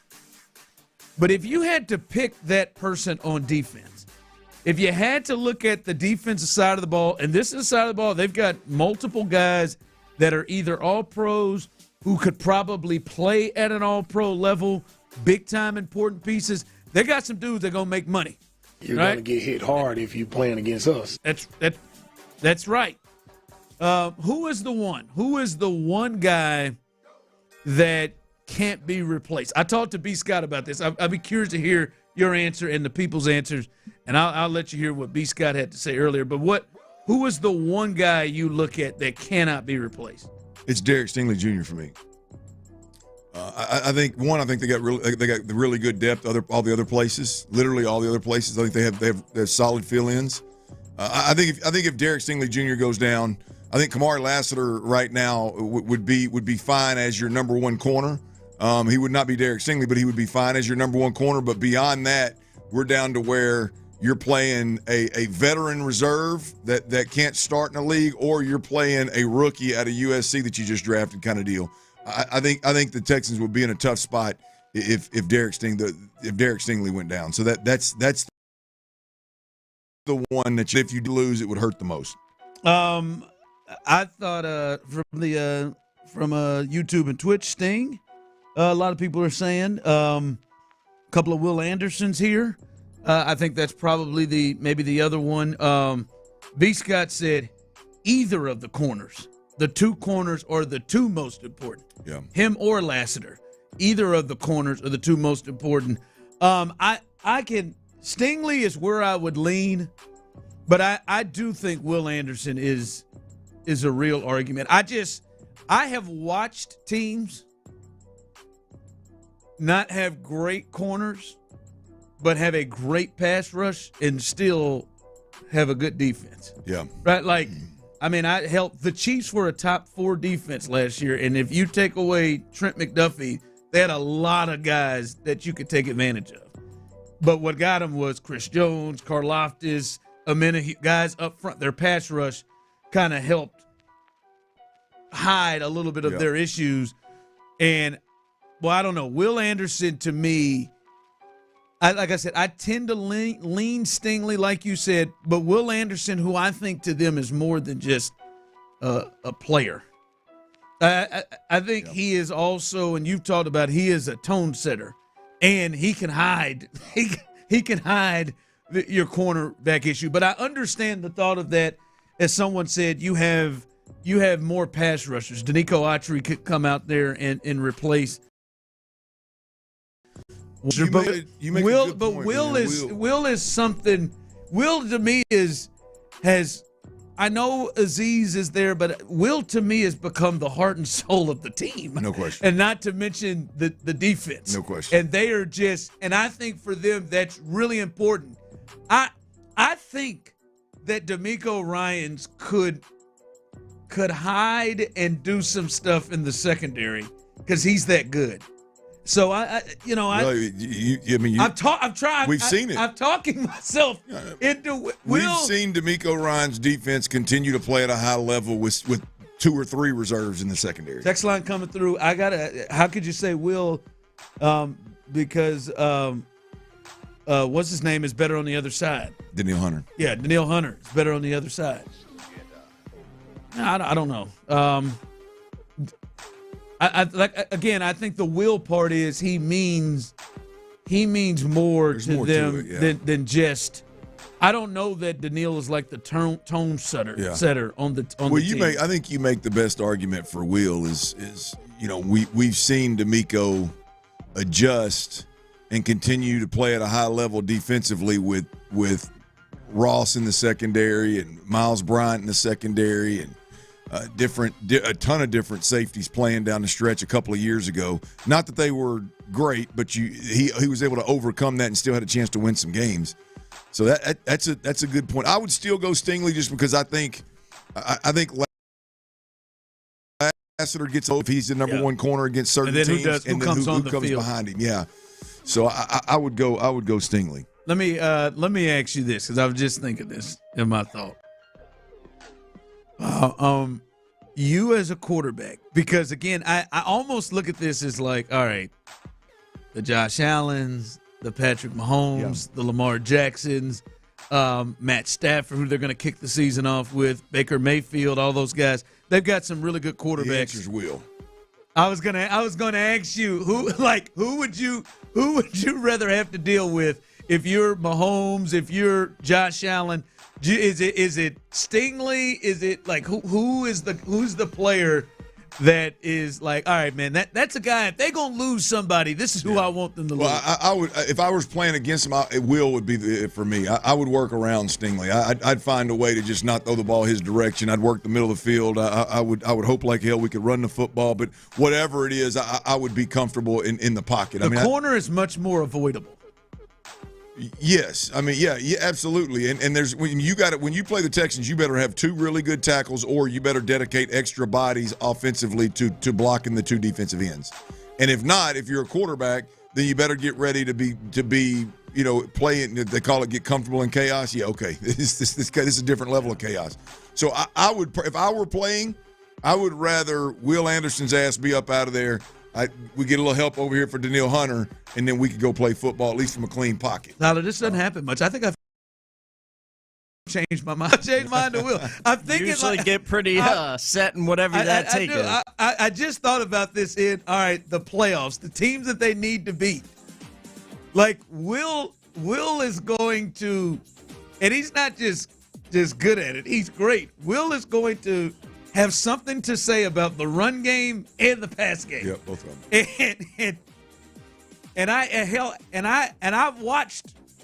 But if you had to pick that person on defense, if you had to look at the defensive side of the ball, and this is the side of the ball, they've got multiple guys that are either all-pros who could probably play at an all-pro level, big-time important pieces. They got some dudes that are going to make money. You're going to get hit hard if you're playing against us. That's right. Who is the one? Who is the one guy that can't be replaced? I talked to B. Scott about this. I'd be curious to hear your answer and the people's answers, and I'll let you hear what B. Scott had to say earlier. But who is the one guy you look at that cannot be replaced? It's Derek Stingley Jr. for me. I think they got the really good depth. All the other places, literally all the other places, I think they have solid fill-ins. I think if Derek Stingley Jr. goes down, I think Kamari Lassiter right now would be fine as your number one corner. He would not be Derek Stingley, but he would be fine as your number one corner. But beyond that, we're down to where you're playing a veteran reserve that can't start in the league, or you're playing a rookie at a USC that you just drafted kind of deal. I think the Texans would be in a tough spot if Derek Stingley went down. So that's the one that if you lose, it would hurt the most. I thought from YouTube and Twitch, Sting. A lot of people are saying a couple of Will Andersons here. I think that's probably maybe the other one. B. Scott said either of the corners. The two corners are the two most important. Yeah. Him or Lassiter. Either of the corners are the two most important. I can Stingley is where I would lean, but I do think Will Anderson is a real argument. I have watched teams not have great corners, but have a great pass rush and still have a good defense. Yeah. Right? Like, I mean, the Chiefs were a top 4 defense last year, and if you take away Trent McDuffie, they had a lot of guys that you could take advantage of. But what got them was Chris Jones, Karlaftis, guys up front. Their pass rush kind of helped hide a little bit of their issues. And, well, I don't know. Will Anderson, to me, like I said, I tend to lean Stingley, like you said, but Will Anderson, who I think to them is more than just a player. I think he is also, and you've talked about, he is a tone setter, and he can hide. He can hide your cornerback issue. But I understand the thought of that. As someone said, you have more pass rushers. Danico Autry could come out there and replace. Will is something. Will to me has. I know Azeez is there, but Will to me has become the heart and soul of the team. No question. And not to mention the defense. No question. And they are just, and I think for them that's really important. I think that D'Amico Ryans could hide and do some stuff in the secondary because he's that good. So I'm trying. We've seen it. I'm talking myself into. We've seen D'Amico Ryan's defense continue to play at a high level with 2 or 3 reserves in the secondary. Text line coming through. How could you say Will? Because what's his name is better on the other side. Danielle Hunter. Yeah, Danielle Hunter is better on the other side. I don't know. I think the Will part is he means more to them than just. I don't know that Danielle is like the tone setter on the team. I think you make the best argument for Will is we've seen D'Amico adjust and continue to play at a high level defensively with Ross in the secondary and Miles Bryant in the secondary and a ton of different safeties playing down the stretch a couple of years ago. Not that they were great, but he was able to overcome that and still had a chance to win some games. So that's a good point. I would still go Stingley just because I think Lassiter gets over if he's the number one corner against certain teams, who comes behind him. Yeah. So I would go Stingley. Let me ask you this because I was just thinking this in my thought. You as a quarterback, because again, I almost look at this as like, all right, the Josh Allens, the Patrick Mahomes, the Lamar Jacksons, Matt Stafford, who they're going to kick the season off with, Baker Mayfield, all those guys. They've got some really good quarterbacks. The answer's Will. I was gonna ask you who would you rather have to deal with if you're Mahomes, if you're Josh Allen? Is it Stingley? Is it like who's the player that is like, all right, man, that's a guy. If they're gonna lose somebody, this is who I want them to lose. Well, I would if I was playing against him. Will would be for me. I would work around Stingley. I'd find a way to just not throw the ball his direction. I'd work the middle of the field. I would hope like hell we could run the football, but whatever it is, I would be comfortable in the pocket. The corner is much more avoidable. Yes, yeah, absolutely. And there's when you play the Texans, you better have 2 really good tackles, or you better dedicate extra bodies offensively to blocking the 2 defensive ends. And if not, if you're a quarterback, then you better get ready to be play it. They call it get comfortable in chaos. Yeah, okay. This is a different level of chaos. So I would, if I were playing, I would rather Will Anderson's ass be up out of there. We get a little help over here for Daniil Hunter, and then we could go play football, at least from a clean pocket. Tyler, this doesn't happen much. I think I've changed my mind. I changed mine to Will. I'm thinking usually get pretty set in whatever that take is. I just thought about this in, all right, the playoffs, the teams that they need to beat. Like, Will is going to, and he's not just good at it. He's great. Will is going to have something to say about the run game and the pass game. Yeah, both of them.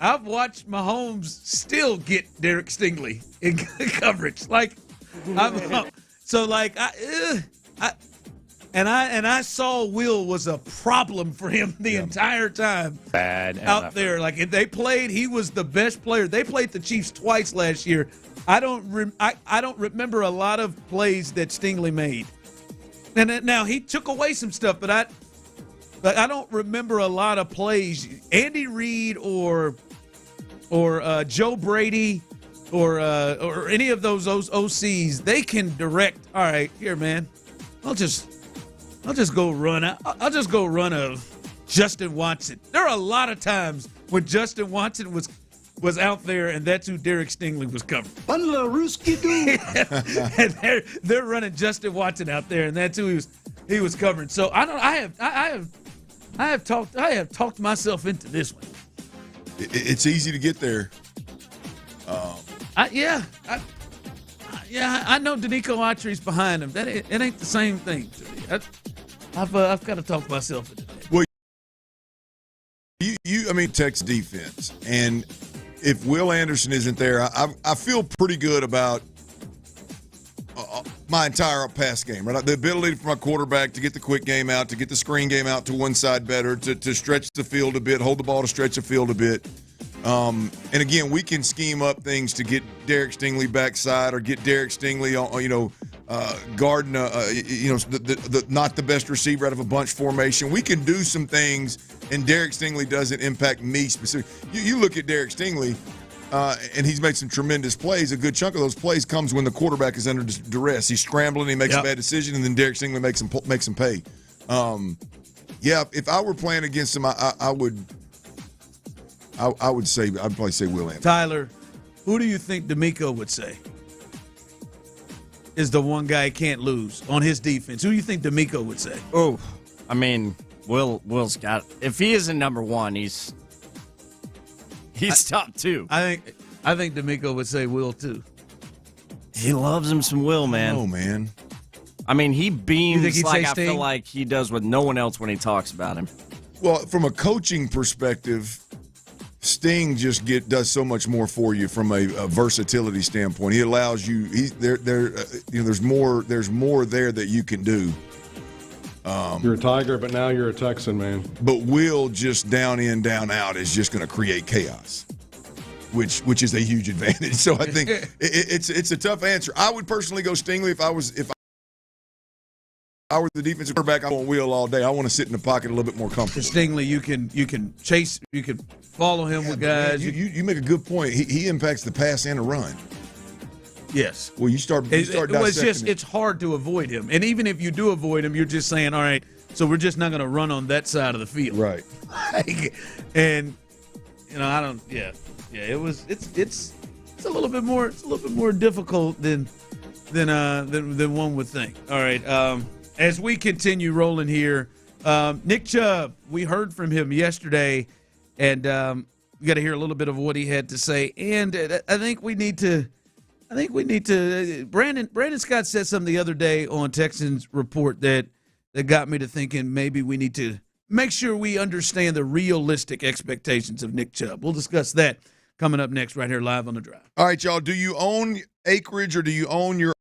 I've watched Mahomes still get Derek Stingley in coverage. Like, I saw Will was a problem for him the entire time. Bad out there. Like, if they played, he was the best player. They played the Chiefs twice last year. I don't remember a lot of plays that Stingley made. And now he took away some stuff, but I don't remember a lot of plays. Andy Reid or Joe Brady or any of those OCs, they can direct. All right, here, man. I'll just go run out. I'll just go run of Justin Watson. There are a lot of times when Justin Watson was out there, and that's who Derek Stingley was covering. And they're running Justin Watson out there, and that's who he was covering. So I have talked myself into this one. It's easy to get there. I know Danico Autry's behind him. It ain't the same thing to me. I've got to talk myself into that. Well, Tech's defense, and if Will Anderson isn't there, I feel pretty good about my entire pass game. Right, the ability for my quarterback to get the quick game out, to get the screen game out to one side better, to stretch the field a bit, hold the ball to stretch the field a bit. And again, we can scheme up things to get Derek Stingley backside or get Derek Stingley on, guarding not the best receiver out of a bunch formation. We can do some things, and Derek Stingley doesn't impact me specifically. You look at Derek Stingley, and he's made some tremendous plays. A good chunk of those plays comes when the quarterback is under duress. He's scrambling, he makes a bad decision, and then Derek Stingley makes him pay. If I were playing against him, I would say I'd probably say Will Anderson. Tyler, who do you think D'Amico would say is the one guy he can't lose on his defense? Who do you think D'Amico would say? Oh, I mean, Will's got. If he isn't number one, he's top two. I think D'Amico would say Will too. He loves him some Will, man. Oh man. I mean, he beams like I Sting? feel like he does with no one else when he talks about him. Well, from a coaching perspective, Sting just does so much more for you from a versatility standpoint. He allows you. There's more there that you can do. You're a Tiger, but now you're a Texan, man. But Will just down in, down out is just going to create chaos, which is a huge advantage. So I think it's a tough answer. I would personally go Stingley if I were the defensive quarterback. I want Will all day. I want to sit in the pocket a little bit more comfortable. Stingley, you can chase, you can follow him with guys. Man, you make a good point. He impacts the pass and the run. Yes. Well, you start dissecting it's hard to avoid him. And even if you do avoid him, you're just saying, all right, so we're just not going to run on that side of the field. Right. And it's a little bit more difficult than one would think. All right. As we continue rolling here, Nick Chubb, we heard from him yesterday, and we got to hear a little bit of what he had to say. And I think we need to. Brandon Scott said something the other day on Texans Report that got me to thinking maybe we need to make sure we understand the realistic expectations of Nick Chubb. We'll discuss that coming up next right here live on The Drive. All right, y'all. Do you own acreage or do you own your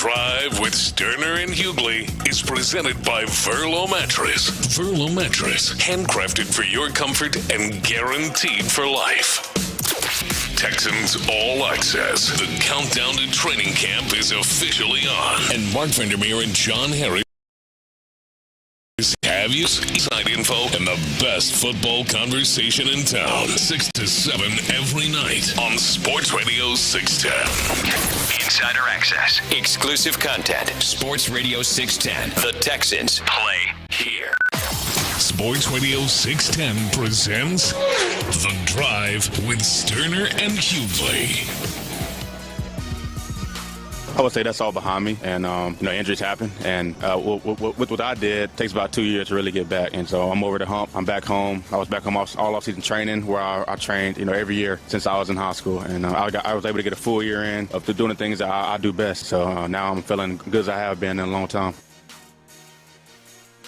Drive with Stoerner and Hughley is presented by Verlo Mattress. Verlo Mattress, handcrafted for your comfort and guaranteed for life. Texans All Access. The countdown to training camp is officially on. And Mark Vandermeer and John Harris have you inside info and the best football conversation in town. 6 to 7 every night on Sports Radio 610. Insider access, exclusive content. Sports Radio 610. The Texans play here. Sports Radio 610 presents The Drive with Stoerner and Hughley. I would say that's all behind me, and injuries happen, and with what I did, it takes about 2 years to really get back, and so I'm over the hump. I'm back home. I was back home all off-season training, where I trained, every year since I was in high school, and I was able to get a full year in of doing the things that I do best. So now I'm feeling good as I have been in a long time.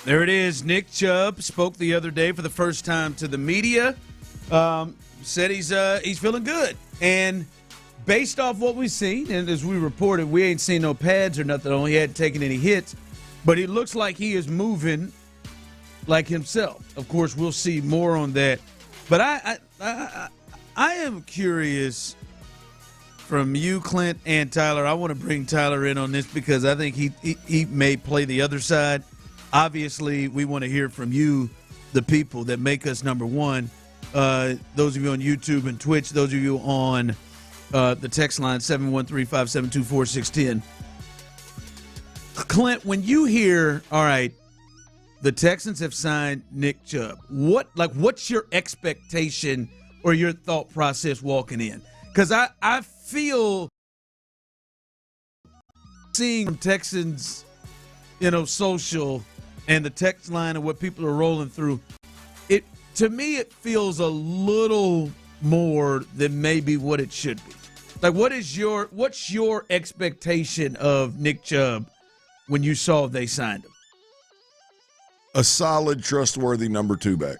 There it is. Nick Chubb spoke the other day for the first time to the media. Said he's feeling good, and based off what we've seen, and as we reported, we ain't seen no pads or nothing on. He hadn't taken any hits, but it looks like he is moving like himself. Of course, we'll see more on that. But I am curious from you, Clint, and Tyler. I want to bring Tyler in on this because I think he may play the other side. Obviously, we want to hear from you, the people that make us number one. Those of you on YouTube and Twitch, those of you on the text line, 713-572-4610. Clint, when you hear, all right, the Texans have signed Nick Chubb, what's your expectation or your thought process walking in? Because I feel seeing from Texans, social and the text line and what people are rolling through, to me it feels a little more than maybe what it should be. Like, what's your expectation of Nick Chubb when you saw they signed him? A solid, trustworthy number 2 back.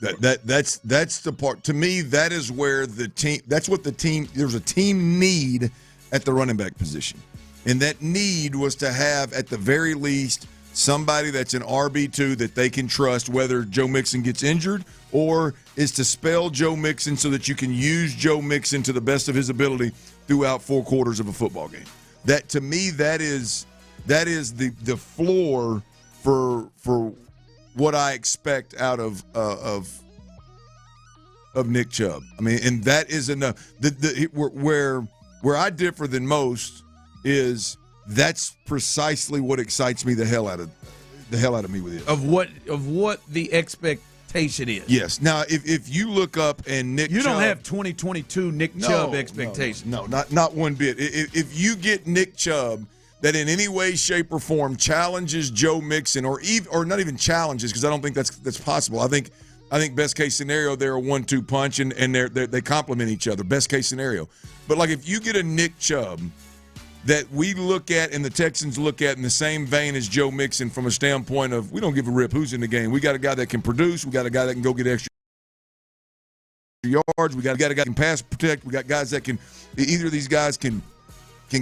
That's the part. To me, that is where the team. That's what the team. There's a team need at the running back position, and that need was to have at the very least somebody that's an RB2 that they can trust, whether Joe Mixon gets injured or is to spell Joe Mixon so that you can use Joe Mixon to the best of his ability throughout 4 quarters of a football game. That, to me, that is the floor for what I expect out of Nick Chubb. I mean, and that is enough. Where I differ than most is that's precisely what excites me the hell out of me with it. Of what the expectation is. Yes. Now, if you look up and Nick, you Chubb, don't have 2022 Nick Chubb expectations. No, not one bit. If you get Nick Chubb that in any way, shape, or form challenges Joe Mixon, or not even challenges, because I don't think that's possible. I think best case scenario they're a 1-2 punch and they complement each other. Best case scenario. But like if you get a Nick Chubb that we look at and the Texans look at in the same vein as Joe Mixon from a standpoint of we don't give a rip who's in the game. We got a guy that can produce. We got a guy that can go get extra yards. We got a guy that can pass protect. We got guys that can – either of these guys can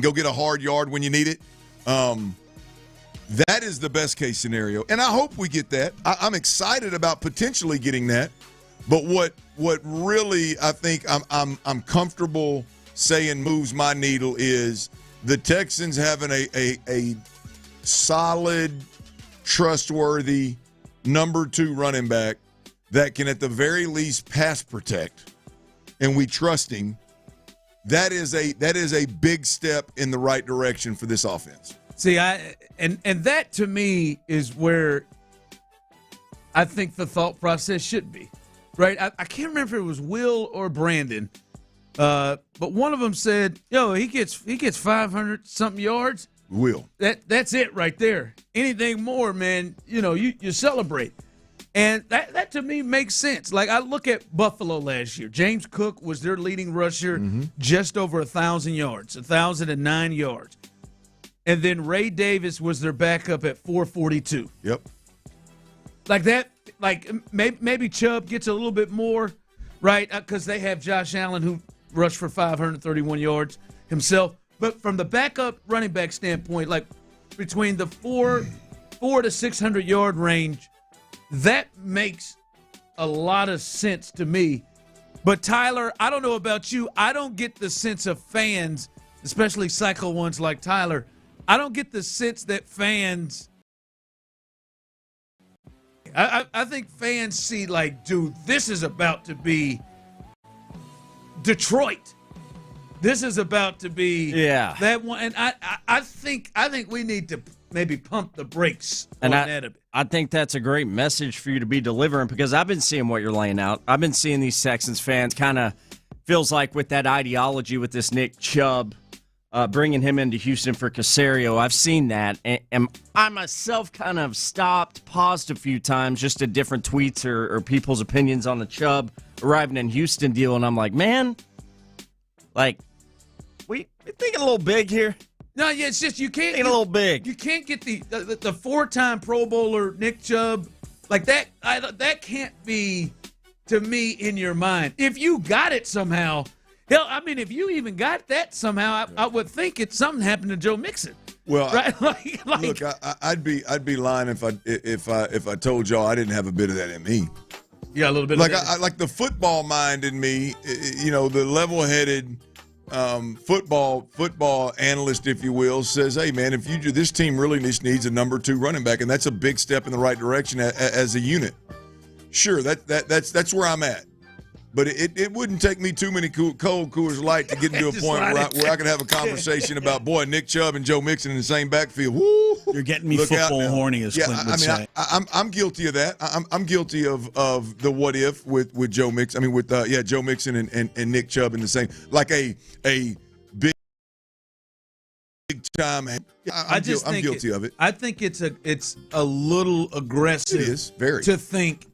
go get a hard yard when you need it. That is the best case scenario. And I hope we get that. I'm excited about potentially getting that. But what really I think I'm comfortable saying moves my needle is – the Texans having a solid, trustworthy number 2 running back that can at the very least pass protect, and we trust him. That is a big step in the right direction for this offense. See, and that to me is where I think the thought process should be, right? I can't remember if it was Will or Brandon. But one of them said, he gets 500 something yards. Will. That's it right there. Anything more, man, you celebrate. And that to me makes sense. Like I look at Buffalo last year. James Cook was their leading rusher, just over 1,000 yards, 1,009 yards. And then Ray Davis was their backup at 442. Yep. Like that, maybe Chubb gets a little bit more, right? Because they have Josh Allen who rushed for 531 yards himself. But from the backup running back standpoint, like between the 4 to 600 yard range, that makes a lot of sense to me. But Tyler, I don't know about you. I don't get the sense of fans, especially psycho ones like Tyler. I don't get the sense that fans I think fans see like, dude, this is about to be Detroit. This is about to be that one. And I think we need to maybe pump the brakes on that a bit. I think that's a great message for you to be delivering because I've been seeing what you're laying out. I've been seeing these Texans fans kind of feels like with that ideology with this Nick Chubb, bringing him into Houston for Caserio. I've seen that. And I myself kind of paused a few times just at different tweets or people's opinions on the Chubb arriving in Houston deal. And I'm like, man, like, we thinking a little big here. No, yeah, it's just you can't get a little big. You can't get the 4-time Pro Bowler Nick Chubb like that. That can't be to me in your mind. If you got it somehow, hell, I mean, if you even got that somehow, I would think it's something happened to Joe Mixon. Well, right? Look, I'd be lying if I told y'all I didn't have a bit of that in me. Yeah, a little bit. Like I like the football mind in me. You know, the level-headed football analyst, if you will, says, "Hey, man, if you do, this team really needs a number 2 running back, and that's a big step in the right direction as a unit." Sure, that's where I'm at. But it wouldn't take me too many cold Coors Light to get into a point where I could have a conversation about, boy, Nick Chubb and Joe Mixon in the same backfield. Woo! You're getting me football horny, as Clint would say. I'm guilty of that. I'm guilty of the what if with Joe Mixon. I mean, with Joe Mixon and Nick Chubb in the same, like a big time. I'm guilty of it. I think it's a little aggressive. It is very to think.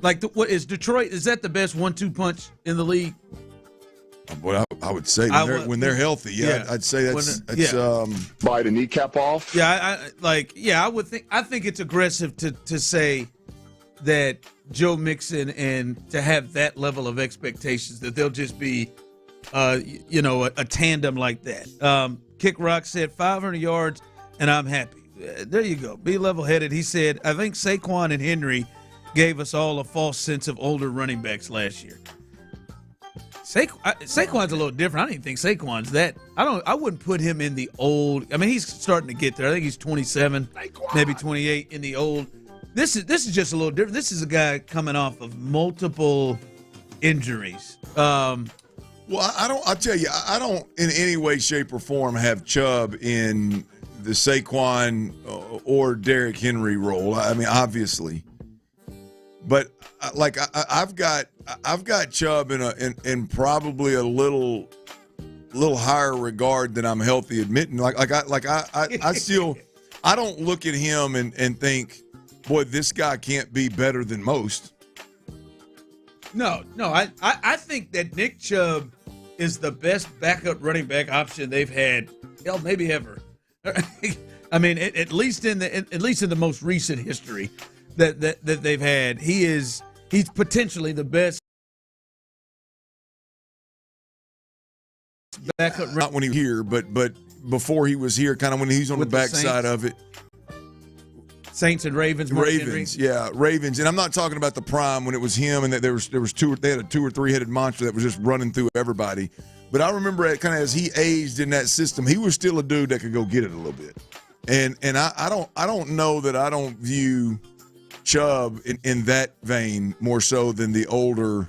Like, what is Detroit? Is that the best 1-2 punch in the league? Well, I would say when they're healthy, I'd say that's bite a kneecap off. Yeah, I would think. I think it's aggressive to say that Joe Mixon and to have that level of expectations that they'll just be, a tandem like that. Kick Rock said 500 yards, and I'm happy. There you go. Be level-headed. He said, I think Saquon and Henry gave us all a false sense of older running backs last year. Saquon's a little different. I don't even think Saquon's that. I wouldn't put him in the old. I mean, he's starting to get there. I think he's 27, maybe 28 in the old. This is just a little different. This is a guy coming off of multiple injuries. Well, I'll tell you, I don't in any way, shape, or form have Chubb in the Saquon or Derrick Henry role. I mean, obviously, but like I've got Chubb in probably a little higher regard than I'm healthy admitting. I still I don't look at him and think, boy, this guy can't be better than most. No, I think that Nick Chubb is the best backup running back option they've had, maybe ever. I mean, at least in the most recent history that they've had, he's potentially the best backup. Not when he was here, but before he was here, kind of when he's on the backside of it. Saints and Ravens. Ravens. And I'm not talking about the prime when it was him and that there was they had a 2 or 3 headed monster that was just running through everybody. But I remember kind of as he aged in that system, he was still a dude that could go get it a little bit. And I don't know that I don't view Chubb in that vein more so than the older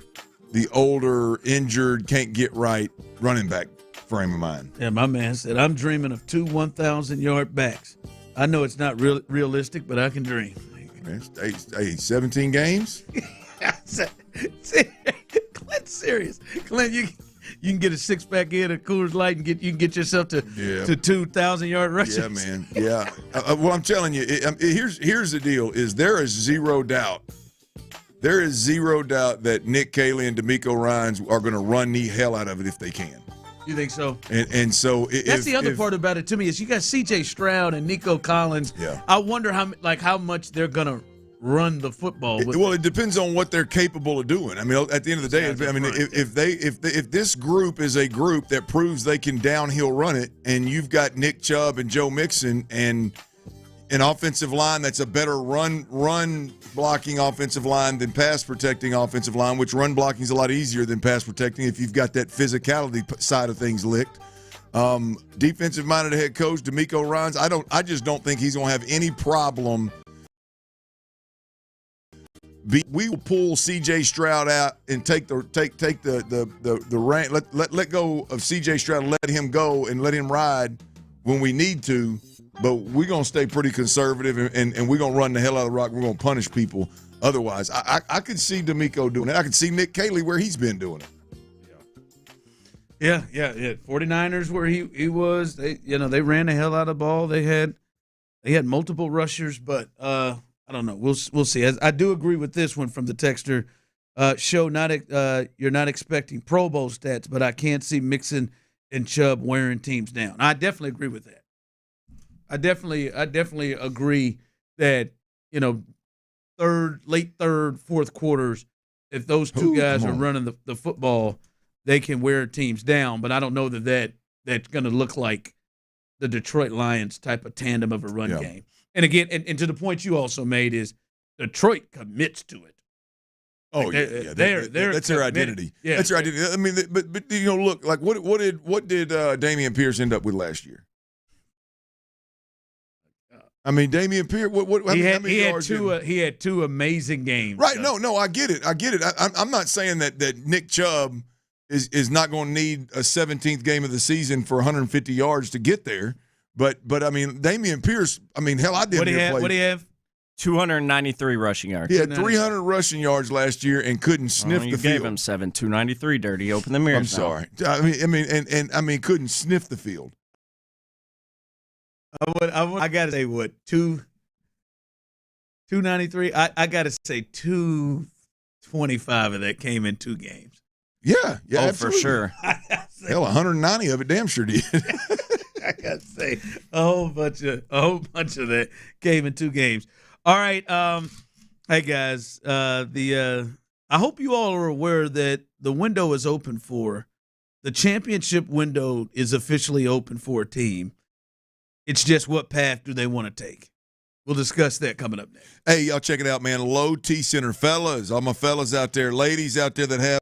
injured, can't get right running back frame of mind. Yeah, my man said, I'm dreaming of 2 1,000-yard backs. I know it's not realistic, but I can dream. Hey, 17 games? Clint's serious. Clint, you can get a 6-pack in at Coors Light and you can get yourself to 2,000-yard rushes. Yeah, man. Yeah. Well, I'm telling you, here's the deal: is there is zero doubt that Nick Caley and D'Amico Ryans are going to run the hell out of it if they can. You think so? And so that's the other part about it to me is you got C.J. Stroud and Nico Collins. Yeah. I wonder how much they're gonna run the football. It depends on what they're capable of doing. I mean, at the end of the day, if this group is a group that proves they can downhill run it, and you've got Nick Chubb and Joe Mixon and an offensive line that's a better run blocking offensive line than pass protecting offensive line, which run blocking is a lot easier than pass protecting if you've got that physicality side of things licked. Defensive minded head coach D'Amico Ryans, I just don't think he's going to have any problem. We will pull C.J. Stroud out and take the rank. Let go of C.J. Stroud and let him go and let him ride when we need to. But we're going to stay pretty conservative, and we're going to run the hell out of the rock. We're going to punish people otherwise. I could see D'Amico doing it. I could see Nick Caley where he's been doing it. Yeah. 49ers where he was, they ran the hell out of the ball. They had multiple rushers, but I don't know. We'll see. I do agree with this one from the texter. You're not expecting Pro Bowl stats, but I can't see Mixon and Chubb wearing teams down. I definitely agree with that. I definitely agree that, late third, fourth quarters, if those two guys are running the football, they can wear teams down. But I don't know that's going to look like the Detroit Lions type of tandem of a run game. And again, and to the point you also made is Detroit commits to it. Oh, that's their identity. Yeah. That's their identity. I mean, but look, like what did Dameon Pierce end up with last year? I mean, Dameon Pierce. He had two amazing games. Right? So. No, I get it. I'm not saying that Nick Chubb is not going to need a 17th game of the season for 150 yards to get there. But I mean, Dameon Pierce. I mean, hell, I did. What do he have? 293 rushing yards. He had 300 rushing yards last year and couldn't sniff the field. You gave him 293. Dirty. Open the mirrors. I'm sorry. I mean, couldn't sniff the field. I got to say, 293? I got to say 225 of that came in 2 games. Yeah, absolutely. For sure. Hell, 190 of it damn sure did. I got to say, a whole bunch of that came in 2 games. All right, hey guys, I hope you all are aware that the window is open for the championship window is officially open for a team. It's just what path do they want to take? We'll discuss that coming up next. Hey, y'all check it out, man. Low T Center, fellas, all my fellas out there, ladies out there that have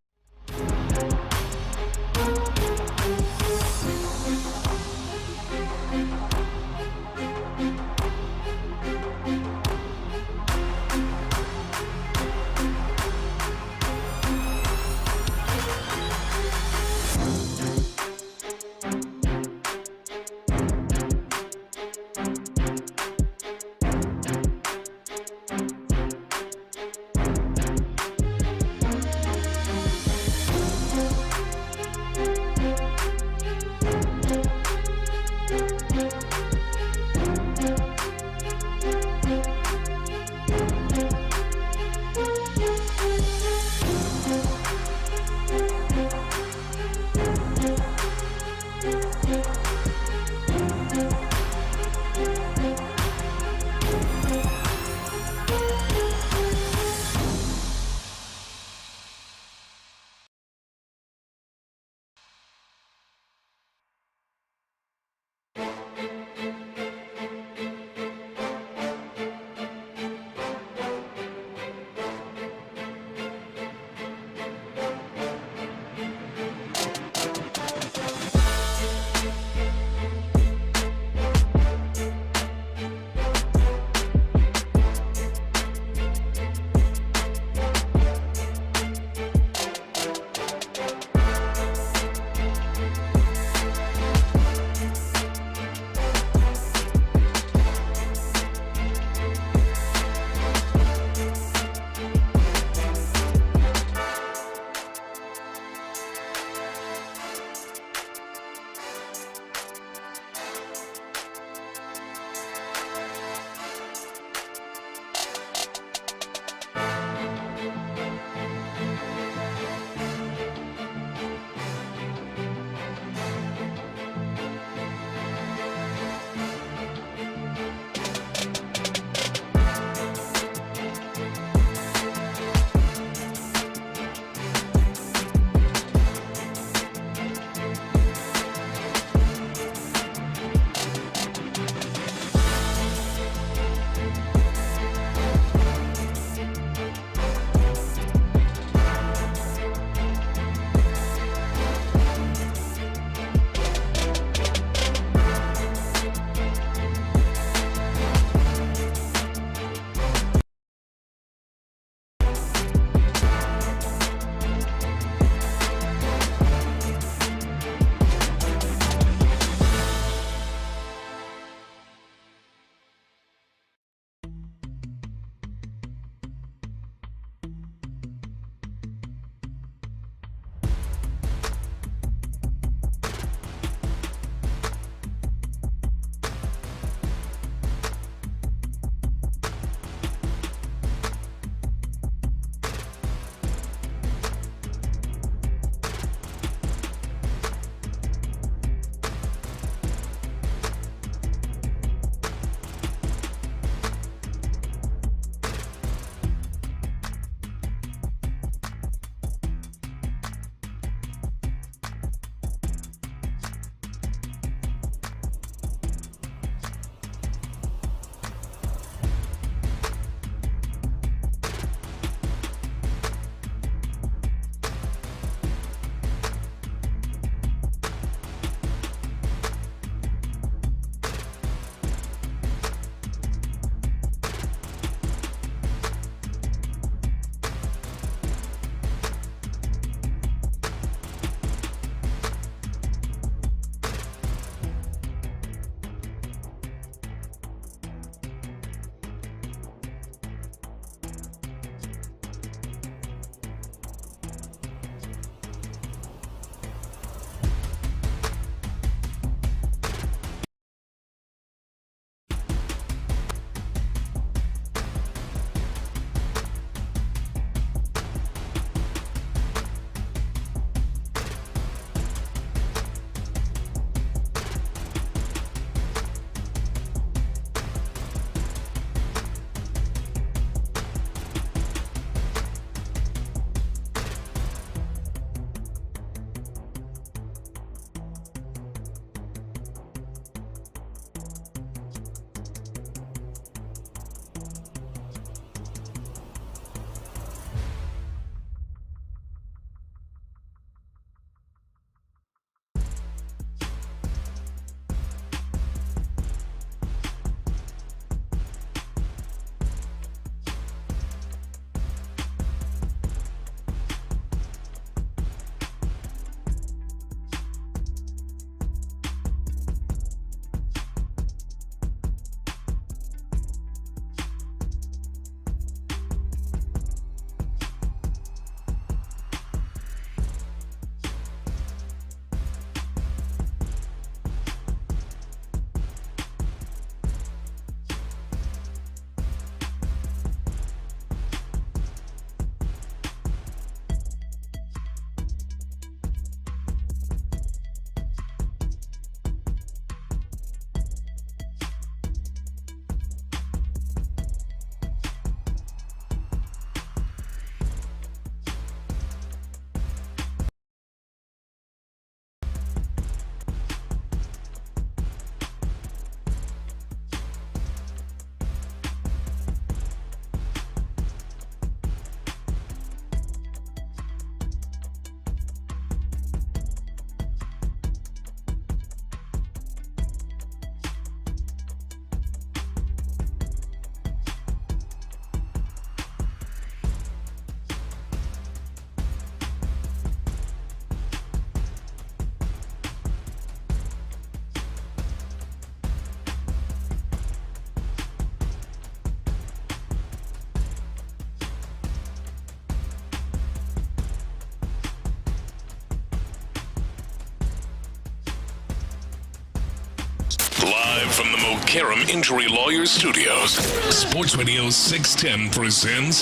from the Mokaram Injury Lawyers Studios, Sports Radio 610 presents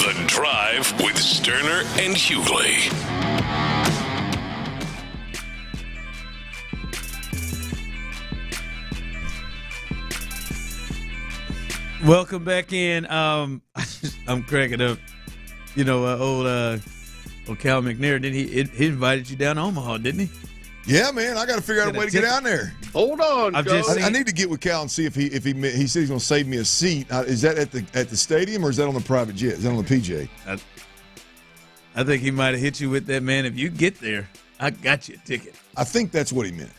The Drive with Stoerner and Hughley. Welcome back in. I'm cracking up. You know, old Cal McNair, didn't he invited you down to Omaha, didn't he? Yeah, man. I got to figure out a way to get down there. Hold on, I need to get with Cal and see if he said he's going to save me a seat. Is that at the stadium or is that on the private jet? Is that on the PJ? I think he might have hit you with that, man. If you get there, I got you a ticket. I think that's what he meant.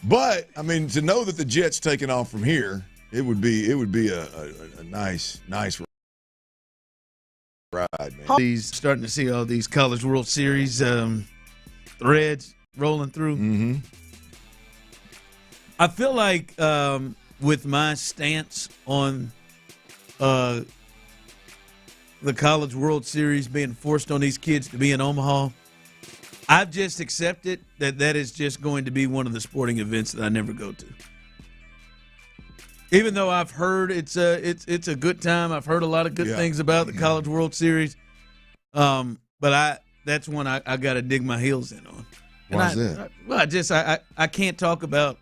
But I mean, to know that the jet's taking off from here, it would be a nice ride, man. He's starting to see all these College World Series threads rolling through. Mm-hmm. I feel like with my stance on the College World Series being forced on these kids to be in Omaha, I've just accepted that is just going to be one of the sporting events that I never go to. Even though I've heard it's a good time, I've heard a lot of good things about the College World Series, but that's one I got to dig my heels in on. Why is that? I can't talk about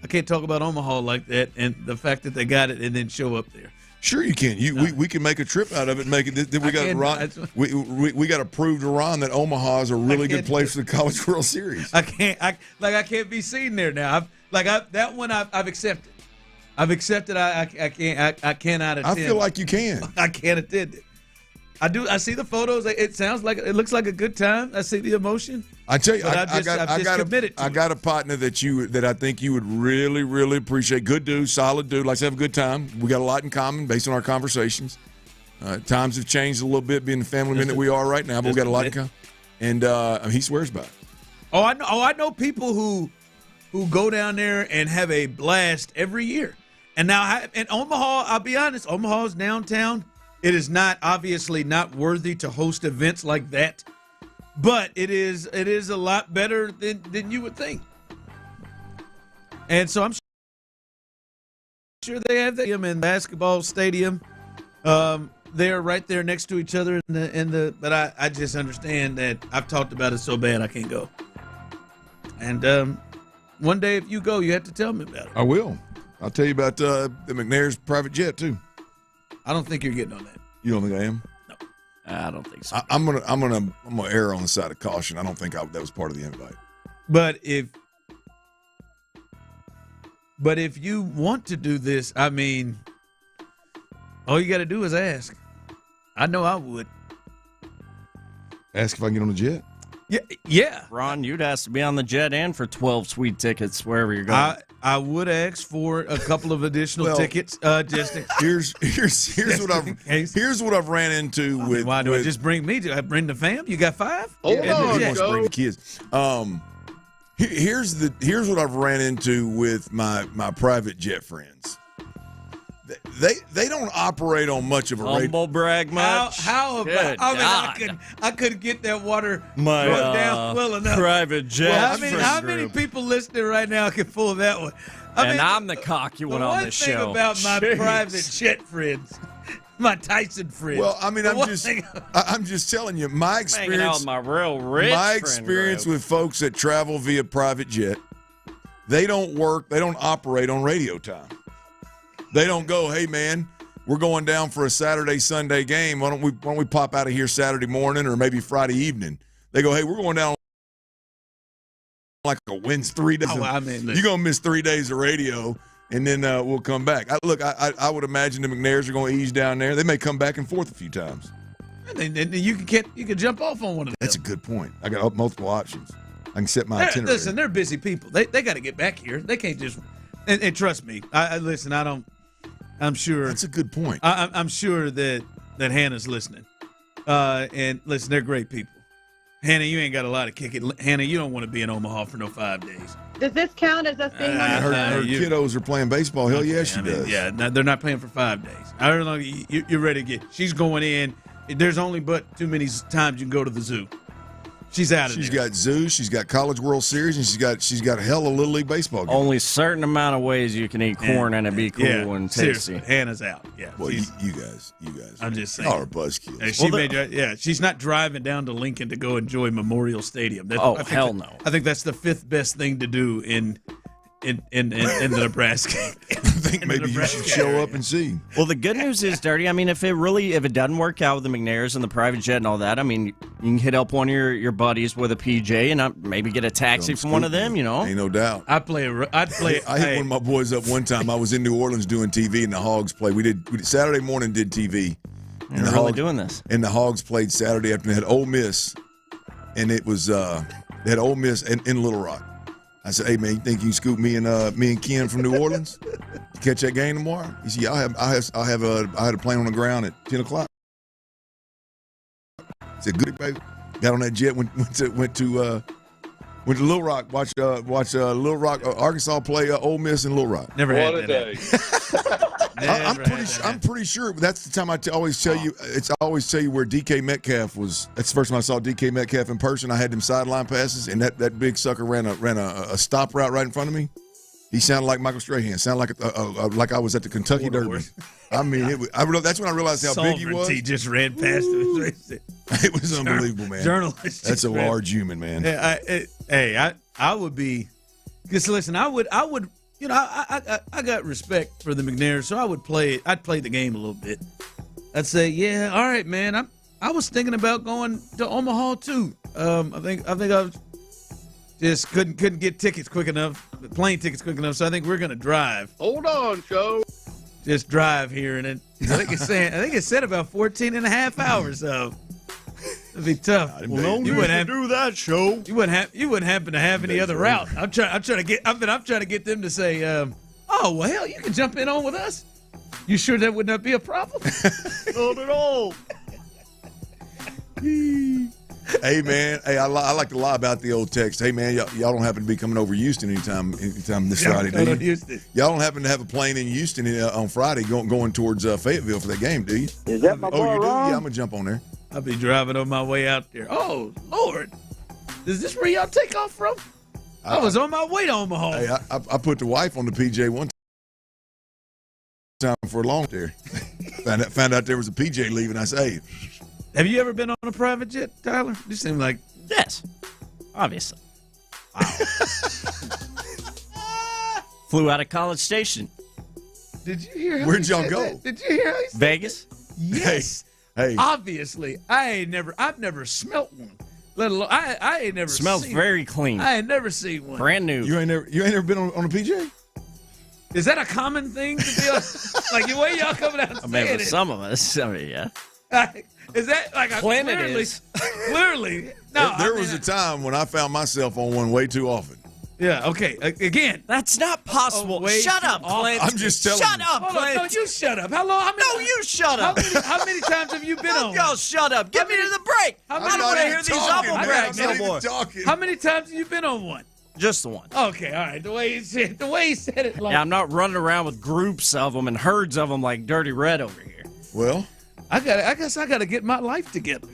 Omaha like that, and the fact that they got it and then show up there. Sure, you can. We can make a trip out of it and make it. We got Ron. We got to prove to Ron that Omaha is a really good place for the College World Series. I can't be seen there now. I've accepted. I've accepted. I cannot attend. I feel like you can. I can't attend it. I do. I see the photos. It looks like a good time. I see the emotion. I tell you, I got a partner that I think you would really, really appreciate. Good dude, solid dude. Likes to have a good time. We got a lot in common based on our conversations. Times have changed a little bit, being the family man that we are right now, but we got a lot in common. And he swears by it. I know people who go down there and have a blast every year. And now in Omaha, I'll be honest, Omaha's downtown. It is obviously not worthy to host events like that, but it is a lot better than you would think. And so I'm sure they have them in the basketball stadium. They're right there next to each other but I just understand that I've talked about it so bad I can't go. And one day if you go, you have to tell me about it. I will. I'll tell you about the McNair's private jet too. I don't think you're getting on that. You don't think I am? No, I don't think so. I'm gonna err on the side of caution. I don't think that was part of the invite. But if you want to do this, I mean, all you got to do is ask. I know I would. Ask if I can get on the jet? Yeah. Ron, you'd ask to be on the jet and for 12 sweet tickets wherever you're going. I would ask for a couple of additional tickets. Here's what I've ran into with. Why do I just bring me? Do I bring the fam? You got 5? Hold on, bring the kids. Here's what I've ran into with my private jet friends. They don't operate on much of a humble brag much. How about? I could get that water down well enough. Private jet. Well, how many people listening right now can pull that one? I'm the cocky one on this show. The one thing about my private jet friends, my Tyson friends. Well, I mean, I'm just telling you my experience. Hanging out with my real rich my experience with folks that travel via private jet. They don't operate on radio time. They don't go, hey, man, we're going down for a Saturday, Sunday game. Why don't we pop out of here Saturday morning or maybe Friday evening? They go, hey, we're going down like a Wednesday 3 days. You're going to miss 3 days of radio, and then we'll come back. I would imagine the McNairs are going to ease down there. They may come back and forth a few times. And then you can jump off on one of them. That's a good point. I got multiple options. I can set my itinerary. Listen, they're busy people. They got to get back here. They can't just – and trust me, I'm sure. That's a good point. I'm sure that Hannah's listening. And listen, they're great people. Hannah, you ain't got a lot of kick it. Hannah, you don't want to be in Omaha for no 5 days. Does this count as us being on her kiddos are playing baseball. Hell yeah, she does. Yeah, they're not playing for 5 days. I don't know. You're ready to get. She's going in. There's only but too many times you can go to the zoo. She's out of She's there. got Zeus. She's got College World Series, and she's got a hell of Little League baseball games. Only a certain amount of ways you can eat corn and it be cool and tasty. Seriously, Hannah's out. Yeah. Well, you guys. I'm just saying. Y'all are buzzkills. She's not driving down to Lincoln to go enjoy Memorial Stadium. Hell no. I think that's the 5th best thing to do in the Nebraska. I think maybe you should show up and see. Well, the good news is, Dirty, I mean, if it doesn't work out with the McNairs and the private jet and all that, I mean, you can hit up one of your buddies with a PJ and maybe get a taxi from one of them, Ain't no doubt. I hit one of my boys up one time. I was in New Orleans doing TV, and the Hogs played. We did Saturday morning, did TV. And they're really doing this. And the Hogs played Saturday afternoon. They had Ole Miss, and it was they had Ole Miss in Little Rock. I said, "Hey man, you think you can scoop me and Ken from New Orleans? Catch that game tomorrow?" He said, "Yeah, I had a plane on the ground at 10:00. I said, "Good, baby." Got on that jet, went to Little Rock, watch Little Rock, Arkansas play Ole Miss in Little Rock. Never had a day. I'm pretty sure that's the time I always tell you. I always tell you where DK Metcalf was. That's the first time I saw DK Metcalf in person. I had them sideline passes, and that big sucker ran a stop route right in front of me. He sounded like Michael Strahan. Sounded like I was at the Kentucky Derby. I mean, that's when I realized how big he was. He just ran past him. It was unbelievable, man. Journalist. That's a large human, man. Yeah, I would be. Because listen, I would. You know, I got respect for the McNairs, so I'd play the game a little bit. I'd say, yeah, all right, man. I was thinking about going to Omaha too. I think I was just couldn't get tickets quick enough, plane tickets quick enough. So I think we're gonna drive. Hold on, Joe. Just drive here, and then I think it said about 14 and a half hours. So it'd be tough. Well, you wouldn't do that, show. You wouldn't happen to have any other route. I'm trying to get them to say, oh well, hell, you can jump in on with us. You sure that would not be a problem? Not at all. Hey man, I like to lie about the old text. Hey man, y'all don't happen to be coming over Houston anytime this Friday, do you? Y'all don't happen to have a plane in Houston on Friday going towards Fayetteville for that game, do you? Is that my boy you do? Ron? Yeah, I'm gonna jump on there. I'll be driving on my way out there. Oh Lord, is this where y'all take off from? I was on my way to Omaha. Hey, I put the wife on the PJ one time for a long there. found out there was a PJ leaving. I said, hey. Have you ever been on a private jet, Tyler? You seem like yes, obviously. Wow. Flew out of College Station. Did you hear? Where'd y'all go? That? Did you hear? How he said Vegas. Yes. Hey. Obviously, I've never smelt one. Let alone I ain't never. Smells seen very one. clean. I ain't never seen one. Brand new. You ain't never been on a PJ? Is that a common thing to be on? Like the way y'all coming out? I mean, for some of us, I mean, yeah. Is that like a clearly? No, There was a time when I found myself on one way too often. Yeah. Okay. Again, that's not possible. Shut up, Clint. I'm just telling you. Shut up, Clint. No, you shut up. How long? No, you shut up. How many times have you been on? Y'all shut up. Get me to the break. I don't want to hear these humble brags no more. How many times have you been on one? Just the one. Okay, all right. The way he said it. Like, yeah, I'm not running around with groups of them and herds of them like Dirty Red over here. Well, I guess I got to get my life together.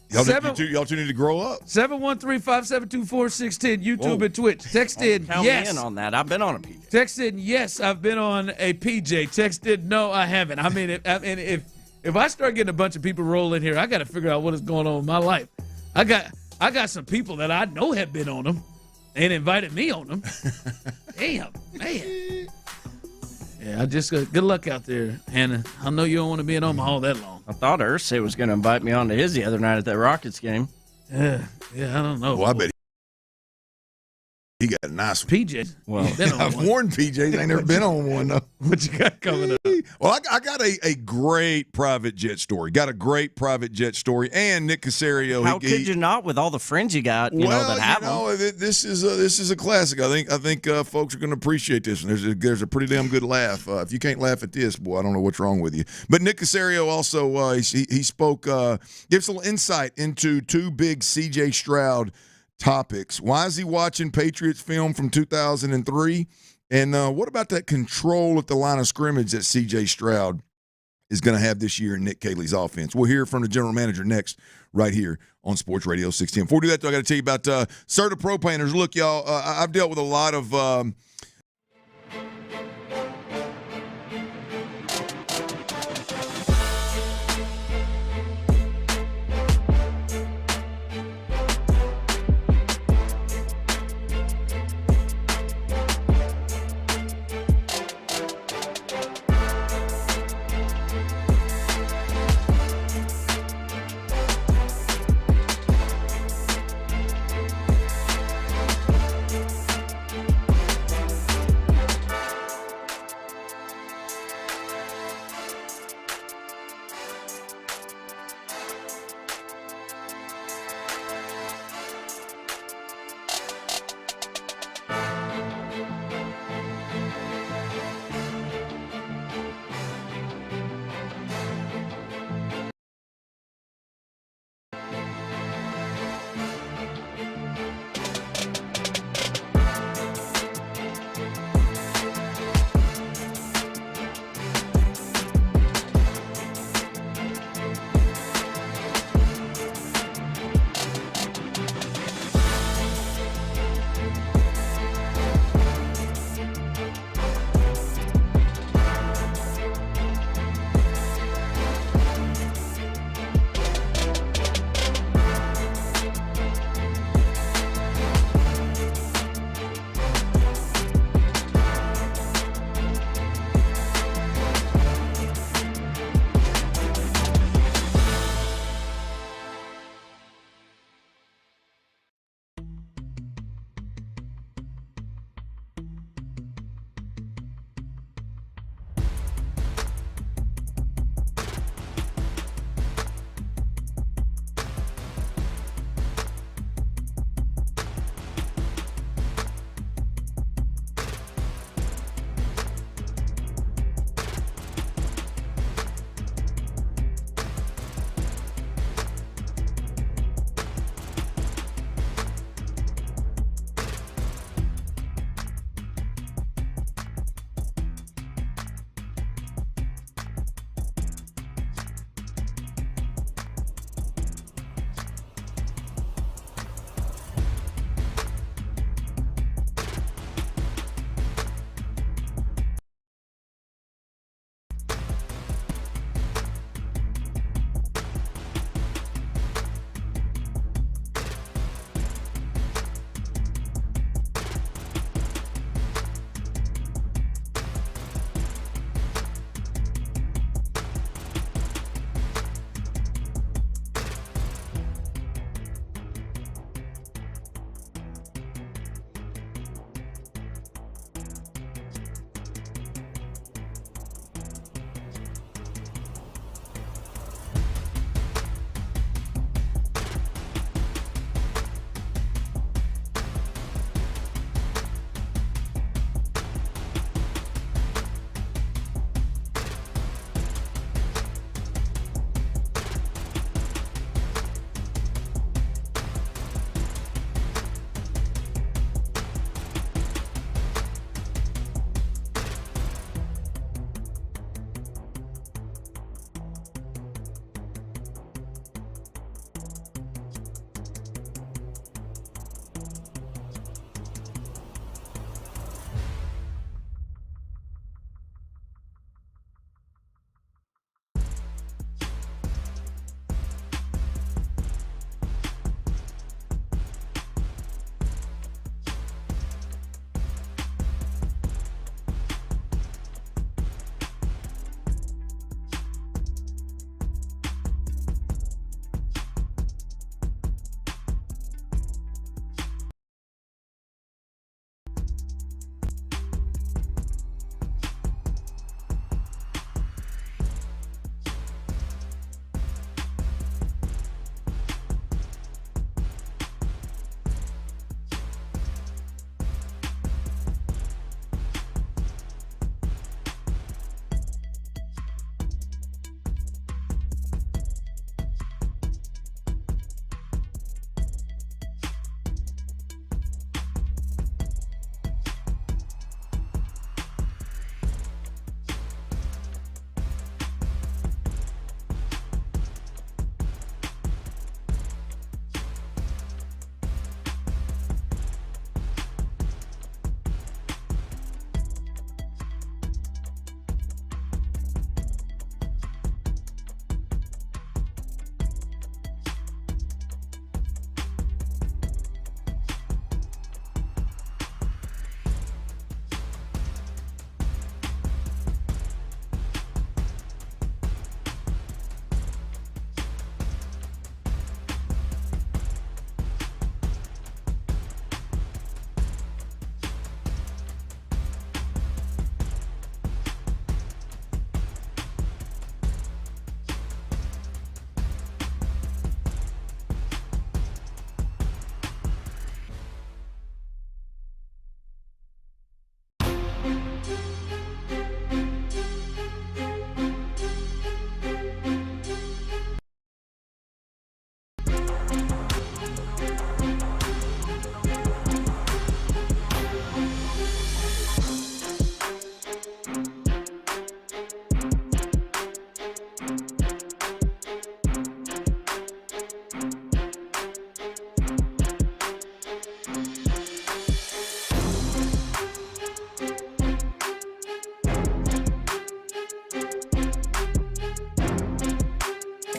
Y'all two need to grow up. 713-572-4610, YouTube and Twitch. Text in Count yes. me in on that. I've been on a PJ. Text in yes, I've been on a PJ. Text in no, I haven't. I mean, if I start getting a bunch of people rolling here, I got to figure out what is going on with my life. I got some people that I know have been on them and invited me on them. Damn, man. Yeah, I just good luck out there, Hannah. I know you don't want to be in Omaha that long. I thought Ursay was going to invite me on to his the other night at that Rockets game. Yeah, I don't know. Well, I bet he got a nice one. PJ. Well, I've worn PJs. I ain't never been on one, though. What you got coming up? Well, I got a great private jet story. Got a great private jet story. And Nick Caserio. How could you not with all the friends you got, that have them? This is a classic. I think folks are going to appreciate this. And there's a pretty damn good laugh. If you can't laugh at this, boy, I don't know what's wrong with you. But Nick Caserio also, he spoke, gives a little insight into two big C.J. Stroud topics. Why is he watching Patriots film from 2003? And what about that control at the line of scrimmage that C.J. Stroud is going to have this year in Nick Caley's offense. We'll hear from the general manager next, right here on Sports Radio 610. Before we do that, though, I got to tell you about Serta Pro Painters. Look, y'all, I've dealt with a lot of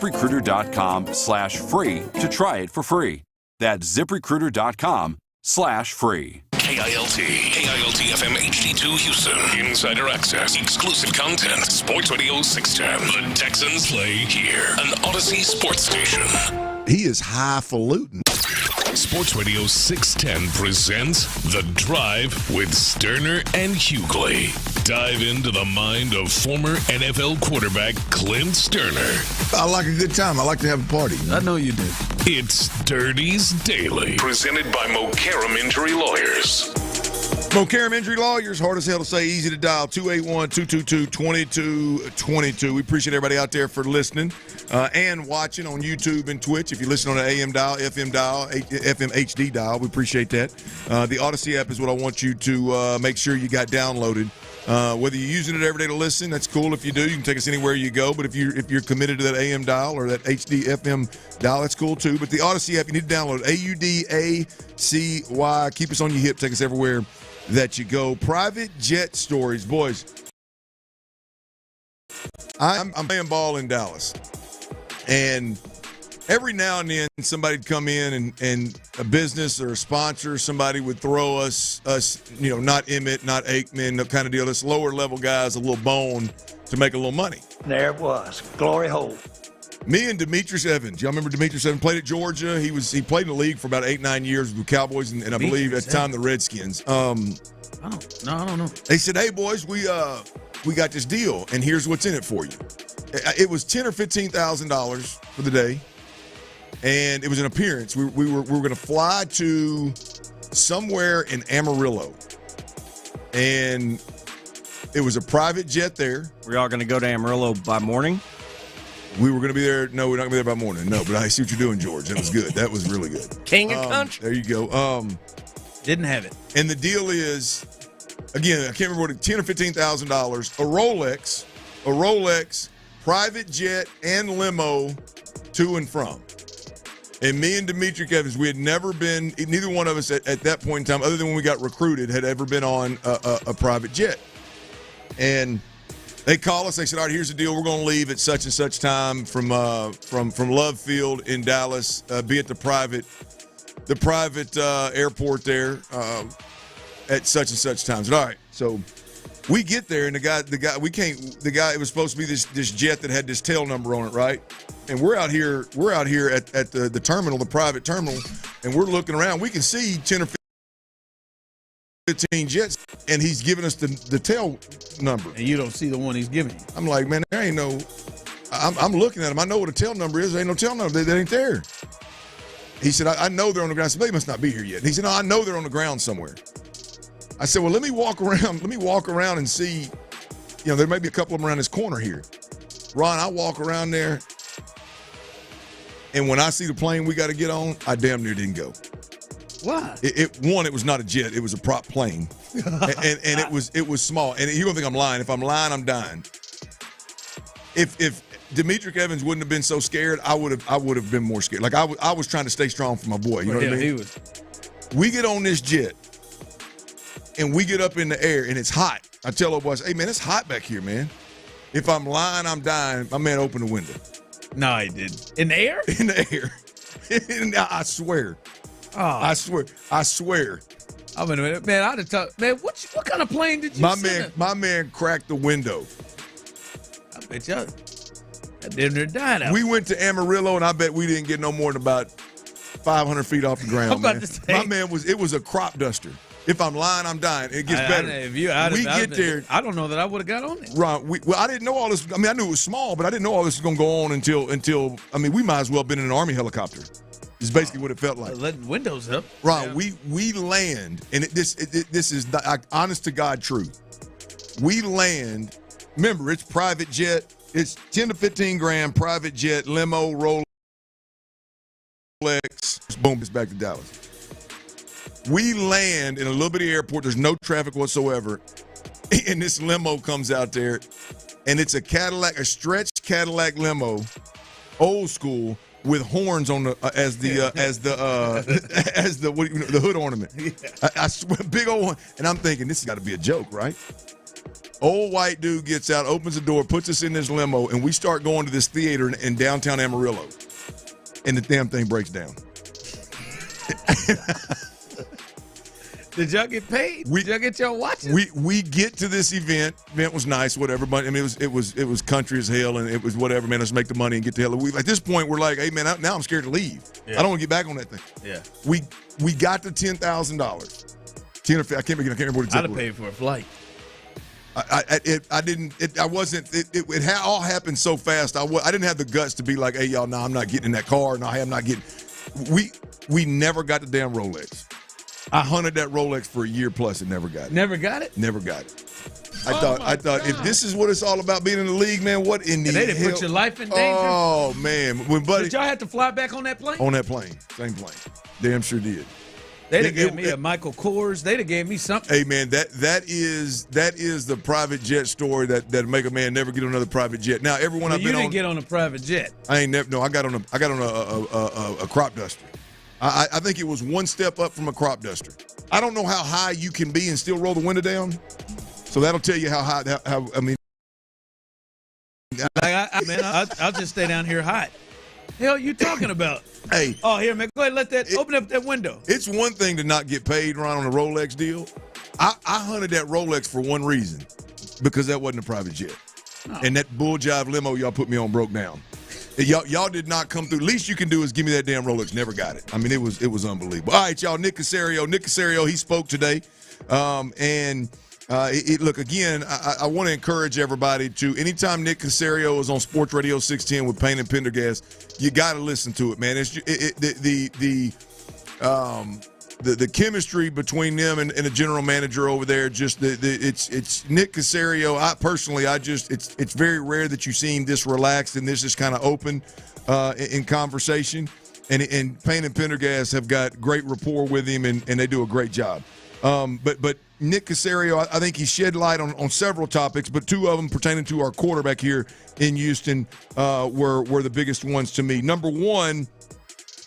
ZipRecruiter.com/free to try it for free. That's ZipRecruiter.com/free. KILT FM HD2 Houston. Insider access, exclusive content. Sports Radio 610. The Texans play here. An Odyssey sports station. He is highfalutin. Sports Radio 610 presents The Drive with Stoerner and Hughley. Dive into the mind of former NFL quarterback Clint Stoerner. I like a good time. I like to have a party. I know you do. It's Dirty's Daily, presented by Mokaram Injury Lawyers. Mokaram Injury Lawyers, hard as hell to say, easy to dial, 281-222-2222. We appreciate everybody out there for listening and watching on YouTube and Twitch. If you listen on the AM dial, FM dial, FM HD dial, we appreciate that. The Odyssey app is what I want you to make sure you got downloaded. Whether you're using it every day to listen, that's cool. If you do, you can take us anywhere you go. But if you're committed to that AM dial or that HD FM dial, that's cool too. But the Odyssey app, you need to download AUDACY. Keep us on your hip. Take us everywhere that you go. Private jet stories, boys. I'm playing ball in Dallas, and every now and then somebody'd come in and a business or a sponsor, somebody would throw us, not Emmett, not Aikman, no kind of deal. This lower level guys a little bone to make a little money. There it was. Glory hole. Me and Demetrius Evans. Y'all remember Demetrius Evans? Played at Georgia. He played in the league for about 8-9 years with the Cowboys and I believe at the time the Redskins. I don't know. They said, "Hey boys, we got this deal, and here's what's in it for you." It was $10,000 or $15,000 for the day, and it was an appearance. We were going to fly to somewhere in Amarillo, and it was a private jet there. We're all going to go to Amarillo by morning. We were going to be there. No, we're not going to be there by morning. No, but I see what you're doing, George. That was good. That was really good. King of country. There you go. Didn't have it. And the deal is, again, I can't remember what $10,000 or $15,000. A Rolex, private jet, and limo to and from. And me and Demetrius Evans, we had never been, neither one of us at that point in time, other than when we got recruited, had ever been on a private jet. And they call us. They said, "All right, here's the deal. We're going to leave at such and such time from Love Field in Dallas. Be at the private airport there at such and such times." All right, so we get there, and the guy. It was supposed to be this jet that had this tail number on it, right? And we're out here at the terminal, the private terminal, and we're looking around. We can see 10 or 15 jets, and he's giving us the tail number. And you don't see the one he's giving you. I'm like, man, there ain't no. I'm looking at him. I know what a tail number is. There ain't no tail number. They ain't there. He said, I know they're on the ground. I said, they must not be here yet. And he said, no, I know they're on the ground somewhere. I said, well, let me walk around. Let me walk around and see. There may be a couple of them around this corner here. Ron, I walk around there, and when I see the plane we got to get on, I damn near didn't go. Why? It was not a jet. It was a prop plane, and it was small. And you're gonna think I'm lying. If I'm lying, I'm dying. If Demetrius Evans wouldn't have been so scared, I would have been more scared. Like I was trying to stay strong for my boy. You know what I mean? We get on this jet, and we get up in the air, and it's hot. I tell our boys, "Hey man, it's hot back here, man. If I'm lying, I'm dying." My man opened the window. No, he didn't. In the air? In the air. I swear. Oh. I swear. I'm in a minute. Man, I'd have talked. Man, what kind of plane did you send? My man cracked the window. I bet you that damn near died out. We went to Amarillo, and I bet we didn't get no more than about 500 feet off the ground. I'm about to say. My man it was a crop duster. If I'm lying, I'm dying. It gets better. There. I don't know that I would have got on it. Right. I didn't know all this. I mean, I knew it was small, but I didn't know all this was going to go on until. I mean, we might as well have been in an Army helicopter. Is basically what it felt like. Letting windows up. Right. Yeah. We land, and this is the honest to God truth. We land. Remember, it's private jet. It's 10 to 15 grand private jet, limo, Rolex. Boom, it's back to Dallas. We land in a little bitty airport. There's no traffic whatsoever. And this limo comes out there, and it's a stretched Cadillac limo, old school, with horns on the the hood ornament. I swear, big old one. And I'm thinking, this has got to be a joke, right? Old white dude gets out, opens the door, puts us in this limo, and we start going to this theater in downtown Amarillo. And the damn thing breaks down. Did y'all get paid? Did y'all get y'all watches? We get to this event. Event was nice, whatever. But I mean, it was country as hell, and it was whatever. Man, let's make the money and get the hell. At this point, we're like, hey man, now I'm scared to leave. Yeah. I don't want to get back on that thing. Yeah. We got to $10,000. 10 or 15, I can't remember what it I'd have paid for a flight. It all happened so fast. I didn't have the guts to be like, hey y'all, no, I'm not getting in that car. No, I'm not getting. We never got the damn Rolex. I hunted that Rolex for a year plus and never got it. Never got it? Never got it. I thought if this is what it's all about being in the league, man, what in the hell? They didn't put your life in danger? Oh, man. Did y'all have to fly back on that plane? On that plane. Same plane. Damn sure did. They'd have gave me a Michael Kors. They'd have gave me something. Hey, man, that is the private jet story that make a man never get on another private jet. Now, everyone I've been on. You didn't get on a private jet. I ain't never. No, I got on a crop duster. I think it was one step up from a crop duster. I don't know how high you can be and still roll the window down. So that'll tell you how high. I mean, I'll just stay down here hot. Hell, you talking about? Hey. Oh, here, man. Go ahead. Open up that window. It's one thing to not get paid, Ron, on a Rolex deal. I hunted that Rolex for one reason, because that wasn't a private jet. Oh. And that bull jive limo y'all put me on broke down. Y'all did not come through. Least you can do is give me that damn Rolex. Never got it. I mean, it was unbelievable. All right, y'all. Nick Caserio, he spoke today. Look, again, I want to encourage everybody to, anytime Nick Caserio is on Sports Radio 610 with Payne and Pendergast, you got to listen to it, man. It's the chemistry between them and the general manager over there. Just it's Nick Caserio. It's very rare that you see him this relaxed and this is kind of open in conversation. And Payne and Pendergast have got great rapport with him, and they do a great job. But Nick Caserio, I think he shed light on several topics, but two of them pertaining to our quarterback here in Houston were the biggest ones to me. Number one,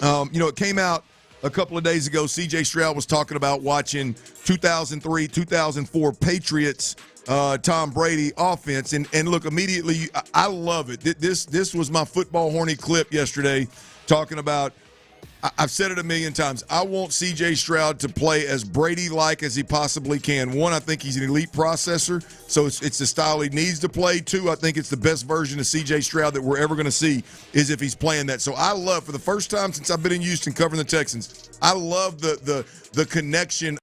it came out a couple of days ago. C.J. Stroud was talking about watching 2003, 2004 Patriots Tom Brady offense, and look, immediately I love it. This was my football horny clip yesterday, talking about. I've said it a million times. I want C.J. Stroud to play as Brady-like as he possibly can. One, I think he's an elite processor, so it's the style he needs to play. Two, I think it's the best version of C.J. Stroud that we're ever going to see is if he's playing that. So I love, for the first time since I've been in Houston covering the Texans, I love the connection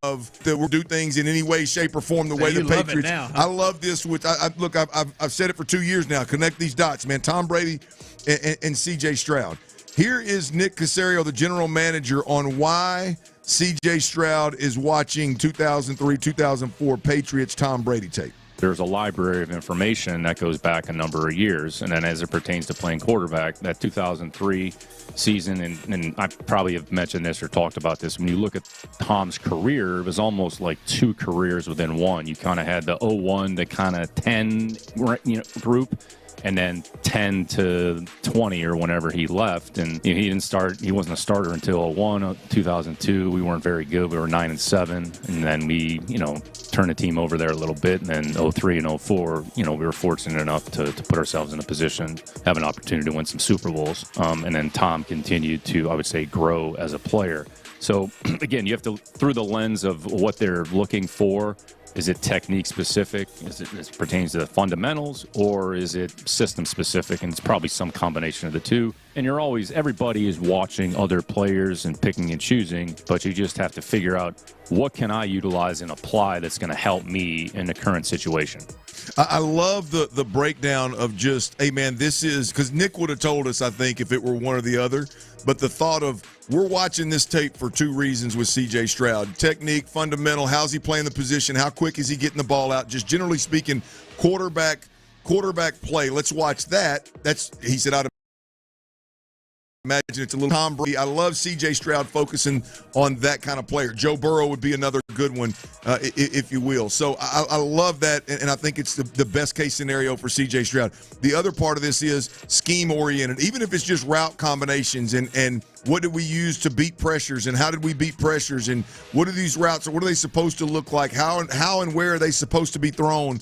of that we'll do things in any way, shape, or form the way the Patriots. Now, huh? I love this. I've said it for 2 years now. Connect these dots, man. Tom Brady and C.J. Stroud. Here is Nick Caserio, the general manager, on why C.J. Stroud is watching 2003, 2004 Patriots Tom Brady tape. There's a library of information that goes back a number of years, and then as it pertains to playing quarterback, that 2003 season, and I probably have mentioned this or talked about this, when you look at Tom's career, it was almost like two careers within one. You kind of had the 01 to kind of 10 group, and then 10 to 20 or whenever he left. And he didn't start. He wasn't a starter until 01, 2002. We weren't very good. We were 9-7, and then we, turned the team over there a little bit. And then 03 and 04, we were fortunate enough to put ourselves in a position, have an opportunity to win some Super Bowls. And then Tom continued to, I would say, grow as a player. So again, you have to, through the lens of what they're looking for. Is it technique specific? Is it pertains to the fundamentals, or is it system specific? And it's probably some combination of the two. And everybody is watching other players and picking and choosing, but you just have to figure out what can I utilize and apply that's going to help me in the current situation. I love the breakdown of just, hey, man, this is – because Nick would have told us, I think, if it were one or the other. But the thought of we're watching this tape for two reasons with C.J. Stroud. Technique, fundamental, how's he playing the position, how quick is he getting the ball out, just generally speaking, quarterback play. Let's watch that. He said, out of imagine it's a little Tom Brady. I love C.J. Stroud focusing on that kind of player. Joe Burrow would be another good one, if you will. So I love that, and I think it's the best case scenario for C.J. Stroud. The other part of this is scheme-oriented, even if it's just route combinations and what did we use to beat pressures and how did we beat pressures and what are these routes or what are they supposed to look like? How and where are they supposed to be thrown?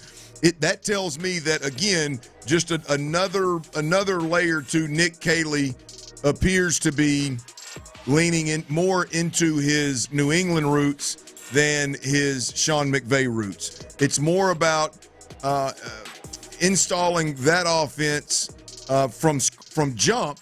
That tells me that, again, just another layer to Nick Caley appears to be leaning in more into his New England roots than his Sean McVay roots. It's more about installing that offense from jump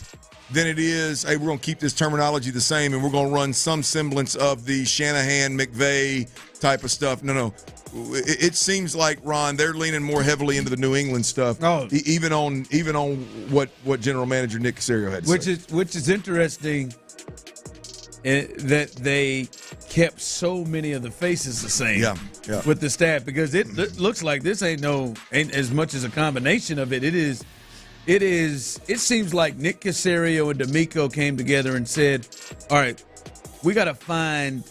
than it is, hey, we're going to keep this terminology the same and we're going to run some semblance of the Shanahan, McVay type of stuff. No. It seems like, Ron, they're leaning more heavily into the New England stuff, even on what General Manager Nick Caserio had to say. Which is interesting that they kept so many of the faces the same with the staff, because it looks like this ain't as much as a combination of it. It seems like Nick Caserio and D'Amico came together and said, all right, we got to find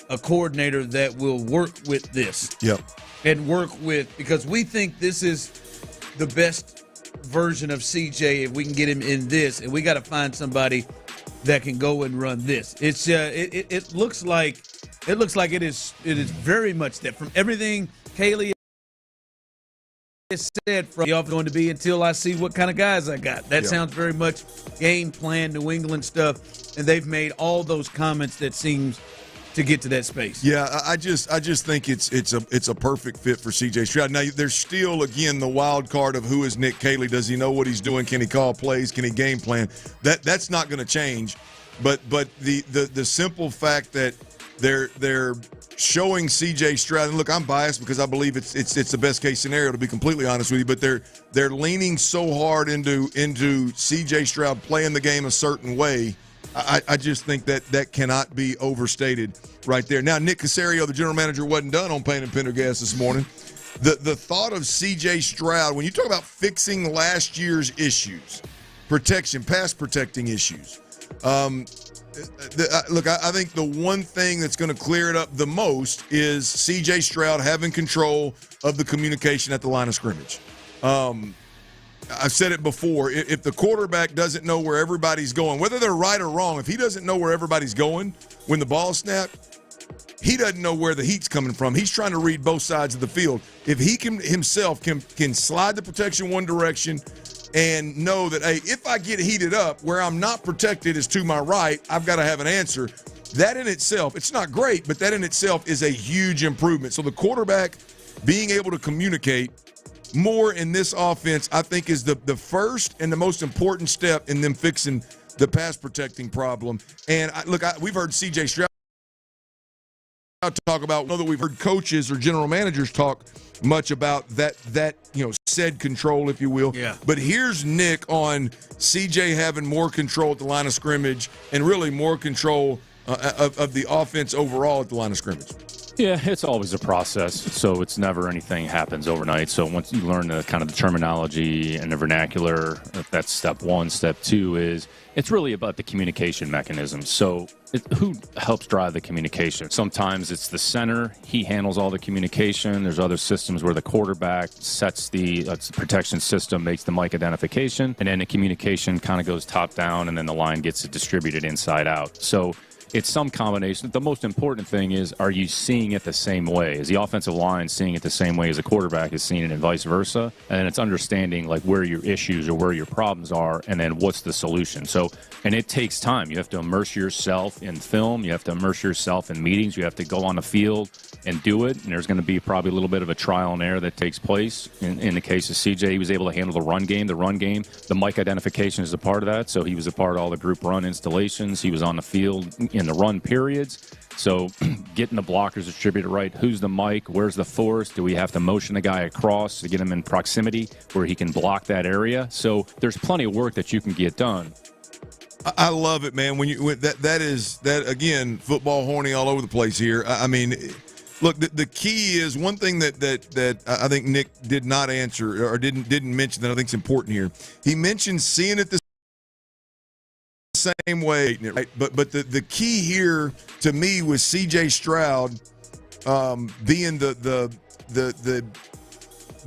a coordinator that will work with this. And work with, because we think this is the best version of CJ if we can get him in this, and we got to find somebody that can go and run this. It's it looks like it is very much that, from everything Caley said, from the off going to be until I see what kind of guys I got. That sounds very much game plan, New England stuff, and they've made all those comments that seems to get to that space. Yeah, I just think it's a perfect fit for C.J. Stroud. Now, there's still, again, the wild card of who is Nick Caley. Does he know what he's doing? Can he call plays? Can he game plan? That's not going to change. But the simple fact that they're showing C.J. Stroud, and look, I'm biased because I believe it's the best case scenario, to be completely honest with you. But they're leaning so hard into C.J. Stroud playing the game a certain way. I just think that cannot be overstated right there. Now, Nick Caserio, the general manager, wasn't done on Payne and Pendergast this morning. The thought of C.J. Stroud, when you talk about fixing last year's issues, protection, pass protecting issues, look, I think the one thing that's going to clear it up the most is C.J. Stroud having control of the communication at the line of scrimmage. I've said it before. If the quarterback doesn't know where everybody's going, whether they're right or wrong, if he doesn't know where everybody's going when the ball's snapped, he doesn't know where the heat's coming from. He's trying to read both sides of the field. If he can slide the protection one direction and know that, hey, if I get heated up, where I'm not protected is to my right, I've got to have an answer. That in itself, it's not great, but that in itself is a huge improvement. So the quarterback being able to communicate more in this offense, I think, is the first and the most important step in them fixing the pass protecting problem. And we've heard C.J. Stroud talk about, I know that we've heard coaches or general managers talk much about that said control, if you will. Yeah. But here's Nick on C.J. having more control at the line of scrimmage and really more control of the offense overall at the line of scrimmage. Yeah, it's always a process, so it's never anything happens overnight. So once you learn the kind of the terminology and the vernacular, that's step one. Step two is it's really about the communication mechanisms. So who helps drive the communication? Sometimes it's the center. He handles all the communication. There's other systems where the quarterback sets the protection system, makes the mic identification, and then the communication kind of goes top down, and then the line gets it distributed inside out. So it's some combination. The most important thing is, are you seeing it the same way? Is the offensive line seeing it the same way as a quarterback is seeing it, and vice versa? And then it's understanding like where your issues or where your problems are, and then what's the solution. So, and it takes time. You have to immerse yourself in film. You have to immerse yourself in meetings. You have to go on the field and do it. And there's going to be probably a little bit of a trial and error that takes place. In the case of CJ, he was able to handle the run game. The mic identification is a part of that. So he was a part of all the group run installations. He was on the field in the run periods. So getting the blockers distributed right. Who's the mic? Where's the force? Do we have to motion the guy across to get him in proximity where he can block that area? So there's plenty of work that you can get done. I love it, man. That again, football horny all over the place here. I mean, look, the key is one thing that I think Nick did not answer or didn't mention that I think is important here. He mentioned seeing it the same way, right? But the key here to me was C.J. Stroud being the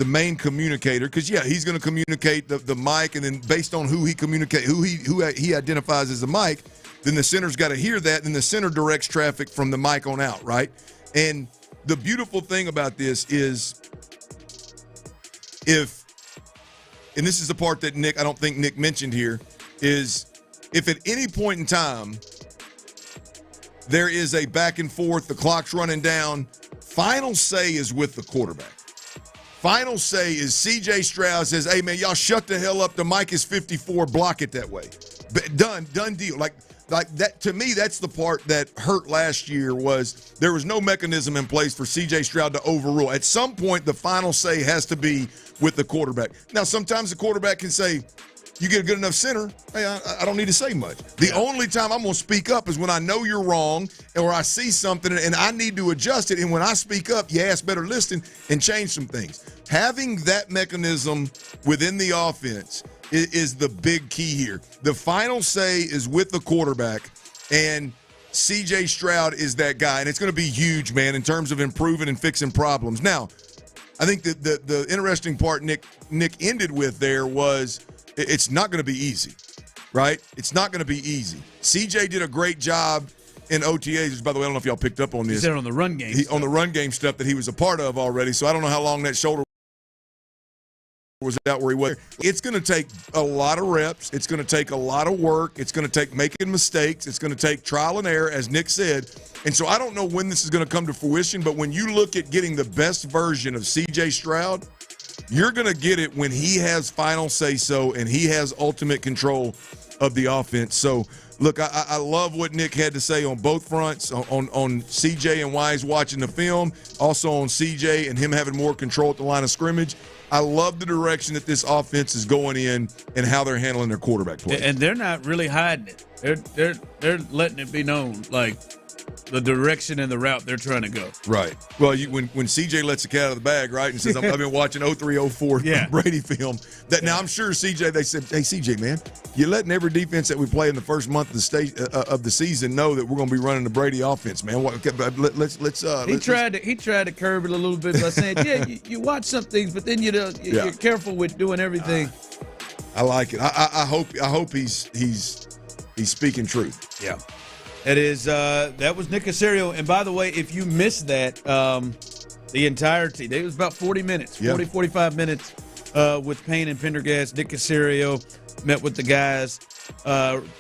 main communicator, because he's going to communicate the mic, and then based on who he identifies as the mic, then the center's got to hear that, and then the center directs traffic from the mic on out, right? And the beautiful thing about this is and this is the part that I don't think Nick mentioned here, is if at any point in time there is a back and forth, the clock's running down, final say is with the quarterback. Final say is C.J. Stroud says, hey, man, y'all shut the hell up. The mic is 54. Block it that way. Done deal. Like that, to me, that's the part that hurt last year, was there was no mechanism in place for C.J. Stroud to overrule. At some point, the final say has to be with the quarterback. Now, sometimes the quarterback can say, you get a good enough center, hey, I don't need to say much. The only time I'm going to speak up is when I know you're wrong, or I see something and I need to adjust it. And when I speak up, your ass better listen and change some things. Having that mechanism within the offense is the big key here. The final say is with the quarterback, and C.J. Stroud is that guy. And it's going to be huge, man, in terms of improving and fixing problems. Now, I think that the interesting part Nick ended with there was, it's not going to be easy, right? It's not going to be easy. CJ did a great job in OTAs. By the way, I don't know if y'all picked up on this. He's there on the run game. On the run game stuff that he was a part of already. So I don't know how long that shoulder was out where he was. It's going to take a lot of reps. It's going to take a lot of work. It's going to take making mistakes. It's going to take trial and error, as Nick said. And so I don't know when this is going to come to fruition, but when you look at getting the best version of C.J. Stroud, you're going to get it when he has final say-so and he has ultimate control of the offense. So, look, I love what Nick had to say on both fronts, on C.J. and why he's watching the film, also on C.J. and him having more control at the line of scrimmage. I love the direction that this offense is going in and how they're handling their quarterback play. And they're not really hiding it. They're letting it be known, like, the direction and the route they're trying to go. Right. Well, when CJ lets the cat out of the bag, right, and says, I've been watching 03-04 Brady film. Now, I'm sure CJ, they said, hey, CJ, man, you're letting every defense that we play in the first month of the season know that we're going to be running the Brady offense, man. He tried to curb it a little bit by saying, you watch some things, but then you're careful with doing everything. I like it. I hope he's speaking truth. Yeah. That was Nick Caserio. And by the way, if you missed that, the entirety, it was about 40 minutes, 45 minutes with Payne and Pendergast. Nick Caserio met with the guys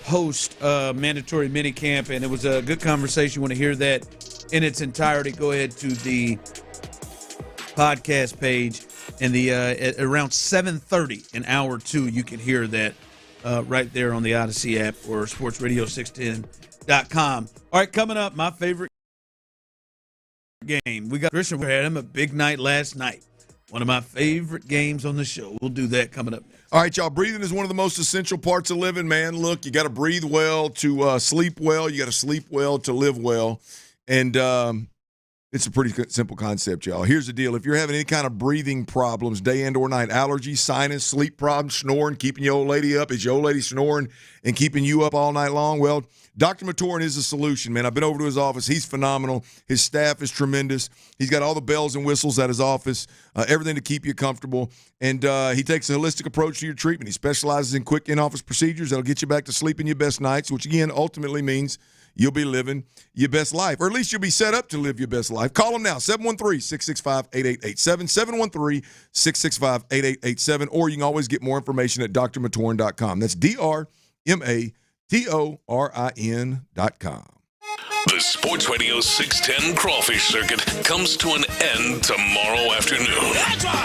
post mandatory minicamp, and it was a good conversation. You want to hear that in its entirety, go ahead to the podcast page. And at around 7:30 in hour 2, you can hear that right there on the Odyssey app or SportsRadio610.com. All right, coming up, my favorite game. We got Christian. We had him a big night last night. One of my favorite games on the show. We'll do that coming up next. All right, y'all. Breathing is one of the most essential parts of living, man. Look, you got to breathe well to sleep well. You got to sleep well to live well. And it's a pretty simple concept, y'all. Here's the deal. If you're having any kind of breathing problems, day and or night, allergies, sinus, sleep problems, snoring, keeping your old lady up, is your old lady snoring and keeping you up all night long? Well, Dr. Maturin is a solution, man. I've been over to his office. He's phenomenal. His staff is tremendous. He's got all the bells and whistles at his office, everything to keep you comfortable. And he takes a holistic approach to your treatment. He specializes in quick in-office procedures that'll get you back to sleeping your best nights, which, again, ultimately means you'll be living your best life, or at least you'll be set up to live your best life. Call them now, 713-665-8887, 713-665-8887, or you can always get more information at drmatorin.com. That's drmatorin.com. The Sports Radio 610 Crawfish Circuit comes to an end tomorrow afternoon. That's right.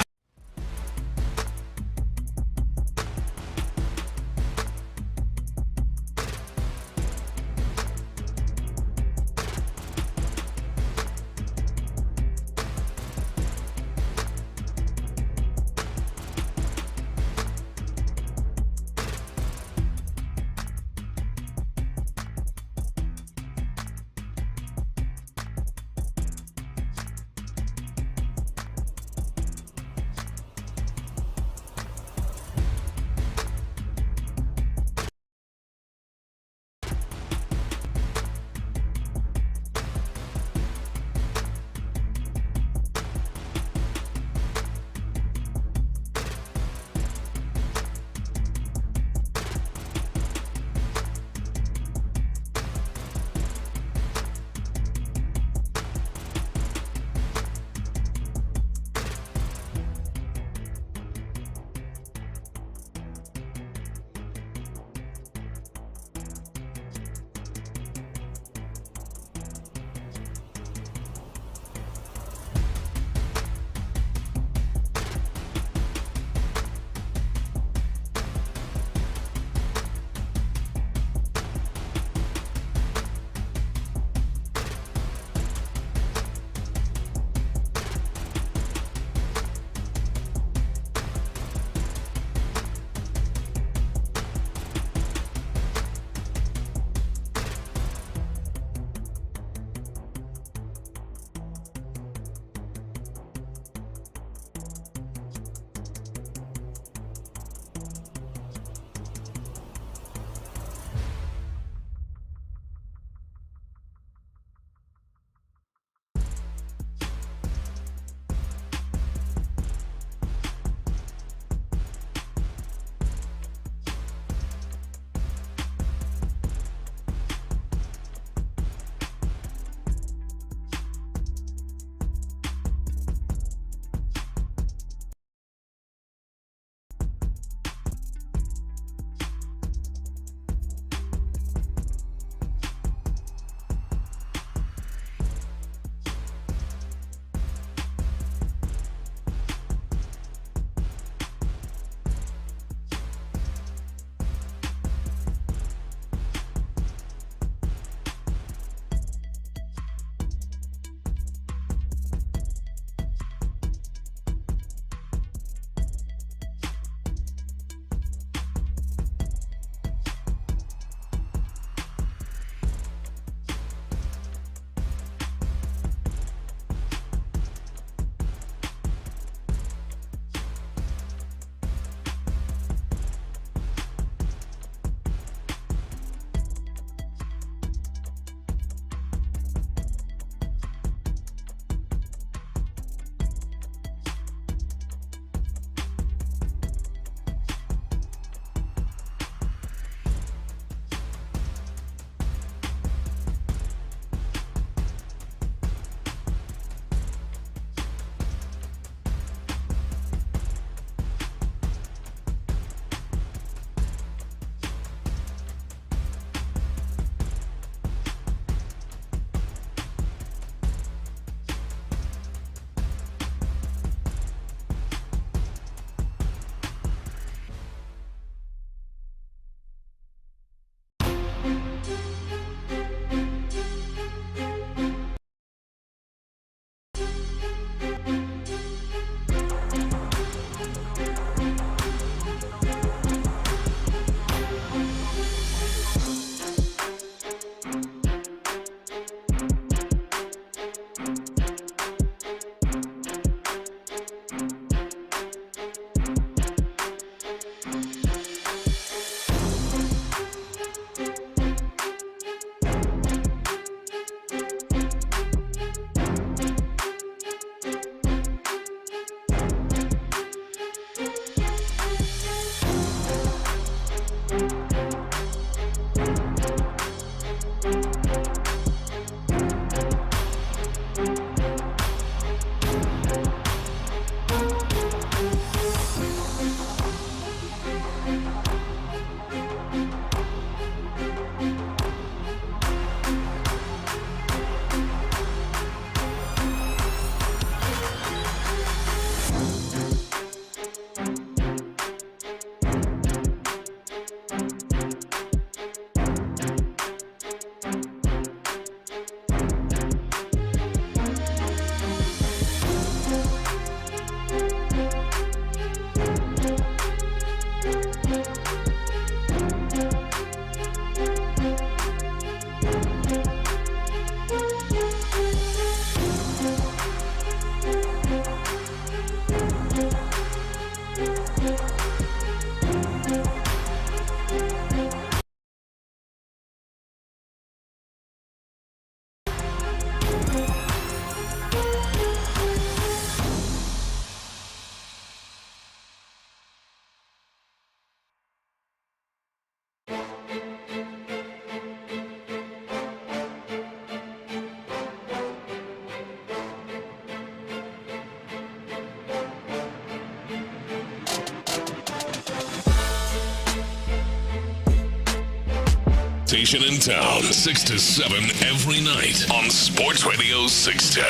Station in town, 6 to 7 every night on Sports Radio 610.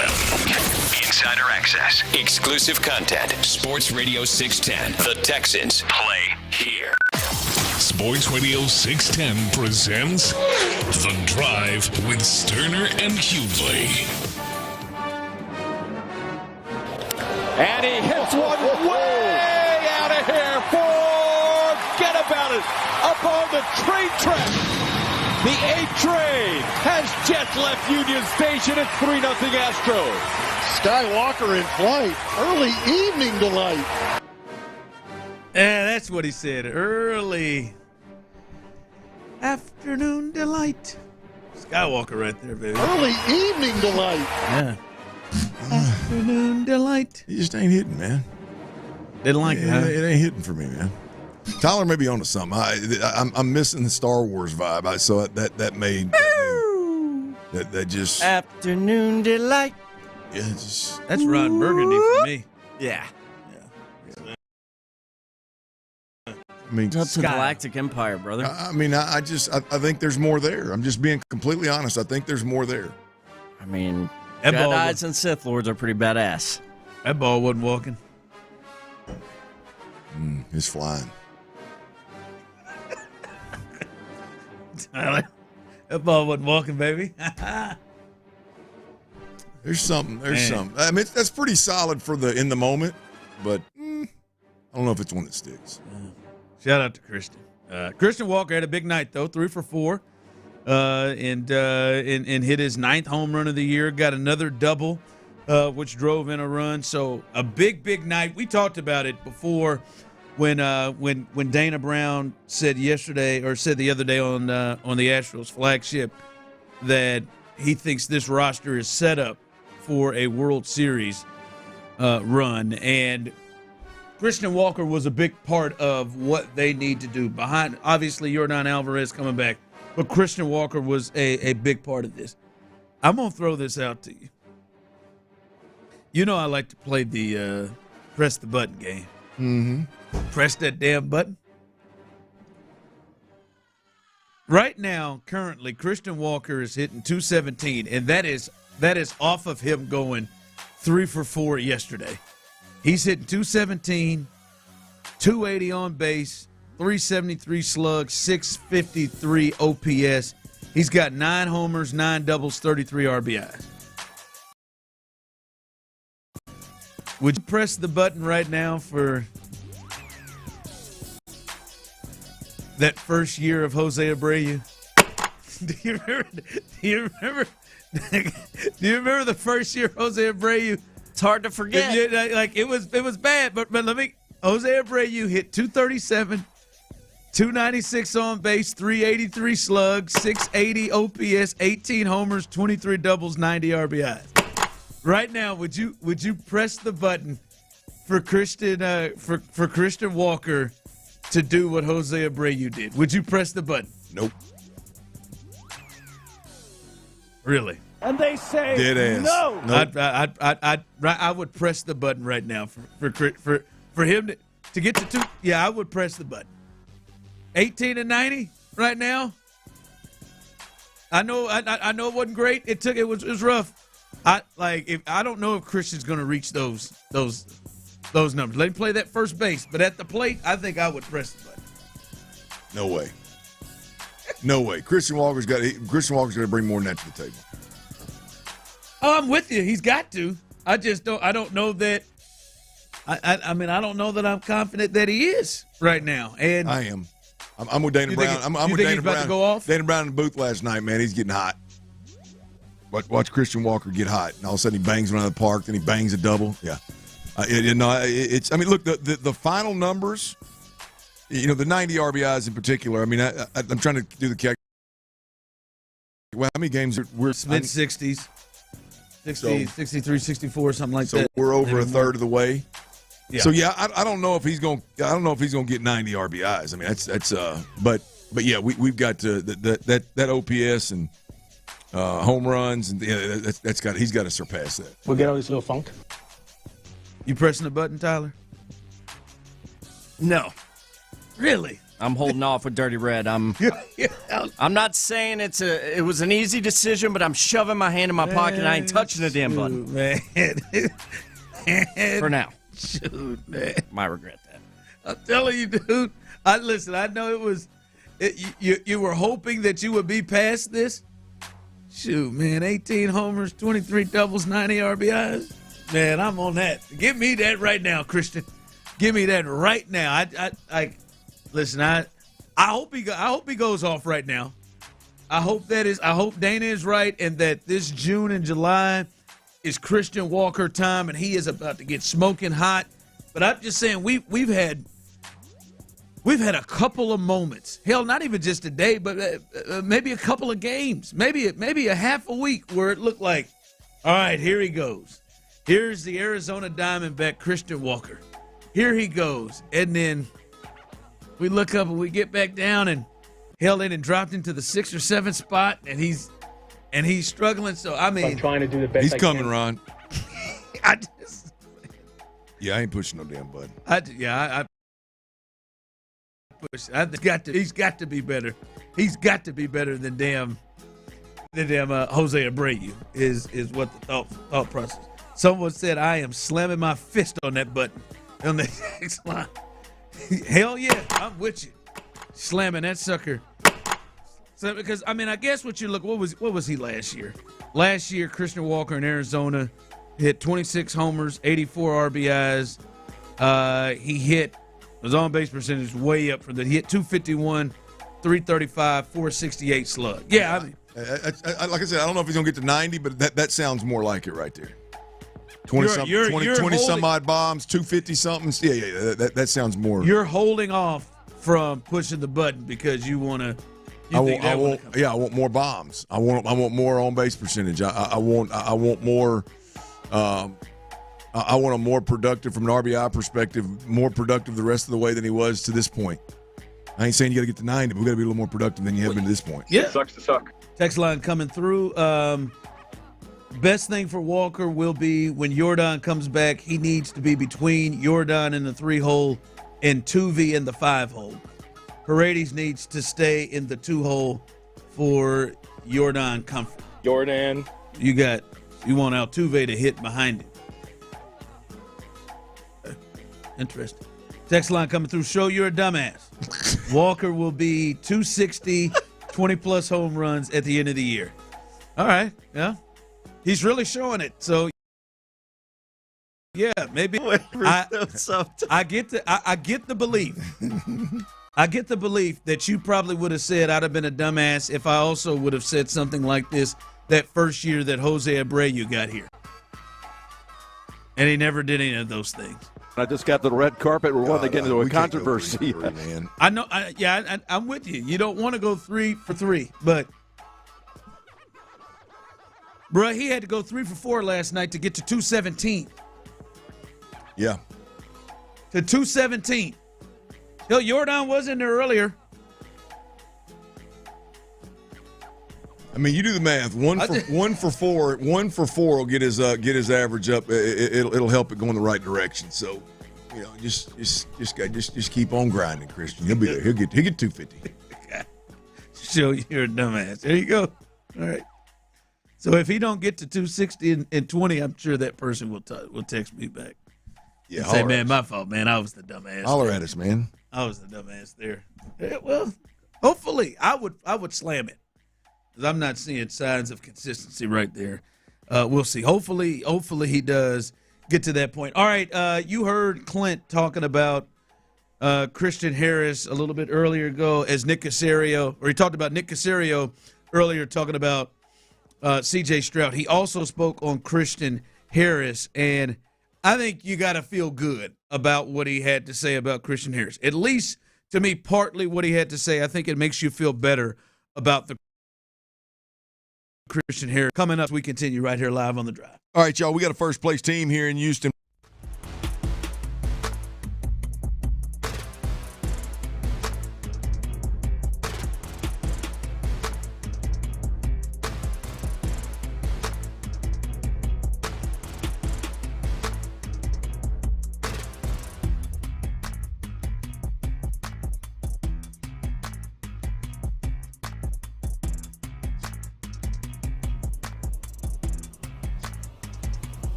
Insider access, exclusive content. Sports Radio 610. The Texans play here. Sports Radio 610 presents The Drive with Stoerner and Hughley. And he hits one way out of here. Forget about it. Up on the train track. The 8 train has just left Union Station. It's 3-0 Astros. Skywalker in flight. Early evening delight. Yeah, that's what he said. Early afternoon delight. Skywalker right there, baby. Early evening delight. Yeah. Afternoon delight. He just ain't hitting, man. Didn't like it, huh? It ain't hitting for me, man. Tyler may be onto something. I'm missing the Star Wars vibe. So that made that just afternoon delight. Yeah, just that's Ron Burgundy for me. Yeah. I mean, that's Galactic Empire, brother. I mean, I think there's more there. I'm just being completely honest. I think there's more there. I mean, Jedis and Sith Lords are pretty badass. That ball wasn't walking. It's flying. Tyler, that ball wasn't walking, baby. There's something. I mean, that's pretty solid for in the moment, but I don't know if it's one that sticks. Shout out to Christian. Christian Walker had a big night though, 3 for 4, and hit his 9th home run of the year. Got another double, which drove in a run. So a big night. We talked about it before. When Dana Brown said the other day on the Astros flagship that he thinks this roster is set up for a World Series run, and Christian Walker was a big part of what they need to do. Behind, obviously, Yordan Alvarez coming back, but Christian Walker was a big part of this. I'm gonna throw this out to you. You know I like to play the press the button game. Mm-hmm. Press that damn button. Right now, currently, Christian Walker is hitting .217, and that is off of him going 3 for 4 yesterday. He's hitting .217, 280 on base, 373 slug, 653 OPS. He's got 9 homers, 9 doubles, 33 RBIs. Would you press the button right now for that first year of Jose Abreu? Do you remember the first year of Jose Abreu? It's hard to forget. It was bad, but Jose Abreu hit .237, 296 on base, 383 slug, 680 OPS, 18 homers, 23 doubles, 90 RBIs. Right now, would you press the button for Christian Walker to do what Jose Abreu did? Would you press the button? Nope. Really? And they say dead ass. No. Nope. I would press the button right now for him to get to 2. Yeah, I would press the button. 18-90 right now. I know it wasn't great. It was rough. I don't know if Christian's going to reach those numbers. Let him play that first base, but at the plate, I think I would press the button. No way. No way. Christian Walker's going to bring more than that to the table. Oh, I'm with you. He's got to. I don't know that. I mean, I don't know that I'm confident that he is right now. And I am. I'm with Dana Brown. I'm with Dana Brown. To go off? Dana Brown in the booth last night, man. He's getting hot. Watch Christian Walker get hot, and all of a sudden he bangs around the park, then he bangs a double. Yeah. I mean, look, the final numbers, the 90 RBIs in particular. I mean, I'm trying to do the calculation. Well, how many games we're mid-60s, 60, 63, 64, something like that. So we're over a third of the way. Yeah. So I don't know if he's going. I don't know if he's going to get 90 RBIs. I mean, that's but yeah, we've got to that OPS and home runs, and he's got to surpass that. We'll get all this little funk. You pressing the button, Tyler? No. Really? I'm holding off with Dirty Red. I'm not saying it was an easy decision, but I'm shoving my hand in my pocket and I ain't touching the damn button. Man. For now. Shoot, man. Might regret that. I'm telling you, dude. Listen, I know it was you were hoping that you would be past this. Shoot, man, 18 homers, 23 doubles, 90 RBIs. Man, I'm on that. Give me that right now, Christian. Give me that right now. Listen. I hope he goes off right now. I hope Dana is right, and that this June and July is Christian Walker time, and he is about to get smoking hot. But I'm just saying we've had a couple of moments. Hell, not even just a day, but maybe a couple of games, maybe a half a week where it looked like, all right, here he goes. Here's the Arizona Diamondback, Christian Walker. Here he goes. And then we look up and we get back down, and hell, they done dropped into the 6th or 7th spot, and he's struggling. So, I mean, I'm trying to do the best he's I coming, can. Ron. I ain't pushing no damn button. I push. He's got to be better. He's got to be better than damn Jose Abreu is what the thought process. Someone said, I am slamming my fist on that button on the next line. Hell yeah, I'm with you. Slamming that sucker. So, because, I mean, I guess what was he last year? Last year, Christian Walker in Arizona hit 26 homers, 84 RBIs. His on-base percentage way up from that. He hit 251, 335, 468 slug. Yeah, I mean. Like I said, I don't know if he's going to get to 90, but that sounds more like it right there. 20 some odd bombs, 250 somethings. Yeah, that sounds more. You're holding off from pushing the button because you want to. I want more bombs. I want more on base percentage. I want more. I want him more productive from an RBI perspective, more productive the rest of the way than he was to this point. I ain't saying you got to get to 90, but we got to be a little more productive than you have been to this point. Yeah, sucks to suck. Text line coming through. Best thing for Walker will be when Jordan comes back, he needs to be between Jordan in the 3-hole and Tuvi in the 5-hole. Paredes needs to stay in the 2-hole for Jordan comfort. Jordan. You want Altuve to hit behind it. Interesting. Text line coming through. Show you're a dumbass. Walker will be 260, 20-plus home runs at the end of the year. All right. Yeah. He's really showing it. So, yeah, maybe I get the belief. I get the belief that you probably would have said I'd have been a dumbass if I also would have said something like this that first year that Jose Abreu got here. And he never did any of those things. I just got the red carpet. We're wanting to get into a controversy. Man. I know. I'm with you. You don't want to go 3 for 3, but bruh, he had to go 3 for 4 last night to get to 217. Yeah. To 217. Hell, Jordan was in there earlier. I mean, you do the math. One for four will get his average up. It'll help it go in the right direction. So, just keep on grinding, Christian. He'll be there. He'll get 250. Show you're a dumbass. There you go. All right. So if he don't get to 260 and 20, I'm sure that person will text me back. Yeah. Say, man, my fault, man. I was the dumbass. Holler at us, man. I was the dumbass there. Yeah, well, Hopefully, I would slam it because I'm not seeing signs of consistency right there. We'll see. Hopefully he does get to that point. All right, you heard Clint talking about Christian Harris a little bit earlier ago as Nick Caserio, or he talked about Nick Caserio earlier talking about C.J. Stroud. He also spoke on Christian Harris, and I think you got to feel good about what he had to say about Christian Harris. At least, to me, partly what he had to say, I think it makes you feel better about the Christian Harris. Coming up, we continue right here live on The Drive. All right, y'all, we got a first-place team here in Houston.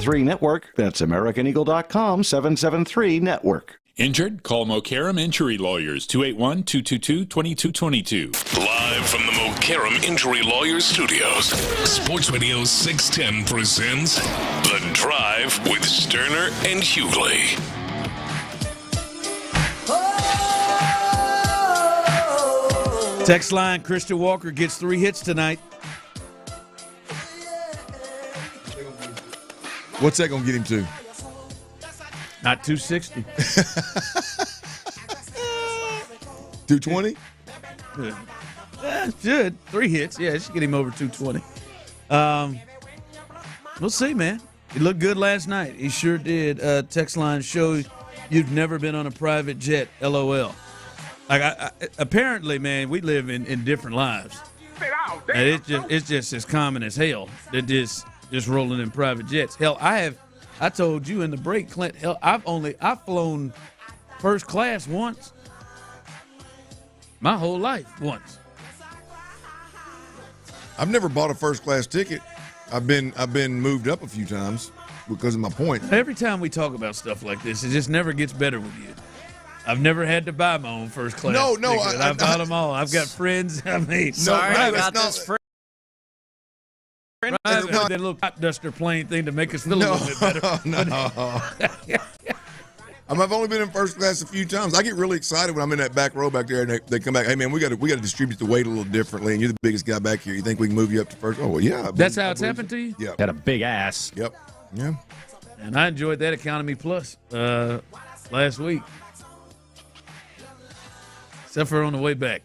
773-NETWORK. That's AmericanEagle.com, 773-NETWORK. Injured? Call Mokaram Injury Lawyers, 281-222-2222. Live from the Mokaram Injury Lawyers Studios, Sports Radio 610 presents The Drive with Stoerner and Hughley. Text line, Christian Walker gets 3 hits tonight. What's that going to get him to? Not 260. 220? Should. 3 hits. Yeah, it should get him over 220. We'll see, man. He looked good last night. He sure did. Text line show you've never been on a private jet. LOL. Like, apparently, man, we live in different lives. And it's just as common as hell. They're just rolling in private jets. Hell, I told you in the break, Clint, hell, I've flown first class once. My whole life once. I've never bought a first class ticket. I've been moved up a few times because of my points. Every time we talk about stuff like this, it just never gets better with you. I've never had to buy my own first class. No, I've bought them all. I've got friends. I mean, sorry about this friend. That little top duster plane thing to make us feel a little bit better. No. I've only been in first class a few times. I get really excited when I'm in that back row back there, and they come back. Hey man, we got to distribute the weight a little differently. And you're the biggest guy back here. You think we can move you up to first? Oh well, yeah. That's how it's happened to you. Yeah. Got a big ass. Yep. Yeah. And I enjoyed that Economy Plus last week, except for on the way back.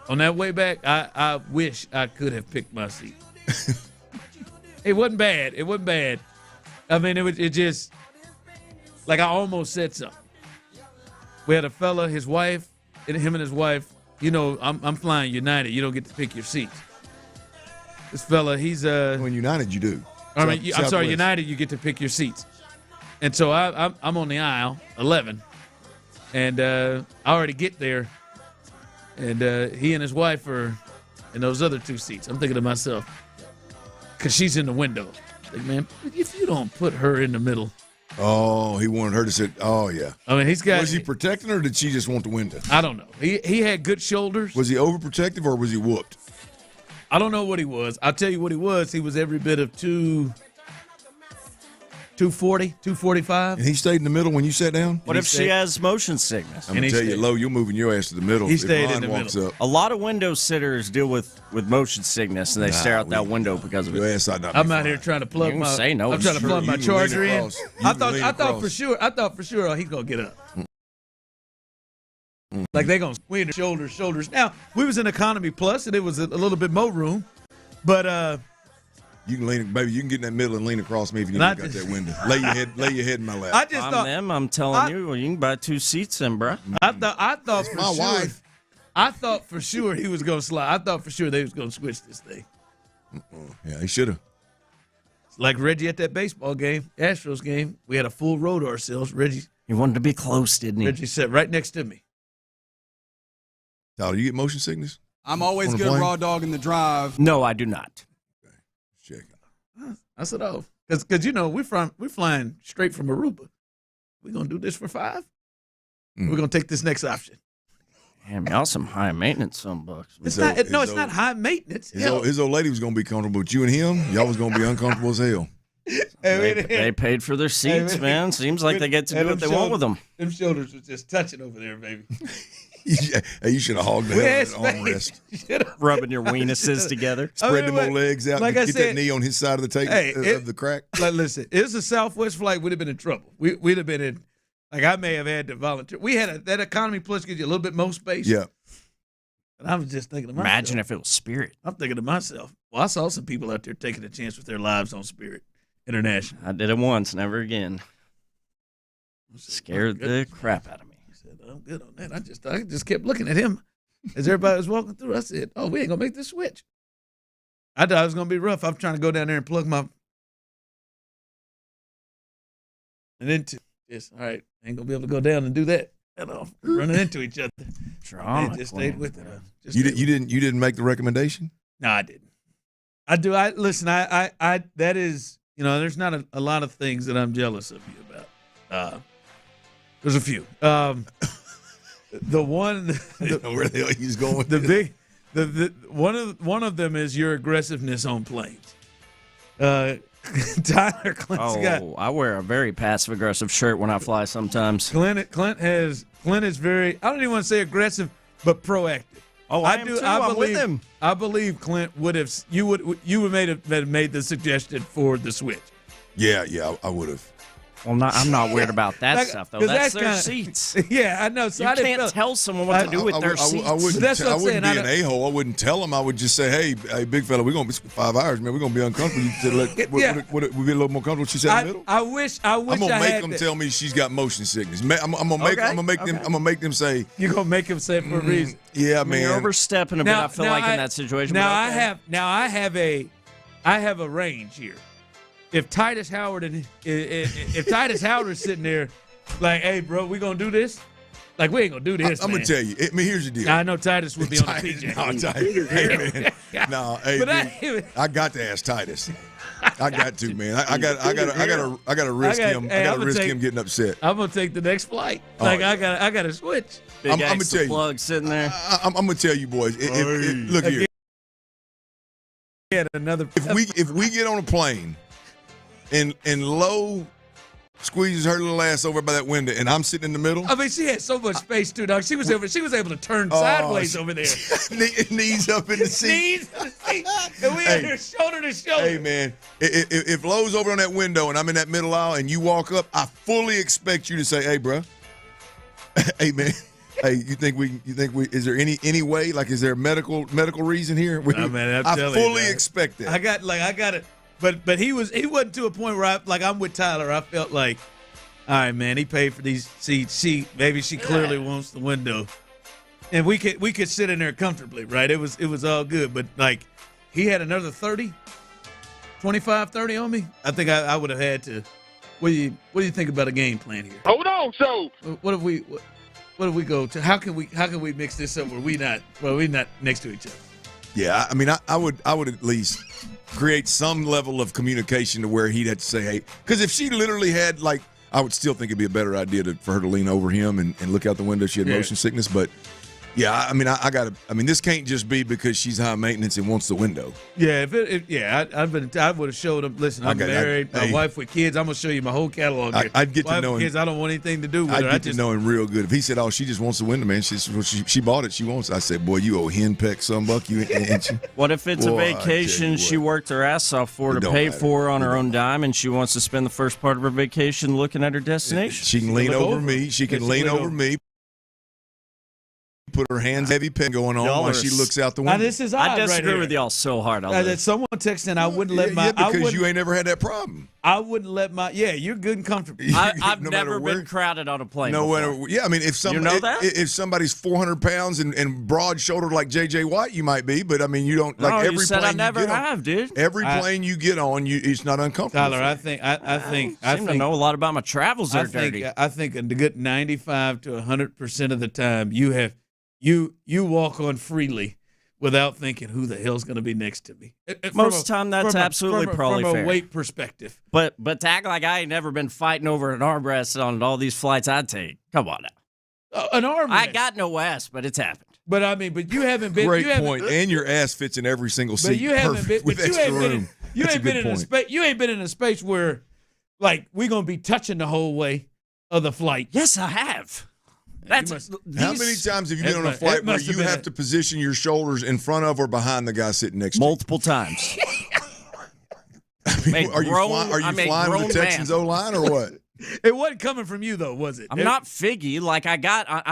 On that way back, I wish I could have picked my seat. It wasn't bad. I mean, it just, like, I almost said something. We had a fella, him and his wife, I'm flying United. You don't get to pick your seats. This fella, he's when United, you do. I'm sorry, United, you get to pick your seats. And so I'm on the aisle, 11, and I already get there. And he and his wife are in those other 2 seats. I'm thinking to myself, because she's in the window. Like, man, if you don't put her in the middle. Oh, he wanted her to sit. Oh, yeah. I mean, Was he protecting her, or did she just want the window? I don't know. He had good shoulders. Was he overprotective, or was he whooped? I don't know what he was. I'll tell you what he was. He was every bit of 240, 245. And he stayed in the middle when you sat down? What if she has motion sickness? I'm going to tell you, Lo, you're moving your ass to the middle. He stayed in the middle. Up. A lot of window sitters deal with motion sickness, and they stare out that window because of it. Your ass ought not be I'm fine. out here trying to plug my. Say no. I'm trying to plug my charger in. I thought for sure he's gonna get up. Like they gonna squeeze their shoulders. Now we was in Economy Plus, and it was a little bit more room, but you can lean, baby. You can get in that middle and lean across me if you need to look out that window. Lay your head in my lap. I'm telling you, you can buy 2 seats in, bro. I thought for my sure. Wife. I thought for sure he was gonna slide. I thought for sure they was gonna switch this thing. Yeah, he should have. Like Reggie at that baseball game, Astros game, we had a full row to ourselves. Reggie, he wanted to be close, didn't he? Reggie sat right next to me. Tyler, you get motion sickness? I'm always good at raw dog in the drive. No, I do not. I said, oh, because we're flying straight from Aruba. We're gonna do this for 5. We're gonna take this next option. Damn, y'all some high maintenance bucks. It's not high maintenance. His old lady was gonna be comfortable, but you and him, y'all was gonna be uncomfortable as hell. They paid for their seats, man. Seems like they get to do what they want with them. Them shoulders was just touching over there, baby. You should have hogged the hell of that armrest. Rubbing your weenuses together. Spread them old legs out. Like get I said, that knee on his side of the table of the crack. Like, listen, it was a Southwest flight. We'd have been in trouble. We'd have been in. Like, I may have had to volunteer. We had that Economy Plus gives you a little bit more space. Yeah. And I was just thinking to myself. Imagine if it was Spirit. I'm thinking to myself, well, I saw some people out there taking a chance with their lives on Spirit International. I did it once, never again. Scared the crap out of me. I said, I'm good on that. I just kept looking at him as everybody was walking through. I said, oh, we ain't going to make this switch. I thought it was going to be rough. I'm trying to go down there and plug my. And then, yes, all right, ain't going to be able to go down and do that. Running into each other. Drama. Just stayed with it. You didn't make the recommendation? No, I didn't. I do. Listen. I. That is. There's not a lot of things that I'm jealous of you about. There's a few. The one. Where the hell he's going with the this. big. One of them is your aggressiveness on planes. Tyler Clint's got. I wear a very passive aggressive shirt when I fly sometimes. Clint is very. I don't even want to say aggressive, but proactive. Oh, I am too. I'm with him. I believe Clint would have. You would have made the suggestion for the switch. Yeah, I would have. Well, I'm not weird about that stuff, though. That's their seats. Yeah, I know. So you can't tell someone what to do with their seats. I wouldn't be an a-hole. I wouldn't tell them. I would just say, hey, big fella, we're going to be 5 hours, man. We're going to be uncomfortable. You said, would it be a little more comfortable? She said in the middle. I wish I'm going to make them that. tell me she's got motion sickness. I'm going to make them say. You're going to make them say it for a reason. Yeah, man. You're overstepping a bit, I feel like, in that situation. I have a range here. If Titus Howard if Titus Howard is sitting there, like, hey, bro, we gonna do this? Like, we ain't gonna do this. I'm gonna tell you. Here's the deal. Now, I know Titus would be on the PJ. I got to ask Titus. I got to, man. I got to risk him. I got to risk him getting upset. I'm gonna take the next flight. I got to switch. I'm gonna tell you. Plug sitting there. I'm gonna tell you, boys. Look here. If we get on a plane. And Lowe squeezes her little ass over by that window, and I'm sitting in the middle. I mean, she had so much space too, dog. She was able to turn sideways over there. Knees up in the seat. And we in here shoulder to shoulder. Hey, man, if Lowe's over on that window and I'm in that middle aisle and you walk up, I fully expect you to say, "Hey, bro. Hey, man. Hey, you think we? Is there any way? Like, is there a medical reason here?" I fully expect that. I got it. But he wasn't to a point where I'm with Tyler. I felt like, all right, man, he paid for these seats. She clearly wants the window, and we could sit in there comfortably, right? It was all good. But like, he had another 25, 30 on me. I think I would have had to. What do you think about a game plan here? Hold on, so what if we go to? How can we mix this up where we not next to each other? Yeah, I mean, I would at least create some level of communication to where he'd have to say, hey, because if she literally had, like, I would still think it'd be a better idea for her to lean over him and look out the window. She had motion sickness, but yeah, I mean, this can't just be because she's high maintenance and wants the window. Yeah, I would have showed him. Listen, I'm married, my wife with kids. I'm gonna show you my whole catalog. I'd get to know him. Kids, I don't want anything to do with her. I'd get to know him real good. If he said, "Oh, she just wants the window, man. She bought it. She wants it." I said, "Boy, you old henpeck sunbuck. You ain't you?" What if it's a vacation she worked her ass off for to pay for on her own dime, and she wants to spend the first part of her vacation looking at her destination? She can lean over me. She can lean over me. Put her hands heavy pen going on while she looks out the window. Now, this is odd. I disagree with y'all so hard. Someone texted in, I wouldn't let my. Yeah, because you ain't never had that problem. I wouldn't let my. Yeah, you're good and comfortable. I've never been crowded on a plane. Yeah, I mean, if somebody's 400 pounds and broad shouldered like J.J. Watt, you might be. But I mean, you don't like every you said plane. I never have, dude. Every plane you get on, it's not uncomfortable. Tyler, I think to know a lot about my travels. I think a good 95 to 100% of the time you have. You walk on freely without thinking who the hell's going to be next to me. Most of the time, that's absolutely probably fair. From a weight perspective. But to act like I ain't never been fighting over an armrest on all these flights I take. Come on now. An armrest. I got no ass, but it's happened. But I mean, you haven't been. Great point. And your ass fits in every single seat. But you haven't been. With extra room. You ain't been in a space. You ain't been in a space where, like, we're gonna be touching the whole way of the flight. Yes, I have. How many times have you been on a flight where you have to position your shoulders in front of or behind the guy sitting next to you? Multiple times. Are you flying with the Texans O-line or what? It wasn't coming from you, though, was it? I'm not Figgy. Like, I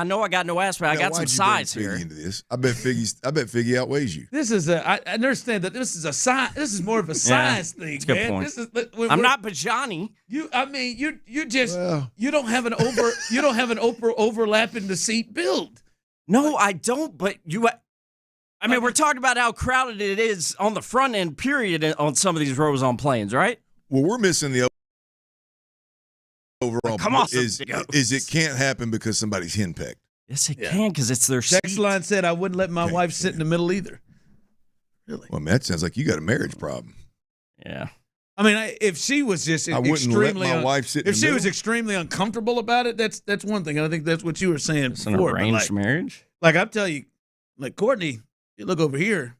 know I got no ass, but I got some size here. Into this? I bet Figgy outweighs you. I understand that this is a size. This is more of a size thing, man. Good point. I'm not Bijani. You don't have an overlapping the seat build. No, I don't. But I mean, we're talking about how crowded it is on the front end. Period. On some of these rows on planes, right? Well, we're missing the overall is it can't happen because somebody's henpecked. Yes, it can because it's their seat. Text line said I wouldn't let my wife sit in the middle either. Really? Well, man, that sounds like you got a marriage problem. Yeah. I mean, if she was just extremely, let my wife sit in if the she was middle. extremely uncomfortable about it, that's one thing. And I think that's what you were saying It's before. an arranged marriage. Like I'm telling you, like Courtney, you look over here,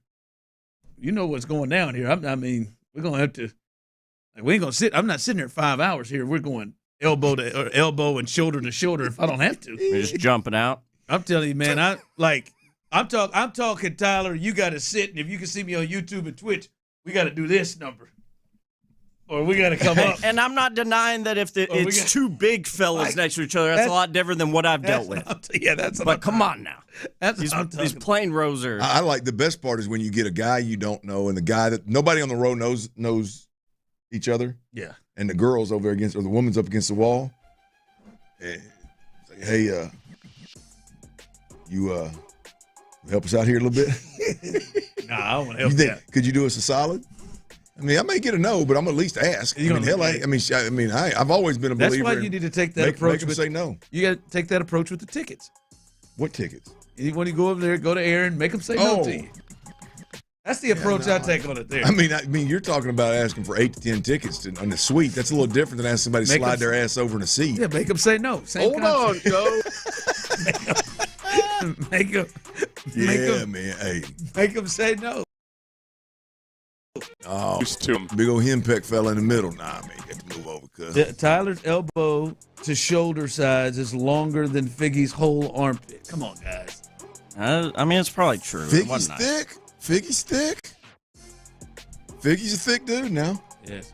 you know what's going down here. I mean, we're gonna have to. Like, we ain't gonna sit. I'm not sitting there 5 hours here. We're going elbow to elbow and shoulder to shoulder if I don't have to. We're just jumping out. I'm telling you, man. I'm talking, Tyler. You got to sit, and if you can see me on YouTube and Twitch, we got to do this number, or we got to come up. And I'm not denying that if it's two big fellas next to each other, that's a lot different than what I've dealt with. But come on now. These plain rows are. I like the best part is when you get a guy you don't know and the guy that nobody on the row knows each other. Yeah. And the girl's over against, or the woman's up against the wall. And it's like, hey, you help us out here a little bit? Nah, I don't want to help you. Could you do us a solid? I mean, I may get a no, but I'm at least ask. I've always been a believer. That's why you need to take that approach. Make them say no. You got to take that approach with the tickets. What tickets? When you go over there, go to Aaron, make them say no to you. That's the approach I take on it there. I mean, you're talking about asking for 8 to 10 tickets on the suite. That's a little different than asking somebody to slide their ass over in a seat. Yeah, make them say no. Hold on, Joe. Make them. Hey. Make them say no. Oh, big old henpeck fella in the middle. Nah, man, you got to move over, cuz. Tyler's elbow to shoulder size is longer than Figgy's whole armpit. Come on, guys. I mean, it's probably true. Figgy's thick. Figgy's thick. Figgy's a thick dude now. Yes.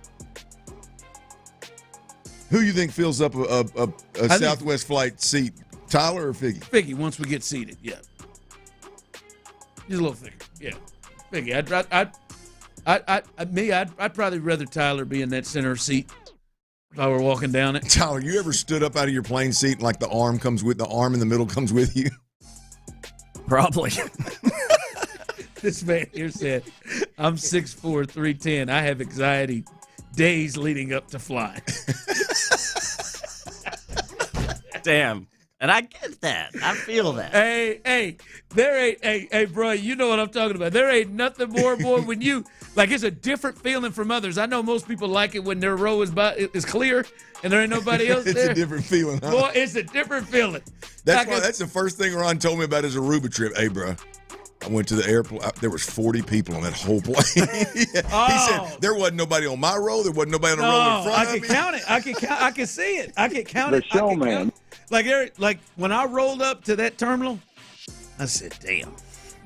Who you think fills up a Southwest flight seat, Tyler or Figgy? Figgy, once we get seated, yeah. He's a little thicker, yeah. Figgy, I'd probably rather Tyler be in that center seat if I were walking down it. Tyler, you ever stood up out of your plane seat and like the arm in the middle comes with you? Probably. This man here said, I'm 6'4", 310. I have anxiety days leading up to flying. Damn. And I get that. I feel that. Hey, bro, you know what I'm talking about. There ain't nothing more, boy, when you, like, it's a different feeling from others. I know most people like it when their row is clear and there ain't nobody else It's there. a different feeling, huh? Boy, it's a different feeling. That's the first thing Ron told me about his Aruba trip. Hey, bro, I went to the airport. There was 40 people on that whole plane. Yeah. He said there wasn't nobody on my row. There wasn't nobody on the row in front of me. I can count it. I can see it. I can count The it. showman. Like Eric, like when I rolled up to that terminal, I said, "Damn,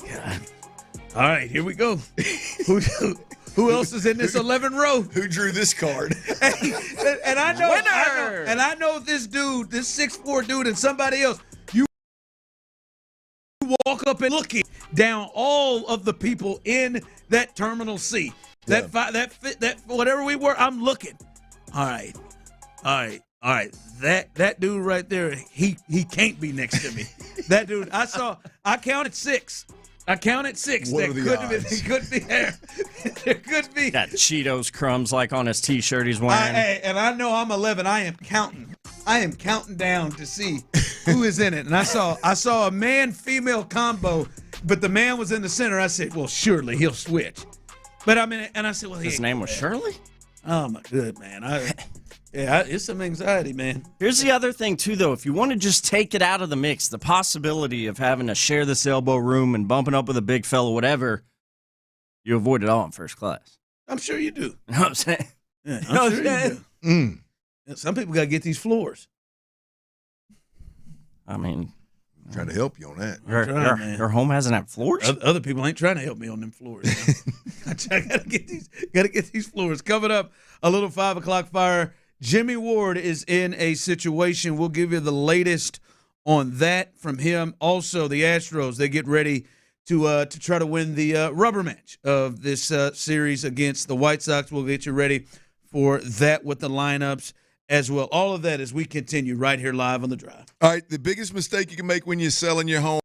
God. All right, here we go. Who else is in this 11 row? Who drew this card?" And I know this dude, this 6'4" dude, and somebody else. You walk up and looking down all of the people in that terminal C. Yeah. That whatever we were, I'm looking. All right. That dude right there, he can't be next to me. That dude, I counted 6. What are the odds? It could be there. There could be. Got Cheetos crumbs like on his T-shirt he's wearing. And I know I'm 11. I am counting down to see who is in it. And I saw a man-female combo, but the man was in the center. I said, well, surely he'll switch. But I mean, and I said, well, his name was Shirley? Oh my good man. It's some anxiety, man. Here's the other thing, too, though. If you want to just take it out of the mix, the possibility of having to share this elbow room and bumping up with a big fella, whatever, you avoid it all in first class. I'm sure you do. You know what I'm saying? Yeah, You know I'm what sure I'm you do. Yeah, some people got to get these floors. I mean, trying to help you on that. Your home hasn't had floors? Other people ain't trying to help me on them floors. I gotta get these floors. Coming up, a little 5 o'clock fire. Jimmy Ward is in a situation. We'll give you the latest on that from him. Also, the Astros, they get ready to try to win the rubber match of this series against the White Sox. We'll get you ready for that with the lineups as well. All of that as we continue right here live on The Drive. All right, the biggest mistake you can make when you're selling your home.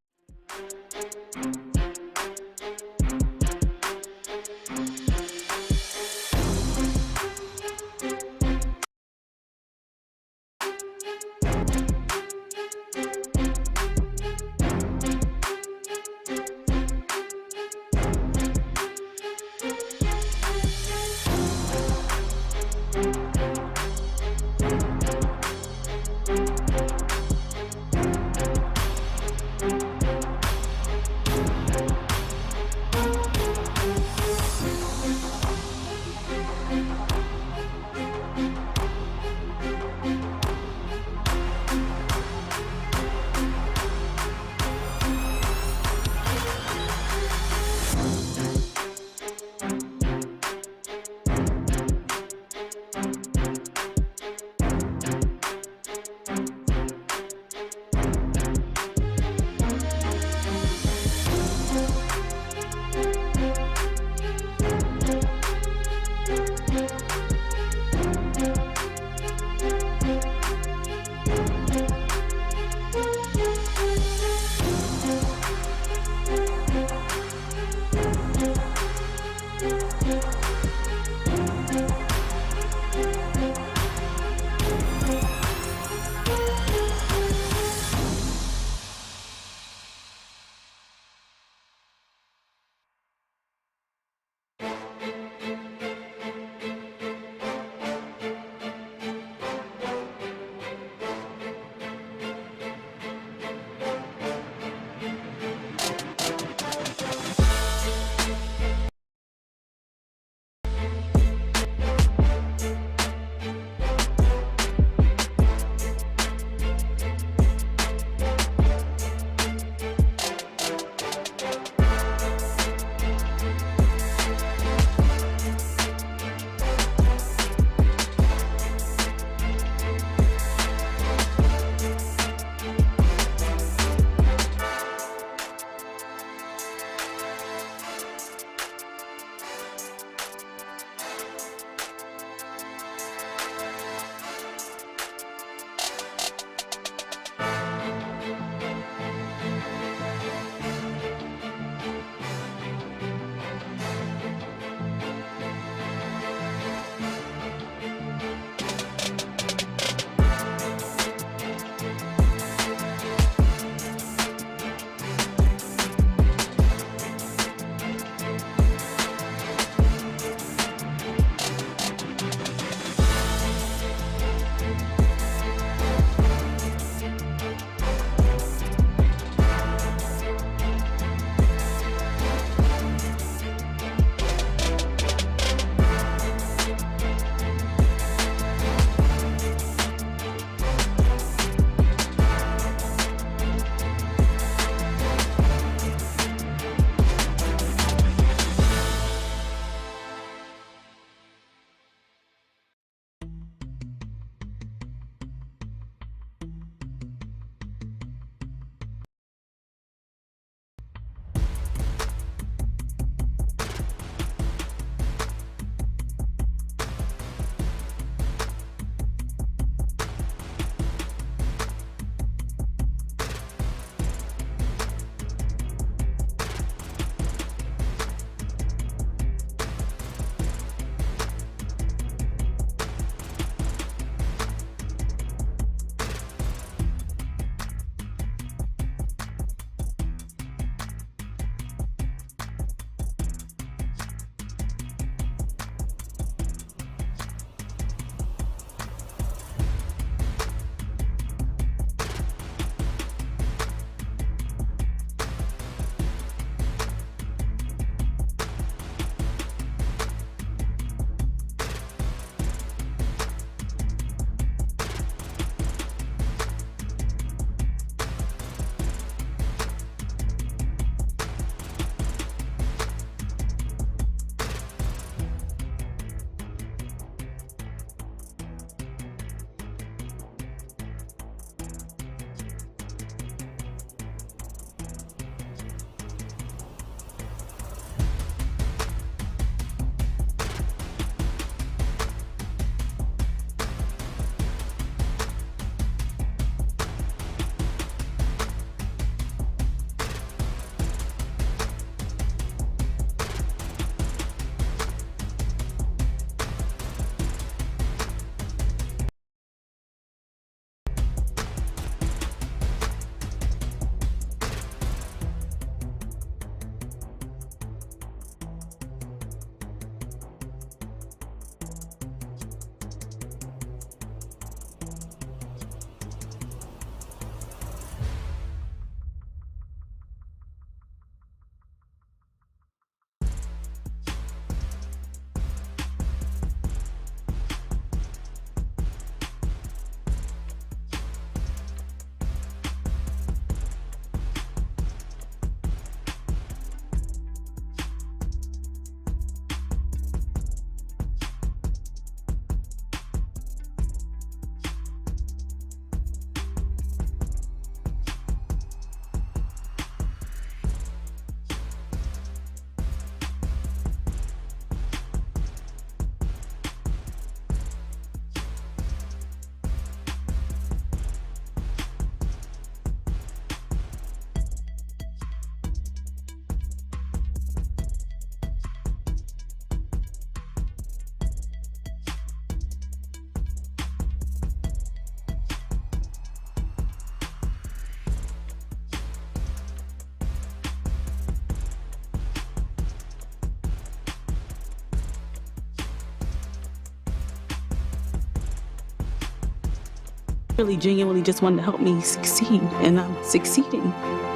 really genuinely just wanted to help me succeed, and I'm succeeding.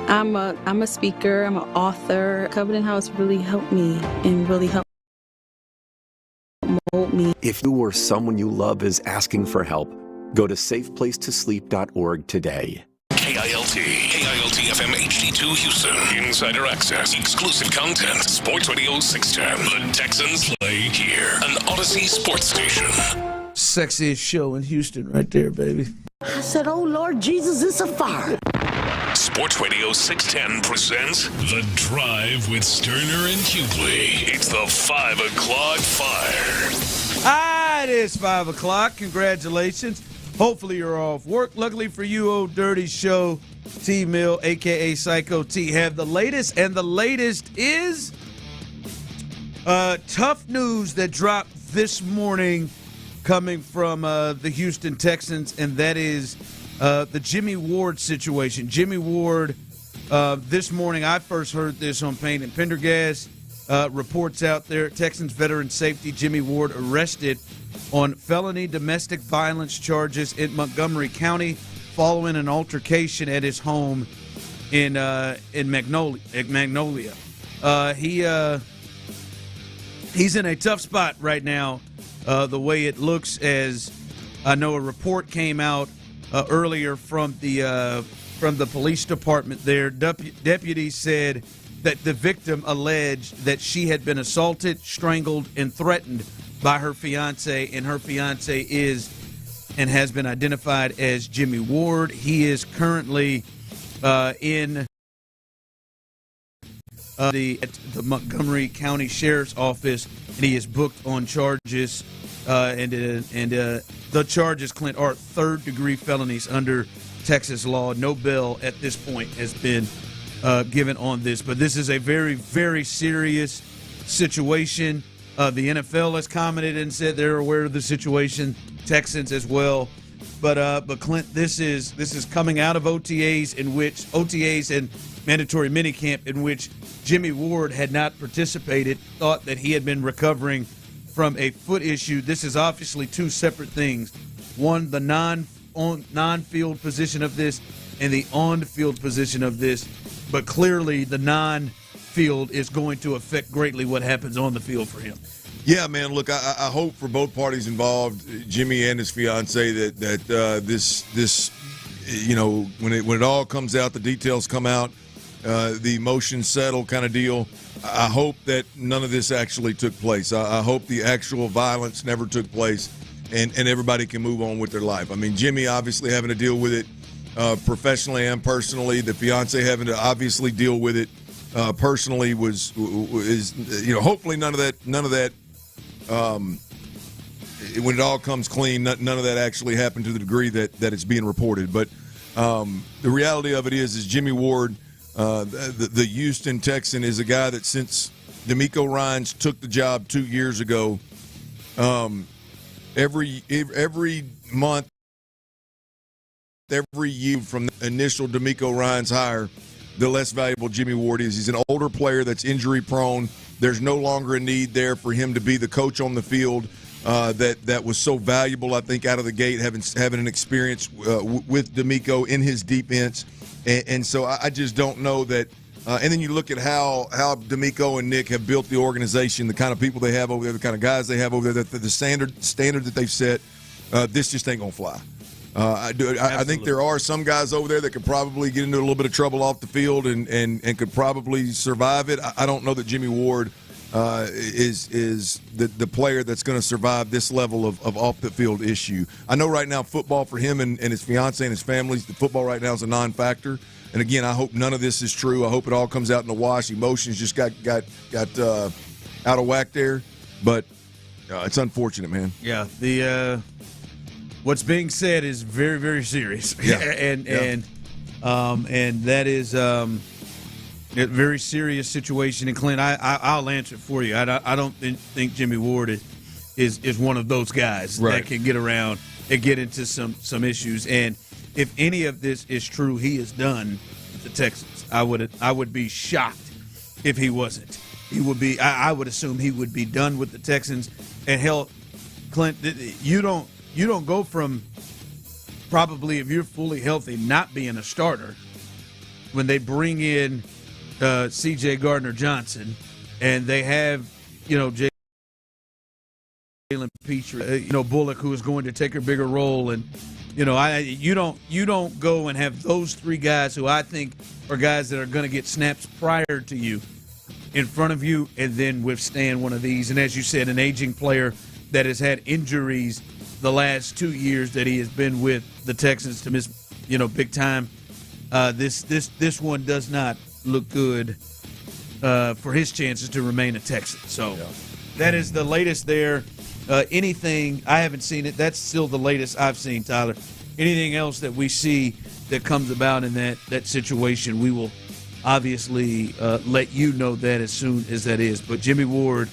I'm a speaker, I'm an author. Covenant House really helped me and really helped mold me. If you or someone you love is asking for help, go to safeplacetosleep.org today. KILT FM HD2 Houston. Insider access, exclusive content. Sports Radio 610. The Texans play here. An Odyssey sports station. Sexiest show in Houston right there, baby. I said, oh, Lord Jesus, it's a fire. Sports Radio 610 presents The Drive with Stoerner and Hughley. It's the 5 o'clock fire. It is 5 o'clock. Congratulations. Hopefully you're off work. Luckily for you, Old Dirty Show, T-Mill, a.k.a. Psycho T, have the latest. And the latest is tough news that dropped this morning coming from the Houston Texans, and that is the Jimmy Ward situation. Jimmy Ward, this morning, I first heard this on Payne and Pendergast. Reports out there, Texans veteran safety Jimmy Ward arrested on felony domestic violence charges in Montgomery County following an altercation at his home in Magnolia. He's in a tough spot right now. The way it looks, as I know a report came out earlier from the police department there. Deputies said that the victim alleged that she had been assaulted, strangled, and threatened by her fiance, and her fiance is and has been identified as Jimmy Ward. He is currently in the Montgomery County Sheriff's Office, and he is booked on charges. The charges, Clint, are third-degree felonies under Texas law. No bail at this point has been given on this, but this is a very, very serious situation. The NFL has commented and said they're aware of the situation. Texans as well, but Clint, this is coming out of OTAs and mandatory minicamp in which Jimmy Ward had not participated. Thought that he had been recovering from a foot issue. This is obviously two separate things. One, the non-field position of this, and the on-field position of this. But clearly, the non-field is going to affect greatly what happens on the field for him. Yeah, man. Look, I hope for both parties involved, Jimmy and his fiance, that this when it all comes out, the details come out, the emotions settle, kind of deal. I hope that none of this actually took place. I hope the actual violence never took place, and everybody can move on with their life. I mean, Jimmy obviously having to deal with it professionally and personally. The fiance having to obviously deal with it personally is hopefully none of that. When it all comes clean, none of that actually happened to the degree that it's being reported. But the reality of it is Jimmy Ward, the Houston Texan, is a guy that since D'Amico Ryans took the job 2 years ago, every month, every year from the initial D'Amico Ryans hire, the less valuable Jimmy Ward is. He's an older player that's injury prone. There's no longer a need there for him to be the coach on the field that was so valuable, I think, out of the gate, having an experience with D'Amico in his defense. And so I just don't know that. And then you look at how D'Amico and Nick have built the organization, the kind of people they have over there, the kind of guys they have over there, the standard that they've set. This just ain't going to fly. I think there are some guys over there that could probably get into a little bit of trouble off the field and could probably survive it. I don't know that Jimmy Ward is the player that's going to survive this level of off-the-field issue. I know right now football for him and his fiancée and his family, the football right now is a non-factor. And, again, I hope none of this is true. I hope it all comes out in the wash. Emotions just got out of whack there. But it's unfortunate, man. Yeah, what's being said is very, very serious. Yeah. and that is a very serious situation. And Clint, I'll answer it for you. I don't think Jimmy Ward is one of those guys that can get around and get into some issues. And if any of this is true, he is done with the Texans. I would be shocked if he wasn't. He would be. I would assume he would be done with the Texans. And hell, Clint, you don't go from probably, if you're fully healthy, not being a starter when they bring in C.J. Gardner-Johnson and they have, Jalen Petrie, Bullock, who is going to take a bigger role, and you don't go and have those three guys who I think are guys that are going to get snaps prior to you in front of you and then withstand one of these. And as you said, an aging player that has had injuries the last 2 years that he has been with the Texans to miss, big time. This one does not look good for his chances to remain a Texan. So that is the latest there. Anything, I haven't seen it. That's still the latest I've seen, Tyler. Anything else that we see that comes about in that situation, we will obviously let you know that as soon as that is. But Jimmy Ward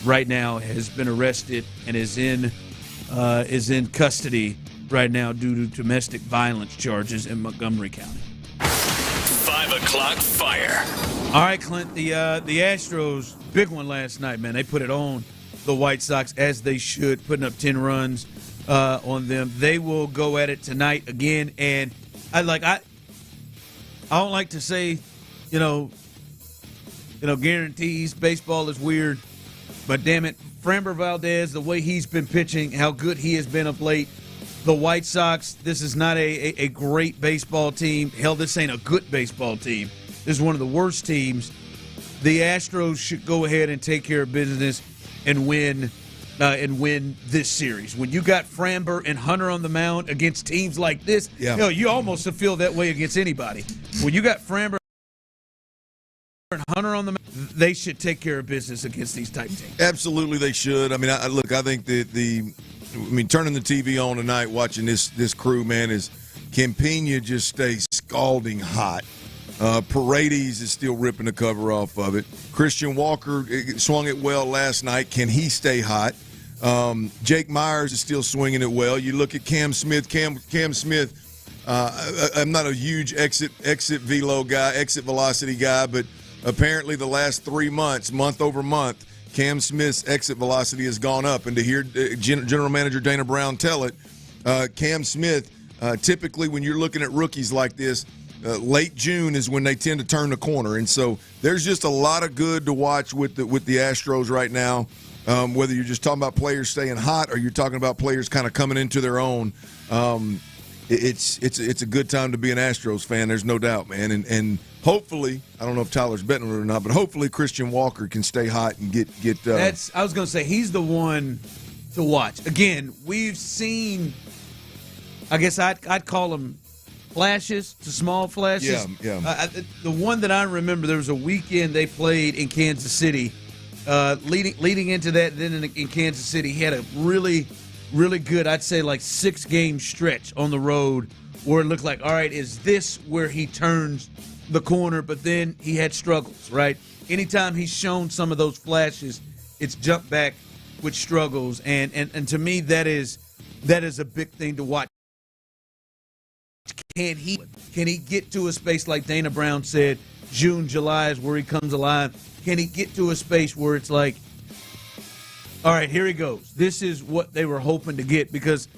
right now has been arrested and is in custody right now due to domestic violence charges in Montgomery County. 5 o'clock fire. All right, Clint, the Astros, big one last night, man. They put it on the White Sox, as they should, putting up 10 runs on them. They will go at it tonight again, and I don't like to say, guarantees. Baseball is weird, but damn it, Framber Valdez, the way he's been pitching, how good he has been of late. The White Sox, this is not a great baseball team. Hell, this ain't a good baseball team. This is one of the worst teams. The Astros should go ahead and take care of business and win this series. When you got Framber and Hunter on the mound against teams like this, you almost feel that way against anybody. When you got Framber and Hunter on the mound, they should take care of business against these type teams. Absolutely, they should. I mean, I think turning the TV on tonight, watching this crew, man, is Campina just stays scalding hot. Paredes is still ripping the cover off of it. Christian Walker swung it well last night. Can he stay hot? Jake Myers is still swinging it well. You look at Cam Smith. Cam Smith, I'm not a huge exit velocity guy, but apparently the last 3 months, month over month, Cam Smith's exit velocity has gone up. And to hear General Manager Dana Brown tell it, Cam Smith, typically when you're looking at rookies like this, late June is when they tend to turn the corner, and so there's just a lot of good to watch with the Astros right now. Whether you're just talking about players staying hot or you're talking about players kind of coming into their own, it's a good time to be an Astros fan. There's no doubt, man. And hopefully, I don't know if Tyler's betting it or not, but hopefully Christian Walker can stay hot and get. I was going to say he's the one to watch. Again, we've seen. I guess I'd call him flashes to small flashes. Yeah. The one that I remember, there was a weekend they played in Kansas City. Leading into that, then in Kansas City, he had a really, really good, I'd say like 6-game stretch on the road where it looked like, all right, is this where he turns the corner? But then he had struggles, right? Anytime he's shown some of those flashes, it's jumped back with struggles. And to me, that is a big thing to watch. Can he get to a space like Dana Brown said, June, July is where he comes alive? Can he get to a space where it's like, all right, here he goes. This is what they were hoping to get because,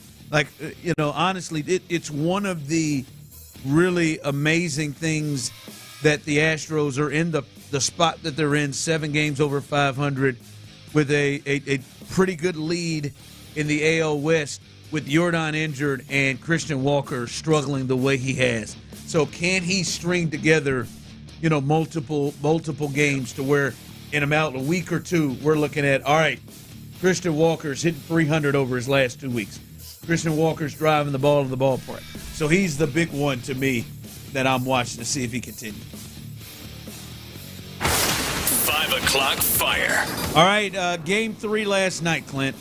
honestly, it's one of the really amazing things that the Astros are in the spot that they're in, 7 games over 500 with a pretty good lead in the AL West with Jordan injured and Christian Walker struggling the way he has. So can he string together, multiple games to where in about a week or two we're looking at, all right, Christian Walker's hitting 300 over his last 2 weeks. Christian Walker's driving the ball to the ballpark. So he's the big one to me that I'm watching to see if he continues. 5 o'clock fire. All right, game 3 last night, Clint.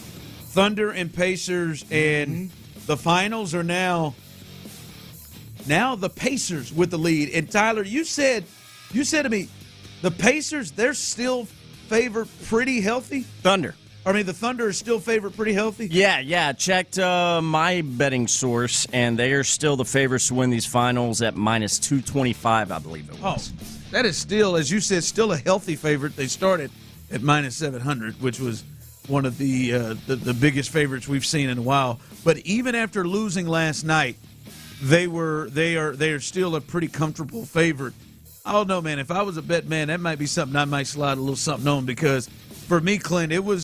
Thunder and Pacers, and the finals are now the Pacers with the lead. And Tyler, you said to me, the Pacers, they're still favored pretty healthy? Thunder. The Thunder is still favored pretty healthy? Yeah. Checked my betting source, and they are still the favorites to win these finals at minus 225, I believe it was. Oh, that is still, as you said, still a healthy favorite. They started at minus 700, which was one of the biggest favorites we've seen in a while. But even after losing last night, they are still a pretty comfortable favorite. I don't know, man. If I was a bet man, that might be something I might slide a little something on, because for me, Clint, it was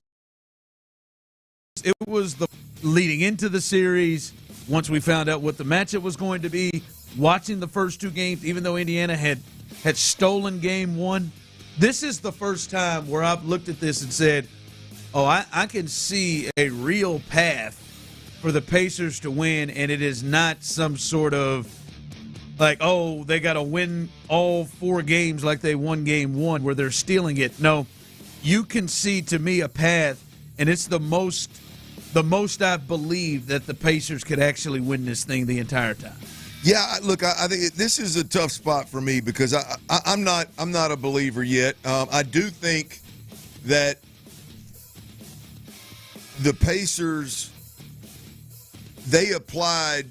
the leading into the series. Once we found out what the matchup was going to be, watching the first two games, even though Indiana had stolen game one, this is the first time where I've looked at this and said, oh, I can see a real path for the Pacers to win, and it is not some sort of like, oh, they got to win all 4 games like they won game one where they're stealing it. No, you can see, to me, a path, and it's the most I've believed that the Pacers could actually win this thing the entire time. Yeah, look, I think this is a tough spot for me because I'm not a believer yet. I do think that the Pacers, they applied,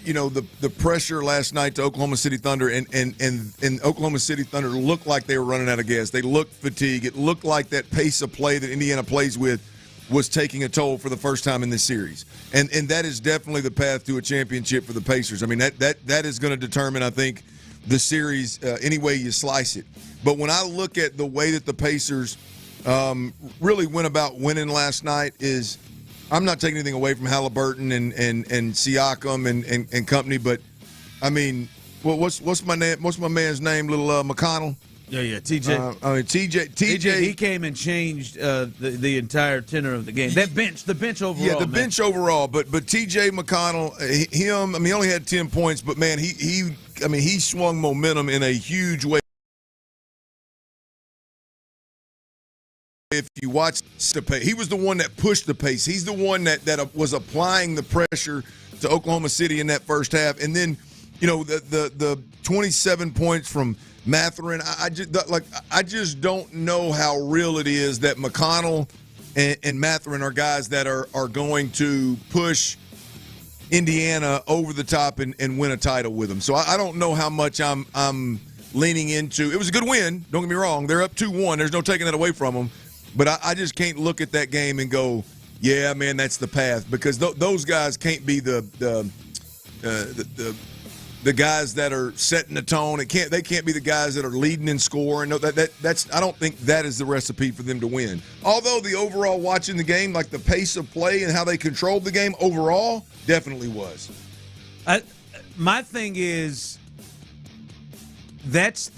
the pressure last night to Oklahoma City Thunder, and Oklahoma City Thunder looked like they were running out of gas. They looked fatigued. It looked like that pace of play that Indiana plays with was taking a toll for the first time in this series. And that is definitely the path to a championship for the Pacers. I mean, that is going to determine, I think, the series any way you slice it. But when I look at the way that the Pacers really went about winning last night, is I'm not taking anything away from Halliburton and Siakam and company, but I mean, what's my man's name? Little McConnell. Yeah, TJ. TJ. He came and changed the entire tenor of the game. The bench overall. Yeah, bench overall. But TJ McConnell, him. I mean, he only had 10 points, but man, he swung momentum in a huge way. If you watch the pace, he was the one that pushed the pace. He's the one that was applying the pressure to Oklahoma City in that first half, and then the 27 points from Mathurin. I just don't know how real it is that McConnell and Mathurin are guys that are going to push Indiana over the top and win a title with them. So I don't know how much I'm leaning into. It was a good win. Don't get me wrong. They're up 2-1. There's no taking that away from them. But I just can't look at that game and go, yeah, man, that's the path, because those guys can't be the guys that are setting the tone. They can't be the guys that are leading in score. And that's I don't think that is the recipe for them to win. Although the overall watching the game, like the pace of play and how they controlled the game overall, definitely was. My thing is that's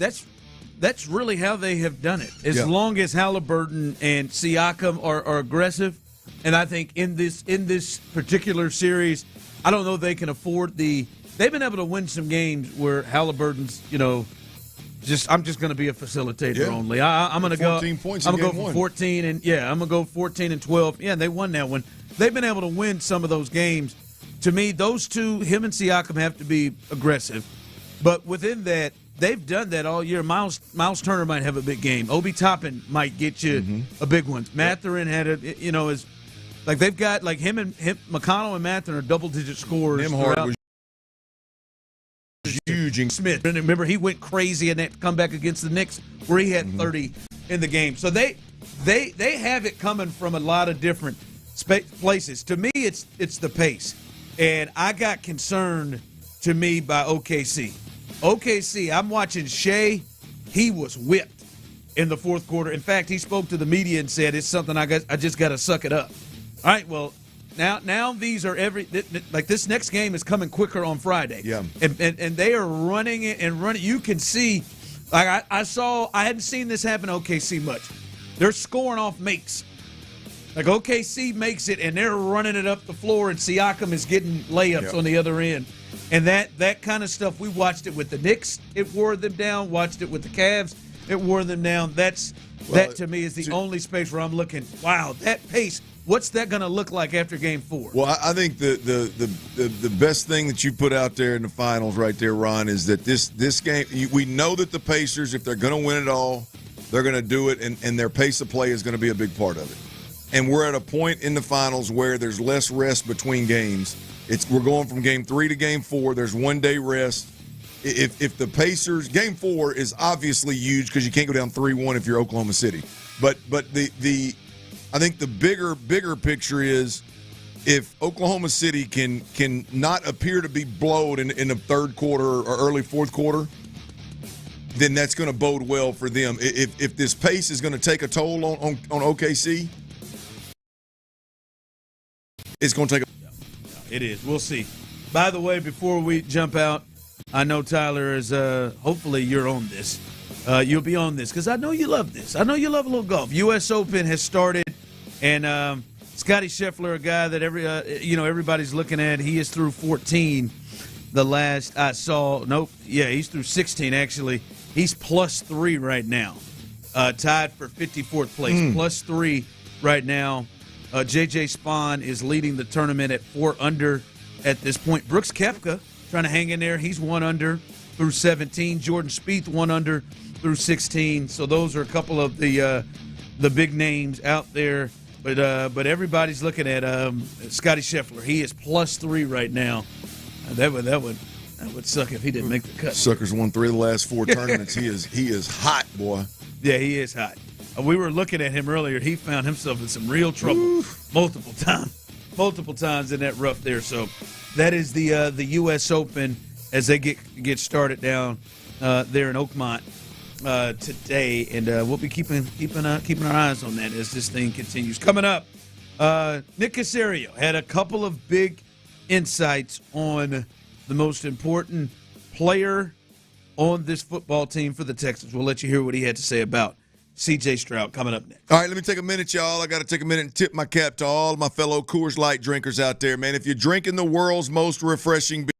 really how they have done it. As long as Halliburton and Siakam are aggressive, and I think in this particular series, I don't know if they can afford the. They've been able to win some games where Halliburton's, I'm just going to be a facilitator only. I'm going to go 14 points. I'm going to go for 14 and I'm going to go 14 and 12. Yeah, they won that one. They've been able to win some of those games. To me, those two, him and Siakam, have to be aggressive. But within that, they've done that all year. Miles Turner might have a big game. Obi Toppin might get you a big one. Mathurin had is like they've got like him McConnell and Mathurin are double-digit scorers. Nembhard was huge. Smith, remember, he went crazy in that comeback against the Knicks where he had 30 in the game. So they have it coming from a lot of different places. To me, it's the pace, and I got concerned to me by OKC. OKC, I'm watching Shea. He was whipped in the fourth quarter. In fact, he spoke to the media and said, it's something I just got to suck it up. All right, well, now these are this next game is coming quicker on Friday. Yeah. And they are running it and running. You can see, like I hadn't seen this happen to OKC much. They're scoring off makes. Like OKC makes it, and they're running it up the floor, and Siakam is getting layups on the other end. And that kind of stuff, we watched it with the Knicks. It wore them down. Watched it with the Cavs. It wore them down. That to me is the only space where I'm looking, wow, that pace, what's that going to look like after Game 4? Well, I think the best thing that you put out there in the finals right there, Ron, is that this game, we know that the Pacers, if they're going to win it all, they're going to do it, and their pace of play is going to be a big part of it. And we're at a point in the finals where there's less rest between games. We're going from Game 3 to Game 4. There's 1 day rest. If the Pacers, Game 4 is obviously huge because you can't go down 3-1 if you're Oklahoma City. But the I think the bigger picture is if Oklahoma City can not appear to be blowed in the third quarter or early fourth quarter, then that's going to bode well for them. If this pace is going to take a toll on OKC, it's going to take It is. We'll see. By the way, before we jump out, I know Tyler is hopefully you're on this. You'll be on this because I know you love this. I know you love a little golf. U.S. Open has started, and Scotty Scheffler, a guy that everybody's looking at, he is through 14. The last I saw, he's through 16 actually. He's +3 right now, tied for 54th place. +3 right now. J.J. Spahn is leading the tournament at 4 under at this point. Brooks Koepka trying to hang in there. He's 1 under through 17. Jordan Spieth 1 under through 16. So those are a couple of the big names out there. But everybody's looking at Scotty Scheffler. He is +3 right now. That would suck if he didn't make the cut. Sucker's won 3 of the last 4 tournaments. He is hot, boy. Yeah, he is hot. We were looking at him earlier. He found himself in some real trouble multiple times in that rough there. So that is the U.S. Open as they get started down there in Oakmont today, and we'll be keeping our eyes on that as this thing continues. Coming up, Nick Caserio had a couple of big insights on the most important player on this football team for the Texans. We'll let you hear what he had to say about C.J. Stroud coming up next. All right, let me take a minute, y'all. I got to take a minute and tip my cap to all my fellow Coors Light drinkers out there, man. If you're drinking the world's most refreshing beer,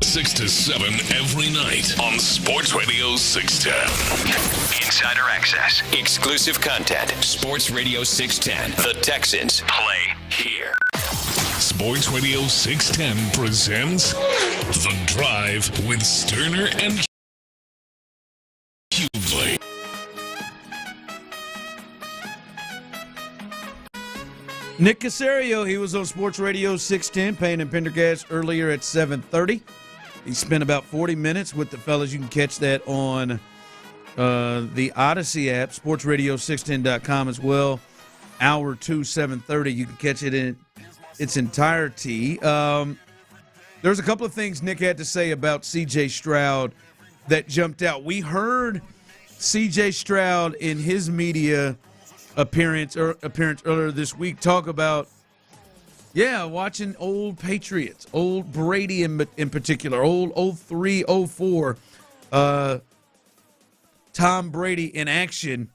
6 to 7 every night on Sports Radio 610. Insider access, exclusive content. Sports Radio 610. The Texans play here. Sports Radio 610 presents The Drive with Stoerner and Hughley. Nick Caserio, he was on Sports Radio 610, Payne and Pendergast earlier at 7:30. He spent about 40 minutes with the fellas. You can catch that on the Odyssey app, sportsradio610.com as well. Hour 2, 7:30. You can catch it in its entirety. There's a couple of things Nick had to say about C.J. Stroud that jumped out. We heard C.J. Stroud in his media appearance earlier this week talk about, watching old Patriots, old Brady in particular, old 03, 04, Tom Brady in action,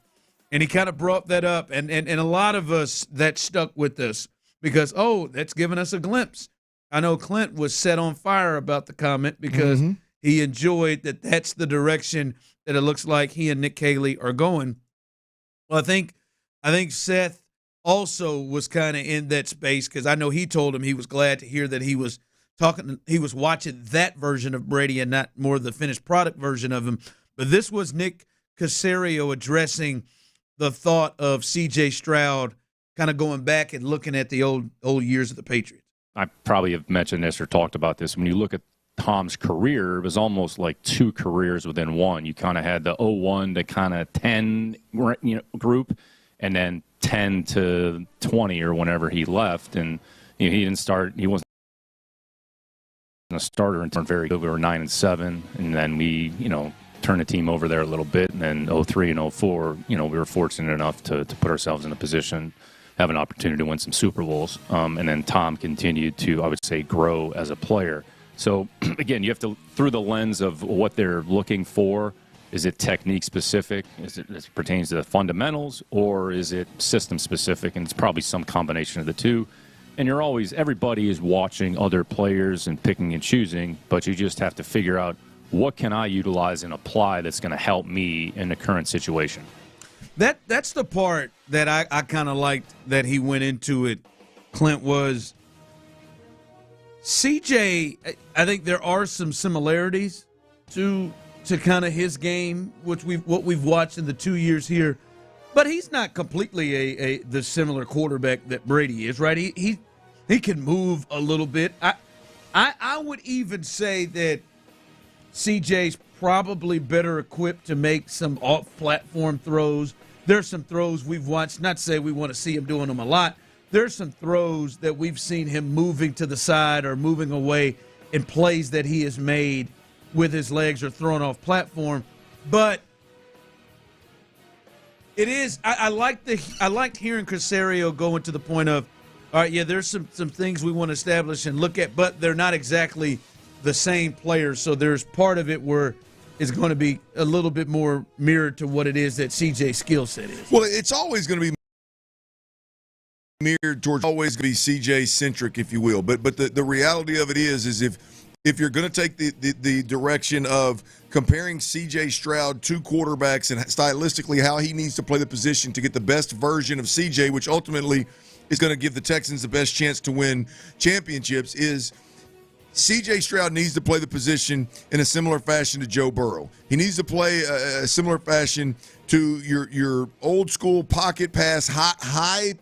and he kind of brought that up, and a lot of us, that stuck with us because, that's given us a glimpse. I know Clint was set on fire about the comment because he enjoyed that that's the direction that it looks like he and Nick Caley are going. Well, I think Seth also was kind of in that space because I know he told him he was glad to hear that he was watching that version of Brady and not more the finished product version of him. But this was Nick Caserio addressing the thought of C.J. Stroud kind of going back and looking at the old years of the Patriots. I probably have mentioned this or talked about this. When you look at Tom's career, it was almost like two careers within one. You kind of had the 01 to kind of 10 group, and then 10 to 20 or whenever he left. And he didn't start. He wasn't a starter until very good. We were 9-7, and then we turned the team over there a little bit. And then 03 and 04, we were fortunate enough to put ourselves in a position, have an opportunity to win some Super Bowls. And then Tom continued to, I would say, grow as a player. So, again, you have to, through the lens of what they're looking for, is it technique specific? Is it as it pertains to the fundamentals, or is it system specific? And it's probably some combination of the two. And everybody is watching other players and picking and choosing, but you just have to figure out what can I utilize and apply that's going to help me in the current situation. That's the part that I kind of liked that he went into it, Clint, was CJ, I think there are some similarities to kind of his game, what we've watched in the 2 years here, but he's not completely the similar quarterback that Brady is, right? He can move a little bit. I would even say that CJ's probably better equipped to make some off-platform throws. There's some throws we've watched, not to say we want to see him doing them a lot. There's some throws that we've seen him moving to the side or moving away in plays that he has made with his legs or throwing off platform. But it is I liked hearing Caserio going to the point of, all right, there's some things we want to establish and look at, but they're not exactly the same players. So there's part of it where it's going to be a little bit more mirrored to what it is that CJ's skill set is. Well, it's always going to be mirrored towards, always going to be CJ centric, if you will. But the reality of it is if you're going to take the direction of comparing C.J. Stroud to quarterbacks and stylistically how he needs to play the position to get the best version of C.J., which ultimately is going to give the Texans the best chance to win championships, is C.J. Stroud needs to play the position in a similar fashion to Joe Burrow. He needs to play a similar fashion to your old school pocket pass, high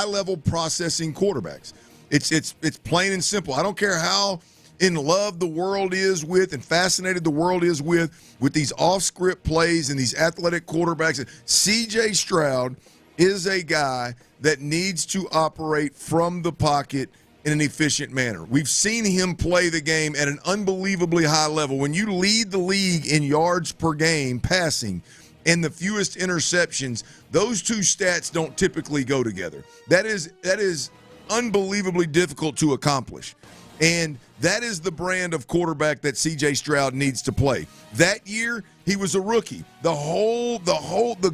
level processing quarterbacks. It's plain and simple. I don't care how in love the world is with and fascinated the world is with these off-script plays and these athletic quarterbacks. C.J. Stroud is a guy that needs to operate from the pocket in an efficient manner. We've seen him play the game at an unbelievably high level. When you lead the league in yards per game passing and the fewest interceptions, those two stats don't typically go together. That is unbelievably difficult to accomplish. And that is the brand of quarterback that C.J. Stroud needs to play. That year, he was a rookie. The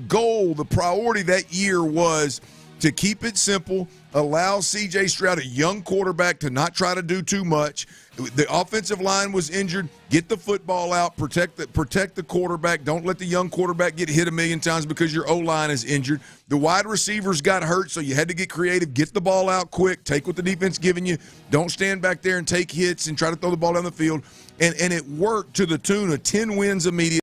goal, the priority that year was to keep it simple, allow C.J. Stroud, a young quarterback, to not try to do too much. The offensive line was injured. Get the football out. Protect the quarterback. Don't let the young quarterback get hit a million times because your O-line is injured. The wide receivers got hurt, so you had to get creative. Get the ball out quick. Take what the defense giving you. Don't stand back there and take hits and try to throw the ball down the field. And it worked to the tune of 10 wins immediately.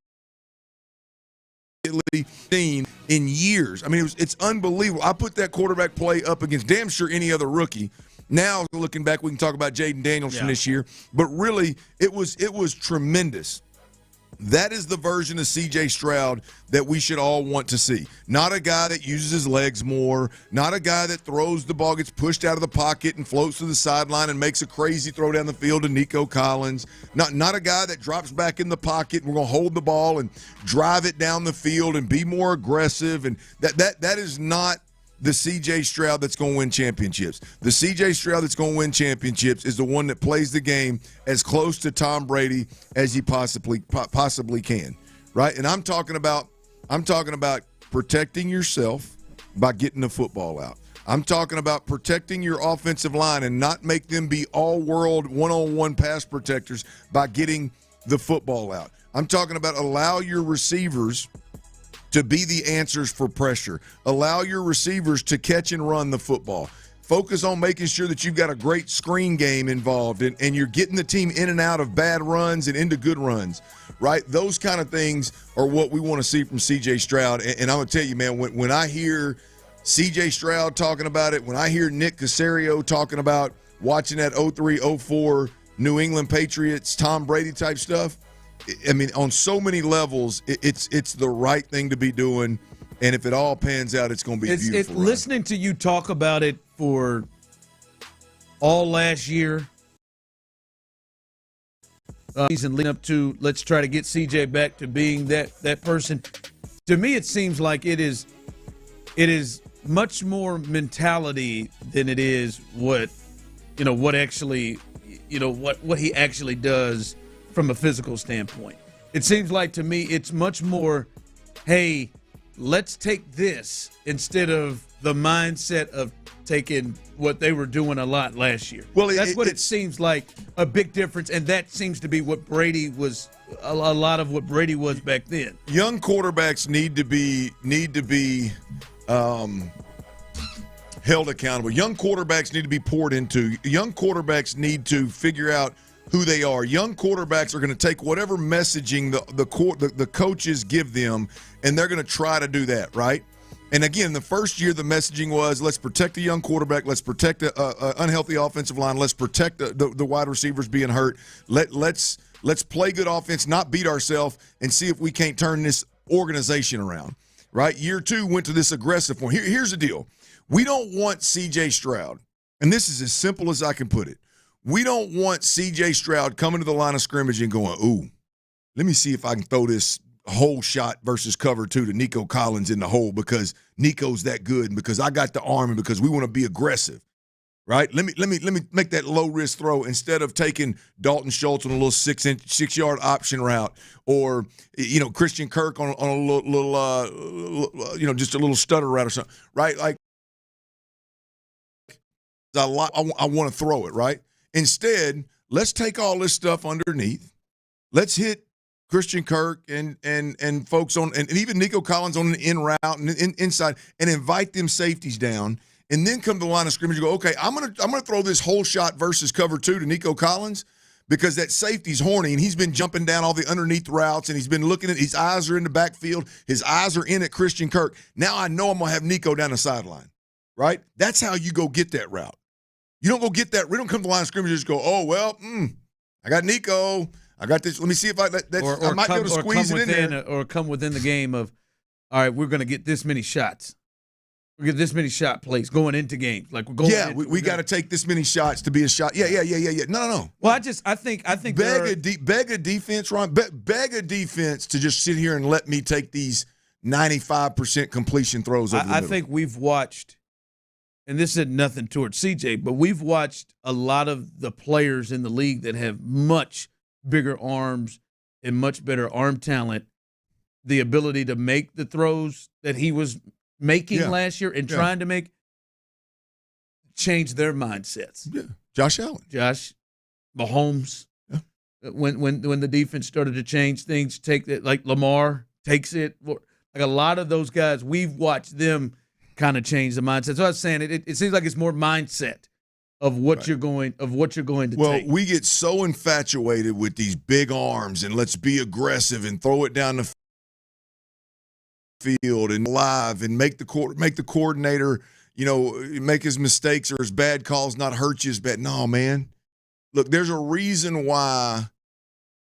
Seen in years. I mean, it's unbelievable. I put that quarterback play up against damn sure any other rookie. Now, looking back, we can talk about Jaden Daniels from this year, but really, it was tremendous. That is the version of C.J. Stroud that we should all want to see. Not a guy that uses his legs more, not a guy that throws the ball, gets pushed out of the pocket and floats to the sideline and makes a crazy throw down the field to Nico Collins. Not a guy that drops back in the pocket and we're going to hold the ball and drive it down the field and be more aggressive. And that is not the C.J. Stroud that's going to win championships. The C.J. Stroud that's going to win championships is the one that plays the game as close to Tom Brady as he possibly can, right? And I'm talking about protecting yourself by getting the football out. I'm talking about protecting your offensive line and not make them be all-world one-on-one pass protectors by getting the football out. I'm talking about allow your receivers to be the answers for pressure. Allow your receivers to catch and run the football. Focus on making sure that you've got a great screen game involved and you're getting the team in and out of bad runs and into good runs, right? Those kind of things are what we want to see from C.J. Stroud. And I'm going to tell you, man, when I hear C.J. Stroud talking about it, when I hear Nick Caserio talking about watching that 03-04 New England Patriots, Tom Brady type stuff, I mean, on so many levels, it's the right thing to be doing, and if it all pans out, it's going to be beautiful. Listening to you talk about it for all last year, season leading up to let's try to get CJ back to being that person. To me, it seems like it is much more mentality than it is what he actually does from a physical standpoint. It seems like to me it's much more, hey, let's take this instead of the mindset of taking what they were doing a lot last year. Well, that's what it seems like, a big difference, and that seems to be what Brady was, a lot of what Brady was back then. Young quarterbacks need to be held accountable. Young quarterbacks need to be poured into. Young quarterbacks need to figure out who they are. Young quarterbacks are going to take whatever messaging the coaches give them, and they're going to try to do that, right? And again, the first year the messaging was, let's protect the young quarterback, let's protect the unhealthy offensive line, let's protect the wide receivers being hurt. Let's play good offense, not beat ourselves, and see if we can't turn this organization around, right? Year two went to this aggressive one. Here's the deal. We don't want C.J. Stroud, and this is as simple as I can put it. We don't want C.J. Stroud coming to the line of scrimmage and going, ooh, let me see if I can throw this hole shot versus cover two to Nico Collins in the hole because Nico's that good and because I got the arm and because we want to be aggressive, right? Let me make that low-risk throw instead of taking Dalton Schultz on a little 6-yard option route or, Christian Kirk on a little just a little stutter route or something, right? Like, I want to throw it, right? Instead, let's take all this stuff underneath. Let's hit Christian Kirk and folks on and even Nico Collins on an in route and inside and invite them safeties down and then come to the line of scrimmage and go, okay, I'm gonna throw this whole shot versus cover two to Nico Collins because that safety's horny and he's been jumping down all the underneath routes and he's been looking at his eyes are in the backfield, his eyes are in at Christian Kirk. Now I know I'm gonna have Nico down the sideline, right? That's how you go get that route. You don't go get that. We don't come to the line of scrimmage and just go, oh, well, I got Nico. I got this. Let me see if I might be able to squeeze it in there. Or come within the game of, all right, we're going to get this many shots. We get this many shot plays going into games. Like we're going. Yeah, we got to take this many shots to be a shot. Yeah. No. Well, I think beg a defense, Ron. Beg a defense to just sit here and let me take these 95% completion throws over the middle. I think we've watched. And this is nothing towards CJ, but we've watched a lot of the players in the league that have much bigger arms and much better arm talent, the ability to make the throws that he was making last year and trying to make. changed their mindsets. Yeah, Josh Allen, Mahomes. Yeah. When the defense started to change things, take that, like Lamar takes it. Like a lot of those guys, we've watched them kind of change the mindset. So I was saying it seems like it's more mindset of what you're going to take. Well, we get so infatuated with these big arms and let's be aggressive and throw it down the field and live and make the coordinator, make his mistakes or his bad calls not hurt you as bad. No, man. Look, there's a reason why,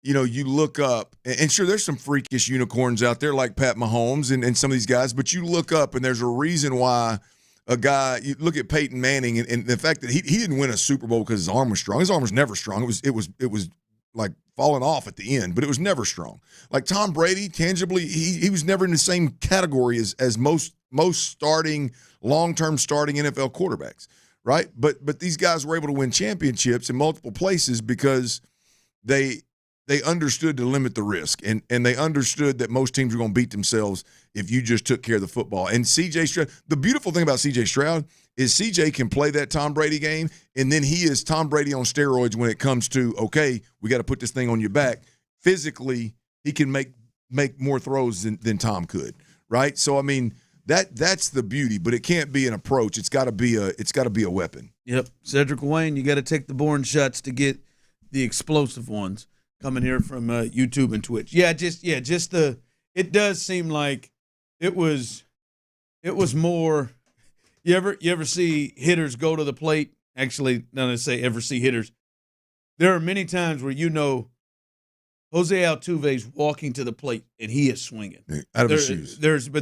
you look up, and sure, there's some freakish unicorns out there like Pat Mahomes and some of these guys, but you look up and there's a reason why a guy, you look at Peyton Manning and the fact that he didn't win a Super Bowl because his arm was strong. His arm was never strong. It was like falling off at the end, but it was never strong. Like Tom Brady, tangibly, he was never in the same category as most long-term starting NFL quarterbacks. Right, but these guys were able to win championships in multiple places because they understood to limit the risk, and they understood that most teams were going to beat themselves if you just took care of the football. And C.J. Stroud, the beautiful thing about C.J. Stroud is C.J. can play that Tom Brady game, and then he is Tom Brady on steroids when it comes to, okay, we got to put this thing on your back. Physically, he can make more throws than Tom could, right? So, I mean, that's the beauty, but it can't be an approach. It's got to be a weapon. Yep, Cedric Wayne, you got to take the boring shots to get the explosive ones coming here from YouTube and Twitch. It does seem like it was more. You ever see hitters go to the plate? Actually, not to say ever see hitters. There are many times where Jose Altuve's walking to the plate and he is swinging out of his shoes. It doesn't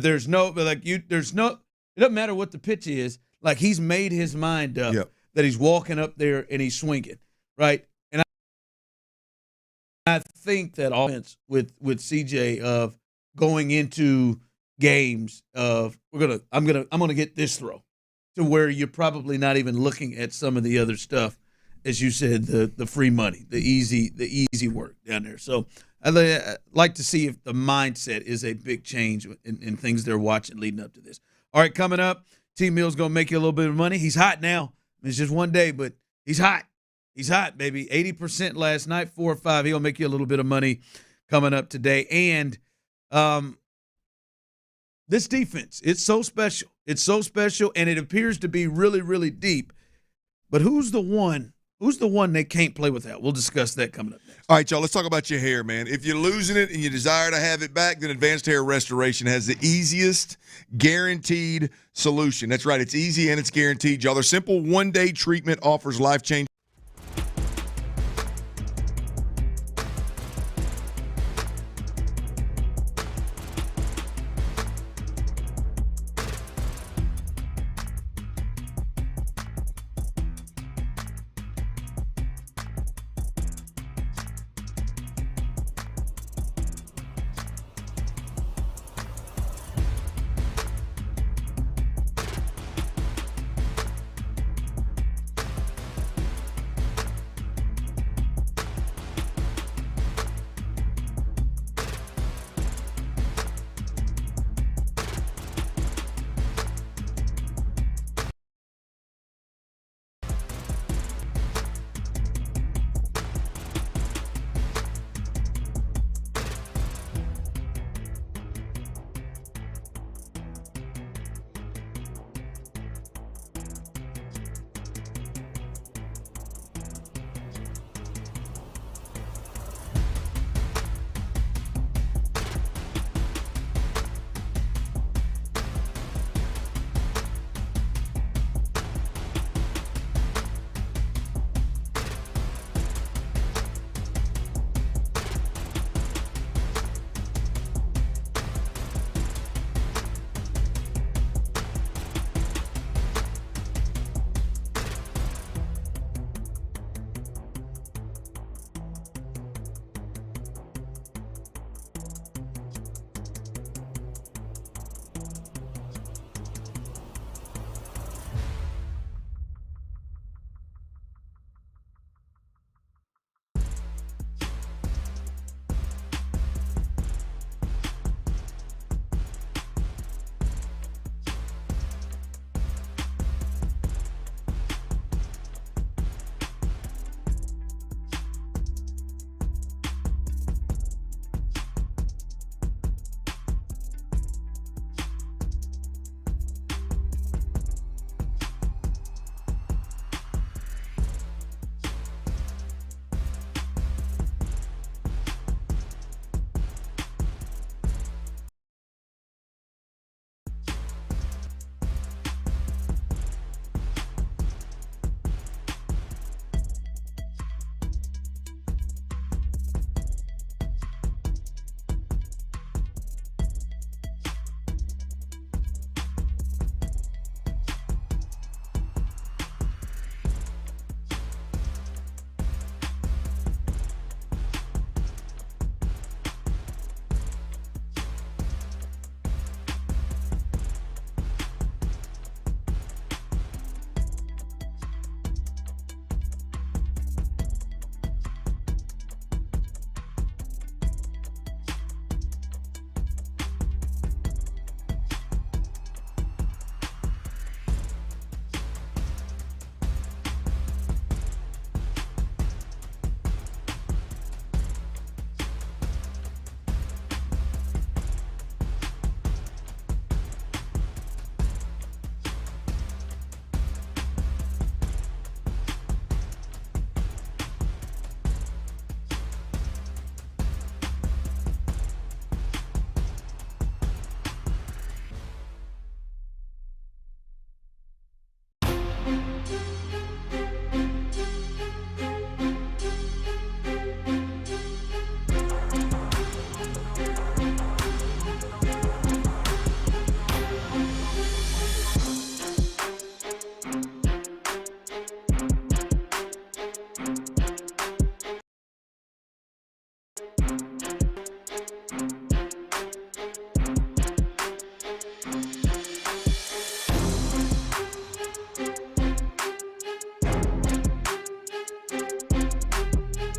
matter what the pitch is. Like he's made his mind up that he's walking up there and he's swinging, right? And I think that offense with CJ of going into games of I'm gonna get this throw to where you're probably not even looking at some of the other stuff. As you said, the free money, the easy work down there. So I'd like to see if the mindset is a big change in things they're watching leading up to this. All right, coming up, T. Mill's going to make you a little bit of money. He's hot now. It's just one day, but he's hot. He's hot, baby. 80% last night, 4 or 5. He'll make you a little bit of money coming up today. And this defense, it's so special. It's so special, and it appears to be really, really deep. But who's the one they can't play without? We'll discuss that coming up next. All right, y'all, let's talk about your hair, man. If you're losing it and you desire to have it back, then Advanced Hair Restoration has the easiest guaranteed solution. That's right. It's easy and it's guaranteed, y'all. Their simple one-day treatment offers life-changing.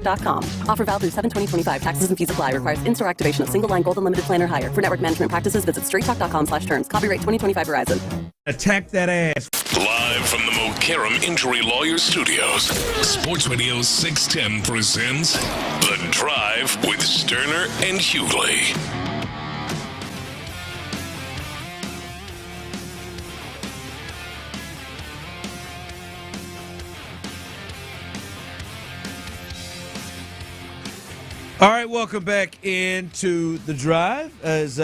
StreetTalk.com. Offer valid through 7/20/25. Taxes and fees apply. Requires in-store activation of single line gold unlimited plan or higher. For network management practices, visit StreetTalk.com/terms. Copyright 2025 Verizon. Attack that ass. Live from the Mokaram Injury Lawyers Studios, Sports Radio 610 presents The Drive with Stoerner and Hughley. All right, welcome back into The Drive. As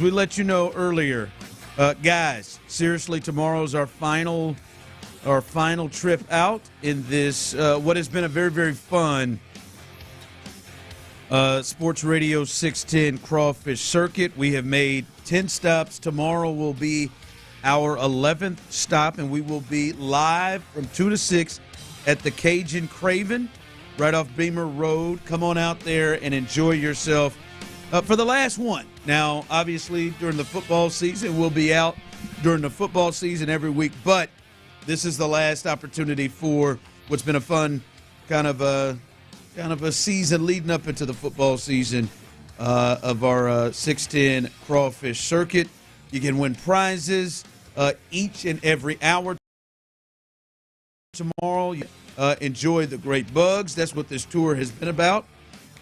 we let you know earlier, guys, seriously, tomorrow's our final trip out in this what has been a very, very fun Sports Radio 610 Crawfish Circuit. We have made 10 stops. Tomorrow will be our 11th stop, and we will be live from 2 to 6 at the Cajun Craven, right off Beamer Road. Come on out there and enjoy yourself for the last one. Now, obviously, during the football season, we'll be out during the football season every week, but this is the last opportunity for what's been a fun kind of a season leading up into the football season of our 610 Crawfish Circuit. You can win prizes each and every hour tomorrow. Enjoy the great bugs. That's what this tour has been about.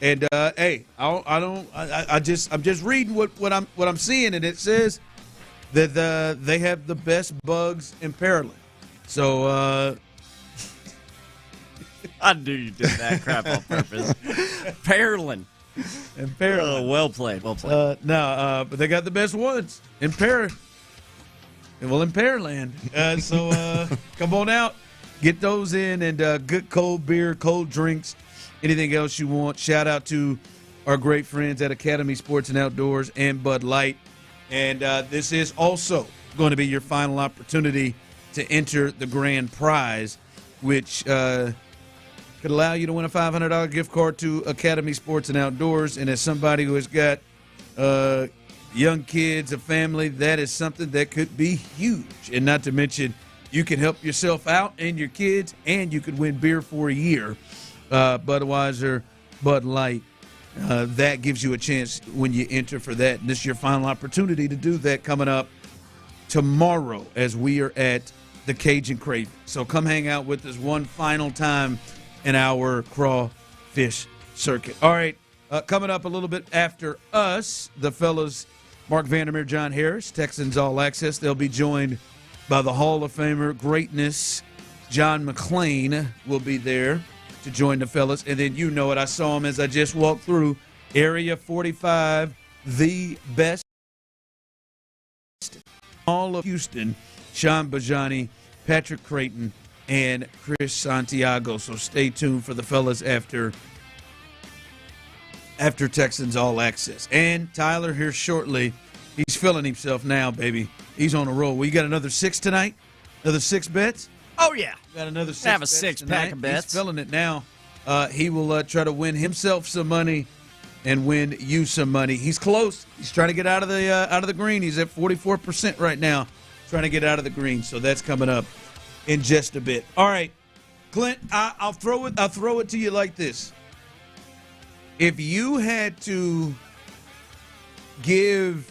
And hey, I'm just reading what I'm seeing, and it says that they have the best bugs in Pearland. So I knew you did that crap on purpose. Pearland. And Pearland. Well played. But they got the best ones in Pearland. Well, in Pearland. So come on out. Get those in, and good cold beer, cold drinks, anything else you want. Shout out to our great friends at Academy Sports and Outdoors and Bud Light. And this is also going to be your final opportunity to enter the grand prize, which could allow you to win a $500 gift card to Academy Sports and Outdoors. And as somebody who has got young kids, a family, that is something that could be huge. And not to mention, you can help yourself out and your kids, and you could win beer for a year. Budweiser, Bud Light. That gives you a chance when you enter for that. And this is your final opportunity to do that coming up tomorrow as we are at the Cajun Craven. So come hang out with us one final time in our Crawfish Circuit. All right, coming up a little bit after us, the fellas, Mark Vandermeer, John Harris, Texans All Access. They'll be joined by the Hall of Famer Greatness, John McClain will be there to join the fellas. And then you know it, I saw him as I just walked through Area 45, the best all of Houston, Sean Bijani, Patrick Creighton, and Chris Santiago. So stay tuned for the fellas after Texans All Access. And Tyler here shortly. He's feeling himself now, baby. He's on a roll. We got another 6 tonight? Another 6 bets? Oh, yeah. Got another 6 Have a bets 6-pack of bets. He's feeling it now. He will try to win himself some money and win you some money. He's close. He's trying to get out of the green. He's at 44% right now, trying to get out of the green. So that's coming up in just a bit. All right, Clint, I'll throw it to you like this. If you had to give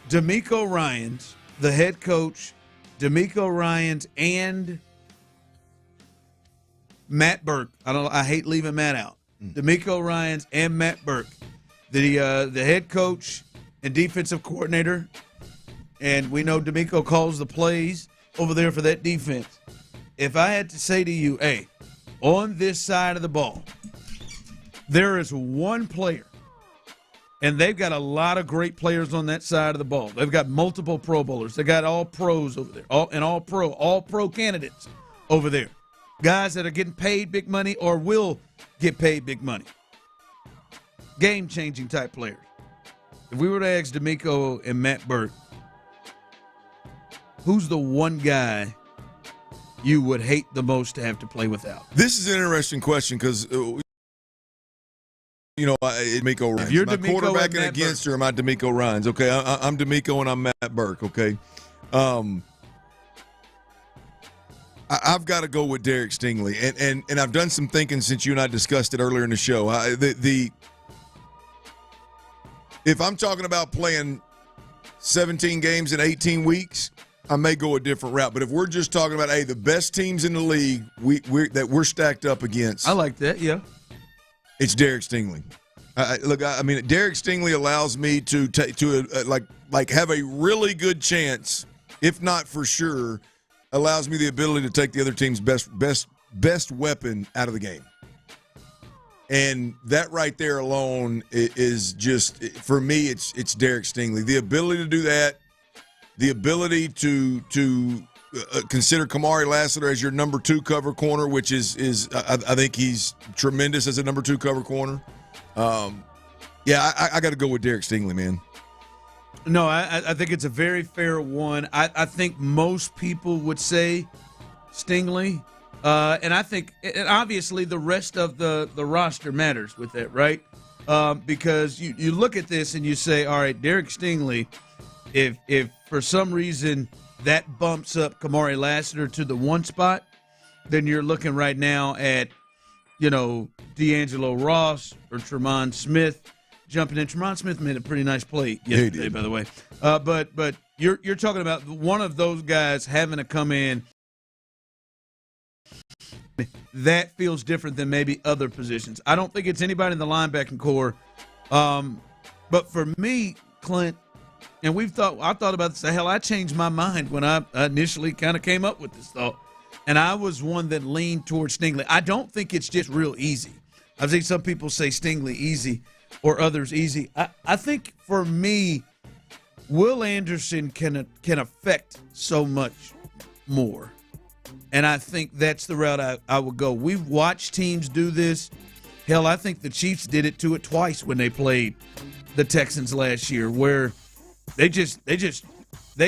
DeMeco Ryans, the head coach, DeMeco Ryans, and Matt Burke. I hate leaving Matt out. DeMeco Ryans and Matt Burke, the head coach and defensive coordinator, and we know DeMeco calls the plays over there for that defense. If I had to say to you, hey, on this side of the ball, there is one player, and they've got a lot of great players on that side of the ball. They've got multiple Pro Bowlers. They got all pros over there, all pro candidates over there. Guys that are getting paid big money or will get paid big money. Game-changing type players. If we were to ask DeMeco and Matt Burke, who's the one guy you would hate the most to have to play without? This is an interesting question because DeMeco Ryans. You're am I DeMeco quarterbacking against or am I DeMeco Ryans? Okay, I'm DeMeco and I'm Matt Burke, okay? I've got to go with Derek Stingley, and I've done some thinking since you and I discussed it earlier in the show. If I'm talking about playing 17 games in 18 weeks, I may go a different route. But if we're just talking about, the best teams in the league that we're stacked up against, I like that. Yeah, it's Derek Stingley. Derek Stingley allows me to have a really good chance, if not for sure, allows me the ability to take the other team's best weapon out of the game. And that right there alone is just, for me, it's Derek Stingley. The ability to do that, the ability to consider Kamari Lassiter as your number 2 cover corner, which is I think he's tremendous as a number 2 cover corner. I got to go with Derek Stingley, man. No, I think it's a very fair one. I think most people would say Stingley. And I think, and obviously, the rest of the roster matters with that, right? Because you look at this and you say, all right, Derek Stingley, if for some reason that bumps up Kamari Lassiter to the 1 spot, then you're looking right now at, D'Angelo Ross or Tremont Smith jumping in. Tremont Smith made a pretty nice play yesterday, by the way. But you're talking about one of those guys having to come in. That feels different than maybe other positions. I don't think it's anybody in the linebacking core. But for me, Clint, and I thought about this. Hell, I changed my mind when I initially kind of came up with this thought. And I was one that leaned towards Stingley. I don't think it's just real easy. I've seen some people say Stingley easy or others easy. I think for me, Will Anderson can affect so much more. And I think that's the route I would go. We've watched teams do this. Hell, I think the Chiefs did it twice when they played the Texans last year, where they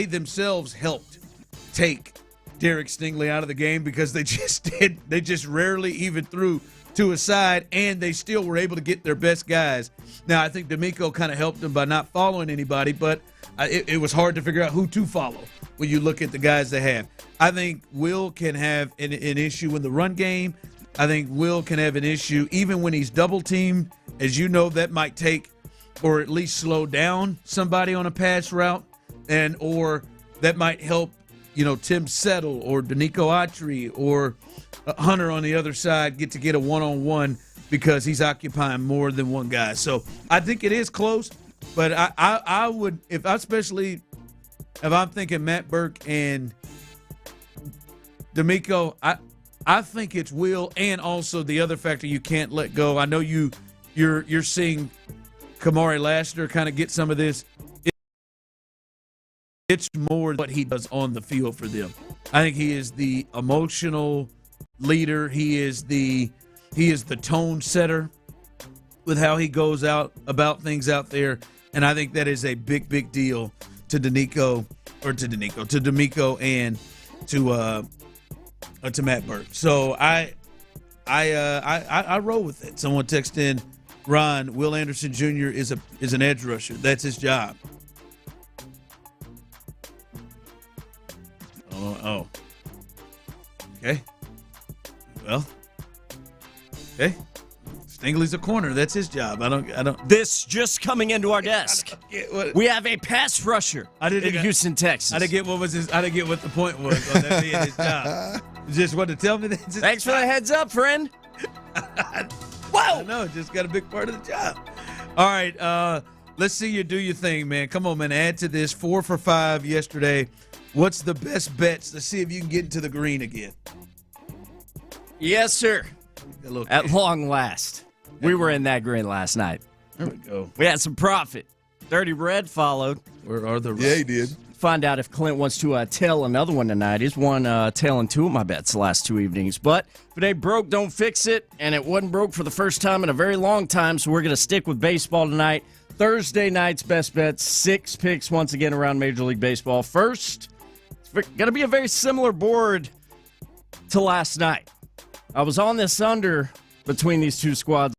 themselves helped take Derek Stingley out of the game because they just rarely even threw to a side, and they still were able to get their best guys. Now, I think D'Amico kind of helped them by not following anybody, but it was hard to figure out who to follow when you look at the guys they have. I think Will can have an issue in the run game. I think Will can have an issue even when he's double-teamed. As you know, that might take or at least slow down somebody on a pass route, or that might help, Tim Settle or Danico Autry or Hunter on the other side get a one-on-one because he's occupying more than one guy. So I think it is close, but I would, especially if I'm thinking Matt Burke and D'Amico, I think it's Will, and also the other factor you can't let go. I know you're seeing Kamari Lassiter kind of get some of this. It's more what he does on the field for them. I think he is the emotional leader. He is the tone setter with how he goes out about things out there, and I think that is a big, big deal to D'Amico and to Matt Burke. So I roll with it. Someone texted in, Ron, Will Anderson Jr. is an edge rusher. That's his job. Oh. Okay. Well. Okay. Stingley's a corner. That's his job. I don't. This just coming into our desk. We have a pass rusher in Houston, Texas. I didn't get what the point was on that being his job. You just wanted to tell me that. Thanks for the heads up, friend. Whoa! No, just got a big part of the job. All right. Let's see you do your thing, man. Come on, man. Add to this. 4 for 5 yesterday. What's the best bets? Let's see if you can get into the green again. Yes, sir. At long last. We were in that green last night. There we go. We had some profit. Dirty Red followed. Where are the Yeah, he did. Find out if Clint wants to tail another one tonight. He's won tailing 2 of my bets the last 2 evenings. But if it ain't broke, don't fix it. And it wasn't broke for the first time in a very long time, so we're going to stick with baseball tonight. Thursday night's best bets, 6 picks once again around Major League Baseball. First, it's going to be a very similar board to last night. I was on this under between these two squads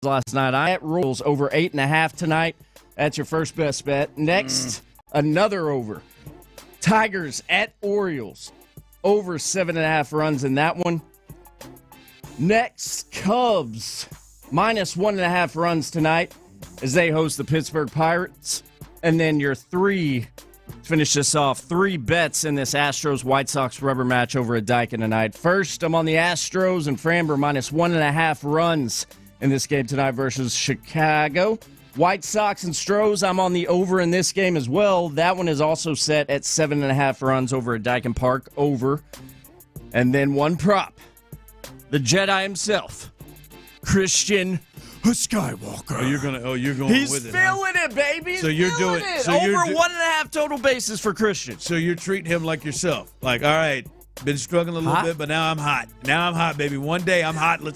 last night. I at rules over 8.5 tonight. That's your first best bet. Next, another over. Tigers at Orioles. over 7.5 runs in that one. Next, Cubs, minus 1.5 runs tonight as they host the Pittsburgh Pirates. And then your finish this off, 3 bets in this Astros-White Sox rubber match over at Daikin tonight. First, I'm on the Astros and Framber minus 1.5 runs in this game tonight versus Chicago. White Sox and Stros, I'm on the over in this game as well. That one is also set at 7.5 runs over at Daikin Park, over. And then one prop, the Jedi himself, Christian Skywalker. You're going He's with it. He's feeling it, baby. So you're doing it. So over you're 1.5 total bases for Christian. So you're treating him like yourself. Like, all right, been struggling a little bit, but now I'm hot. Now I'm hot, baby. One day I'm hot. Let's